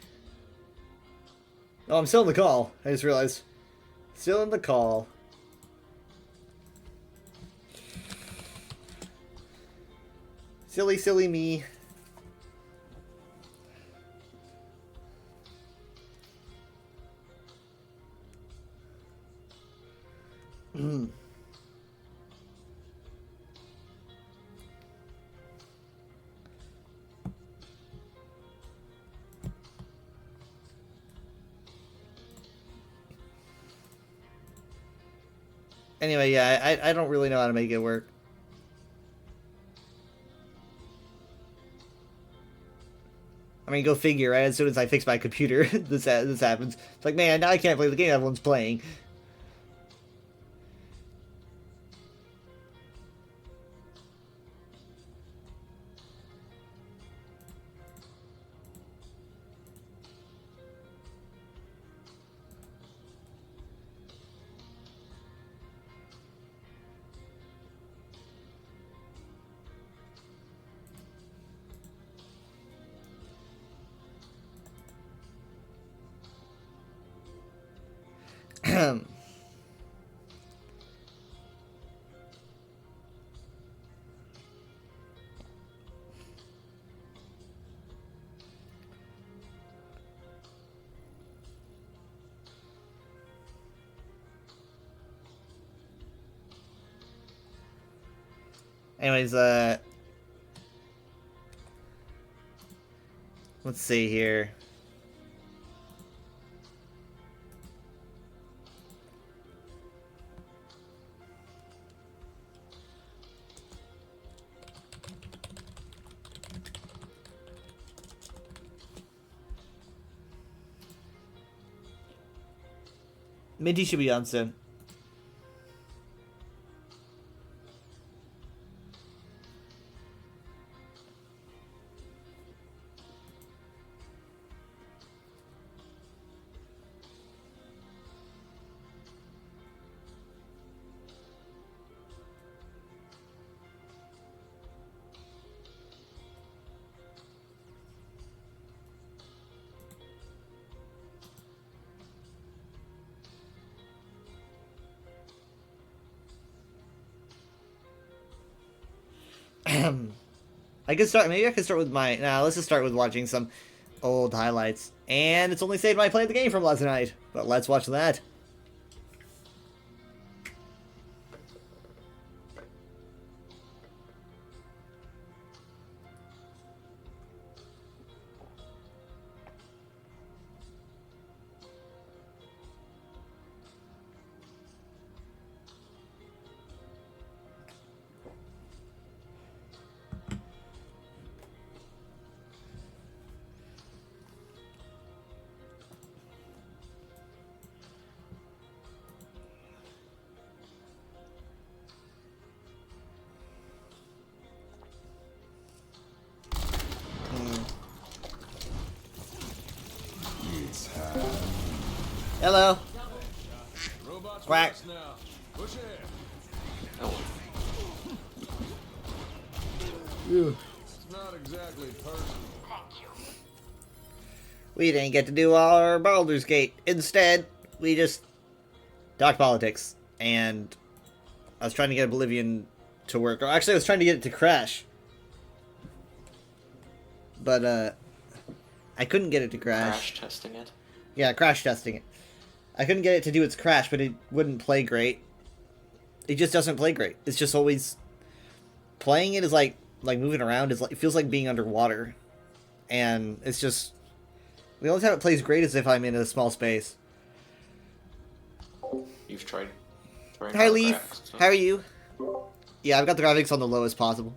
S11: Oh, I'm still in the call. I just realized. Still in the call. Silly, silly me. Anyway, yeah, I don't really know how to make it work. I mean, go figure, right? As soon as I fix my computer, this happens. It's like, man, now I can't play the game everyone's playing. Anyways, let's see here. Minty should be on soon. I could start. Maybe I could start with my. Nah, let's just start with watching some old highlights. And it's only saved when I played the game from last night. But let's watch that. Hello.
S13: Robots
S11: Quack.
S13: with us now. Push ahead. It's not exactly personal.
S11: We didn't get to do our Baldur's Gate. Instead, we just talked politics. And I was trying to get Oblivion to work. Or actually, I was trying to get it to crash. But, I couldn't get it to crash.
S15: Crash testing it.
S11: Yeah, crash testing it. I couldn't get it to do its crash, but it wouldn't play great. It just doesn't play great. It's just always... Playing it is like moving around. It feels like being underwater. And it's just... The only time it plays great is if I'm in a small space.
S15: You've tried.
S11: Hi, Leaf. How are you? Yeah, I've got the graphics on the lowest possible.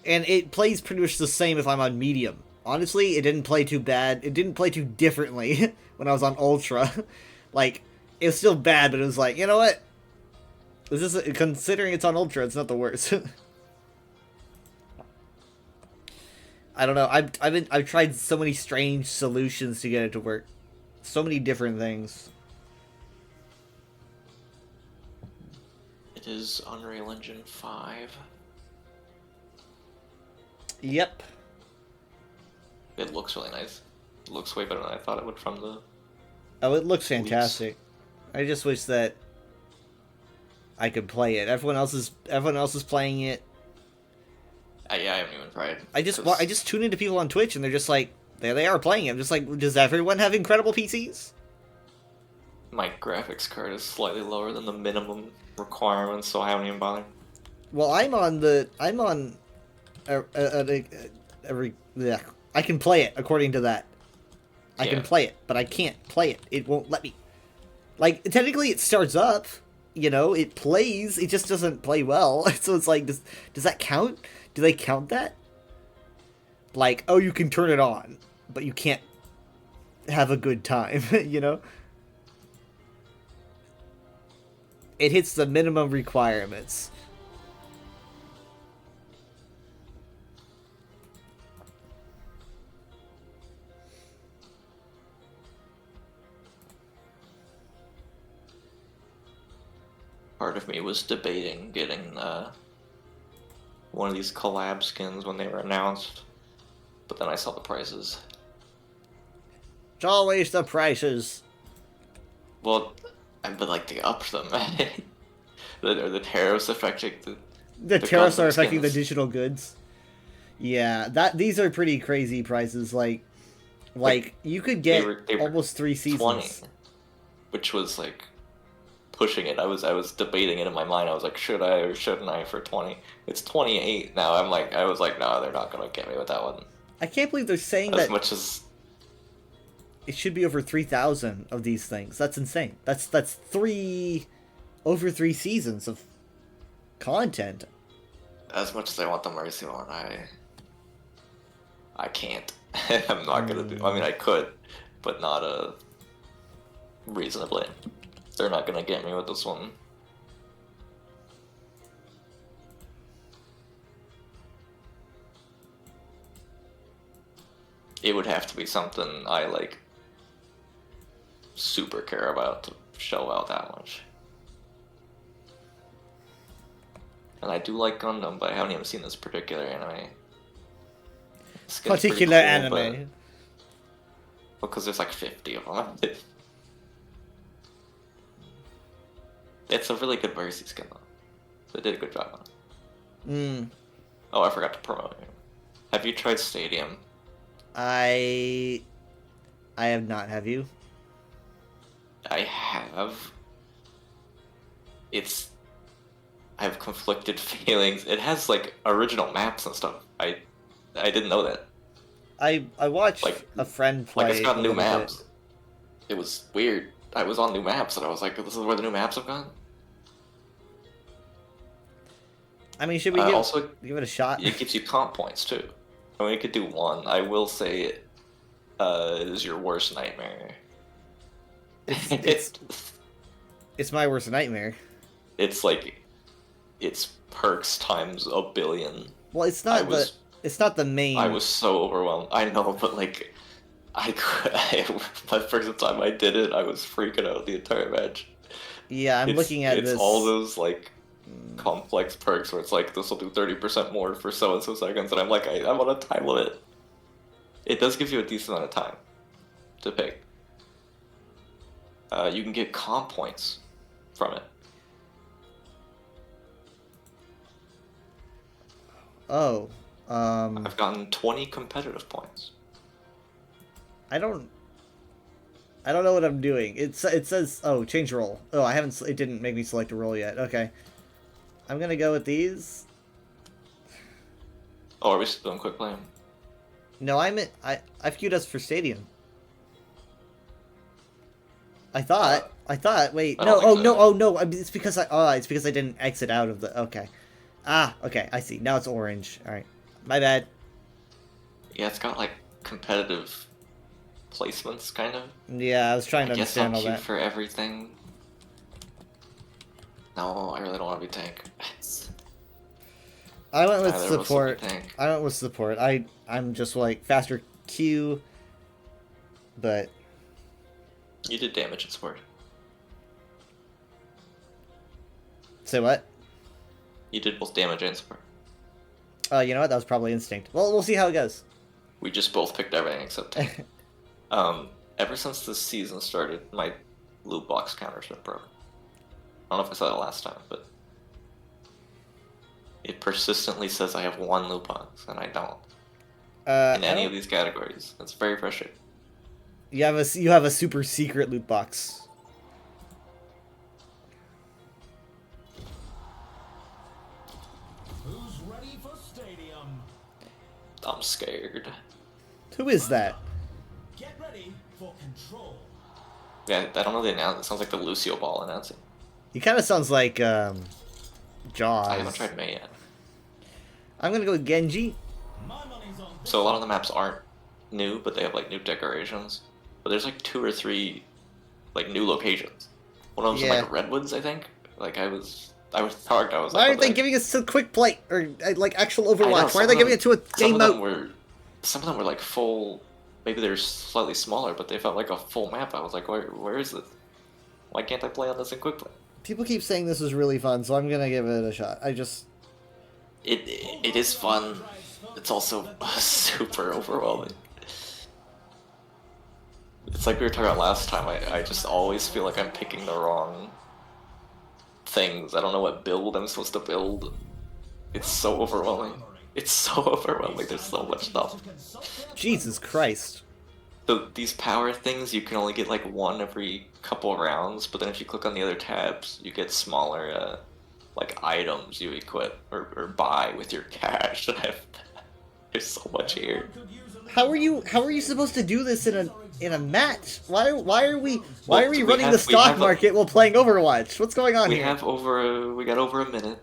S11: And it plays pretty much the same if I'm on medium. Honestly, it didn't play too bad. It didn't play too differently when I was on Ultra. Like, it was still bad, but it was like, you know what? This is, considering it's on Ultra, it's not the worst. I don't know. I've tried so many strange solutions to get it to work. So many different things.
S15: It is Unreal Engine 5.
S11: Yep.
S15: It looks really nice. It looks way better than I thought it would from the.
S11: Oh, it looks fantastic. I just wish that I could play it. Everyone else is playing it.
S15: Yeah, I haven't even tried.
S11: I just tune into people on Twitch and they're just like, there they are playing it. I'm just like, does everyone have incredible PCs?
S15: My graphics card is slightly lower than the minimum requirements, so I haven't even bothered.
S11: Well, I can play it according to that. I can play it, but I can't play it. It won't let me. Like, technically it starts up, you know, it plays, it just doesn't play well. So it's like, does that count? Do they count that? Like, oh, you can turn it on, but you can't have a good time, you know? It hits the minimum requirements.
S15: Part of me was debating getting one of these collab skins when they were announced, but then I saw the prices.
S11: It's always the prices.
S15: Well, but like they upped them. the tariffs affecting
S11: the tariffs are affecting the
S15: skins.
S11: digital goods. Yeah, these are pretty crazy prices. Like you could get
S15: they were
S11: almost 3 seasons.
S15: 20, which was like pushing it. I was debating it in my mind. I was like, should I or shouldn't I for 20? It's 28 now. I was like, no, they're not gonna get me with that one.
S11: I can't believe they're saying
S15: As
S11: that
S15: much as
S11: it should be over 3,000 of these things. That's insane. That's over 3 seasons of content.
S15: as much as I want the Mercy one, I can't. I'm not gonna do. I mean, I could, but not reasonably. They're not gonna get me with this one. It would have to be something I like super care about to shell out that much. And I do like Gundam, but I haven't even seen this particular anime. This skin's pretty
S11: Particular
S15: cool,
S11: anime.
S15: because there's like 50 of them. It's a really good Mercy skin though. They did a good job on it. Oh, I forgot to promote it. Have you tried Stadium?
S11: I have not. Have you?
S15: I have. I have conflicted feelings. It has like original maps and stuff. I didn't know that.
S11: I watched a friend play.
S15: Like it's got
S11: a
S15: new
S11: little
S15: maps.
S11: bit.
S15: It was weird. I was on new maps and I was like, this is where the new maps have gone?
S11: I mean, should we give it a shot?
S15: It gives you comp points too. I mean, you could do one. I will say it is your worst nightmare.
S11: It's my worst nightmare.
S15: It's like, it's perks times a billion.
S11: Well, it's not the main.
S15: I was so overwhelmed. I know, but like, the first time I did it, I was freaking out the entire match.
S11: Yeah, I'm looking at
S15: it's
S11: this.
S15: all those like complex perks where it's like this will do 30% more for so and so seconds, and I'm like, I'm on a time limit. It does give you a decent amount of time to pick. You can get comp points from it.
S11: Oh,
S15: I've gotten 20 competitive points.
S11: I don't know what I'm doing. It says, oh, change role. Oh, I haven't. It didn't make me select a role yet. Okay, I'm gonna go with these.
S15: Oh, are we still doing quick play?
S11: No, I've queued us for Stadium. I thought. Wait,
S15: I
S11: no.
S15: don't
S11: Oh
S15: think
S11: no.
S15: so.
S11: Oh no. It's because I didn't exit out of the. Okay. Ah. Okay. I see. Now it's orange. All right. My bad.
S15: Yeah, it's got like competitive placements, kind of.
S11: Yeah, I was trying to
S15: I guess I'm
S11: understand all
S15: queued
S11: that.
S15: for everything. No, I really don't want to be tank.
S11: I went with
S15: Neither of us will be
S11: support.
S15: tank.
S11: I went with support. I'm just like faster Q, but
S15: You did damage in support.
S11: say what?
S15: You did both damage and support.
S11: You know what? That was probably instinct. Well, we'll see how it goes.
S15: We just both picked everything except 10. Ever since this season started, my loot box counter's been broken. I don't know if I said it last time, but it persistently says I have 1 loot box, and I don't. In any of these categories. It's very frustrating.
S11: You have a super secret loot box.
S12: Who's ready for stadium?
S15: I'm scared.
S11: Who is that?
S12: Get ready for control.
S15: Yeah, I don't know the announce. It sounds like the Lucio Ball announcing.
S11: He kind of sounds like Jaws.
S15: I haven't tried May yet.
S11: I'm gonna go with Genji.
S15: So a lot of the maps aren't new, but they have like new decorations. But there's like 2 or 3 like new locations. One of them's in like Redwoods, I think. Like I was talked. I was.
S11: Why
S15: like,
S11: aren't they giving us a quick play or like actual Overwatch? Why are they giving it to a game mode?
S15: Some of them were like full. Maybe they're slightly smaller, but they felt like a full map. I was like, where is this? Why can't I play on this in quick play?
S11: People keep saying this is really fun, so I'm gonna give it a shot.
S15: It is fun. It's also super overwhelming. It's like we were talking about last time. I just always feel like I'm picking the wrong things. I don't know what build I'm supposed to build. It's so overwhelming. It's so overwhelming. There's so much stuff.
S11: Jesus Christ.
S15: So these power things, you can only get like 1 every couple rounds, but then if you click on the other tabs, you get smaller like items you equip or buy with your cash. There's so much here.
S11: How are you supposed to do this in a match? Why are we running the stock market while playing Overwatch? What's going on here?
S15: We got over a minute.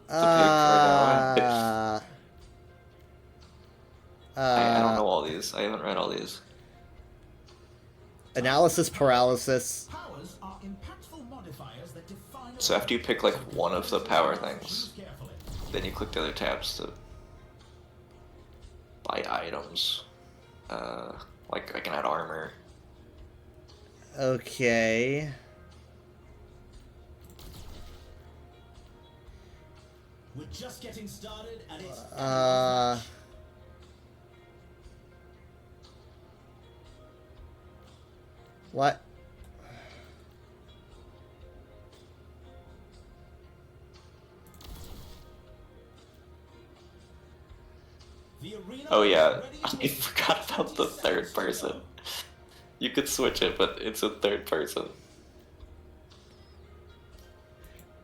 S11: I
S15: don't know all these. I haven't read all these.
S11: Analysis paralysis.
S15: So after you pick like 1 of the power things, then you click the other tabs to buy items. Like I can add armor.
S11: Okay.
S12: We're just getting started and it's
S11: What?
S15: Oh yeah, I forgot about the 3rd person. You could switch it, but it's a 3rd person.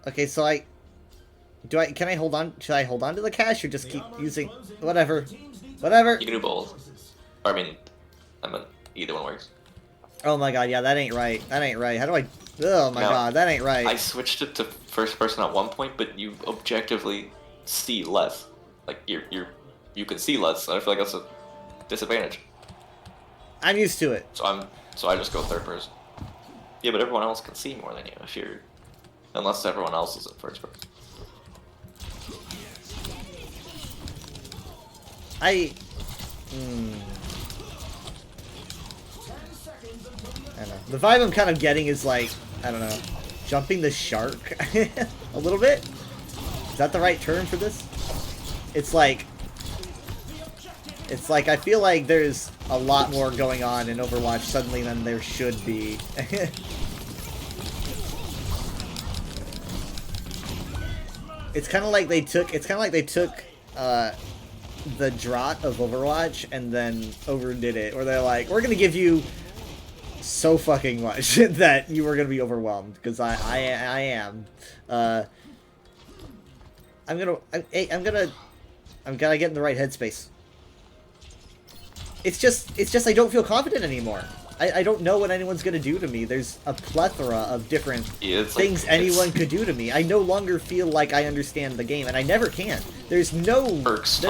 S11: Okay, so can I hold on? Should I hold on to the cash or just keep using whatever? Whatever.
S15: You can do both. Or, I mean either one works.
S11: Oh my god, yeah, that ain't right. That ain't right. How do I? Oh my god, that ain't right.
S15: I switched it to first person at one point, but you objectively see less. Like you can see less. And I feel like that's a disadvantage.
S11: I'm used to it.
S15: So I just go 3rd person. Yeah, but everyone else can see more than you unless everyone else is in 1st person.
S11: I don't know. The vibe I'm kind of getting is like, I don't know, jumping the shark a little bit. Is that the right term for this? It's like I feel like there's a lot more going on in Overwatch suddenly than there should be. It's kind of like they took the draught of Overwatch and then overdid it, where they're like, we're gonna give you so fucking much that you are gonna be overwhelmed, because I am. I'm gonna get in the right headspace. It's just I don't feel confident anymore. I don't know what anyone's gonna do to me. There's a plethora of different things anyone could do to me. I no longer feel like I understand the game, and I never can. There's no universe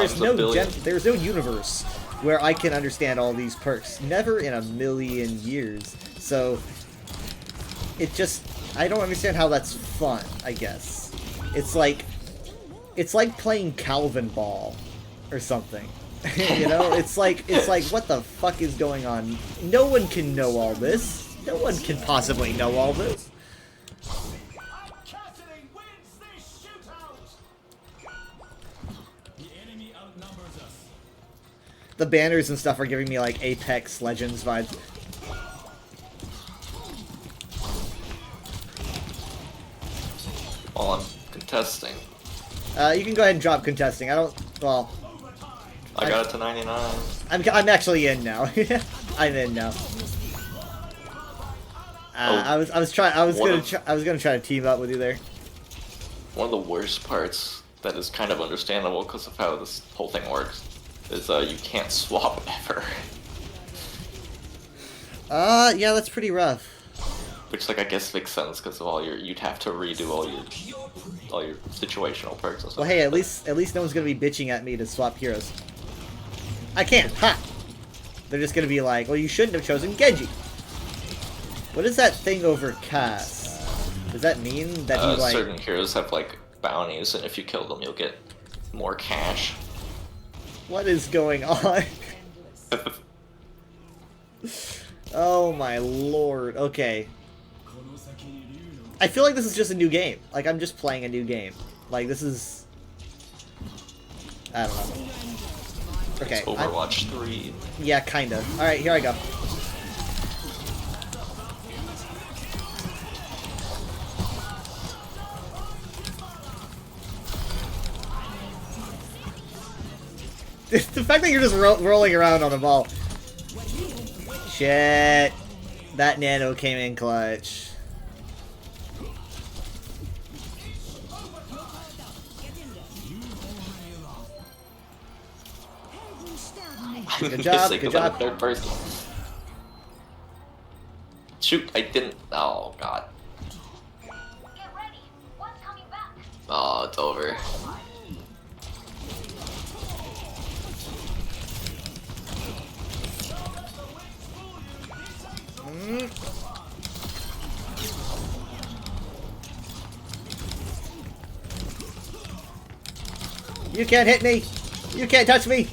S11: where I can understand all these perks. Never in a million years. So I don't understand how that's fun, I guess. It's like playing Calvin Ball or something. You know, it's like what the fuck is going on? No one can know all this. No one can possibly know all this. the banners and stuff are giving me like Apex Legends vibes.
S15: While I'm contesting.
S11: You can go ahead and drop contesting. I don't. Well.
S15: I got it to 99.
S11: I'm actually in now. I'm in now. I was gonna try to team up with you there.
S15: One of the worst parts that is kind of understandable because of how this whole thing works is you can't swap ever.
S11: Yeah, that's pretty rough.
S15: Which, like, I guess makes sense because of all you'd have to redo all your situational perks and stuff.
S11: Well, hey, at least no one's gonna be bitching at me to swap heroes. I can't. Ha! They're just gonna be like, well, you shouldn't have chosen Genji. What is that thing over Cass? Does that mean that he like
S15: certain heroes have like bounties, and if you kill them, you'll get more cash.
S11: What is going on? Oh my lord. Okay. I feel like this is just a new game. Like, I'm just playing a new game. Like, this is... I don't know. Okay.
S15: It's Overwatch 3.
S11: Yeah, kinda. Alright, here I go. The fact that you're just rolling around on the ball. Shit. That nano came in clutch. Good job, good job.
S15: Third person. Shoot, I didn't. Oh, God. Oh, it's over.
S11: You can't hit me! You can't touch me!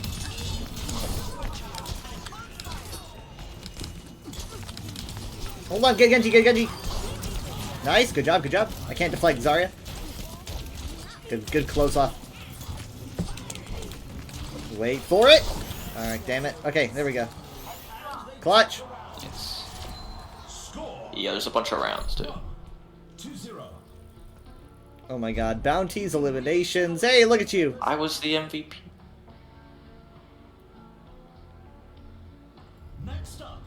S11: Hold on, get Genji, get Genji! Nice, good job, good job. I can't deflect Zarya. Good close off. Wait for it! Alright, damn it. Okay, there we go. Clutch!
S15: Yes. Yeah, there's a bunch of rounds, too.
S11: Oh my god, bounties, eliminations. Hey, look at you!
S15: I was the MVP.
S12: Next up,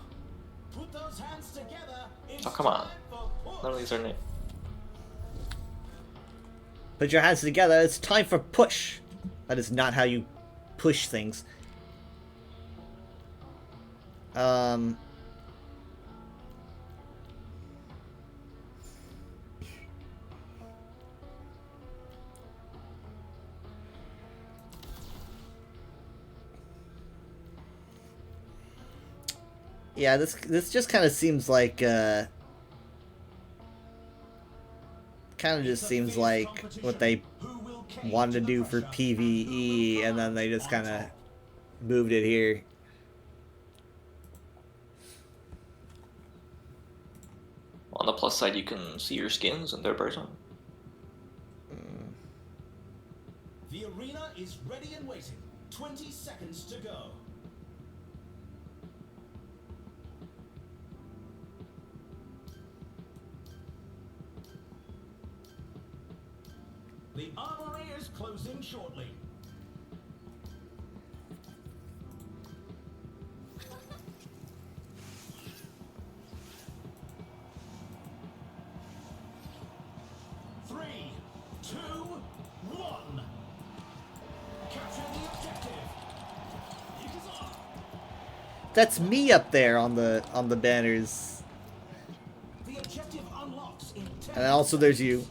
S12: put those hands together.
S15: Oh, come on. None of these are new.
S11: Put your hands together, it's time for push. That is not how you push things. Yeah, this just kind of seems like kind of just seems like what they wanted to do for PvE, and then they just kind of moved it here.
S15: On the plus side, you can see your skins in third person.
S12: The arena is ready and waiting. 20 seconds to go. The armory is closing shortly. Three, two, one. Capture the objective.
S11: That's me up there on the banners.
S12: The objective unlocks in 10.
S11: And also there's you.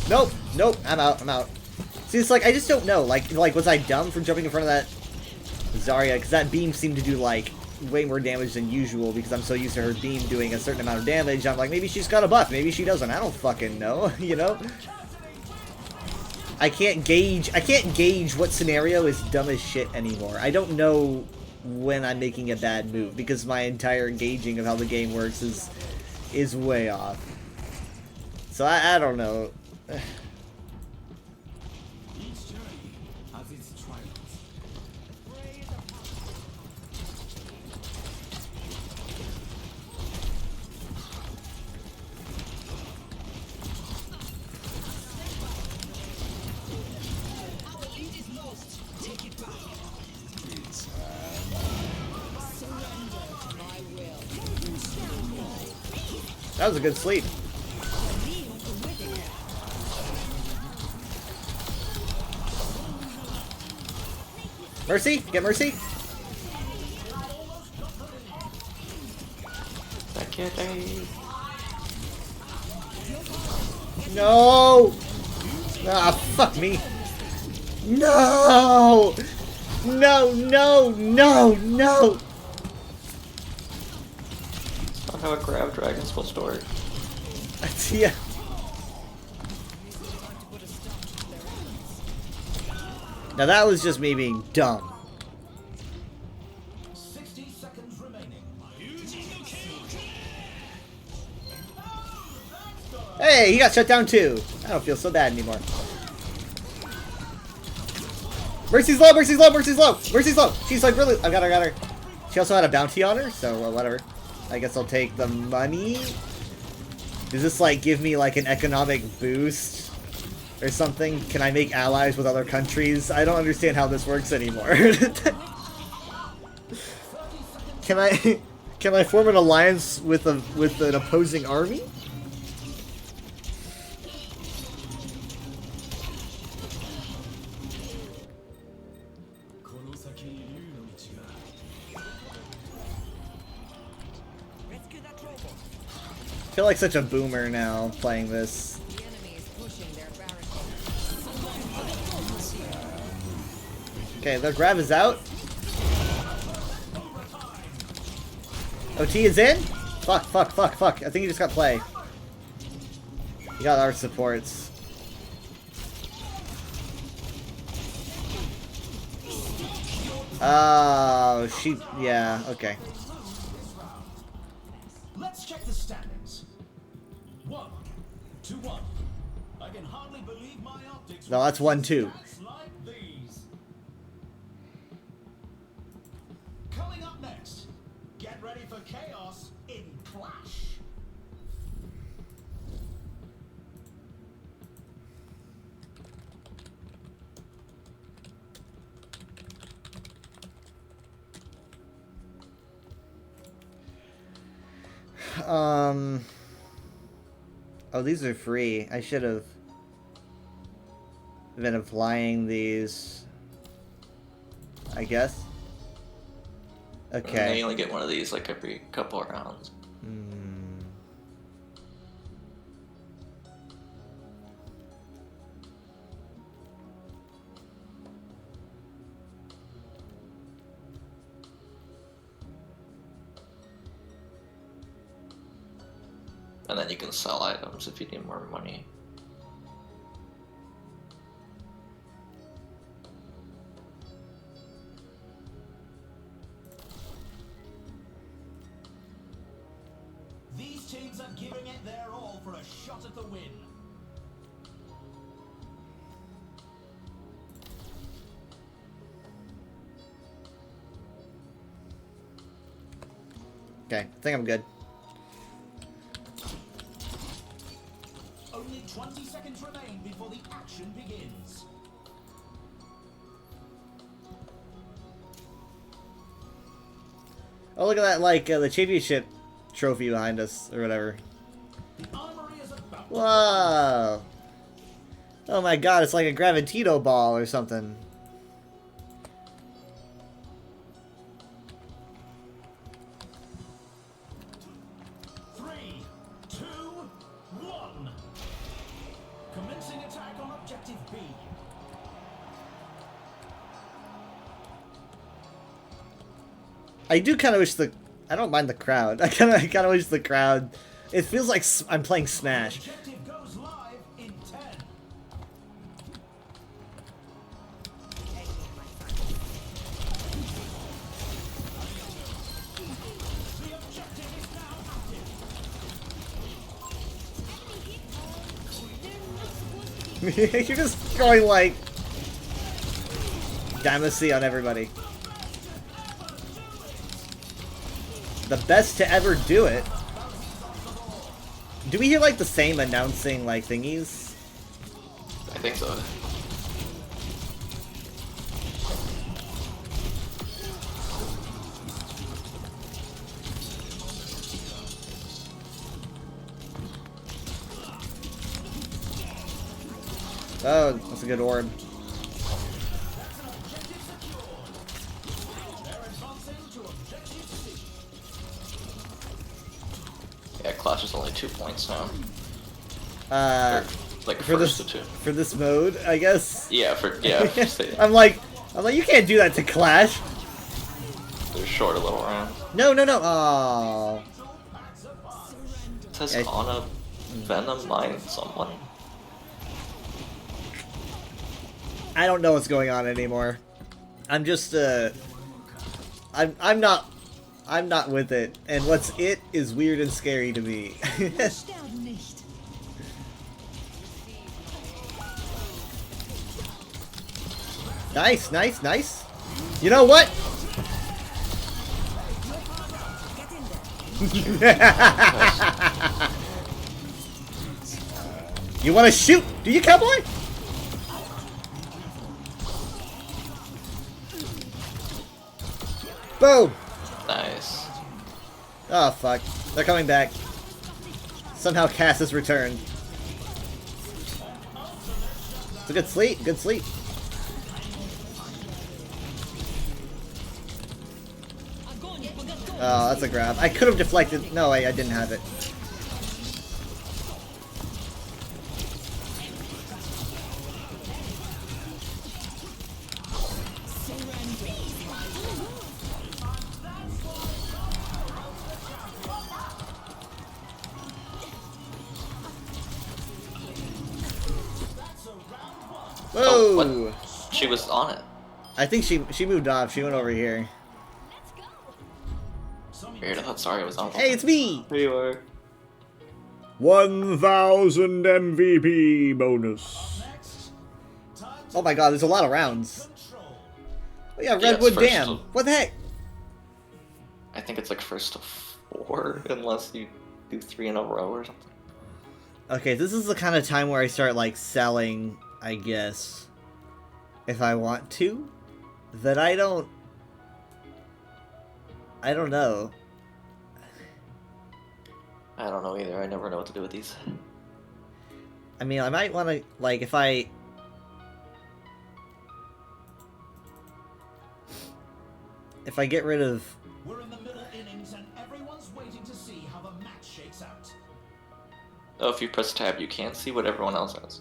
S11: Nope, nope, I'm out. See, it's like, I just don't know, like, was I dumb for jumping in front of that Zarya? Because that beam seemed to do, like, way more damage than usual, because I'm so used to her beam doing a certain amount of damage. I'm like, maybe she's got a buff, maybe she doesn't, I don't fucking know, you know? I can't gauge what scenario is dumb as shit anymore. I don't know when I'm making a bad move, because my entire gauging of how the game works is way off. So I don't know.
S12: Each journey has its triumphs.
S11: That was a good sleep. Mercy? Get Mercy? No! Ah, fuck me. No! No, no, no, no!
S15: That's not how a grab dragon's supposed to work.
S11: Yeah. Now that was just me being dumb.
S12: 60 seconds remaining.
S11: Hey, he got shut down too. I don't feel so bad anymore. Mercy's low, Mercy's low, Mercy's low, Mercy's low. She's like really, I got her. She also had a bounty on her, so whatever. I guess I'll take the money. Does this like give me like an economic boost or something? Can I make allies with other countries? I don't understand how this works anymore. Can I form an alliance with an opposing army? I feel like such a boomer now playing this. Okay, the grab is out. OT is in? Fuck. I think he just got play. He got our supports. Oh, yeah, okay.
S12: Let's check the standings. 1-1. I can hardly believe my optics.
S11: No, that's 1-2.
S12: Like these. Coming up next, get ready for chaos in Clash.
S11: Oh, these are free. I should have been applying these, I guess. Okay.
S15: You only get one of these like every couple of rounds. And then you can sell items if you need more money.
S12: These teams are giving it their all for a shot at the win.
S11: Okay, I think I'm good.
S12: Only 20 seconds remain before the action begins.
S11: Oh, look at that, like, the championship trophy behind us, or whatever. Whoa! Oh my god, it's like a Gravitito ball or something.
S12: Commencing attack on objective B.
S11: I do kind of wish I don't mind the crowd. I kind of wish the crowd. It feels like I'm playing Smash.
S12: Objective goes live in 10.
S11: You're just going like Damacy on everybody. The best to ever do it. Do we hear like the same announcing like thingies?
S15: I think so.
S11: Oh, that's a good orb.
S15: Yeah, Clash is only 2 points now. Like
S11: for
S15: first
S11: this
S15: to 2.
S11: for this mode, I guess.
S15: Yeah, say
S11: I'm like you can't do that to Clash.
S15: they're short a little round.
S11: No. Oh.
S15: It says Ana Venom mine someone.
S11: I don't know what's going on anymore. I'm just I'm not with it. And what's it is weird and scary to me. Nice. You know what? You want to shoot? Do you, cowboy? Boom!
S15: Nice.
S11: Oh fuck. They're coming back. Somehow Cass has returned. It's a good sleep, good sleep. Oh, that's a grab. I could have deflected. No, I didn't have it. Whoa!
S15: Oh, what? She was on it.
S11: I think she moved off. She went over here.
S15: Weird, I thought Zarya was on it.
S11: Hey, it's me!
S15: Here you are.
S16: 1,000 MVP bonus.
S11: Oh my god, there's a lot of rounds. Oh yeah,
S15: Yeah,
S11: Redwood
S15: it's first
S11: Dam.
S15: to-
S11: What the heck?
S15: I think it's like first to 4, unless you do 3 in a row or something.
S11: Okay, this is the kind of time where I start like selling, I guess, if I want to. That I don't know.
S15: I don't know either. I never know what to do with these.
S11: I mean, I might want to, like, if I get rid of...
S12: We're in the middle innings and everyone's waiting to see how the match shakes out.
S15: Oh, if you press tab, you can't see what everyone else has.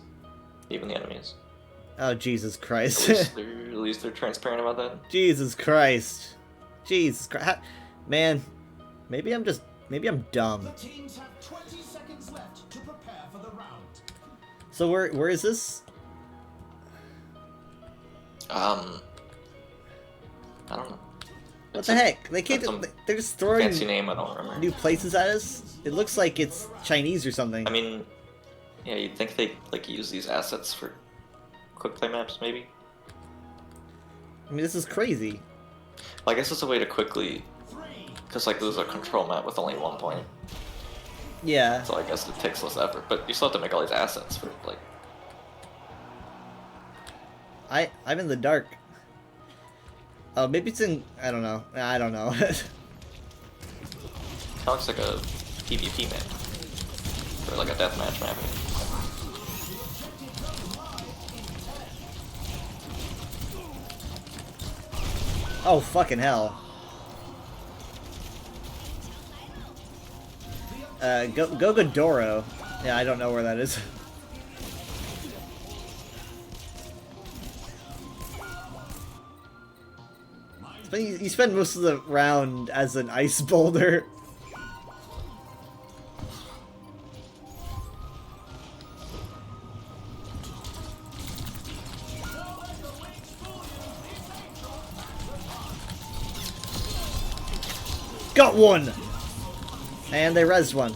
S15: Even the enemies.
S11: Oh, Jesus Christ.
S15: At least they're transparent about that.
S11: Jesus Christ. Jesus Christ. Man, maybe I'm dumb.
S12: The teams have 20 seconds left to prepare for the round.
S11: So where is this?
S15: I don't know.
S11: What the heck? They keep they're just throwing
S15: Fancy name, I don't remember.
S11: new places at us. It looks like it's Chinese or something.
S15: I mean, yeah, you'd think they like use these assets for quick play maps, maybe.
S11: I mean, this is crazy.
S15: Well, I guess it's a way to quickly, because like this is a control map with only 1 point.
S11: Yeah.
S15: So I guess it takes less effort, but you still have to make all these assets for like.
S11: I'm in the dark. Oh, maybe it's in. I don't know. I don't know.
S15: That looks like a PvP map, or like a deathmatch map.
S11: Oh, fucking hell. Gogodoro. Yeah, I don't know where that is. You spend most of the round as an ice boulder. Got one! And they rezzed one.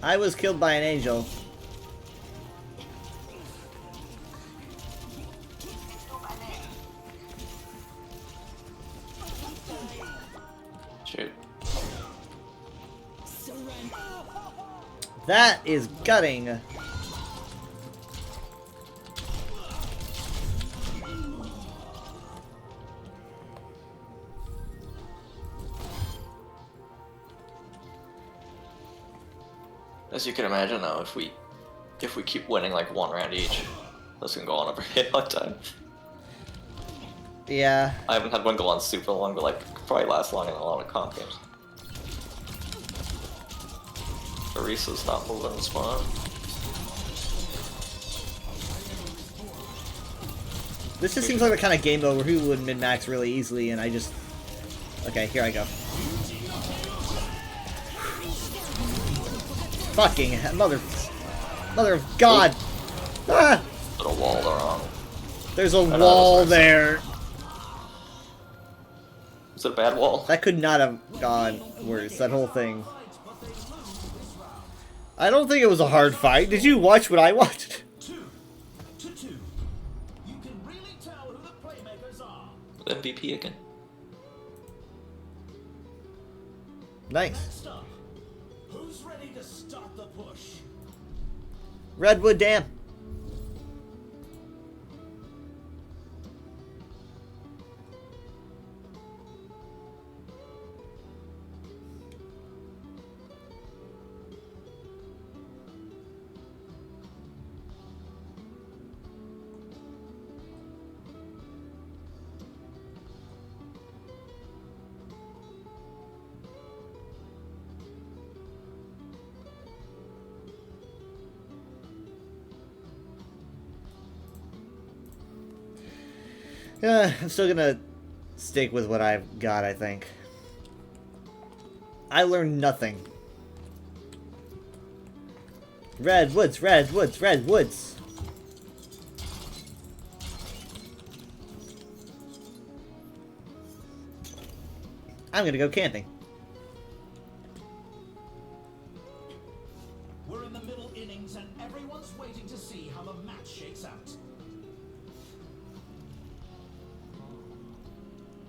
S11: I was killed by an angel.
S15: Shoot.
S11: That is gutting.
S15: As you can imagine, though, if we keep winning like one round each, this can go on over a long time.
S11: Yeah.
S15: I haven't had one go on super long, but like probably last long in a lot of comp games. Orisa's not moving in spawn.
S11: This just seems like the kind of game mode where people would min-max really easily, and I just... Okay, here I go. Fucking mother of God! Ah!
S15: Put a wall around.
S11: There's a wall there.
S15: Is it a bad wall?
S11: That could not have gone worse, that whole thing. I don't think it was a hard fight. Did you watch what I watched?
S15: MVP again.
S11: Nice.
S12: Who's ready to start the push?
S11: Redwood Dam. Yeah, I'm still gonna stick with what I've got, I think. I learned nothing. Redwoods, redwoods, redwoods. I'm gonna go camping.
S12: We're in the middle innings and everyone's waiting to see how the match shakes out.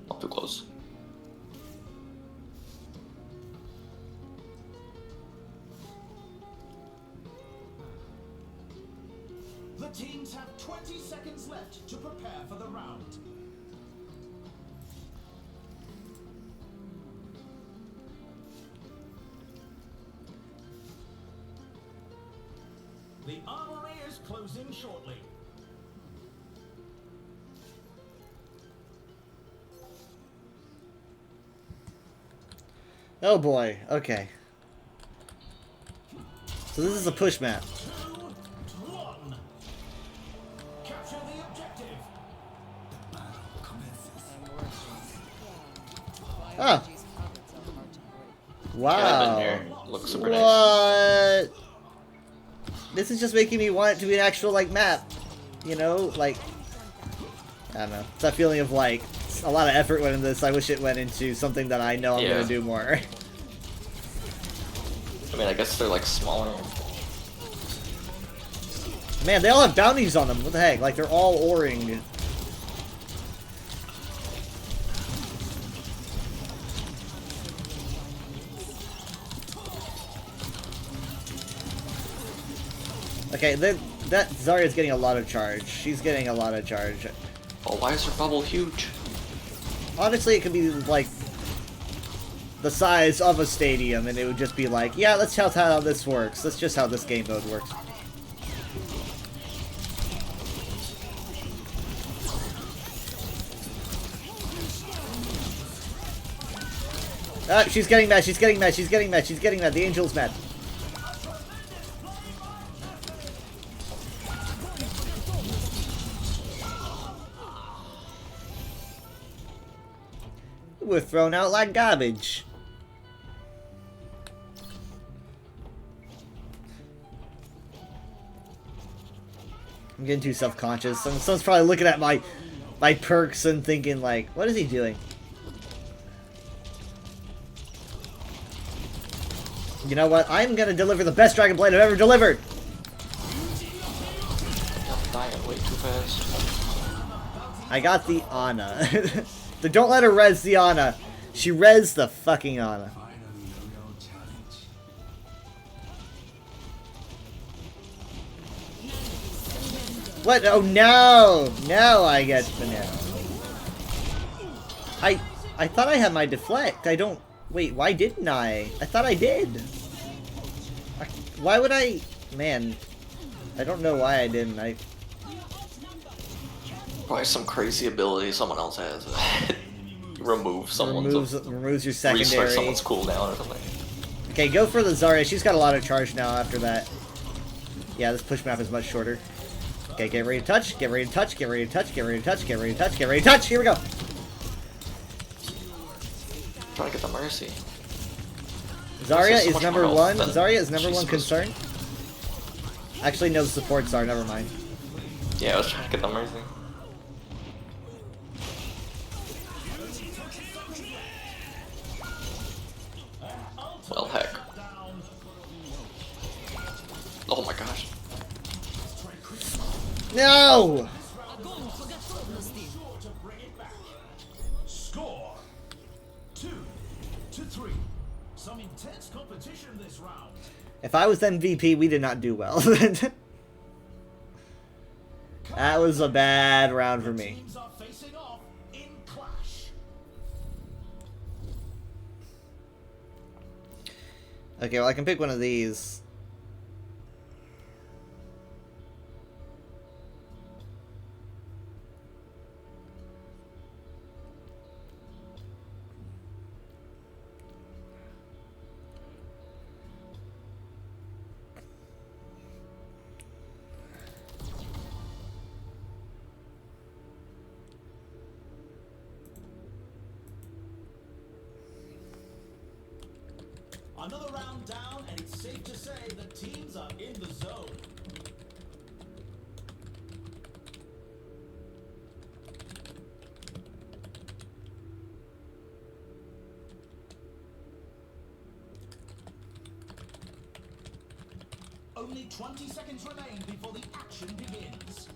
S15: Not too close.
S12: The teams have 20 seconds left to prepare for the round. The armory is closing shortly.
S11: Oh boy, okay. So this is a push map.
S12: Capture the objective.
S11: Oh. Wow.
S15: Yeah, I've been here. Looks super nice.
S11: What? This is just making me want it to be an actual, like, map. You know? Like, I don't know. It's that feeling of, like, a lot of effort went into this. I wish it went into something that I know I'm
S15: Yeah.
S11: gonna do more.
S15: I mean, I guess they're like smaller.
S11: Man, they all have bounties on them. What the heck? Like, they're all O-ring. Okay, that Zarya's getting a lot of charge. She's getting a lot of charge.
S15: Oh, why is her bubble huge?
S11: Honestly, it could be, like, the size of a stadium, and it would just be like, yeah, that's how this works. That's just how this game mode works. Ah, she's getting mad, she's getting mad, she's getting mad, she's getting mad. The angel's mad. We're thrown out like garbage. I'm getting too self-conscious. Someone's probably looking at my perks and thinking like, what is he doing? You know what? I'm gonna deliver the best Dragon Blade I've ever delivered!
S15: I'm dying way too fast.
S11: I got the Ana. Don't let her res the Ana. She res the fucking Ana. What? Oh no! Now I get the nail. I thought I had my deflect. I don't... Wait, why didn't I? I thought I did. Why would I... Man. I don't know why I didn't.
S15: Probably some crazy ability someone else has. Remove someone's...
S11: Removes your secondary.
S15: Restart someone's cooldown or something.
S11: Okay, go for the Zarya. She's got a lot of charge now after that. Yeah, this push map is much shorter. Okay, get ready to touch, get ready to touch, get ready to touch, get ready to touch, get ready to touch, get ready to touch! Here we go!
S15: Trying to get the Mercy.
S11: Zarya
S15: so
S11: is
S15: much
S11: number
S15: more
S11: one.
S15: health than
S11: Zarya is number
S15: she's
S11: one concern. Actually, no, the supports are. Never mind.
S15: Yeah, I was trying to get the Mercy. Well, heck. Oh my gosh.
S11: No!
S17: Score 2-3. Some intense competition this round.
S11: If I was MVP, we did not do well. That was a bad round for me.
S17: Teams are facing off in clash.
S11: Okay, well, I can pick one of these.
S17: Another round down, and it's safe to say the teams are in the zone. Only 20 seconds remain before the action begins.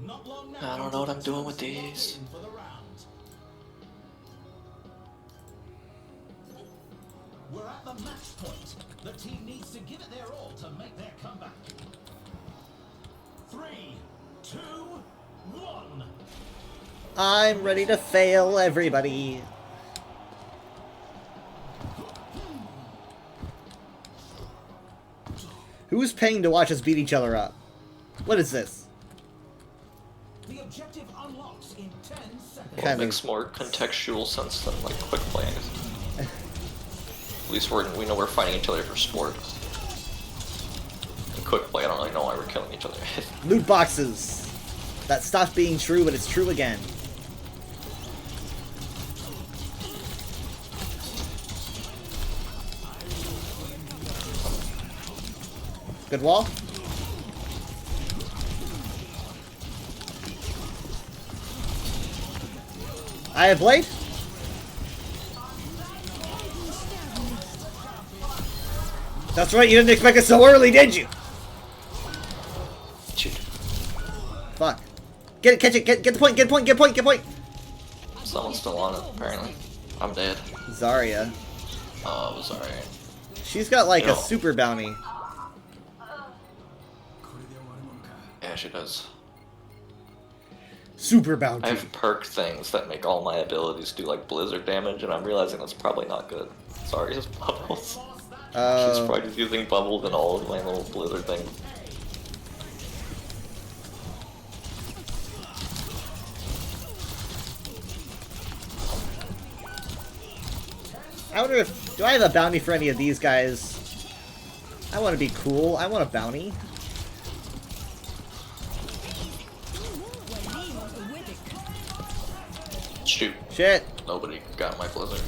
S17: Not long now.
S15: I don't know what I'm doing with these.
S17: For the round. We're at the match point. The team needs to give it their all to make their comeback. 3, 2, 1.
S11: I'm ready to fail everybody. Who's paying to watch us beat each other up? What is this?
S17: The objective unlocks in 10 seconds.
S15: Well, it makes more contextual sense than like quick playing. At least we know we're fighting each other for sport. In quick play, I don't really know why we're killing each other.
S11: Loot boxes. That stopped being true, but it's true again. Good wall. I have blade. That's right, you didn't expect it so early, did you?
S15: Shoot.
S11: Fuck. Get it, catch it, get the point, get the point, get the point, get the point!
S15: Someone's still on it, apparently. I'm dead.
S11: Zarya.
S15: Oh, it was alright.
S11: She's got like
S15: Yo.
S11: a super bounty.
S15: Yeah, she does.
S11: Super bounty.
S15: I have perk things that make all my abilities do like blizzard damage, and I'm realizing that's probably not good. Sorry, just bubbles. She's probably just using bubbles in all of my little blizzard things.
S11: I wonder if... Do I have a bounty for any of these guys? I want to be cool. I want a bounty.
S15: Shoot.
S11: Shit.
S15: Nobody got my blizzard.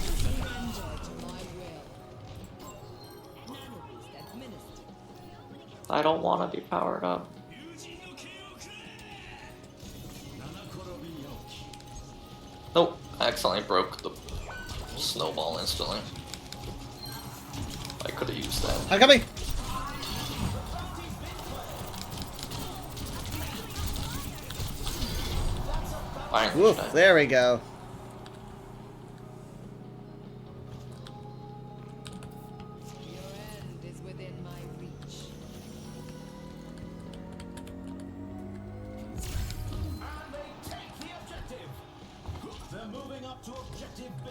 S15: I don't want to be powered up. Nope, I accidentally broke the snowball instantly. I could have used that.
S11: I'm coming!
S15: Fine.
S11: Woof, there we go.
S17: They're moving up to objective B.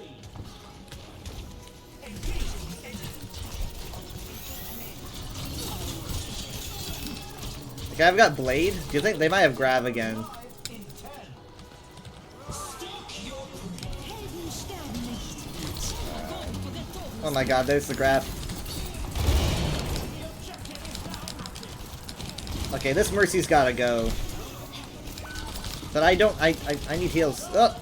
S11: Okay, I've got Blade. Do you think they might have Grav again? Oh my god, there's the Grav. Okay, this Mercy's gotta go. But I don't, I need heals. Oh!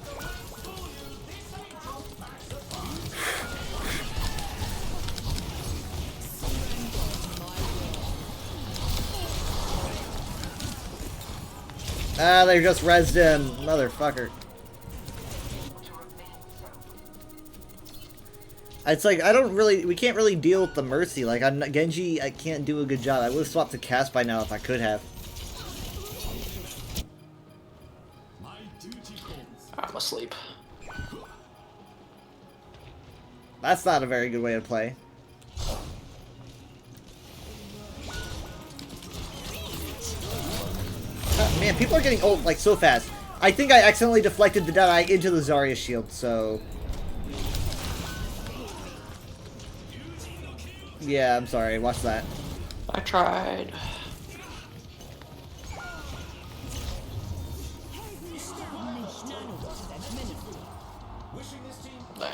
S11: Ah, they just rezzed him, motherfucker. It's like, we can't really deal with the Mercy. Like, Genji, I can't do a good job. I would have swapped to Cass by now if I could have.
S15: I'm asleep.
S11: That's not a very good way to play. Man, people are getting old, like, so fast. I think I accidentally deflected the Deadeye into the Zarya shield, so... Yeah, I'm sorry. Watch that.
S15: I tried. Dang.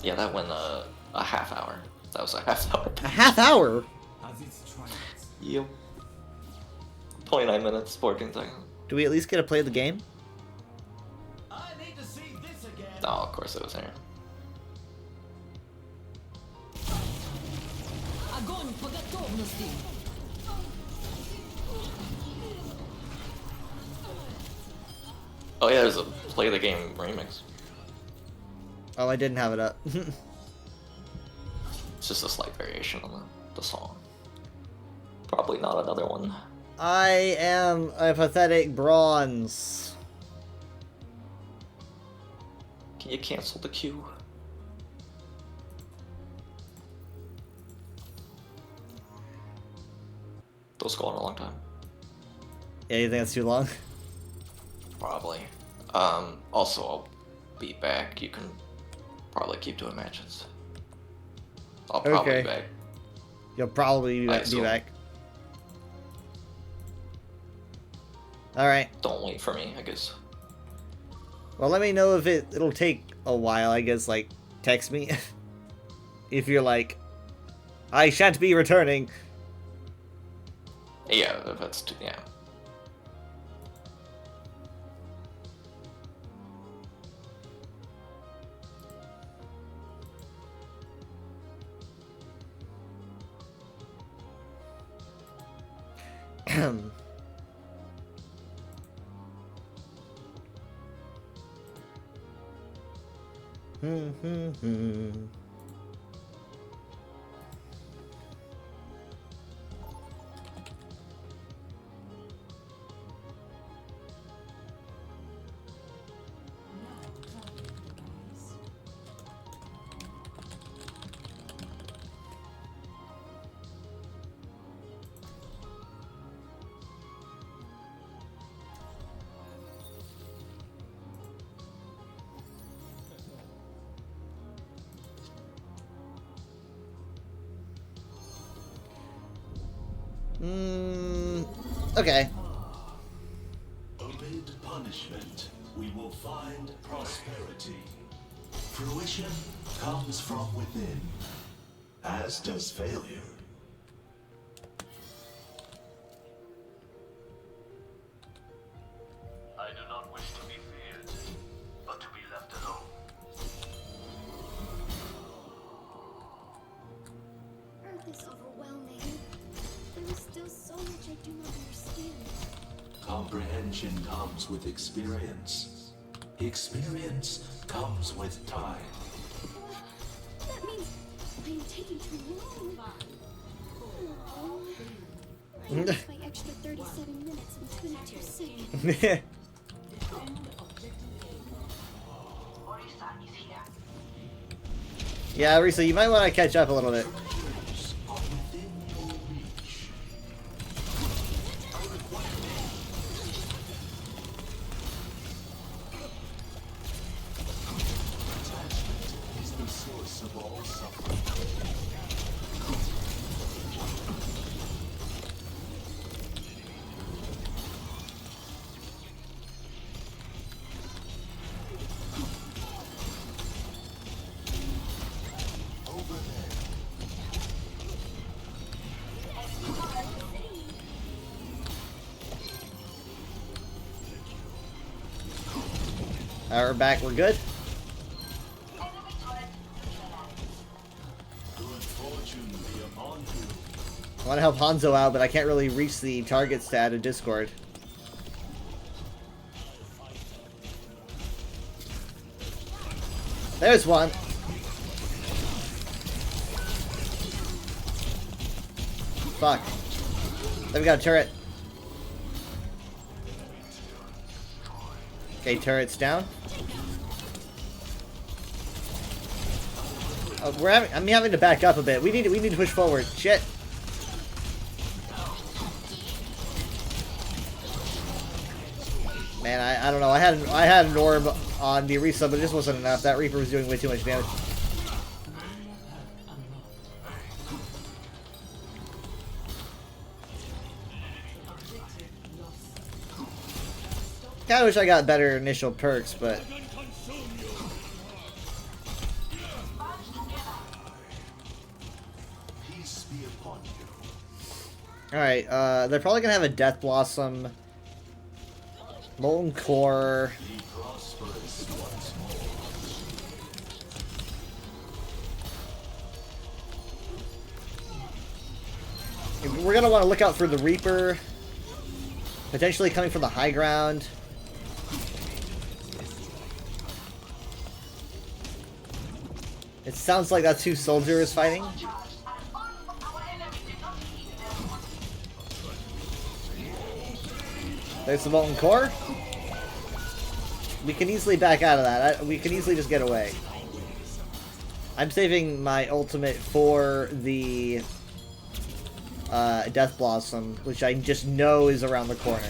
S15: Yeah, that went a half hour. That was a half hour.
S11: A half hour?
S15: Yep. 29 minutes, 14 seconds.
S11: Do we at least get to play the game?
S15: Oh, of course it was here. Oh yeah, there's a play the game remix.
S11: Oh, I didn't have it up.
S15: It's just a slight variation on the song. Probably not another one.
S11: I am a pathetic bronze.
S15: Can you cancel the queue? Those go on a long time.
S11: Yeah, you think that's too long?
S15: Probably. Also, I'll be back. You can probably keep doing matches. I'll probably
S11: Okay.
S15: be back.
S11: You'll probably be
S15: Alright, so-
S11: back. Alright.
S15: Don't wait for me, I guess.
S11: Well, let me know if it'll take a while, I guess, like, text me. If you're like, I shan't be returning.
S15: Yeah, if that's too, yeah.
S11: Okay.
S17: Amid punishment, we will find prosperity. Fruition comes from within, as does failure. I do not wish to be feared, but to be left alone.
S18: Earth is overwhelming. There is still so much I do not understand.
S17: Comprehension comes with experience. Experience comes with time.
S18: That means I am taking too long. Oh. I used my extra 37 minutes and 22 seconds.
S11: Yeah, Risa, you might want to catch up a little bit.
S17: Is the source of all suffering.
S11: We're back. We're good. I want to help Hanzo out, but I can't really reach the targets to add a Discord. There's one. Fuck. Then we got a turret. Okay, turret's down. Oh, I'm having to back up a bit. We need to push forward. Shit. Man, I don't know. I had an orb on the Orisa, but it just wasn't enough. That Reaper was doing way too much damage. Kinda wish I got better initial perks, but... Alright, they're probably gonna have a Death Blossom, Molten Core... We're gonna want to look out for the Reaper, potentially coming from the high ground. It sounds like that's who Soldier is fighting. There's the Molten Core. We can easily back out of that. We can easily just get away. I'm saving my ultimate for the Death Blossom, which I just know is around the corner.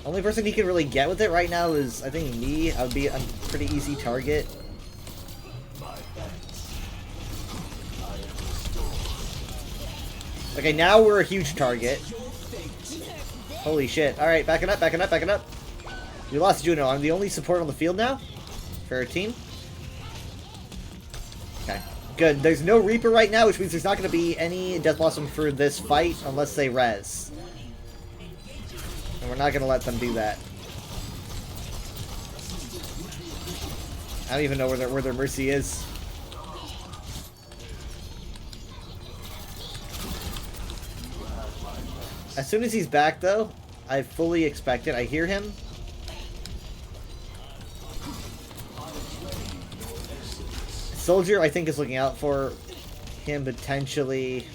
S11: Only person he can really get with it right now is, I think, me. I would be a pretty easy target. Okay, now we're a huge target. Holy shit. Alright, backing up, backing up, backing up. We lost Juno. I'm the only support on the field now for our team. Okay, good. There's no Reaper right now, which means there's not going to be any Death Blossom for this fight unless they res. And we're not going to let them do that. I don't even know where their Mercy is. As soon as he's back, though, I fully expect it. I hear him. Soldier, I think, is looking out for him potentially.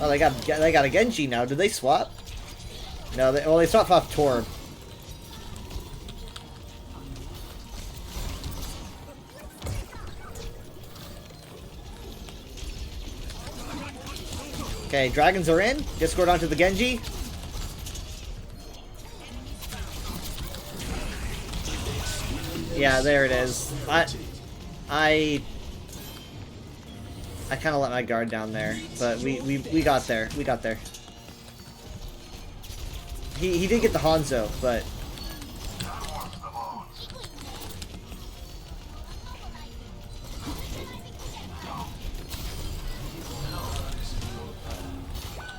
S11: Oh, they got a Genji now. Did they swap? No, they swapped off Torb. Okay, dragons are in. Discord onto the Genji. Yeah, there it is. I kind of let my guard down there, but we got there. We got there. He did get the Hanzo, but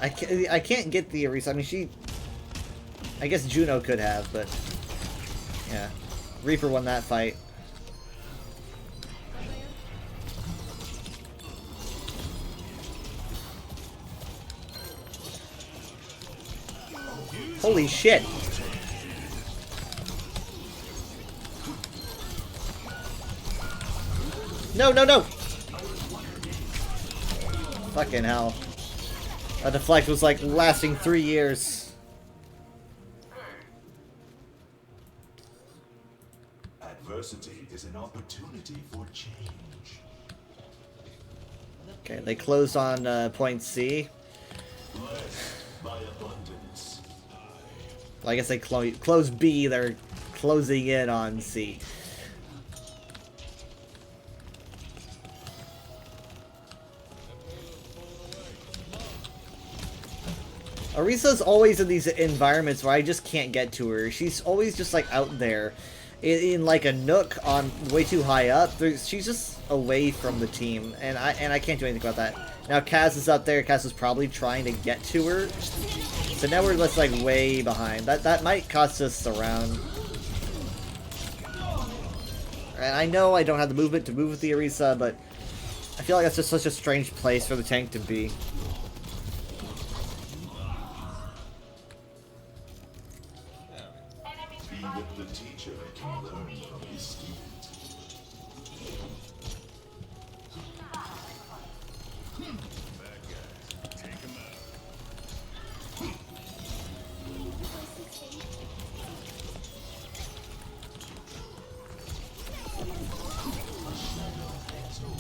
S11: I can't get the Orisa. I mean, I guess Juno could have, but yeah. Reaper won that fight. Holy shit! No, no, no! Fucking hell. That deflect was like lasting 3 years.
S17: Adversity is an opportunity for change.
S11: Okay, they closed on point C.
S17: Blessed by abundance.
S11: Well, I guess they closed B, they're closing in on C. Orisa's always in these environments where I just can't get to her. She's always just like out there in like a nook on way too high up. She's just away from the team, and I can't do anything about that. Now Kaz is up there. Kaz is probably trying to get to her, so now we're just like way behind. That might cost us the round. And I know I don't have the movement to move with the Orisa, but I feel like that's just such a strange place for the tank to be.
S17: Even the teacher can learn from his student.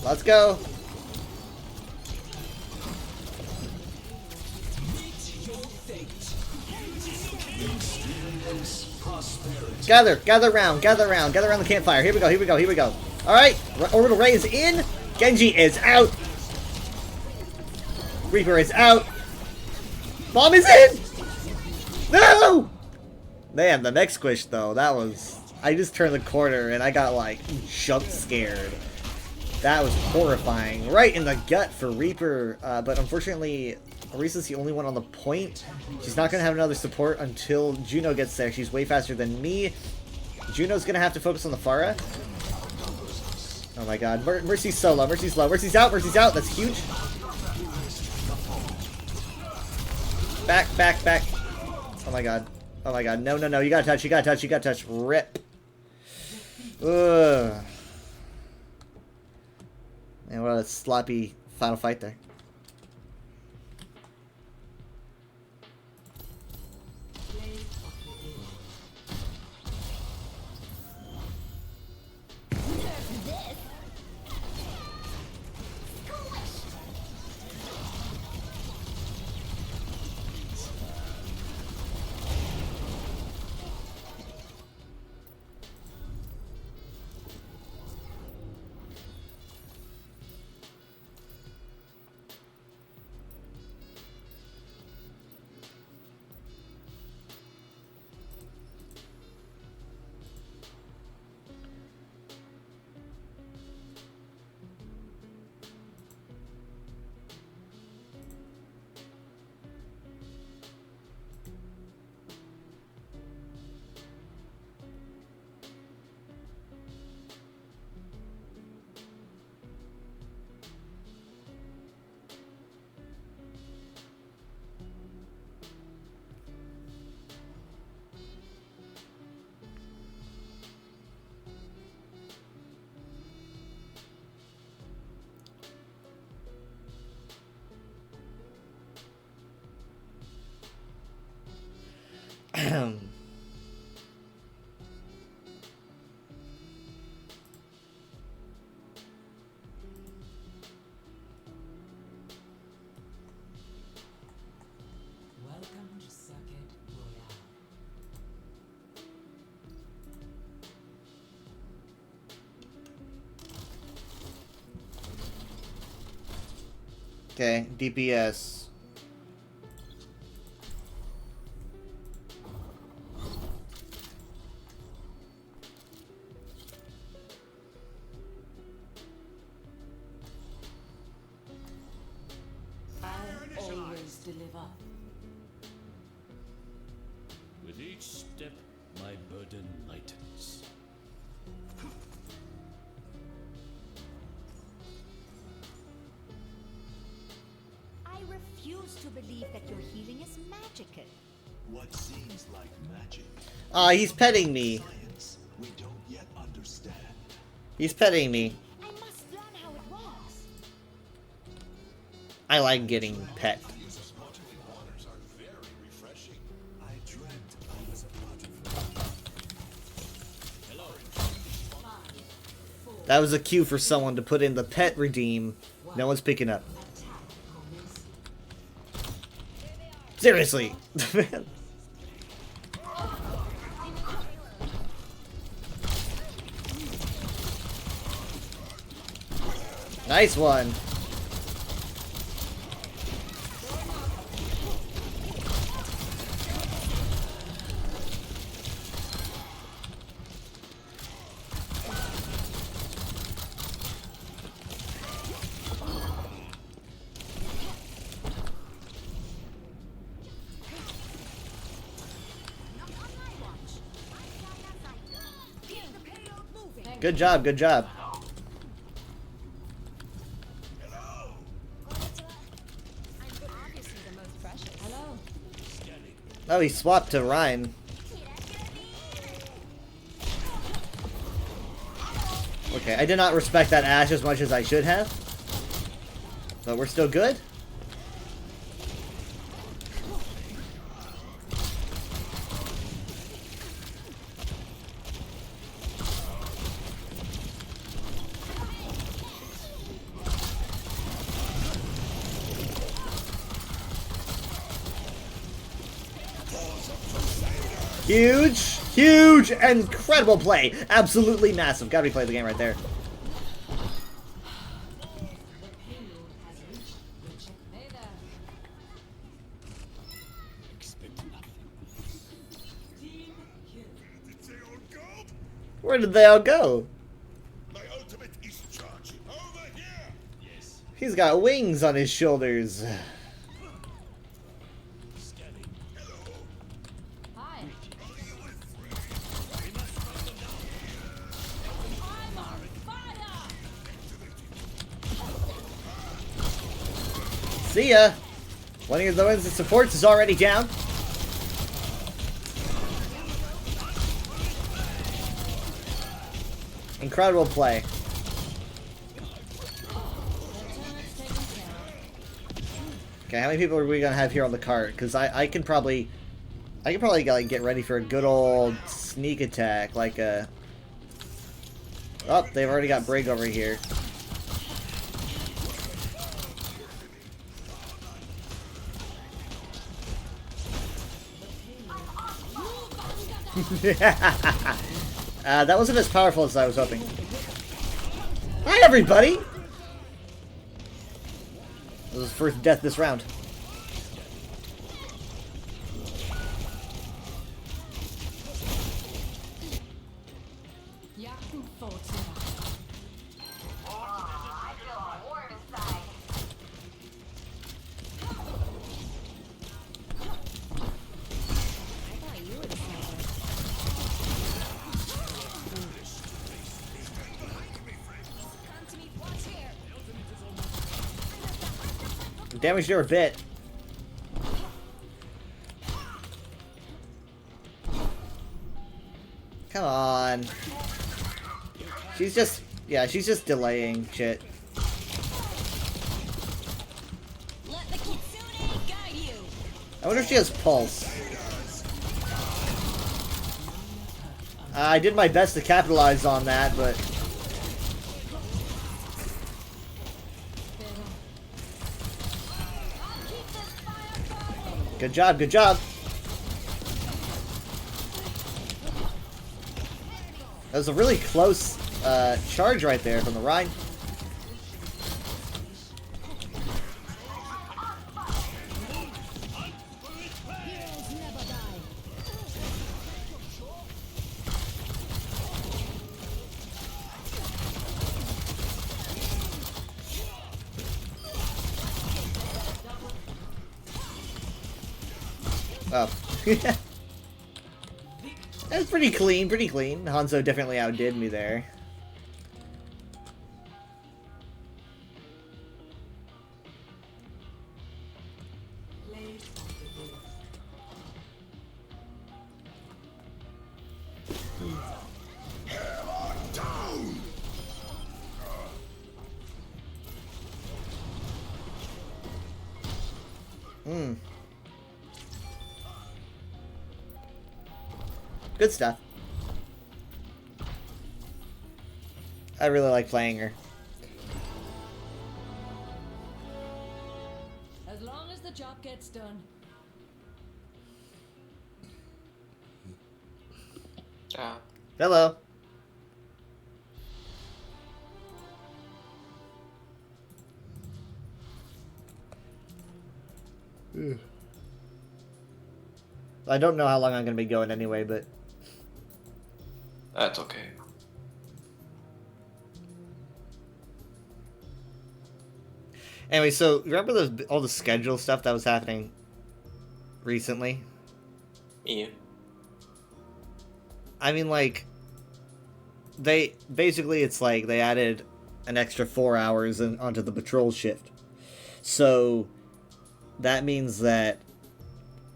S11: Let's go. Gather round the campfire. Here we go. All right, Orbital Ray is in. Genji is out. Reaper is out. Bomb is in. No. Man, the next squish though, that was. I just turned the corner and I got like jump scared. That was horrifying. Right in the gut for Reaper, but unfortunately, Orisa's the only one on the point. She's not going to have another support until Juno gets there. She's way faster than me. Juno's going to have to focus on the Pharah. Oh my god. Mercy's solo. Mercy's low. Mercy's out. That's huge. Back. Oh my god. No. You gotta touch. Rip. Ugh. And what a sloppy final fight there.
S19: Welcome to Circuit Royale.
S11: Okay, DPS.
S19: Always deliver.
S20: With each step, my burden lightens.
S10: I refuse to believe that your healing is magical.
S17: What seems like magic.
S11: Aw, he's petting me.
S17: Science we don't yet understand.
S11: He's petting me.
S18: I must learn how it works.
S11: I like getting pet.
S17: These sparkling waters are very refreshing. I dreamt I was a butterfly.
S11: That was a cue for someone to put in the pet redeem. No one's picking up. Seriously. Nice one. Good job, good job. Oh, he swapped to Ryan. Okay, I did not respect that Ashe as much as I should have. But we're still good. Huge, huge, incredible play. Absolutely massive. Gotta replay the game right there. Where did they all go?
S17: My ultimate is charging over here. Yes.
S11: He's got wings on his shoulders. See ya! One of the ones that supports is already down. Incredible play. Okay, how many people are we gonna have here on the cart? Because I can probably like get ready for a good old sneak attack, like a. Oh, they've already got Brig over here. That wasn't as powerful as I was hoping. Hi, everybody! This is first death this round. Damaged her a bit. Come on. She's just, yeah, she's just delaying shit.
S18: Let the Kitsune guide you.
S11: I wonder if she has pulse. I did my best to capitalize on that, but... Good job, good job. That was a really close charge right there from the Rhine. Oh. That's pretty clean, pretty clean. Hanzo definitely outdid me there. Good stuff. I really like playing her.
S10: As long as the job gets done.
S15: Yeah.
S11: Hello. I don't know how long I'm going to be going anyway, but...
S15: That's okay.
S11: Anyway, so remember all the schedule stuff that was happening recently?
S15: Yeah.
S11: I mean, like, it's like they added an extra 4 hours onto the patrol shift. So that means that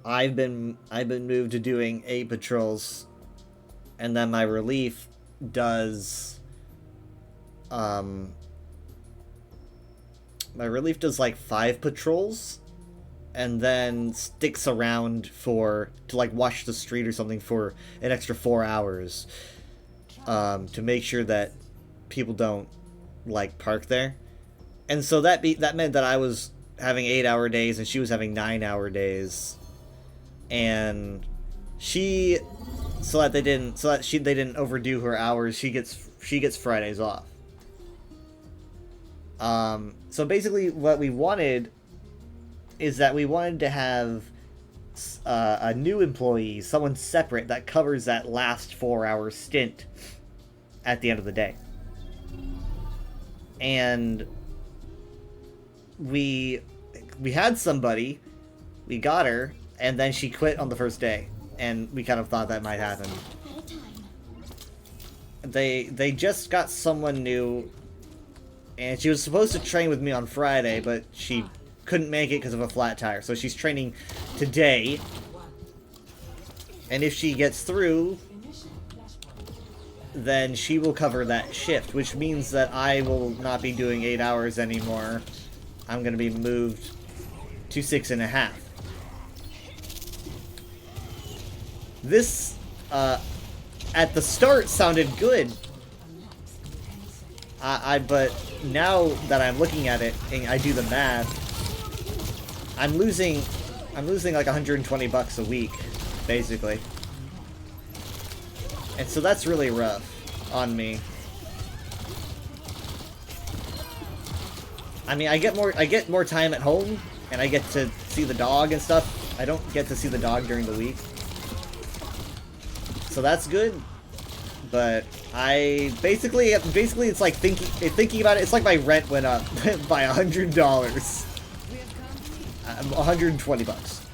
S11: I've been moved to doing 8 patrols, and then my relief does like 5 patrols, and then sticks around to like watch the street or something for an extra 4 hours, to make sure that people don't like park there. And so that meant that I was having 8-hour days and she was having 9-hour days, and they didn't overdo her hours. She gets Fridays off. So basically what we wanted is that we wanted to have a new employee, someone separate that covers that last 4-hour stint at the end of the day. And we had somebody, we got her, and then she quit on the first day, and we kind of thought that might happen. They just got someone new, and she was supposed to train with me on Friday, but she couldn't make it because of a flat tire, so she's training today. And if she gets through, then she will cover that shift, which means that I will not be doing 8 hours anymore. I'm going to be moved to 6.5. This, at the start, sounded good. But now that I'm looking at it and I do the math, I'm losing like $120 a week, basically. And so that's really rough on me. I mean, I get more time at home, and I get to see the dog and stuff. I don't get to see the dog during the week, so that's good. But I basically it's like thinking about it. It's like my rent went up by $100, $120.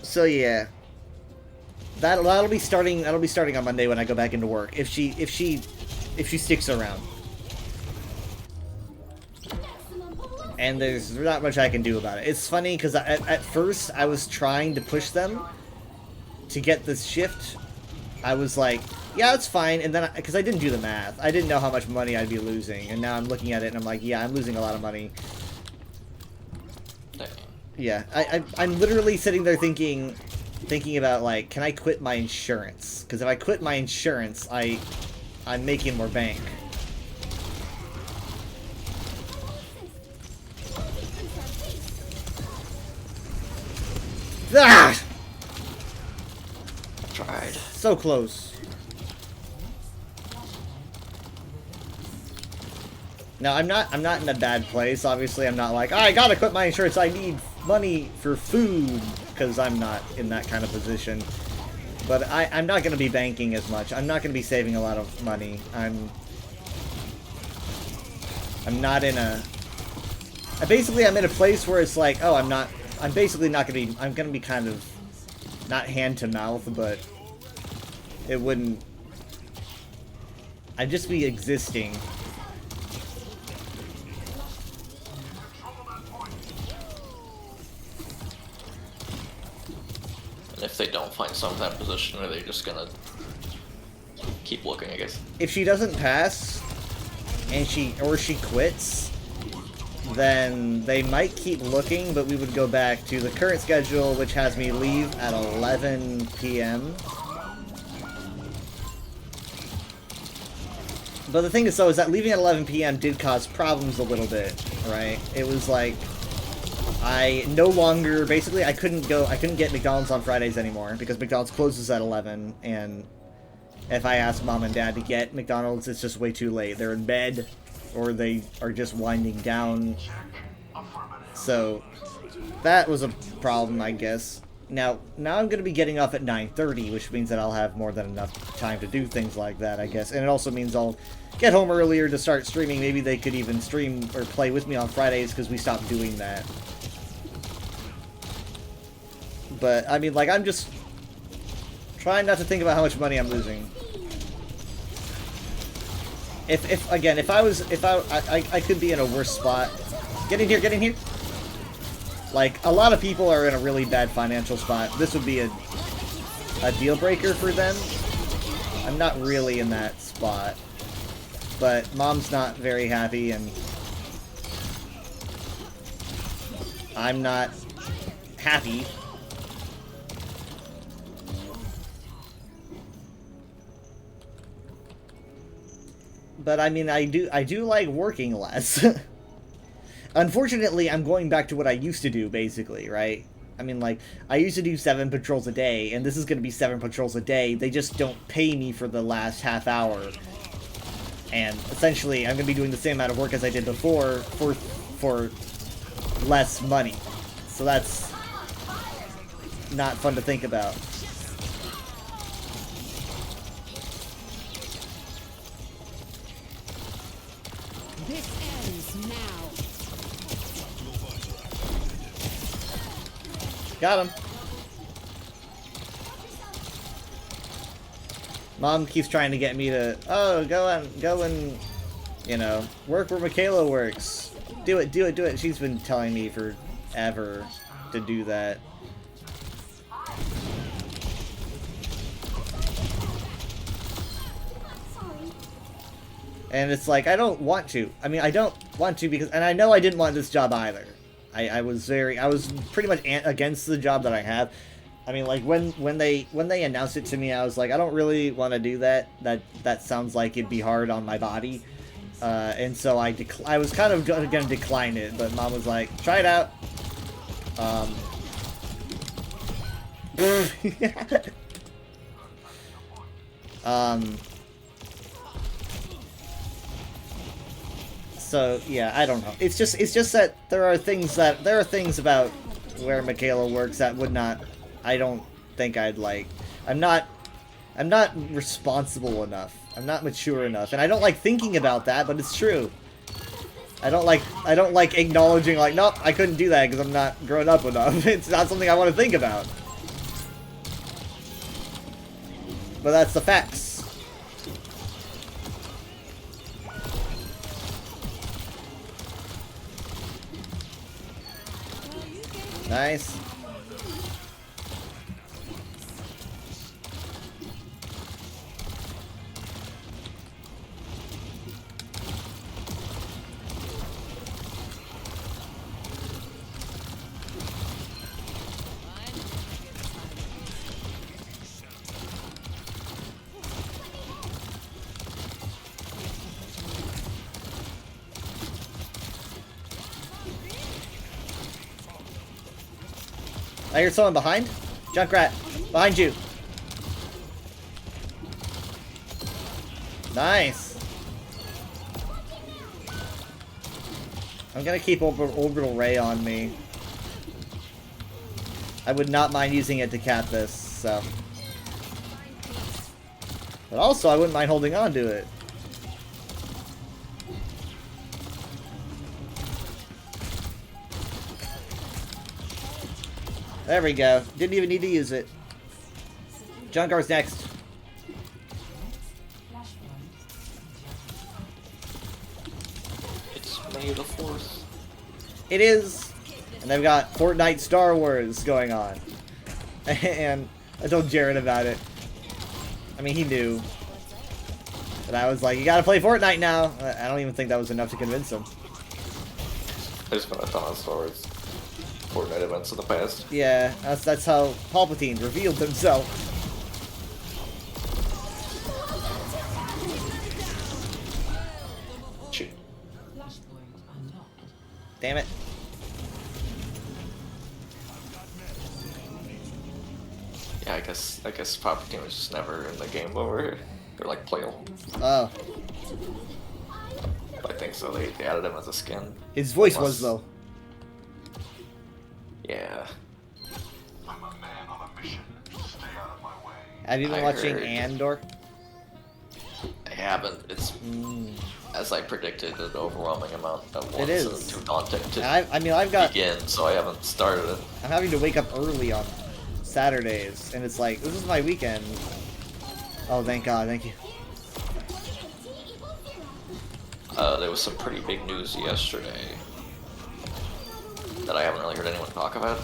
S11: So yeah, that'll be starting on Monday when I go back into work. If she sticks around. And there's not much I can do about it. It's funny because at first I was trying to push them to get this shift. I was like, yeah, it's fine. And then, because I didn't do the math, I didn't know how much money I'd be losing. And now I'm looking at it and I'm like, yeah, I'm losing a lot of money. Yeah, I'm literally sitting there thinking about, like, can I quit my insurance? Because if I quit my insurance, I'm making more bank. Ah!
S15: Tried.
S11: So close. Now I'm not in a bad place. Obviously, I'm not like, oh, I gotta quit my insurance. I need money for food, because I'm not in that kind of position. But I'm not gonna be banking as much. I'm not gonna be saving a lot of money. I'm not in a. Basically, I'm in a place where it's like, oh, I'm basically not gonna be. I'm gonna be kind of not hand to mouth, but it wouldn't. I'd just be existing.
S15: And if they don't find someone in that position, are they just gonna keep looking, I guess?
S11: If she doesn't pass, and she quits, then they might keep looking, but we would go back to the current schedule, which has me leave at 11 p.m. But the thing is, though, is that leaving at 11 p.m. did cause problems a little bit, right? It was like, I no longer, basically, I couldn't get McDonald's on Fridays anymore, because McDonald's closes at 11, and if I ask Mom and Dad to get McDonald's, it's just way too late. They're in bed, or they are just winding down. So, that was a problem, I guess. Now I'm going to be getting off at 9:30, which means that I'll have more than enough time to do things like that, I guess. And it also means I'll get home earlier to start streaming. Maybe they could even stream or play with me on Fridays, because we stopped doing that. But, I mean, like, I'm just trying not to think about how much money I'm losing. If I could be in a worse spot. Get in here. Like, a lot of people are in a really bad financial spot. This would be a deal breaker for them. I'm not really in that spot. But Mom's not very happy, and I'm not happy. But I mean, I do like working less. Unfortunately, I'm going back to what I used to do, basically, right? I mean, like, I used to do 7 patrols a day, and this is going to be 7 patrols a day. They just don't pay me for the last half hour. And essentially, I'm going to be doing the same amount of work as I did before for less money. So that's not fun to think about.
S10: This ends now.
S11: Got him. Mom keeps trying to get me to, oh, go and, you know, work where Michaela works. Do it. She's been telling me forever to do that. And it's like, I don't want to. I mean, I don't want to because, and I know I didn't want this job either. I was pretty much against the job that I have. I mean, like, when they announced it to me, I was like, I don't really want to do that. That sounds like it'd be hard on my body. And so I was kind of going to decline it, but Mom was like, try it out. So yeah, I don't know. It's just that there are things about where Michaela works that would not, I don't think I'd like. I'm not responsible enough. I'm not mature enough, and I don't like thinking about that, but it's true. I don't like acknowledging, like, nope, I couldn't do that because I'm not grown up enough. It's not something I want to think about. But that's the facts. Nice. I hear someone behind. Junkrat, behind you. Nice. I'm gonna keep Orbital Ray on me. I would not mind using it to cap this, so. But also, I wouldn't mind holding on to it. There we go. Didn't even need to use it. Junkar's next.
S15: It's May the 4th.
S11: It is. And they've got Fortnite Star Wars going on. And I told Jared about it. I mean, he knew. But I was like, you gotta play Fortnite now. I don't even think that was enough to convince him.
S15: There's been a ton of Star Wars Fortnite events in the past.
S11: Yeah, that's how Palpatine revealed himself.
S15: Shoot.
S11: Damn it.
S15: Yeah, I guess Palpatine was just never in the game over. They're like playable.
S11: Oh.
S15: I think so. They added him as a skin.
S11: His voice was, though.
S15: Yeah.
S11: Have you been
S15: I
S11: watching
S15: heard.
S11: Andor?
S15: I haven't. It's as I predicted, an overwhelming amount at once.
S11: It is.
S15: And too daunting to
S11: I mean, I've got.
S15: begin, so I haven't started it.
S11: I'm having to wake up early on Saturdays, and it's like, this is my weekend. Oh, thank God, thank you.
S15: There was some pretty big news yesterday that I haven't really heard anyone talk about.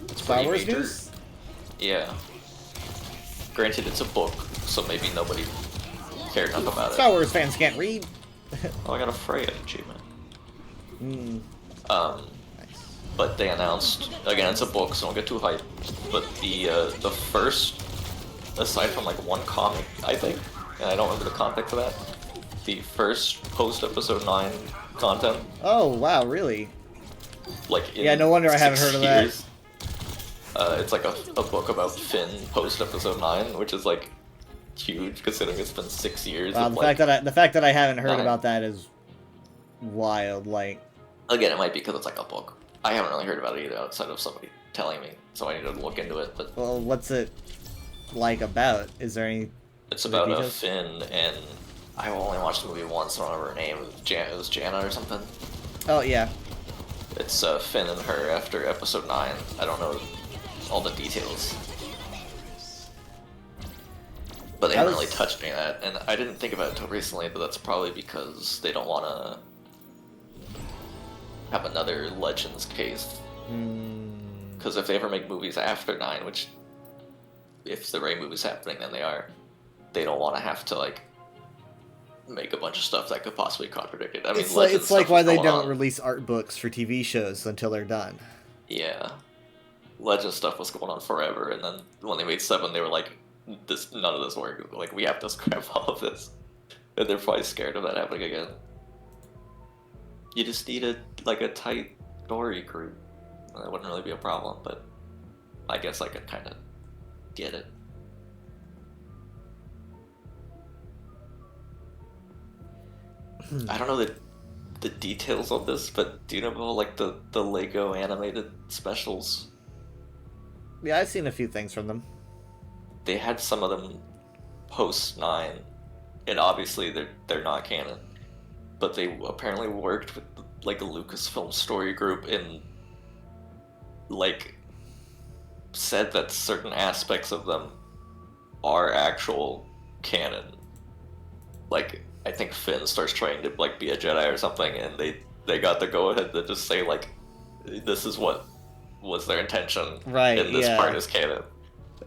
S15: It's
S11: Star
S15: pretty
S11: Wars
S15: major.
S11: news?
S15: Yeah. Granted, it's a book, so maybe nobody cared enough about
S11: Star
S15: it.
S11: Wars fans can't read.
S15: Oh, I got a Freya achievement.
S11: Hmm.
S15: But they announced, again, it's a book, so don't get too hyped. But the first, aside from like one comic, I think, and I don't remember the context of that, the first post-episode 9 content.
S11: Oh, wow, really?
S15: Like in
S11: Yeah, no wonder I haven't
S15: 6
S11: heard of that.
S15: years. It's like a book about Finn post-episode 9, which is like huge considering it's been 6 years.
S11: Wow,
S15: of,
S11: the fact that I haven't heard
S15: 9.
S11: about that is wild. Like,
S15: Again, it might be because it's like a book. I haven't really heard about it either outside of somebody telling me, so I need to look into it. But
S11: well, what's it like about? Is there any?
S15: it's
S11: other
S15: about
S11: details?
S15: Finn, and I only watched the movie once. I don't remember her name. It was Jana or something.
S11: Oh yeah.
S15: It's Finn and her after episode 9. I don't know all the details. But they haven't really touched any of that, and I didn't think about it until recently, but that's probably because they don't want to have another Legends case. Because if they ever make movies after 9, which, if the right movie's happening, then they don't want to have to, like, make a bunch of stuff that could possibly contradict it. I mean,
S11: It's like why they don't
S15: release.
S11: release art books for TV shows until they're done.
S15: Yeah. Legend stuff was going on forever, and then when they made 7, they were like, none of this works. Like, we have to scrap all of this. And they're probably scared of that happening again. You just need a tight story group. That wouldn't really be a problem, but I guess I could kind of get it. I don't know the details of this, but do you know about like the Lego animated specials?
S11: Yeah, I've seen a few things from them.
S15: They had some of them post 9, and obviously they're not canon, but they apparently worked with like a Lucasfilm story group and like said that certain aspects of them are actual canon. Like, I think Finn starts trying to like be a Jedi or something, and they got the go ahead to just say like, this is what was their intention,
S11: Right,
S15: and this
S11: yeah.
S15: part is canon.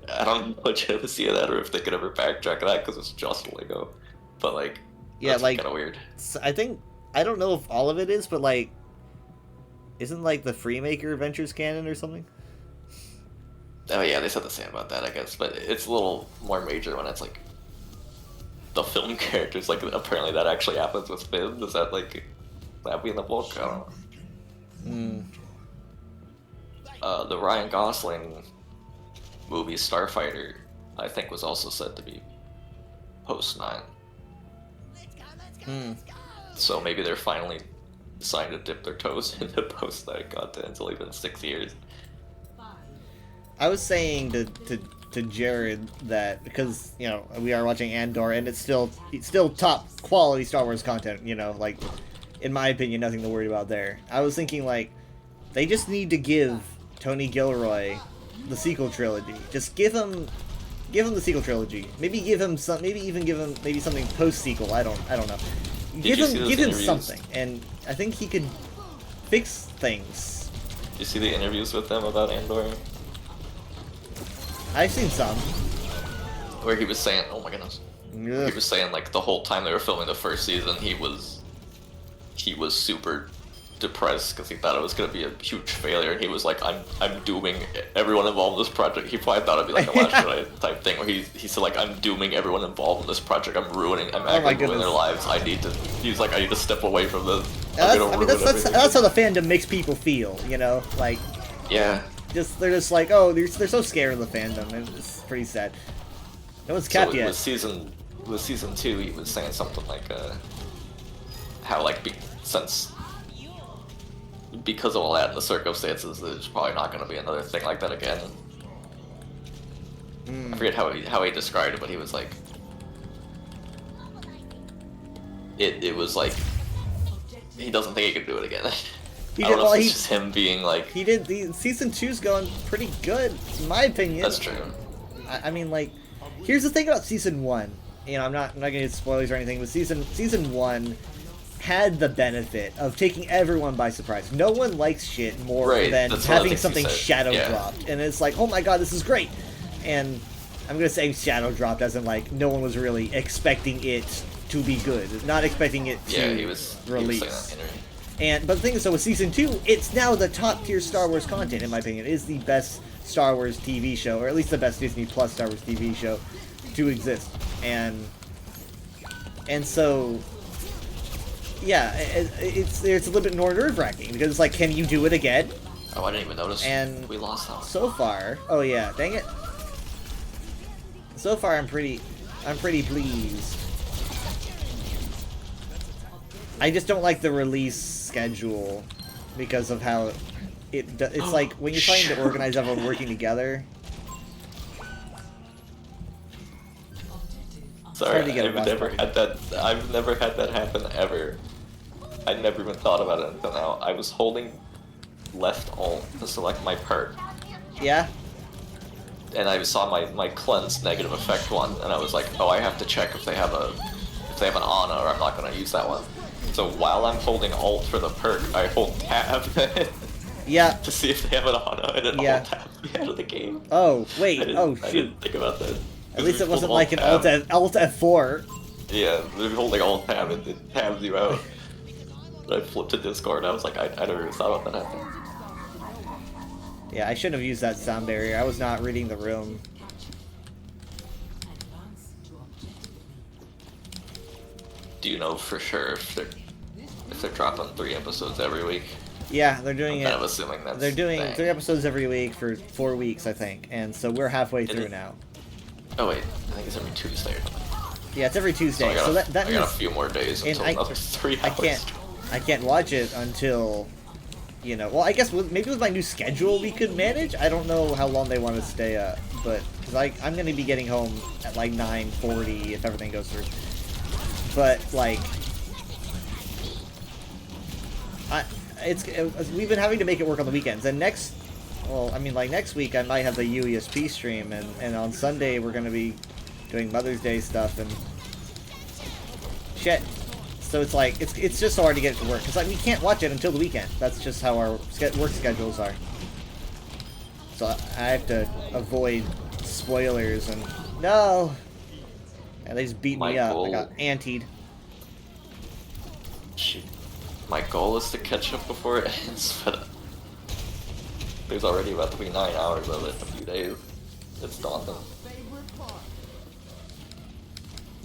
S15: I don't know what you see of that, or if they could ever backtrack that because it's just Lego. But like,
S11: Yeah,
S15: that's
S11: like
S15: kind of weird.
S11: I think I don't know if all of it is, but like, isn't like the Freemaker Adventures canon or something?
S15: Oh yeah, they said the same about that, I guess. But it's a little more major when it's like the film characters. Like, apparently that actually happens with Finn. Does that like that be in the book? I don't know. The Ryan Gosling movie Starfighter, I think, was also said to be post 9. So maybe they're finally deciding to dip their toes into post 9 content. It's only been 6 years.
S11: I was saying to Jared that because we are watching Andor and it's still top quality Star Wars content. Like, in my opinion, nothing to worry about there. I was thinking like they just need to give Tony Gilroy the sequel trilogy. Just give him the sequel trilogy. Maybe give him some. Maybe even give him something post sequel. I don't know. Give him something, and I think he could fix things.
S15: Did you see the interviews with them about Andor?
S11: I've seen some.
S15: Where he was saying, oh my goodness. He was saying like the whole time they were filming the first season, he was super depressed because he thought it was gonna be a huge failure, and he was like, I'm dooming everyone involved in this project. He probably thought it'd be like a Last Jedi type thing where he said like, I'm dooming everyone involved in this project. I'm actually ruining their lives. I need to step away from this.
S11: That's how the fandom makes people feel, you know, like.
S15: Yeah.
S11: They're just like, oh, they're so scared of the fandom, and it's pretty sad. No one's capped yet.
S15: With season 2, he was saying something like, how like because of all that and the circumstances, there's probably not going to be another thing like that again. I forget how he described it, but he was like, it was like he doesn't think he could do it again. I don't know if it's just him being like...
S11: Season 2's going pretty good, in my opinion.
S15: That's true.
S11: I mean, like, here's the thing about Season 1. You know, I'm not gonna get spoilers or anything, but Season 1 had the benefit of taking everyone by surprise. No one likes shit more than having something shadow dropped. And it's like, oh my god, this is great! And I'm gonna say shadow dropped as in, like, no one was really expecting it to be good. Not expecting it to release. But the thing is, so with Season 2, it's now the top tier Star Wars content, in my opinion. It is the best Star Wars TV show, or at least the best Disney Plus Star Wars TV show to exist. And so, yeah, it's a little bit more nerve-wracking, because it's like, can you do it again?
S15: Oh, I didn't even notice.
S11: And
S15: we lost that.
S11: So far, oh yeah, dang it. So far, I'm pretty pleased. I just don't like the release schedule because of how it's like when you're trying to organize everyone working together.
S15: Sorry, I've never had that happen ever. I never even thought about it until now. I was holding left alt to select my perk.
S11: Yeah.
S15: And I saw my cleanse negative effect one, and I was like, oh, I have to check if they have an Ana, or I'm not gonna use that one. So while I'm holding alt for the perk, I hold tab.
S11: Yeah.
S15: To see if they have an Ana, and then alt tab me out of the game.
S11: Oh wait. Oh shoot.
S15: I didn't think about that.
S11: At least it wasn't like an alt F4.
S15: Yeah, they're holding alt tab and it tabs you out. I flipped to Discord. I was like, I never even thought about that happening.
S11: Yeah, I shouldn't have used that sound barrier. I was not reading the room.
S15: Do you know for sure if they're dropping 3 episodes every week?
S11: Yeah, they're doing it.
S15: I'm kind of assuming that's
S11: they're doing 3 episodes every week for 4 weeks, I think, and so we're halfway through now.
S15: Oh wait, I think it's every Tuesday.
S11: Yeah, it's every Tuesday.
S15: So
S11: that
S15: I
S11: means
S15: got a few more days until another 3 hours.
S11: I can't watch it until, you know. Well, I guess maybe with my new schedule we could manage. I don't know how long they want to stay up, but cause I'm gonna be getting home at like 9:40 if everything goes through. But like, we've been having to make it work on the weekends. And next week I might have the UESP stream, and on Sunday we're gonna be doing Mother's Day stuff and shit. So it's like it's just so hard to get it to work because like we can't watch it until the weekend. That's just how our work schedules are. So I have to avoid spoilers and no. And they just beat me up. I got antied.
S15: My goal is to catch up before it ends, but there's already about to be 9 hours of it in a few days. It's daunting.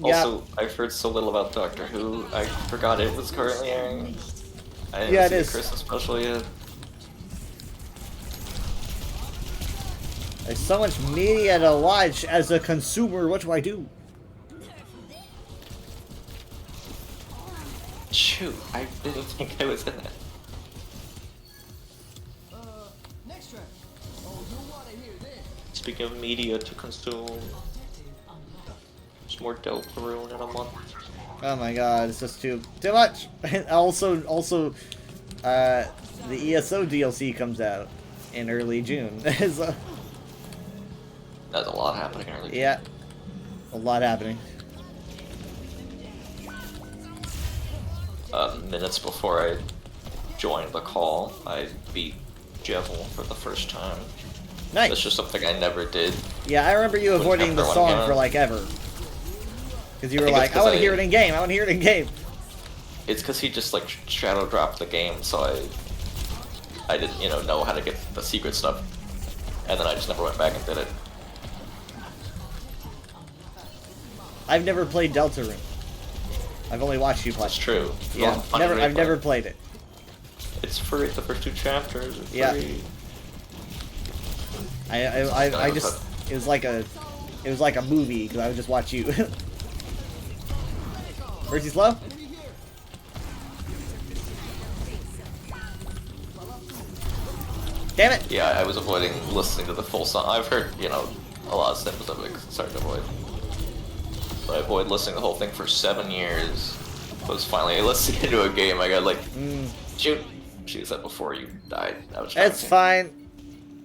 S15: Also, I've heard so little about Doctor Who, I forgot it was currently airing. I didn't see the Christmas special yet.
S11: There's so much media to watch as a consumer, what do I do?
S15: Shoot, I didn't think I was in it. Speaking of media to consume, there's more Deltarune in a month.
S11: Oh my god, it's just too much. also, the ESO DLC comes out in early June. So,
S15: there's a lot happening early June.
S11: Yeah, a lot happening.
S15: Minutes before I joined the call, I beat Jevil for the first time.
S11: Nice.
S15: That's just something I never did.
S11: Yeah, I remember you avoiding the song for like ever. Because you were like, I want to hear it in game, I want to hear it in game.
S15: it's because he just like shadow dropped the game, so I didn't know how to get the secret stuff, and then I just never went back and did it.
S11: I've never played Deltarune. I've only watched you play.
S15: That's true.
S11: Yeah,
S15: Well,
S11: I've never played it.
S15: It's free. The first 2 chapters are
S11: Yeah.
S15: free.
S11: I just it was like a movie because I would just watch you. Where's he slow? Damn it!
S15: Yeah, I was avoiding listening to the full song. I've heard, a lot of snippets of it 'cause it's hard to avoid. But I avoided listening to the whole thing for 7 years. I was finally listening to a game. I got like, shoot. She said before you died. That was
S11: It's fine.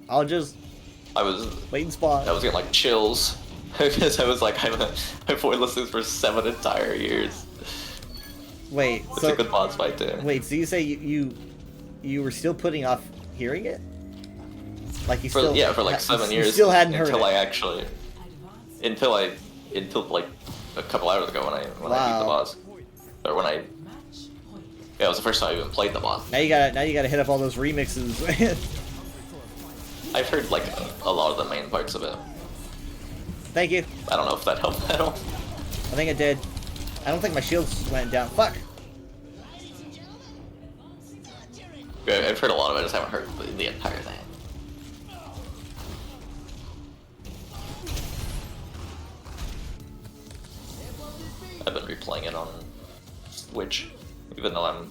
S11: I'll just
S15: I was
S11: wait and spawn.
S15: I was getting like chills because I was like, I avoided listening for 7 entire years.
S11: Wait,
S15: It's
S11: so
S15: a good boss fight too.
S11: wait, so you say you were still putting off hearing it? Like you
S15: For
S11: still
S15: for like 7
S11: you
S15: years.
S11: still hadn't heard
S15: until
S11: it.
S15: I actually until like a couple hours ago when I beat the boss, or when it was the first time I even played the boss.
S11: Now you gotta hit up all those remixes.
S15: I've heard like a lot of the main parts of it.
S11: Thank you.
S15: I don't know if that helped at all.
S11: I think it did. I don't think my shields went down. Fuck.
S15: Yeah, I've heard a lot of it. I just haven't heard the entire thing. I've been replaying it on Switch, even though I'm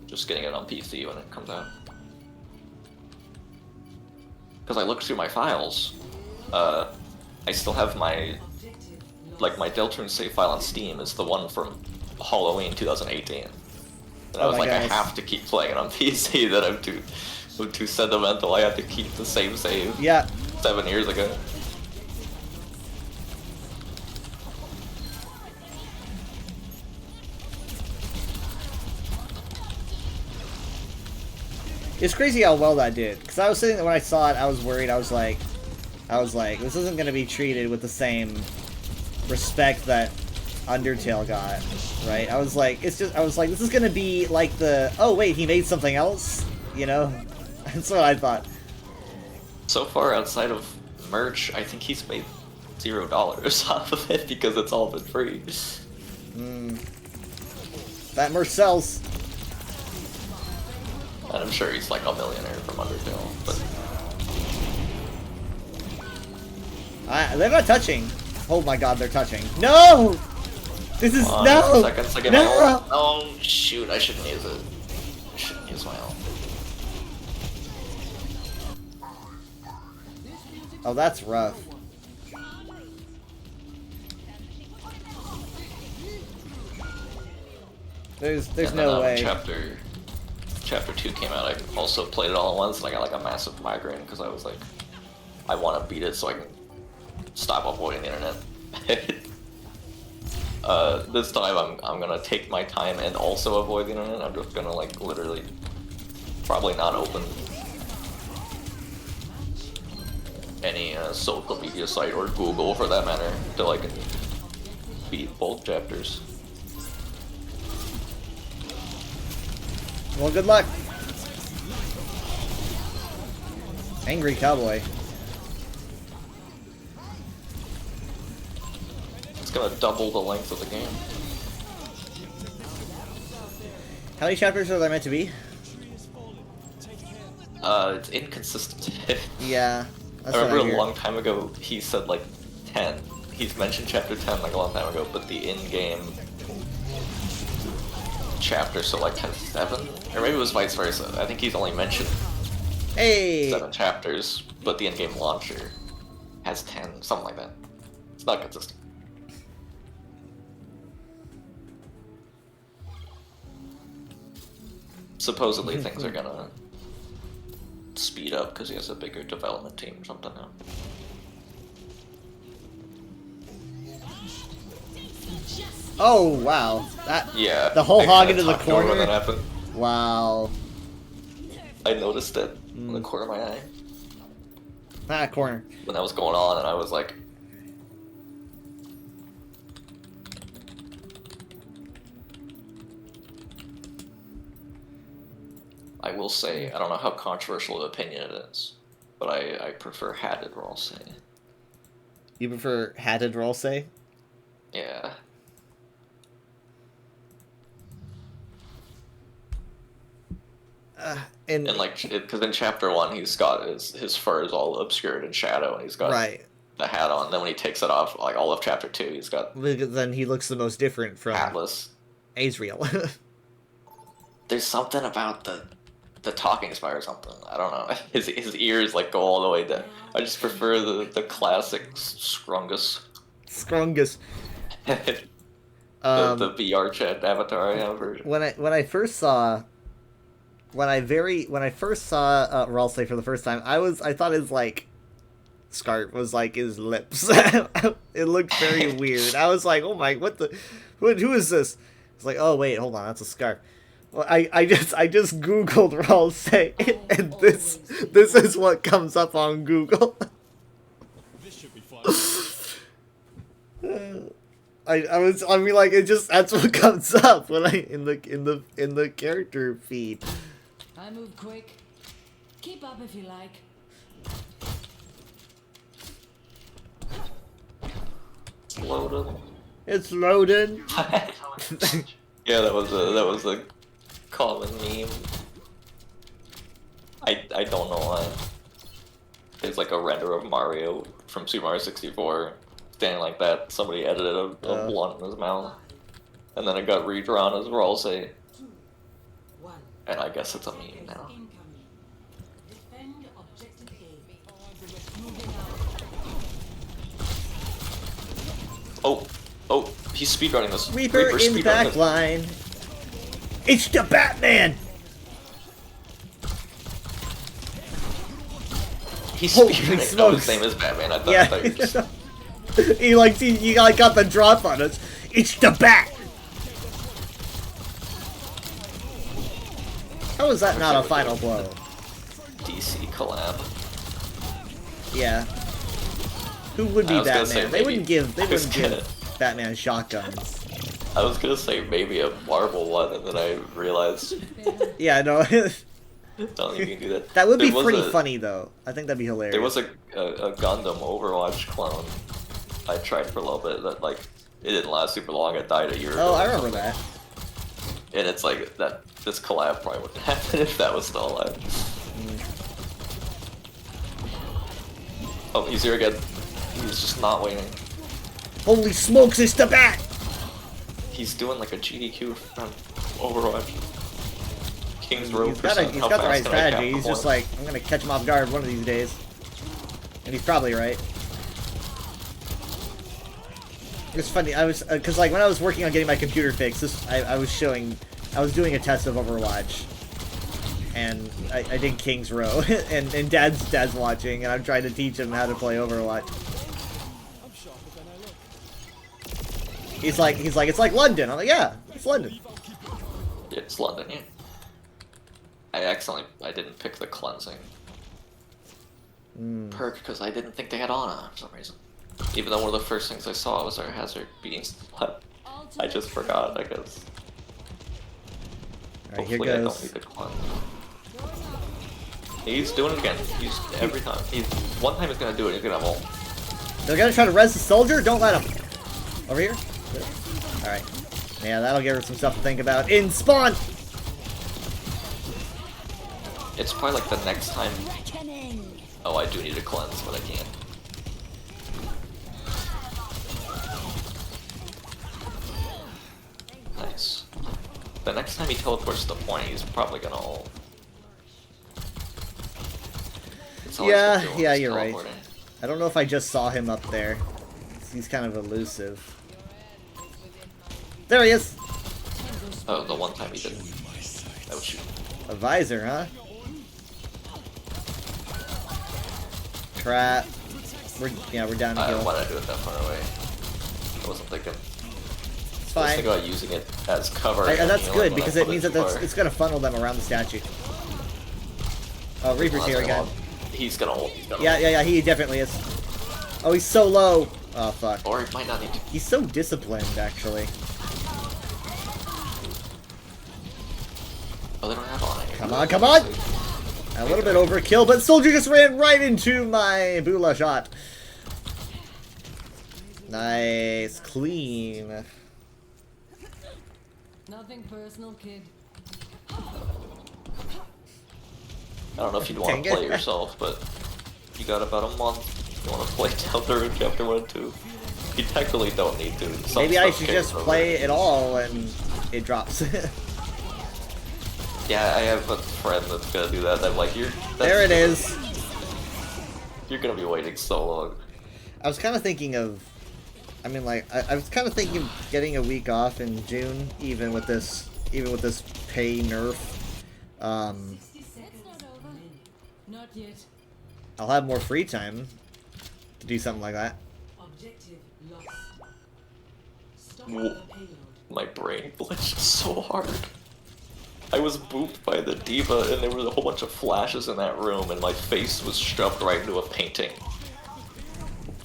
S15: just getting it on PC when it comes out. Because I looked through my files, I still have my Deltarune save file on Steam is the one from Halloween 2018. And I was like, I have to keep playing it on PC, that I'm too sentimental, I have to keep the same save.
S11: Yeah.
S15: 7 years ago.
S11: It's crazy how well that did. Because I was sitting there when I saw it, I was worried. I was like, this isn't gonna be treated with the same respect that Undertale got, right? I was like, this is gonna be like oh wait, he made something else, That's what I thought.
S15: So far, outside of merch, I think he's made $0 off of it because it's all been free.
S11: That merch sells.
S15: And I'm sure he's like a millionaire from Undertale, but
S11: They're not touching. Oh my god, they're touching. No! This is no!
S15: Seconds to get
S11: No!
S15: my ult. Oh shoot, I shouldn't use it. I shouldn't use my ult.
S11: Oh, that's rough. There's
S15: And
S11: no
S15: then,
S11: way.
S15: Chapter 2 came out, I also played it all at once, and I got like a massive migraine because I was like, I want to beat it so I can stop avoiding the internet. This time I'm gonna take my time and also avoid the internet. I'm just gonna like literally probably not open any social media site or Google for that matter until I can beat both chapters.
S11: Well, good luck. Angry Cowboy.
S15: It's gonna double the length of the game.
S11: How many chapters are there meant to be?
S15: It's inconsistent.
S11: Yeah. That's
S15: I
S11: what
S15: remember
S11: hear.
S15: a long time ago he said like 10. He's mentioned chapter 10 like a long time ago, but the in-game chapter so like has 7? Or maybe it was vice versa. I think he's only mentioned 7 chapters, but the in-game launcher has 10, something like that. It's not consistent. Supposedly things are gonna speed up because he has a bigger development team or something now.
S11: Oh wow!
S15: Yeah.
S11: The whole
S15: I
S11: hog
S15: kinda
S11: into the
S15: talked over
S11: corner.
S15: when that happened.
S11: Wow.
S15: I noticed it in the corner of my eye
S11: Corner.
S15: when that was going on, and I was like, I will say, I don't know how controversial of opinion it is, but I prefer hatted Ralsei.
S11: You prefer hatted Ralsei?
S15: Yeah.
S11: And
S15: like, because in chapter 1, he's got his fur is all obscured in shadow, and he's got
S11: right.
S15: the hat on. Then when he takes it off, like all of chapter 2, he's got
S11: Then he looks the most different from
S15: Atlas.
S11: Azrael.
S15: There's something about the talking spire or something. I don't know. His ears like go all the way down. I just prefer the classic Scrungus.
S11: Scrungus.
S15: the VR chat avatar I have version.
S11: When I first saw Ralsei for the first time, I thought his like scarf was like his lips. It looked very weird. I was like, oh my, who is this? It's like, oh wait, hold on, that's a scarf. Well, I just Googled Ralsei, and this is what comes up on Google.
S20: This should be fun.
S11: I mean like that's what comes up when in the character feed.
S19: I move quick. Keep up if you like.
S15: It's loaded.
S11: It's loaded.
S15: Yeah, that was a common meme. I don't know why. There's like a render of Mario from Super Mario 64 standing like that. Somebody edited a blunt in his mouth, and then it got redrawn as Ralsei. And I guess it's a meme now. Oh, he's speedrunning this.
S11: Reaper in the back line. It's the Batman!
S15: He's
S11: Holy
S15: speedrunning. Oh, his
S11: smokes.
S15: name is Batman. I thought,
S11: Yeah.
S15: I thought you were just...
S11: he got the drop on us. It's the Bat! How is that not a final blow?
S15: DC collab.
S11: Yeah. Who would be
S15: I was gonna
S11: Batman?
S15: say
S11: They wouldn't give
S15: was
S11: Batman shotguns.
S15: I was gonna say maybe a Marvel one, and then I realized.
S11: Yeah, no.
S15: Don't you can do that.
S11: That would be
S15: There was
S11: pretty
S15: a-
S11: funny though. I think that'd be hilarious.
S15: There was a Gundam Overwatch clone. I tried for a little bit. That like it didn't last super long. It died a year ago.
S11: Oh, I remember that.
S15: And it's like that. This collab probably wouldn't happen if that was still alive. Oh, he's here again. He's just not waiting.
S11: Holy smokes, it's the Bat!
S15: He's doing like a GDQ from Overwatch. King's Row.
S11: He's got the right strategy. He's just like, I'm gonna catch him off guard one of these days. And he's probably right. It's funny, I was, cause like when I was working on getting my computer fixed, I was doing a test of Overwatch. And I did King's Row, and Dad's watching, and I'm trying to teach him how to play Overwatch. He's like, it's like London. I'm like, yeah, it's London.
S15: Yeah, it's London, yeah. I didn't pick the cleansing perk because I didn't think they had Ana for some reason. Even though one of the first things I saw was our hazard being slept. I just forgot, I guess.
S11: Alright, here
S15: Hopefully I don't
S11: goes.
S15: need to cleanse. He's doing it again. He's every time. One time he's gonna do it, he's gonna have ult.
S11: They're gonna try to res the soldier? Don't let him. Over here? Alright. Yeah, that'll give her some stuff to think about. In spawn!
S15: It's probably like the next time. Oh, I do need to cleanse, but I can't. Nice. The next time he teleports to the point, he's probably gonna ult. It's always
S11: Yeah,
S15: gonna do
S11: yeah,
S15: when he's
S11: you're right.
S15: teleporting.
S11: I don't know if I just saw him up there. He's kind of elusive. There he is!
S15: Oh, the one time he did. Oh shoot.
S11: A visor, huh? Crap. We're down to
S15: I
S11: go.
S15: don't want to do it that far away. I wasn't thinking.
S11: It's
S15: I was
S11: fine.
S15: thinking about using it as cover.
S11: And that's
S15: healing
S11: good
S15: when I
S11: because it
S15: put
S11: means
S15: too
S11: that
S15: far.
S11: it's gonna funnel them around the statue. Oh, Reaper's here again.
S15: He's gonna ult. He's gonna
S11: Yeah, he definitely is. Oh, he's so low. Oh, fuck.
S15: Or it might not need to.
S11: He's so disciplined, actually.
S15: Oh, they don't have on it.
S11: Come Come on, come on! A little bit overkill, but Soldier just ran right into my Bula shot. Nice, clean.
S19: Nothing personal, kid.
S15: I don't know if you'd want to play yourself, but you got about a month. You want to play Deltarune Chapter 1 and 2. You technically don't need to. Some
S11: Maybe I
S15: stuff
S11: should
S15: came
S11: just
S15: from
S11: play it all and it drops.
S15: Yeah, I have a friend that's gonna do that. I'm like,
S11: There it is.
S15: You're gonna be waiting so long.
S11: I was kind of thinking of, I mean, like, I was kind of thinking of getting a week off in June, even with this pay nerf.
S19: Not yet.
S11: I'll have more free time to do something like that.
S19: Objective lost. Stop
S15: Whoa.
S19: the payload.
S15: My brain glitched so hard. I was booped by the diva, and there was a whole bunch of flashes in that room, and my face was shoved right into a painting.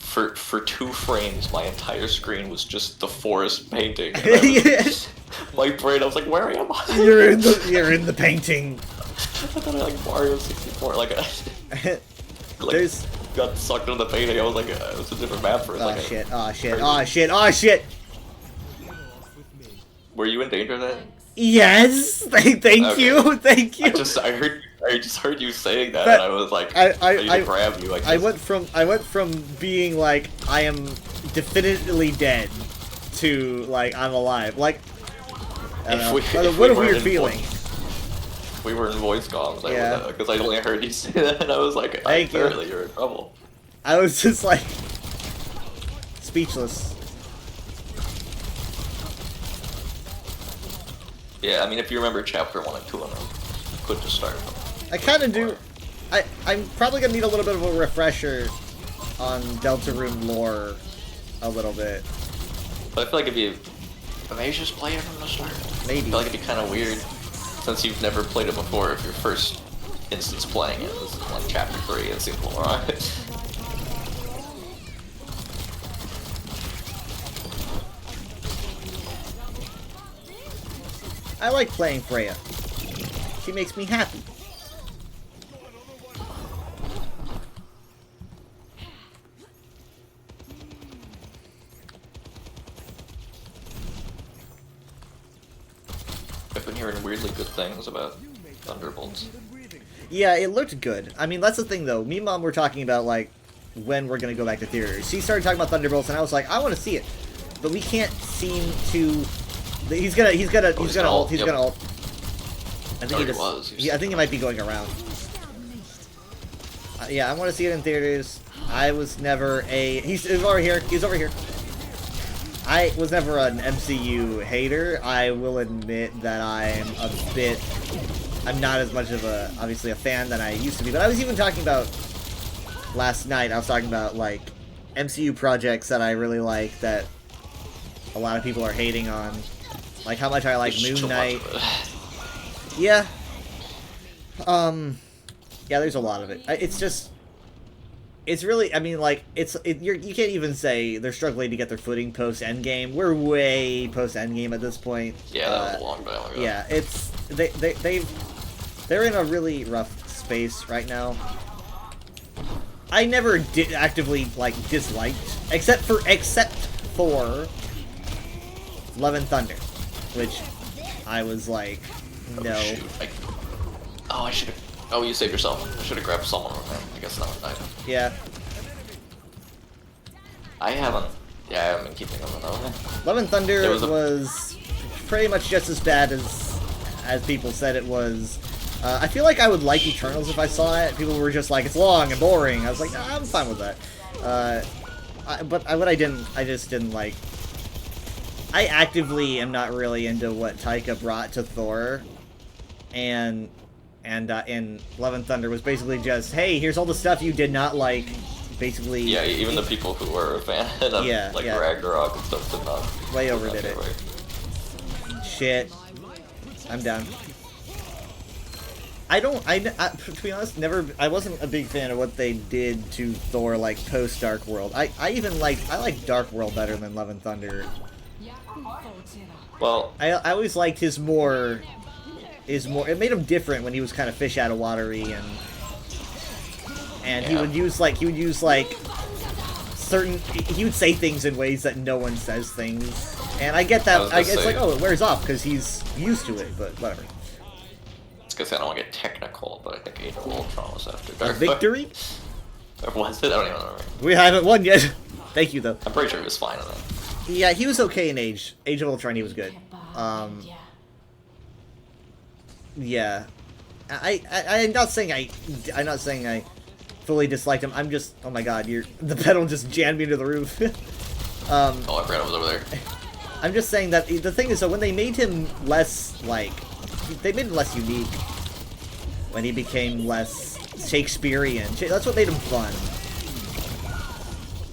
S15: For 2 frames, my entire screen was just the forest painting. My brain, I was like, where am I?
S11: You're in the painting.
S15: I thought I like Mario 64, like
S11: There's
S15: got sucked into the painting. I was like, it was a different map for a
S11: oh
S15: second.
S11: shit! Oh shit! Oh shit! Oh shit!
S15: Were you in danger then?
S11: Yes. Thank you. Thank you.
S15: I just heard you saying that, and I was like, I need to grab you.
S11: I went from being like I am definitively dead to like I'm alive. Like I don't know. What a weird feeling.
S15: We were in voice comms,
S11: Yeah.
S15: because I only heard you say that, and I was like, apparently you're in trouble.
S11: I was just like speechless.
S15: Yeah, I mean, if you remember Chapter 1 and 2 on them, you could just start them.
S11: I kind of do. I'm probably gonna need a little bit of a refresher on Deltarune lore, a little bit.
S15: But I feel like maybe just play it from the start.
S11: Maybe.
S15: I feel like it'd be kind of weird, since you've never played it before, if your first instance playing it was like Chapter 3, it seems more right.
S11: I like playing Freya. She makes me happy.
S15: I've been hearing weirdly good things about Thunderbolts.
S11: Yeah, it looked good. I mean, that's the thing though. Me and Mom were talking about like when we're gonna go back to theaters. She started talking about Thunderbolts, and I was like, I want to see it, but we can't seem to. He's gonna ult. He's gonna ult. I think I think he might be going around. Yeah, I want to see it in theaters. I was never a. He's over here. He's over here. I was never an MCU hater. I will admit that I'm a bit. I'm not as much of a, obviously, a fan than I used to be. But I was even talking about last night. I was talking about like MCU projects that I really like that a lot of people are hating on. Like how much I like Moon Knight. Yeah. Yeah, there's a lot of it. It's just, it's really, I mean, like, you can't even say they're struggling to get their footing post-Endgame. We're way post-Endgame at this point.
S15: Yeah, that was a long time ago.
S11: Yeah, it's, they're in a really rough space right now. I never did actively, like, disliked, except for Love and Thunder, which I was like, no.
S15: I should have. Oh, you saved yourself. I should have grabbed someone with him. I guess not.
S11: Yeah.
S15: I haven't been keeping them though.
S11: Love and Thunder was pretty much just as bad as people said it was. I feel like I would like Eternals if I saw it. People were just like, it's long and boring. I was like, nah, I'm fine with that. I just didn't like. I actively am not really into what Taika brought to Thor, and in Love and Thunder was basically just, hey, here's all the stuff you did not like, basically.
S15: Yeah, even the people who were a fan of Ragnarok and stuff did not.
S11: Way overdid it. Shit. I'm down. To be honest, I wasn't a big fan of what they did to Thor, like, post-Dark World. I like Dark World better than Love and Thunder.
S15: Well,
S11: I always liked his more is more. It made him different when he was kind of fish out of watery, and he would use certain. He would say things in ways that no one says things, and I get that. It's like, oh, it wears off because he's used to it, but whatever.
S15: It's because I don't want to get technical, but I think Age of Ultron was after Dark.
S11: Victory?
S15: Or was it? I don't even remember.
S11: We haven't won yet. Thank you, though.
S15: I'm pretty sure he was fine in that.
S11: Yeah, he was okay in Age of Ultron. He was good. Yeah, I'm not saying I fully disliked him. I'm just, oh my god, the pedal just jammed me into the roof.
S15: Oh, I forgot I was over there.
S11: I'm just saying that the thing is that when they made him less they made him less unique. When he became less Shakespearean, that's what made him fun.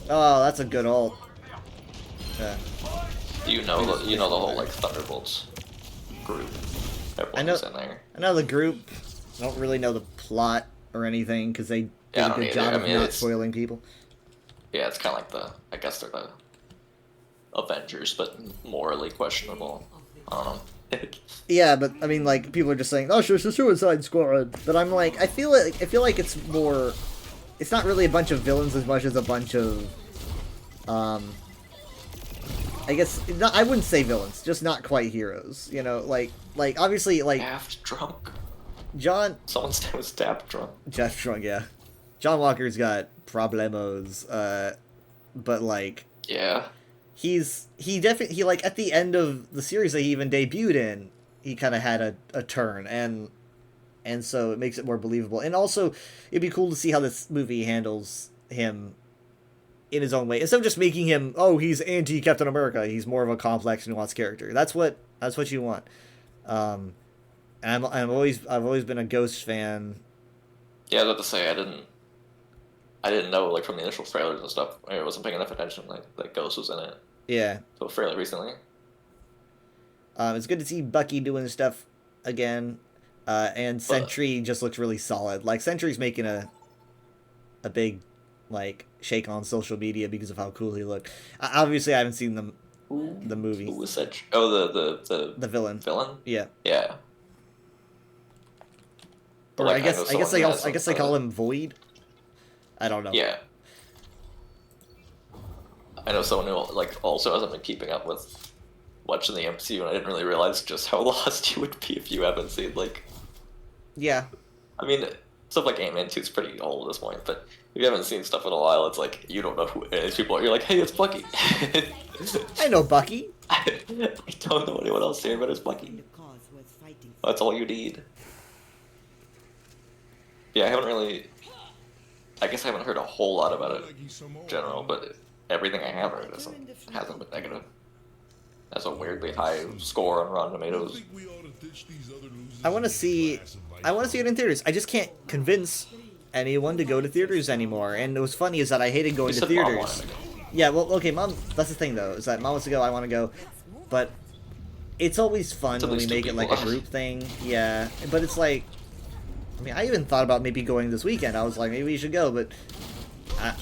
S11: Oh, that's a good ult.
S15: You know the whole like Thunderbolts group. Everyone's in there.
S11: I know the group. I don't really know the plot or anything because they did a good job of not spoiling people.
S15: Yeah, it's kind of like I guess they're the Avengers, but morally questionable. I don't know.
S11: Yeah, but I mean, like, people are just saying, "Oh, it's a Suicide Squad," but I'm like, I feel like it's more. It's not really a bunch of villains as much as a bunch of, I guess I wouldn't say villains, just not quite heroes. You know, like obviously like.
S15: Daft drunk.
S11: John.
S15: Someone's name was Daft drunk.
S11: Daft drunk, yeah. John Walker's got problemos, but like.
S15: Yeah.
S11: He definitely like at the end of the series that he even debuted in, he kind of had a turn, and so it makes it more believable. And also, it'd be cool to see how this movie handles him in his own way, instead of just making him, oh, he's anti-Captain America. He's more of a complex, nuanced character. That's what you want. And I've always been a Ghost fan.
S15: Yeah, I was about to say I didn't know, like, from the initial trailers and stuff. I wasn't paying enough attention, like, that Ghost was in it.
S11: Yeah.
S15: So fairly recently.
S11: It's good to see Bucky doing stuff again. And Sentry just looks really solid. Like, Sentry's making a big, like, shake on social media because of how cool he looked. Obviously, I haven't seen the movie.
S15: Who was Sentry? Oh, the
S11: villain.
S15: Villain?
S11: Yeah.
S15: Yeah.
S11: Or I guess they call him Void. I don't know.
S15: Yeah. I know someone who like also hasn't been keeping up with watching the MCU, and I didn't really realize just how lost you would be if you haven't seen like.
S11: Yeah.
S15: I mean, stuff like Ant-Man 2 is pretty old at this point, but if you haven't seen stuff in a while, it's like you don't know who it is. You're like, hey, it's Bucky.
S11: I know Bucky.
S15: I don't know anyone else here, but it's Bucky. That's all you need. Yeah, I guess I haven't heard a whole lot about it in general, but everything I have heard hasn't been negative. That's a weirdly high score on Rotten Tomatoes.
S11: I want to see it in theaters. I just can't convince anyone to go to theaters anymore. And what's funny is that I hated going to theaters. Yeah, well, okay, Mom. That's the thing, though, is that Mom wants to go, I want to go, but it's always fun when we make it like a group thing. Yeah, but it's like. I mean, I even thought about maybe going this weekend. I was like, maybe we should go, but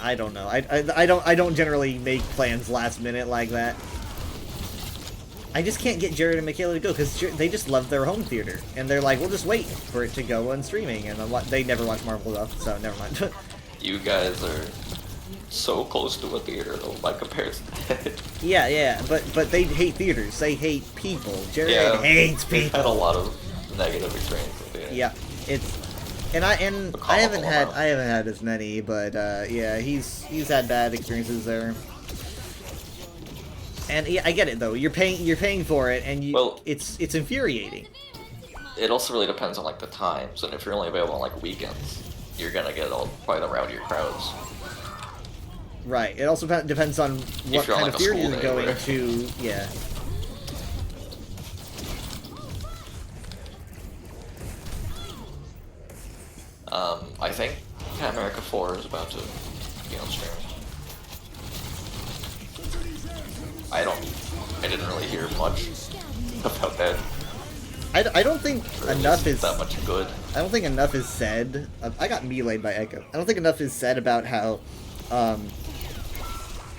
S11: I don't know. I don't generally make plans last minute like that. I just can't get Jared and Michaela to go because they just love their home theater, and they're like, we'll just wait for it to go on streaming, and they never watch Marvel stuff, so never mind.
S15: You guys are so close to a theater, though, by comparison.
S11: Yeah, but they hate theaters. They hate people. Jared hates people.
S15: I've had a lot of negative experiences with theaters.
S11: Yeah, I haven't had as many, but yeah, he's had bad experiences there. And yeah, I get it though. You're paying for it, and it's infuriating.
S15: It also really depends on like the times, and if you're only available on like weekends, you're gonna get probably the rowdier crowds.
S11: Right. It also depends on what kind of theater you're going to. Yeah.
S15: I think Captain America 4 is about to be on stream. I didn't really hear much about that.
S11: I don't think enough is
S15: that much good.
S11: I don't think enough is said. I got meleeed by Echo. I don't think enough is said about how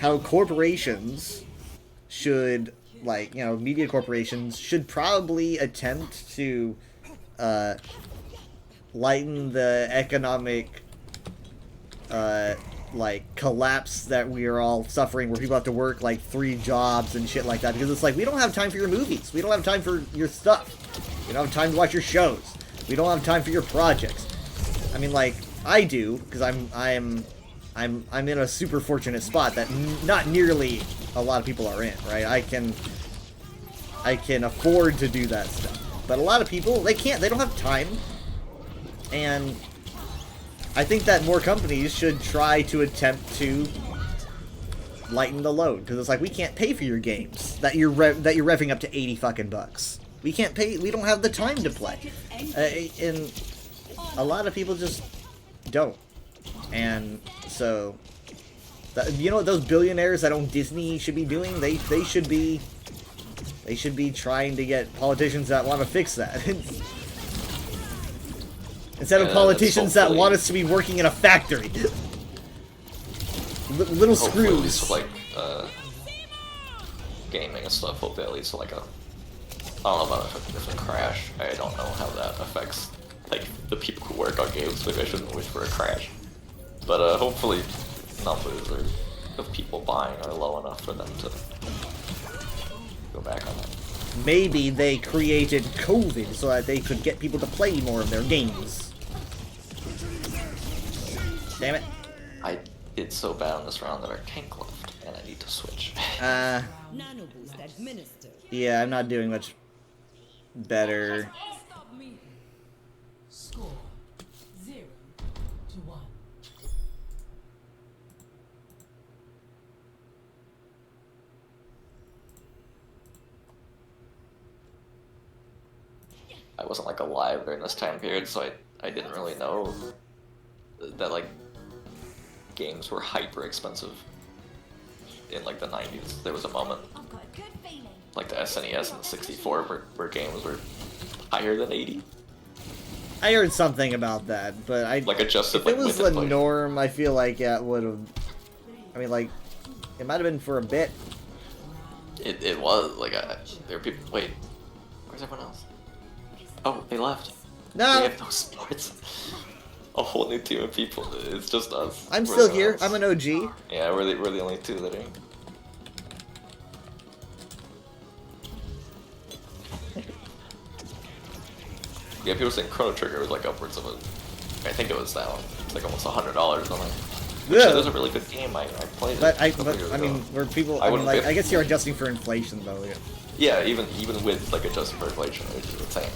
S11: corporations should, like, you know, media corporations should probably attempt to lighten the economic like collapse that we are all suffering, where people have to work like 3 jobs and shit like that, because it's like, we don't have time for your movies, we don't have time for your stuff, we don't have time to watch your shows, we don't have time for your projects. I mean, like, I do, because I'm in a super fortunate spot that not nearly a lot of people are in, right? I can afford to do that stuff, but a lot of people, they can't, they don't have time. And I think that more companies should try to attempt to lighten the load, because it's like, we can't pay for your games that you're revving up to 80 fucking bucks. We can't pay. We don't have the time to play, and a lot of people just don't. And so, you know what those billionaires that own Disney should be doing? They should be trying to get politicians that want to fix that. Instead of politicians that want us to be working in a factory. Little
S15: Hopefully at
S11: screws.
S15: least, like, gaming and stuff, hopefully at least, like, I don't know about if a crash. I don't know how that affects, like, the people who work on games. Maybe I shouldn't wish for a crash. But, hopefully numbers of people buying are low enough for them to go back on that.
S11: Maybe they created COVID so that they could get people to play more of their games. Damn it.
S15: I did so bad on this round that our tank left, and I need to switch.
S19: Nano boost administered.
S11: Yeah, I'm not doing much better.
S19: Stop me. Score 0-1.
S15: I wasn't, like, alive during this time period, so I didn't really know that, like, games were hyper expensive in, like, the 90s. There was a moment, like the SNES and the 64, where games were higher than 80.
S11: I heard something about that, but
S15: Like, adjusted,
S11: if
S15: like,
S11: it was
S15: with
S11: the
S15: inflation.
S11: norm, I feel like it would have. I mean, like, it might have been for a bit.
S15: It was, like, there were people, wait, where's everyone else? Oh, they left.
S11: No!
S15: We have no sports. A whole new team of people. It's just us.
S11: I'm
S15: We're
S11: still
S15: the
S11: here.
S15: ones.
S11: I'm an OG.
S15: Yeah, we're the only two that are. Yeah, people saying Chrono Trigger was like upwards of I think it was that one. It's like almost $100. I'm like,
S11: Yeah.
S15: it was a really good game. I played it.
S11: But
S15: a couple years
S11: I mean,
S15: ago.
S11: where people,
S15: I
S11: I mean,
S15: wouldn't
S11: like,
S15: pay-
S11: I guess you're adjusting for inflation, though. Yeah.
S15: Yeah, even with like adjusting for inflation, it was insane.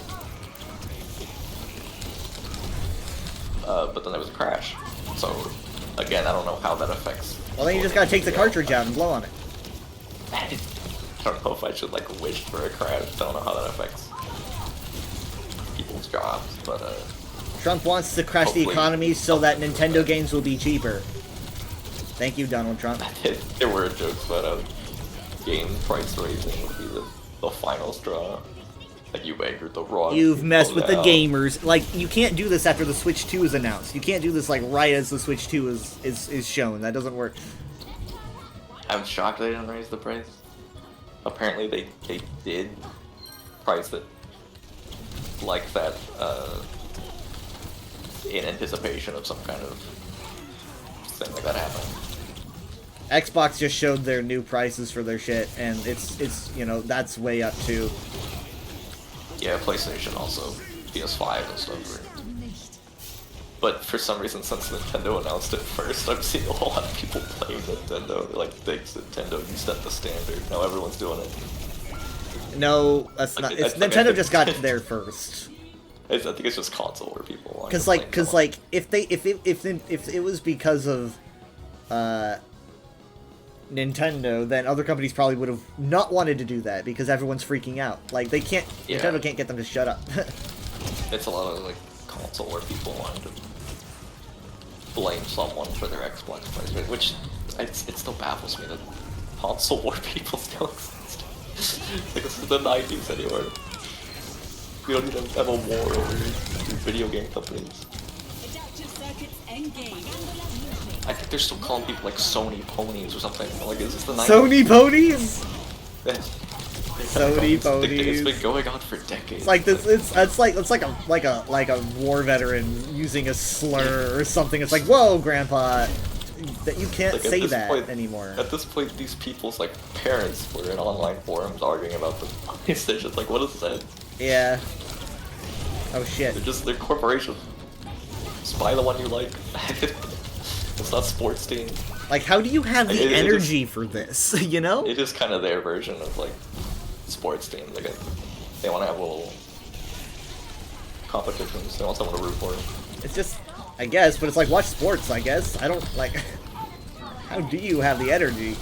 S15: But then there was a crash. So again, I don't know how that affects.
S11: Well, then you just gotta take the cartridge out and blow on it.
S15: I don't know if I should like wish for a crash. I don't know how that affects people's jobs, but
S11: Trump wants to crash the
S15: Hopefully.
S11: economy so that Nintendo games will be cheaper. Thank you, Donald Trump.
S15: there were jokes about game price raising would be the final straw. Like you angered the wrong.
S11: You've messed
S15: people
S11: with the
S15: now.
S11: gamers. Like, you can't do this after the Switch 2 is announced. You can't do this like right as the Switch 2 is shown. That doesn't work.
S15: I'm shocked they didn't raise the price. Apparently they did price it like that in anticipation of some kind of thing like that happening.
S11: Xbox just showed their new prices for their shit, and it's you know, that's way up too.
S15: Yeah, PlayStation also, PS5 and stuff. But for some reason, since Nintendo announced it first, I've seen a lot of people playing Nintendo. They're like, thanks Nintendo, you set the standard. Now everyone's doing it.
S11: No, that's
S15: Like,
S11: not. It's
S15: I think-
S11: Nintendo just got there first.
S15: I think it's just console where people want.
S11: Cause like if it was because of Nintendo, then other companies probably would have not wanted to do that because everyone's freaking out. Like they can't,
S15: Yeah.
S11: Nintendo can't get them to shut up.
S15: It's a lot of like console where people want to blame someone for their Xbox price, right? Which it still baffles me that console war people still exist. Like this is the 90s anyway. We don't need to have a war over video game companies.
S19: Adaptive circuits engaged.
S15: I think they're still calling people like Sony ponies or something. Like, is this the 90s?
S11: Sony ponies?
S15: Yeah.
S11: Sody
S15: It's
S11: ponies.
S15: been going on for decades.
S11: It's like this. It's like a war veteran using a slur or something. It's like, whoa, Grandpa, that you can't
S15: Like, at
S11: say
S15: this
S11: that
S15: point-
S11: anymore.
S15: At this point, these people's like parents were in online forums arguing about the ponies. They're just like, what is that?
S11: Yeah. Oh shit.
S15: They're corporations. Just buy the one you like. It's not sports team.
S11: Like, how do you have the
S15: It is-
S11: energy for this? You know?
S15: It is kind of their version of like sports team. Like they want to have little competitions. They want someone to root for.
S11: It's just, I guess, but it's like, watch sports, I guess. I don't, like, how do you have the energy?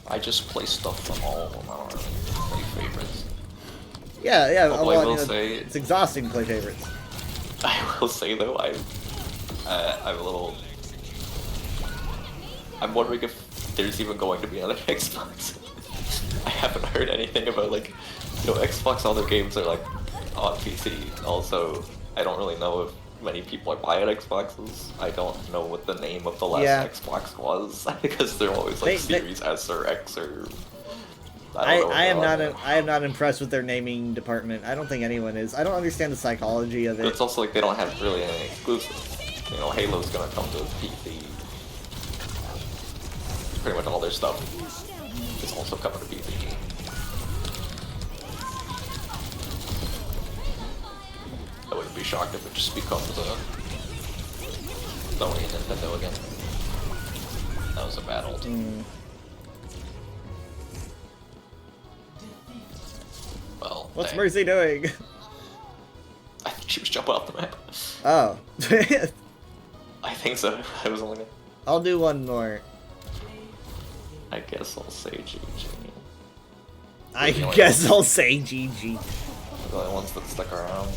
S15: I just play stuff from all of them. I don't really play favorites.
S11: Yeah, yeah,
S15: Although
S11: well,
S15: I will
S11: mean,
S15: say-
S11: it's exhausting to play favorites.
S15: I will say though, I'm a little. I'm wondering if there's even going to be another Xbox. I haven't heard anything about like, Xbox. All their games are like on PC. Also, I don't really know if many people are buying Xboxes. I don't know what the name of the last
S11: Yeah.
S15: Xbox was because they're always like
S11: They-
S15: Series S or X or.
S11: I
S15: don't know what
S11: am
S15: they're
S11: not
S15: on.
S11: I am not impressed with their naming department. I don't think anyone is. I don't understand the psychology of
S15: But
S11: it.
S15: it's also like they don't have really any exclusives. Halo's gonna come to PC. Pretty much all their stuff is also coming to PC. I wouldn't be shocked if it just becomes a Sony and Nintendo again. That was a bad old. Well,
S11: What's
S15: dang.
S11: Mercy doing?
S15: I think she was jumping off the map.
S11: Oh.
S15: I think so. I was only.
S11: I'll do one more.
S15: I guess I'll say GG.
S11: I
S15: The only
S11: guess
S15: ones-
S11: I'll say GG.
S15: The only ones that stuck around.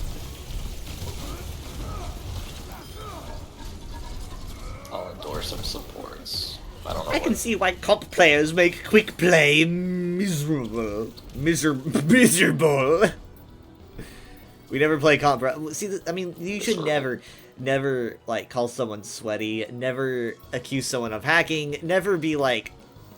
S15: I'll endorse some supports. I don't know.
S11: I can see why comp players make quick play miserable. Miserable. We never play comp. See, I mean, you should never, like, call someone sweaty. Never accuse someone of hacking. Never be like,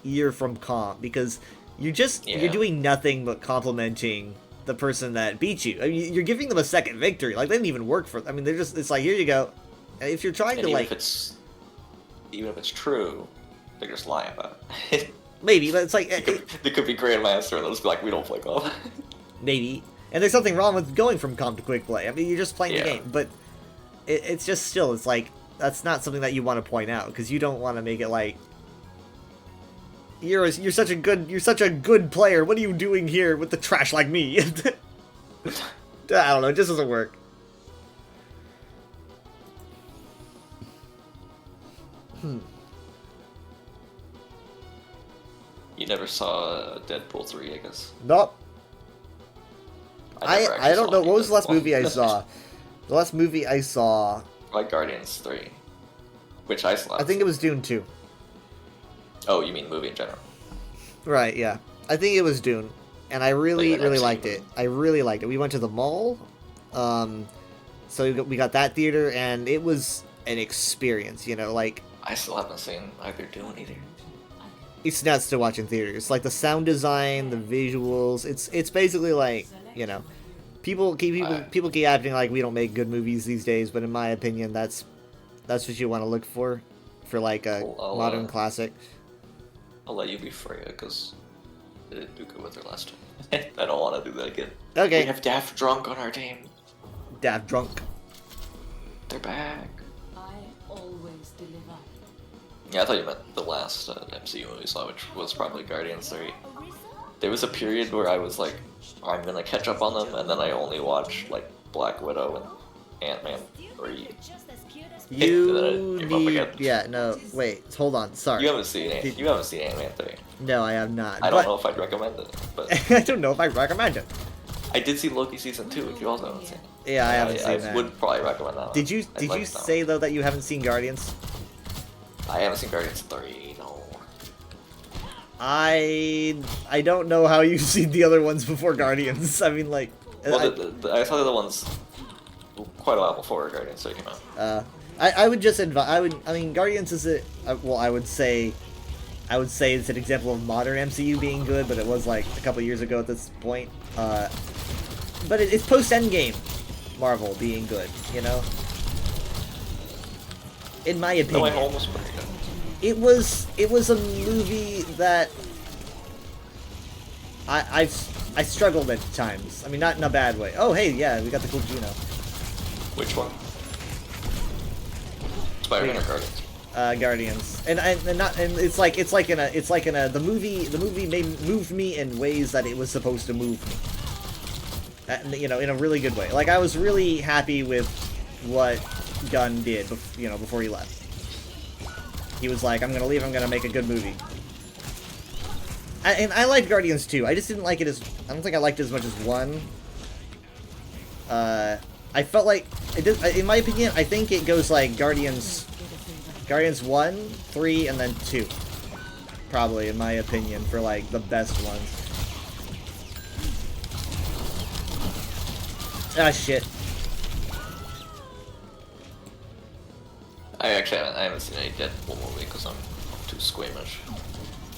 S11: you're from comp, because you're doing nothing but complimenting the person that beat you. I mean, you're giving them a second victory. Like, they didn't even work for. I mean, it's like, here you go. If you're trying
S15: And
S11: to
S15: even
S11: like,
S15: if it's true, they're just lying about it.
S11: maybe, but it's like
S15: They could be Grandmaster and they'll just be like, we don't play golf.
S11: maybe. And there's something wrong with going from comp to quick play. I mean, you're just playing the
S15: Yeah.
S11: game, but it's just still, it's like, that's not something that you want to point out, because you don't want to make it like, you're such a good player. What are you doing here with the trash like me? I don't know. It just doesn't work.
S15: You never saw Deadpool 3, I guess.
S11: Nope.
S15: I never
S11: I
S15: actually
S11: don't
S15: saw
S11: know.
S15: any
S11: What was the last
S15: Deadpool.
S11: movie I saw? The last movie I saw,
S15: Like Guardians 3, which I saw.
S11: I think it was Dune 2.
S15: Oh, you mean movie in general?
S11: Right, yeah. I think it was Dune. And I really,
S15: Like, I've
S11: really
S15: seen
S11: liked it. I really liked it. We went to the mall. So we got that theater, and it was an experience, like,
S15: I still haven't seen either Dune either.
S11: it's nuts to watch in theaters. Like, the sound design, the visuals, it's basically like, people keep acting like we don't make good movies these days, but in my opinion, that's what you want to look for like a
S15: I'll,
S11: modern classic.
S15: I'll let you be Freya, because they didn't do good with her last time. I don't want to do that again.
S11: Okay.
S15: We have Daft Drunk on our team.
S11: Daft Drunk.
S15: They're back.
S19: I always deliver.
S15: Yeah, I thought you meant the last MCU movie we saw, which was probably Guardians 3. There was a period where I was like, I'm gonna catch up on them, and then I only watched like Black Widow and Ant-Man 3.
S11: You
S15: Gave up
S11: need,
S15: again.
S11: yeah, no, wait, hold on, sorry.
S15: You haven't seen Ant-Man 3.
S11: No, I have not.
S15: I don't
S11: but-
S15: know if I'd recommend it, but
S11: I don't know if I recommend it.
S15: I did see Loki season 2, which you also haven't seen.
S11: Yeah, I haven't
S15: I
S11: seen that.
S15: would probably recommend that.
S11: Did you
S15: I'd like to know.
S11: say though that you haven't seen Guardians?
S15: I haven't seen Guardians 3. No.
S11: I don't know how you've seen the other ones before Guardians. I mean, like,
S15: Well, I saw the other ones quite a while before Guardians 3 came out.
S11: I would just advise. I mean, Guardians is a well. I would say it's an example of modern MCU being good, but it was like a couple years ago at this point. But it's post Endgame Marvel being good, you know. In my opinion,
S15: No Way Home was pretty good.
S11: it was a movie that I struggled at times. I mean, not in a bad way. Oh, hey, yeah, we got the cool Juno.
S15: Which one? Spider-Man or Guardians?
S11: Guardians, and it's like the movie moved me in ways that it was supposed to move me. You know, in a really good way. Like, I was really happy with what Gunn did, you know, before he left. He was like, I'm gonna leave, I'm gonna make a good movie. And I liked Guardians too. I just didn't like it as... I don't think I liked it as much as 1. I felt like... it did, in my opinion, I think it goes like Guardians 1, 3, and then 2. Probably, in my opinion, for like the best ones. Ah, shit.
S15: I haven't seen any Deadpool movie because I'm too squeamish.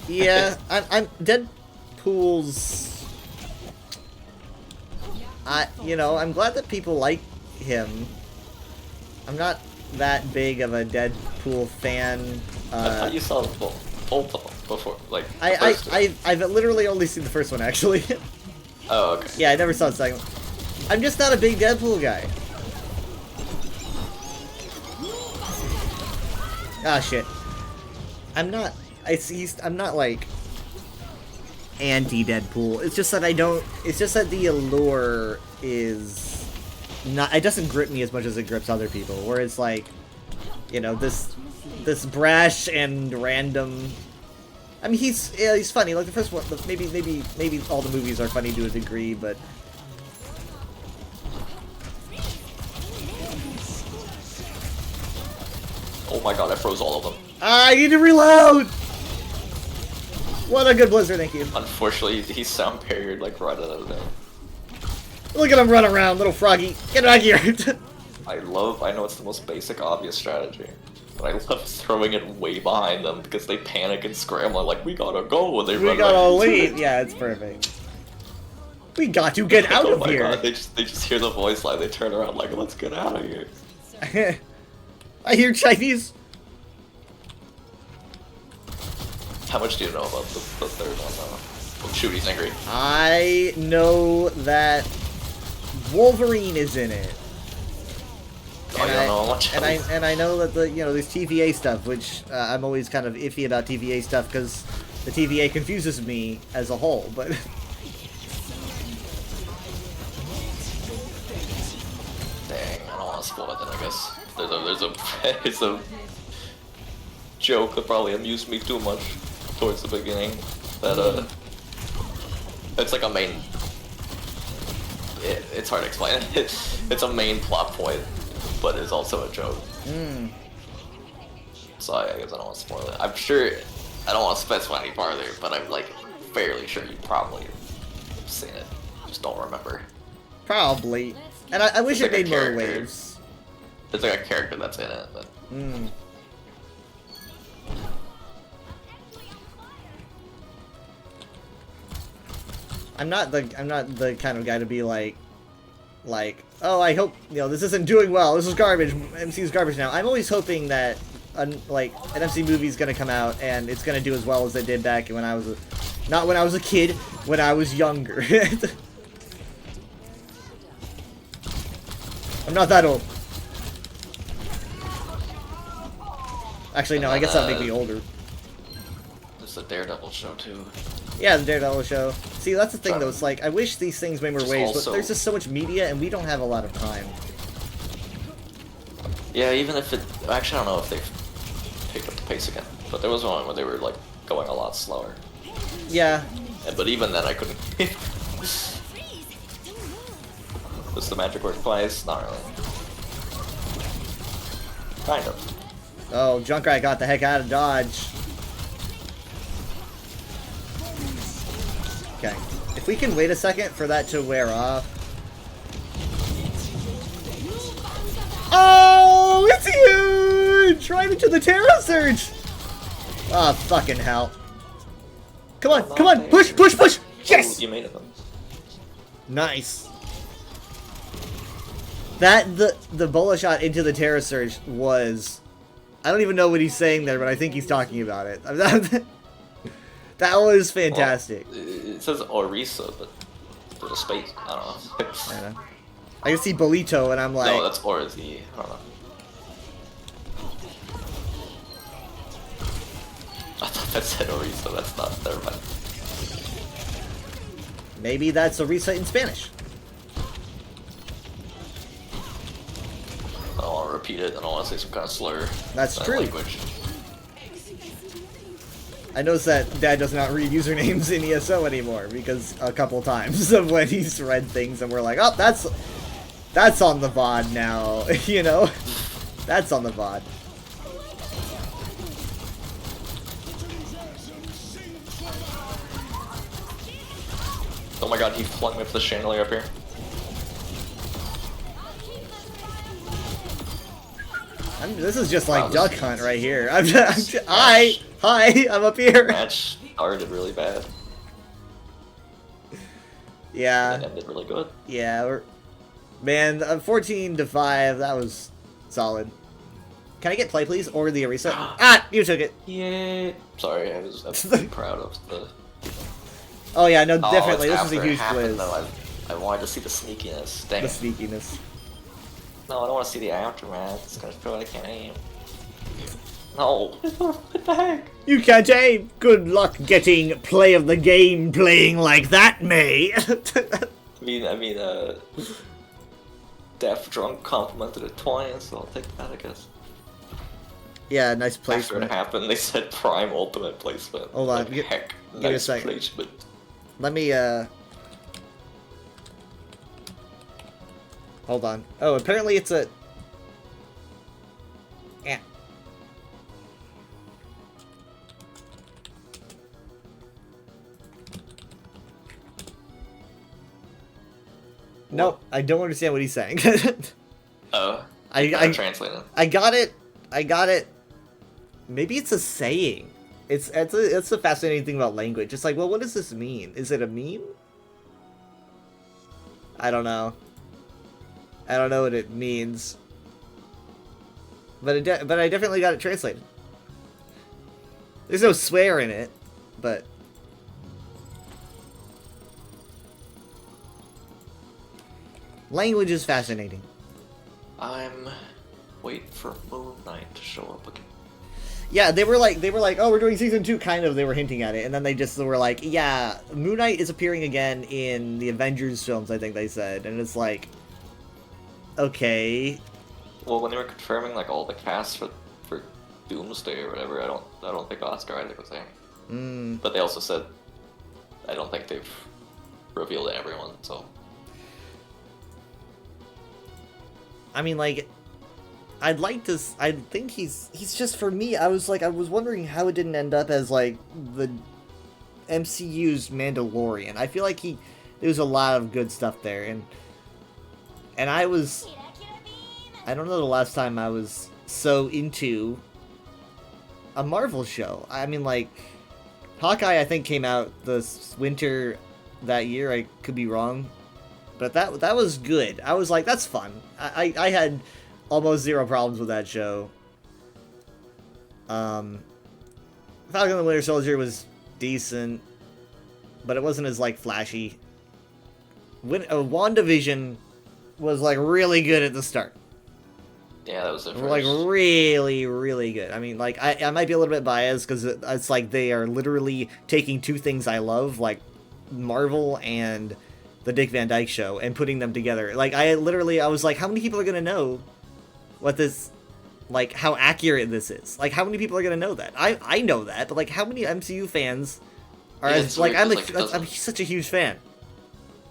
S11: Yeah, I'm Deadpool's... you know, I'm glad that people like him. I'm not that big of a Deadpool fan.
S15: I thought you saw both of them before, like.
S11: I've literally only seen the first one, actually.
S15: Oh, okay.
S11: Yeah, I never saw the second one. I'm just not a big Deadpool guy. Ah, shit. I'm not like anti-Deadpool. It's just that it's just that the allure is not, it doesn't grip me as much as it grips other people, where it's like, you know, this brash and random. I mean, he's funny. Like the first one, maybe all the movies are funny to a degree, but
S15: Oh my god, I froze all of them.
S11: I need to reload! What a good blizzard, thank you.
S15: Unfortunately, he's sound parried like right out of there.
S11: Look at him run around, little froggy. Get out of here!
S15: I know it's the most basic, obvious strategy, but I love throwing it way behind them because they panic and scramble like, we gotta go, and they run
S11: gotta
S15: right
S11: leave. Yeah, it's perfect. We got to get out
S15: oh
S11: of
S15: my
S11: here.
S15: god, they just hear the voice line, they turn around like, let's get out of here.
S11: I hear Chinese.
S15: How much do you know about the third one, though? Oh, shoot, he's angry.
S11: I know that Wolverine is in it.
S15: Oh, you don't know much.
S11: And I know that there's TVA stuff, which I'm always kind of iffy about TVA stuff because the TVA confuses me as a whole. But
S15: dang, I don't want to spoil it then. I guess there's a joke that probably amused me too much towards the beginning. That it's like a main. It's hard to explain. It's a main plot point, but it's also a joke. So I guess I don't want to spoil it. I'm sure I don't want to specify any farther, but I'm like fairly sure you probably have seen it. Just don't remember.
S11: Probably. And I wish it
S15: like
S11: made more waves.
S15: There's like a character that's in it, but.
S11: I'm not the kind of guy to be like, oh, I hope this isn't doing well. This is garbage. MCU's garbage now. I'm always hoping that like an MC movie is gonna come out and it's gonna do as well as it did back when I was not when I was a kid, when I was younger. I'm not that old. Actually, no. I guess that'd make me older.
S15: There's the Daredevil show too.
S11: Yeah, the Daredevil show. See, that's the thing, though. It's like, I wish these things made more waves, but there's just so much media, and we don't have a lot of time.
S15: Yeah, even if it... Actually, I don't know if they've picked up the pace again. But there was one where they were, like, going a lot slower.
S11: Yeah.
S15: But even then, I couldn't... Does the magic work twice? Not really. Kind of.
S11: Oh, Junkrat got the heck out of Dodge. Okay. If we can wait a second for that to wear off. Oh Oh, it's huge! Right into the Terra Surge! Ah, fucking hell. Come on, come on, push, push, push! Yes!
S15: You made it.
S11: Nice. That, the bola shot into the Terra Surge was... I don't even know what he's saying there, but I think he's talking about it. That was fantastic.
S15: Well, it says Orisa, but there's a space. I don't know.
S11: I know. I can see Bolito, and I'm like...
S15: No, that's Orzi. I don't know. I thought that said Orisa. That's not. Never mind.
S11: Maybe that's Orisa in Spanish.
S15: I don't want to repeat it. I don't want to say some kind of slur.
S11: That's
S15: in
S11: true.
S15: Language.
S11: I noticed that Dad does not read usernames in ESO anymore because a couple times of when he's read things and we're like, oh, that's on the VOD now, you know? That's on the VOD.
S15: Oh my god, he flung me up the chandelier up here.
S11: This is just like Duck Hunt right here. Hi, I'm up here.
S15: Match started really bad.
S11: Yeah.
S15: And it ended really good.
S11: Yeah, man, 14-5, that was solid. Can I get play, please? Or the Orisa? Ah, you took it.
S15: Yeah. Sorry, I'm pretty proud of the...
S11: Oh yeah, no, definitely.
S15: It's
S11: This is a
S15: after it
S11: huge
S15: happened,
S11: quiz.
S15: Though. I wanted to see the sneakiness. Dang
S11: The
S15: it.
S11: sneakiness.
S15: No, I don't want to see the aftermath. It's gonna feel like I can't aim. No. What the heck?
S11: You can't aim. Good luck getting play of the game playing like that, May.
S15: I mean, Daft Drunk complimented it twice, so I'll take that, I guess.
S11: Yeah, nice
S15: After
S11: placement.
S15: it happened, they said Prime Ultimate placement.
S11: Hold on,
S15: Like, heck,
S11: give me a
S15: nice
S11: second.
S15: placement.
S11: Let me, hold on. Oh, apparently it's a... Yeah. Nope, I don't understand what he's saying.
S15: Oh.
S11: I
S15: translate it.
S11: I got it. I got it. Maybe it's a saying. It's a fascinating thing about language. It's like, well, what does this mean? Is it a meme? I don't know. I don't know what it means. But I definitely got it translated. There's no swear in it, but language is fascinating.
S15: I'm waiting for Moon Knight to show up again.
S11: Yeah, they were like, oh, we're doing season 2, kind of. They were hinting at it, and then they just were like, yeah, Moon Knight is appearing again in the Avengers films, I think they said, and it's like, okay.
S15: Well, when they were confirming like all the cast for Doomsday or whatever, I don't think Oscar Isaac was there. But they also said I don't think they've revealed everyone, so.
S11: I mean, like, I'd like to. I think he's just, for me. I was wondering how it didn't end up as like the MCU's Mandalorian. I feel like there was a lot of good stuff there, and I don't know the last time I was so into a Marvel show. I mean, like, Hawkeye, I think, came out this winter that year. I could be wrong, but that was good. I was like, that's fun. I had almost zero problems with that show. Falcon and the Winter Soldier was decent, but it wasn't as like flashy. WandaVision was like really good at the start.
S15: Yeah, that was the first.
S11: Like really, really good. I mean, like I might be a little bit biased because it's like they are literally taking two things I love, like Marvel and the Dick Van Dyke Show, and putting them together. Like I was like, how many people are gonna know what this, like how accurate this is? Like how many people are gonna know that? I know that, but like how many MCU fans are as like I'm such a huge fan.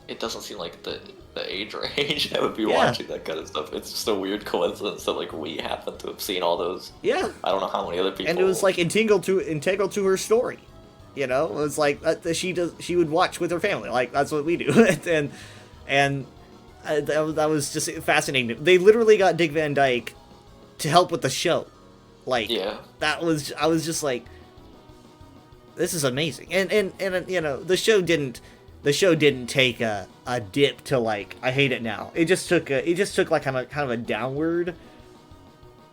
S15: It doesn't seem like the age range that would be watching that kind of stuff. It's just a weird coincidence that like we happen to have seen all those.
S11: Yeah.
S15: I don't know how many other people.
S11: And it was like integral to her story. You know, it was like she would watch with her family. Like that's what we do. and that was just fascinating. They literally got Dick Van Dyke to help with the show. Like,
S15: Yeah.
S11: I was just like, this is amazing. And you know, the show didn't take a dip to like, I hate it now. It just took like kind of a downward,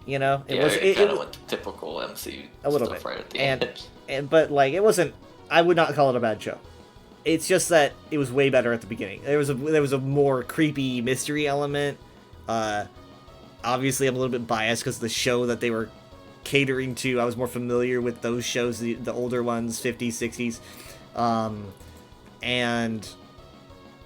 S11: you know?
S15: It kind of went to typical MCU
S11: a little
S15: stuff
S11: bit.
S15: right at the end.
S11: But like, it wasn't, I would not call it a bad show. It's just that it was way better at the beginning. There was a more creepy mystery element. Obviously I'm a little bit biased because the show that they were catering to, I was more familiar with those shows, the older ones, 50s, 60s. And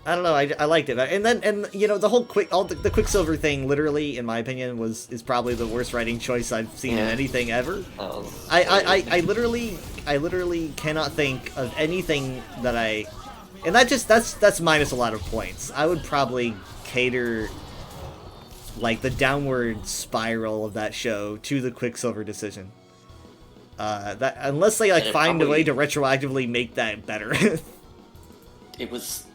S11: I don't know, I liked it. And you know, the whole the Quicksilver thing, literally, in my opinion, is probably the worst writing choice I've seen in anything ever. I literally cannot think of anything that and that's minus a lot of points. I would probably cater like the downward spiral of that show to the Quicksilver decision. That unless they like find a way to retroactively make that better.
S15: It was,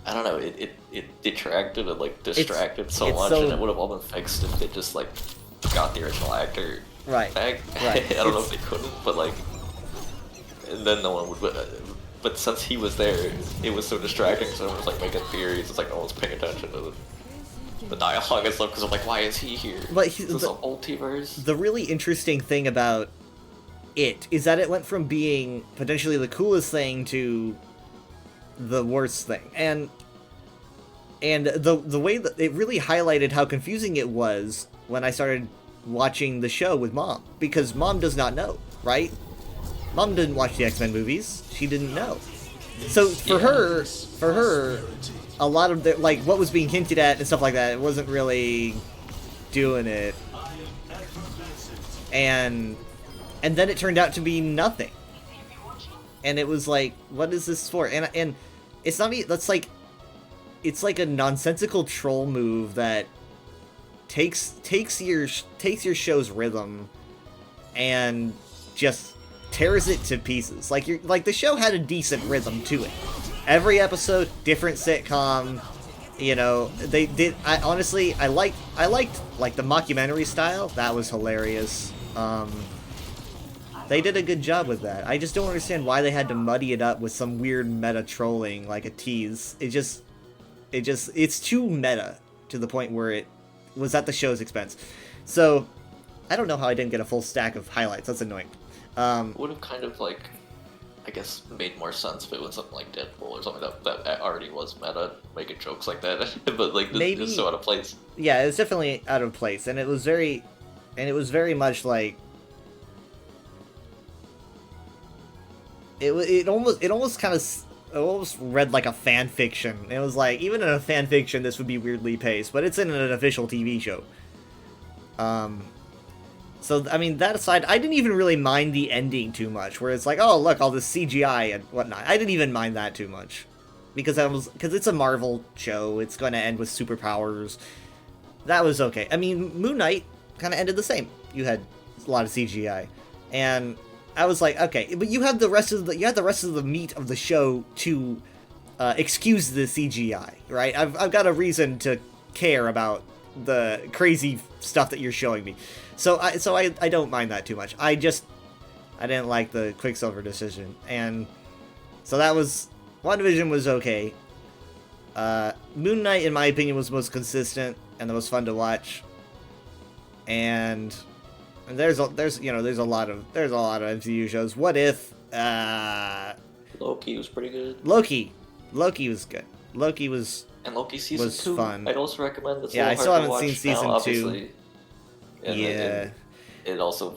S15: I don't know, it detracted and like distracted so
S11: it's
S15: much,
S11: so-
S15: and it would have all been fixed if they just like got the original actor
S11: Right.
S15: back.
S11: Right.
S15: I don't know if they couldn't, but like, and then no one would. But since he was there, it was so distracting. So everyone was like making theories. It's like no one's paying attention to the dialogue and stuff because I'm like, why is he here?
S11: But
S15: is this a multiverse?
S11: The really interesting thing about it is that it went from being potentially the coolest thing to the worst thing, and the way that it really highlighted how confusing it was when I started watching the show with Mom, because Mom does not know, right? Mom didn't watch the X-Men movies. She didn't know. So for her, a lot of the, like, what was being hinted at and stuff like that, it wasn't really doing it. And then it turned out to be nothing. And it was like, what is this for? And it's not even, that's like, it's like a nonsensical troll move that takes your show's rhythm and just tears it to pieces. Like the show had a decent rhythm to it. Every episode, different sitcom. You know, they did. I liked like the mockumentary style. That was hilarious. They did a good job with that. I just don't understand why they had to muddy it up with some weird meta trolling, like a tease. It's too meta to the point where it was at the show's expense. So, I don't know how I didn't get a full stack of highlights. That's annoying.
S15: Would have kind of like, I guess, made more sense if it was something like Deadpool or something that already was meta, making jokes like that. But like, this is so out of place.
S11: Yeah, it was definitely out of place, and it was very much like. It almost read like a fan fiction. It was like, even in a fan fiction, this would be weirdly paced, but it's in an official TV show. So, I mean, that aside, I didn't even really mind the ending too much, where it's like, oh, look, all this CGI and whatnot. I didn't even mind that too much. Because it's a Marvel show, it's going to end with superpowers. That was okay. I mean, Moon Knight kind of ended the same. You had a lot of CGI. And I was like, okay, but you had the rest of the meat of the show to excuse the CGI, right? I've got a reason to care about the crazy stuff that you're showing me, so I don't mind that too much. I didn't like the Quicksilver decision, and so that was WandaVision was okay. Moon Knight, in my opinion, was most consistent and the most fun to watch, and there's a lot of MCU shows. What If?
S15: Loki was pretty good.
S11: Loki was good.
S15: And Loki season 2
S11: fun.
S15: I'd also recommend. It's
S11: Yeah, I still haven't seen season 2.
S15: obviously. And
S11: yeah.
S15: It also,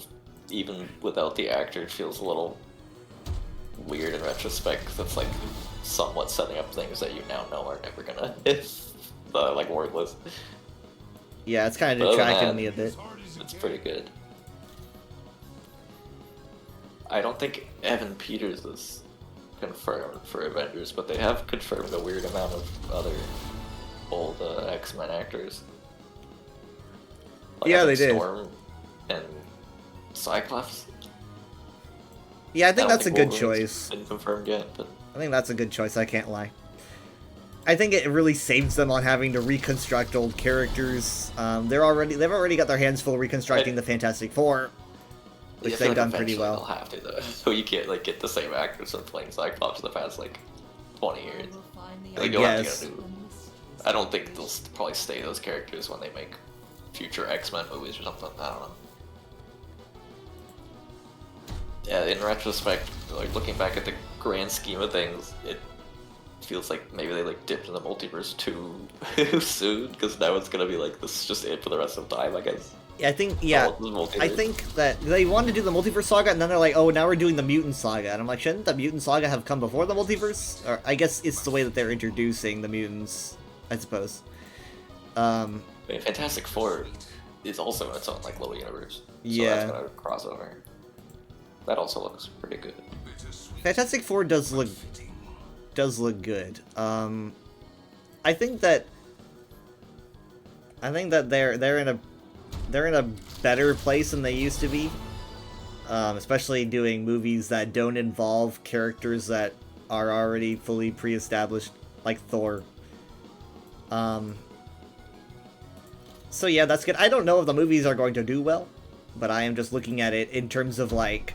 S15: even without the actor, it feels a little weird in retrospect, because it's like somewhat setting up things that you now know are never gonna like wordless.
S11: Yeah, it's kind of
S15: But other than
S11: detracting
S15: that,
S11: me a bit.
S15: It's pretty good. I don't think Evan Peters is confirmed for Avengers, but they have confirmed a weird amount of other old X-Men actors. Like,
S11: Yeah,
S15: I
S11: they
S15: think
S11: did.
S15: Storm and Cyclops.
S11: Yeah, I think
S15: don't
S11: that's a good
S15: Wolverine's
S11: choice.
S15: been confirmed yet, but
S11: I think that's a good choice, I can't lie. I think it really saves them on having to reconstruct old characters. They've already got their hands full reconstructing the Fantastic Four, which
S15: I feel
S11: they've done pretty
S15: eventually
S11: well.
S15: They'll have to though, so you can't like get the same actors from playing Cyclops in the past like 20 years. Like, you'll have to get a new. I don't think they'll probably stay those characters when they make future X-Men movies or something. I don't know. Yeah, in retrospect, like looking back at the grand scheme of things, it feels like maybe they like dipped in the multiverse too soon, because now it's gonna be like this is just it for the rest of time, I guess.
S11: I think, yeah, I think that they wanted to do the multiverse saga, and then they're like, oh, now we're doing the mutant saga, and I'm like, shouldn't the mutant saga have come before the multiverse? Or I guess it's the way that they're introducing the mutants, I suppose.
S15: I mean, Fantastic Four is also in its own like little universe, so
S11: Yeah.
S15: that's gonna cross over. That also looks pretty good.
S11: Fantastic Four does look good. I think that they're in a better place than they used to be, especially doing movies that don't involve characters that are already fully pre-established, like Thor. So yeah, that's good. I don't know if the movies are going to do well, but I am just looking at it in terms of like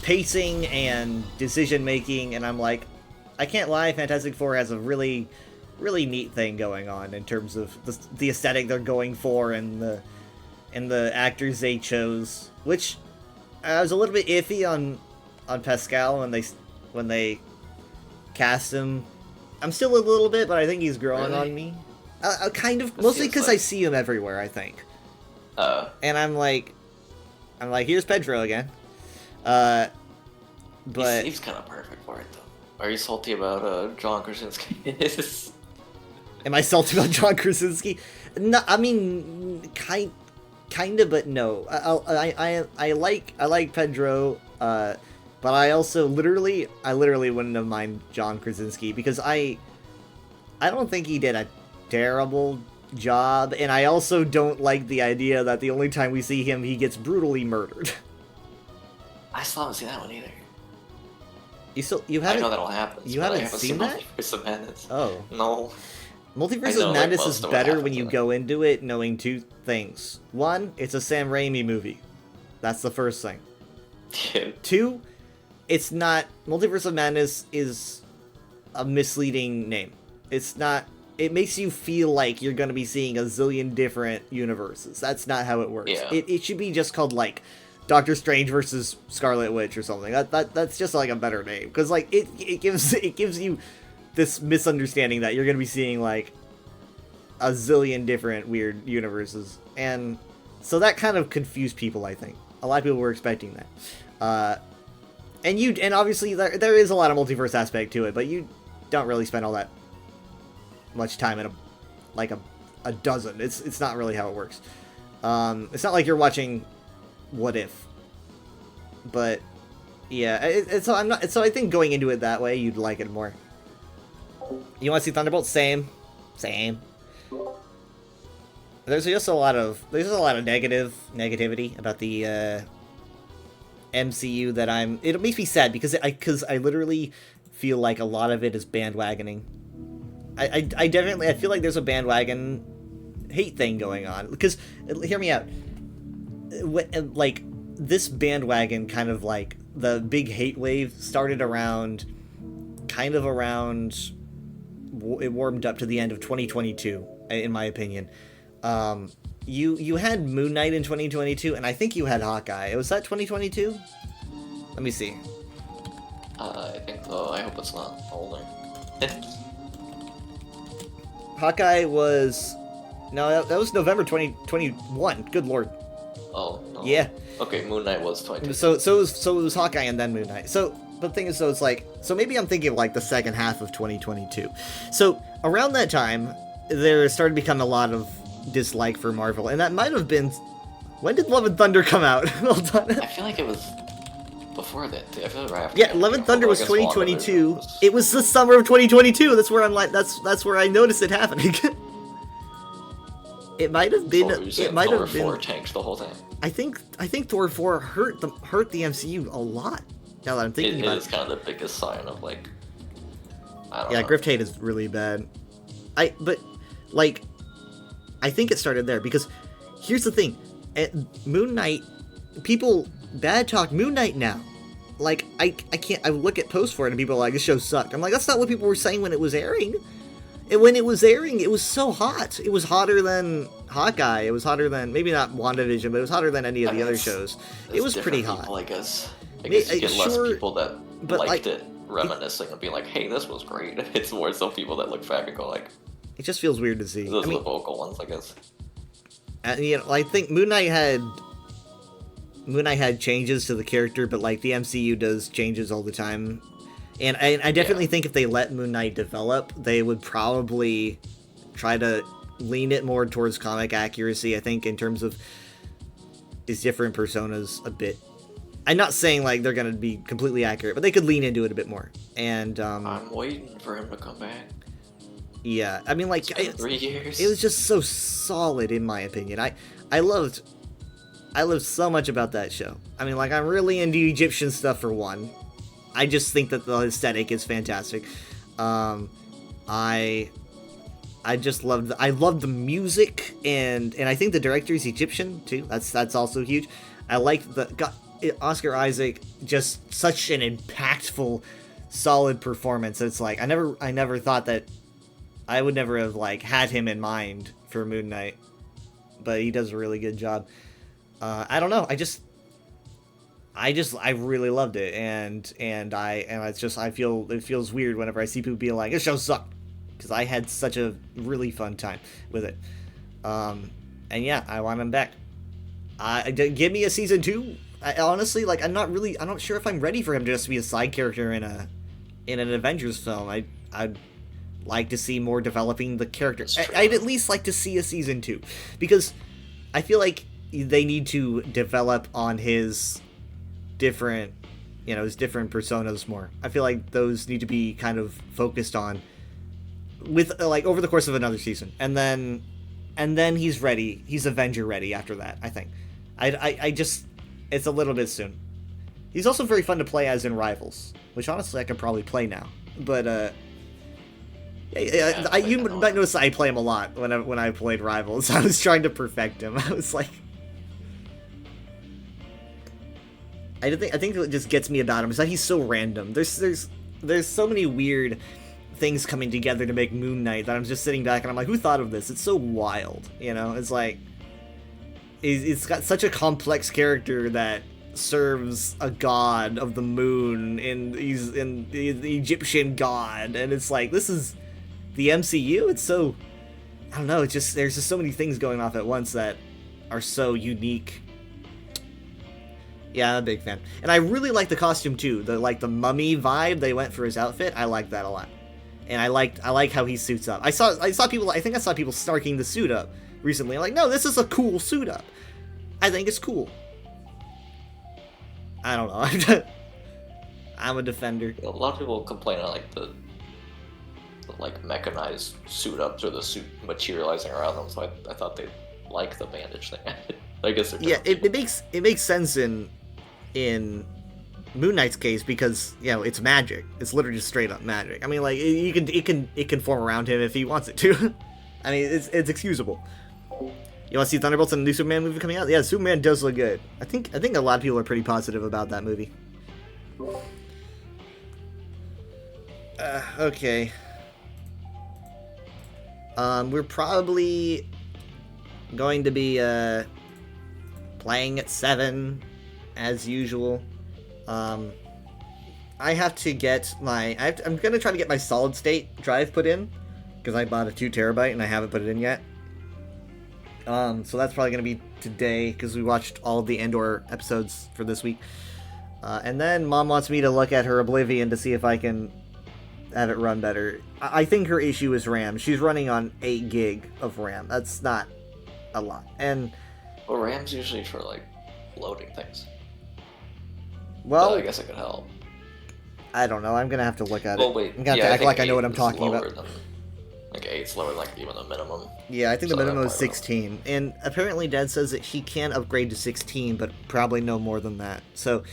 S11: pacing and decision making, and I'm like, I can't lie, Fantastic Four has a really neat thing going on in terms of the aesthetic they're going for and the actors they chose, which I was a little bit iffy on Pascal when they cast him. I'm still a little bit, but I think he's growing on me. Kind of, mostly because I see him everywhere, I think. And I'm like, here's Pedro again. But
S15: he's kind of perfect for it though. Are you salty about John Krasinski?
S11: Am I salty about John Krasinski? No, I mean, kind of, but no. I like Pedro, but I also literally wouldn't have mind John Krasinski, because I don't think he did a terrible job, and I also don't like the idea that the only time we see him, he gets brutally murdered.
S15: I still haven't seen that one either.
S11: You haven't?
S15: I know that'll happen.
S11: You haven't seen that?
S15: Multiverse of Madness.
S11: Oh.
S15: No.
S11: Multiverse of Madness is better when you go into it knowing two things. One, it's a Sam Raimi movie. That's the first thing. Two, it's not... Multiverse of Madness is a misleading name. It's not... It makes you feel like you're going to be seeing a zillion different universes. That's not how it works.
S15: Yeah.
S11: It should be just called, like, Doctor Strange versus Scarlet Witch or something. That's just, like, a better name. Because, like, it gives you this misunderstanding that you're going to be seeing, like, a zillion different weird universes. And so that kind of confused people, I think. A lot of people were expecting that. And obviously there is a lot of multiverse aspect to it, but you don't really spend all that much time in a dozen. It's not really how it works. It's not like you're watching What If. But yeah, so I think going into it that way, you'd like it more. You want to see Thunderbolt? Same. There's just a lot of negativity about the MCU that it makes me sad because I literally feel like a lot of it is bandwagoning. I feel like there's a bandwagon hate thing going on, because hear me out. Like, this bandwagon kind of like the big hate wave started around it warmed up to the end of 2022, in my opinion. You had Moon Knight in 2022, and I think you had Hawkeye. Was that 2022? Let me see.
S15: I think so. I hope it's not older.
S11: Hawkeye was... No, that was November 2021. Good lord.
S15: Oh, no.
S11: Yeah.
S15: Okay, Moon Knight was 2022.
S11: So it was Hawkeye and then Moon Knight. So, but the thing is, so it's like... So maybe I'm thinking of, like, the second half of 2022. So, around that time, there started to become a lot of dislike for Marvel, and that might have been... When did Love and Thunder come out? Hold on.
S15: I feel like it was before that, too. I feel like right after.
S11: Yeah, Love and Thunder was 2022. It was the summer of 2022. That's where I'm like, that's where I noticed it happening. It might have been. It might have been.
S15: Thor 4 tanked the whole thing.
S11: I think Thor 4 hurt the MCU a lot. Now that I'm thinking about it,
S15: it is kind of the biggest sign of like I don't
S11: Yeah,
S15: know.
S11: Grift hate is really bad. But like, I think it started there because here's the thing: Moon Knight, people bad talk Moon Knight now. Like, I can't. I look at posts for it and people are like, "This show sucked." I'm like, that's not what people were saying when it was airing. And when it was airing, it was so hot. It was hotter than Hawkeye. It was hotter than, maybe not WandaVision, but it was hotter than any of the other shows. It was pretty hot.
S15: People, I guess you get less people that
S11: but,
S15: liked
S11: like,
S15: it reminiscing and being like, "Hey, this was great." It's more some people that look back and go like,
S11: It just feels weird to see.
S15: "Those
S11: I
S15: are
S11: mean,
S15: the vocal ones, I guess."
S11: and, you know, I think Moon Knight had changes to the character, but like the MCU does changes all the time. And I definitely think if they let Moon Knight develop, they would probably try to lean it more towards comic accuracy, I think, in terms of his different personas a bit. I'm not saying like they're going to be completely accurate, but they could lean into it a bit more. And
S15: I'm waiting for him to come back.
S11: Yeah, I mean, like,
S15: 3 years.
S11: It was just so solid, in my opinion. I loved so much about that show. I mean, like, I'm really into Egyptian stuff for one. I just think that the aesthetic is fantastic. I just loved I loved the music, and I think the director's Egyptian too. That's also huge. I liked Oscar Isaac, just such an impactful, solid performance. It's like I never thought that I would never have like had him in mind for Moon Knight, but he does a really good job. I don't know. I really loved it, and it's just I feel it feels weird whenever I see people being like, "This show sucked," because I had such a really fun time with it. And yeah, I want him back. Give me a season 2. Honestly, like I'm not sure if I'm ready for him to just be a side character in an Avengers film. I'd like to see more developing the character. I'd at least like to see a season 2, because I feel like they need to develop on his different personas more. I feel like those need to be kind of focused on with like over the course of another season, and then he's ready. He's Avenger ready after that. I think. I just it's a little bit soon. He's also very fun to play as in Rivals, which honestly I could probably play now. But you might notice I play him a lot when I played Rivals. I was trying to perfect him. I was like, I think what just gets me about him is that he's so random. There's so many weird things coming together to make Moon Knight that I'm just sitting back and I'm like, who thought of this? It's so wild, you know? It's like it's got such a complex character that serves a god of the moon, and he's in the Egyptian god, and it's like, this is the MCU. It's so, I don't know, it's just there's just so many things going off at once that are so unique. Yeah, I'm a big fan. And I really like the costume too. The mummy vibe they went for his outfit. I like that a lot. And I like how he suits up. I saw people snarking the suit up recently. I'm like, no, this is a cool suit up. I think it's cool. I don't know. I'm a defender.
S15: A lot of people complain on like the mechanized suit ups or the suit materializing around them. So I thought they like the bandage thing. I guess they're
S11: it makes sense in Moon Knight's case, because it's magic. It's literally just straight up magic. I mean, like it can form around him if he wants it to. I mean, it's excusable. You want to see Thunderbolts in the new Superman movie coming out? Yeah, Superman does look good. I think a lot of people are pretty positive about that movie. Okay. We're probably going to be playing at 7 as usual. I have to get I'm gonna try to get my solid state drive put in, because I bought a 2 terabyte and I haven't put it in yet. So that's probably gonna be today, because we watched all of the Andor episodes for this week. And then Mom wants me to look at her Oblivion to see if I can have it run better. I think her issue is RAM. She's running on 8 gig of RAM. That's not a lot. And
S15: well, RAM's usually for like loading things.
S11: Well,
S15: but I guess it could help.
S11: I don't know. I'm gonna have to look at
S15: Well,
S11: it.
S15: wait,
S11: I'm gonna have to act like I know what I'm talking about.
S15: Like 8's lower than like even the minimum.
S11: Yeah, I think
S15: So
S11: the minimum
S15: that
S11: is
S15: probably
S11: 16. And apparently Dad says that she can upgrade to 16, but probably no more than that. So,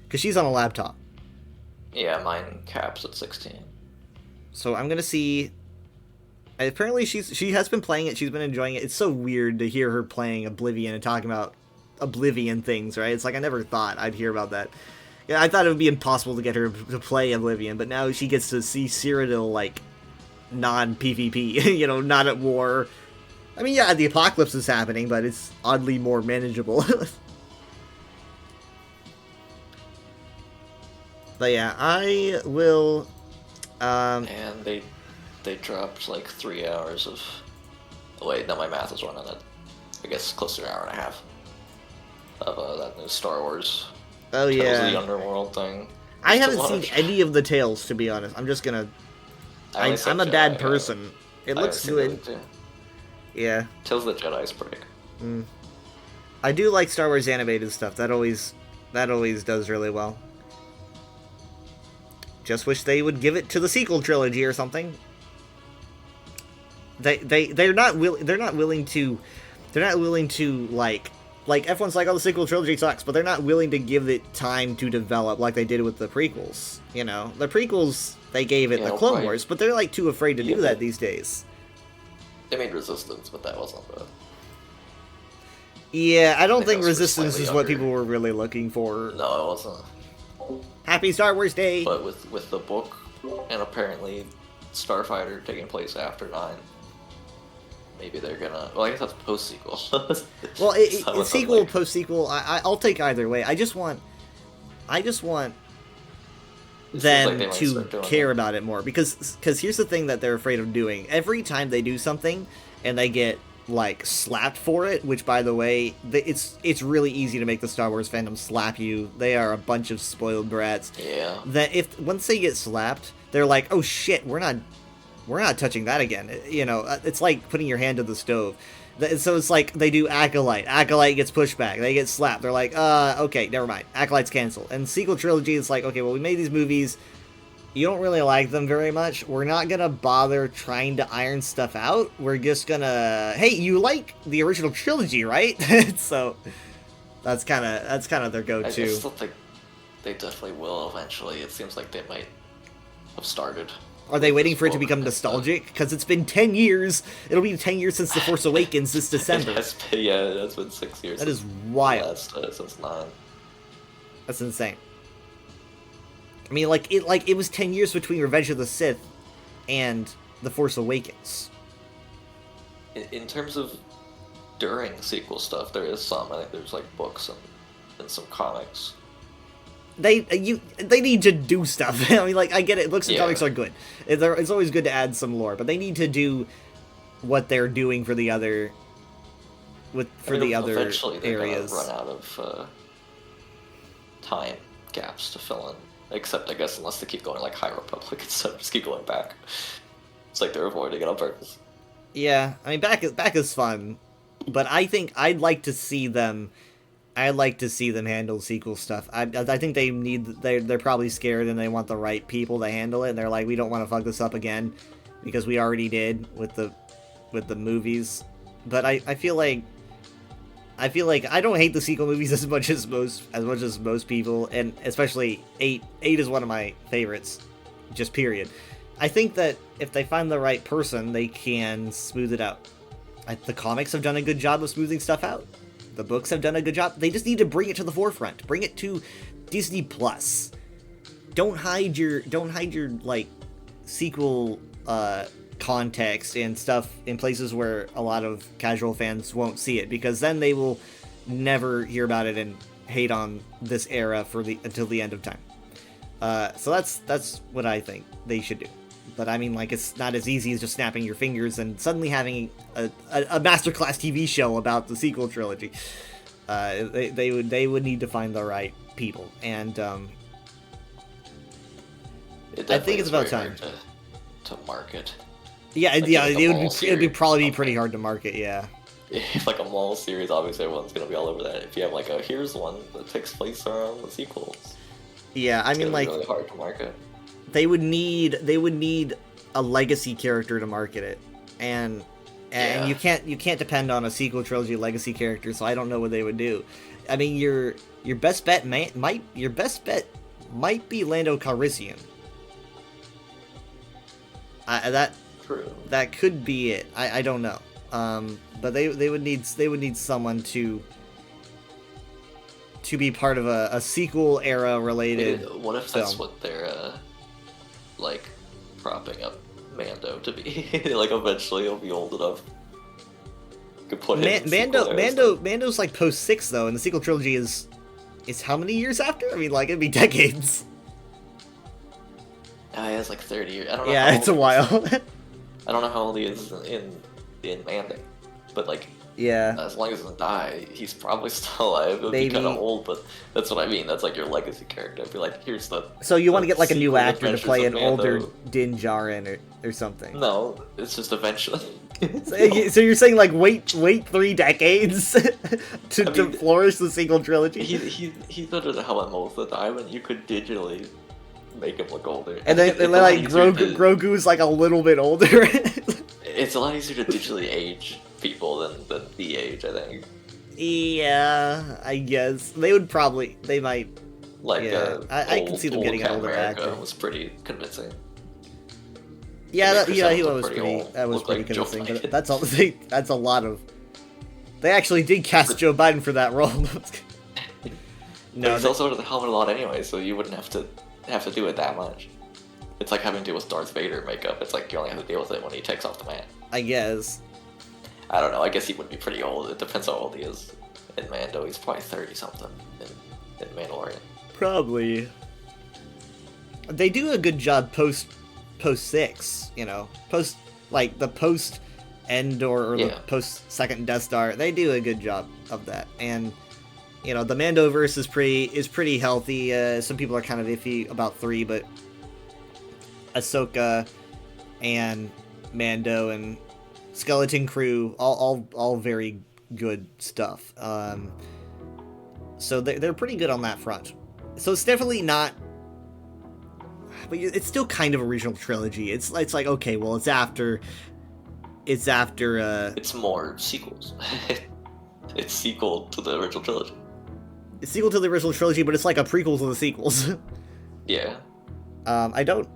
S11: because she's on a laptop.
S15: Yeah, mine caps at 16.
S11: So I'm gonna see. Apparently she has been playing it. She's been enjoying it. It's so weird to hear her playing Oblivion and talking about Oblivion things, right? It's like I never thought I'd hear about that. Yeah, I thought it would be impossible to get her to play Oblivion, but now she gets to see Cyrodiil like non-PvP, you know, not at war. I mean, yeah, the apocalypse is happening, but it's oddly more manageable. But yeah, I will.
S15: And they dropped like 3 hours of. Oh, wait, no, my math is wrong on that. I guess close to an hour and a half of that new Star Wars.
S11: Oh
S15: Tales
S11: yeah.
S15: of the Underworld thing.
S11: I
S15: Just to
S11: haven't seen
S15: watch.
S11: any of the Tales, to be honest. I'm just gonna. I'm a bad person. It looks good. Yeah.
S15: Tales of the Jedi is pretty.
S11: I do like Star Wars animated stuff. That always does really well. Just wish they would give it to the sequel trilogy or something. They're not willing to like F1's like, oh, the sequel trilogy sucks, but they're not willing to give it time to develop like they did with the prequels. You know, the prequels they gave it
S15: Yeah,
S11: the Clone
S15: right.
S11: Wars, but they're like too afraid to do
S15: Yeah.
S11: that these days.
S15: They made Resistance, but that wasn't bad.
S11: Yeah, I don't
S15: think
S11: think
S15: those were
S11: Resistance
S15: slightly
S11: is what
S15: younger.
S11: people were really looking for.
S15: No, it wasn't.
S11: Happy Star Wars Day!
S15: But with the book and apparently Starfighter taking place after 9, maybe they're gonna. Well, I guess that's post sequel.
S11: Well, it's sequel, post sequel. I'll take either way. I just want
S15: It seems
S11: them
S15: like they might
S11: to
S15: start doing
S11: care
S15: that.
S11: about it more because here's the thing that they're afraid of doing. Every time they do something and they get like slapped for it, which by the way, it's really easy to make the Star Wars fandom slap you. They are a bunch of spoiled brats.
S15: Yeah.
S11: That once they get slapped, they're like, oh shit, we're not touching that again. You know, it's like putting your hand to the stove. So it's like they do Acolyte. Acolyte gets pushed back. They get slapped. They're like, okay, never mind. Acolyte's canceled. And sequel trilogy is like, okay, well, we made these movies. You don't really like them very much. We're not gonna bother trying to iron stuff out. We're just gonna, hey, you like the original trilogy, right? So that's kind of their
S15: I
S11: go-to.
S15: still think they definitely will eventually. It seems like they might have started.
S11: Are they waiting for it to become nostalgic? Because it's been 10 years. It'll be 10 years since The Force Awakens this December.
S15: Yeah, that's been 6 years.
S11: That is
S15: since
S11: wild.
S15: Since 9.
S11: That's insane. I mean, it was 10 years between Revenge of the Sith and The Force Awakens.
S15: In terms of during sequel stuff, there is some. I think there's like books and some comics.
S11: They need to do stuff. I mean, like, I get it. Books and
S15: Yeah.
S11: comics are good. It's always good to add some lore, but they need to do what they're doing for the other
S15: Eventually they're
S11: areas.
S15: gonna run out of time gaps to fill in. Except, I guess, unless they keep going like High Republic and stuff, just keep going back. It's like they're avoiding it on purpose.
S11: Yeah, I mean, back is fun, but I think I'd like to see them handle sequel stuff. I think they're probably scared and they want the right people to handle it. And they're like, we don't want to fuck this up again because we already did with the movies. But I feel like I don't hate the sequel movies as much as most people, and especially 8. 8 is one of my favorites, just period. I think that if they find the right person, they can smooth it out. The comics have done a good job of smoothing stuff out. The books have done a good job. They just need to bring it to the forefront. Bring it to Disney Plus. Don't hide your like sequel context and stuff in places where a lot of casual fans won't see it, because then they will never hear about it and hate on this era until the end of time. So that's what I think they should do. But I mean, like, it's not as easy as just snapping your fingers and suddenly having a masterclass TV show about the sequel trilogy. They would need to find the right people, and I think it's about time
S15: to market.
S11: Yeah,
S15: Like,
S11: yeah,
S15: like a
S11: it
S15: mall
S11: would be
S15: series.
S11: probably pretty hard to market. Yeah.
S15: If like a mall series, obviously everyone's gonna be all over that. If you have like here's one that takes place around the sequels.
S11: Yeah, I
S15: It's
S11: mean,
S15: gonna be
S11: like,
S15: really hard to market.
S11: they would need a legacy character to market it, and
S15: Yeah.
S11: you can't depend on a sequel trilogy legacy character. So I don't know what they would do. I mean, your best bet might be Lando Calrissian. That could be it. I don't know. But they would need someone to be part of a sequel era related.
S15: What if that's what they're like propping up Mando to be? Like eventually he'll be old enough. Could put him in sequel era stuff.
S11: Mando's like post 6 though, and the sequel trilogy is how many years after? I mean, like it'd be decades.
S15: He has like 30 years. I don't know.
S11: Yeah, it's a while.
S15: I don't know how old he is in Mando, but like,
S11: yeah,
S15: as long as he doesn't die, he's probably still alive. It'd be
S11: Maybe.
S15: kind of old, but that's what I mean. That's like your legacy character. I'd be like, here's the.
S11: So you want to
S15: the
S11: get like a new
S15: sequel
S11: actor to
S15: Adventures
S11: play
S15: of
S11: an older
S15: Mando.
S11: Din Djarin or something.
S15: No, it's just eventually.
S11: So you're saying like wait 3 decades to flourish the sequel trilogy?
S15: He's under the Helmet most of the time, and you could digitally make him look older.
S11: And then
S15: It's a lot
S11: like
S15: easier to-
S11: Grogu's like a little bit older.
S15: It's a lot easier to digitally age people than de-age, I think.
S11: Yeah, I guess they might.
S15: Like,
S11: yeah, I can see them getting an
S15: Captain
S11: older
S15: America
S11: actor.
S15: was pretty convincing.
S11: Yeah,
S15: Chris
S11: he
S15: Evans looked
S11: was
S15: pretty
S11: pretty.
S15: old.
S11: That was
S15: Looked
S11: pretty
S15: like Joe
S11: convincing. But
S15: Biden.
S11: that's all. That's a lot of. They actually did cast Joe Biden for that role.
S15: No, he's also under the helmet a lot anyway, so you wouldn't have to do it that much. It's like having to deal with Darth Vader makeup. It's like you only have to deal with it when he takes off the mask.
S11: I guess.
S15: I don't know. I guess he would be pretty old. It depends how old he is. In Mando, he's probably 30 something. In Mandalorian.
S11: Probably. They do a good job post 6, you know. Post Endor or the
S15: Yeah.
S11: post second Death Star. They do a good job of that. And you know, the Mandoverse is pretty healthy. Some people are kind of iffy about 3, but Ahsoka and Mando and Skeleton Crew all very good stuff. So they're pretty good on that front. So it's definitely not, but it's still kind of original trilogy. It's like, okay, well, it's after.
S15: It's more sequels. It's sequel to the original trilogy.
S11: It's sequel to the original trilogy, but it's like a prequel to the sequels.
S15: Yeah.
S11: I don't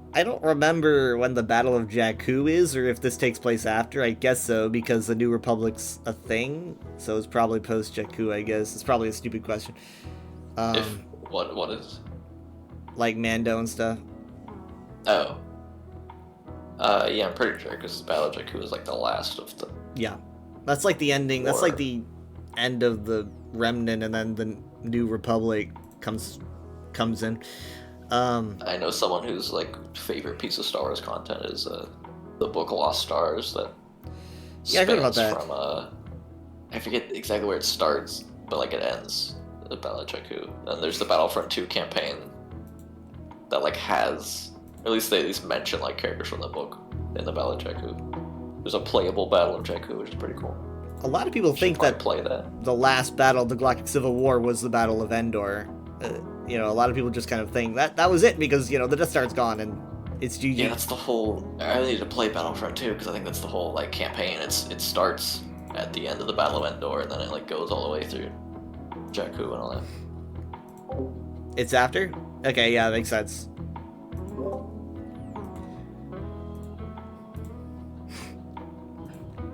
S11: remember when the Battle of Jakku is, or if this takes place after. I guess so, because the New Republic's a thing, so it's probably post Jakku. I guess it's probably a stupid question.
S15: What is?
S11: Like Mando and stuff.
S15: Oh. Yeah, I'm pretty sure because Battle of Jakku is like the last of the.
S11: Yeah, that's like the ending. That's like the end of the Remnant, and then the New Republic comes in.
S15: I know someone whose like favorite piece of Star Wars content is the book Lost Stars that.
S11: Yeah, I heard about that.
S15: From I forget exactly where it starts, but like it ends at the Battle of Jakku, and there's the Battlefront 2 campaign that like has, or at least they mention like characters from the book in the Battle of Jakku. There's a playable Battle of Jakku, which is pretty cool.
S11: A lot of people think that the last battle of the Galactic Civil War was the Battle of Endor. You know, a lot of people just kind of think that was it because, you know, the Death Star's gone and it's GG.
S15: Yeah, that's the whole. I need to play Battlefront 2 because I think that's the whole like campaign. It starts at the end of the Battle of Endor and then it like goes all the way through Jakku and all that.
S11: It's after? Okay, yeah, that makes sense.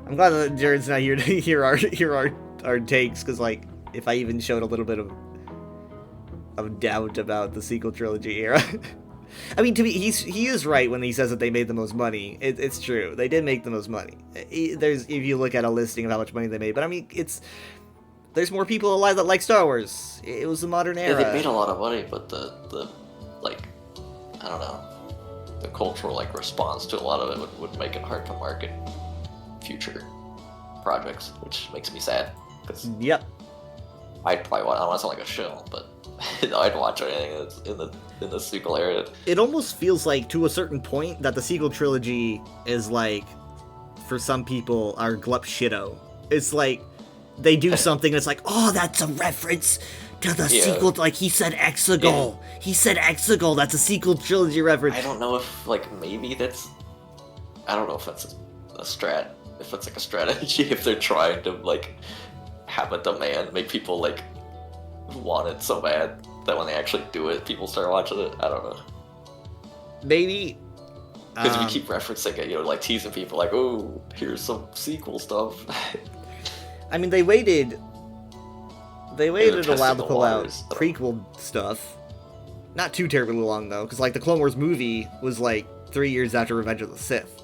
S11: I'm glad that Jared's not here to hear our takes, because like if I even showed a little bit of doubt about the sequel trilogy era. I mean, he is right when he says that they made the most money. It's true, they did make the most money. If you look at a listing of how much money they made, but I mean, there's more people alive that like Star Wars. It was the modern era.
S15: Yeah, they made a lot of money, but the like, I don't know, the cultural like response to a lot of it would make it hard to market future projects, which makes me sad. Cause
S11: yep.
S15: I'd probably watch. I don't want to sound like a shill, but I'd watch anything that's in the sequel era.
S11: It almost feels like, to a certain point, that the sequel trilogy is like, for some people, our glup shitto. It's like they do something and it's like, oh, that's a reference to the sequel. Like he said Exegol. Yeah. He said Exegol. That's a sequel trilogy reference.
S15: I don't know if like maybe that's. I don't know if that's a strat. If it's like a strategy, if they're trying to like have a demand, make people like want it so bad that when they actually do it, people start watching it. I don't know.
S11: Maybe
S15: Because we keep referencing it, like teasing people, like, oh, here's some sequel stuff.
S11: I mean, they waited a
S15: testing
S11: while to
S15: the
S11: pull out
S15: waters.
S11: prequel stuff. Not too terribly long, though, because, like, the Clone Wars movie was, like, 3 years after Revenge of the Sith.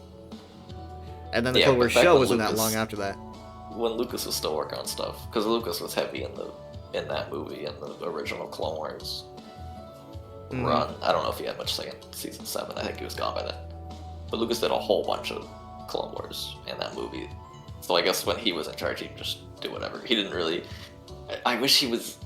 S11: And then the
S15: Yeah,
S11: Clone
S15: but
S11: Wars
S15: back
S11: show
S15: when
S11: wasn't that
S15: Lucas-
S11: long after that.
S15: When Lucas was still working on stuff, because Lucas was heavy in that movie, in the original Clone Wars run. I don't know if he had much say in season 7. I think he was gone by then. But Lucas did a whole bunch of Clone Wars in that movie. So I guess when he was in charge, he'd just do whatever. He didn't really... I wish he was...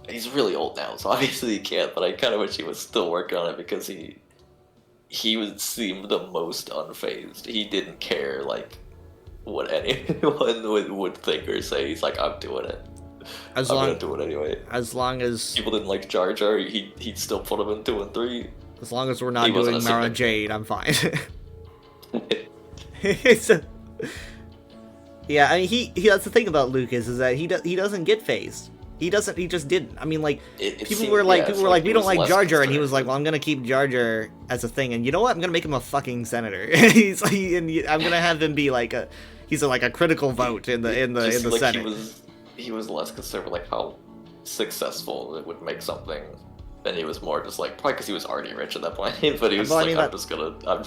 S15: He's really old now, so obviously he can't, but I kind of wish he was still working on it because he would seem the most unfazed. He didn't care, like, what anyone would think or say. He's like, I'm doing it. I'm gonna do it anyway.
S11: As long as
S15: people didn't like Jar Jar, he'd still put him in 2 and 3.
S11: As long as we're not
S15: He wasn't
S11: doing
S15: a
S11: Mara
S15: significant-
S11: Jade, I'm fine. Yeah, I mean, he that's the thing about Lucas is that he doesn't get phased. He just didn't. I mean, like, people were like, we don't like Jar Jar, and he was like, well, I'm gonna keep Jar Jar as a thing, and you know what? I'm gonna make him a fucking senator. I'm gonna have him be like he's like a critical vote in the
S15: Like,
S11: Senate.
S15: he was less concerned with like how successful it would make something. And he was more just like, probably because he was already rich at that point. But he was
S11: Well, I
S15: like,
S11: mean,
S15: I'm just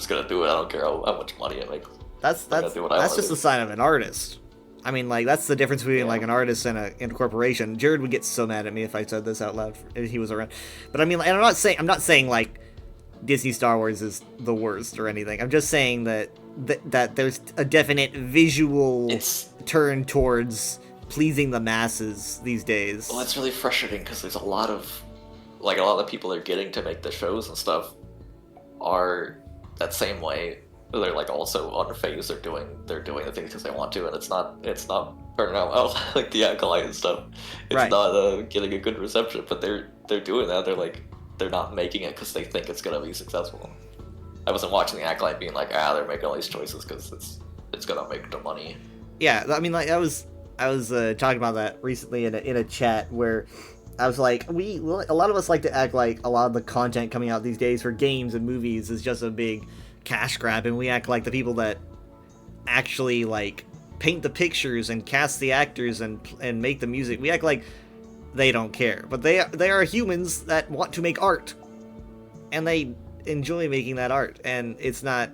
S15: gonna do it. I don't care how much money it makes.
S11: That's
S15: do what I wanna
S11: just
S15: do.
S11: a sign of an artist. I mean, like, that's the difference between like an artist and a corporation. Jared would get so mad at me if I said this out loud if he was around. But I mean, like, I'm not saying like Disney Star Wars is the worst or anything. I'm just saying that there's a definite visual turn towards pleasing the masses these days.
S15: Well, it's really frustrating because there's a lot of the people they're getting to make the shows and stuff are that same way. They're like also unfazed. They're doing the things because they want to, and it's not turning out well. Like the Acolyte and stuff, it's not getting a good reception. But they're doing that. They're not making it because they think it's gonna be successful. I wasn't watching the Acolyte being like, they're making all these choices because it's gonna make the money.
S11: Yeah, I mean, like, I was talking about that recently in a chat where I was like, a lot of us like to act like a lot of the content coming out these days for games and movies is just a big cash grab, and we act like the people that actually like paint the pictures and cast the actors and make the music, we act like they don't care. But they are humans that want to make art, and they enjoy making that art, and it's not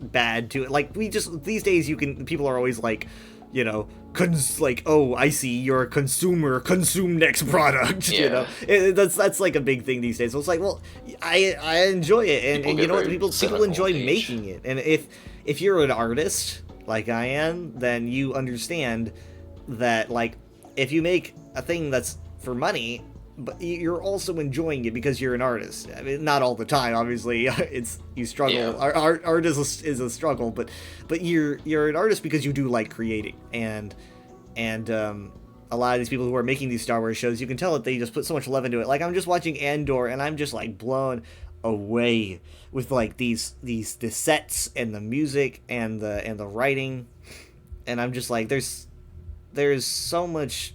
S11: bad to it. Like, these days people are always like, you know, oh, I see, you're a consumer, consume next product.
S15: Yeah.
S11: You know, that's like a big thing these days. So it's like, well, I enjoy it, and you know what, people enjoy making it. And if you're an artist like I am, then you understand that, like, if you make a thing that's for money, but you're also enjoying it because you're an artist. I mean, not all the time, obviously. You struggle.
S15: Yeah.
S11: Art is a struggle, but you're an artist because you do like creating, and a lot of these people who are making these Star Wars shows, you can tell that they just put so much love into it. Like, I'm just watching Andor, and I'm just like blown away with like the sets and the music and the writing, and I'm just like, there's so much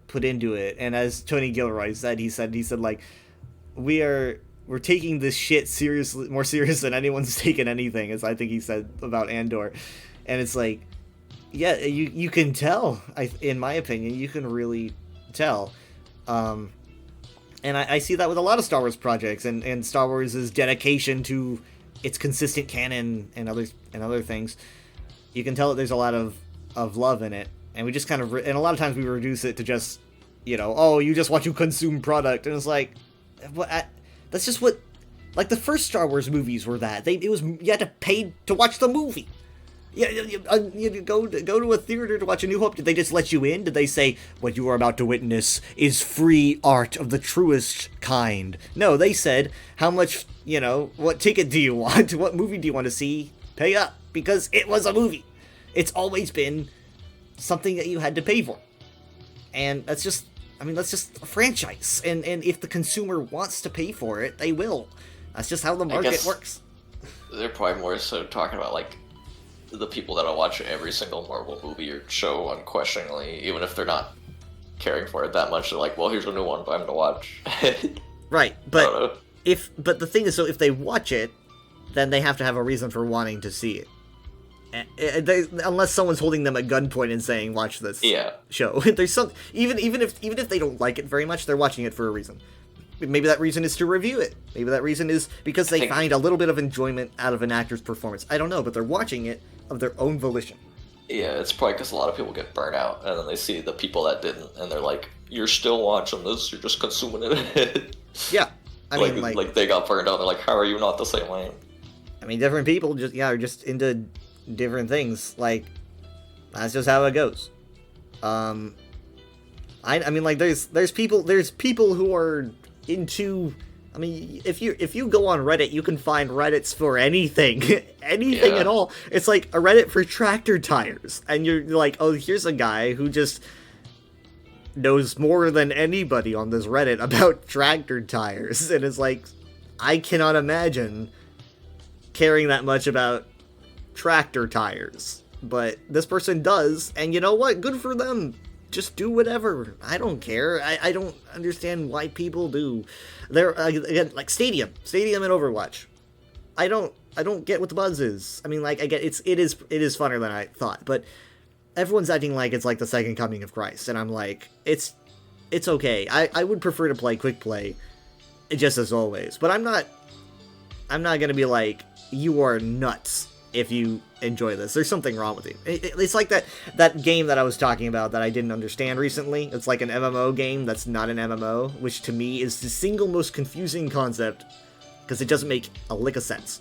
S11: put into it. And as Tony Gilroy said, he said like, we're taking this shit seriously, more serious than anyone's taken anything, as I think he said about Andor. And it's like, yeah, you can tell. In my opinion, you can really tell. And I see that with a lot of Star Wars projects, and Star Wars' dedication to its consistent canon and other things. You can tell that there's a lot of love in it. And we just kind of, and a lot of times we reduce it to just, you know, oh, you just want to consume product, and it's like, that's just what, like, the first Star Wars movies were that. You had to pay to watch the movie. Yeah, you go to a theater to watch A New Hope. Did they just let you in? Did they say, what you are about to witness is free art of the truest kind? No, they said, how much, you know, what ticket do you want? What movie do you want to see? Pay up, because it was a movie. It's always been something that you had to pay for. And that's just a franchise. And if the consumer wants to pay for it, they will. That's just how the market works.
S15: They're probably more so talking about, like, the people that'll watch every single Marvel movie or show unquestioningly, even if they're not caring for it that much. They're like, well, here's a new one for them to watch.
S11: Right, but the thing is, so if they watch it, then they have to have a reason for wanting to see it. Unless someone's holding them at gunpoint and saying, "Watch this show." There's some even if they don't like it very much, they're watching it for a reason. Maybe that reason is to review it. Maybe that reason is because they find a little bit of enjoyment out of an actor's performance. I don't know, but they're watching it of their own volition.
S15: Yeah, it's probably because a lot of people get burnt out, and then they see the people that didn't, and they're like, "You're still watching this? You're just consuming it."
S11: Yeah, I mean,
S15: like they got burned out. They're like, "How are you not the same way?"
S11: I mean, different people are just into different things. Like, that's just how it goes. I mean, like, there's people who are into. I mean, if you go on Reddit, you can find Reddits for anything, anything at all. It's like a Reddit for tractor tires, and you're like, oh, here's a guy who just knows more than anybody on this Reddit about tractor tires, and it's like, I cannot imagine caring that much about tractor tires, but this person does, and you know what? Good for them. Just do whatever. I don't care. I don't understand why people do. They're again, like Stadium in Overwatch. I don't get what the buzz is. I mean, like, I get it is funner than I thought, but everyone's acting like it's like the second coming of Christ, and I'm like, it's okay. I would prefer to play quick play, just as always, but I'm not gonna be like, you are nuts if you enjoy this. There's something wrong with you. It's like that game that I was talking about that I didn't understand recently. It's like an MMO game that's not an MMO, which to me is the single most confusing concept because it doesn't make a lick of sense.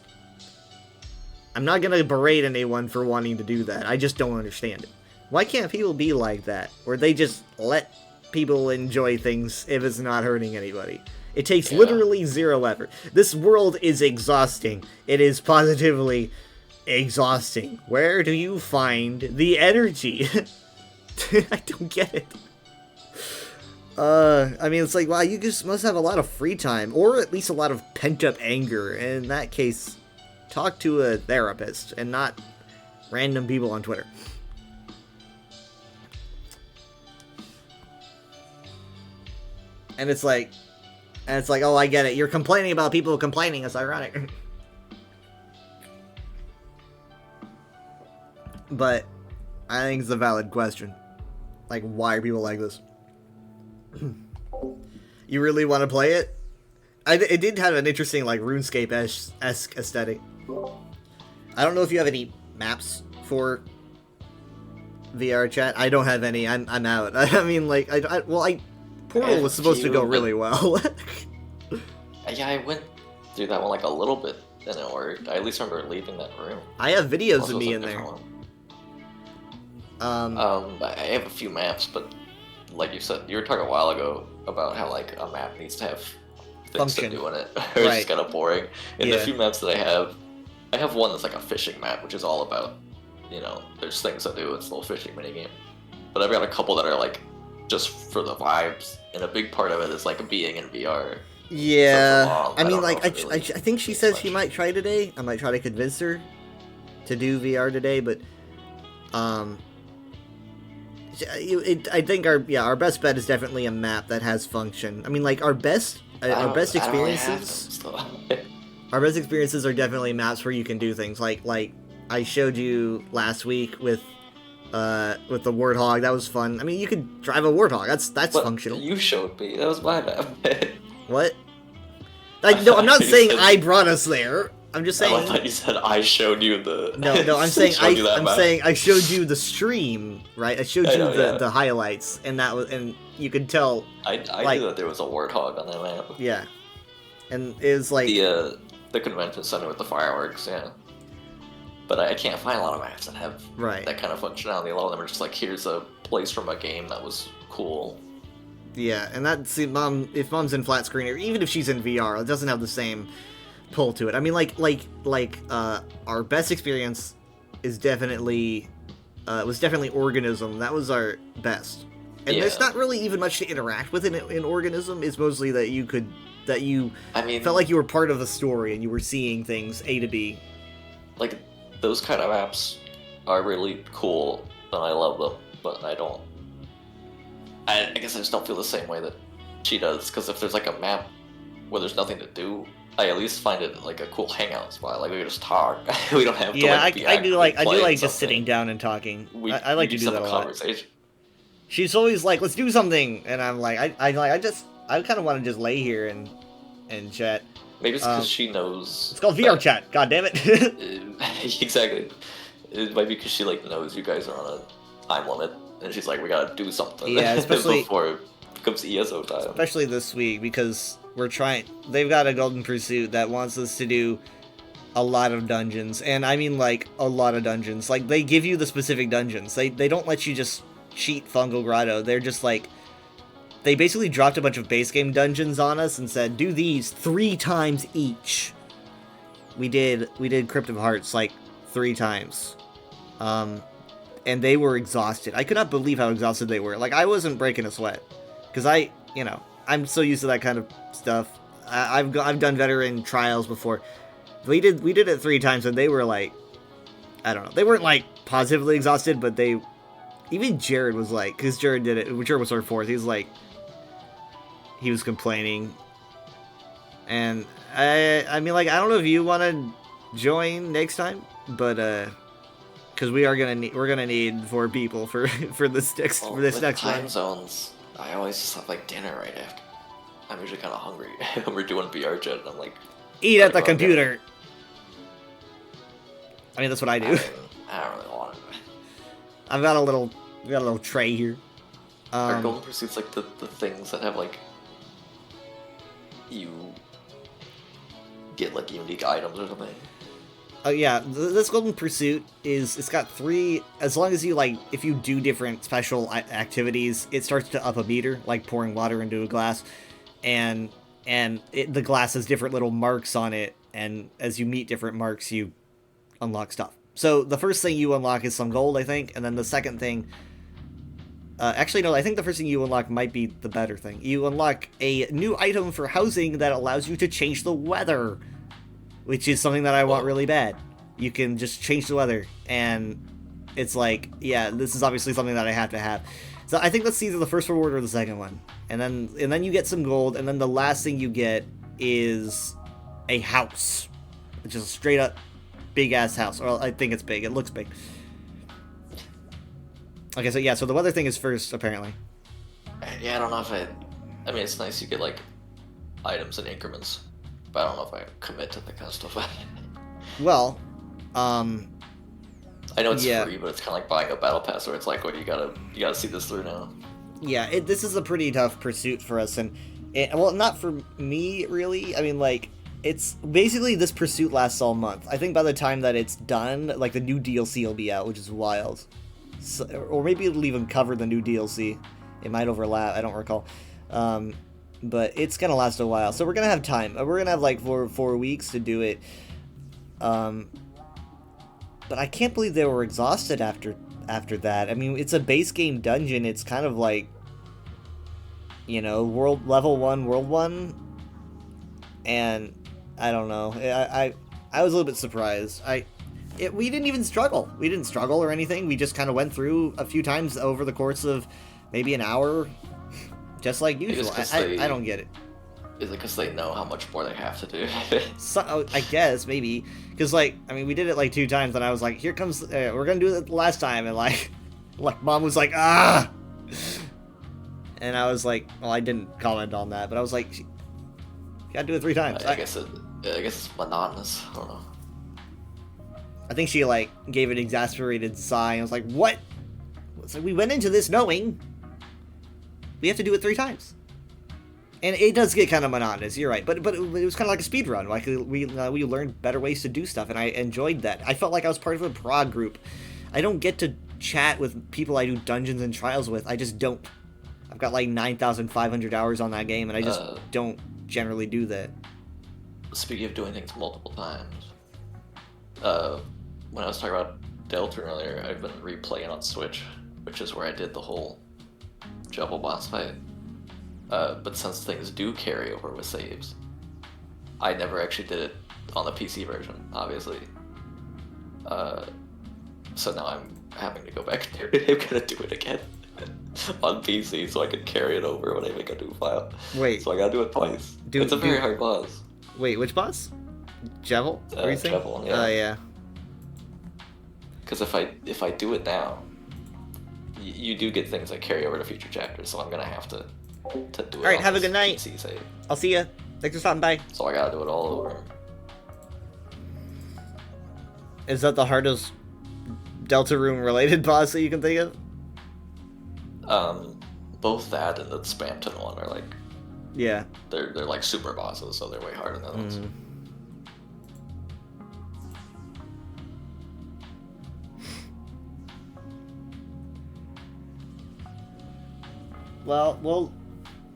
S11: I'm not gonna berate anyone for wanting to do that. I just don't understand it. Why can't people be like that, where they just let people enjoy things if it's not hurting anybody? It takes literally zero effort. This world is exhausting. It is positively exhausting. Where do you find the energy? I don't get it. I mean, it's like, wow, you just must have a lot of free time, or at least a lot of pent-up anger. And in that case, talk to a therapist, and not random people on Twitter. And it's like, oh, I get it. You're complaining about people complaining. It's ironic. But I think it's a valid question. Like, why are people like this? You really want to play it? It did have an interesting, like, RuneScape-esque aesthetic. I don't know if you have any maps for VR chat. I don't have any. I'm out. I mean, like, Portal was supposed to go really well.
S15: Yeah, I went through that one like a little bit, and it worked. I at least remember leaving that room.
S11: I have videos of me in there.
S15: I have a few maps, but like you said, you were talking a while ago about how like a map needs to have things to do in it. It's just kind of boring. In the few maps that I have one that's like a fishing map, which is all about, you know, there's things to do. It's a little fishing minigame. But I've got a couple that are like just for the vibes, and a big part of it is like being in VR.
S11: Yeah, I mean, like, I think she said she might try today. I might try to convince her to do VR today, but I think our best bet is definitely a map that has function. I mean, like, our best experiences. Our best experiences are definitely maps where you can do things like I showed you last week with the Warthog. That was fun. I mean, you could drive a Warthog. That's functional.
S15: You showed me. That was my map.
S11: What? No, I'm not saying I brought us there. I'm just saying.
S15: I thought you said I showed you the.
S11: No, I'm saying saying I showed you the stream, right? I showed you the highlights, and you could tell.
S15: I knew that there was a Warthog on that map.
S11: Yeah, and it was like
S15: the convention center with the fireworks, yeah. But I can't find a lot of maps that have that kind of functionality. A lot of them are just like, here's a place from a game that was cool.
S11: Yeah, and that's if mom's in flat screen, or even if she's in VR, it doesn't have the same pull to it. I mean, our best experience is definitely was definitely Organism. That was our best, and there's not really even much to interact with in Organism. It's mostly that you felt like you were part of the story and you were seeing things A to B.
S15: Like, those kind of maps are really cool, and I love them, but I guess I just don't feel the same way that she does, because if there's like a map where there's nothing to do, I at least find it like a cool hangout spot. Like we just talk. We don't have to
S11: Yeah,
S15: like, be
S11: I do like
S15: actively playing
S11: just
S15: something.
S11: sitting down and talking.
S15: We,
S11: I like
S15: we
S11: to
S15: just
S11: do
S15: have
S11: that
S15: a
S11: a lot.
S15: conversation.
S11: She's always like, "Let's do something," and I'm like, I kind of want to just lay here and chat.
S15: Maybe it's because she knows.
S11: It's called VR chat. God damn it.
S15: Exactly. It might be because she like knows you guys are on a time limit, and she's like, we gotta do something.
S11: Yeah, especially
S15: before it becomes ESO time.
S11: Especially this week because they've got a Golden Pursuit that wants us to do a lot of dungeons, and I mean like a lot of dungeons. Like they give you the specific dungeons. They don't let you just cheat Fungal Grotto. They're just like, they basically dropped a bunch of base game dungeons on us and said, do these 3 times each. We did Crypt of Hearts like 3 times. And they were exhausted. I could not believe how exhausted they were. Like, I wasn't breaking a sweat. Because I'm so used to that kind of stuff. I've done veteran trials before. We did it 3 times, and they were like, I don't know. They weren't like positively exhausted, but even Jared was like, because Jared did it. Jared was our 4th. He was complaining. And I mean, like, I don't know if you want to join next time, but because we're gonna need 4 people for this next next
S15: time
S11: one.
S15: zones. I always just have like dinner right after. I'm usually kind of hungry when we're doing VR chat, and I'm like,
S11: Eat at the computer. I mean, that's what I do.
S15: I don't really want it.
S11: I've got a little tray here.
S15: Are Golden Pursuits like the things that have like you get like unique items or something?
S11: Yeah, this Golden Pursuit it's got 3, as long as you if you do different special activities, it starts to up a meter, like pouring water into a glass, and the glass has different little marks on it, and as you meet different marks, you unlock stuff. So the first thing you unlock is some gold, I think, and then the second thing, actually no, I think the first thing you unlock might be the better thing. You unlock a new item for housing that allows you to change the weather, which is something that I want really bad. You can just change the weather, and it's like, yeah, this is obviously something that I have to have. So I think that's either the first reward or the second one. And then you get some gold, and then the last thing you get is a house. It's just a straight up big ass house. Well, I think it's big. It looks big. Okay, so yeah, so the weather thing is first, apparently.
S15: Yeah, I don't know if I mean, it's nice you get like items in increments, but I don't know if I commit to that kind of stuff.
S11: Well,
S15: I know it's
S11: yeah.
S15: free, but it's kind of like buying a battle pass where it's like, what, you gotta see this through now.
S11: Yeah, this is a pretty tough pursuit for us, and well, not for me really. I mean, like, it's basically this pursuit lasts all month. I think by the time that it's done, like the new DLC will be out, which is wild. So, or maybe it'll even cover the new DLC. It might overlap. I don't recall. But it's gonna last a while, so we're gonna have time. We're gonna have like 4 weeks to do it. But I can't believe they were exhausted after that. I mean, it's a base game dungeon. It's kind of like, level 1, world 1, and I don't know. I was a little bit surprised. We didn't even struggle. We didn't struggle or anything. We just kind of went through a few times over the course of maybe an hour, just like usual. I don't get it.
S15: Is it because they know how much more they have to do?
S11: So, I guess, maybe. Because, we did it 2 times, and I was like, here comes, we're going to do it last time, and Mom was like, ah! And I was like, well, I didn't comment on that, but I was like, you gotta do it 3 times.
S15: I guess it's monotonous. I don't know.
S11: I think she, gave an exasperated sigh, and I was like, what? It's like, we went into this knowing we have to do it 3 times. And it does get kind of monotonous, you're right, but it was kind of like a speed run. Like, we learned better ways to do stuff, and I enjoyed that. I felt like I was part of a prog group. I don't get to chat with people I do dungeons and trials with. I just don't. I've got 9,500 hours on that game, and I just don't generally do that.
S15: Speaking of doing things multiple times, when I was talking about Delta earlier, I've been replaying on Switch, which is where I did the whole Jubble boss fight. But since things do carry over with saves, I never actually did it on the PC version, obviously. So now I'm having to go back and do it. I'm gonna do it again on PC so I can carry it over when I make a new file.
S11: Wait.
S15: So I gotta do it twice. It's a very hard boss.
S11: Wait, which boss? Jevil? What are you saying?
S15: Jevil, yeah.
S11: Yeah.
S15: Because if I do it now, you do get things that carry over to future chapters, so I'm gonna have to do it.
S11: All right,
S15: on
S11: have a
S15: this
S11: good night.
S15: PC save.
S11: I'll see ya. Thanks for stopping by.
S15: So I gotta do it all over.
S11: Is that the hardest Delta Room related boss that you can think of?
S15: Both that and the Spamton one are like,
S11: Yeah.
S15: they're like super bosses, so they're way harder than those.
S11: Well,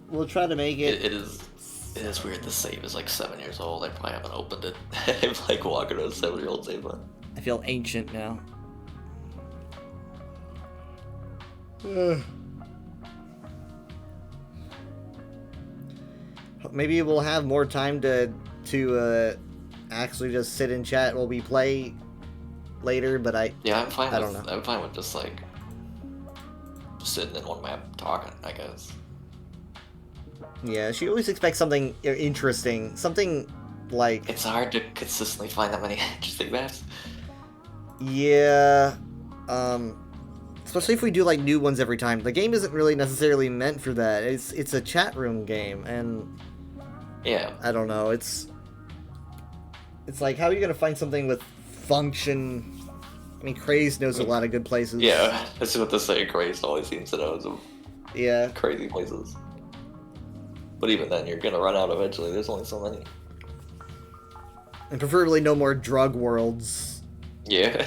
S11: we'll try to make it.
S15: It is weird. The save is like 7 years old. I probably haven't opened it. I'm like walking around a 7-year-old save one.
S11: I feel ancient now. Maybe we'll have more time to actually just sit and chat while we play later. But
S15: Yeah, I'm fine.
S11: I don't know.
S15: I'm fine with just like sitting in one map talking, I guess.
S11: Yeah, she always expects something interesting, something like.
S15: It's hard to consistently find that many interesting maps.
S11: Yeah, especially if we do like new ones every time. The game isn't really necessarily meant for that. It's a chat room game, and
S15: yeah,
S11: I don't know. It's like, how are you gonna find something with function? I mean, Craze knows a lot of good places.
S15: Yeah, that's what to say. Craze always seems to know some crazy places. But even then, you're gonna run out eventually. There's only so many.
S11: And preferably no more drug worlds.
S15: Yeah.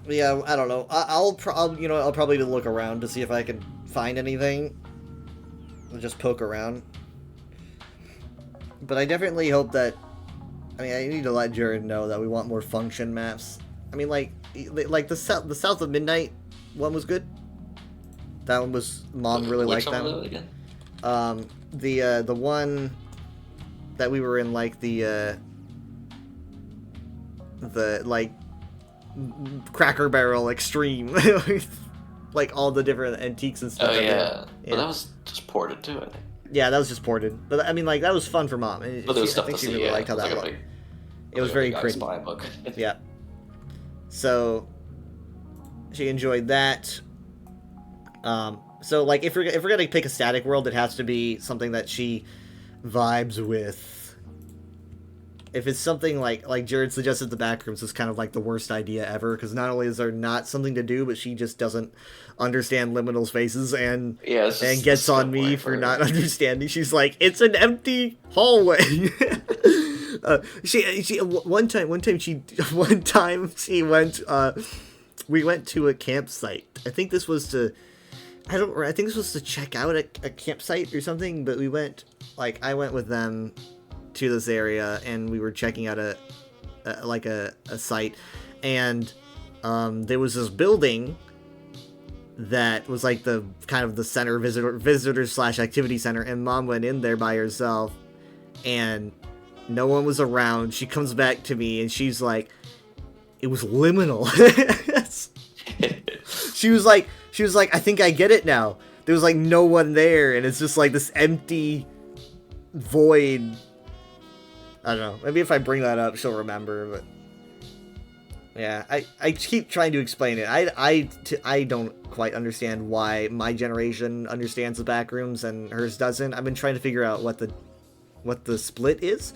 S11: But yeah, I don't know. I'll probably look around to see if I can find anything. I'll just poke around. But I definitely hope that. I mean, I need to let Jared know that we want more function maps. I mean, like the South of Midnight one was good. That one was Mom really liked that one.
S15: Again?
S11: The one that we were in, like the like Cracker Barrel Extreme, like all the different antiques and stuff.
S15: Oh yeah, but that was just ported too, I think.
S11: Yeah, that was just ported. But I mean, like, that was fun for Mom.
S15: But there was stuff
S11: I think
S15: to
S11: she
S15: see,
S11: really liked how that looked. It was very pretty.
S15: Spy book.
S11: Yeah. So she enjoyed that. So like, if we're gonna pick a static world, it has to be something that she vibes with. If it's something like Jared suggested, the Backrooms is kind of like the worst idea ever, because not only is there not something to do, but she just doesn't understand Liminal's faces and gets on me for not understanding. She's like, it's an empty hallway. One time she went. We went to a campsite. I think this was to check out a campsite or something. But we went, I went with them to this area, and we were checking out a site, and there was this building that was like the kind of the center visitor / activity center, and Mom went in there by herself, and no one was around. She comes back to me and she's like, it was Liminal. she was like, I think I get it now. There was like no one there, and it's just like this empty void. I don't know. Maybe if I bring that up, she'll remember. But yeah, I keep trying to explain it. I don't quite understand why my generation understands the Backrooms and hers doesn't. I've been trying to figure out what the split is.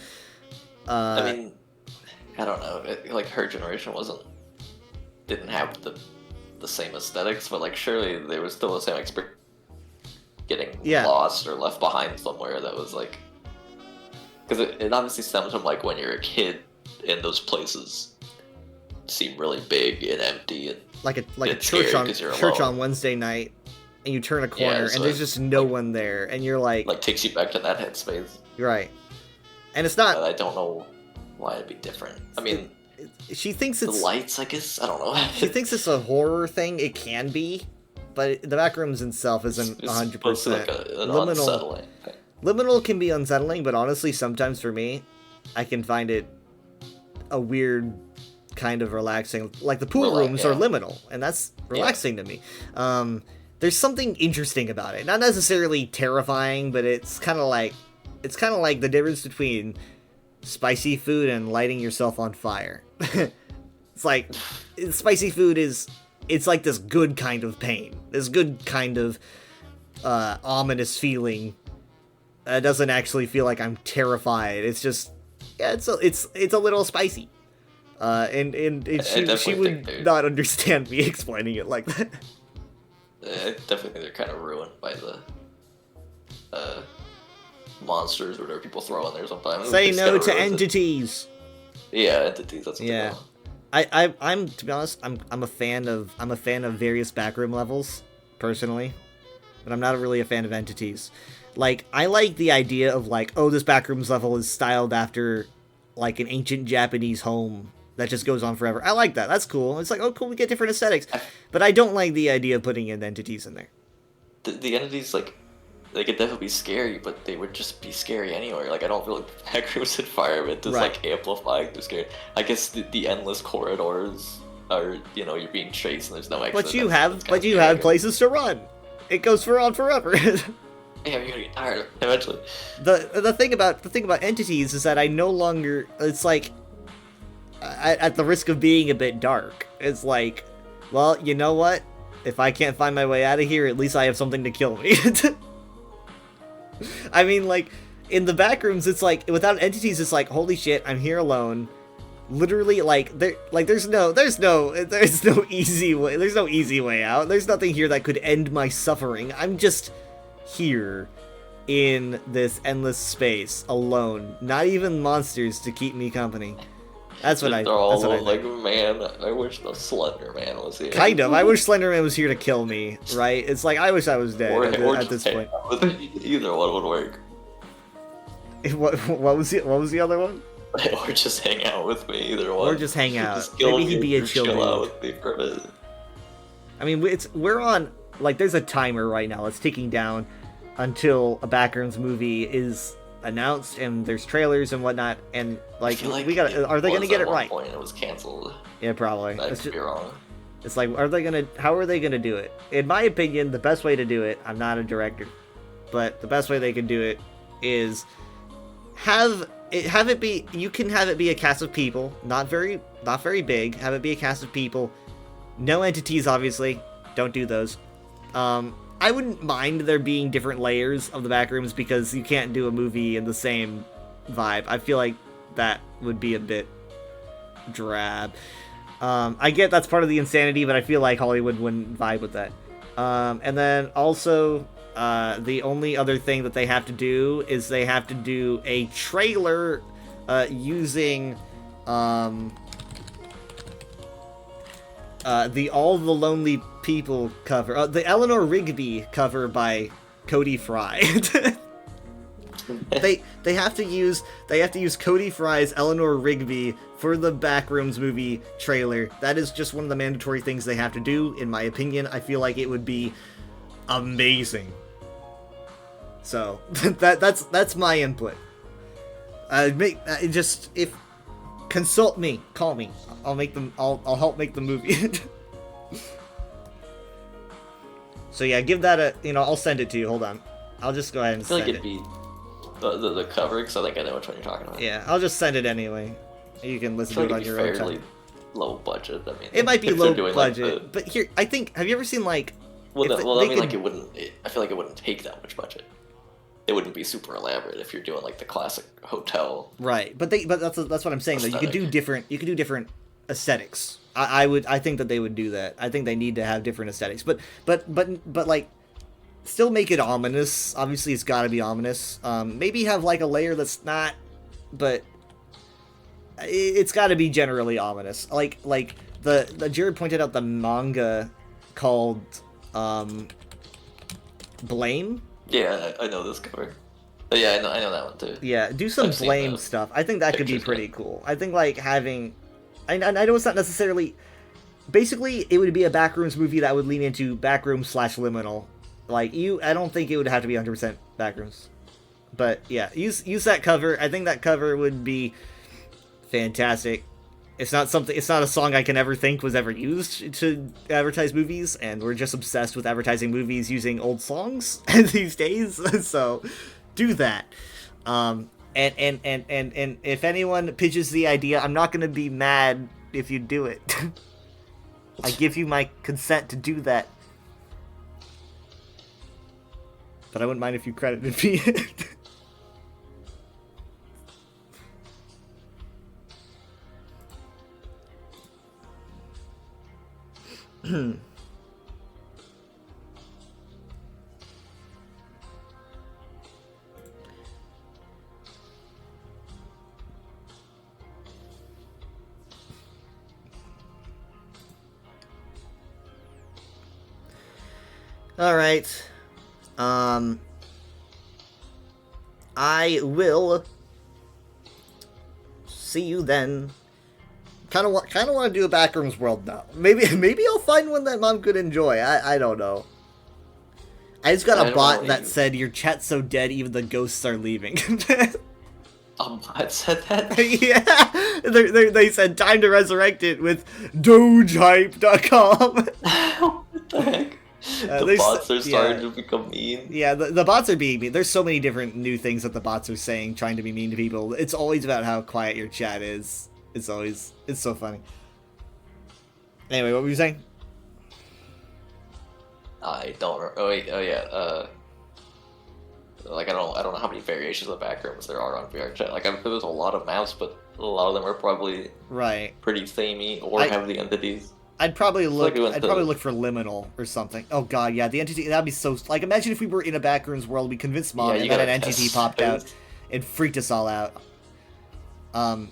S15: I mean, I don't know. Like, her generation didn't have the same aesthetics, but like surely there was still the same experience getting lost or left behind somewhere that was like. Because it obviously stems from, like, when you're a kid and those places seem really big and empty and
S11: like a church on Wednesday night, and you turn a corner and there's just no one there, and you're like
S15: takes you back to that headspace.
S11: Right. And it's not.
S15: I don't know why it'd be different. I mean,
S11: she thinks it's
S15: the lights. I guess I don't know.
S11: She thinks it's a horror thing. It can be, but the Backrooms itself isn't 100%.
S15: Unsettling.
S11: Liminal can be unsettling, but honestly, sometimes for me, I can find it a weird kind of relaxing. Like the pool rooms are liminal, and that's relaxing to me. there's something interesting about it. Not necessarily terrifying, but it's kind of like the difference between spicy food and lighting yourself on fire. It's like spicy food it's like this good kind of pain, this good kind of ominous feeling. It doesn't actually feel like I'm terrified. It's just, yeah, it's a little spicy. And she would not understand me explaining it like that.
S15: I definitely think they're kind of ruined by the monsters or whatever people throw in there sometimes.
S11: Say
S15: It's
S11: no
S15: kinda
S11: to
S15: ruins it.
S11: entities.
S15: Yeah, entities. That's what
S11: Yeah. I'm to be honest, I'm a fan of various backroom levels personally, but I'm not really a fan of entities. Like, I like the idea of like, oh, this backrooms level is styled after like an ancient Japanese home that just goes on forever. I like that. That's cool. It's like, oh, cool, we get different aesthetics. But I don't like the idea of putting in entities in there.
S15: The entities, like, they could definitely be scary, but they would just be scary anyway. Like, I don't feel like backrooms environment is like amplifying the scare. I guess the endless corridors are, you know, you're being chased and there's no exit.
S11: But you have places to run. It goes on forever.
S15: Yeah, you're gonna get tired eventually.
S11: The thing about entities is that I no longer. It's like, at the risk of being a bit dark, it's like, well, you know what? If I can't find my way out of here, at least I have something to kill me. I mean, like, in the backrooms, it's like, without entities, it's like, holy shit, I'm here alone. Literally, there's no easy way out. There's nothing here that could end my suffering. I'm just here in this endless space alone. Not even monsters to keep me company. That's what I.
S15: They're all
S11: That's what I
S15: like, man, I wish the Slender Man was here.
S11: Kind of. I wish Slenderman was here to kill me, right? It's like, I wish I was dead at this point.
S15: Either one would work.
S11: What was the other one?
S15: Or just hang out with me, either one.
S11: Or just hang out.
S15: Just kill
S11: Maybe he'd be
S15: me
S11: a
S15: or
S11: chill
S15: chill out
S11: dude.
S15: with me for a bit.
S11: I mean, we're on, like, there's a timer right now. It's ticking down until a Backrooms movie is announced and there's trailers and whatnot, and like, we gotta. Are they gonna get it right?
S15: Point it was canceled.
S11: Yeah, probably.
S15: I could be wrong.
S11: It's like, how are they gonna do it? In my opinion, the best way to do it, I'm not a director, but the best way they can do it is have it be, you can have it be a cast of people, not very big, have it be a cast of people, no entities, obviously, don't do those. I wouldn't mind there being different layers of the backrooms, because you can't do a movie in the same vibe. I feel like that would be a bit drab. I get that's part of the insanity, but I feel like Hollywood wouldn't vibe with that. And then also, the only other thing that they have to do is they have to do a trailer using the All the Lonely People cover, the Eleanor Rigby cover by Cody Fry. They have to use Cody Fry's Eleanor Rigby for the Backrooms movie trailer. That is just one of the mandatory things they have to do, in my opinion. I feel like it would be amazing. So that's my input. Consult me, call me. I'll help make the movie. So yeah, give that I'll send it to you. Hold on. I'll just go ahead and send it.
S15: I feel like it'd be the cover, because I think I know which one you're talking about.
S11: Yeah, I'll just send it anyway. You can listen to it on your own
S15: fairly
S11: time.
S15: low budget. I mean,
S11: It might be
S15: if they're
S11: low
S15: doing,
S11: budget, but here, I think, have you ever seen, like...
S15: I mean,
S11: could-
S15: it wouldn't. I feel like it wouldn't take that much budget. It wouldn't be super elaborate if you're doing like the classic hotel.
S11: Right, but that's what I'm saying. Though you could do different aesthetics. I think that they would do that. I think they need to have different aesthetics, but like, still make it ominous. Obviously, it's got to be ominous. Maybe have like a layer that's not, but it's got to be generally ominous. Like the Jared pointed out the manga called Blame.
S15: Yeah, I know this cover. Yeah, I know that one too.
S11: Yeah, do some
S15: I've seen
S11: Blame
S15: the
S11: stuff. I think that could be
S15: pictures,
S11: pretty cool. I think like having, I know it's not necessarily. Basically, it would be a Backrooms movie that would lean into Backrooms/liminal. Like I don't think it would have to be 100% Backrooms. But yeah, use that cover. I think that cover would be fantastic. It's not something. It's not a song I can ever think was ever used to advertise movies, and we're just obsessed with advertising movies using old songs these days. So, do that. And if anyone pitches the idea, I'm not gonna be mad if you do it. I give you my consent to do that. But I wouldn't mind if you credited me. Alright. I will see you then. Kind of want to do a Backrooms World now. Maybe I'll find one that Mom could enjoy. I don't know. I just got a bot that said your chat's so dead even the ghosts are leaving.
S15: A bot said that?
S11: Yeah, they said time to resurrect it with dogehype.com.
S15: What the heck? The bots are starting to become mean.
S11: Yeah, the bots are being mean. There's so many different new things that the bots are saying, trying to be mean to people. It's always about how quiet your chat is. It's so funny. Anyway, what were you saying?
S15: I don't. Oh wait. Oh yeah. Like I don't know how many variations of Backrooms there are on VR chat. Like there's a lot of maps, but a lot of them are probably pretty samey or have the entities.
S11: I'd probably look. I'd probably look for liminal or something. Oh god, yeah, the entity that'd be so. Like, imagine if we were in a Backrooms world, we convinced Mom, and then an entity popped out, and freaked us all out. I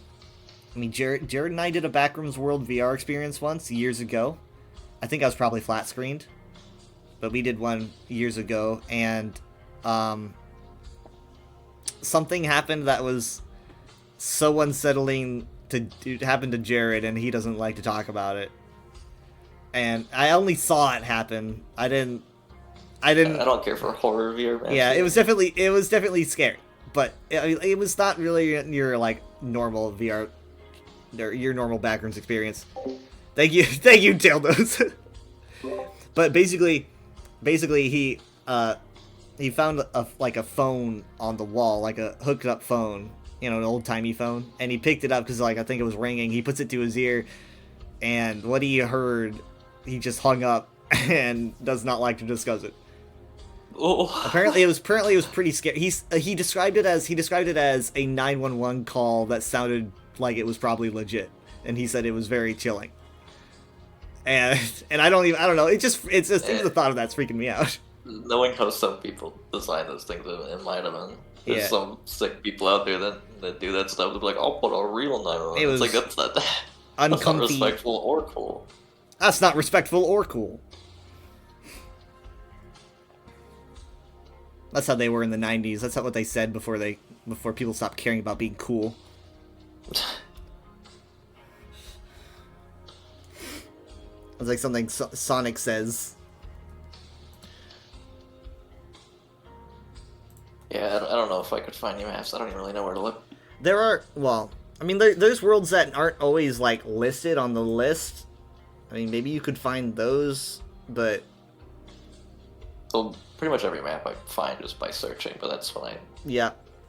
S11: mean, Jared and I did a Backrooms World VR experience once years ago. I think I was probably flat screened, but we did one years ago, and something happened that was so unsettling to happen to Jared, and he doesn't like to talk about it. And I only saw it happen. I didn't.
S15: I don't care for horror VR. Man.
S11: Yeah, it was definitely scary, but it was not really your like normal VR, or your normal Backrooms experience. Thank you, Dildos. But basically he found a phone on the wall, like a hooked up phone, an old timey phone, and he picked it up because I think it was ringing. He puts it to his ear, and what he heard, he just hung up and does not like to discuss it.
S15: Oh.
S11: Apparently it was pretty scary. He described it as a 911 call that sounded like it was probably legit, and he said it was very chilling. And I don't know. It's just the thought of that's freaking me out.
S15: Knowing how some people design those things, it might have been. There's some sick people out there that do that stuff. They're like, I'll put a real 911. It's like that's not respectful or cool.
S11: That's not respectful or cool. That's how they were in the 90s. That's not what they said before people stopped caring about being cool. It's like something Sonic says.
S15: Yeah, I don't know if I could find new maps. I don't even really know where to look.
S11: There's worlds that aren't always listed on the list. I mean, maybe you could find those, but...
S15: So, pretty much every map I find is by searching, but that's when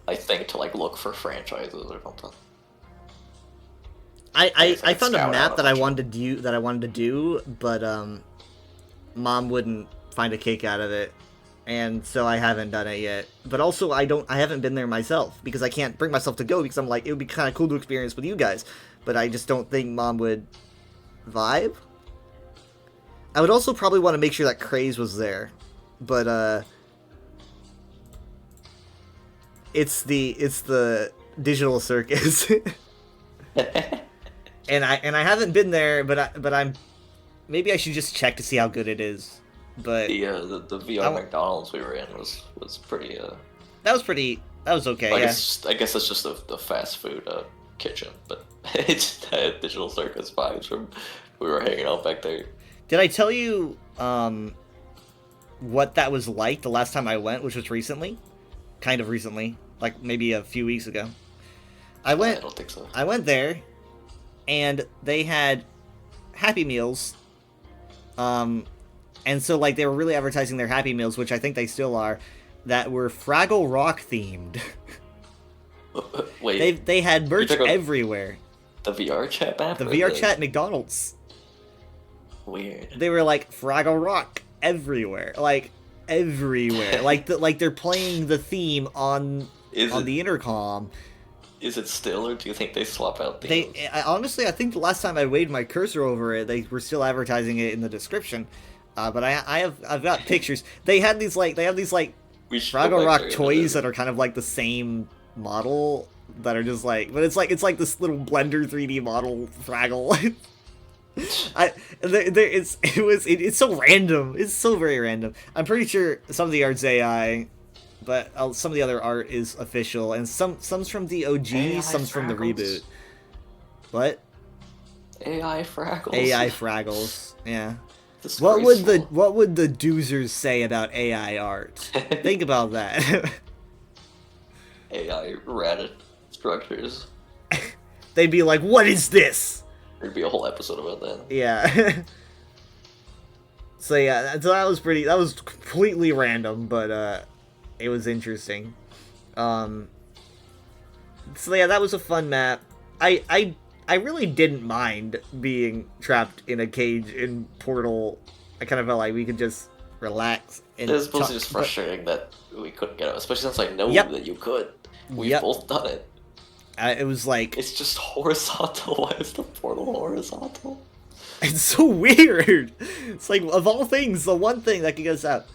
S15: I think to look for franchises or something.
S11: I found a map that I wanted to do, but Mom wouldn't find a kick out of it, and so I haven't done it yet. But also I haven't been there myself because I can't bring myself to go because I'm like, it would be kind of cool to experience with you guys, but I just don't think Mom would vibe. I would also probably want to make sure that Craze was there, but it's the Digital Circus. And I haven't been there, but I'm maybe I should just check to see how good it is. But
S15: the VR McDonald's we were in was pretty.
S11: That was okay.
S15: I guess it's just the fast food kitchen, but it's Digital Circus vibes from we were hanging out back there.
S11: Did I tell you what that was like the last time I went, which was recently? Kind of recently, like maybe a few weeks ago. I don't think so. I went there, and they had Happy Meals. And so like they were really advertising their Happy Meals, which I think they still are, that were Fraggle Rock themed.
S15: Wait.
S11: They had merch
S15: talking about
S11: everywhere.
S15: The VR chat app?
S11: The
S15: or
S11: VR chat McDonald's.
S15: Weird.
S11: They were like Fraggle Rock everywhere, like everywhere. like they're playing the theme on the intercom.
S15: Is it still, or do you think they swap out the?
S11: Honestly, I think the last time I waved my cursor over it, they were still advertising it in the description. But I've got pictures. They have these Fraggle Rock toys that are kind of like the same model that are just like, but it's like this little Blender 3D model Fraggle. It's so random. It's so very random. I'm pretty sure some of the art's AI, but some of the other art is official, and some's from the OG,
S15: AI
S11: some's from the
S15: Fraggles?
S11: reboot. What?
S15: AI Fraggles.
S11: AI Fraggles. Yeah. What would the doozers say about AI art? Think about that.
S15: AI Reddit structures.
S11: They'd be like, "What is this?"
S15: There'd be a whole episode about that.
S11: Yeah. So that was completely random, but it was interesting. So yeah, that was a fun map. I really didn't mind being trapped in a cage in Portal. I kind of felt like we could just relax. And
S15: It was mostly
S11: talk,
S15: just frustrating that we couldn't get out, especially since I know
S11: Yep.
S15: that you could. We've
S11: Yep.
S15: both done it.
S11: It was like...
S15: It's just horizontal. Why is the portal horizontal?
S11: It's so weird. It's like, of all things, the one thing that could get us out.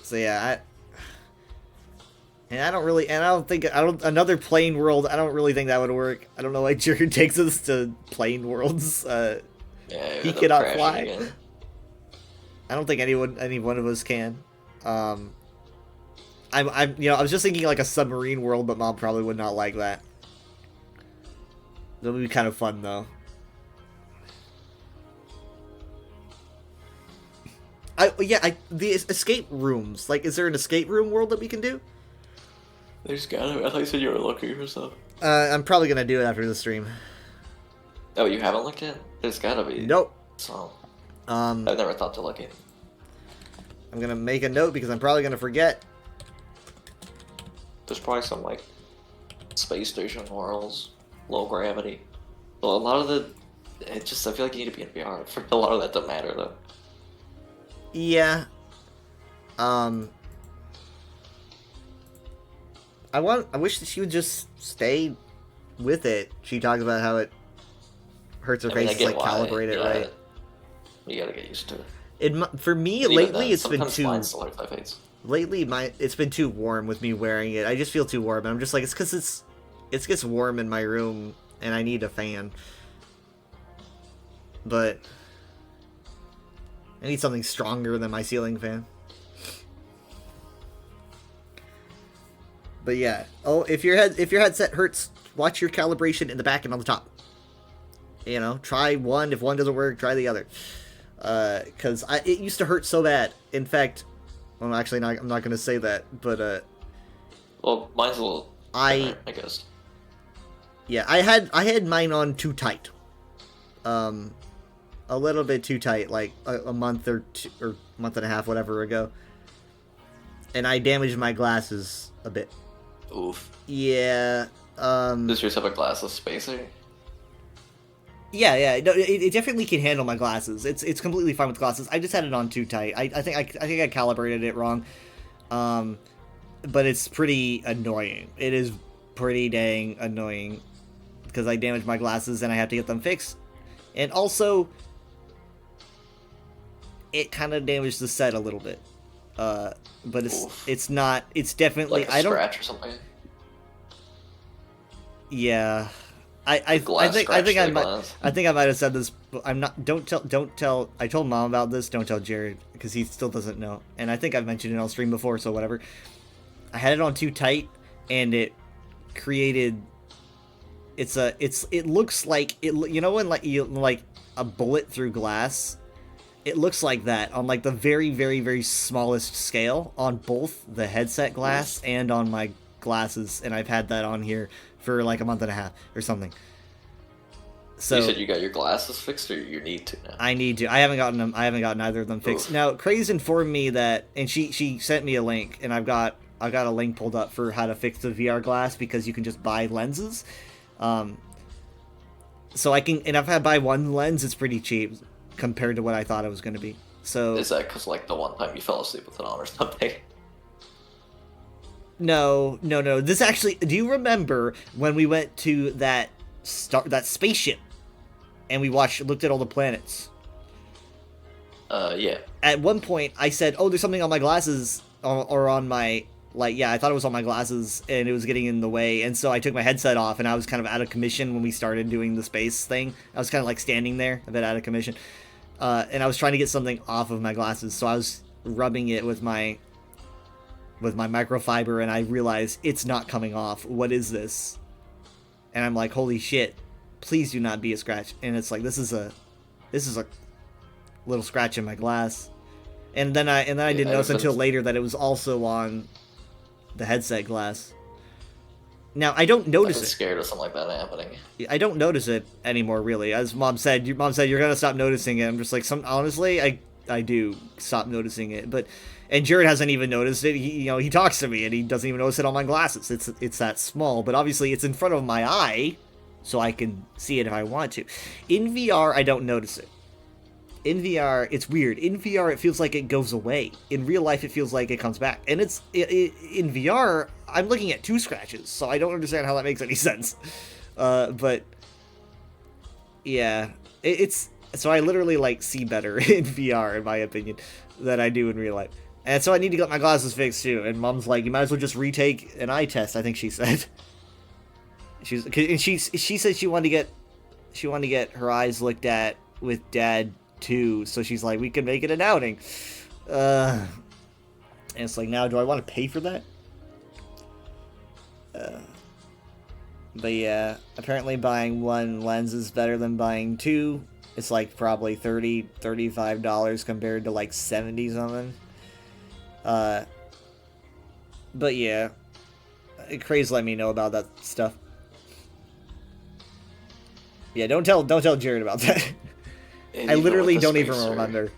S11: So yeah, another plane world, I don't really think that would work. I don't know why Jared takes us to plane worlds.
S15: Yeah,
S11: he
S15: they'll
S11: cannot
S15: crash
S11: fly.
S15: again.
S11: I don't think any one of us can. I was just thinking like a submarine world, but Mom probably would not like that. That would be kind of fun though. The escape rooms. Like, is there an escape room world that we can do?
S15: There's gotta be. I thought you said you were looking for stuff.
S11: I'm probably gonna do it after the stream.
S15: Oh, you haven't looked yet? There's gotta be.
S11: Nope.
S15: So,
S11: I've
S15: never thought to look in.
S11: I'm gonna make a note because I'm probably gonna forget.
S15: There's probably some like space station worlds, low gravity. Well, a lot of I feel like you need to be in VR for a lot of that to matter though.
S11: Yeah. I wish that she would just stay with it. She talks about how it hurts her
S15: I mean, I
S11: face,
S15: get
S11: like
S15: why,
S11: calibrate it right.
S15: You gotta get used to it.
S11: For me,
S15: But even
S11: lately
S15: then,
S11: it's been
S15: sometimes
S11: too.
S15: mine still hurts my face.
S11: Lately, it's been too warm with me wearing it. I just feel too warm. I'm just like, it's because it gets warm in my room and I need a fan. But I need something stronger than my ceiling fan. But yeah. Oh, if your headset hurts, watch your calibration in the back and on the top. You know, try one. If one doesn't work, try the other. Because it used to hurt so bad. In fact, well, actually, I'm not going to say that. But
S15: well, mine's a little. I guess.
S11: Yeah, I had mine on too tight. A little bit too tight, like a month or month and a half, whatever ago. And I damaged my glasses a bit.
S15: Oof.
S11: Yeah.
S15: Does yours have a glasses spacer?
S11: Yeah. No, it definitely can handle my glasses. It's completely fine with glasses. I just had it on too tight. I think I calibrated it wrong. But it's pretty annoying. It is pretty dang annoying because I damaged my glasses and I have to get them fixed. And also, it kind of damaged the set a little bit. But it's not. It's definitely.
S15: Like a
S11: I don't.
S15: scratch or something.
S11: Yeah, I think I might have said this. But I'm not. Don't tell. I told Mom about this. Don't tell Jared because he still doesn't know. And I think I've mentioned it on stream before. So whatever. I had it on too tight, and it created. It looks like it. You know when like a bullet through glass. It looks like that on like the very, very, very smallest scale on both the headset glass and on my glasses, and I've had that on here for like a month and a half or something. So
S15: you said you got your glasses fixed, or you need to now?
S11: I need to. I haven't gotten them. I haven't gotten either of them fixed.
S15: Oof.
S11: Now, Craze informed me that, and she sent me a link, and I've got a link pulled up for how to fix the VR glass, because you can just buy lenses. So I can, and if I buy one lens, it's pretty cheap compared to what I thought it was going to be. So
S15: Is that because like the one time you fell asleep with it on or something?
S11: No. This actually, do you remember when we went to that spaceship and we looked at all the planets?
S15: Yeah.
S11: At one point, I said, "Oh, there's something on my glasses, or on my I thought it was on my glasses, and it was getting in the way." And so I took my headset off, and I was kind of out of commission when we started doing the space thing. I was kind of like standing there, a bit out of commission, and I was trying to get something off of my glasses. So I was rubbing it with my microfiber, and I realized it's not coming off. What is this? And I'm like, holy shit! Please do not be a scratch. And it's like, this is a little scratch in my glass. And then I didn't notice until later that it was also on the headset glass. Now I don't notice
S15: I'm
S11: it.
S15: scared of something like that happening.
S11: I don't notice it anymore, really. As Mom said, you're gonna stop noticing it. I'm just like, honestly, I do stop noticing it. And Jared hasn't even noticed it. He talks to me and he doesn't even notice it on my glasses. It's that small, but obviously it's in front of my eye, so I can see it if I want to. In VR, I don't notice it. In VR, it's weird. In VR, it feels like it goes away. In real life, it feels like it comes back. And in VR, I'm looking at 2 scratches, so I don't understand how that makes any sense. But yeah, so I literally see better in VR, in my opinion, than I do in real life. And so I need to get my glasses fixed too. And Mom's like, you might as well just retake an eye test, I think she said. She said she wanted to get her eyes looked at with Dad too. So she's like, we can make it an outing. And it's like, now do I want to pay for that? But yeah, apparently buying 1 lens is better than buying 2. It's like probably $30, $35 compared to like 70 something. But yeah, Craze let me know about that stuff. Yeah, don't tell Jared about that. I literally don't even remember.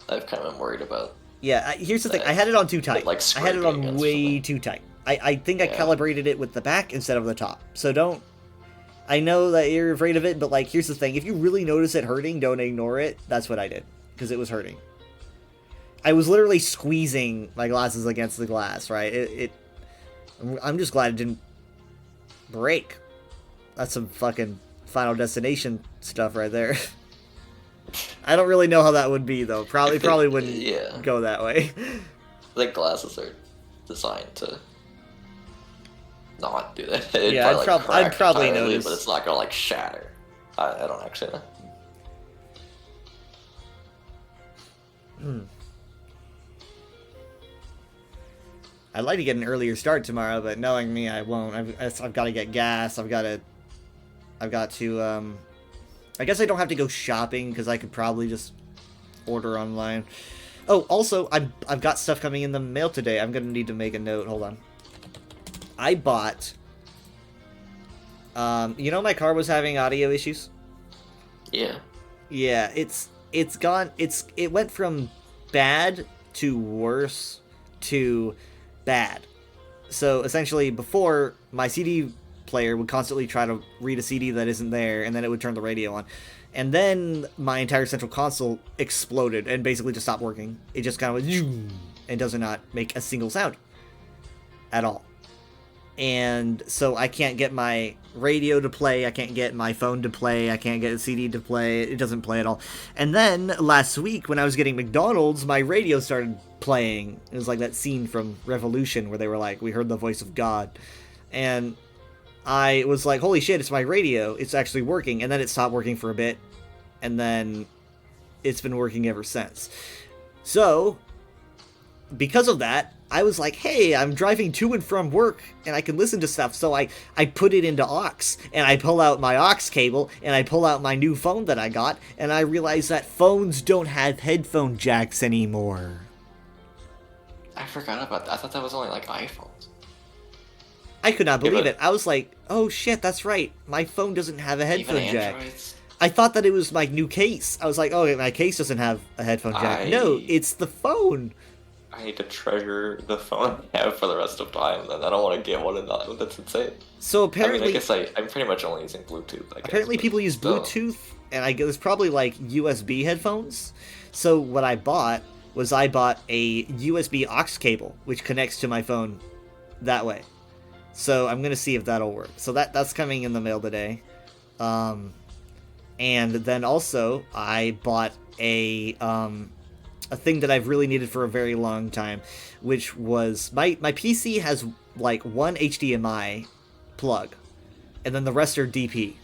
S15: I've kind of been worried about.
S11: Yeah, here's the thing. I had it on too tight. I had it on way too tight. I think I calibrated it with the back instead of the top. So don't. I know that you're afraid of it, but here's the thing. If you really notice it hurting, don't ignore it. That's what I did, because it was hurting. I was literally squeezing my glasses against the glass, right? I'm just glad it didn't break. That's some fucking Final Destination stuff right there. I don't really know how that would be, though. Probably wouldn't go that way.
S15: I think glasses are designed to not do that.
S11: Yeah, I'd probably notice,
S15: but it's not gonna shatter. I don't actually know.
S11: I'd like to get an earlier start tomorrow, but knowing me, I won't. I've got to get gas. I've got to. I guess I don't have to go shopping because I could probably just order online. Oh, also, I've got stuff coming in the mail today. I'm gonna need to make a note. Hold on. I bought. My car was having audio issues.
S15: Yeah.
S11: Yeah, it went from bad to worse to bad. So essentially, before, my CD player would constantly try to read a CD that isn't there, and then it would turn the radio on. And then my entire central console exploded and basically just stopped working. It just kind of went and does not make a single sound at all. And so I can't get my radio to play, I can't get my phone to play, I can't get a CD to play, it doesn't play at all. And then last week when I was getting McDonald's, my radio started playing. It was like that scene from Revolution where they were like, we heard the voice of God. And I was like, holy shit, it's my radio, it's actually working. And then it stopped working for a bit, and then it's been working ever since. So, because of that, I was like, hey, I'm driving to and from work, and I can listen to stuff, so I put it into aux, and I pull out my aux cable, and I pull out my new phone that I got, and I realize that phones don't have headphone jacks anymore.
S15: I forgot about that. I thought that was only iPhones.
S11: I could not
S15: Yeah,
S11: believe
S15: but-
S11: it. I was like, oh shit, that's right. My phone doesn't have a
S15: Even
S11: headphone jack.
S15: Androids?
S11: I thought that it was my new case. I was like, oh, my case doesn't have a headphone jack. No, it's the phone.
S15: I need to treasure the phone I have for the rest of time, and I don't want to get one and not. That's insane.
S11: So
S15: I
S11: apparently,
S15: mean, I guess I'm pretty much only using Bluetooth. I guess,
S11: apparently
S15: but
S11: people use
S15: still.
S11: Bluetooth, and I guess probably like USB headphones. So what I bought was I bought a USB aux cable, which connects to my phone that way. So I'm gonna see if that'll work. So that's coming in the mail today. And then also I bought a thing that I've really needed for a very long time, which was my PC has like one HDMI plug, and then the rest are DP,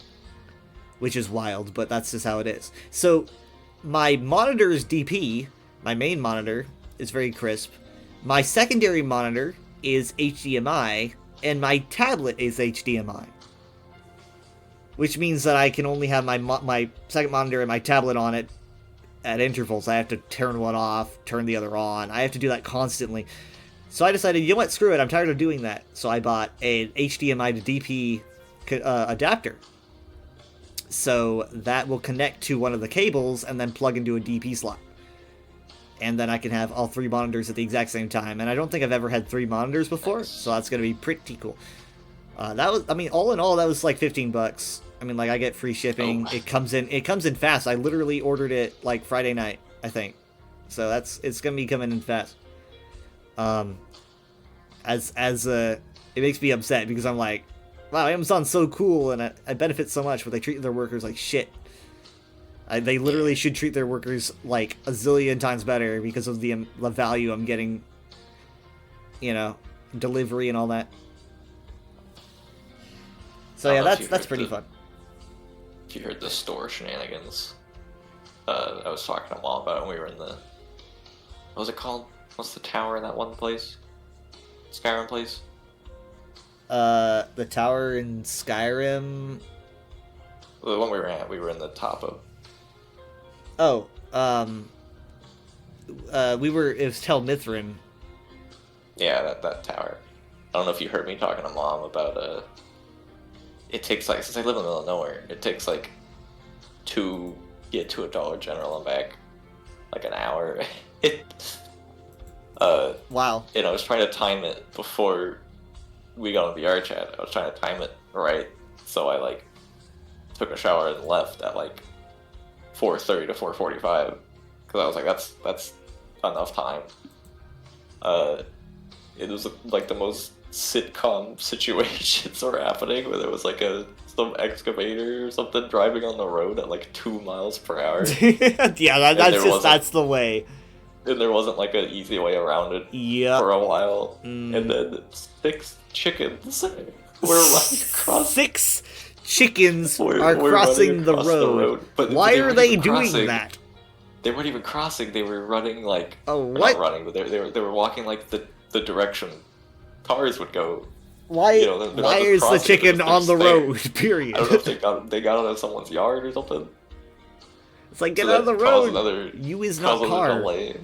S11: which is wild, but that's just how it is. So my monitor is DP, my main monitor is very crisp, my secondary monitor is HDMI, and my tablet is HDMI. Which means that I can only have my second monitor and my tablet on it at intervals. I have to turn one off, turn the other on. I have to do that constantly. So I decided, you know what, screw it, I'm tired of doing that. So I bought an HDMI to DP adapter. So that will connect to one of the cables and then plug into a DP slot. And then I can have all three monitors at the exact same time. And I don't think I've ever had three monitors before, so that's going to be pretty cool. That was, I mean, all in all, that was like $15. I mean, like, I get free shipping.
S15: Oh.
S11: It comes in fast. I literally ordered it like Friday night, I think. So it's gonna be coming in fast. It makes me upset because I'm like, wow, Amazon's so cool and I benefit so much, but they treat their workers like shit. They literally should treat their workers like a zillion times better because of the value I'm getting, you know, delivery and all that. So yeah, that's pretty fun.
S15: If you heard the store shenanigans, I was talking to Mom about it when we were in the, what was it called? What's the tower in that one place? Skyrim place?
S11: The tower in Skyrim.
S15: The one we were at, we were in the top of.
S11: Oh, it was Tel Mithrin.
S15: Yeah, that tower. I don't know if you heard me talking to Mom about it takes like, since I live in the middle of nowhere, it takes like to get to a Dollar General and back like an hour.
S11: Wow.
S15: And I was trying to time it before we got on VR chat. I was trying to time it right, so I like took a shower and left at like 4:30 to 4:45 because I was like, that's enough time. It was like the most sitcom situations were happening where there was like some excavator or something driving on the road at like 2 miles per hour.
S11: Yeah, that's the way.
S15: And there wasn't like an easy way around it for a while. And then 6 chickens were running across.
S11: 6 chickens are crossing the road.
S15: But
S11: why are they
S15: weren't
S11: doing
S15: crossing.
S11: that?
S15: They weren't even crossing. They were running like.
S11: Oh,
S15: or
S11: what?
S15: Not running, but they were walking like the direction cars would go.
S11: Why?
S15: You know, they're not
S11: Why
S15: just
S11: is the
S15: crossing,
S11: chicken
S15: they're
S11: on the
S15: staying.
S11: road? Period.
S15: I don't know if they got out of someone's yard or something.
S11: It's like, get
S15: So
S11: out of the
S15: that caused
S11: road.
S15: another-
S11: You is
S15: caused
S11: not
S15: another
S11: car.
S15: delay.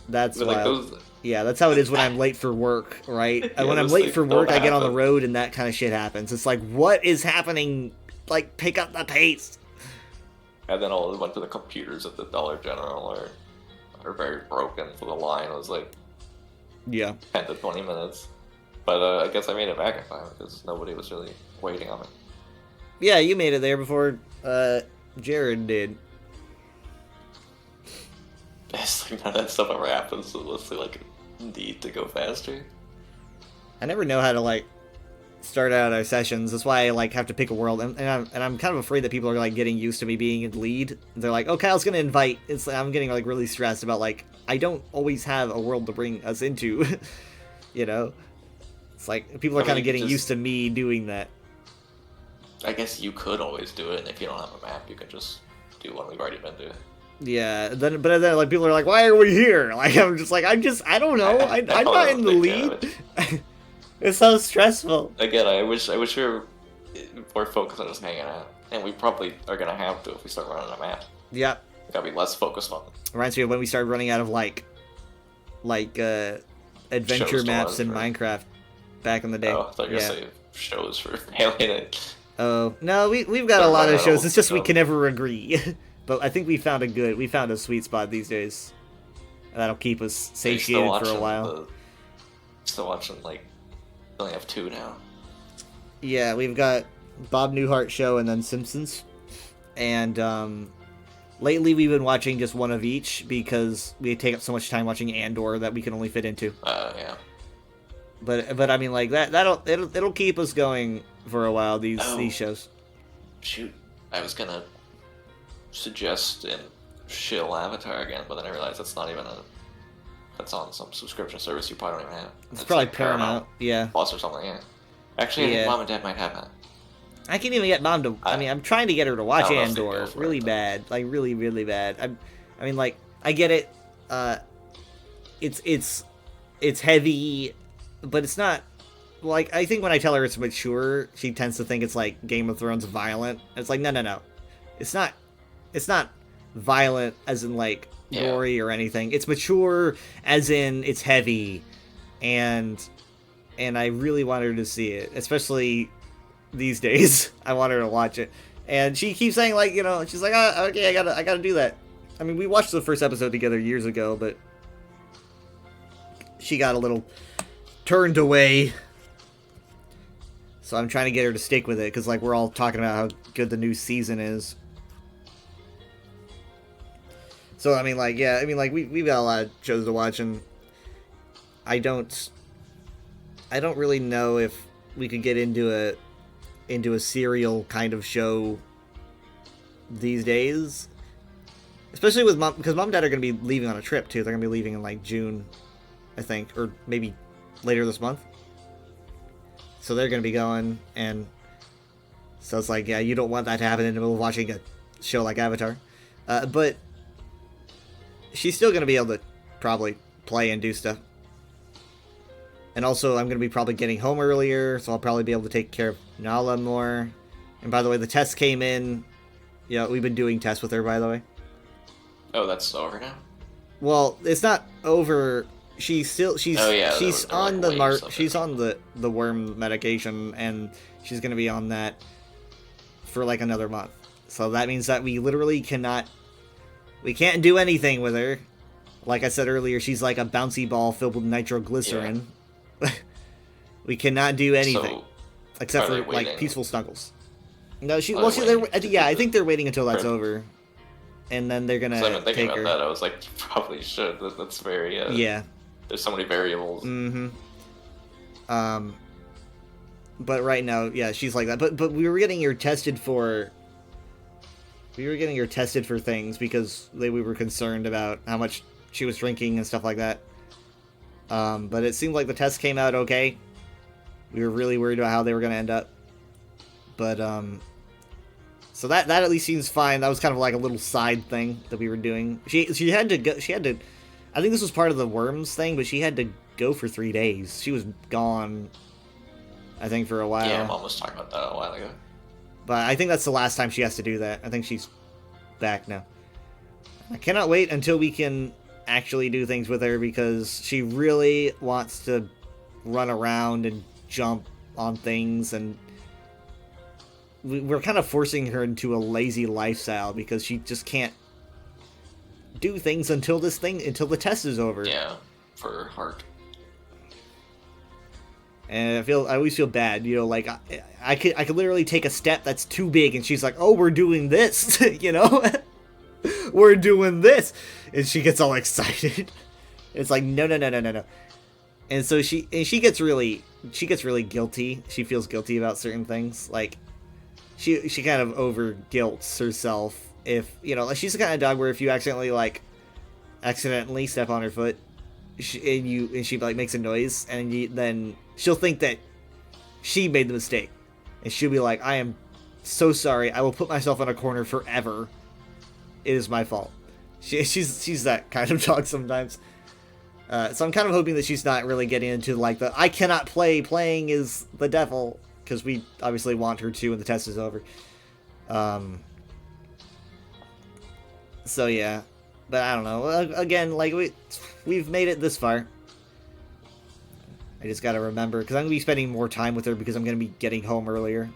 S11: That's
S15: But, like,
S11: wild.
S15: those-
S11: Yeah, that's how it is when I'm late for work, right?
S15: Yeah,
S11: When I'm
S15: those
S11: late
S15: things
S11: for work,
S15: don't
S11: I get on the
S15: happen.
S11: road and that kind of shit happens. It's like, what is happening? Like, pick up the pace.
S15: And then all went to the computers at the Dollar General are very broken, so the line was like
S11: Yeah.
S15: 10 to 20 minutes. But I guess I made it back in time because nobody was really waiting on it.
S11: Yeah, you made it there before Jared did.
S15: It's like none of that stuff ever happens, so let's say like need to go faster.
S11: I never know how to, like, start out our sessions. That's why I, like, have to pick a world. And I'm kind of afraid that people are, like, getting used to me being in lead. They're like, oh, Kyle's gonna invite. It's like, I'm getting, like, really stressed about, like, I don't always have a world to bring us into. You know? It's like, people are
S15: I
S11: kind of
S15: mean,
S11: getting
S15: just-
S11: used to me doing that.
S15: I guess you could always do it, and if you don't have a map, you could just do one we've already been to.
S11: Yeah, but then like people are like, why are we here? Like I'm just like, I don't know. I'm not in the lead. It's so stressful.
S15: Again, I wish we were more focused on just hanging out, and we probably are gonna have to if we start running a map.
S11: Yeah.
S15: We gotta be less focused on it.
S11: Reminds me of when we started running out of like adventure
S15: Shows to
S11: maps
S15: run
S11: in
S15: through.
S11: Minecraft. back in the day.
S15: Oh, I thought you were
S11: Yeah.
S15: saying shows for Alien.
S11: Oh no, we've got a lot of shows. It's just we can never agree. But I think we found a sweet spot these days. That'll keep us satiated for a while.
S15: Still watching, like, we only have 2 now.
S11: Yeah, we've got Bob Newhart show and then Simpsons. And lately we've been watching just one of each because we take up so much time watching Andor that we can only fit into.
S15: Yeah.
S11: But I mean, like it'll keep us going for a while. These shows.
S15: Shoot, I was gonna suggest and shill Avatar again, but then I realized that's on some subscription service you probably don't even have.
S11: It's probably Paramount. Yeah.
S15: Plus or something. Yeah. Actually, I think Mom and Dad might have that.
S11: I can't even get Mom to. I mean, I'm trying to get her to watch
S15: I don't know if they
S11: Andor
S15: go for
S11: really bad, like really, really bad. I mean, like I get it. It's heavy, but it's not. Like I think when I tell her it's mature, she tends to think it's like Game of Thrones violent. It's like no. It's not violent as in like gory or anything. It's mature as in it's heavy, and I really want her to see it, especially these days. I want her to watch it, and she keeps saying like, you know, she's like, oh, okay, I gotta do that. I mean, we watched the first episode together years ago, but she got a little turned away. So I'm trying to get her to stick with it, because like we're all talking about how good the new season is. So I mean, like, yeah, I mean, like we've got a lot of shows to watch, and I don't really know if we could get into a serial kind of show these days, especially with Mom, because Mom and Dad are going to be leaving on a trip too. They're going to be leaving in like June, I think, or maybe later this month. So they're going to be going, and so it's like, yeah, you don't want that to happen in the middle of watching a show like Avatar. But she's still going to be able to probably play and do stuff. And also, I'm going to be probably getting home earlier, so I'll probably be able to take care of Nala more. And by the way, the test came in. Yeah, we've been doing tests with her, by the way.
S15: Oh, that's over now?
S11: Well, it's not over. She's on
S15: she's
S11: on the worm medication, and she's gonna be on that for like another month. So that means that we literally can't do anything with her. Like I said earlier, she's like a bouncy ball filled with nitroglycerin. Yeah. We cannot do anything except for like peaceful snuggles. No, I think they're waiting until that's over, and then they're gonna
S15: I've been thinking
S11: take
S15: about
S11: her.
S15: that. I was like, you probably should. That's very
S11: Yeah.
S15: There's so many variables.
S11: Mm-hmm. But right now, yeah, she's like that. But we were getting her tested for. We were getting her tested for things because we were concerned about how much she was drinking and stuff like that. But it seemed like the test came out okay. We were really worried about how they were going to end up. But so that at least seems fine. That was kind of like a little side thing that we were doing. She had to go. She had to. I think this was part of the worms thing, but she had to go for 3 days. She was gone, I think, for a while.
S15: Yeah, Mom was talking about that a while ago.
S11: But I think that's the last time she has to do that. I think she's back now. I cannot wait until we can actually do things with her, because she really wants to run around and jump on things, and we're kind of forcing her into a lazy lifestyle because she just can't do things until the test is over.
S15: Yeah, for her heart.
S11: And I always feel bad, you know, like I could literally take a step that's too big, and she's like, "Oh, we're doing this," you know, we're doing this, and she gets all excited. It's like no, and so she gets really guilty. She feels guilty about certain things, like she kind of over guilts herself. If, you know, she's the kind of dog where if you accidentally step on her foot, she like makes a noise, and then she'll think that she made the mistake, and she'll be like, "I am so sorry. I will put myself in a corner forever. It is my fault." She's that kind of dog sometimes. So I'm kind of hoping that she's not really getting into like the I cannot playing is the devil, because we obviously want her to when the test is over. So yeah, but I don't know. Again, like we've made it this far, I just gotta remember, because I'm gonna be spending more time with her because I'm gonna be getting home earlier.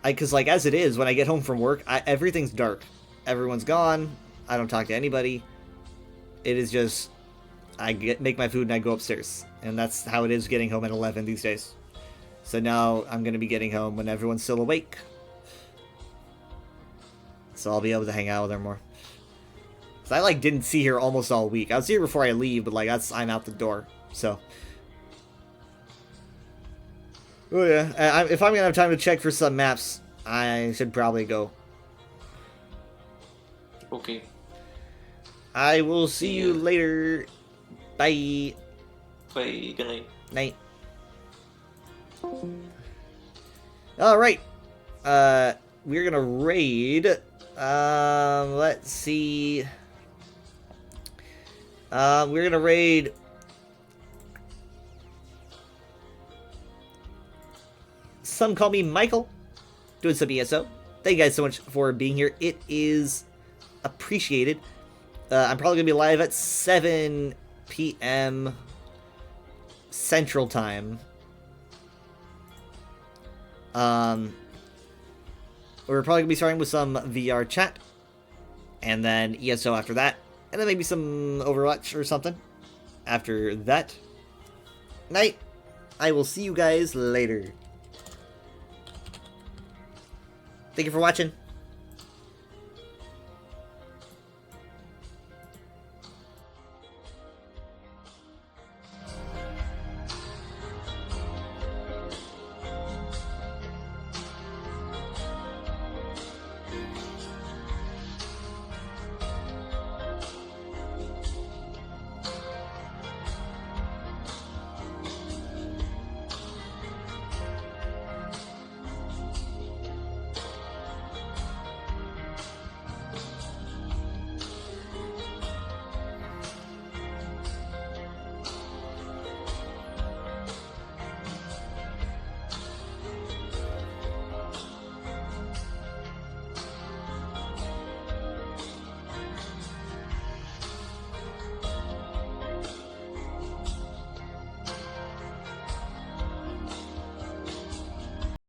S11: Because, like, as it is, when I get home from work, everything's dark. Everyone's gone. I don't talk to anybody. It is just, make my food and I go upstairs. And that's how it is getting home at 11 these days. So now I'm gonna be getting home when everyone's still awake. So I'll be able to hang out with her more. So I, like, didn't see her almost all week. I was here before I leave, but, like, I'm out the door. So. Oh, yeah. If I'm gonna have time to check for some maps, I should probably go.
S15: Okay.
S11: I will see you later. Bye.
S15: Bye. Good night.
S11: Night. Alright. We're gonna raid. Let's see. We're gonna raid. Some call me Michael. Doing some ESO. Thank you guys so much for being here. It is appreciated. I'm probably gonna be live at 7 p.m. Central Time. We're probably gonna be starting with some VR chat, and then ESO after that, and then maybe some Overwatch or something after that. Night. I will see you guys later. Thank you for watching.